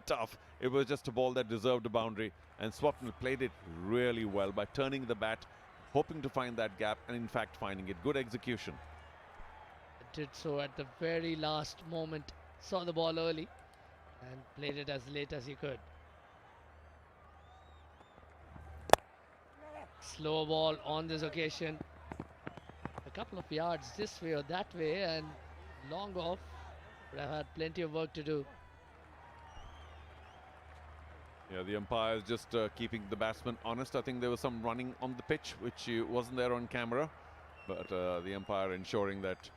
Tough. It was just a ball that deserved a boundary, and Swapnil played it really well by turning the bat, hoping to find that gap, and in fact finding it. Good execution. Did so at the very last moment, saw the ball early and played it as late as he could. Slow ball on this occasion. A couple of yards this way or that way and long off. Would have had plenty of work to do. Yeah, the umpire is just keeping the batsman honest. I think there was some running on the pitch, which wasn't there on camera. But the umpire ensuring that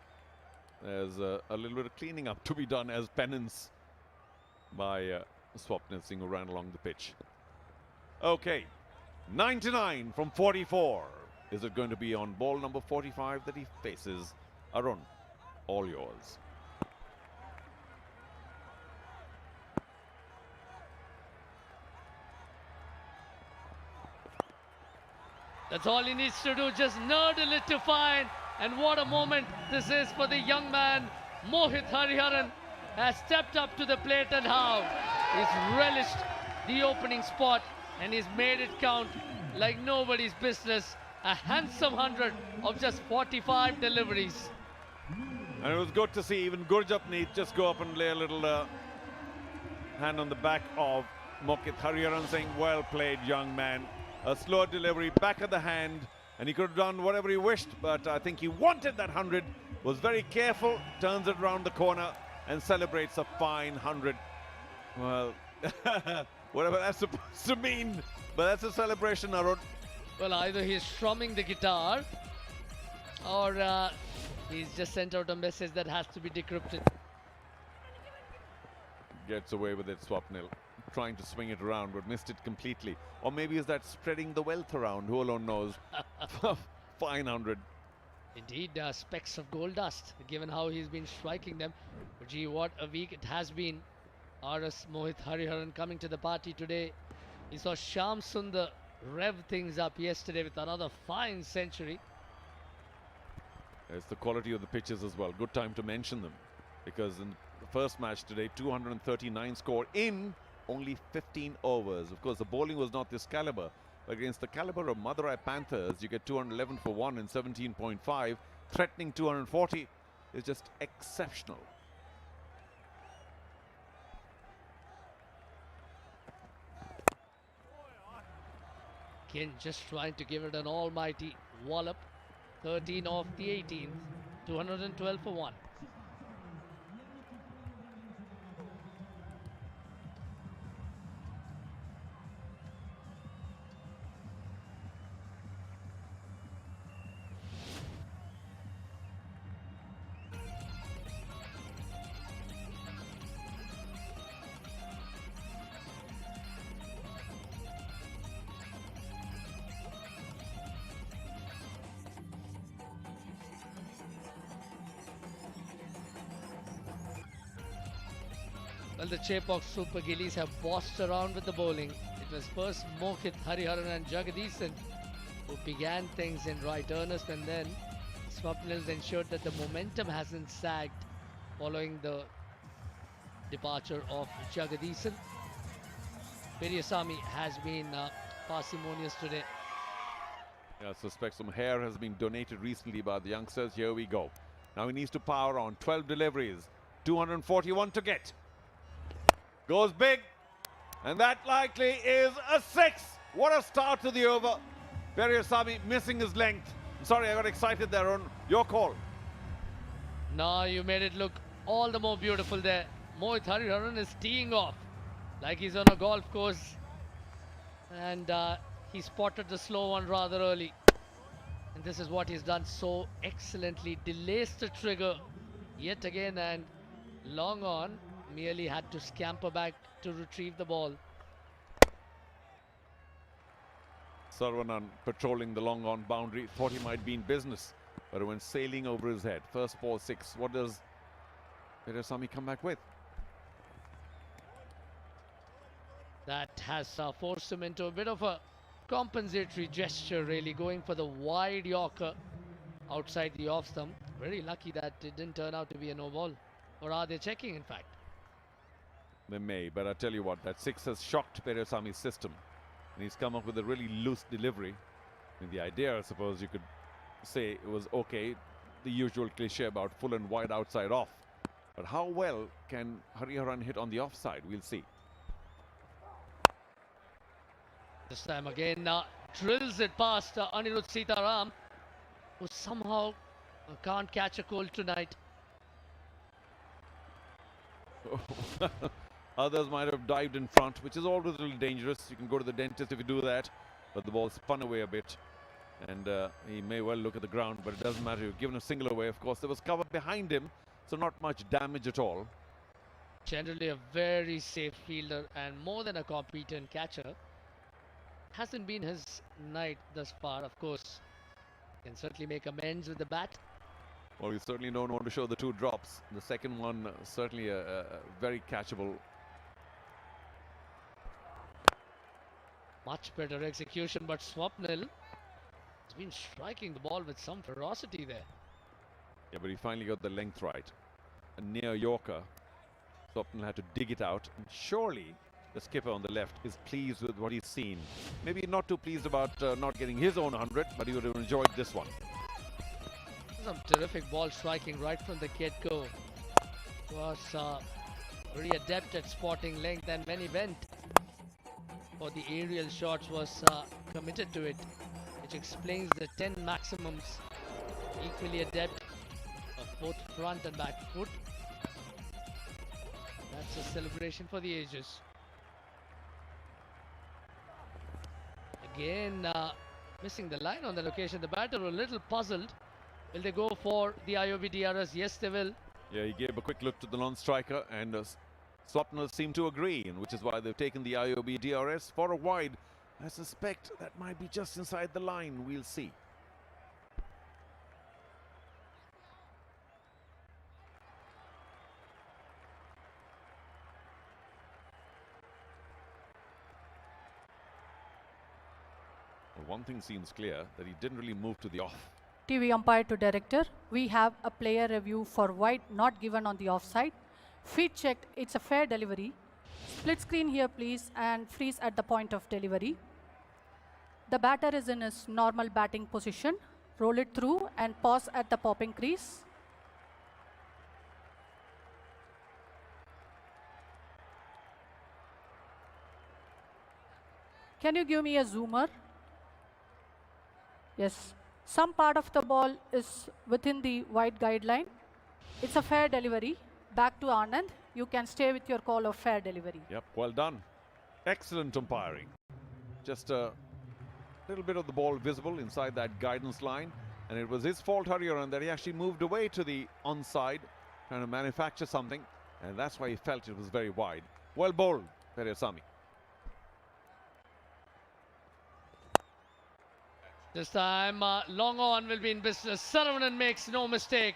there's a little bit of cleaning up to be done as penance by Swapnil Singh, who ran along the pitch. Okay, 99 from 44. Is it going to be on ball number 45 that he faces? Arun, all yours. That's all he needs to do, just nurdle it to find. And what a moment this is for the young man. Mohit Hariharan has stepped up to the plate, and how he's relished the opening spot and he's made it count like nobody's business. A handsome 100 of just 45 deliveries. And it was good to see even Gurjapneet just go up and lay a little hand on the back of Mohit Hariharan, saying, well played, young man. A slow delivery, back of the hand, and he could have done whatever he wished, but I think he wanted that 100, was very careful, turns it around the corner and celebrates a fine 100. Well, whatever that's supposed to mean, but that's a celebration, Arun. Well, either he's strumming the guitar or he's just sent out a message that has to be decrypted. Gets away with it, Swapnil. Trying to swing it around, but missed it completely. Or maybe is that spreading the wealth around? Who alone knows? Fine 100. Indeed, specks of gold dust, given how he's been striking them. But gee, what a week it has been. RS Mohit Hariharan coming to the party today. He saw Shyam Sundar rev things up yesterday with another fine century. It's the quality of the pitches as well. Good time to mention them, because in the first match today, 239 score in only 15 overs. Of course, the bowling was not this caliber. Against the caliber of Madurai Panthers, you get 211 for 1 in 17.5. Threatening 240 is just exceptional. Again, just trying to give it an almighty wallop. 13 off the 18th. 212 for 1. Well, the Chepauk Super Gillies have bossed around with the bowling. It was first Mohit Hariharan and Jagadisan who began things in right earnest, and then Swapnil ensured that the momentum hasn't sagged following the departure of Jagadisan. Periyasamy has been parsimonious today. Yeah, I suspect some hair has been donated recently by the youngsters. Here we go. Now he needs to power on. 12 deliveries, 241 to get. Goes big, and that likely is a 6. What a start to the over. Periyasamy missing his length. I'm sorry, I got excited there. On your call. Now you made it look all the more beautiful there. Mohit Hariharan is teeing off like he's on a golf course, and he spotted the slow one rather early. And this is what he's done so excellently. Delays the trigger yet again, and long on. Merely had to scamper back to retrieve the ball. Sarvanan patrolling the long on boundary. Thought he might be in business, but it went sailing over his head. First ball 6. What does Periyasamy come back with? That has forced him into a bit of a compensatory gesture, really, going for the wide Yorker outside the off stump. Very lucky that it didn't turn out to be a no ball. Or are they checking, in fact? They may, but I tell you what, that six has shocked Periyasami's system. And he's come up with a really loose delivery. I mean, the idea, I suppose you could say it was okay, the usual cliche about full and wide outside off. But how well can Hariharan hit on the offside? We'll see. This time again, drills it past Anirudh Sitaram, who somehow can't catch a cold tonight. Others might have dived in front, which is always a little dangerous. You can go to the dentist if you do that. But the ball spun away a bit. And he may well look at the ground, but it doesn't matter. You've given a single away. Of course, there was cover behind him, so not much damage at all. Generally a very safe fielder and more than a competent catcher. Hasn't been his night thus far, of course. Can certainly make amends with the bat. Well, we certainly don't want to show the two drops. The second one, certainly a very catchable. Much better execution, but Swapnil has been striking the ball with some ferocity there. Yeah, but he finally got the length right. A near Yorker. Swapnil had to dig it out. And surely the skipper on the left is pleased with what he's seen. Maybe not too pleased about not getting his own 100, but he would have enjoyed this one. Some terrific ball striking right from the get-go. Was very adept at spotting length, and when he went for the aerial shots was committed to it, which explains the 10 maximums. Equally adept of both front and back foot. That's a celebration for the ages. Again, missing the line on the location. The batter were a little puzzled. Will they go for the IOB DRS? Yes, they will. Yeah, he gave a quick look to the non-striker, and Swapnil seemed to agree, and which is why they've taken the IOB DRS for a wide. I suspect that might be just inside the line. We'll see. Well, one thing seems clear, that he didn't really move to the off. TV umpire to director, we have a player review for wide not given on the offside. Feet checked, it's a fair delivery. Split screen here please, and freeze at the point of delivery. The batter is in his normal batting position. Roll it through and pause at the popping crease. Can you give me a zoomer? Yes. Some part of the ball is within the wide guideline. It's a fair delivery. Back to Anand. You can stay with your call of fair delivery. Yep, well done. Excellent umpiring. Just a little bit of the ball visible inside that guidance line. And it was his fault, Hariharan, that he actually moved away to the onside, trying to manufacture something. And that's why he felt it was very wide. Well bowled, Periyasami. This time, long on will be in business. Saravanan makes no mistake.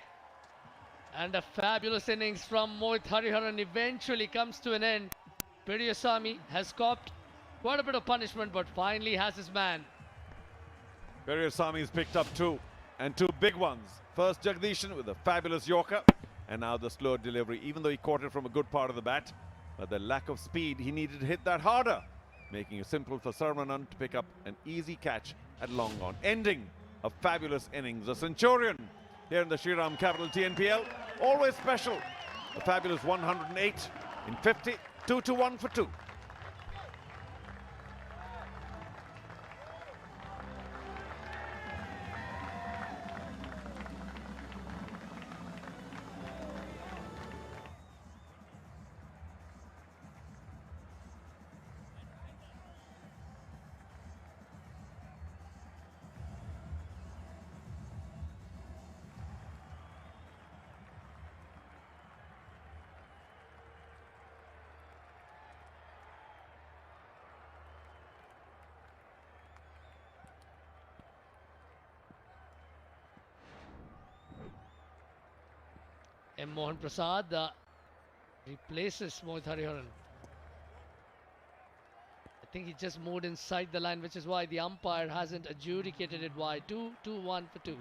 And a fabulous innings from Mohit Hariharan eventually comes to an end. Periyasami has copped quite a bit of punishment, but finally has his man. Periyasami's picked up two, and two big ones. First Jagdishan with a fabulous Yorker, and now the slow delivery, even though he caught it from a good part of the bat. But the lack of speed, he needed to hit that harder, making it simple for Saravanan to pick up an easy catch at long on, ending a fabulous innings. A centurion here in the Shriram capital TNPL, always special. A fabulous 108 in 50, 2-1 for 2. M. Mohan Prasad replaces Mohit Hariharan. I think he just moved inside the line, which is why the umpire hasn't adjudicated it wide. 2-1 for 2.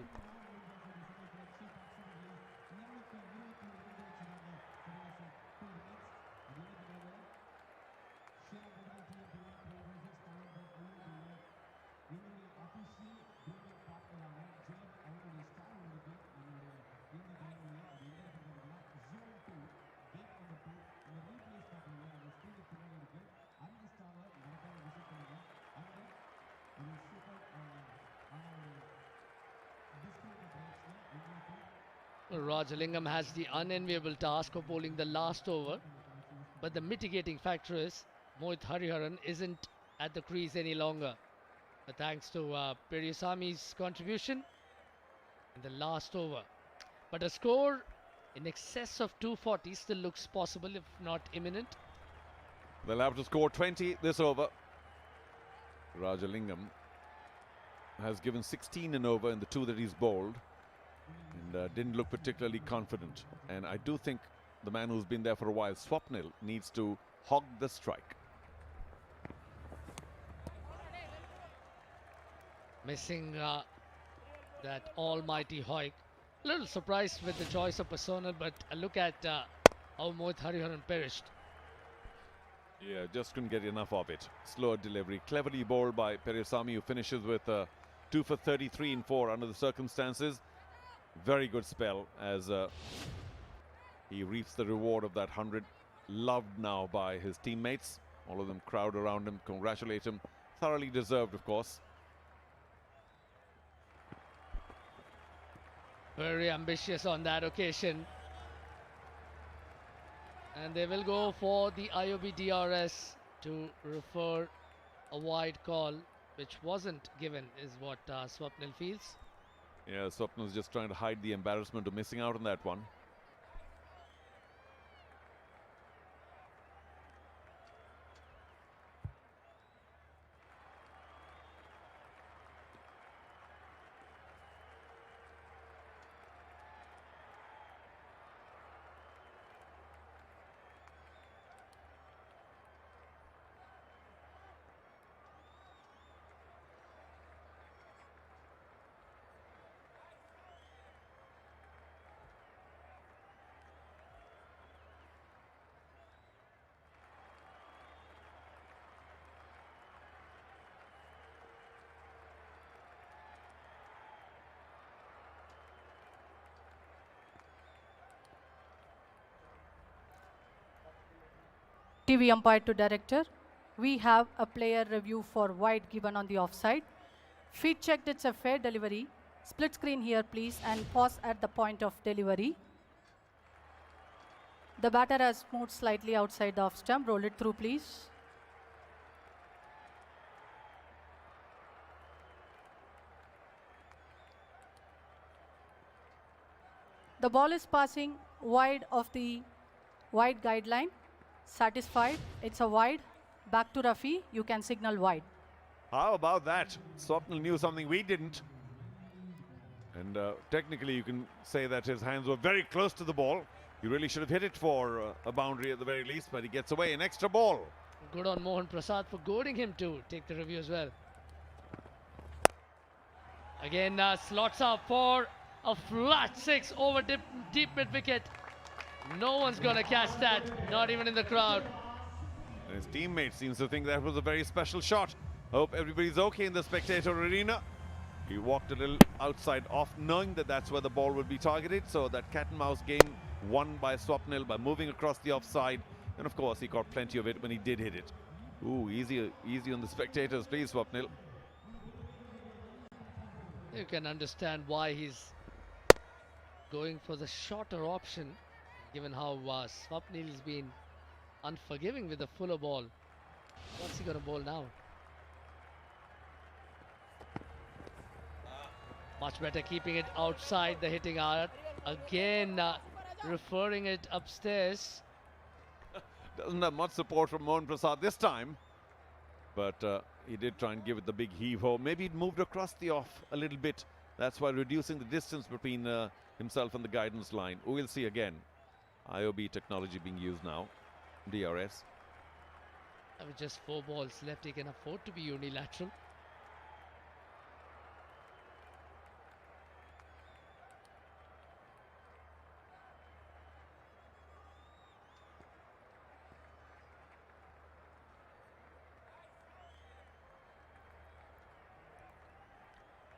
Rajalingam has the unenviable task of bowling the last over, but the mitigating factor is Mohit Hariharan isn't at the crease any longer. But thanks to Periyasami's contribution in the last over. But a score in excess of 240 still looks possible, if not imminent. They'll have to score 20 this over. Rajalingam has given 16 and over in the 2 that he's bowled, and didn't look particularly confident. And I do think the man who's been there for a while, Swapnil, needs to hog the strike. Missing that almighty Hoik. A little surprised with the choice of personnel, but look at how Mohit Hariharan perished. Yeah, just couldn't get enough of it. Slower delivery, cleverly bowled by Periyasami, who finishes with 2 for 33 in 4 under the circumstances. Very good spell as he reaps the reward of that 100, loved now by his teammates. All of them crowd around him, congratulate him. Thoroughly deserved, of course. Very ambitious on that occasion. And they will go for the IOB DRS to refer a wide call, which wasn't given, is what Swapnil feels. Yeah, Swapnil's just trying to hide the embarrassment of missing out on that one. TV umpire to director. We have a player review for wide given on the offside. Feed checked, it's a fair delivery. Split screen here please and pause at the point of delivery. The batter has moved slightly outside the off stump. Roll it through please. The ball is passing wide of the wide guideline. Satisfied, it's a wide. Back to Rafi, you can signal wide. How about that? Swapnil knew something we didn't. And technically you can say that his hands were very close to the ball. He really should have hit it for a boundary at the very least, but he gets away. An extra ball. Good on Mohan Prasad for goading him to take the review as well. Again, slots up for a flat 6 over deep mid wicket. No one's gonna catch that, not even in the crowd. And his teammate seems to think that was a very special shot. Hope everybody's okay in the spectator arena. He walked a little outside off, knowing that that's where the ball would be targeted. So that cat and mouse game won by Swapnil by moving across the offside. And of course, he got plenty of it when he did hit it. Ooh, easy on the spectators, please, Swapnil. You can understand why he's going for the shorter option, given how Swapnil has been unforgiving with the fuller ball. What's he going to bowl now? Much better keeping it outside the hitting arc. Again, referring it upstairs. Doesn't have much support from Mohan Prasad this time. But he did try and give it the big heave-ho. Maybe it moved across the off a little bit. That's why reducing the distance between himself and the guidance line. We'll see again. IOB technology being used now. DRS. With just 4 balls left, he can afford to be unilateral.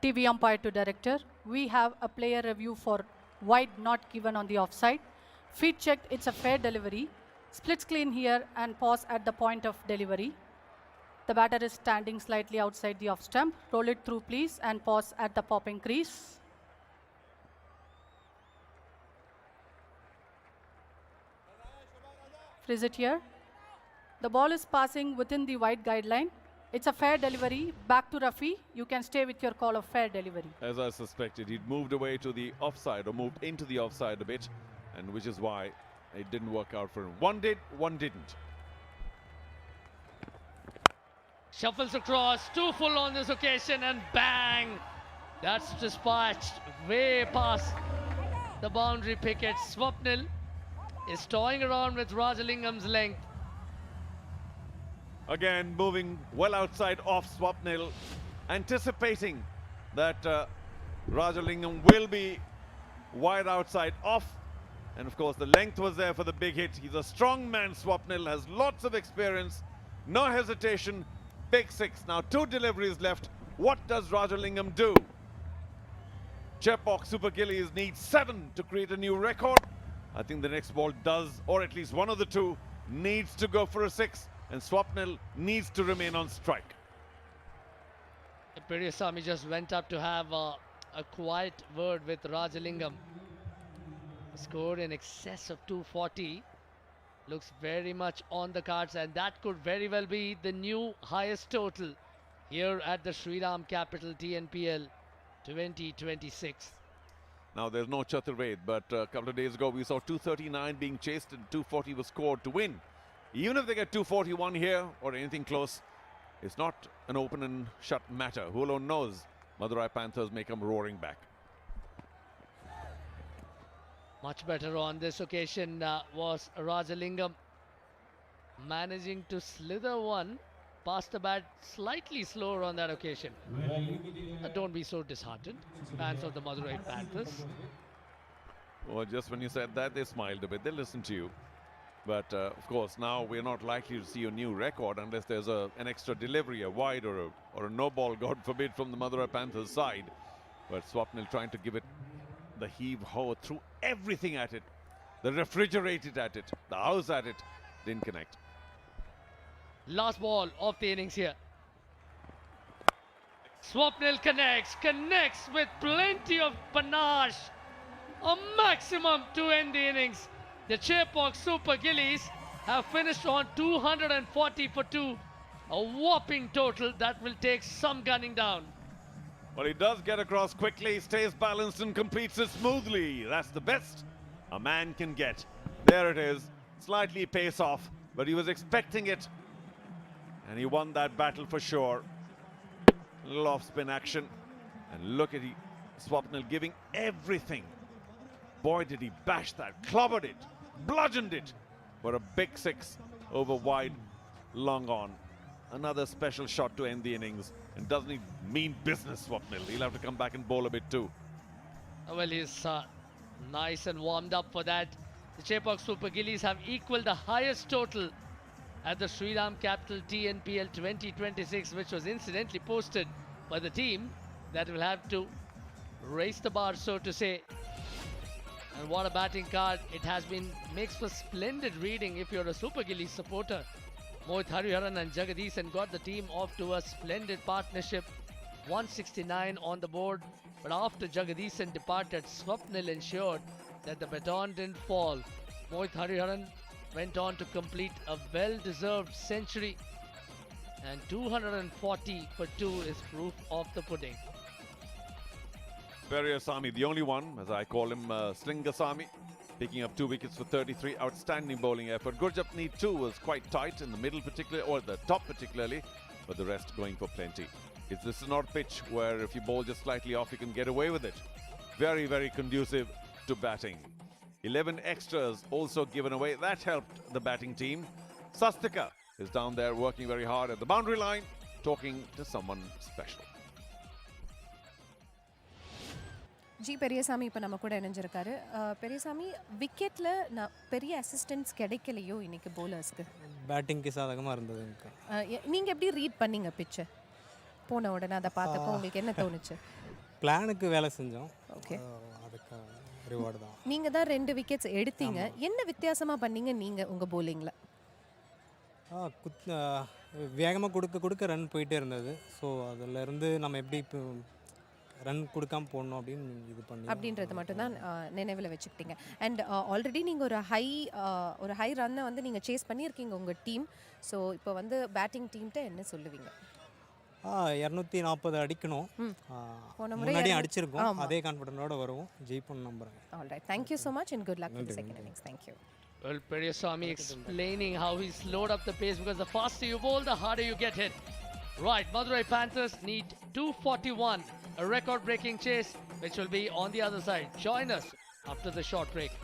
TV umpire to director. We have a player review for wide not given on the offside. Feed checked, it's a fair delivery. Split screen here and pause at the point of delivery. The batter is standing slightly outside the off stump. Roll it through please and pause at the popping crease. Freeze it here. The ball is passing within the wide guideline. It's a fair delivery. Back to Rafi. You can stay with your call of fair delivery. As I suspected, he'd moved away to the offside or moved into the offside a bit, and which is why it didn't work out for him. One did, one didn't. Shuffles across, too full on this occasion, and bang! That's dispatched way past the boundary picket. Swapnil is toying around with Rajalingam's length. Again, moving well outside off Swapnil, anticipating that Rajalingam will be wide outside off. And of course, the length was there for the big hit. He's a strong man, Swapnil, has lots of experience, no hesitation. Big six. Now 2 deliveries left. What does Rajalingam do? Chepauk Super Gillies needs 7 to create a new record. I think the next ball does, or at least one of the 2 needs to go for a 6, and Swapnil needs to remain on strike. Periyasamy just went up to have a quiet word with Rajalingam. Scored in excess of 240. Looks very much on the cards, and that could very well be the new highest total here at the Shriram Capital TNPL 2026. Now there's no Chaturved, but a couple of days ago we saw 239 being chased and 240 was scored to win. Even if they get 241 here or anything close, it's not an open and shut matter. Who alone knows? Madurai Panthers may come roaring back. Much better on this occasion was Rajalingam, managing to slither one past the bat, slightly slower on that occasion. Don't be so disheartened, fans of the Madurai Panthers. Well, just when you said that, they smiled a bit. They listened to you. But of course, now we're not likely to see a new record unless there's an extra delivery, a wide or a no ball, God forbid, from the Madurai Panthers side. But Swapnil trying to give it the heave-ho, threw everything at it. The refrigerated at it, the house at it, didn't connect. Last ball of the innings here. Swapnil connects with plenty of panache. A maximum to end the innings. The Chepauk Super Gillies have finished on 240 for 2. A whopping total that will take some gunning down. Well, he does get across quickly, stays balanced and completes it smoothly. That's the best a man can get. There it is, slightly pace off, but he was expecting it. And he won that battle for sure. A little off-spin action. And look at Swapnil giving everything. Boy, did he bash that, clobbered it, bludgeoned it for a big 6 over wide, long on. Another special shot to end the innings. And doesn't he mean business, Swapnil? He'll have to come back and bowl a bit too. Well, he's nice and warmed up for that. The Chepauk Super Gillies have equaled the highest total at the Shriram Capital TNPL 2026, which was incidentally posted by the team that will have to raise the bar, so to say. And what a batting card it has been. Makes for splendid reading if you're a Super Gillies supporter. Mohit Hariharan and Jagadisan got the team off to a splendid partnership. 169 on the board. But after Jagadisan departed, Swapnil ensured that the baton didn't fall. Mohit Hariharan went on to complete a well-deserved century. And 240 for 2 is proof of the pudding. Periyasamy, the only one, as I call him, Slingasamy, picking up 2 wickets for 33. Outstanding bowling effort. Gurjapneet too was quite tight in the middle particularly, or the top particularly, but the rest going for plenty. This is not a pitch where if you bowl just slightly off, you can get away with it. Very, very conducive to batting. 11 extras also given away. That helped the batting team. Sastika is down there working very hard at the boundary line, talking to someone special. G. Periyasamy இப்போ நம்ம கூட இணைஞ்சிருக்காரு. பெரியசாமி விக்கெட்ல நான் பெரிய assistance கிடைக்கலையோ இன்னைக்கு bowlersக்கு. பேட்டிங்க்கு சாதகமாக இருந்தது எனக்கு. நீங்க எப்படி ரீட் பண்ணீங்க பிட்ச்? போன உடனே அதை பார்த்தப்போ உங்களுக்கு என்ன தோணுச்சு? பிளானுக்கு வேலை செஞ்சோம். ஓகே. அதுக்கு ரிவார்டு தான். நீங்க தான் 2 விக்கெட்ஸ் எடுத்தீங்க. என்ன வித்தியாசமா பண்ணீங்க நீங்க உங்க bowlingல? வேகமாக கொடுக்க ரன் போயிட்டே இருந்தது. ஸோ அதிலிருந்து நம்ம எப்படி ரன் கொடுக்காம போடணும் அப்படின்னு இது பண்ணி அப்படின்றது மட்டும்தான் நினைவில் வச்சுக்கிட்டீங்க. அண்ட் ஆல்ரெடி நீங்கள் ஒரு ஹை ரன்னை வந்து நீங்கள் சேஸ் பண்ணியிருக்கீங்க உங்கள் டீம். ஸோ இப்போ வந்து பேட்டிங் டீம்கிட்ட என்ன சொல்லுவீங்க? 240 அடிக்கணும். முன்னாடியும் அடிச்சிருக்கோம். அதே கான்ஃபிடென்ட்டோட வருவோம், ஜெயிப்போம்னு நம்புறேன். Alright, thank you so much and good luck for the second innings. Thank you. Well, Periyaswamy explaining how he slowed up the pace because the faster you bowl, the harder you get hit. Right, Madurai Panthers need 241, a record-breaking chase, which will be on the other side. Join us after the short break.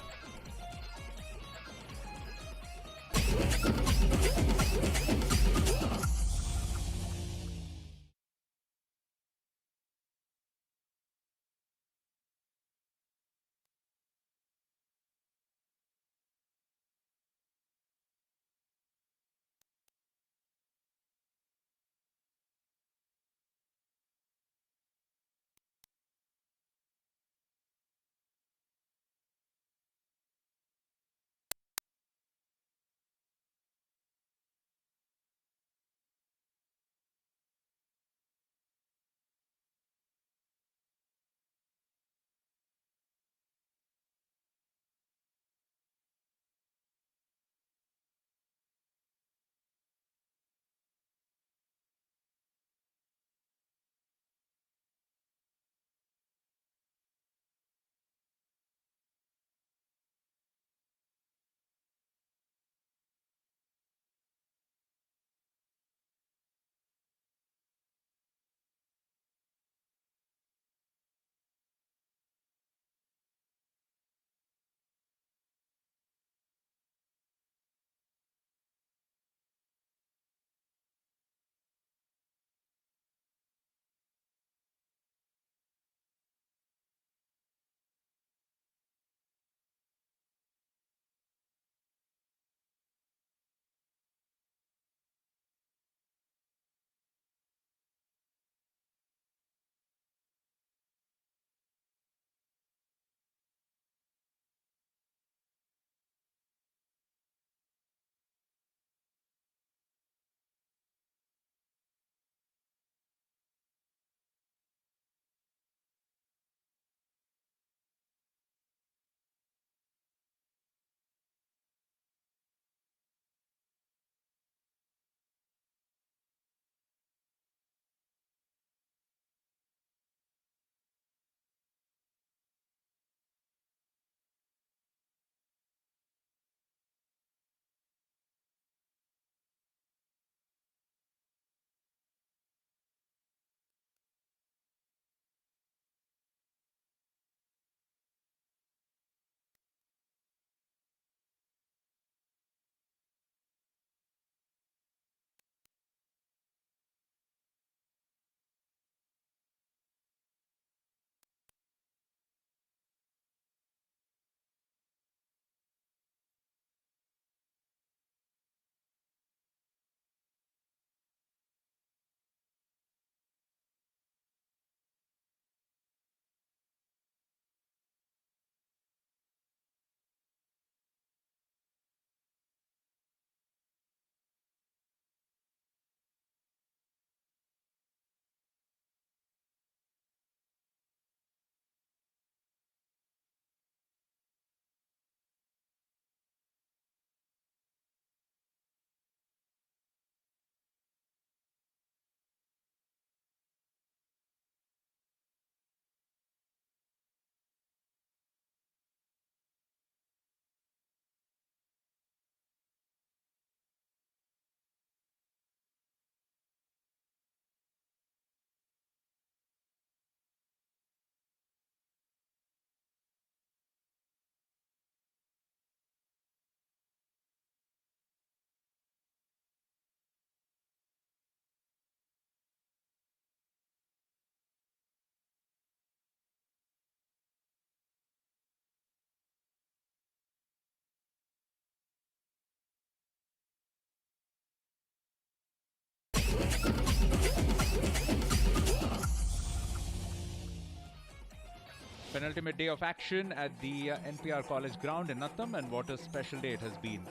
Penultimate day of action at the NPR College ground in Natham, and what a special day it has been.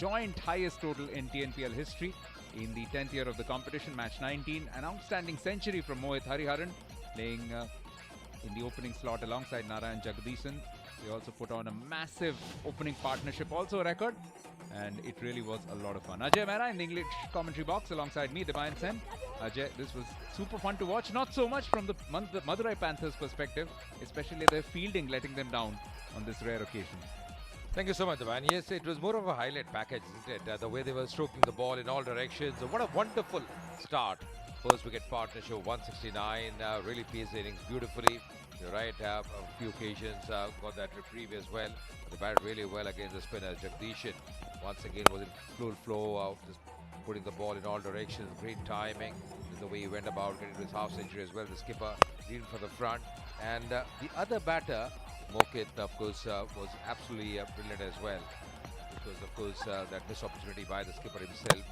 Joint highest total in TNPL history in the 10th year of the competition, match 19. An outstanding century from Mohit Hariharan playing in the opening slot alongside Nara and Jagdishan. They also put on a massive opening partnership, also a record, and it really was a lot of fun. Ajay Mehra in the English commentary box alongside me, Debayan Sen. Ajay, this was super fun to watch. Not so much from the Madurai Panthers perspective, especially their fielding letting them down on this rare occasion. Thank you so much, man. Yes, it was more of a highlight package, isn't it? The way they were stroking the ball in all directions. What a wonderful start. First wicket partnership, 169. Really paced the innings beautifully. You're right, a few occasions got that reprieve as well. They batted really well against the spinner. Jagdishan once again was in full flow, just putting the ball in all directions. Great timing. The way he went about getting to his half century as well. The skipper leading for the front. And the other batter, Mokit, of course, was absolutely brilliant as well. Because, of course, that missed opportunity by the skipper himself.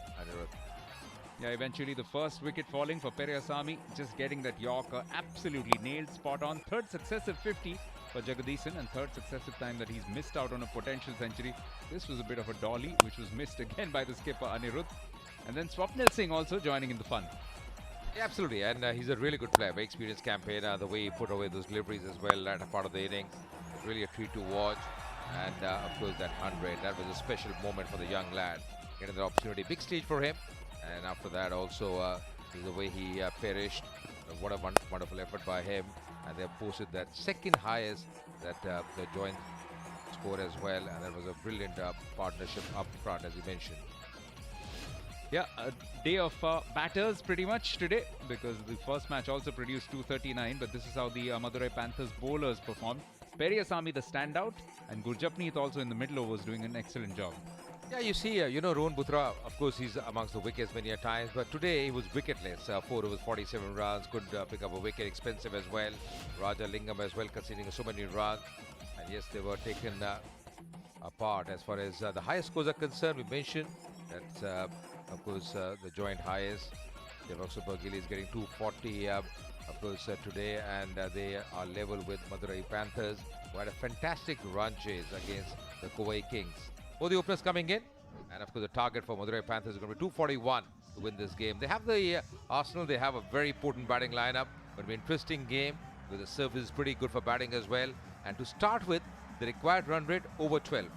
Yeah, eventually the first wicket falling for Periyasamy, just getting that Yorker absolutely nailed, spot on. Third successive 50 for Jagdishan, and third successive time that he's missed out on a potential century. This was a bit of a dolly, which was missed again by the skipper Anirudh. And then Swapnil Singh also joining in the fun. Yeah, absolutely, and he's a really good player, very experienced campaigner. The way he put away those deliveries as well at a part of the innings, really a treat to watch. And of course that 100, that was a special moment for the young lad, getting the opportunity, big stage for him. And after that also the way he perished, what a wonderful effort by him. And they posted that second highest that the joint score as well, and that was a brilliant partnership up front, as you mentioned. Yeah, a day of batters pretty much today, because the first match also produced 239, but this is how the Madurai Panthers bowlers performed. Periyasamy the standout, and Gurjapneet also in the middle overs doing an excellent job. Yeah, you see, Rohan Butra, of course, he's amongst the wickets many a times, but today he was wicketless. 4 overs, 47 runs, could pick up a wicket, expensive as well. Raja Lingam as well, conceding so many runs. And yes, they were taken apart as far as the highest scores are concerned. We mentioned that's, of course, the joint highest. Chepauk Super Gillies getting 240, of course, today, and they are level with Madurai Panthers, who had a fantastic run chase against the Kuwait Kings. Both the openers coming in, and of course the target for Madurai Panthers is going to be 241 to win this game. They have the Arsenal, they have a very potent batting lineup. Going to be an interesting game, with the surface is pretty good for batting as well. And to start with, the required run rate over 12.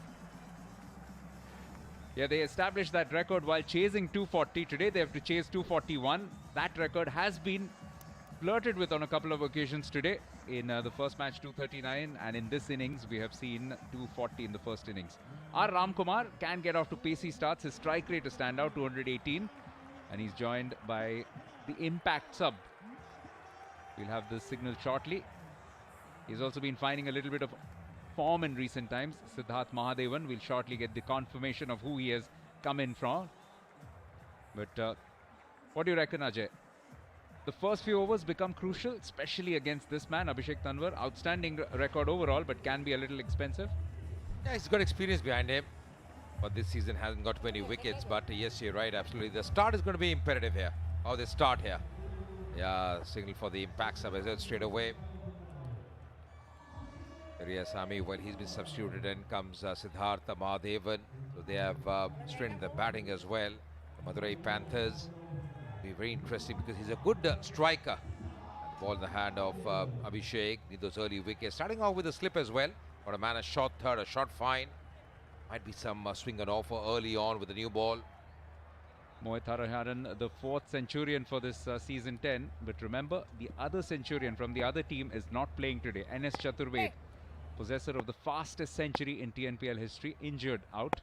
Yeah, they established that record while chasing 240. Today they have to chase 241. That record has been flirted with on a couple of occasions today. In the first match 239, and in this innings we have seen 240 in the first innings. R. Ramkumar can get off to pacey starts. His strike rate is standout, 218, and he's joined by the impact sub. We'll have the signal shortly. He's also been finding a little bit of form in recent times. Siddharth Mahadevan, will shortly get the confirmation of who he has come in from. But what do you reckon, Ajay? The first few overs become crucial, especially against this man, Abhishek Tanwar. Outstanding record overall, but can be a little expensive. Yeah, he's got experience behind him, but this season hasn't got many wickets. But yes, you're right, absolutely. The start is going to be imperative here. How they start here. Yeah, signal for the impact sub as well straight away. Periyasamy, well, he's been substituted, and comes Siddhartha Mahadevan. So they have strengthened the batting as well. The Madurai Panthers be very interesting because he's a good striker. And the ball in the hand of Abhishek. Need those early wickets. Starting off with a slip as well. Got a man a shot third, a shot fine. Might be some swing and offer early on with the new ball. Mohit Hariharan, the fourth centurion for this season 10. But remember, the other centurion from the other team is not playing today. NS Chaturved, possessor of the fastest century in TNPL history, injured out.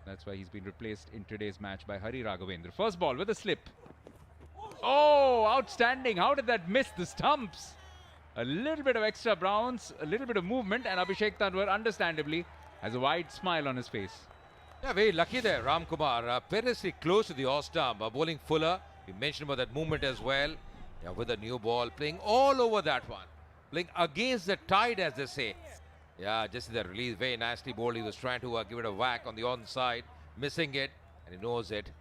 That's why he's been replaced in today's match by Hari Raghavendra. First ball with a slip. Oh, outstanding. How did that miss the stumps? A little bit of extra bounce, a little bit of movement, and Abhishek Tanwar, understandably, has a wide smile on his face. Yeah, very lucky there, Ramkumar. Perilously close to the off stump. Bowling fuller. We mentioned about that movement as well. Yeah, with a new ball, playing all over that one. Playing against the tide, as they say. Yeah, just the release, very nicely bowled. He was trying to give it a whack on the onside, missing it, and he knows it.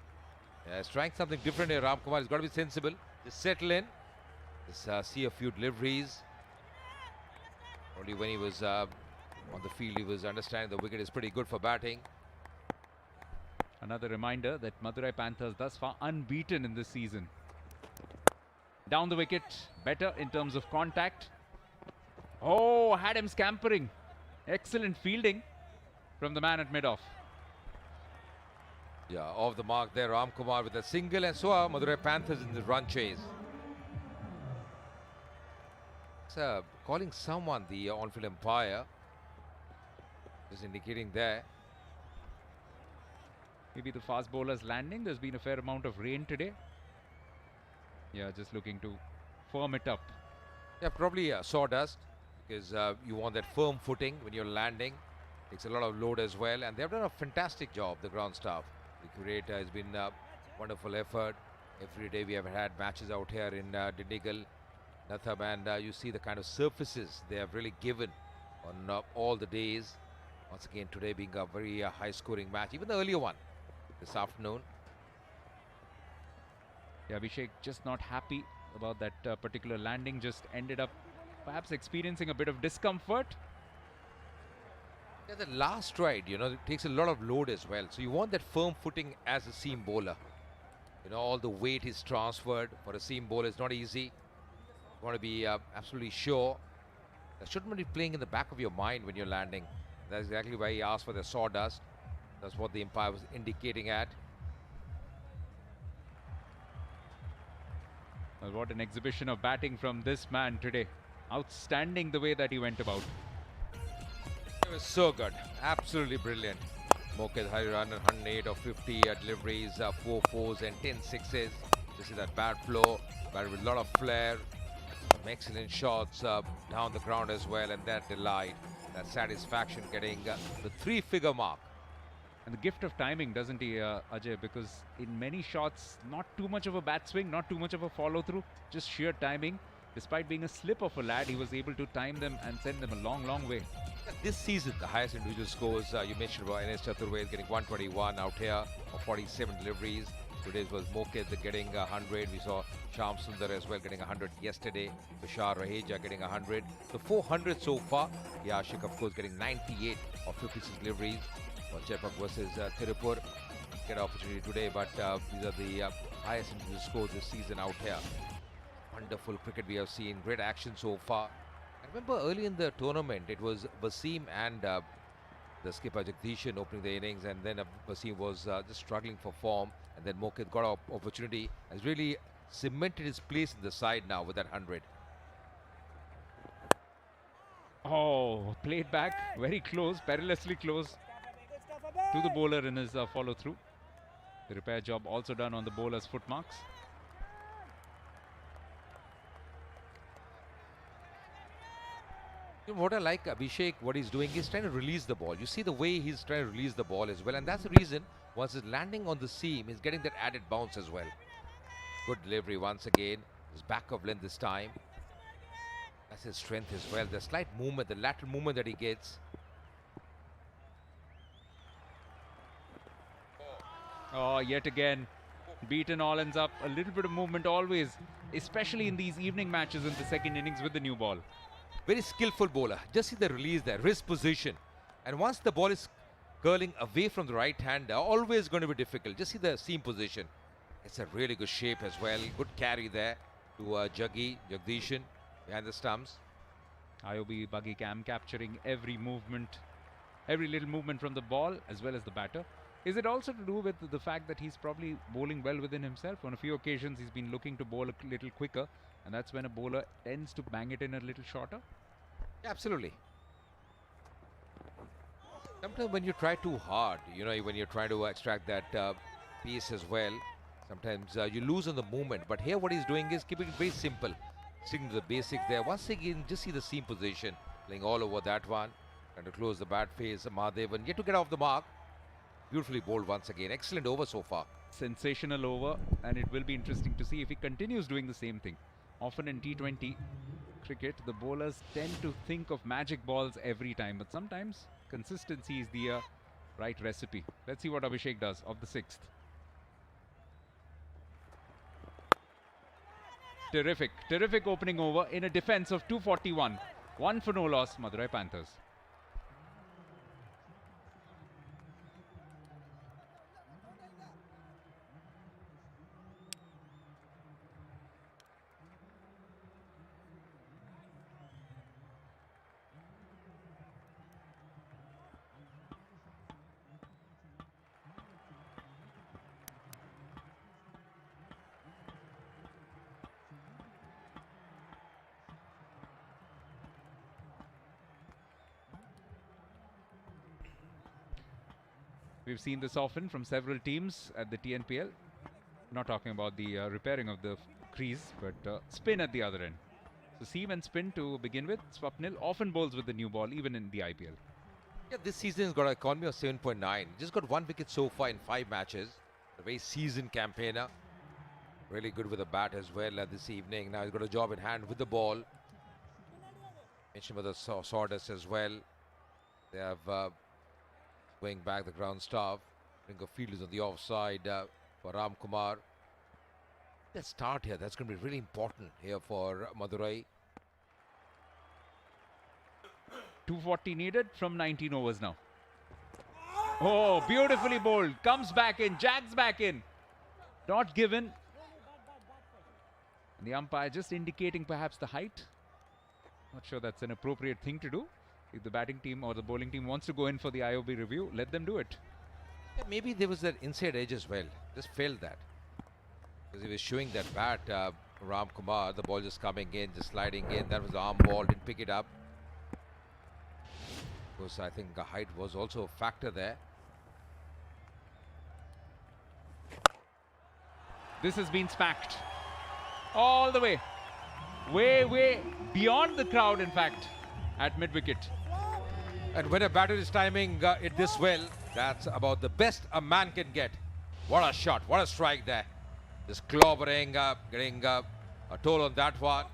Yeah, he's trying something different here, Ramkumar. He's got to be sensible. Just settle in. Just see a few deliveries. Only when he was on the field, he was understanding the wicket is pretty good for batting. Another reminder that Madurai Panthers thus far unbeaten in this season. Down the wicket, better in terms of contact. Oh, had him scampering. Excellent fielding from the man at mid-off. Yeah, off the mark there, Ram Kumar with a single, and so are Madurai Panthers in the run chase. Calling someone, the on-field umpire, is indicating there. Maybe the fast bowler's landing. There's been a fair amount of rain today. Yeah, just looking to firm it up. Yeah, probably sawdust, because you want that firm footing when you're landing. Takes a lot of load as well, and they've done a fantastic job, the ground staff. The curator has been wonderful effort. Every day we have had matches out here in Dindigul, Natham, and you see the kind of surfaces they have really given on all the days. Once again, today being a very high-scoring match, even the earlier one this afternoon. Yeah, Abhishek just not happy about that particular landing. Just ended up perhaps experiencing a bit of discomfort. Yeah, the last ride, it takes a lot of load as well. So you want that firm footing as a seam bowler. All the weight is transferred. For a seam bowler, it's not easy. You want to be absolutely sure. That shouldn't be playing in the back of your mind when you're landing. That's exactly why he asked for the sawdust. That's what the umpire was indicating at. Well, what an exhibition of batting from this man today. Outstanding the way that he went about. It was so good. Absolutely brilliant. Moked high run, 108 of 50 deliveries, 4 fours and 10 sixes. This is that bat flow, but with a lot of flair. Some excellent shots down the ground as well, and that delight, that satisfaction getting the 3-figure mark. And the gift of timing, doesn't he, Ajay? Because in many shots, not too much of a bat swing, not too much of a follow-through, just sheer timing. Despite being a slip of a lad, he was able to time them and send them a long, long way. This season, the highest individual scores, you mentioned about NS Chaturved getting 121 out here of 47 deliveries. Today's was Moked getting 100. We saw Sham Sundar as well getting 100 yesterday. Bashar Raheja getting 100. So 400 so far. Yashik, of course, getting 98 of 56 deliveries. Chepauk versus Tirupur. Get an opportunity today, but these are the highest individual scores this season out here. Wonderful cricket we have seen. Great action so far. I remember early in the tournament, it was Wasim and the skipper Jagdishan opening the innings, and then Wasim was just struggling for form, and then Moked got an opportunity, has really cemented his place in the side now with that 100. Oh, played back, very close, perilously close to the bowler in his follow-through. The repair job also done on the bowler's foot marks. What I like, Abhishek, what he's doing is trying to release the ball. You see the way he's trying to release the ball as well, and that's the reason once it's landing on the seam, he's getting that added bounce as well. Good delivery once again. His back of length this time. That's his strength as well. The slight movement, the lateral movement that he gets. Oh, yet again, beaten all ends up. A little bit of movement always, especially in these evening matches in the second innings with the new ball. Very skillful bowler. Just see the release there, wrist position. And once the ball is curling away from the right hander, always going to be difficult. Just see the seam position. It's a really good shape as well. Good carry there to Jagdishan behind the stumps. IOB buggy cam capturing every movement, every little movement from the ball as well as the batter. Is it also to do with the fact that he's probably bowling well within himself? On a few occasions, he's been looking to bowl a little quicker, and that's when a bowler tends to bang it in a little shorter? Yeah, absolutely. Sometimes when you try too hard, when you're trying to extract that pace as well, sometimes you lose on the movement. But here what he's doing is keeping it very simple. Sticking to the basics there. Once again, just see the seam position. Playing all over that one. Trying to close the bat face. Mahadevan yet to get off the mark. Beautifully bowled once again. Excellent over so far. Sensational over, and it will be interesting to see if he continues doing the same thing. Often in T20 cricket, the bowlers tend to think of magic balls every time, but sometimes consistency is the right recipe. Let's see what Abhishek does of the 6th. Terrific opening over in a defense of 241. 1 for no loss, Madurai Panthers. We've seen this often from several teams at the TNPL. Not talking about the repairing of the crease, but spin at the other end. So seam and spin to begin with. Swapnil often bowls with the new ball, even in the IPL. Yeah, this season has got an economy of 7.9. Just got 1 wicket so far in 5 matches. A very seasoned campaigner. Really good with the bat as well this evening. Now he's got a job in hand with the ball. Mentioned about the sawdust as well. They have going back the ground staff. I think a field is on the offside for Ram Kumar. Let's start here. That's going to be really important here for Madurai. 240 needed from 19 overs now. Oh, beautifully bowled. Comes back in, jags back in. Not given. And the umpire just indicating perhaps the height. Not sure that's an appropriate thing to do. If the batting team or the bowling team wants to go in for the IOB review, let them do it. Yeah, maybe there was that inside edge as well. Just failed that. Because he was showing that bat, Ram Kumar, the ball just coming in, just sliding in. That was the arm ball, didn't pick it up. Of course, I think the height was also a factor there. This has been smacked. All the way. Way beyond the crowd, in fact, at mid-wicket. And when a batter is timing it this well, that's about the best a man can get. What a shot, what a strike there. Just clobbering, getting a toll on that one.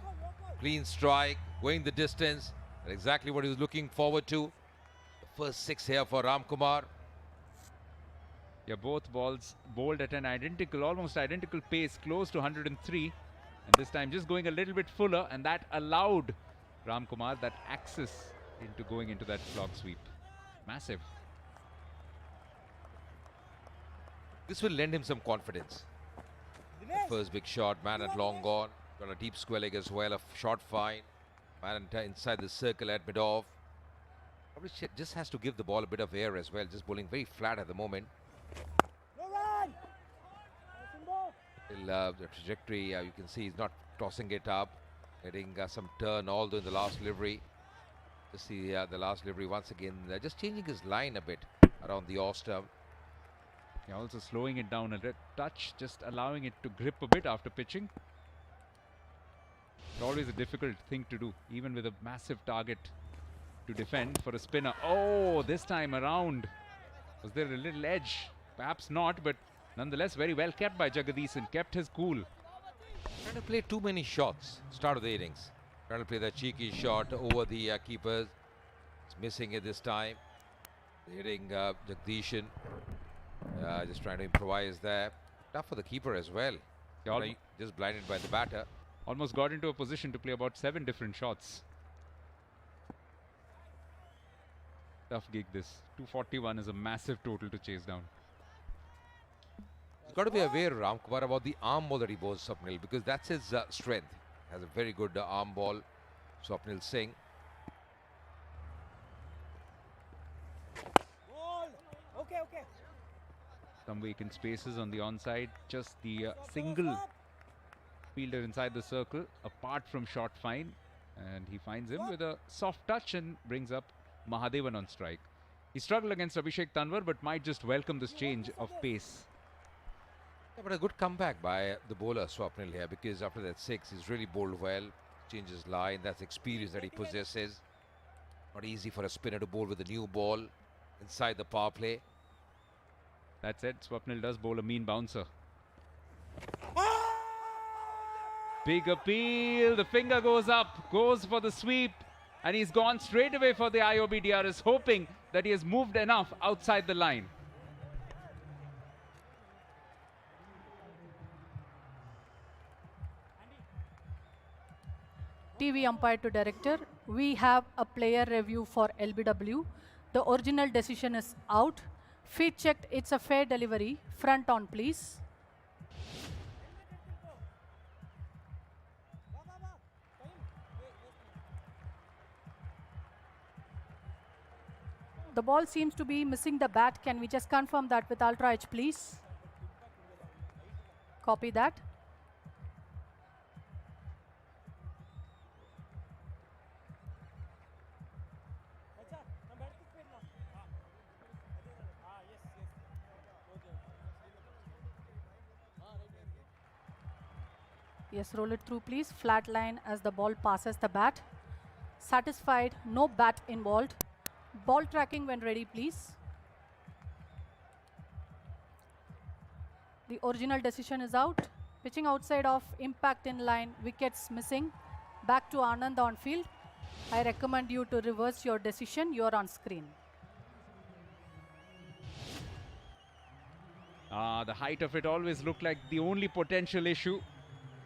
Clean strike, going the distance. That's exactly what he was looking forward to. The first 6 here for Ram Kumar. Yeah, both balls bowled at an almost identical pace, close to 103. And this time just going a little bit fuller, and that allowed Ram Kumar that access into going into that slog sweep. Massive. This will lend him some confidence. First big shot, man at long gone. Got a deep square leg as well, a short fine. Man inside the circle at mid-off. Probably just has to give the ball a bit of air as well. Just bowling very flat at the moment. Still, the trajectory, you can see he's not tossing it up. Getting some turn, although in the last delivery. Just see the last delivery once again. Just changing his line a bit around the off stump. Yeah, also slowing it down a touch, just allowing it to grip a bit after pitching. It's always a difficult thing to do, even with a massive target to defend for a spinner. Oh, this time around, was there a little edge? Perhaps not, but nonetheless very well kept by Jagadisan, kept his cool. Trying to play too many shots, start of the innings. Trying to play that cheeky shot over the keepers. It's missing it this time. Hitting Jagdishan. Just trying to improvise there. Tough for the keeper as well. Just blinded by the batter. Almost got into a position to play about 7 different shots. Tough gig this. 241 is a massive total to chase down. He's got to be aware, Ram Kumar, about the arm ball that he bowls Swapnil, because that's his strength. Has a very good arm ball, Swapnil Singh. Okay. Some vacant spaces on the onside. Just the single fielder inside the circle, apart from short fine. And he finds him with a soft touch and brings up Mahadevan on strike. He struggled against Abhishek Tanwar, but might just welcome this change of pace. Yeah, but a good comeback by the bowler Swapnil here, because after that 6, he's really bowled well. Changes line, that's experience that he possesses. Not easy for a spinner to bowl with a new ball inside the power play. That's it. Swapnil does bowl a mean bouncer. Big appeal. The finger goes up, goes for the sweep, and he's gone straight away for the IOB DRS, hoping that he has moved enough outside the line. TV umpire to director, we have a player review for LBW. The original decision is out. Feet checked, it's a fair delivery. Front on, please. The ball seems to be missing the bat. Can we just confirm that with Ultra H, please? Copy that. Yes, roll it through, please. Flat line as the ball passes the bat. Satisfied, no bat involved. Ball tracking when ready, please. The original decision is out. Pitching outside of, impact in line, wickets missing. Back to Anand on field. I recommend you to reverse your decision. You are on screen. The height of it always looked like the only potential issue,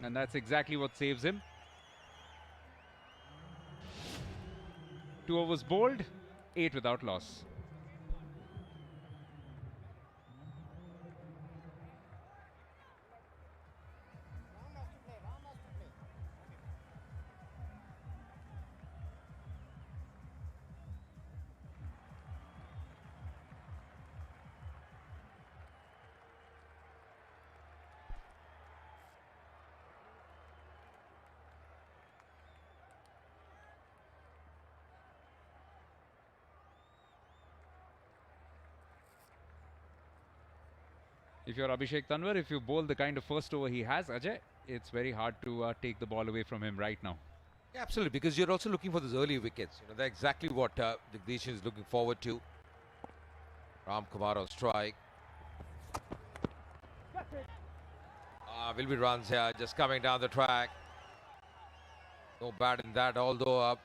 and that's exactly what saves him. 2 overs bowled, 8 without loss. If you're Abhishek Tanwar, if you bowl the kind of first over he has, Ajay, it's very hard to take the ball away from him right now. Yeah, absolutely, because you're also looking for those early wickets. You know, that's exactly what Jagdish is looking forward to. Ram Kumar on strike. Will be runs here, just coming down the track. No bad in that, although,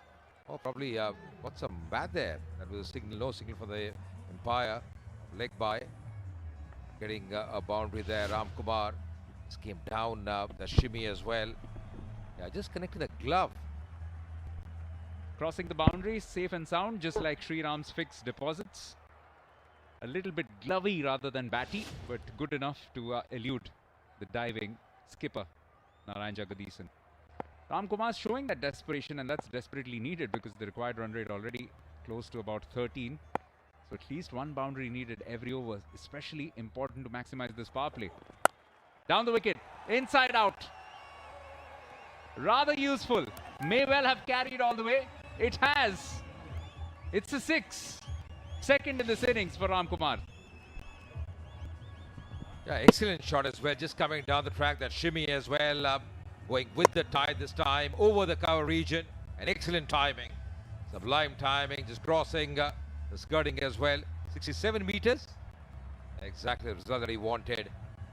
probably got some bad there. That was a signal, no signal for the umpire. Leg by. Getting a boundary there, Ram Kumar. Just came down, the shimmy as well. Yeah, just connecting the glove. Crossing the boundary, safe and sound, just like Shriram's fixed deposits. A little bit glovey rather than batty, but good enough to elude the diving skipper, Narayan Jagadisan. Ram Kumar's showing that desperation, and that's desperately needed because the required run rate already close to about 13. So at least one boundary needed every over, especially important to maximize this power play. Down the wicket, inside out. Rather useful. May well have carried all the way. It has. It's a 6. Second in this innings for Ram Kumar. Yeah, excellent shot as well. Just coming down the track, that shimmy as well. Going with the tide this time, over the cover region. An excellent timing. Sublime timing, just crossing the skirting as well. 67 meters. Exactly the result that he wanted.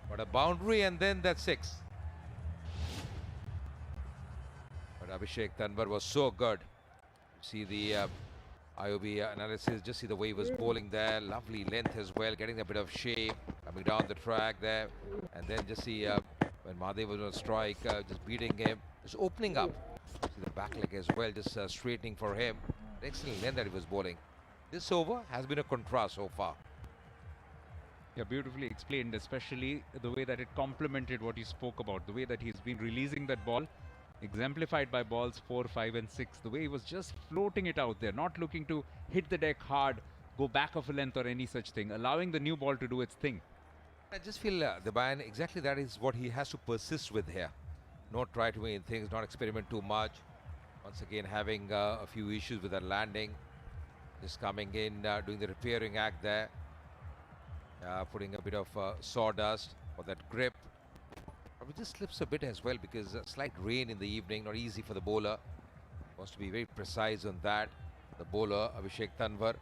But a boundary and then that 6. But Abhishek Tanwar was so good. See the IOB analysis, just see the way he was bowling there. Lovely length as well, getting a bit of shape, coming down the track there. And then just see when Mahadev was on strike, just beating him, just opening up. See the back leg as well, just straightening for him. Excellent length that he was bowling. This over has been a contrast so far. Yeah, beautifully explained, especially the way that it complemented what you spoke about, the way that he's been releasing that ball, exemplified by balls 4, 5 and 6, the way he was just floating it out there, not looking to hit the deck hard, go back of a length or any such thing, allowing the new ball to do its thing. I just feel the ban, exactly that is what he has to persist with here. Not try too many things, not experiment too much. Once again having a few issues with that landing. Just coming in, doing the repairing act there. Putting a bit of sawdust for that grip. Probably just slips a bit as well because slight rain in the evening, not easy for the bowler. Wants to be very precise on that. The bowler, Abhishek Tanwar.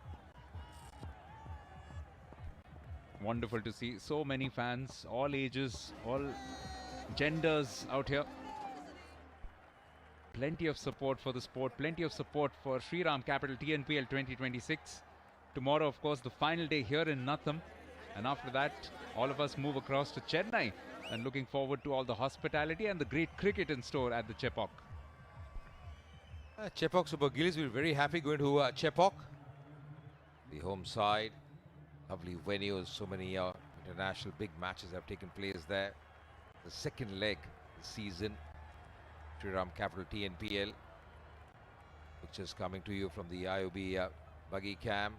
Wonderful to see so many fans, all ages, all genders out here. Plenty of support for the sport, plenty of support for Shriram Capital TNPL 2026. Tomorrow, of course, the final day here in Natham. And after that, all of us move across to Chennai and looking forward to all the hospitality and the great cricket in store at the Chepauk. Chepauk Super Gillies will be very happy going to Chepauk. The home side. Lovely venues, so many international big matches have taken place there. The second leg this season. Shriram Capital TNPL. Pictures coming to you from the IOB buggy cam.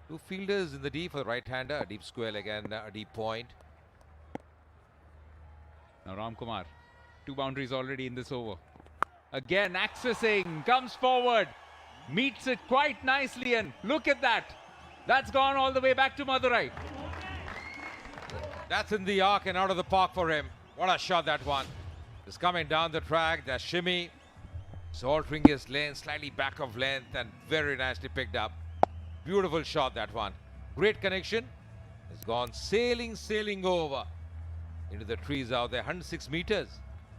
2 fielders in the deep for the right-hander, a deep square leg and a deep point. Now Ram Kumar, 2 boundaries already in this over. Again accessing, comes forward, meets it quite nicely, and look at that. That's gone all the way back to Madurai. That's in the arc and out of the park for him. What a shot that one. Just coming down the track, the shimmy. He's altering his lane, slightly back of length, and very nicely picked up. Beautiful shot, that one. Great connection. It's gone sailing over into the trees out there. 106 meters.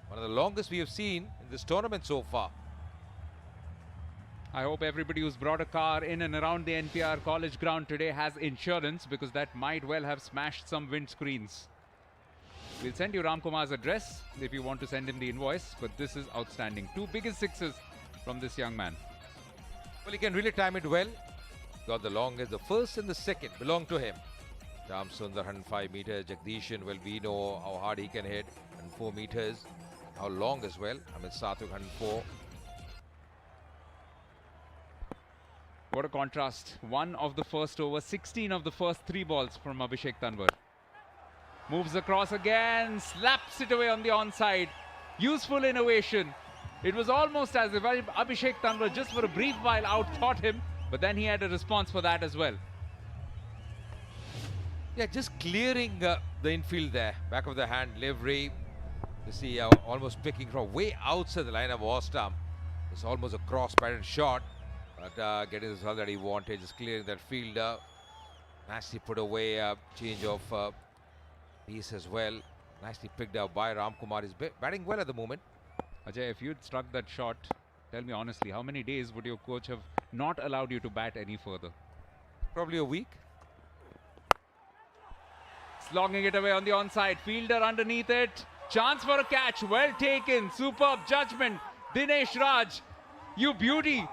One of the longest we have seen in this tournament so far. I hope everybody who's brought a car in and around the NPR college ground today has insurance, because that might well have smashed some windscreens. We'll send you Ramkumar's address if you want to send him the invoice, but this is outstanding. 2 biggest sixes from this young man. Well, he can really time it well. Got the longest, the first and the second belong to him. Ram Sundar 105 meters, Jagdishan, well, we know how hard he can hit, 104 meters, how long as well. Amit Sathuk 104. What a contrast. 1 of the first over, 16 of the first 3 balls from Abhishek Tanwar. Moves across again, slaps it away on the onside. Useful innovation. It was almost as if Abhishek Tanwar just for a brief while out-thought him, but then he had a response for that as well. Yeah, just clearing the infield there. Back of the hand livery. You see almost picking from way outside the line of Ostam. It's almost a cross-pattern shot, but getting the result that he wanted. Just clearing that field. Nicely put away, change of piece as well. Nicely picked up by Ramkumar. He's batting well at the moment. Ajay, if you'd struck that shot, tell me honestly, how many days would your coach have not allowed you to bat any further? Probably a week. Slogging it away on the onside. Fielder underneath it. Chance for a catch. Well taken. Superb judgment. Dinesh Raj, you beauty.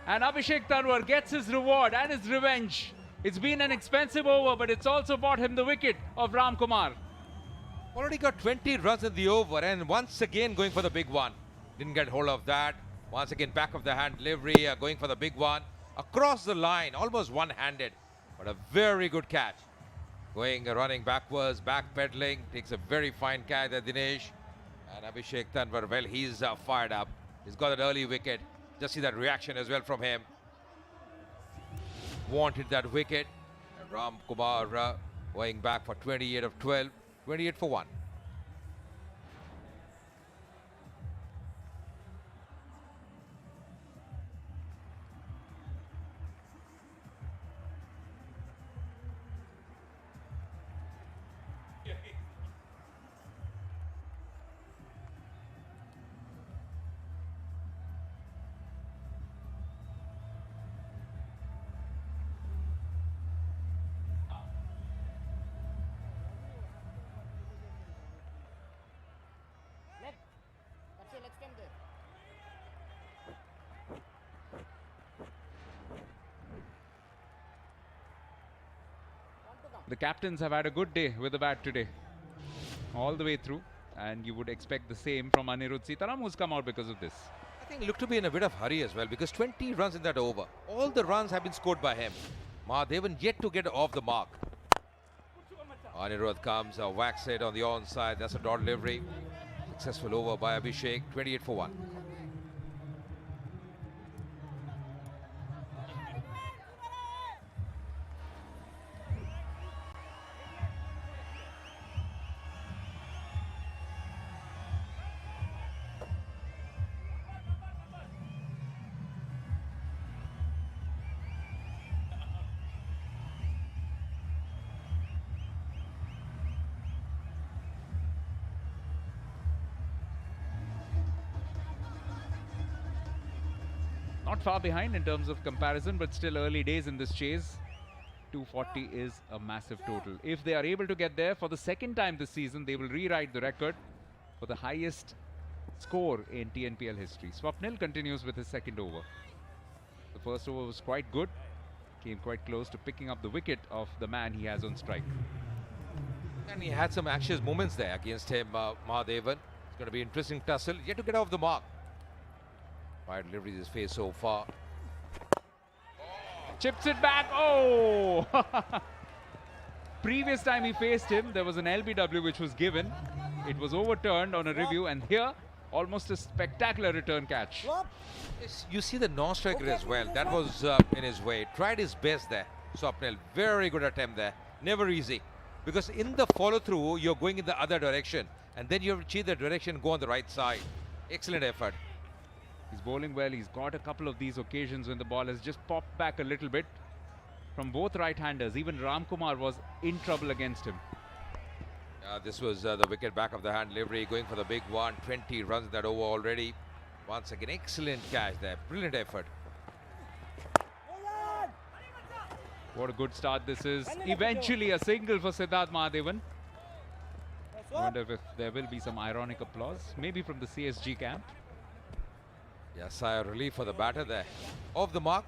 And Abhishek Tanwar gets his reward and his revenge. It's been an expensive over, but it's also bought him the wicket of Ramkumar. Already got 20 runs in the over, and once again going for the big one. Didn't get hold of that. Once again back of the hand delivery, going for the big one. Across the line, almost one-handed, but a very good catch. Running backwards, back pedaling, takes a very fine catch there, Dinesh. And Abhishek Tanwar, well, he's fired up. He's got an early wicket. Just see that reaction as well from him. Wanted that wicket. And Ramkumar going back for 28 of 12, 28 for 1. The captains have had a good day with the bat today, all the way through, and you would expect the same from Anirudh Sitaram, who's come out because of this. I think looked to be in a bit of hurry as well, because 20 runs in that over. All the runs have been scored by him. Mahadevan yet to get off the mark. Anirudh comes, whacks it on the onside. That's a dot delivery. Successful over by Abhishek, 28 for 1. Not far behind in terms of comparison, but still early days in this chase. 240 is a massive total. If they are able to get there for the second time this season, they will rewrite the record for the highest score in TNPL history. Swapnil continues with his second over. The first over was quite good. Came quite close to picking up the wicket of the man he has on strike. And he had some anxious moments there against him, Mahadevan. It's going to be an interesting tussle. Yet to get off the mark. Wide delivery his face so far. Chips it back. Oh! Previous time he faced him, there was an LBW which was given. It was overturned on a review, and here, almost a spectacular return catch. Yes, you see the non-striker as well. That was in his way. Tried his best there. Swapnil, very good attempt there. Never easy. Because in the follow-through, you're going in the other direction. and then you have to change the direction, go on the right side. Excellent effort. He's bowling well. He's got a couple of these occasions when the ball has just popped back a little bit from both right-handers. Even Ramkumar was in trouble against him. This was the wicket back of the hand delivery, going for the big one. 20 runs in that over already. Once again, excellent catch there. Brilliant effort. What a good start this is. Eventually a single for Siddharth Mahadevan. I wonder if there will be some ironic applause, maybe from the CSG camp. Yes, sigh of relief for the batter there. Off the mark.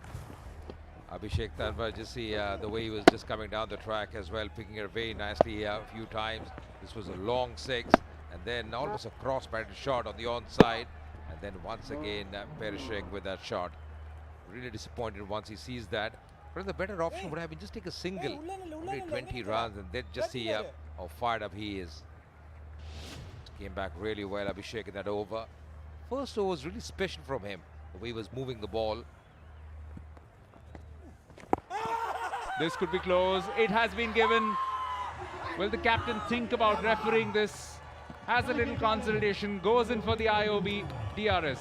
Abhishek Tanwar, just see the way he was just coming down the track as well, picking it very nicely a few times. This was a long six, and then almost a cross-batted shot on the onside, and then once again perishing with that shot. Really disappointed once he sees that. But the better option would have been just take a single, only 20 runs, and then just see how fired up he is. Came back really well, Abhishek, in that over. First over was really special from him, the way he was moving the ball. This could be close. It has been given. Will the captain think about refereeing this? Has a little consultation, goes in for the IOB DRS.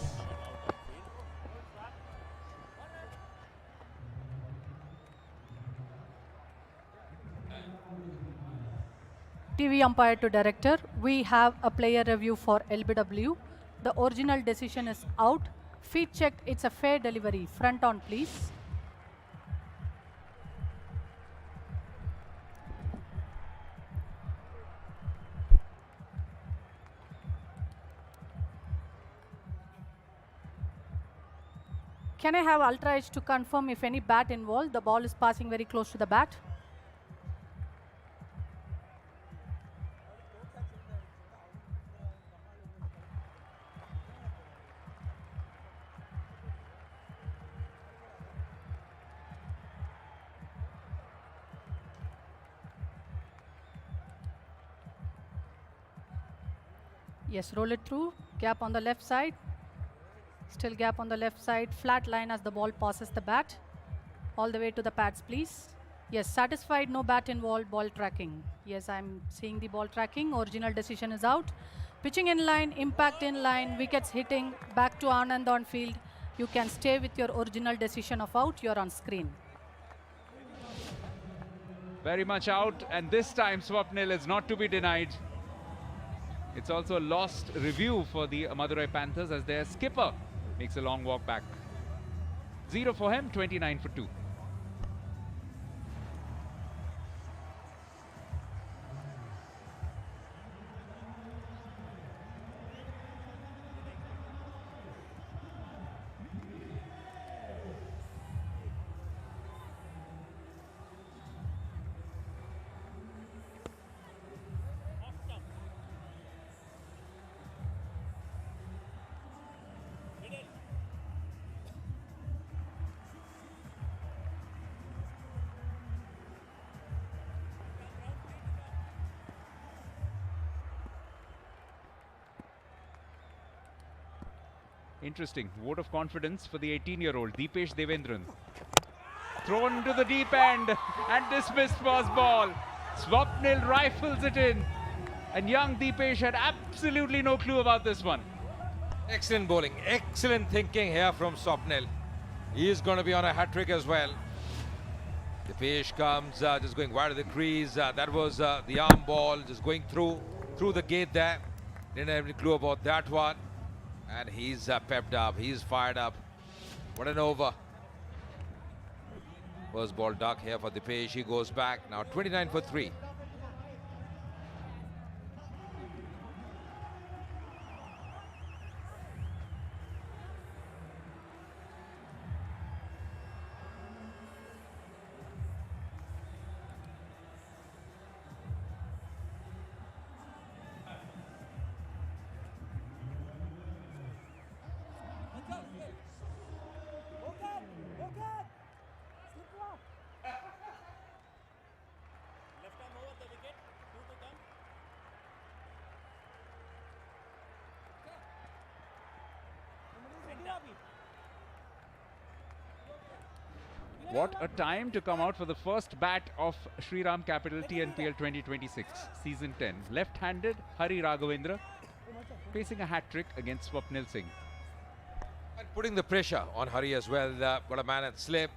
TV umpire to director, we have a player review for LBW. The original decision is out. Feet checked, it's a fair delivery. Front on, please. Can I have Ultra Edge to confirm if any bat involved? The ball is passing very close to the bat. Yes, roll it through. Gap on the left side. Still gap on the left side. Flat line as the ball passes the bat. All the way to the pads, please. Yes, satisfied, no bat involved, ball tracking. Yes, I'm seeing the ball tracking. Original decision is out. Pitching in line, impact in line, wickets hitting, back to Anand on field. You can stay with your original decision of out. You're on screen. Very much out, and this time Swapnil is not to be denied. It's also a lost review for the Madurai Panthers as their skipper makes a long walk back. 0 for him, 29 for 2. Interesting. Vote of confidence for the 18-year-old Deepesh Devendran. Thrown to the deep end and dismissed first ball. Swapnil rifles it in. And young Deepesh had absolutely no clue about this one. Excellent bowling. Excellent thinking here from Swapnil. He is going to be on a hat-trick as well. Deepesh comes just going wide of the crease. That was the arm ball just going through the gate there. Didn't have any clue about that one. And he's pepped up, he's fired up. What an over. First ball duck here for Deepesh, he goes back. Now 29 for 3. What a time to come out for the first bat of Shriram Capital TNPL 2026 Season 10. Left-handed Hari Raghavendra facing a hat-trick against Swapnil Singh. And putting the pressure on Hari as well. Got a man at slip.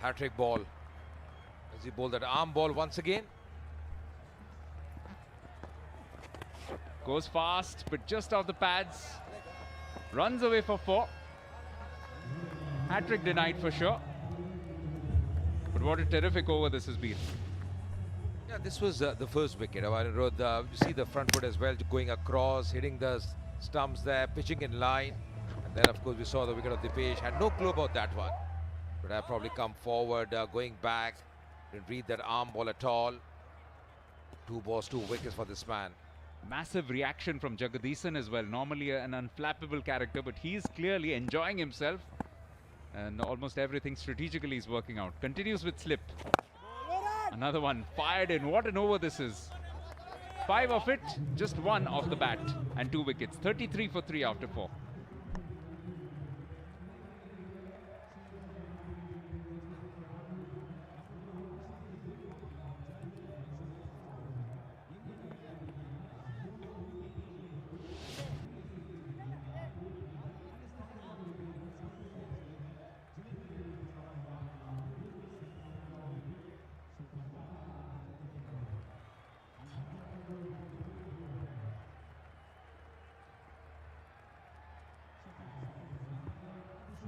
Hat-trick ball. As he bowled that arm ball once again. Goes fast, but just off the pads. Runs away for 4. Hat-trick denied for sure. But what a terrific over this has been. Yeah, this was the first wicket. You see the front foot as well, going across, hitting the stumps there, pitching in line. And then, of course, we saw the wicket of Dipesh. Had no clue about that one. But have probably come forward, going back. Didn't read that arm ball at all. 2 balls, 2 wickets for this man. Massive reaction from Jagadisan as well. Normally an unflappable character, but he's clearly enjoying himself. And almost everything strategically is working out. Continues with slip. Another one fired in. What an over this is. 5 of it, just 1 off the bat. And 2 wickets. 33 for 3 after 4.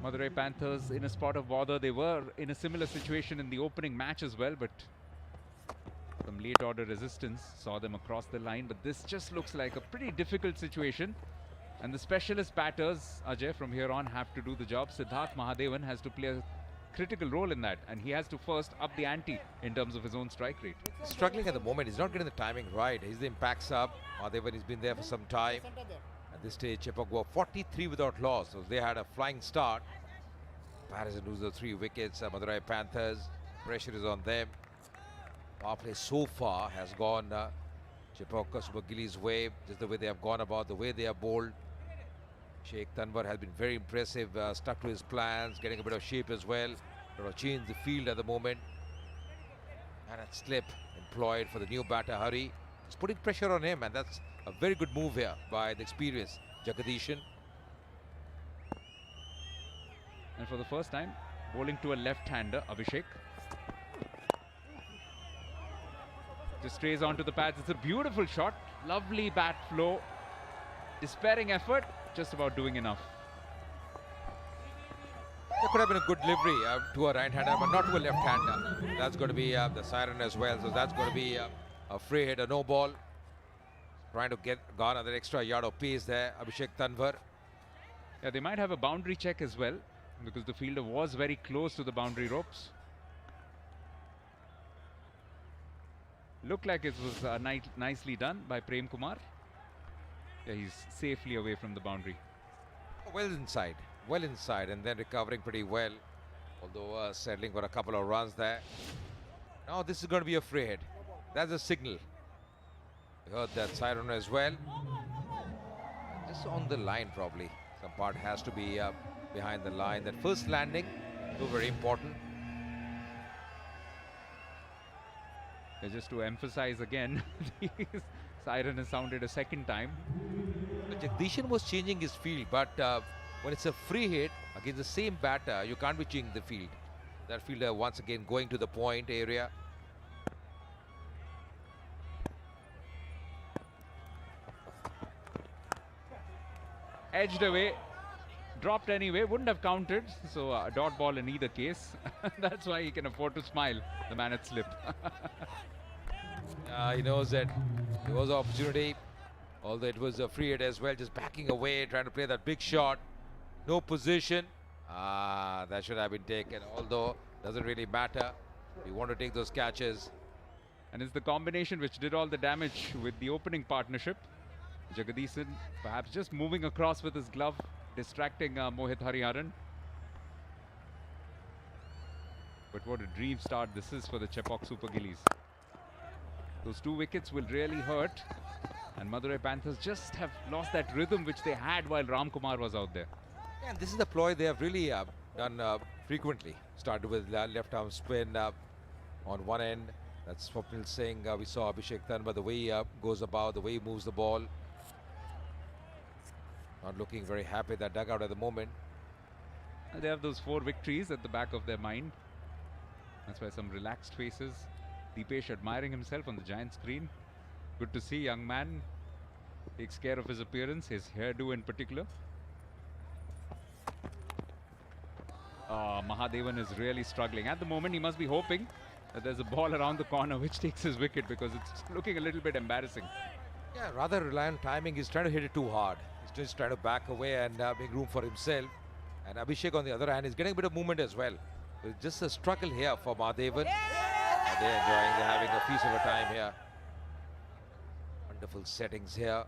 Madurai Panthers in a spot of bother. They were in a similar situation in the opening match as well, but some late order resistance saw them across the line. But this just looks like a pretty difficult situation. And the specialist batters, Ajay, from here on have to do the job. Siddharth Mahadevan has to play a critical role in that. And he has to first up the ante in terms of his own strike rate. Struggling at the moment. He's not getting the timing right. He's the impact sub. Mahadevan has been there for some time. At this stage, Chepauk were 43 without loss. So they had a flying start. Paris lose the 3 wickets. Madurai Panthers, pressure is on them. Power play so far has gone Chepauk Super Gillies' way. Just the way they have gone about, the way they are bowled. Sheikh Tanwar has been very impressive, stuck to his plans, getting a bit of shape as well. Change the field at the moment. And at slip employed for the new batter Hari. It's putting pressure on him, and that's a very good move here by the experienced Jagadishan. And for the first time, bowling to a left-hander, Abhishek. Just strays onto the pads. It's a beautiful shot. Lovely bat flow. Despairing effort, just about doing enough. There could have been a good delivery to a right-hander, but not to a left-hander. That's going to be the siren as well. So that's going to be a free hit, a no ball. Trying to garner that extra yard of pace there, Abhishek Tanwar. Yeah, they might have a boundary check as well, because the fielder was very close to the boundary ropes. Looked like it was nicely done by Prem Kumar. Yeah, he's safely away from the boundary. Well inside, and then recovering pretty well. Although settling for a couple of runs there. Now this is going to be a free hit. That's a signal. You heard that siren as well. Just on the line probably. Some part has to be behind the line. That first landing, so very important. Just to emphasize again, the siren has sounded a second time. Jagdishan was changing his field, but when it's a free hit against the same batter, you can't be changing the field. That fielder once again going to the point area. Edged away, dropped anyway, wouldn't have counted. So a dot ball in either case. That's why he can afford to smile, the man at slip. He knows that there was an opportunity, although it was a free hit as well, just backing away, trying to play that big shot. No position. That should have been taken, although doesn't really matter. We want to take those catches. And it's the combination which did all the damage with the opening partnership. Jagadisan perhaps just moving across with his glove, distracting Mohit Hariharan. But what a dream start this is for the Chepauk Super Gillies. Those 2 wickets will really hurt. And Madurai Panthers just have lost that rhythm which they had while Ram Kumar was out there. Yeah, and this is the ploy they have really done frequently. Started with left arm spin on one end. That's Swapnil Singh. We saw Abhishek Tanva, the way he goes about, the way he moves the ball. Not looking very happy at that dugout at the moment. They have those 4 victories at the back of their mind. That's why some relaxed faces. Deepesh admiring himself on the giant screen. Good to see, young man. Takes care of his appearance, his hairdo in particular. Mahadevan is really struggling. At the moment, he must be hoping that there's a ball around the corner which takes his wicket, because it's looking a little bit embarrassing. Yeah, rather rely on timing. He's trying to hit it too hard. He's just trying to back away and make room for himself. And Abhishek, on the other hand, is getting a bit of movement as well. It's just a struggle here for Mahadevan. They're enjoying, they're having a feast of a time here. Wonderful settings here.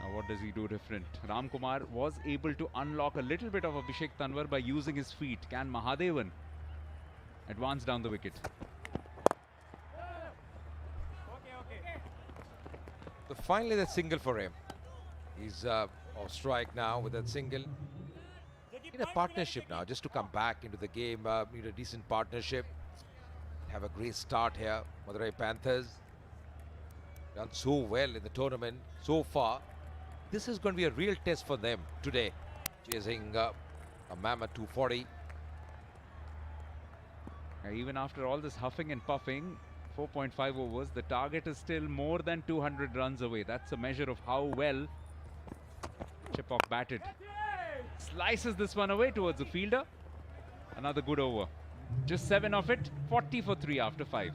Now what does he do different? Ram Kumar was able to unlock a little bit of Abhishek Tanwar by using his feet. Can Mahadevan advance down the wicket? So finally that single for him. He's off strike now with that single. In a partnership now, just to come back into the game, need a decent partnership. Have a great start here. Madurai Panthers done so well in the tournament so far. This is going to be a real test for them today. Chasing a Namma 240. Even after all this huffing and puffing, 4.5 overs, the target is still more than 200 runs away. That's a measure of how well Chepauk batted. Slices this one away towards the fielder. Another good over. Just 7 of it, 40 for 3 after 5.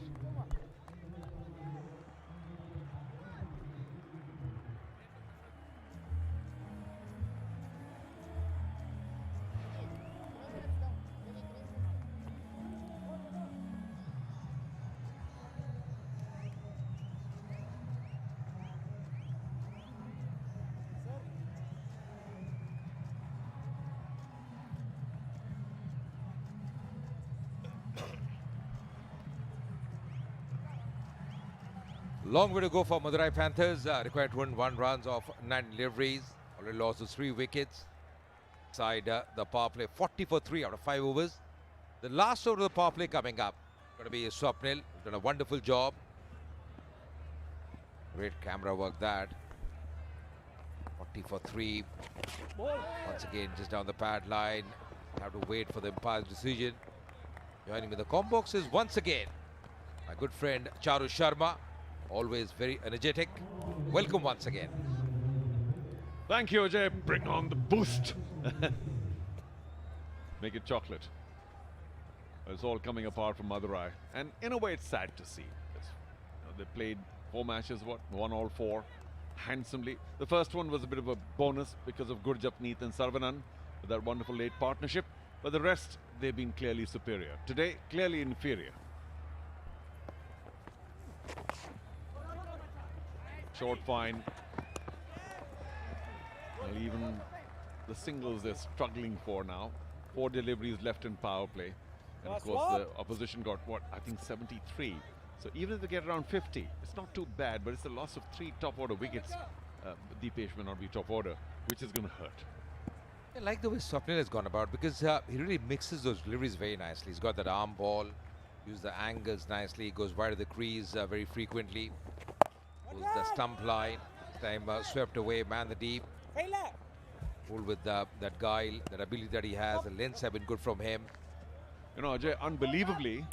Long way to go for Madurai Panthers. Required 1 runs off 9 deliveries. Already lost to 3 wickets. Side the power play, 40 for 3 out of 5 overs. The last over of the power play coming up. Going to be Swapnil. Done a wonderful job. Great camera work that. 40 for 3. Once again, just down the pad line. Have to wait for the umpire's decision. Joining me in the com box is once again my good friend Charu Sharma. Always very energetic. Welcome once again. Thank you, Ajay. Bring on the boost. Make it chocolate. It's all coming apart from Madurai. And in a way, it's sad to see. They played 4 matches, won all 4 handsomely. The first one was a bit of a bonus because of Gurjapneet and Sarvanan with that wonderful late partnership. But the rest, they've been clearly superior. Today, clearly inferior. Short fine. Well, even the singles they're struggling for now. 4 deliveries left in power play. And of course the opposition got what? I think 73. So even if they get around 50, it's not too bad, but it's a loss of 3 top order wickets. Deepesh may not be top order, which is going to hurt. I like the way Swapnil has gone about because he really mixes those deliveries very nicely. He's got that arm ball, uses the angles nicely, goes wide of the crease very frequently. Pulls the stump line, this time swept away, man the deep. Pulled with that guile, that ability that he has. The lengths have been good from him. You know, Ajay, unbelievably,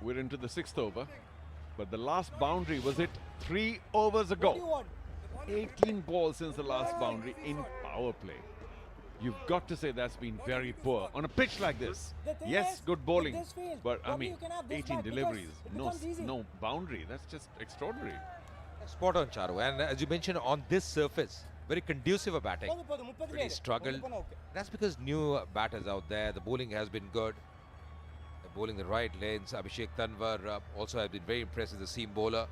we're into the 6th over, but the last boundary was hit 3 overs ago. 18 balls since the last boundary in power play. You've got to say that's been very poor on a pitch like this. Yes, good bowling, but I mean, 18 deliveries, no boundary. That's just extraordinary. Spot on, Charu. And as you mentioned, on this surface, very conducive of batting. Really struggled. That's because new batters out there. The bowling has been good. They're bowling the right lanes. Abhishek Tanwar also has been very impressive, the seam bowler.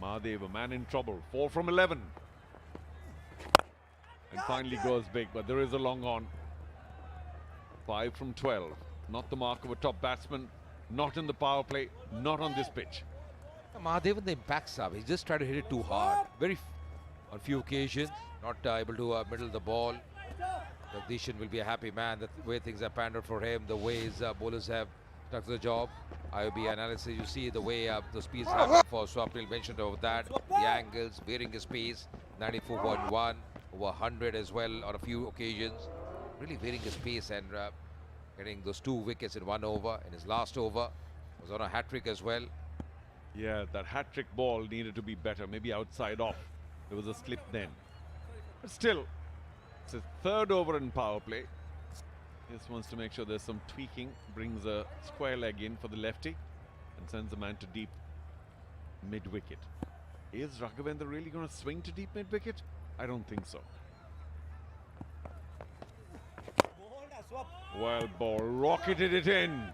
Mahadev, a man in trouble. 4 from 11. And finally goes big, but there is a long on. 5 from 12. Not the mark of a top batsman. Not in the power play. Not on this pitch. Mahadevan, the impact sub, he just tried to hit it too hard. On few occasions, not able to middle the ball. Jagdishan will be a happy man, the way things have panned out for him, the way his bowlers have stuck to the job. IOB analysis, you see the way the speeds happen for Swapnil, mentioned over that. The angles, varying his pace, 94.1, over 100 as well on a few occasions. Really varying his pace and getting those 2 wickets in 1 over. In his last over, was on a hat-trick as well. Yeah, that hat-trick ball needed to be better, maybe outside off. There was a slip then. But still, it's his 3rd over in power play. He just wants to make sure there's some tweaking. Brings a square leg in for the lefty and sends the man to deep mid-wicket. Is Raghavendra really going to swing to deep mid-wicket? I don't think so. Well, ball rocketed it in.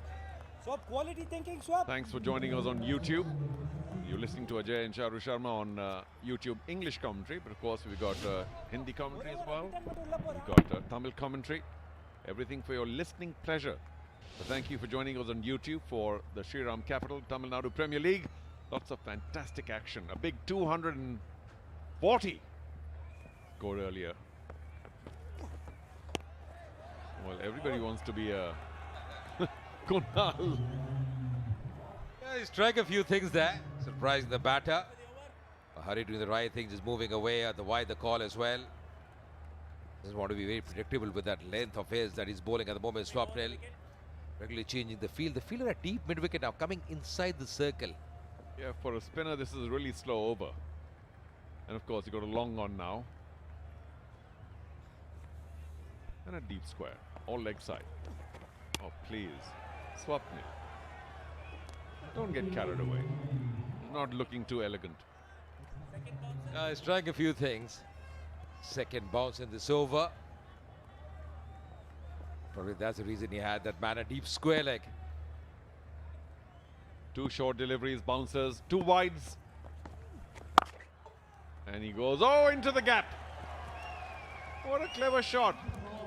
Swap, quality thinking, Swap. Thanks for joining us on YouTube. You're listening to Ajay and Charu Sharma on YouTube English commentary, but of course we've got Hindi commentary as well. We've got Tamil commentary. Everything for your listening pleasure. So thank you for joining us on YouTube for the Shriram Capital Tamil Nadu Premier League. Lots of fantastic action. A big 240 scored earlier. Well, everybody wants to be a Kunal. Yeah, he's trying a few things there. Surprising the batter. Hari doing the right thing, just moving away at the wide the call as well. Doesn't want to be very predictable with that length of his that he's bowling at the moment. Swapnil regularly changing the field. The fielder at deep mid-wicket now coming inside the circle. Yeah, for a spinner, this is really slow over. And of course, you got a long on now. And a deep square, all leg side. Oh, please. Swapnil. Don't get carried away. Not looking too elegant. He's trying a few things. Second bounce in this over. Probably that's the reason he had that man a deep square leg. 2 short deliveries, bouncers, 2 wides. And he goes, oh, into the gap. What a clever shot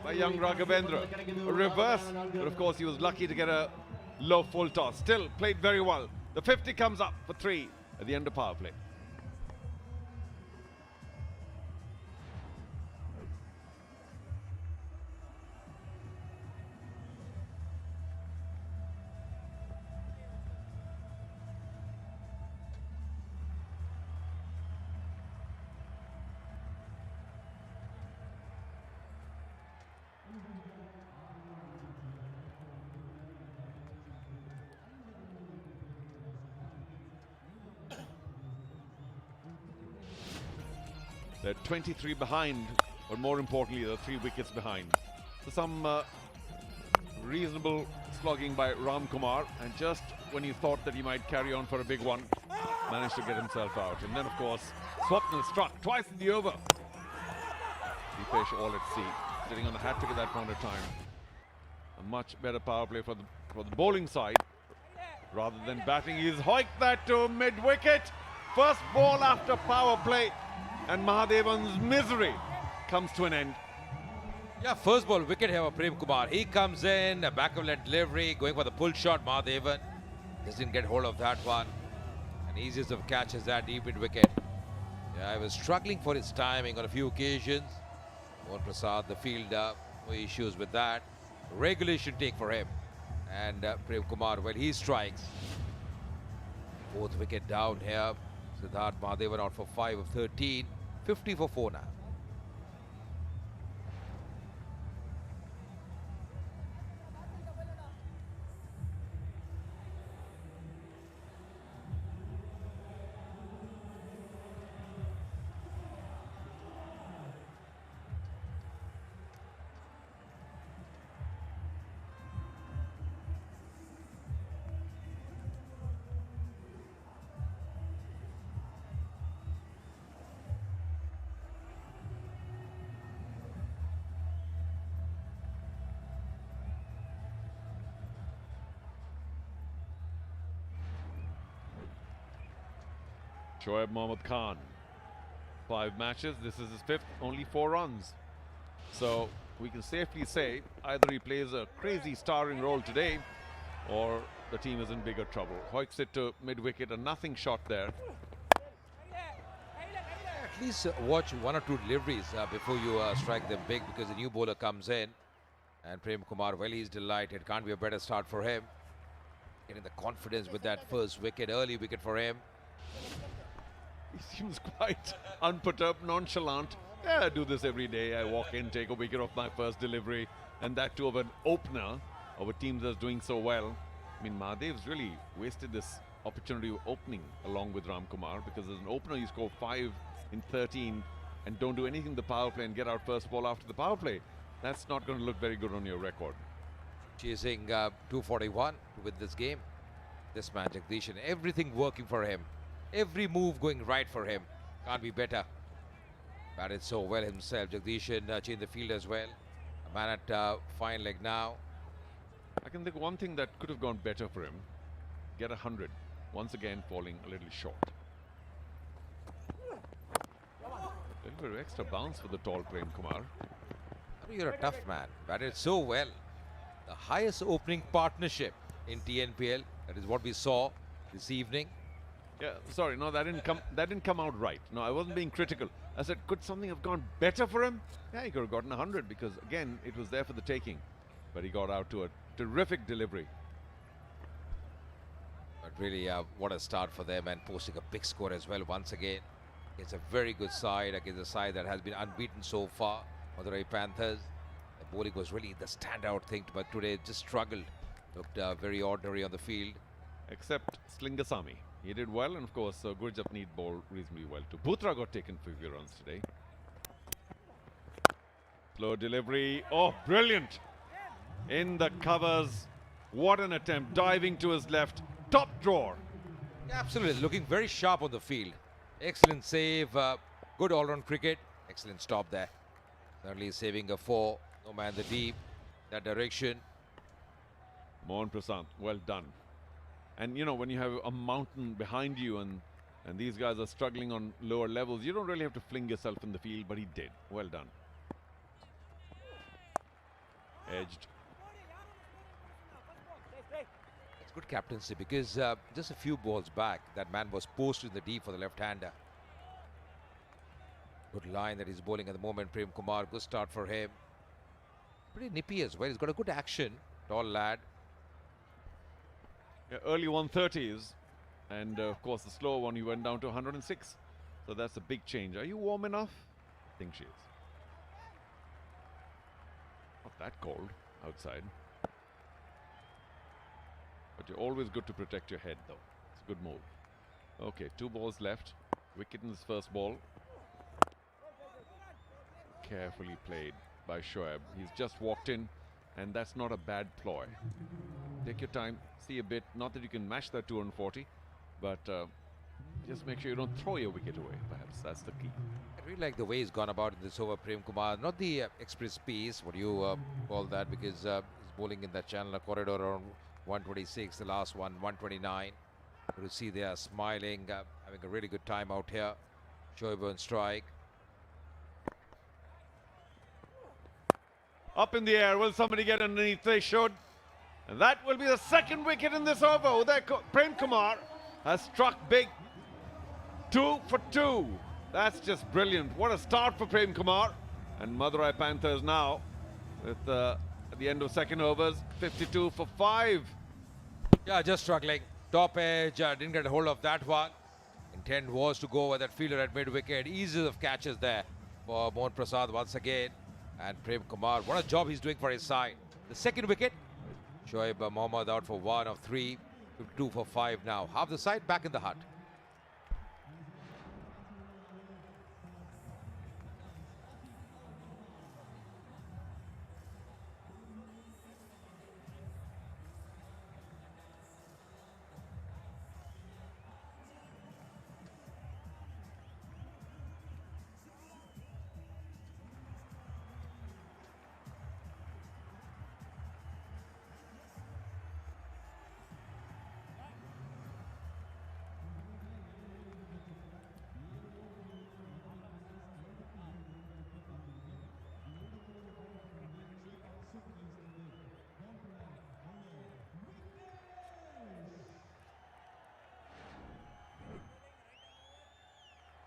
by young Raghavendra. A reverse, but of course he was lucky to get a low full toss. Still played very well. The 50 comes up for 3 at the end of power play. They're 23 behind, but more importantly, they're 3 wickets behind. So some reasonable slogging by Ram Kumar, and just when you thought that he might carry on for a big one, managed to get himself out. And then, of course, Swapnil struck twice in the over. Deepesh all at sea, sitting on a hat-trick at that point of time. A much better power play for the bowling side. Rather than batting, he's hiked that to mid-wicket. First ball after power play. And Mahadevan's misery comes to an end. Yeah, first ball wicket here for Prem Kumar. He comes in, a back of leg delivery, going for the pull shot. Mahadevan just didn't get hold of that one. And easiest of catches that deep mid wicket. Yeah, I was struggling for his timing on a few occasions. Mohan Prasad, the fielder, no issues with that. Regulation take for him. And Prem Kumar, well, he strikes. 4th wicket down here. Siddharth Mahadevan out for 5 of 13. 50 for 4 now. Shoaib Mohammad Khan, 5 matches. This is his 5th, only 4 runs. So we can safely say either he plays a crazy starring role today or the team is in bigger trouble. Hoiks it to mid-wicket, a nothing shot there. least watch one or two deliveries before you strike them big, because the new bowler comes in. And Prem Kumar, well, he's delighted. Can't be a better start for him. Getting the confidence with that first wicket, early wicket for him. He seems quite unperturbed, nonchalant. Yeah, I do this every day. I walk in, take a wicket off my first delivery, and that too of an opener of a team that's doing so well. I mean, Mahadev's really wasted this opportunity of opening along with Ram Kumar, because as an opener you score 5 in 13 and don't do anything in the power play and get out first ball after the power play. That's not going to look very good on your record. Chasing 241 with this game. This man, Jagdishan, everything working for him. Every move going right for him. Can't be better. Batted so well himself. Jagdishan changed the field as well. A man at fine leg now. I can think one thing that could have gone better for him. Get 100. Once again falling a little short. A little bit of extra bounce for the tall Prem Kumar. You're a tough man. Batted so well. The highest opening partnership in TNPL. That is what we saw this evening. Yeah, sorry, no, that didn't come out right. No, I wasn't being critical. I said, could something have gone better for him? Yeah, he could have gotten 100, because again, it was there for the taking. But he got out to a terrific delivery. But really, what a start for them, and posting a big score as well once again. It's a very good side against a side that has been unbeaten so far. Madurai Panthers. The bowling was really the standout thing, but today just struggled. Looked very ordinary on the field. Except Slingasamy. He did well, and of course, Gurjapneet bowled reasonably well too. Bhutra got taken for a few runs today. Slow delivery. Oh, brilliant! In the covers. What an attempt. Diving to his left. Top drawer. Absolutely. Looking very sharp on the field. Excellent save. Good all-round cricket. Excellent stop there. Certainly saving a 4. No man the deep. That direction. Mohan Prasad, well done. And you know, when you have a mountain behind you and these guys are struggling on lower levels, you don't really have to fling yourself in the field, but he did. Well done. Edged. It's good captaincy, because just a few balls back, that man was posted in the deep for the left-hander. Good line that he's bowling at the moment. Prem Kumar, good start for him. Pretty nippy as well. He's got a good action. Tall lad. Yeah, early 130s, and of course the slower one, he went down to 106. So that's a big change. Are you warm enough? I think she is. Not that cold outside. But you're always good to protect your head, though. It's a good move. Okay, 2 balls left. Wicket in his first ball. Carefully played by Shoaib. He's just walked in, and that's not a bad ploy. Take your time, see a bit. Not that you can match that 240, but just make sure you don't throw your wicket away, perhaps. That's the key. I really like the way he's gone about this over, Prem Kumar. Not the express pace, what do you call that, because he's bowling in that channel corridor around 126, the last one 129. You see they are smiling, having a really good time out here. Shoaib on strike. Up in the air, will somebody get underneath? They should. And that will be the second wicket in this over. Uday Prem Kumar has struck big. 2 for 2. That's just brilliant. What a start for Prem Kumar. And Madurai Panthers now with at the end of second overs, 52 for 5. Yeah, just struggling. Top edge, didn't get a hold of that one. Intent was to go where that fielder at mid-wicket. Ease of catches there for Mohan Prasad once again. And Prem Kumar, what a job he's doing for his side. The second wicket. Shoaib Mohammad out for 1 of 3. 52 for 5 now. Half the side back in the hut.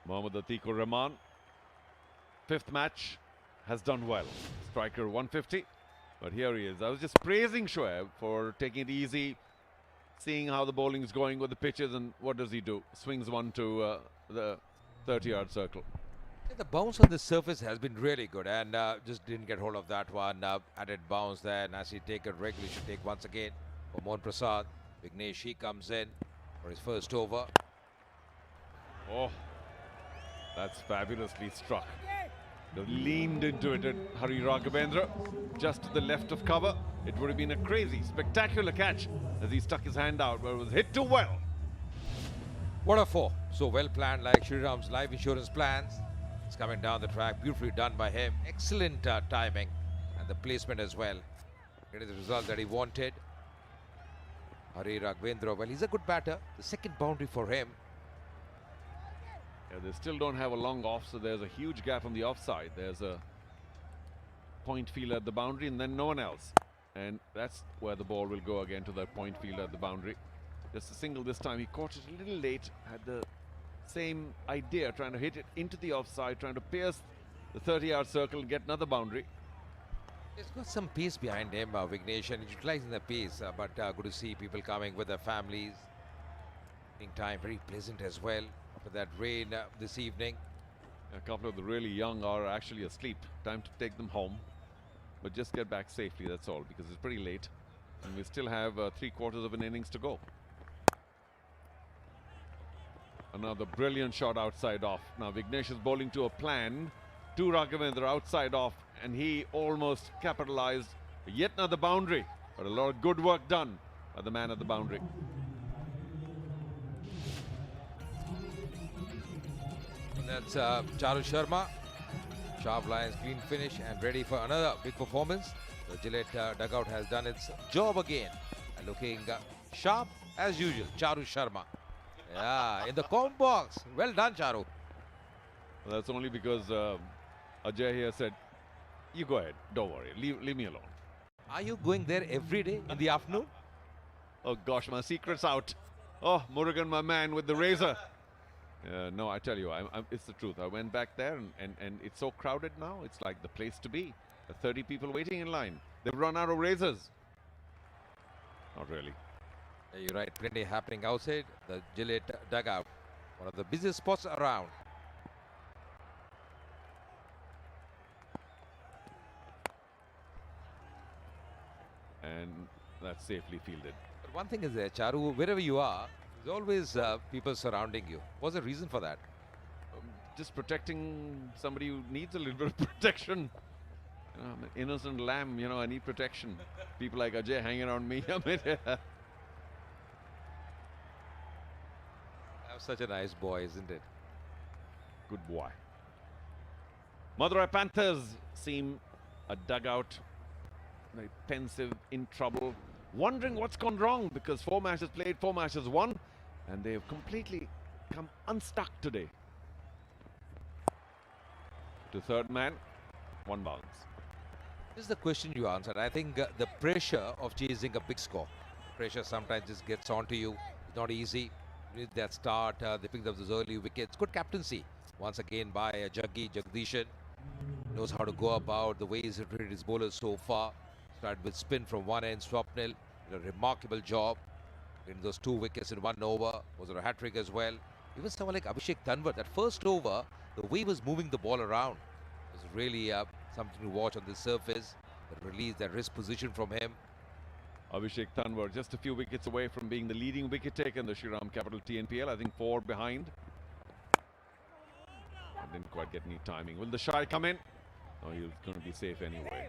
Mohammad Atikur Rahman, fifth match, has done well. Striker 150, but here he is. I was just praising Shoaib for taking it easy, seeing how the bowling is going with the pitches, and what does he do? Swings one to the 30-yard circle. The bounce on the surface has been really good, and just didn't get hold of that one. Added bounce there, and as he take it regularly, should take once again for Mohan Prasad. Vignesh, he comes in for his first over. Oh, that's fabulously struck. They leaned into it at Hari Raghavendra, just to the left of cover. It would have been a crazy, spectacular catch as he stuck his hand out, but it was hit too well. What a four. So well planned, like Shriram's life insurance plans. It's coming down the track, beautifully done by him. Excellent timing and the placement as well. Getting the result that he wanted. Hari Raghavendra, well, he's a good batter. The second boundary for him. Yeah, they still don't have a long off, so there's a huge gap on the offside. There's a point fielder at the boundary and then no one else. And that's where the ball will go again, to the point fielder at the boundary. Just a single this time. He caught it a little late, had the same idea, trying to hit it into the offside, trying to pierce the 30-yard circle and get another boundary. He's got some pace behind him, Vignesh, and he's utilizing the pace. But good to see people coming with their families. Evening time, very pleasant as well after that rain this evening. A couple of the really young are actually asleep. Time to take them home. But just get back safely, that's all, because it's pretty late. And we still have 3/4 of an innings to go. Another brilliant shot outside off. Now Vignesh is bowling to a plan. To Raghavendra outside off, and he almost capitalized. Yet another boundary, but a lot of good work done by the man at the boundary. That's Charu Sharma. Sharp lines, clean finish, and ready for another big performance. The Gillette dugout has done its job again, and looking sharp as usual. Charu Sharma. Yeah, in the comp box. Well done, Charu. Well, that's only because Ajay here said, "You go ahead, don't worry, leave me alone." Are you going there every day in the afternoon? Oh gosh, my secret's out. Oh, Murugan, my man with the razor. No, I tell you, it's the truth. I went back there and it's so crowded now. It's like the place to be. 30 people waiting in line. They've run out of razors. Not really. Yeah, you're right. Plenty happening outside the Gillette dugout. One of the busiest spots around. And that's safely fielded. But one thing is there, Charu, wherever you are, there's always people surrounding you. What's the reason for that? Just protecting somebody who needs a little bit of protection. You know, I'm an innocent lamb, you know, I need protection. People like Ajay hanging around me. I mean, I'm such a nice boy, isn't it? Good boy. Madurai Panthers seem a dugout, very pensive, in trouble, wondering what's gone wrong, because 4 matches played, 4 matches won, and they've completely come unstuck today. To third man, 1 bounce. This is the question you answered. I think the pressure of chasing a big score. Pressure sometimes just gets onto you. It's not easy. You need that start. They picked up those early wickets. Good captaincy once again by Jagdishan. Knows how to go about the way he's treated his bowlers so far. Started with spin from one end. Swapnil did a remarkable job in those 2 wickets in 1 over. Was it a hat-trick as well? Even someone like Abhishek Tanwar, that first over, the way he was moving the ball around was really something to watch on the surface. The release, that wrist position from him. Abhishek Tanwar just a few wickets away from being the leading wicket taker in the Shriram Capital TNPL. I think 4 behind. I didn't quite get any timing. Will the shy come in? Oh, he's going to be safe anyway.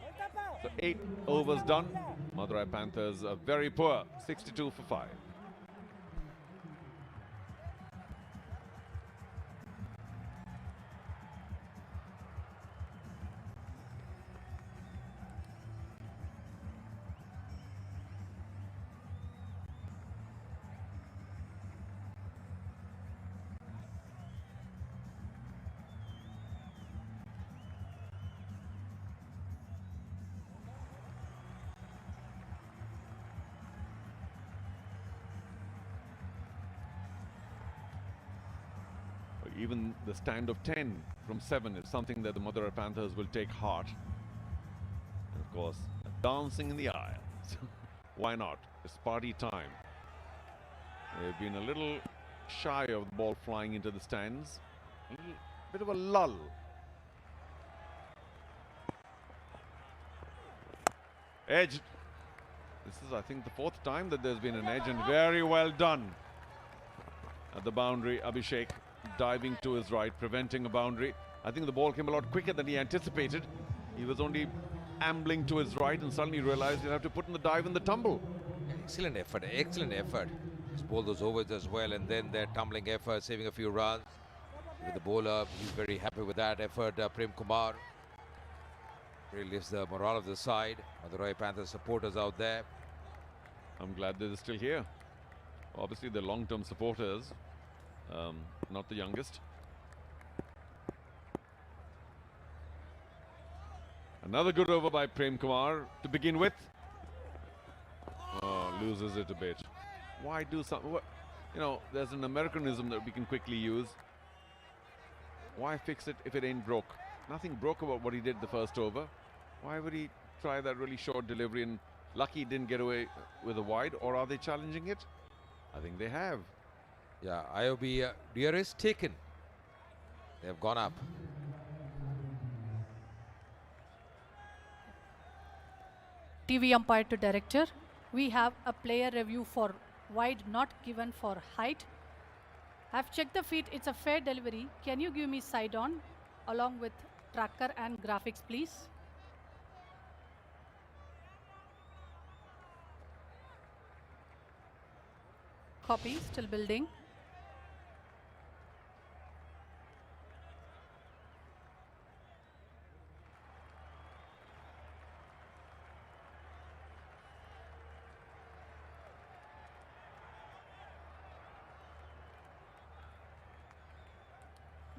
So 8 overs done. Madurai Panthers are very poor. 62 for 5. Even the stand of 10 from 7 is something that the Madurai Panthers will take heart. And of course, dancing in the aisles. Why not? It's party time. They've been a little shy of the ball flying into the stands. A bit of a lull. Edged. This is, I think, the 4th time that there's been an edge, and very well done. At the boundary, Abhishek diving to his right, preventing a boundary. I think the ball came a lot quicker than he anticipated. He was only ambling to his right and suddenly realized he'd have to put in the dive and the tumble. Excellent effort, excellent effort. He's bowled those overs as well, and then their tumbling effort, saving a few runs. With the bowler, he's very happy with that effort, Prem Kumar. Really lifts the morale of the side. Madurai Panthers supporters out there. I'm glad they're still here. Obviously, they're long-term supporters, not the youngest. Another good over by Prem Kumar to begin with. Oh, loses it a bit. Why do something? You know, there's an Americanism that we can quickly use. Why fix it if it ain't broke? Nothing broke about what he did the first over. Why would he try that really short delivery? And lucky he didn't get away with a wide, or are they challenging it? I think they have. Yeah, IOB deer is taken. They have gone up. TV umpire to director. We have a player review for wide not given for height. I've checked the feet. It's a fair delivery. Can you give me side on along with tracker and graphics, please? Copy, still building.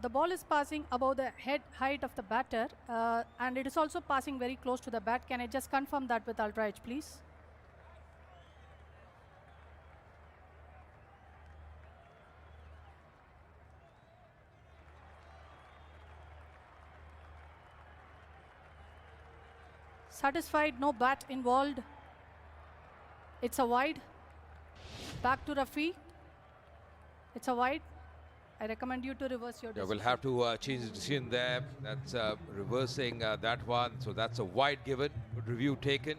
The ball is passing above the head height of the batter, and it is also passing very close to the bat. Can I just confirm that with Ultra Edge, please? Satisfied, no bat involved. It's a wide. Back to Rafi. It's a wide. I recommend you to reverse your decision. Yeah, we'll have to change the decision there. That's reversing that one. So that's a wide given. Good review taken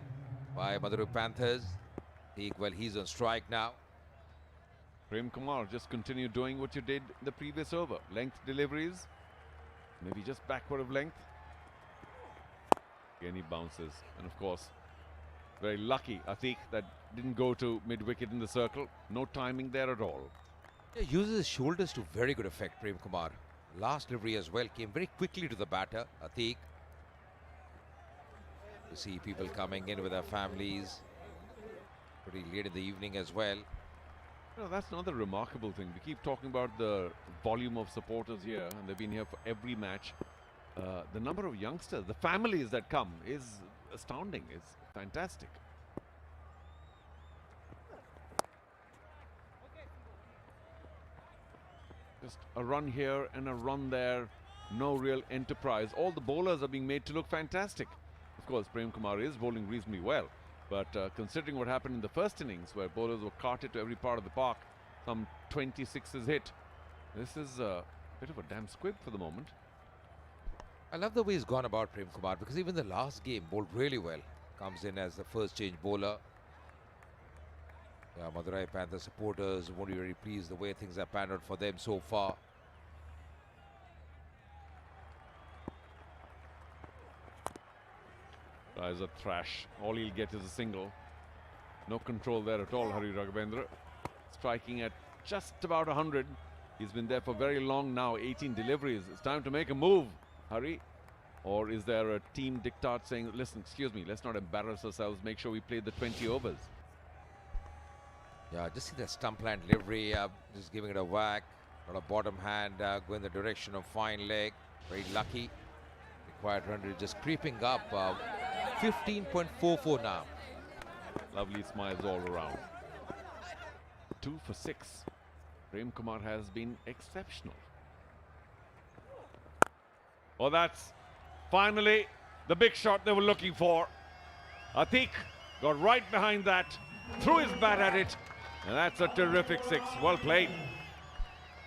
by Madurai Panthers. Well, he's on strike now. Prem Kumar, just continue doing what you did the previous over. Length deliveries. Maybe just backward of length. Again, he bounces. And of course, very lucky, Atiq, that didn't go to mid-wicket in the circle. No timing there at all. He uses his shoulders to very good effect, Prem Kumar. Last delivery as well came very quickly to the batter, Atiq. You see people coming in with their families. Pretty late in the evening as well. You know, that's another remarkable thing. We keep talking about the volume of supporters here, and they've been here for every match. The number of youngsters, the families that come is astounding. It's fantastic. Just a run here and a run there. No real enterprise. All the bowlers are being made to look fantastic. Of course, Prem Kumar is bowling reasonably well. But considering what happened in the first innings, where bowlers were carted to every part of the park, some 26s hit, this is a bit of a damn squib for the moment. I love the way he's gone about Prem Kumar, because even the last game bowled really well. Comes in as the first change bowler. Yeah, Madurai Panthers supporters won't be very pleased the way things have panned out for them so far. Guys are trash. All he'll get is a single. No control there at all, Hari Raghavendra. Striking at just about 100. He's been there for very long now, 18 deliveries. It's time to make a move, Hari. Or is there a team diktat saying, listen, excuse me, let's not embarrass ourselves, make sure we play the 20 overs. Yeah, just see the stump line delivery, just giving it a whack. Got a bottom hand going the direction of fine leg. Very lucky. Required run rate just creeping up. 15.44 now. Lovely smiles all around. 2 for 6. Prem Kumar has been exceptional. Well, that's finally the big shot they were looking for. Atiq got right behind that, threw his bat at it, and that's a terrific six. Well played.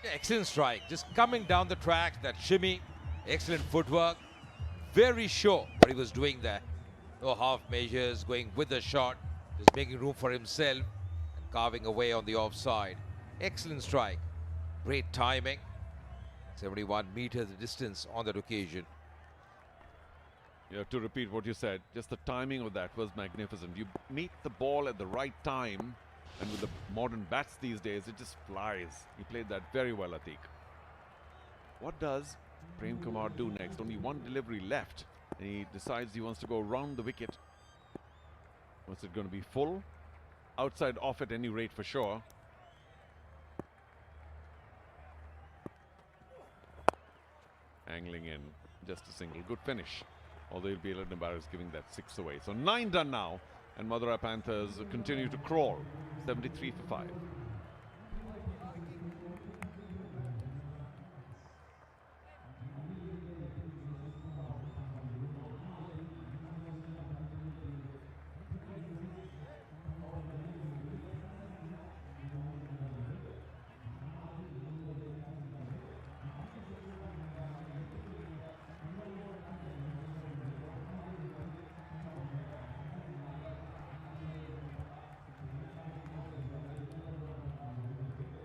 Yeah, excellent strike. Just coming down the track, that shimmy, excellent footwork. Very sure what he was doing there. No half measures, going with the shot, just making room for himself and carving away on the offside. Excellent strike. Great timing. 71 meters the distance on that occasion. Yeah, to repeat what you said, just the timing of that was magnificent. You meet the ball at the right time, and with the modern bats these days, it just flies. He played that very well, Atiq. What does Prem Kumar do next? Only one delivery left, and he decides he wants to go around the wicket. Was it going to be full? Outside off at any rate for sure. Angling in, just a single. Good finish. Although he'll be a little embarrassed giving that 6 away. So 9 done now, and Madurai Panthers continue to crawl. 73 for 5.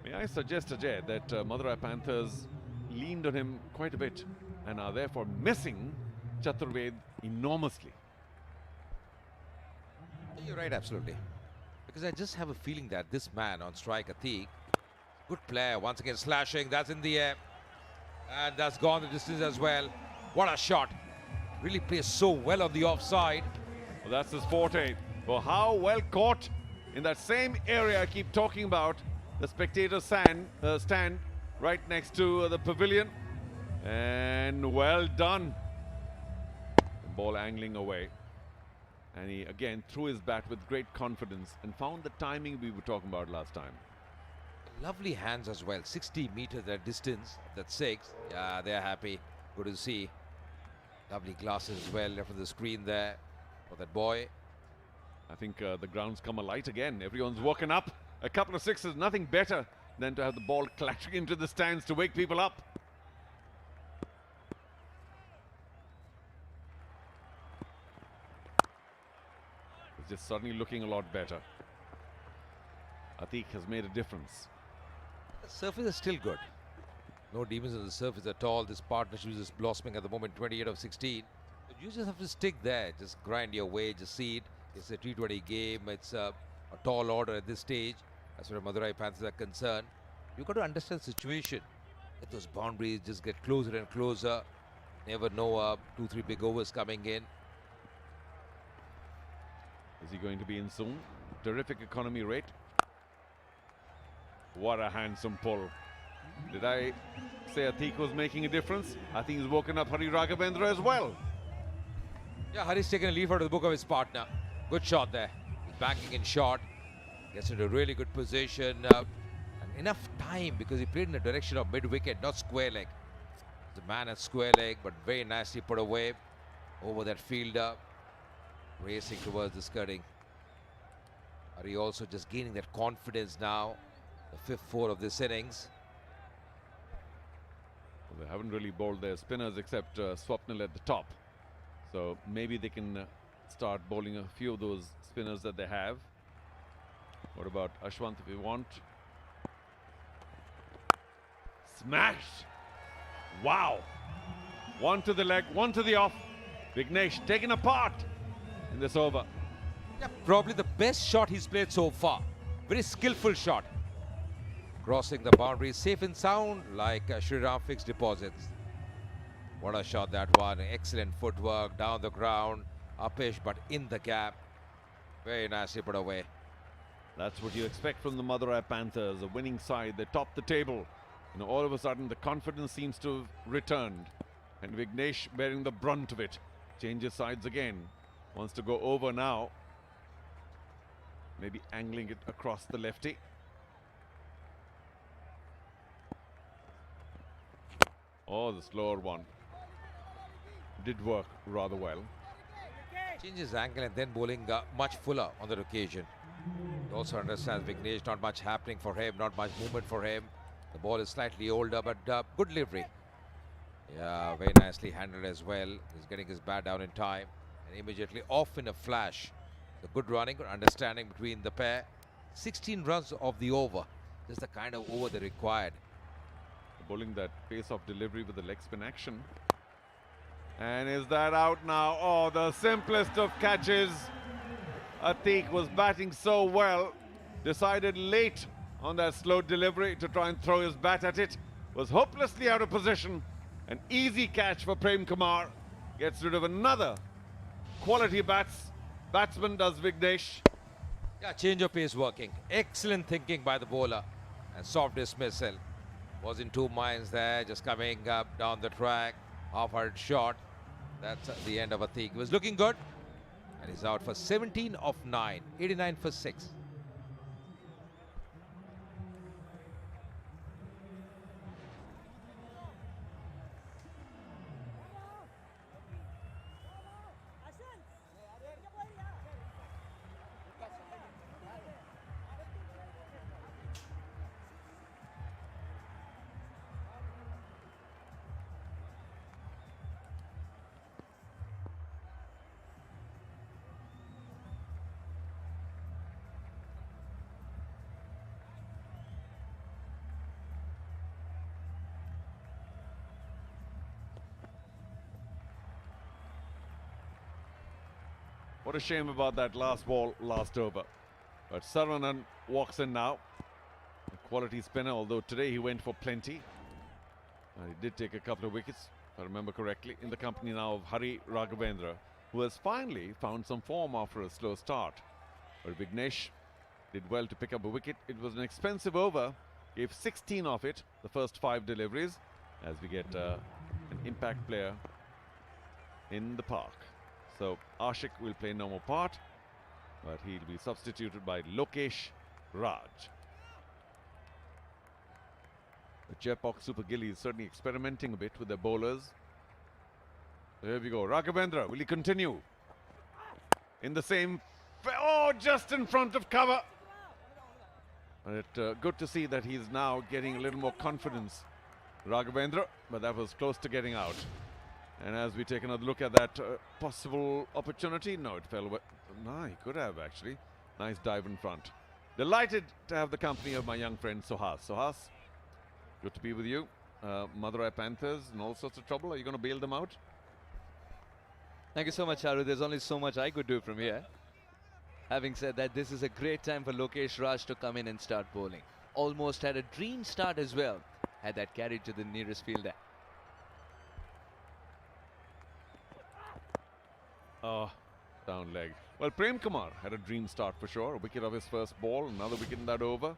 May I suggest, Ajay, that Madurai Panthers leaned on him quite a bit and are therefore missing Chaturved enormously. You're right, absolutely. Because I just have a feeling that this man on strike, Atiq, good player, once again slashing, that's in the air. And that's gone the distance as well. What a shot. Really plays so well on the offside. Well, that's his forte. Well, how well caught in that same area I keep talking about. The spectator stand right next to the pavilion. And well done. The ball angling away. And he again threw his bat with great confidence and found the timing we were talking about last time. Lovely hands as well. 60 meters that distance. That's 6. Yeah, they're happy. Good to see. Lovely glasses as well left on the screen there for that boy. I think the ground's come alight again. Everyone's woken up. A couple of sixes, nothing better than to have the ball clattering into the stands to wake people up. It's just suddenly looking a lot better. Atiq has made a difference. The surface is still good. No demons on the surface at all. This partnership is just blossoming at the moment, 28 of 16. You just have to stick there. Just grind your way, just see it. It's a T20 game. It's a tall order at this stage. As far as Madurai Panthers are concerned, you've got to understand the situation. Let those boundaries just get closer and closer. Never know 2-3 big overs coming in. Is he going to be in soon? Terrific economy rate. What a handsome pull. Did I say Atiq was making a difference? I think he's woken up Hari Raghavendra as well. Yeah, Hari's taken a leaf out of the book of his partner. Good shot there. He's banking in shot. Gets into a really good position. And enough time because he played in the direction of mid-wicket, not square leg. The man at square leg, but very nicely put away over that fielder. Racing towards the skirting. Hari also just gaining that confidence now. The 5th 4 of this innings. Well, they haven't really bowled their spinners except Swapnil at the top. So maybe they can start bowling a few of those spinners that they have. What about Ashwant if you want? Smashed! Wow! One to the leg, one to the off. Vignesh taken apart in this over. Yeah, probably the best shot he's played so far. Very skillful shot. Crossing the boundary, safe and sound, like Shriram fixed deposits. What a shot that one. Excellent footwork down the ground. Upish, but in the gap. Very nicely put away. That's what you expect from the Madurai Panthers, a winning side. They top the table. You know, all of a sudden the confidence seems to have returned. And Vignesh bearing the brunt of it. Changes sides again. Wants to go over now. Maybe angling it across the lefty. Oh, the slower one. did work rather well. Changes angle and then bowling much fuller on that occasion. He also understands Vignesh, not much happening for him, not much movement for him. The ball is slightly older, but good delivery. Yeah, very nicely handled as well. He's getting his bat down in time and immediately off in a flash. The good running, good understanding between the pair. 16 runs of the over. This is the kind of over they required. Bowling that pace of delivery with the leg spin action. And is that out now? Oh, the simplest of catches. Atiq was batting so well. Decided late on that slow delivery to try and throw his bat at it. Was hopelessly out of position. An easy catch for Prem Kumar. Gets rid of another quality batsman does Vignesh. Yeah, change of pace working. Excellent thinking by the bowler. And soft dismissal. Was in two minds there, just coming up down the track. Half-hearted shot. That's the end of Atiq. He was looking good. And he's out for 17 of 9. 89 for 6. What a shame about that last ball, last over. But Saravanan walks in now. A quality spinner, although today he went for plenty. And he did take a couple of wickets, if I remember correctly, in the company now of Hari Raghavendra, who has finally found some form after a slow start. But Vignesh did well to pick up a wicket. It was an expensive over, gave 16 of it, the first 5 deliveries, as we get an impact player in the park. So Ashik will play no more part, but he'll be substituted by Lokesh Raj. The Chepauk Super Gillies certainly experimenting a bit with their bowlers. There we go. Raghavendra, will he continue? In the same... Oh, just in front of cover. But good to see that he's now getting a little more confidence. Raghavendra, but that was close to getting out. And as we take another look at that possible opportunity, no, it fell away. No, he could have actually. Nice dive in front. Delighted to have the company of my young friend Suhas. Suhas, good to be with you. Madurai Panthers in all sorts of trouble. Are you going to bail them out? Thank you so much, Charu. There's only so much I could do from here. Having said that, this is a great time for Lokesh Raj to come in and start bowling. Almost had a dream start as well. Had that carried to the nearest fielder. Oh, down leg. Well, Prem Kumar had a dream start for sure. A wicket of his first ball, another wicket in that over.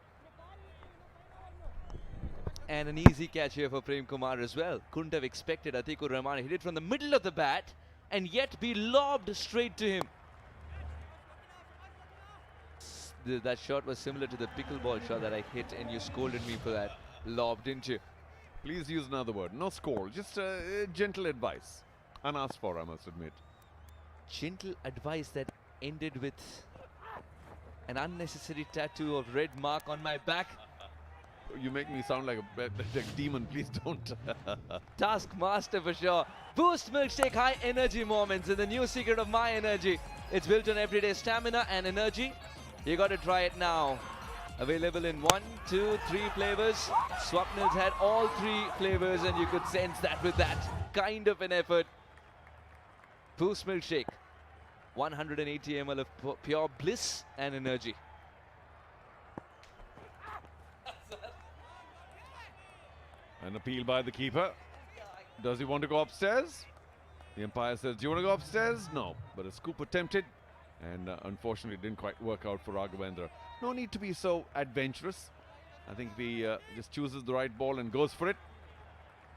And an easy catch here for Prem Kumar as well. Couldn't have expected Atikur Rahman hit it from the middle of the bat and yet be lobbed straight to him. That shot was similar to the pickleball shot that I hit and you scolded me for that. Lobbed, didn't you? Please use another word. No scold, just gentle advice. Unasked for, I must admit. Gentle advice that ended with an unnecessary tattoo of red mark on my back. You make me sound like a demon. Please don't. Taskmaster for sure. Boost Milkshake high energy moments. And the new secret of my energy. It's built on everyday stamina and energy. You got to try it now. Available in 1, 2, 3 flavors. Swapnil's had all 3 flavors and you could sense that with that kind of an effort. Boost Milkshake. 180 ml of pure bliss and energy. An appeal by the keeper. Does he want to go upstairs? The umpire says, do you want to go upstairs? No. But a scoop attempted. And unfortunately, it didn't quite work out for Raghavendra. No need to be so adventurous. I think if he just chooses the right ball and goes for it,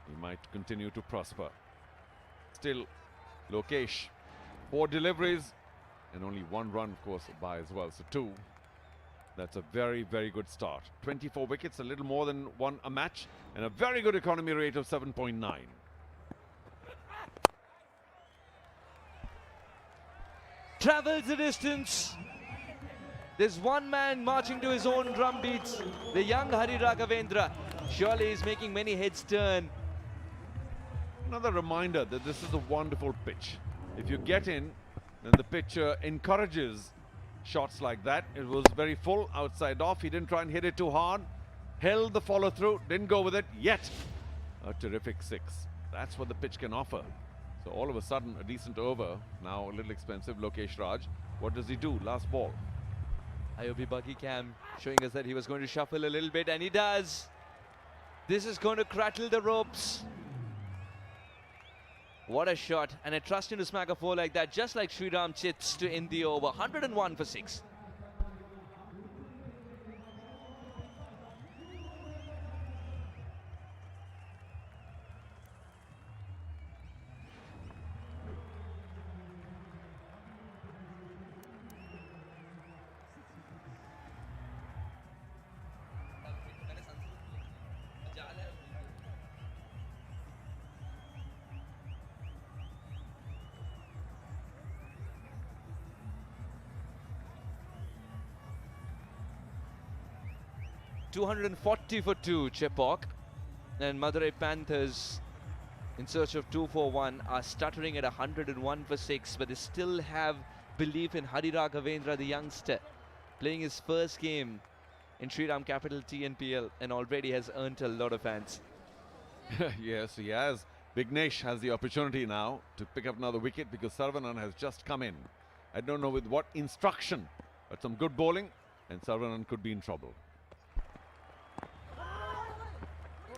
he might continue to prosper. Still, Lokesh, 4 deliveries and only 1 run, of course, by as well. So 2. That's a very, very good start. 24 wickets, a little more than 1 a match, and a very good economy rate of 7.9. travels the distance. There's one man marching to his own drum beats, the young Hari Raghavendra. Surely he's making many heads turn. Another reminder that this is a wonderful pitch. If you get in, then the pitch encourages shots like that. It was very full, outside off. He didn't try and hit it too hard. Held the follow through, didn't go with it yet. A terrific 6. That's what the pitch can offer. So all of a sudden, a decent over. Now a little expensive, Lokesh Raj. What does he do? Last ball. IOB buggy cam showing us that he was going to shuffle a little bit, and he does. This is going to crattle the ropes. What a shot, and I trust him to smack a 4 like that, just like Shriram Chits to end the over. 101 for 6. $240 for 2, Chepauk. And Madurai Panthers, in search of 2 for 1, are stuttering at 101 for 6, but they still have belief in Hari Raghavendra, the youngster, playing his first game in Shriram Capital TNPL, and already has earned a lot of fans. Yes, he has. Vignesh has the opportunity now to pick up another wicket because Saravanan has just come in. I don't know with what instruction, but some good bowling, and Saravanan could be in trouble.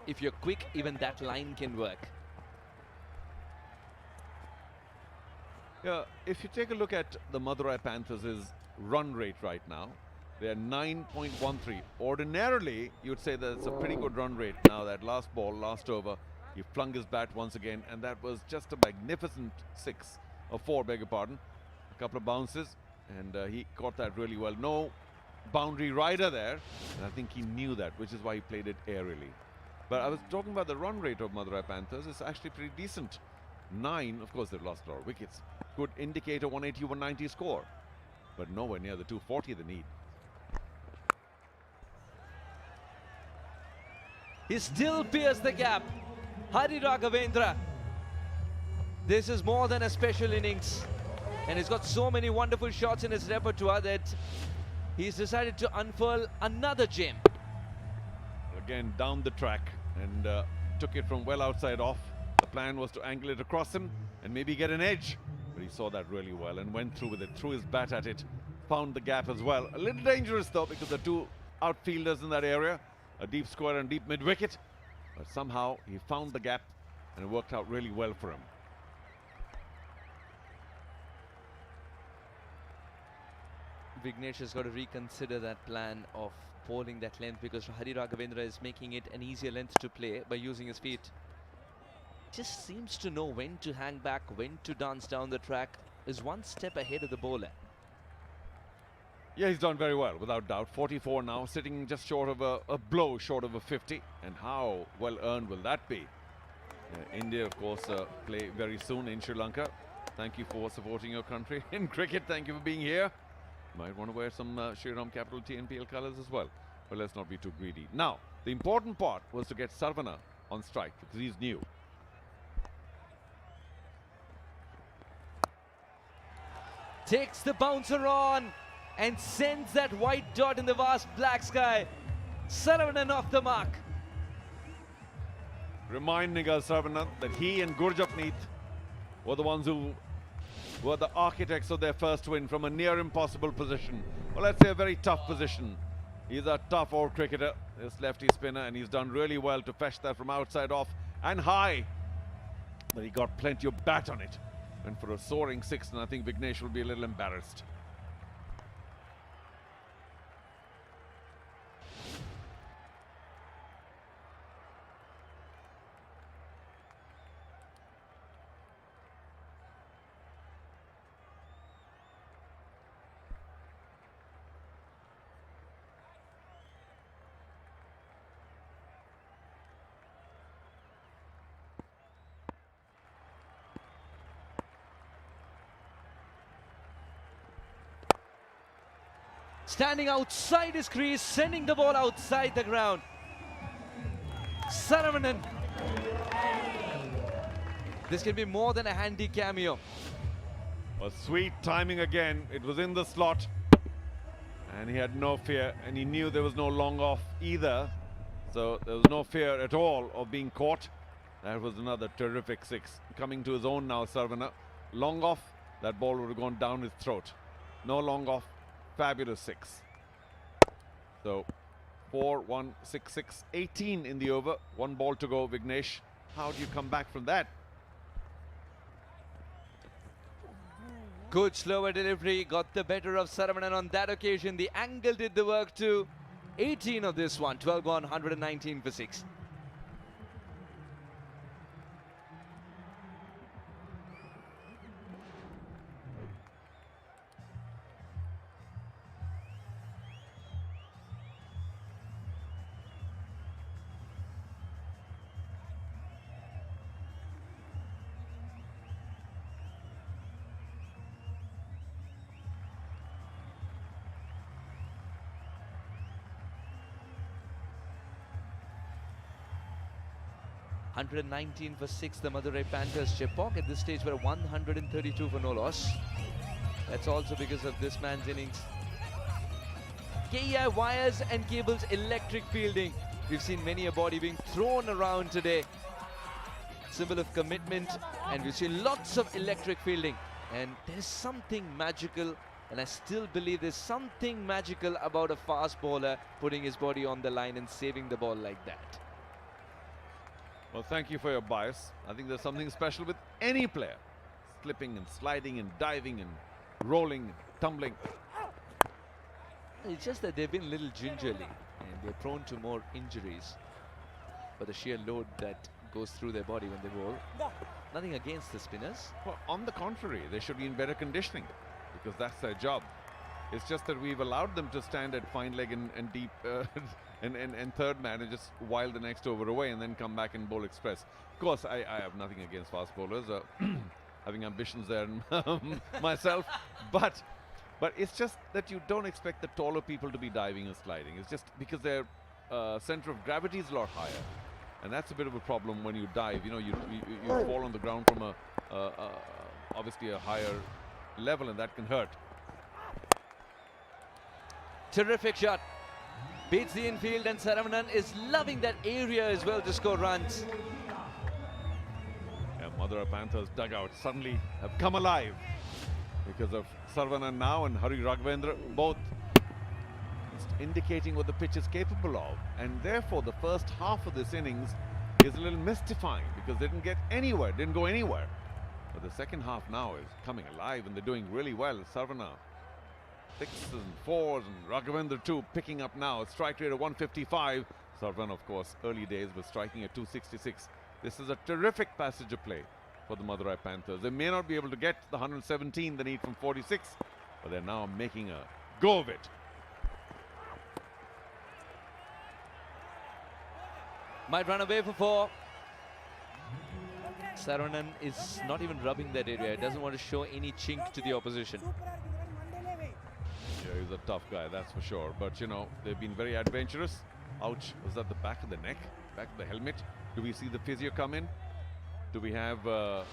If you're quick, even that line can work. Yeah, if you take a look at the Madurai Panthers' run rate right now, they're 9.13. Ordinarily, you'd say that's a pretty good run rate. Now that last ball, last over, he flung his bat once again, and that was just a magnificent 6 or 4, beg your pardon. A couple of bounces, and he caught that really well. No boundary rider there, and I think he knew that, which is why he played it aerially. But I was talking about the run rate of Madurai Panthers. It's actually pretty decent. 9, of course, they've lost a lot of wickets. Good indicator, 180, 190 score. But nowhere near the 240 they need. He still pierced the gap. Hari Raghavendra. This is more than a special innings. And he's got so many wonderful shots in his repertoire that he's decided to unfurl another gem. Again, down the track, and took it from well outside off. The plan was to angle it across him and maybe get an edge. But he saw that really well and went through with it, threw his bat at it, found the gap as well. A little dangerous though, because the two outfielders in that area, a deep square and deep mid-wicket. But somehow he found the gap and it worked out really well for him. Vignesh has got to reconsider that plan of bowling that length, because Hari Raghavendra is making it an easier length to play by using his feet. Just seems to know when to hang back, when to dance down the track. Is one step ahead of the bowler. Yeah, he's done very well, without doubt. 44 now, sitting just short of a blow short of a 50. And how well earned will that be? India, of course, play very soon in Sri Lanka. Thank you for supporting your country. In cricket, thank you for being here. Might want to wear some Shriram Capital TNPL colours as well. But let's not be too greedy. Now, the important part was to get Sarvana on strike, because he's new. Takes the bouncer on and sends that white dot in the vast black sky. Saravanan off the mark. Reminding us, Sarvana, that he and Gurjapneet were the ones who were the architects of their first win from a near impossible position. Well, let's say a very tough position. He's a tough old cricketer, this lefty spinner, and he's done really well to fetch that from outside off and high. But he got plenty of bat on it. And for a soaring 6, and I think Vignesh will be a little embarrassed. standing outside his crease, sending the ball outside the ground. Saravanan. This can be more than a handy cameo. A sweet timing again. It was in the slot. And he had no fear, and he knew there was no long off either. So there was no fear at all of being caught. That was another terrific six. Coming to his own now, Sarvana. Long off, that ball would have gone down his throat. No long off, fabulous six. So 4-1, 6-6, 18 in the over. One ball to go, Vignesh. How do you come back from that? Good slower delivery, got the better of Saravanan on that occasion. The angle did the work too. 18 of this one, 12 gone, 119 for 6. $119 for 6, the Madurai Panthers. Chepauk at this stage were 132 for no loss. That's also because of this man's innings. KEI wires and cables, electric fielding. We've seen many a body being thrown around today. Symbol of commitment, and we've seen lots of electric fielding. And there's something magical, and I still believe there's something magical about a fast bowler putting his body on the line and saving the ball like that. Well, thank you for your bias. I think there's something special with any player. Slipping and sliding and diving and rolling and tumbling. It's just that they've been a little gingerly and they're prone to more injuries for the sheer load that goes through their body when they bowl. Nothing against the spinners. Well, on the contrary, they should be in better conditioning because that's their job. It's just that we've allowed them to stand at fine leg and deep and third man and just while the next over away and then come back and bowl express. Of course, I have nothing against fast bowlers, having ambitions there myself, but it's just that you don't expect the taller people to be diving and sliding. It's just because their center of gravity is a lot higher, and that's a bit of a problem when you dive. You know, you fall on the ground from obviously a higher level, and that can hurt. Terrific shot. Beats the infield, and Saravanan is loving that area as well to score runs. Yeah, Madurai Panthers dugout suddenly have come alive because of Saravanan now and Hari Raghavendra, both indicating what the pitch is capable of. And therefore, the first half of this innings is a little mystifying because they didn't get anywhere, didn't go anywhere. But the second half now is coming alive and they're doing really well. Saravanan 6s and 4s and Raghavendra too picking up now. Strike rate of 155. Sarvan, of course, early days was striking at 266. This is a terrific passage of play for the Madurai Panthers. They may not be able to get the 117 they need from 46, but they're now making a go of it. Might run away for 4. Saravanan is not even rubbing that area. Doesn't want to show any chink to the opposition. Yeah, he's a tough guy, that's for sure. But, you know, they've been very adventurous. Ouch, was that the back of the neck? Back of the helmet? Do we see the physio come in? Do we have a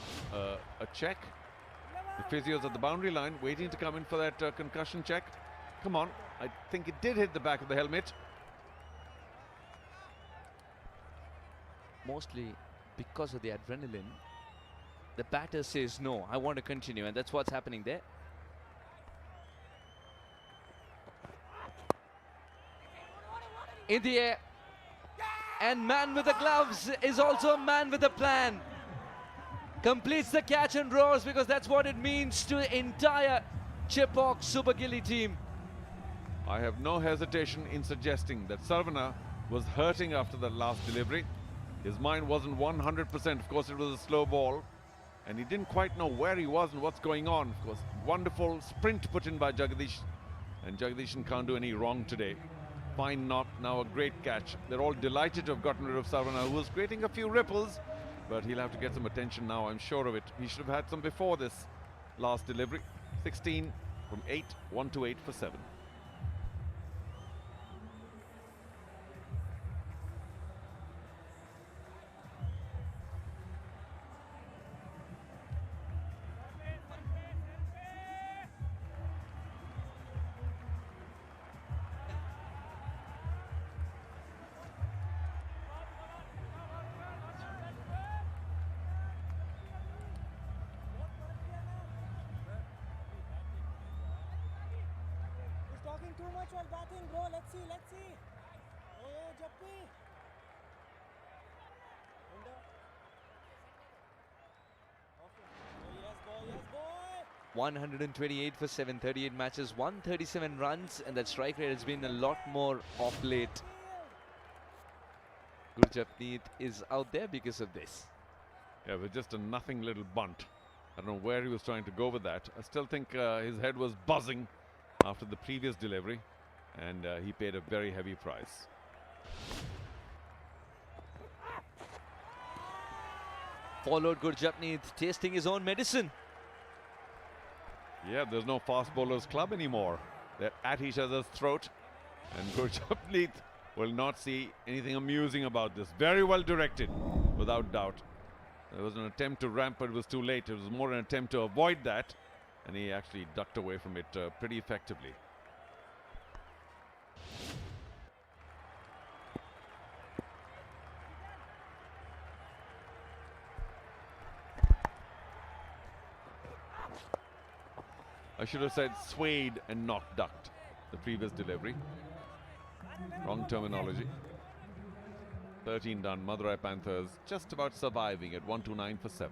check? The physio's at the boundary line, waiting to come in for that concussion check. Come on, I think it did hit the back of the helmet. Mostly because of the adrenaline, the batter says no, I want to continue, and that's what's happening there. In the air, and man with the gloves is also a man with a plan. Completes the catch and roars because that's what it means to the entire Chepauk Super Gillie team. I have no hesitation in suggesting that Sarvana was hurting after that last delivery. His mind wasn't 100%. Of course, it was a slow ball, and he didn't quite know where he was and what's going on. Of course, wonderful sprint put in by Jagadish, and Jagadishan can't do any wrong today. Fine knock, now a great catch. They're all delighted to have gotten rid of Sarvana, who was creating a few ripples, but he'll have to get some attention now, I'm sure of it. He should have had some before this last delivery. 16 from 8, 1 to 8 for 7. Talking too much while batting, bro. Let's see, let's see. Oh, Jappi. Window. Okay. Oh, yes, boy, yes, boy. 128 for 7, 38 matches, 137 runs, and that strike rate has been a lot more off late. Gurjapneet is out there because of this. Yeah, with just a nothing little bunt. I don't know where he was trying to go with that. I still think his head was buzzing after the previous delivery, and he paid a very heavy price. Followed Gurjapneet, tasting his own medicine. Yeah, there's no fast bowlers club anymore. They're at each other's throat, and Gurjapneet will not see anything amusing about this. Very well directed, without doubt. There was an attempt to ramp, but it was too late. It was more an attempt to avoid that, and he actually ducked away from it pretty effectively. I should have said swayed and not ducked, the previous delivery. Wrong terminology. 13 done. Madurai Panthers just about surviving at 129 for 7.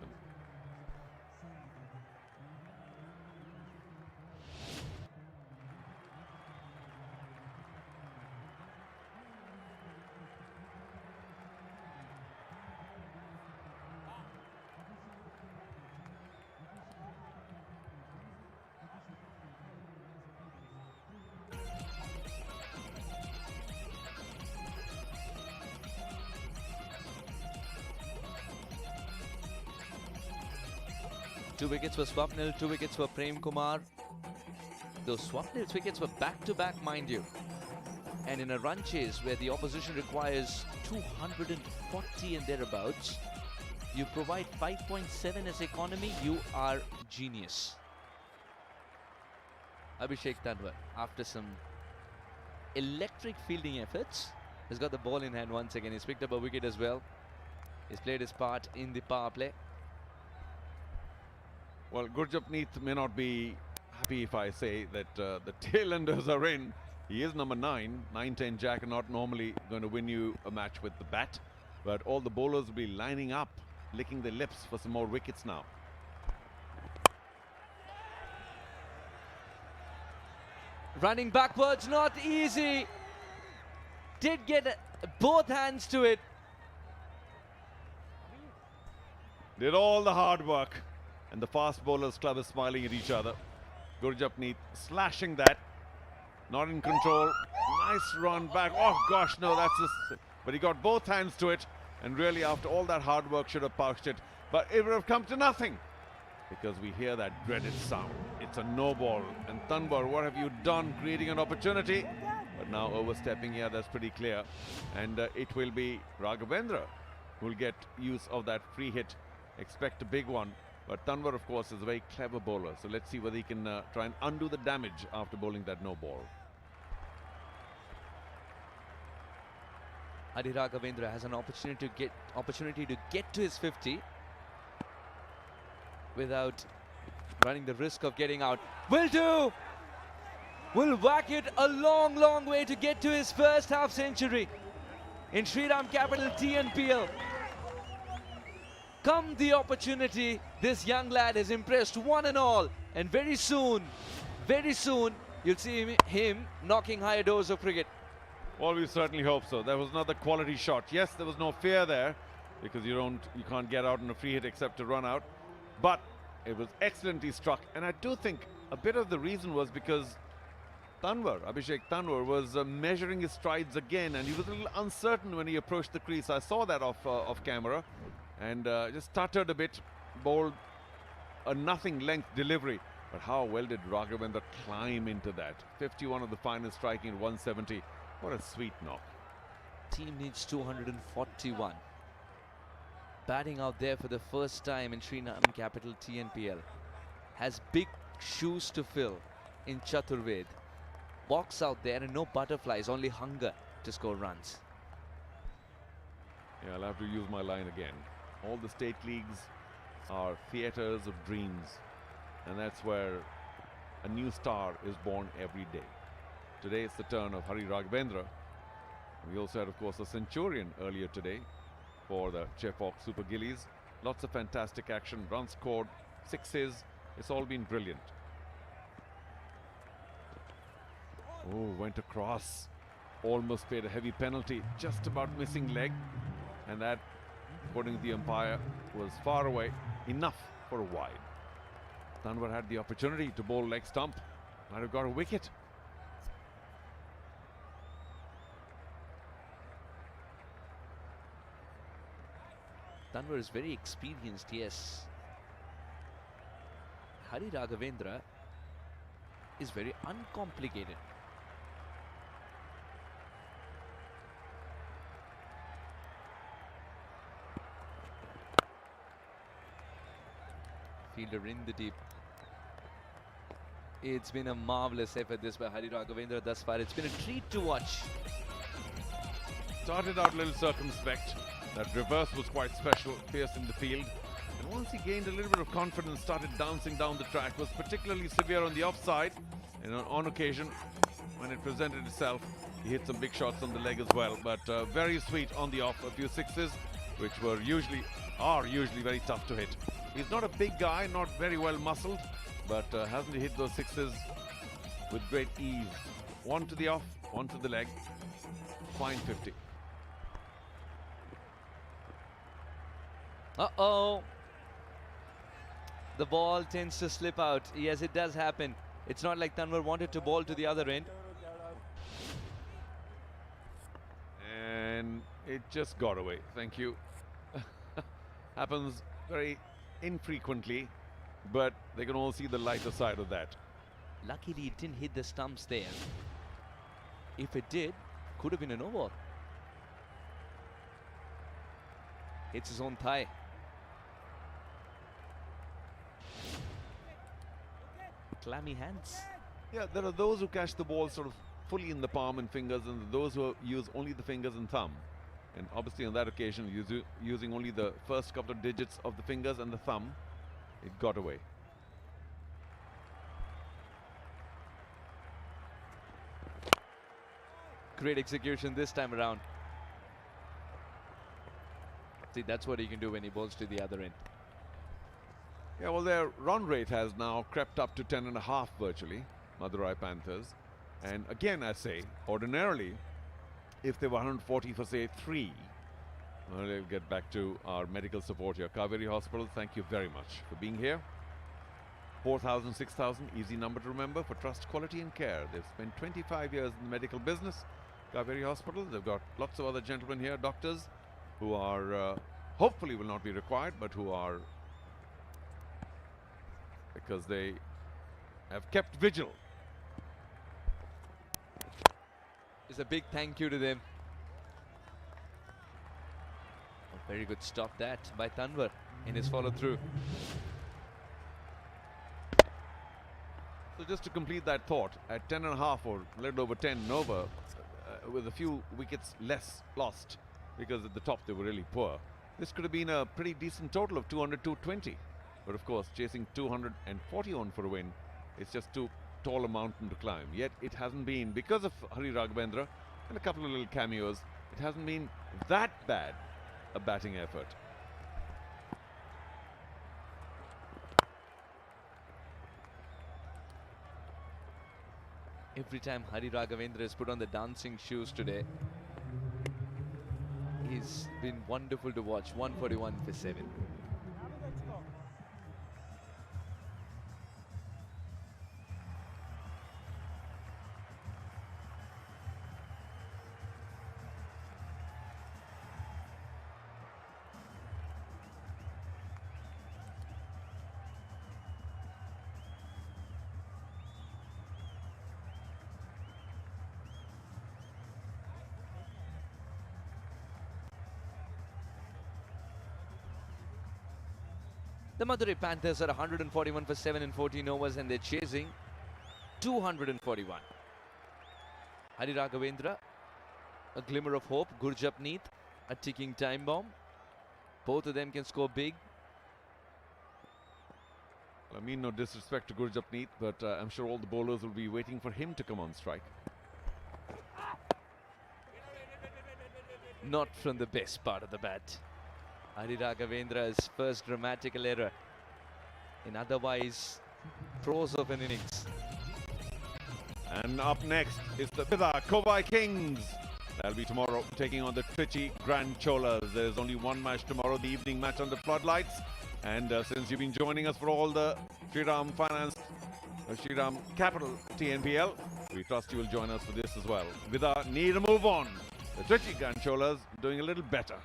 Two wickets for Swapnil, 2 wickets for Prem Kumar. Those Swapnil's wickets were back-to-back, mind you. And in a run chase where the opposition requires 240 and thereabouts, you provide 5.7 as economy, you are genius. Abhishek Tanwar, after some electric fielding efforts, has got the ball in hand once again. He's picked up a wicket as well. He's played his part in the power play. Well, Gurjapneet may not be happy if I say that the tailenders are in. He is number 9. 9-10 Jack are not normally going to win you a match with the bat. But all the bowlers will be lining up, licking their lips for some more wickets now. Running backwards, not easy. Did get both hands to it. Did all the hard work. And the fast bowlers club is smiling at each other. Gurjapneet slashing that. Not in control. Nice run back. Oh gosh, no, that's just... But he got both hands to it. And really, after all that hard work, should have pouched it. But it would have come to nothing. Because we hear that dreaded sound. It's a no ball. And Tanwar, what have you done? Creating an opportunity. But now overstepping, yeah, that's pretty clear. And it will be Raghavendra who will get use of that free hit. Expect a big one. But Tanwar, of course, is a very clever bowler. So let's see whether he can try and undo the damage after bowling that no ball. Adi Raghavendra has an opportunity to get to his 50 without running the risk of getting out. Will do! Will whack it a long, long way to get to his first half century in Shriram capital TNPL. Come the opportunity, this young lad has impressed one and all, and very soon, you'll see him knocking higher doors of cricket. Well, we certainly hope so. There was another quality shot. Yes, there was no fear there because you can't get out on a free hit except to run out. But it was excellently struck, and I do think a bit of the reason was because Abhishek Tanwar was measuring his strides again, and he was a little uncertain when he approached the crease. I saw that off camera. And just stuttered a bit, bowled a nothing length delivery. But how well did Raghavendra climb into that? 51 of the finest, striking at 170. What a sweet knock. Team needs 241. Batting out there for the first time in Shriram capital TNPL. Has big shoes to fill in Chaturved. Box out there and no butterflies, only hunger to score runs. Yeah, I'll have to use my line again. All the state leagues are theatres of dreams, and that's where a new star is born every day. Today it's the turn of Hari Raghavendra. We also had, of course, a centurion earlier today for the Chepauk Super Gillies. Lots of fantastic action, runs scored, sixes. It's all been brilliant. Oh, went across. Almost paid a heavy penalty, just about missing leg. And that, according to the umpire, was far away, enough for a wide. Tanwar had the opportunity to bowl leg stump. Might have got a wicket. Tanwar is very experienced, yes. Hari Raghavendra is very uncomplicated. Fielder in the deep. It's been a marvelous effort this by Hari Raghavendra thus far. It's been a treat to watch. Started out a little circumspect. That reverse was quite special, piercing the field. And once he gained a little bit of confidence, started dancing down the track, was particularly severe on the offside. And on occasion, when it presented itself, he hit some big shots on the leg as well. But very sweet on the off, a few sixes, which are usually very tough to hit. He's not a big guy, not very well muscled, but hasn't he hit those sixes with great ease. One to the off, one to the leg. Fine 50. Uh-oh. The ball tends to slip out. Yes, it does happen. It's not like Tanwar wanted to ball to the other end. And it just got away. Thank you. Happens very infrequently, but they can all see the lighter side of that. Luckily, it didn't hit the stumps there. If it did, could have been a no ball. Hits his own thigh. Clammy hands. Yeah, there are those who catch the ball sort of fully in the palm and fingers, and those who use only the fingers and thumb. And obviously on that occasion, using only the first couple of digits of the fingers and the thumb, it got away. Great execution this time around. See, that's what he can do when he bowls to the other end. Yeah, well, their run rate has now crept up to 10.5 virtually, Madurai Panthers. And again, I say, ordinarily, if they were 140 for, say, 3, well, they'll get back to our medical support here. Kaveri Hospital, thank you very much for being here. 4,000, 6,000, easy number to remember for trust, quality and care. They've spent 25 years in the medical business. Kaveri Hospital, they've got lots of other gentlemen here, doctors, who are, hopefully will not be required, but who are, because they have kept vigil. It's a big thank you to them. A very good stop that by Tanwar in his follow through. So just to complete that thought, at 10.5 or a little over 10 over, with a few wickets less lost, because at the top they were really poor, this could have been a pretty decent total of 200, 220. But of course, chasing 241 for a win, it's just too tall a mountain to climb. Yet it hasn't been, because of Hari Raghavendra and a couple of little cameos, it hasn't been that bad a batting effort. Every time Hari Raghavendra has put on the dancing shoes today, he's been wonderful to watch. 141 for 7. The Madurai Panthers are 141 for 7 in 14 overs and they're chasing 241. Hari Raghavendra, a glimmer of hope. Gurjapneet, a ticking time bomb. Both of them can score big. I mean no disrespect to Gurjapneet, but I'm sure all the bowlers will be waiting for him to come on strike. not from the best part of the bat. Ariraghavendra's first grammatical error in otherwise prose of an innings. And up next is the Bidha Kovai Kings. That'll be tomorrow, taking on the Trichy Grand Cholas. There's only one match tomorrow, the evening match under floodlights. And since you've been joining us for all the Shriram Shriram Capital TNPL, we trust you will join us for this as well. Bidha need to move on. The Trichy Grand Cholas doing a little better.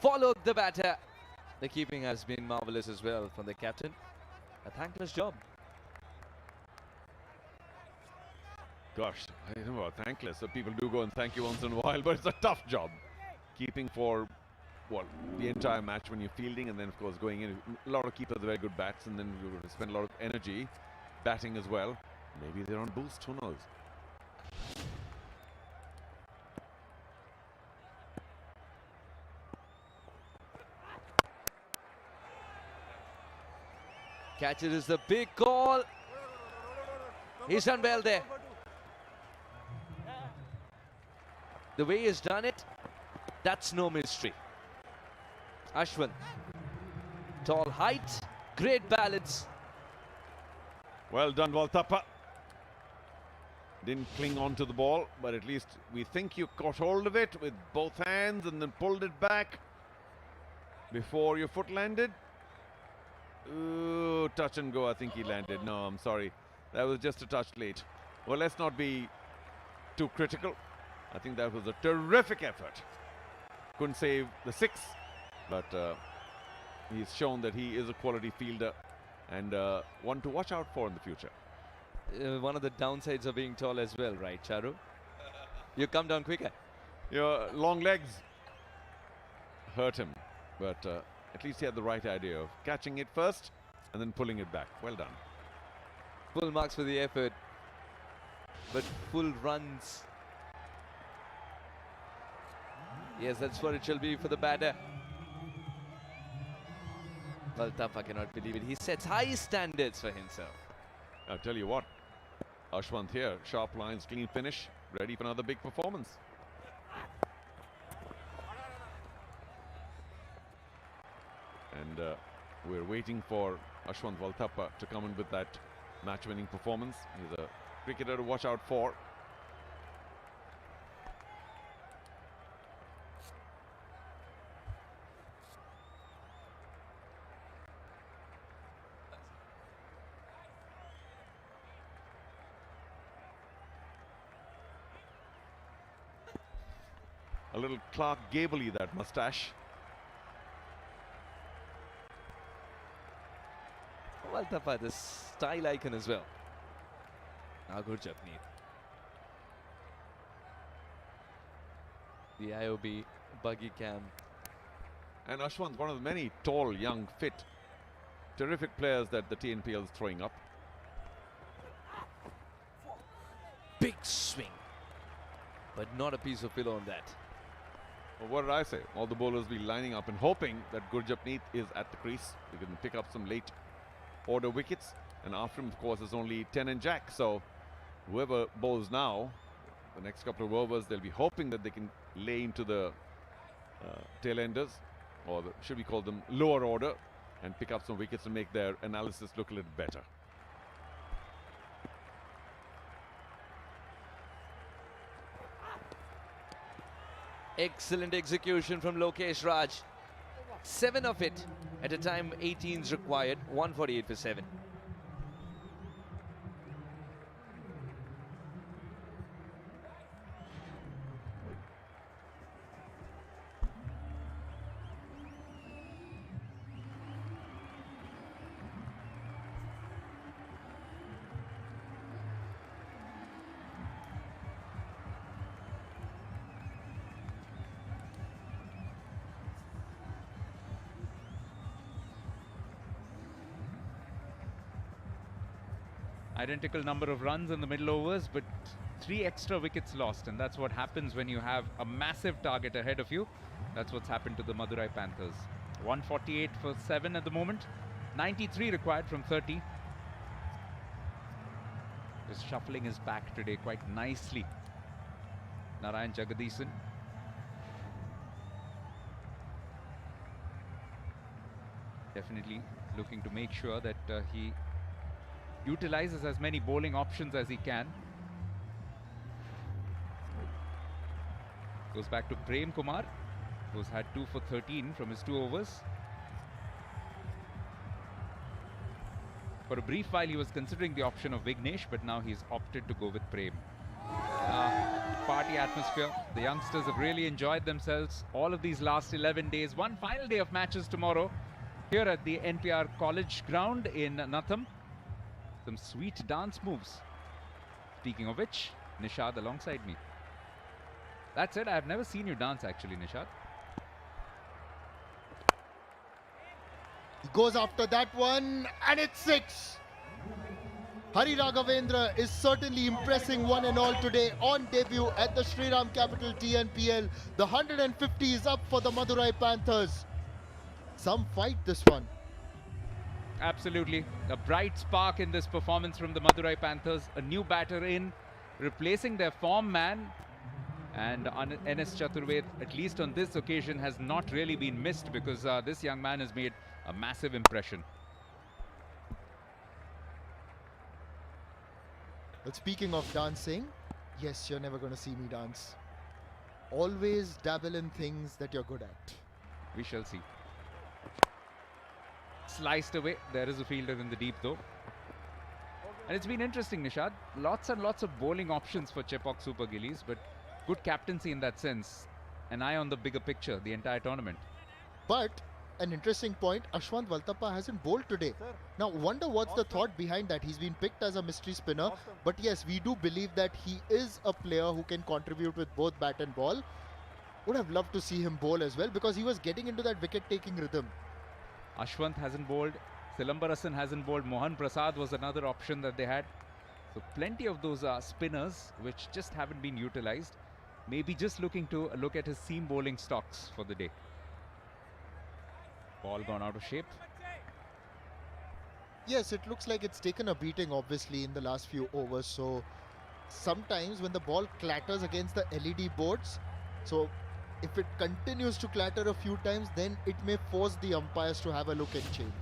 Followed the batter. The keeping has been marvellous as well from the captain. A thankless job. Gosh, I don't know about thankless. So people do go and thank you once in a while, but it's a tough job. Keeping for, well, the entire match when you're fielding, and then of course going in. A lot of keepers are very good bats, and then you spend a lot of energy batting as well. Maybe they're on boost, who knows? Catch it is the big call. He's done well there. The way he's done it, that's no mystery. Ashwin, tall height, great balance. Well done, Valtappa. Didn't cling on to the ball, but at least we think you caught hold of it with both hands and then pulled it back before your foot landed. Ooh, touch and go, I think he landed. No, I'm sorry. That was just a touch late. Well, let's not be too critical. I think that was a terrific effort. Couldn't save the 6, but he's shown that he is a quality fielder and one to watch out for in the future. One of the downsides of being tall as well, right, Charu? You come down quicker. Your long legs hurt him, but at least he had the right idea of catching it first and then pulling it back. Well done. Full marks for the effort, but full runs. Yes, that's what it shall be for the batter. Valtappa cannot believe it. He sets high standards for himself. I'll tell you what, Ashwant here, sharp lines, clean finish, ready for another big performance. And we're waiting for Ashwant Valtappa to come in with that match-winning performance. He's a cricketer to watch out for. A little Clark Gable-y, that moustache. Valtappa, the style icon as well. Now Gurjapneet. The IOB buggy cam. And Ashwant, one of the many tall, young, fit, terrific players that the TNPL is throwing up. Big swing, but not a piece of pillow on that. Well, what did I say? All the bowlers will be lining up and hoping that Gurjapneet is at the crease. He can pick up some late order wickets, and after him, of course, is only 10 and Jack. So whoever bowls now, the next couple of overs, they'll be hoping that they can lay into the tail-enders, or should we call them lower order, and pick up some wickets and make their analysis look a little better. Excellent execution from Lokesh Raj. 7 of it at a time 18's required. 148 for 7. Identical number of runs in the middle overs, but 3 extra wickets lost, and that's what happens when you have a massive target ahead of you. That's what's happened to the Madurai Panthers. 148 for 7 at the moment. 93 required from 30. Just shuffling his back today quite nicely. Narayan Jagadisan. Definitely looking to make sure that he utilizes as many bowling options as he can. Goes back to Prem Kumar, who's had 2 for 13 from his 2 overs. For a brief while, he was considering the option of Vignesh, but now he's opted to go with Prem. Party atmosphere. The youngsters have really enjoyed themselves all of these last 11 days. One final day of matches tomorrow here at the NPR College ground in Natham. Some sweet dance moves. Speaking of which, Nishad alongside me. That's it. I've never seen you dance actually, Nishad. He goes after that one, and it's 6. Hari Raghavendra is certainly impressing one and all today on debut at the Shriram Capital TNPL. The 150 is up for the Madurai Panthers. Some fight this one. Absolutely. A bright spark in this performance from the Madurai Panthers. A new batter in, replacing their form man. And NS Chaturved, at least on this occasion, has not really been missed because this young man has made a massive impression. But speaking of dancing, yes, you're never going to see me dance. Always dabble in things that you're good at. We shall see. Sliced away. There is a fielder in the deep though. And it's been interesting, Nishad. Lots and lots of bowling options for Chepauk Super Gillies, but good captaincy in that sense. An eye on the bigger picture, the entire tournament. But an interesting point, Ashwant Valtappa hasn't bowled today. Now, wonder what's the thought behind that. He's been picked as a mystery spinner. But yes, we do believe that he is a player who can contribute with both bat and ball. Would have loved to see him bowl as well because he was getting into that wicket-taking rhythm. Ashwant hasn't bowled. Silambarasan hasn't bowled. Mohan Prasad was another option that they had. So plenty of those spinners which just haven't been utilized. Maybe just looking to look at his seam bowling stocks for the day. Ball gone out of shape. Yes, it looks like it's taken a beating obviously in the last few overs. So sometimes when the ball clatters against the LED boards, so if it continues to clatter a few times, then it may force the umpires to have a look and change.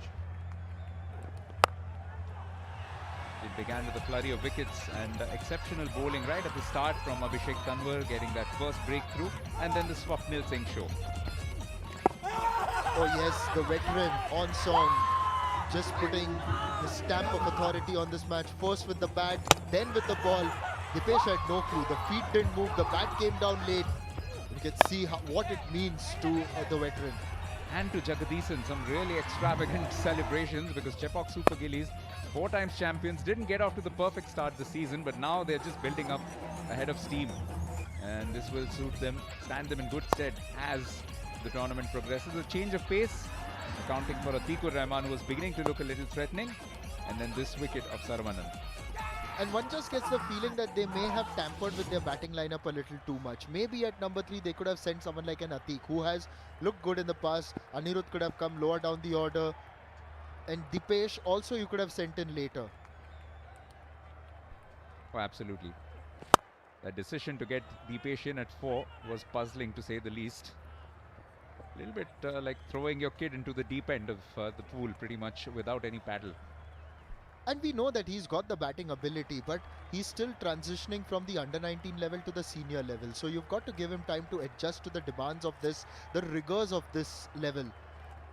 It began with a flurry of wickets and exceptional bowling right at the start from Abhishek Kanwar, getting that first breakthrough, and then the Swapnil Singh show. Oh yes, the veteran on song, just putting the stamp of authority on this match. First with the bat, then with the ball. Dipesh had no clue. The feet didn't move, the bat came down late. You can see what it means to the veteran. And to Jagadisan, some really extravagant celebrations because Chepauk Super Gillies, 4 times champions, didn't get off to the perfect start this season, but now they're just building up ahead of steam. And this will suit them, stand them in good stead as the tournament progresses. A change of pace, accounting for Atikur Rahman, who was beginning to look a little threatening, and then this wicket of Saravanan. And one just gets the feeling that they may have tampered with their batting lineup a little too much. Maybe at number 3 they could have sent someone like an Atik who has looked good in the past. Anirudh could have come lower down the order. And Dipesh also you could have sent in later. Oh, absolutely. The decision to get Dipesh in at 4 was puzzling to say the least. A little bit like throwing your kid into the deep end of the pool pretty much without any paddle. And we know that he's got the batting ability, but he's still transitioning from the under-19 level to the senior level. So you've got to give him time to adjust to the demands of this, the rigors of this level.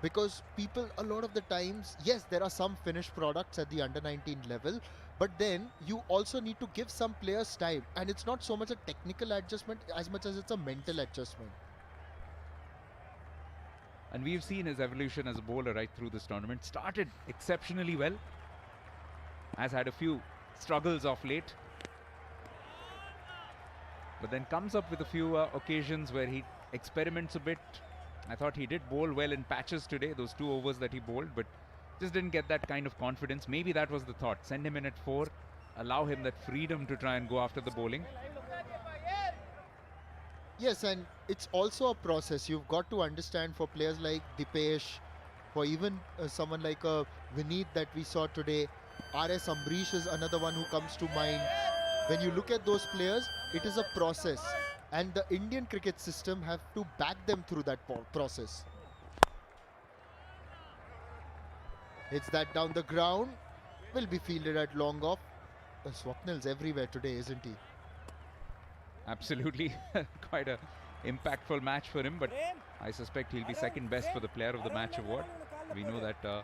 Because people, a lot of the times, yes, there are some finished products at the under-19 level, but then you also need to give some players time. And it's not so much a technical adjustment as much as it's a mental adjustment. And we've seen his evolution as a bowler right through this tournament. Started exceptionally well. Has had a few struggles of late. But then comes up with a few occasions where he experiments a bit. I thought he did bowl well in patches today, those 2 overs that he bowled, but just didn't get that kind of confidence. Maybe that was the thought. Send him in at 4, allow him that freedom to try and go after the bowling. Yes, and it's also a process. You've got to understand for players like Dipesh, for even someone like Vineet that we saw today. RS Ambrish is another one who comes to mind. When you look at those players, it is a process, and the Indian cricket system have to back them through that process. Hits that down the ground, will be fielded at long off. Swapnil's everywhere today, isn't he? Absolutely. Quite a impactful match for him, but I suspect he'll be second best for the Player of the Match award. We know that the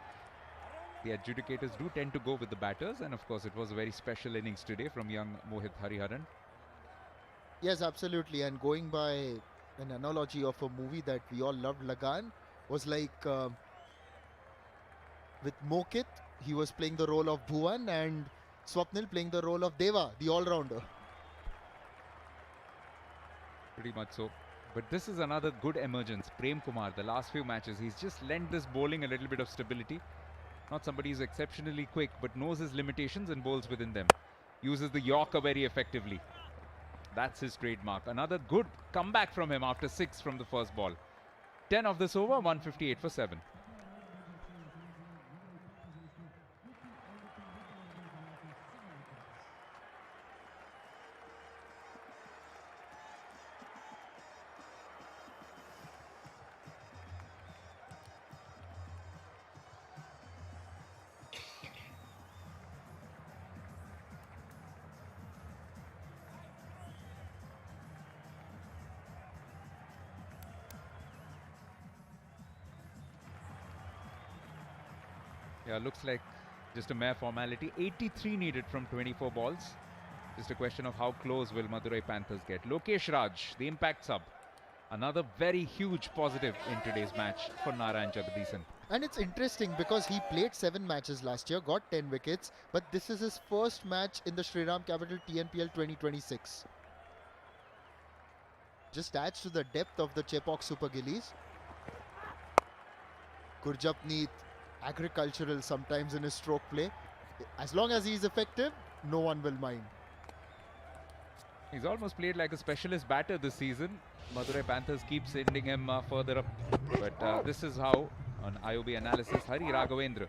adjudicators do tend to go with the batters, and of course it was a very special innings today from young Mohit Hariharan. Yes, absolutely. And going by an analogy of a movie that we all loved, Lagan, was like with Mokit, he was playing the role of Bhuvan, and Swapnil playing the role of Deva, the all-rounder. Pretty much so. But this is another good emergence. Prem Kumar, the last few matches, he's just lent this bowling a little bit of stability. Not somebody who's exceptionally quick, but knows his limitations and bowls within them. Uses the Yorker very effectively. That's his trademark. Another good comeback from him after 6 from the first ball. 10 of this over, 158 for 7. Yeah, looks like just a mere formality. 83 needed from 24 balls. Just a question of how close will Madurai Panthers get. Lokesh Raj, the impact sub. Another very huge positive in today's match for Narayan Jagadisan. And it's interesting because he played 7 matches last year, got 10 wickets, but this is his first match in the Shriram Capital TNPL 2026. Just adds to the depth of the Chepauk Super Gillies. Gurjapneet, agricultural sometimes in his stroke play. As long as he's effective, no one will mind. He's almost played like a specialist batter this season. Madurai Panthers keep sending him further up. But this is how, on IOB analysis, Hari Raghavendra.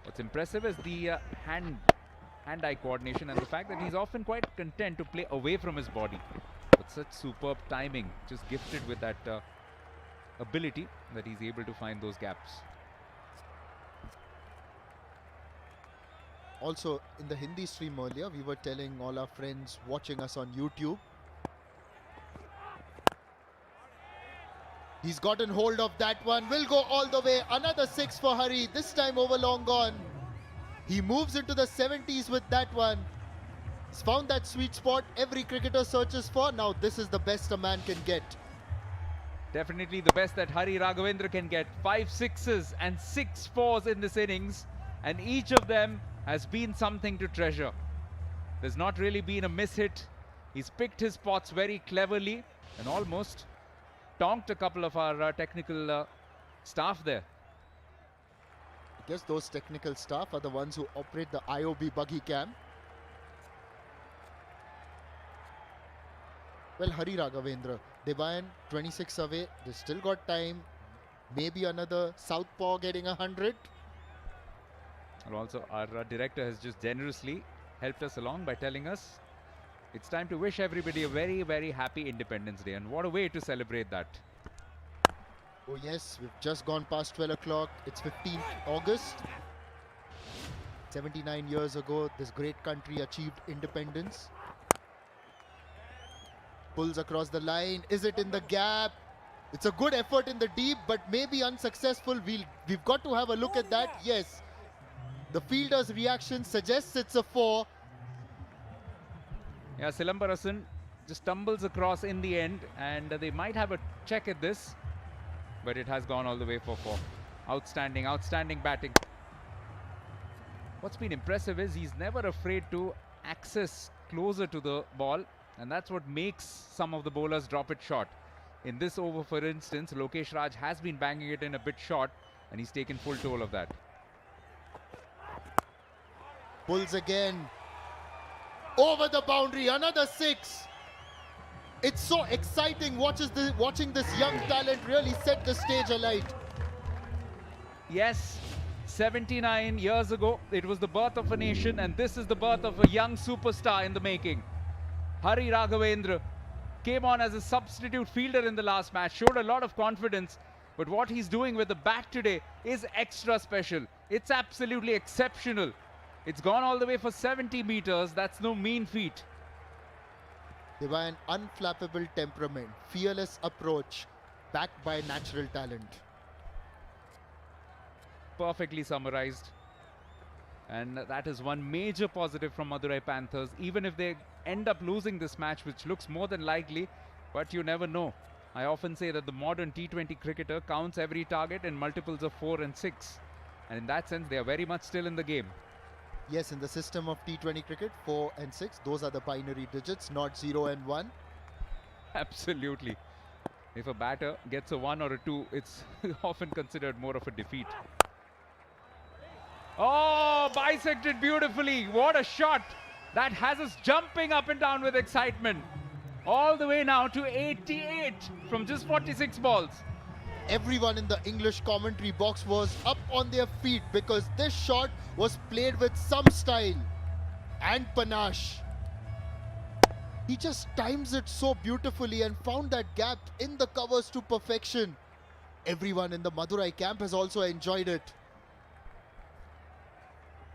What's impressive is the hand-eye coordination and the fact that he's often quite content to play away from his body. But such superb timing, just gifted with that ability that he's able to find those gaps. Also, in the Hindi stream earlier, we were telling all our friends watching us on YouTube. He's gotten hold of that one. Will go all the way. Another 6 for Hari. This time over long gone. He moves into the 70s with that one. He's found that sweet spot every cricketer searches for. Now this is the best a man can get. Definitely the best that Hari Raghavendra can get. 5 sixes and 6 fours in this innings. And each of them has been something to treasure. There's not really been a miss hit. He's picked his spots very cleverly and almost tonked a couple of our technical staff there. I guess those technical staff are the ones who operate the IOB buggy cam. Well, Hari Raghavendra, Devayan 26 away. They still got time. Maybe another southpaw getting 100. And also our director has just generously helped us along by telling us it's time to wish everybody a very, very happy Independence Day. And what a way to celebrate that. Oh yes, we've just gone past 12 o'clock. It's 15th August. 79 years ago, this great country achieved independence. Pulls across the line. Is it in the gap? It's a good effort in the deep, but maybe unsuccessful. We've got to have a look at that. Yes. The fielder's reaction suggests it's a 4. Yeah, Silambarasan just stumbles across in the end, and they might have a check at this, but it has gone all the way for 4. Outstanding, outstanding batting. What's been impressive is he's never afraid to access closer to the ball, and that's what makes some of the bowlers drop it short. In this over, for instance, Lokesh Raj has been banging it in a bit short, and he's taken full toll of that. Pulls again. Over the boundary, another 6. It's so exciting watching this young talent really set the stage alight. Yes, 79 years ago, it was the birth of a nation, and this is the birth of a young superstar in the making. Hari Raghavendra came on as a substitute fielder in the last match, showed a lot of confidence, but what he's doing with the bat today is extra special. It's absolutely exceptional. It's gone all the way for 70 meters. That's no mean feat. They were an unflappable temperament, fearless approach, backed by natural talent. Perfectly summarized. And that is one major positive from Madurai Panthers, even if they end up losing this match, which looks more than likely, but you never know. I often say that the modern T20 cricketer counts every target in multiples of 4 and 6. And in that sense, they are very much still in the game. Yes, in the system of T20 cricket, 4 and 6, those are the binary digits, not 0 and 1. Absolutely. If a batter gets a 1 or a 2, it's often considered more of a defeat. Oh, bisected beautifully. What a shot. That has us jumping up and down with excitement. All the way now to 88 from just 46 balls. Everyone in the English commentary box was up on their feet because this shot was played with some style and panache. He just times it so beautifully and found that gap in the covers to perfection. Everyone in the Madurai camp has also enjoyed it.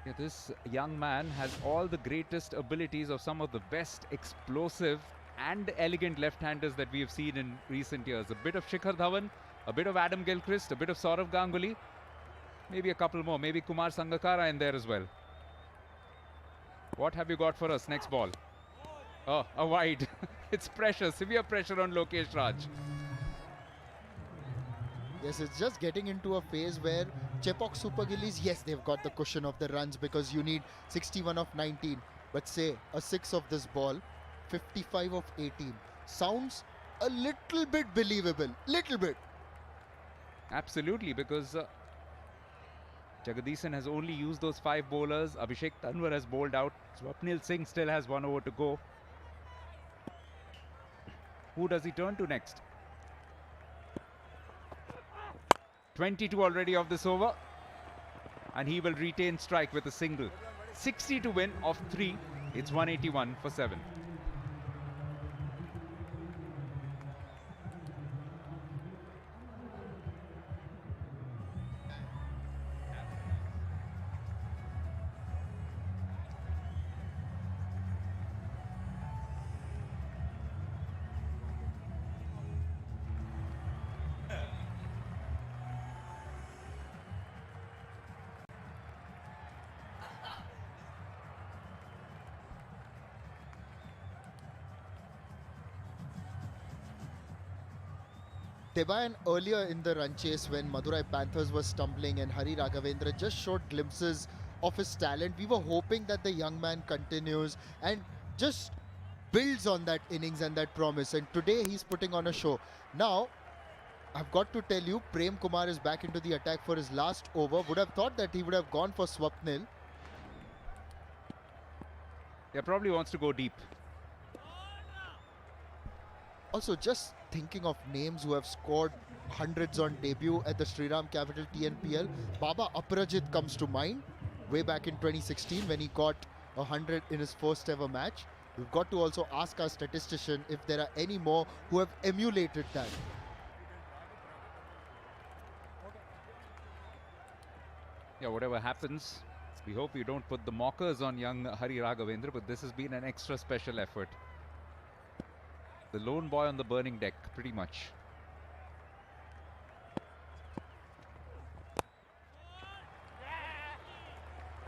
Yeah, this young man has all the greatest abilities of some of the best explosive and elegant left-handers that we have seen in recent years. A bit of Shikhar Dhawan, a bit of Adam Gilchrist, a bit of Saurav Ganguly, maybe a couple more, maybe Kumar Sangakkara in there as well. What have you got for us next ball? Oh, a wide. It's pressure, severe pressure on Lokesh Raj. Yes, it's just getting into a phase where Chepauk Super Gillies, yes, they've got the cushion of the runs because you need 61 of 19. But say a 6 of this ball, 55 of 18. Sounds a little bit believable. Little bit. Absolutely, because Jagadisan has only used those 5 bowlers. Abhishek Tanwar has bowled out. Swapnil Singh still has 1 over to go. Who does he turn to next? 22 already of this over. And he will retain strike with a single. 60 to win of 3. It's 181 for 7. Devan earlier in the run chase when Madurai Panthers was stumbling and Hari Raghavendra just showed glimpses of his talent. We were hoping that the young man continues and just builds on that innings and that promise. And today he's putting on a show. Now, I've got to tell you, Prem Kumar is back into the attack for his last over. Would have thought that he would have gone for Swapnil. Yeah, probably wants to go deep. Also, just thinking of names who have scored hundreds on debut at the Shriram Capital TNPL, Baba Aparajit comes to mind. Way back in 2016 when he got 100 in his first ever match. We've got to also ask our statistician if there are any more who have emulated that. Yeah, whatever happens, we hope you don't put the mockers on young Hari Raghavendra, but this has been an extra special effort. The lone boy on the burning deck, pretty much.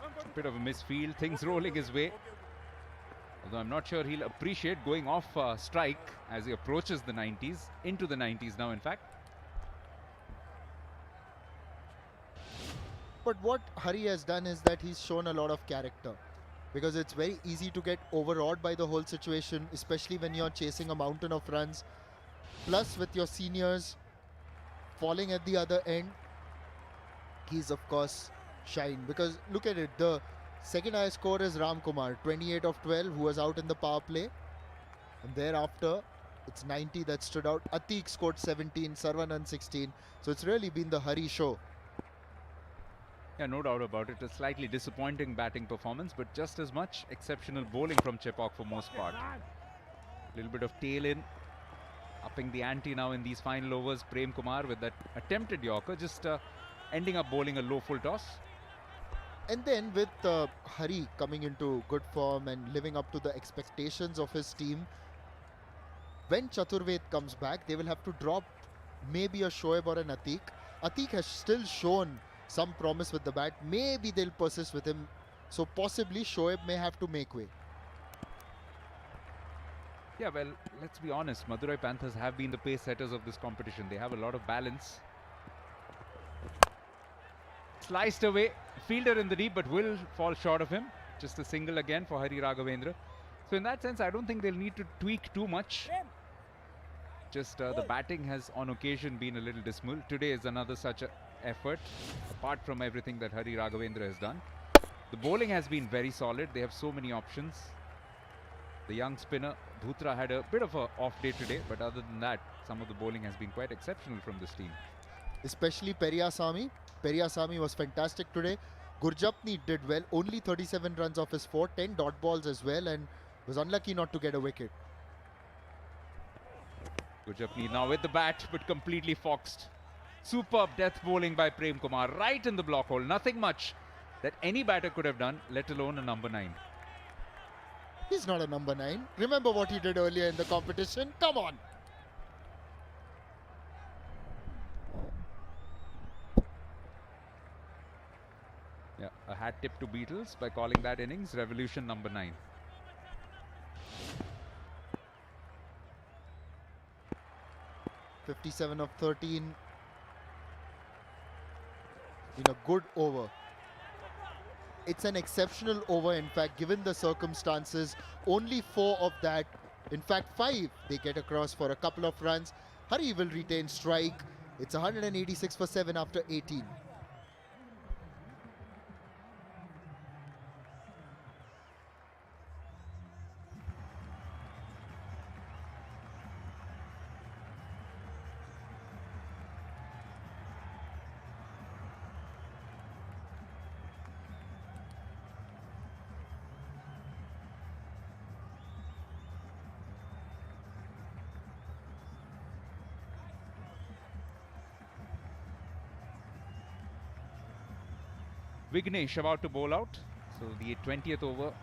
A bit of a misfield, things rolling his way. Although I'm not sure he'll appreciate going off strike as he approaches the 90s, into the 90s now in fact. But what Hari has done is that he's shown a lot of character. Because it's very easy to get overawed by the whole situation, especially when you're chasing a mountain of runs. Plus, with your seniors falling at the other end, he's of course shined. Because look at it, the second highest score is Ram Kumar, 28 of 12, who was out in the power play. And thereafter, it's 90 that stood out. Atik scored 17, Sarvanan 16. So it's really been the Hari show. Yeah, no doubt about it. A slightly disappointing batting performance, but just as much exceptional bowling from Chepauk for most part. A little bit of tail in, upping the ante now in these final overs. Prem Kumar with that attempted Yorker, just ending up bowling a low full toss. And then with Hari coming into good form and living up to the expectations of his team, when Chaturved comes back, they will have to drop maybe a Shoaib or an Atiq. Atiq has still shown some promise with the bat. Maybe they'll persist with him. So possibly Shoaib may have to make way. Yeah, well, let's be honest. Madurai Panthers have been the pace setters of this competition. They have a lot of balance. Sliced away. Fielder in the deep, but will fall short of him. Just a single again for Hari Raghavendra. So in that sense, I don't think they'll need to tweak too much. Just the batting has on occasion been a little dismal. Today is another such effort, apart from everything that Hari Raghavendra has done. The bowling has been very solid. They have so many options. The young spinner, Bhutra, had a bit of an off day today, but other than that, some of the bowling has been quite exceptional from this team. Especially Periyasamy. Periyasamy was fantastic today. Gurjapni did well, only 37 runs off his 10 dot balls as well, and was unlucky not to get a wicket. Gurjapni now with the bat, but completely foxed. Superb death bowling by Prem Kumar, right in the block hole. Nothing much that any batter could have done, let alone a number 9. He's not a number 9. Remember what he did earlier in the competition? Come on! Yeah, a hat tip to Beatles by calling that innings Revolution number 9. "57 of 13 in a good over." It's an exceptional over, in fact, given the circumstances. Only 4 of that, in fact 5, they get across for a couple of runs. Hari will retain strike. It's 186 for 7 after 18. Vignesh about to bowl out. So the 20th over,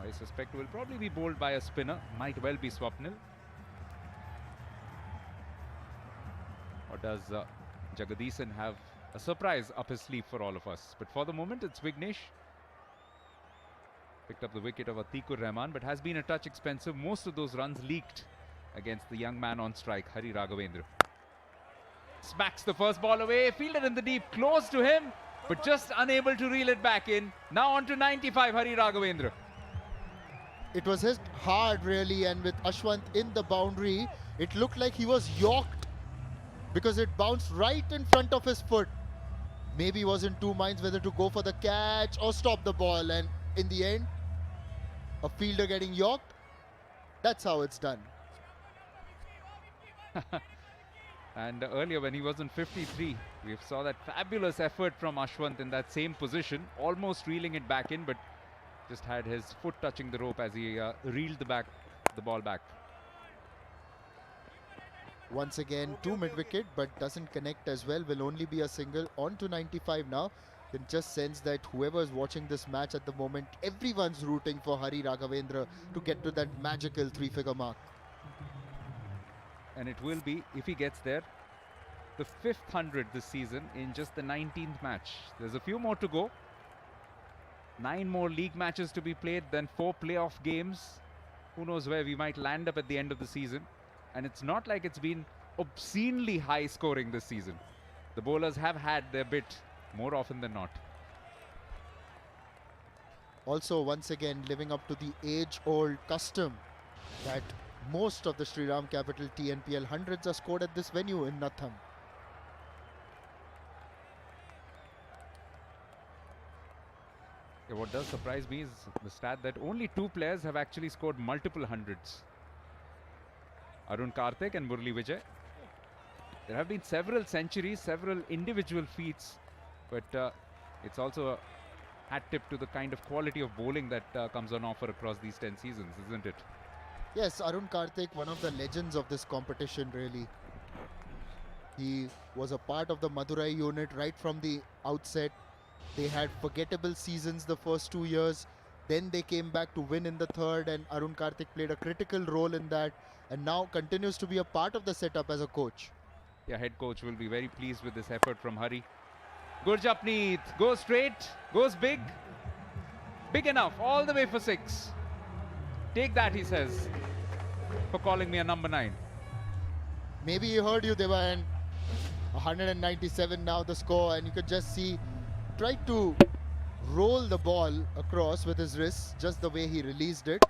I suspect, will probably be bowled by a spinner. Might well be Swapnil. Or does Jagadisan have a surprise up his sleeve for all of us? But for the moment, it's Vignesh. Picked up the wicket of Atikur Rahman, but has been a touch expensive. Most of those runs leaked against the young man on strike, Hari Raghavendra. Smacks the first ball away. Fielded in the deep, close to him, but just unable to reel it back in. Now on to 95, Hari Raghavendra. It was hit hard really, and with Ashwant in the boundary, it looked like he was yorked because it bounced right in front of his foot. Maybe he was in two minds whether to go for the catch or stop the ball, and in the end, a fielder getting yorked, that's how it's done. And earlier when he was in 53, we saw that fabulous effort from Ashwant in that same position, almost reeling it back in, but just had his foot touching the rope as he reeled the ball back. Once again, 2 mid-wicket, but doesn't connect as well. Will only be a single. On to 95 now. You can just sense that whoever is watching this match at the moment, everyone's rooting for Hari Raghavendra to get to that magical 3-figure mark. And it will be, if he gets there, the 5th 100 this season in just the 19th match. There's a few more to go. 9 more league matches to be played, then 4 playoff games. Who knows where we might land up at the end of the season. And it's not like it's been obscenely high scoring this season. The bowlers have had their bit more often than not. Also, once again, living up to the age-old custom that most of the Shriram Capital TNPL hundreds are scored at this venue in Natham. Yeah, what does surprise me is the stat that only 2 players have actually scored multiple hundreds. Arun Karthik and Murli Vijay. There have been several centuries, several individual feats, but It's also a hat tip to the kind of quality of bowling that comes on offer across these 10 seasons, isn't it? Yes, Arun Karthik, one of the legends of this competition, really. He was a part of the Madurai unit right from the outset. They had forgettable seasons the first 2 years. Then they came back to win in the third, and Arun Karthik played a critical role in that, and now continues to be a part of the setup as a coach. Yeah, head coach will be very pleased with this effort from Hari. Gurjapneet goes straight, goes big. Big enough, all the way for 6. Take that, he says, for calling me a number 9. Maybe he heard you, Deva, and 197 now the score, and you could just see, tried to roll the ball across with his wrist, just the way he released it.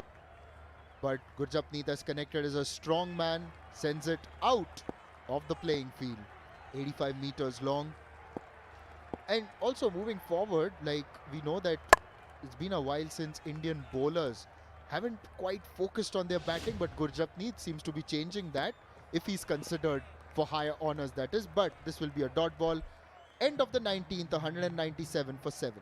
But Gurjapneet has connected, is a strong man, sends it out of the playing field. 85 meters long. And also moving forward, like we know that it's been a while since Indian bowlers haven't quite focused on their batting, but Gurjapneet seems to be changing that if he's considered for higher honours, that is. But this will be a dot ball. End of the 19th, 197 for 7.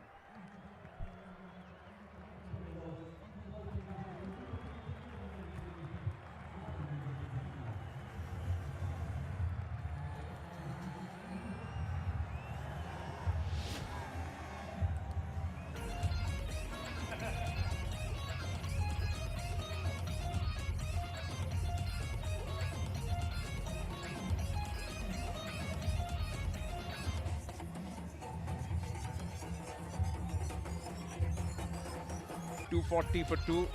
.240 for 2,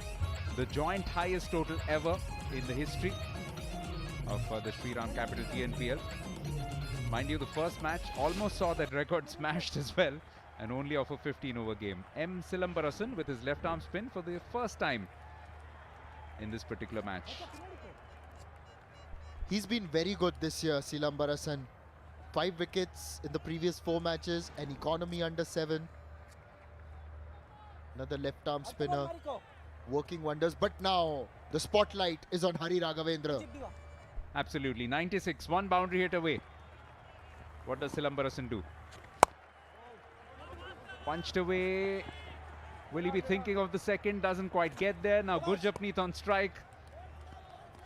the joint highest total ever in the history of the Shriram Capital TNPL. Mind you, the first match almost saw that record smashed as well, and only of a 15-over game. M. Silambarasan with his left arm spin for the first time in this particular match. He's been very good this year, Silambarasan. 5 wickets in the previous 4 matches, an economy under 7. Another left arm spinner working wonders, but now the spotlight is on Hari Raghavendra. Absolutely, 96, 1 boundary hit away. What does Silambarasan do? Punched away. Will he be thinking of the second? Doesn't quite get there. Now Gurjapneet on strike.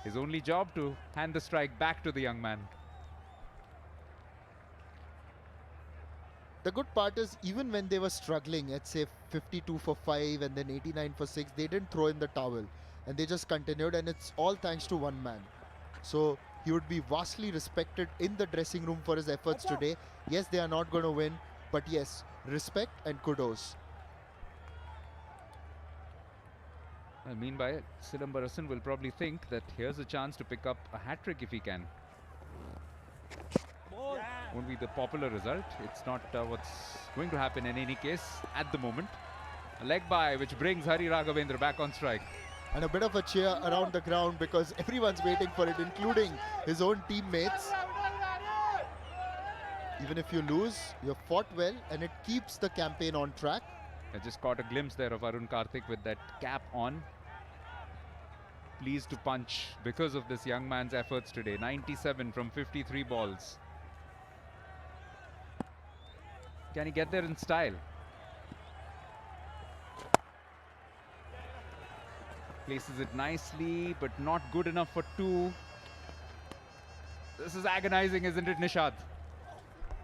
His only job to hand the strike back to the young man. The good part is, even when they were struggling, let's say 52 for 5 and then 89 for 6, they didn't throw in the towel and they just continued, and it's all thanks to one man. So he would be vastly respected in the dressing room for his efforts today. Yes, they are not going to win, but yes, respect and kudos. Well, meanwhile, Silambarasan will probably think that here's a chance to pick up a hat-trick if he can. Won't be the popular result. It's not what's going to happen in any case at the moment. A leg by which brings Hari Raghavendra back on strike. And a bit of a cheer around the ground because everyone's waiting for it, including his own teammates. Even if you lose, you've fought well and it keeps the campaign on track. I just caught a glimpse there of Arun Karthik with that cap on. Pleased to punch because of this young man's efforts today. 97 from 53 balls. Can he get there in style? Places it nicely, but not good enough for 2. This is agonizing, isn't it, Nishad?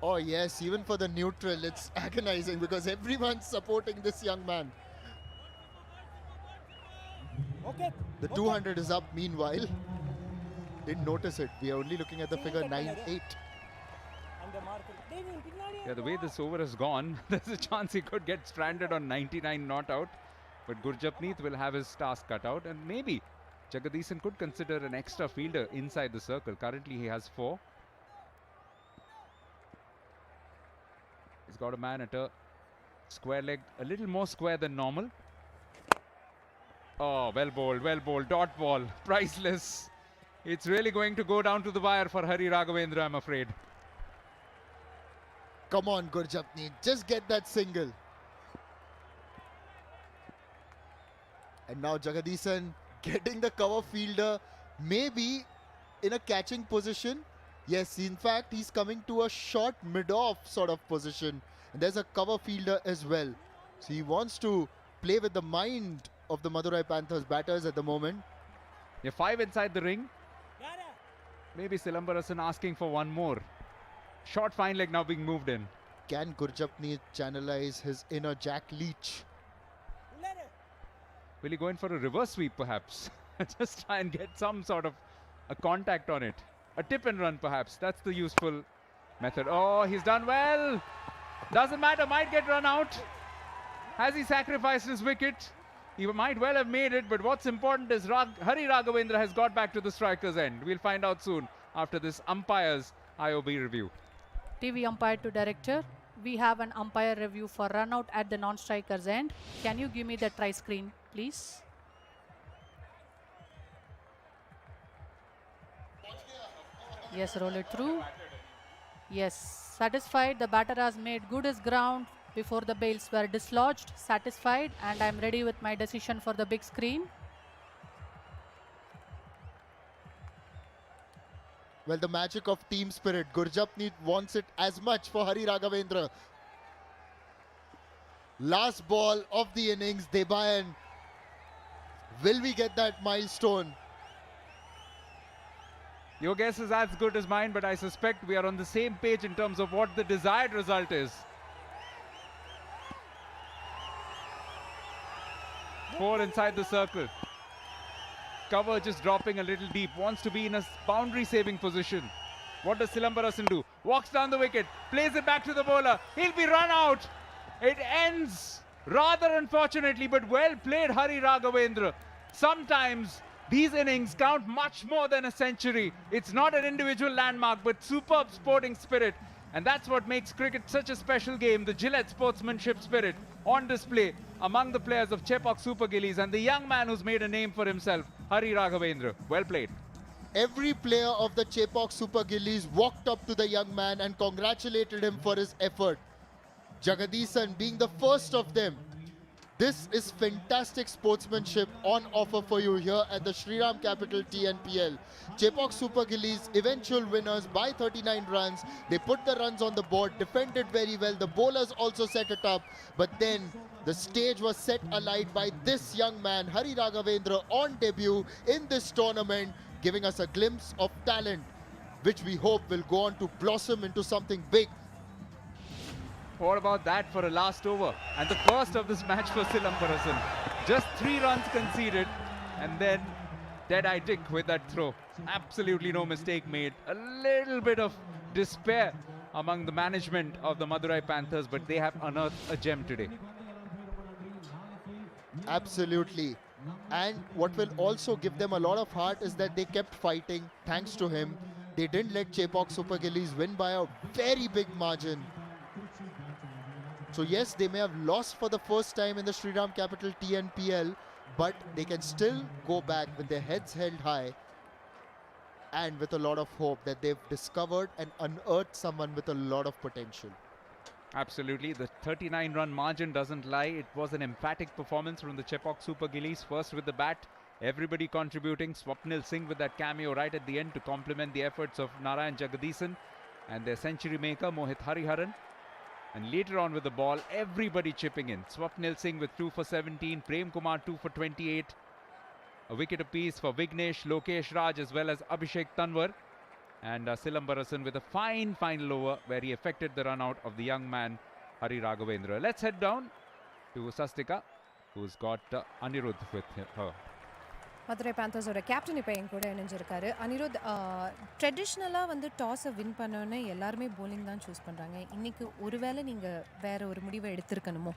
Oh yes, even for the neutral, it's agonizing because everyone's supporting this young man. Okay. The 200 is up meanwhile. Didn't notice it. We are only looking at the figure 9-8. Yeah, the way this over has gone, there's a chance he could get stranded on 99 not out. But Gurjapneet will have his task cut out, and maybe Jagadisan could consider an extra fielder inside the circle. Currently he has 4. He's got a man at a square leg, a little more square than normal. Oh, well bowled, dot ball, priceless. It's really going to go down to the wire for Hari Raghavendra, I'm afraid. Come on, Gurjapneet, just get that single. And now Jagadisan getting the cover fielder, maybe in a catching position. Yes, in fact, he's coming to a short mid-off sort of position. And there's a cover fielder as well. So he wants to play with the mind of the Madurai Panthers batters at the moment. Yeah, 5 inside the ring. Maybe Silambarasan asking for one more. Short fine leg now being moved in. Can Gurjapneet channelize his inner Jack Leach? Will he go in for a reverse sweep perhaps? Just try and get some sort of a contact on it. A tip and run perhaps. That's the useful method. Oh, he's done well. Doesn't matter, might get run out. Has he sacrificed his wicket? He might well have made it, but what's important is Hari Raghavendra has got back to the striker's end. We'll find out soon after this umpire's IOB review. TV umpire to director. We have an umpire review for run out at the non-striker's end. Can you give me the try screen, please? Yes, roll it through. Yes, satisfied. The batter has made good his ground before the bails were dislodged. Satisfied, and I'm ready with my decision for the big screen. Well, the magic of team spirit. Gurjapneet wants it as much for Hari Raghavendra. Last ball of the innings, Debayan. Will we get that milestone? Your guess is as good as mine, but I suspect we are on the same page in terms of what the desired result is. 4 inside the circle. Cover just dropping a little deep. Wants to be in a boundary saving position. What does Silambarasan do? Walks down the wicket. Plays it back to the bowler. He'll be run out. It ends rather unfortunately, but well played Hari Raghavendra. Sometimes these innings count much more than a century. It's not an individual landmark, but superb sporting spirit. And that's what makes cricket such a special game. The Gillette sportsmanship spirit on display among the players of Chepauk Super Gillies and the young man who's made a name for himself, Hari Raghavendra. Well played. Every player of the Chepauk Super Gillies walked up to the young man and congratulated him for his effort. Jagadisan being the first of them. This is fantastic sportsmanship on offer for you here at the Shriram Capital TNPL. Chepauk Super Gillies, eventual winners by 39 runs. They put the runs on the board, defended very well. The bowlers also set it up. But then the stage was set alight by this young man, Hari Raghavendra, on debut in this tournament, giving us a glimpse of talent, which we hope will go on to blossom into something big. What about that for a last over? And the first of this match for Silambarasan. Just 3 runs conceded and then dead-eye Dick with that throw. Absolutely no mistake made. A little bit of despair among the management of the Madurai Panthers, but they have unearthed a gem today. Absolutely. And what will also give them a lot of heart is that they kept fighting. Thanks to him, they didn't let Chepauk Super Gillies win by a very big margin. So yes, they may have lost for the first time in the Shriram Capital TNPL, but they can still go back with their heads held high and with a lot of hope that they've discovered and unearthed someone with a lot of potential. Absolutely. The 39-run margin doesn't lie. It was an emphatic performance from the Chepauk Super Gillies. First with the bat, everybody contributing. Swapnil Singh with that cameo right at the end to complement the efforts of Narayan Jagadisan and their century maker Mohit Hariharan. And later on with the ball, everybody chipping in. Swapnil Singh with 2 for 17, Prem Kumar 2 for 28. A wicket apiece for Vignesh, Lokesh Raj as well as Abhishek Tanwar. And Silambarasan with a fine final over where he effected the run out of the young man Hari Raghavendra. Let's head down to Sastika, who's got Anirudh with her. Madurai பேந்தர்ஸோட captain இப்போ என் கூட இணைஞ்சிருக்காரு. அனிருத், ட்ரெடிஷ்னலாக வந்து டாஸை win பண்ணோன்னே எல்லாருமே bowling தான் choose பண்ணுறாங்க. இன்றைக்கி ஒருவேளை நீங்கள் வேறு ஒரு முடிவை எடுத்திருக்கணுமோ?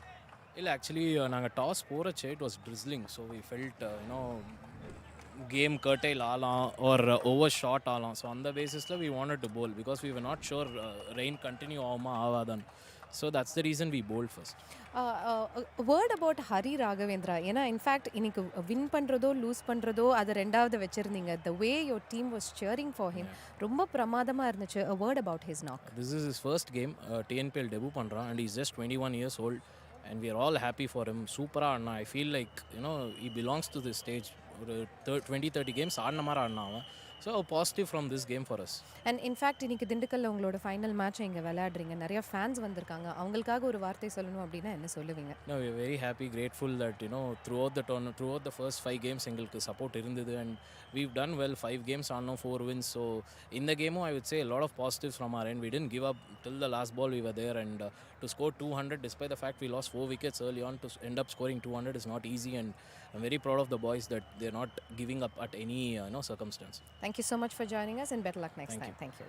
இல்லை, ஆக்சுவலி நாங்கள் டாஸ் போகிறச்சே it was drizzling. So we felt game curtail ஆகலாம் ஒரு ஓவர் ஷார்ட் ஆகலாம். ஸோ அந்த பேசிஸில் we wanted to bowl because we were not sure rain continue ஆகுமா ஆகாதான். So that's the reason we bowled first. A word about Hari Raghavendra. ஏன்னா in fact இன்னைக்கு win பண்ணுறதோ லூஸ் பண்ணுறதோ அது ரெண்டாவது வச்சுருந்தீங்க. The way your team was cheering for him ரொம்ப பிரமாதமாக இருந்துச்சு. A word about his knock. This is his first game. TNPL debut பண்ணுறான் and he's just 21 years old and we are all happy for him. சூப்பராக ஆடினா. I feel like he belongs to this stage. ஒரு 20-30 games ஆடின மாதிரி ஆடினா அவன். So a positive from this game for us. And in fact இன்னைக்கு திண்டுக்கல்ல உங்களோட ஃபைனல் மேட்ச் இங்க விளையாடுறீங்க. நிறைய ஃபேன்ஸ் வந்திருக்காங்க. அவங்களுக்காக ஒரு வார்த்தை சொல்லணும் அப்படினா என்ன சொல்லுவீங்க? No, we are very happy, grateful that throughout the tournament, throughout the first 5 games எங்களுக்கு support இருந்தது and we've done well. 5 games ஆனோம், 4 wins. So in the game I would say a lot of positives from our end. We didn't give up till the last ball. We were there and to score 200 despite the fact we lost 4 wickets early on, to end up scoring 200 is not easy, and I'm very proud of the boys that they're not giving up at any circumstance. Thank you so much for joining us and better luck next time. Thank you.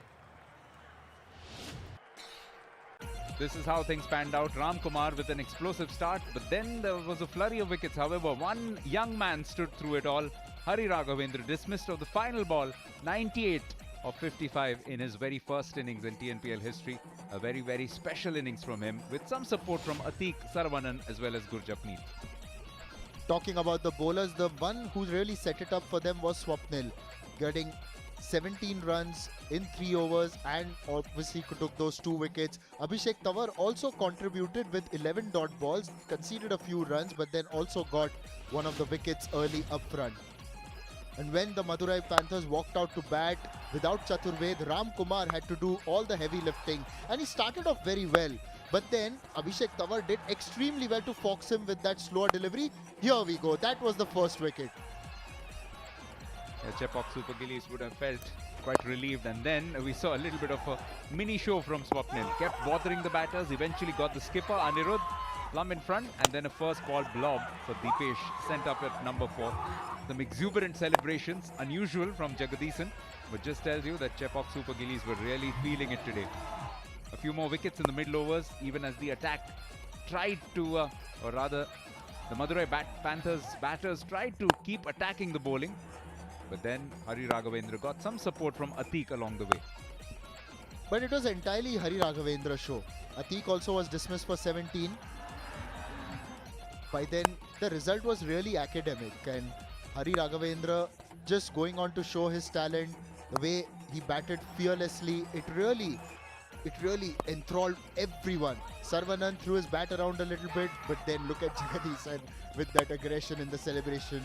This is how things panned out. Ram Kumar with an explosive start, but then there was a flurry of wickets. However, one young man stood through it all. Hari Raghavendra dismissed of the final ball, 98 of 55 in his very first innings in TNPL history. A very, very special innings from him, with some support from Atik, Saravanan as well as Gurjapneet. Talking about the bowlers, the one who really set it up for them was Swapnil, getting 17 runs in 3 overs and obviously took those 2 wickets. Abhishek Tawar also contributed with 11 dot balls, conceded a few runs but then also got one of the wickets early up front. And when the Madurai Panthers walked out to bat without Chaturved, Ram Kumar had to do all the heavy lifting and he started off very well. But then Abhishek Tawar did extremely well to fox him with that slower delivery. Here we go, that was the first wicket. Chepauk Super Gillies would have felt quite relieved, and then we saw a little bit of a mini show from Swapnil. Kept bothering the batters, eventually got the skipper Anirudh plumb in front, and then a first ball blob for Deepesh sent up at number 4. Some exuberant celebrations, unusual from Jagadisan, but just tells you that Chepauk Super Gillies were really feeling it today. A few more wickets in the middle overs, even as the attack tried to, or rather the Madurai Panthers batters tried to keep attacking the bowling. But then Hari Raghavendra got some support from Atik along the way. But it was entirely Hari Raghavendra's show. Atik also was dismissed for 17. By then, the result was really academic, and Hari Raghavendra just going on to show his talent, the way he batted fearlessly, it really enthralled everyone. Saravanan threw his bat around a little bit, but then look at Jagadisan with that aggression in the celebration.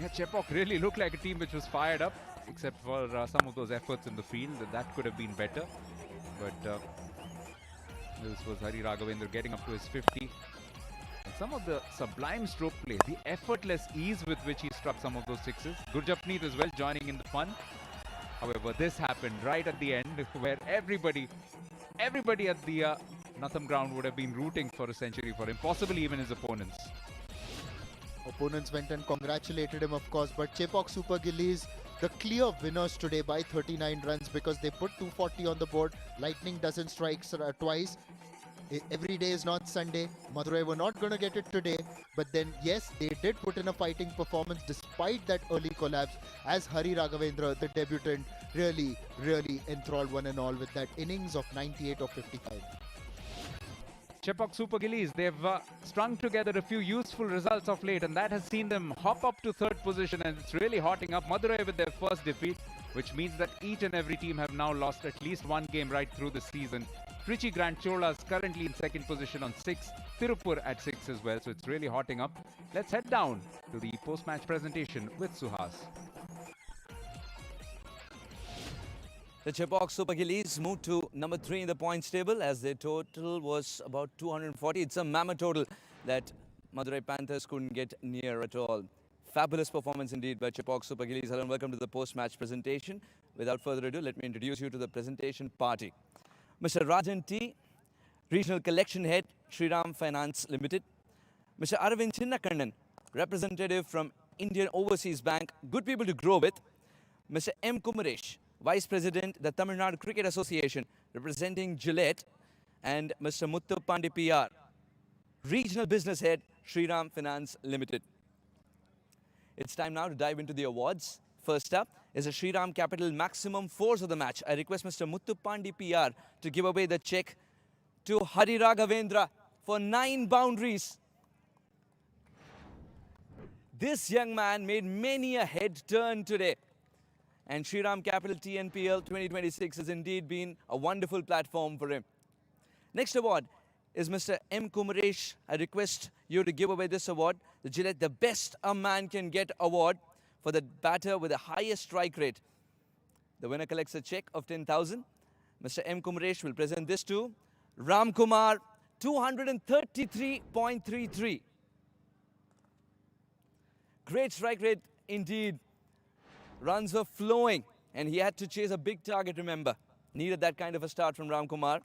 Yeah, Chepauk really looked like a team which was fired up, except for some of those efforts in the field. That could have been better. But this was Hari Raghavendra getting up to his 50. And some of the sublime stroke play, the effortless ease with which he struck some of those sixes. Gurjapneet as well joining in the fun. However, this happened right at the end, where everybody at the Natham ground would have been rooting for a century for him, possibly even his opponents. Opponents went and congratulated him, of course, but Chepauk Super Gillies, the clear winners today by 39 runs because they put 240 on the board. Lightning doesn't strike twice. Every day is not Sunday. Madurai were not going to get it today, but then yes, they did put in a fighting performance despite that early collapse, as Hari Raghavendra, the debutant, really enthralled one and all with that innings of 98 of 55. Chepauk Super Gillies, they've strung together a few useful results of late, and that has seen them hop up to 3rd position, and it's really hotting up. Madurai with their first defeat, which means that each and every team have now lost at least one game right through the season. Trichy Grand Cholas currently in 2nd position on 6, Tirupur at 6 as well, so it's really hotting up. Let's head down to the post-match presentation with Suhas. The Chepauk Super Gillies moved to number 3 in the points table as their total was about 240. It's a mammoth total that Madurai Panthers couldn't get near at all. Fabulous performance indeed by Chepauk Super Gillies. Hello and welcome to the post-match presentation. Without further ado, let me introduce you to the presentation party. Mr. Rajan T, Regional Collection Head, Shriram Finance Limited. Mr. Arvind Chinnakannan, representative from Indian Overseas Bank, good people to grow with. Mr. M. Kumaresh, Vice President, the Tamil Nadu Cricket Association, representing Gillette. And Mr. Muthupandi PR, Regional Business Head, Shriram Finance Limited. It's time now to dive into the awards. First up is the Shriram Capital Maximum Force of the match. I request Mr. Muthupandi PR to give away the check to Hari Raghavendra for 9 boundaries. This young man made many a head turn today. And Shriram Capital TNPL 2026 has indeed been a wonderful platform for him. Next award is Mr. M. Kumaresh. I request you to give away this award, the Gillette The Best a Man Can Get award, for the batter with the highest strike rate. The winner collects a check of 10,000. Mr. M. Kumaresh will present this to Ram Kumar, 233.33. Great strike rate indeed. Runs were flowing and he had to chase a big target, remember. Needed that kind of a start from Ram Kumar.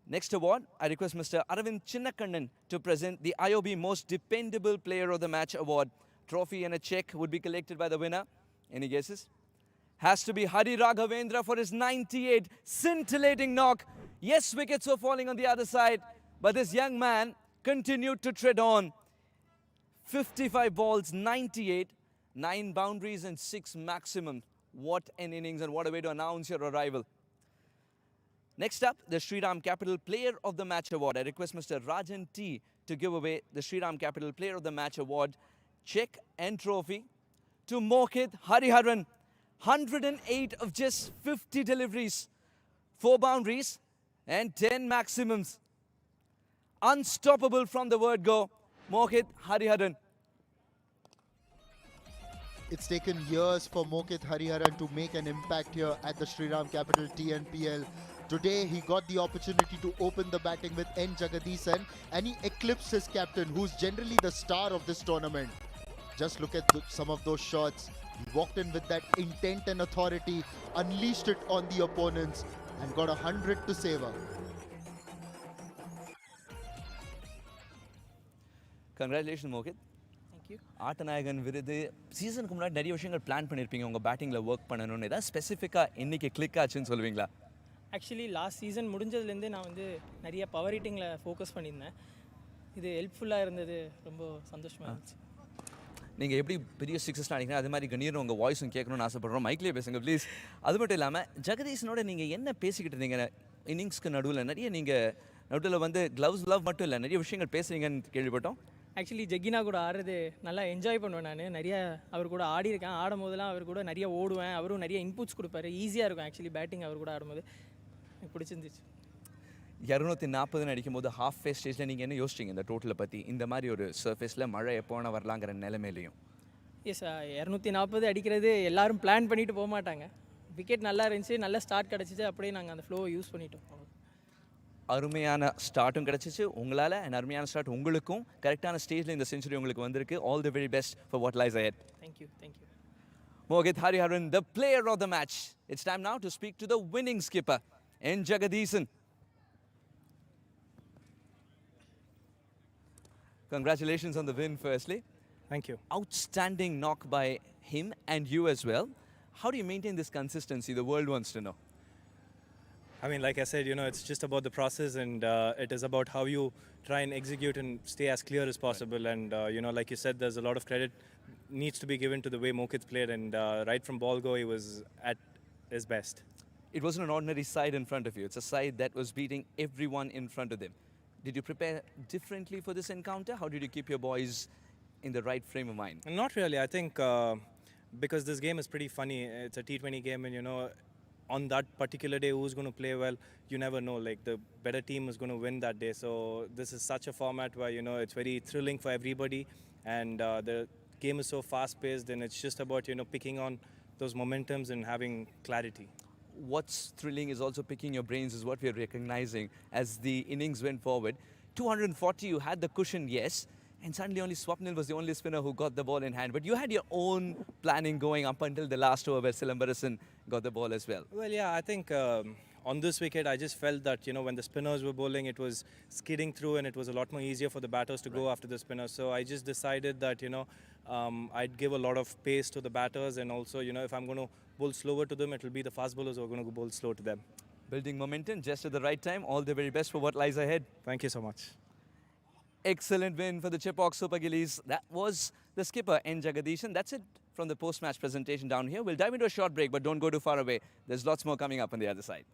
Next award, I request Mr. Aravind Chinnakannan to present the IOB Most Dependable Player of the Match award. Trophy and a check would be collected by the winner. Any guesses? Has to be Hari Raghavendra for his 98 scintillating knock. Yes, wickets were falling on the other side, but this young man continued to tread on. 55 balls, 98, 9 boundaries and 6 maximum. What an innings and what a way to announce your arrival. Next up, the Shriram Capital Player of the Match Award. I request Mr. Rajan T to give away the Shriram Capital Player of the Match Award, check and trophy to Mohit Hariharan. 108 of just 50 deliveries, 4 boundaries and 10 maximums. Unstoppable from the word go, Mohit Hariharan. It's taken years for Mohit Hariharan to make an impact here at the Shriram Capital TNPL. Today he got the opportunity to open the batting with N. Jagadisan and he eclipsed his captain, who's generally the star of this tournament. Just look at some of those shots. He walked in with that intent and authority, unleashed it on the opponents and got 100 to savor. Congratulations, Mohit. Thank you. ஆட்டநாயகன் விருது சீசனுக்கு முன்னாடி நிறைய விஷயங்கள் plan பண்ணியிருப்பீங்க உங்கள் பேட்டிங்கில் work பண்ணணும்னு ஏதாவது ஸ்பெசிஃபிக்காக இன்னைக்கு கிளிக் ஆச்சுன்னு சொல்லுவீங்களா? ஆக்சுவலி லாஸ்ட் சீசன் முடிஞ்சதுலேருந்து நான் வந்து நிறைய பவர் ஹிட்டிங்கில் ஃபோக்கஸ் பண்ணியிருந்தேன். இது ஹெல்ப்ஃபுல்லாக இருந்தது, ரொம்ப சந்தோஷமாக இருந்துச்சு. நீங்கள் எப்படி பெரிய சிக்ஸஸ்லாம் அடிக்கிறீங்க அது மாதிரி கணீரும் உங்கள் வாய்ஸும் கேட்கணும்னு ஆசைப்படுறோம். மைக்லேயே பேசுங்க ப்ளீஸ். அது மட்டும் இல்லாமல் ஜெகதீஷனோட நீங்கள் என்ன பேசிக்கிட்டு இருந்தீங்க இன்னிங்ஸ்க்கு நடுவில்? நிறைய நீங்கள் நடுவில் வந்து க்ளவுஸ் லவ் மட்டும் இல்லை, நிறைய விஷயங்கள் பேசுறீங்கன்னு கேள்விப்பட்டோம். ஆக்சுவலி ஜெகினா கூட ஆடுறது நல்லா என்ஜாய் பண்ணுவேன். நான் நிறைய அவர் கூட ஆடியிருக்கேன். ஆடும் போதெல்லாம் அவர் கூட நிறைய ஓடுவேன். அவரும் நிறைய இன்புட்ஸ் கொடுப்பாரு. ஈஸியாக இருக்கும் ஆக்சுவலி பேட்டிங் அவர் கூட ஆடும்போது. எனக்கு பிடிச்சிருந்துச்சு. 240 அடிக்கும்போது ஹாஃப் ஃபேஸ் ஸ்டேஜில் நீங்கள் என்ன யோசிச்சிங்க இந்த டோட்டலை பற்றி? இந்த மாதிரி ஒரு சர்ஃபேஸில் மழை எப்போனா வரலாங்கிற நிலைமையிலையும். எஸ், 240 அடிக்கிறது எல்லாரும் பிளான் பண்ணிட்டு போக மாட்டாங்க. விக்கெட் நல்லா இருந்துச்சு, நல்ல ஸ்டார்ட் கிடச்சிச்சு, அப்படியே நாங்கள் அந்த ஃப்ளோவை யூஸ் பண்ணிட்டோம். அருமையான ஸ்டார்ட்டும் கிடச்சிச்சு உங்களால் அண்ட் அருமையான ஸ்டார்ட் உங்களுக்கும். கரெக்டான ஸ்டேஜில் இந்த செஞ்சுரி உங்களுக்கு வந்திருக்கு. All the very best for what lies ahead. Thank you. Thank you. Mohit Hariharan, the player of the match. It's time now to speak to the winning skipper, N. Jagadisan. Congratulations on the win, firstly. Thank you. Outstanding knock by him and you as well. How do you maintain this consistency? The world wants to know. I mean, like I said, it's just about the process, and it is about how you try and execute and stay as clear as possible. And, like you said, there's a lot of credit needs to be given to the way Mohit played, and right from ball go, he was at his best. It wasn't an ordinary side in front of you. It's a side that was beating everyone in front of them. Did you prepare differently for this encounter? How did you keep your boys in the right frame of mind? Not really. I think because this game is pretty funny. It's a T20 game, and on that particular day, who's going to play well, you never know. Like the better team is going to win that day. So this is such a format where it's very thrilling for everybody, and the game is so fast-paced, and it's just about picking on those momentums and having clarity. What's thrilling is also picking your brains is what we're recognizing as the innings went forward. 240, you had the cushion, yes, and suddenly only Swapnil was the only spinner who got the ball in hand. But you had your own planning going up until the last over where Silambarasan got the ball as well. Well, yeah, I think on this wicket, I just felt that, when the spinners were bowling, it was skidding through and it was a lot more easier for the batters to go after the spinners. So I just decided that, I'd give a lot of pace to the batters, and also, if I'm going to bowl slower to them, it'll be the fast bowlers who are going to bowl slow to them. Building momentum just at the right time. All the very best for what lies ahead. Thank you so much. Excellent win for the Chepauk Super Gillies. That was the skipper, N. Jagadisan. That's it from the post-match presentation down here. We'll dive into a short break, but don't go too far away. There's lots more coming up on the other side.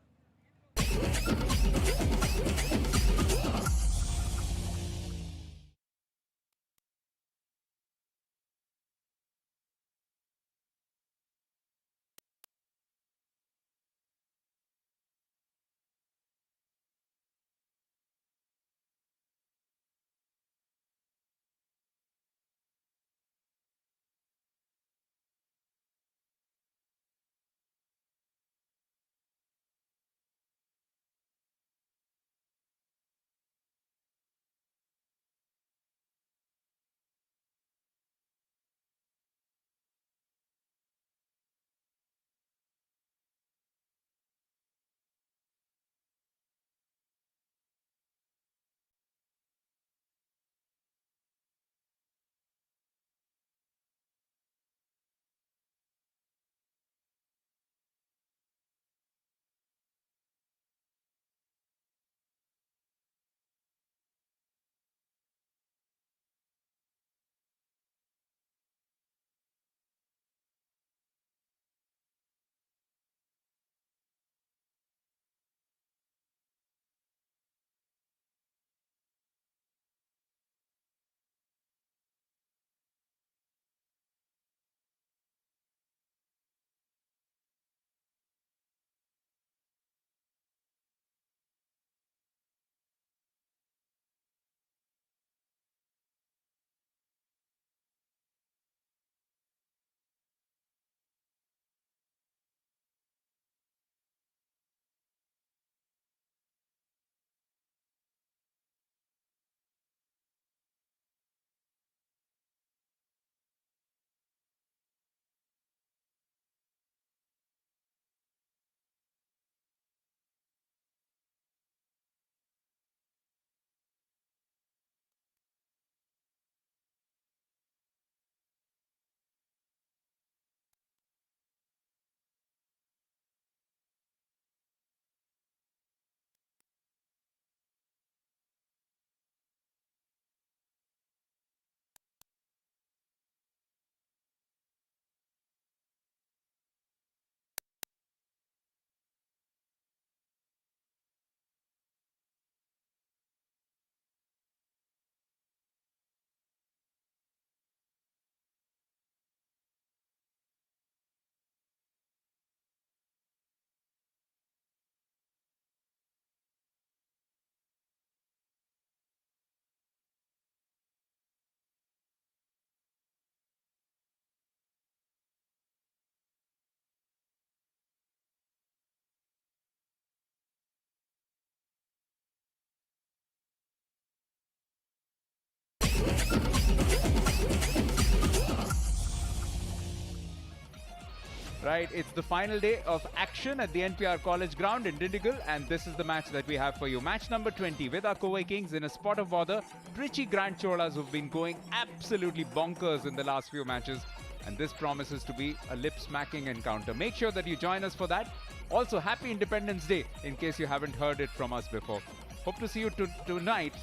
Right, it's the final day of action at the NPR College Ground in Dindigul, and this is the match that we have for you. Match number 20 with our Kovai Kings in a spot of bother. Trichy Grand Cholas who've been going absolutely bonkers in the last few matches, and this promises to be a lip-smacking encounter. Make sure that you join us for that. Also, happy Independence Day in case you haven't heard it from us before. Hope to see you tonight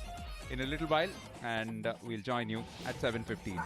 in a little while, and we'll join you at 7:15.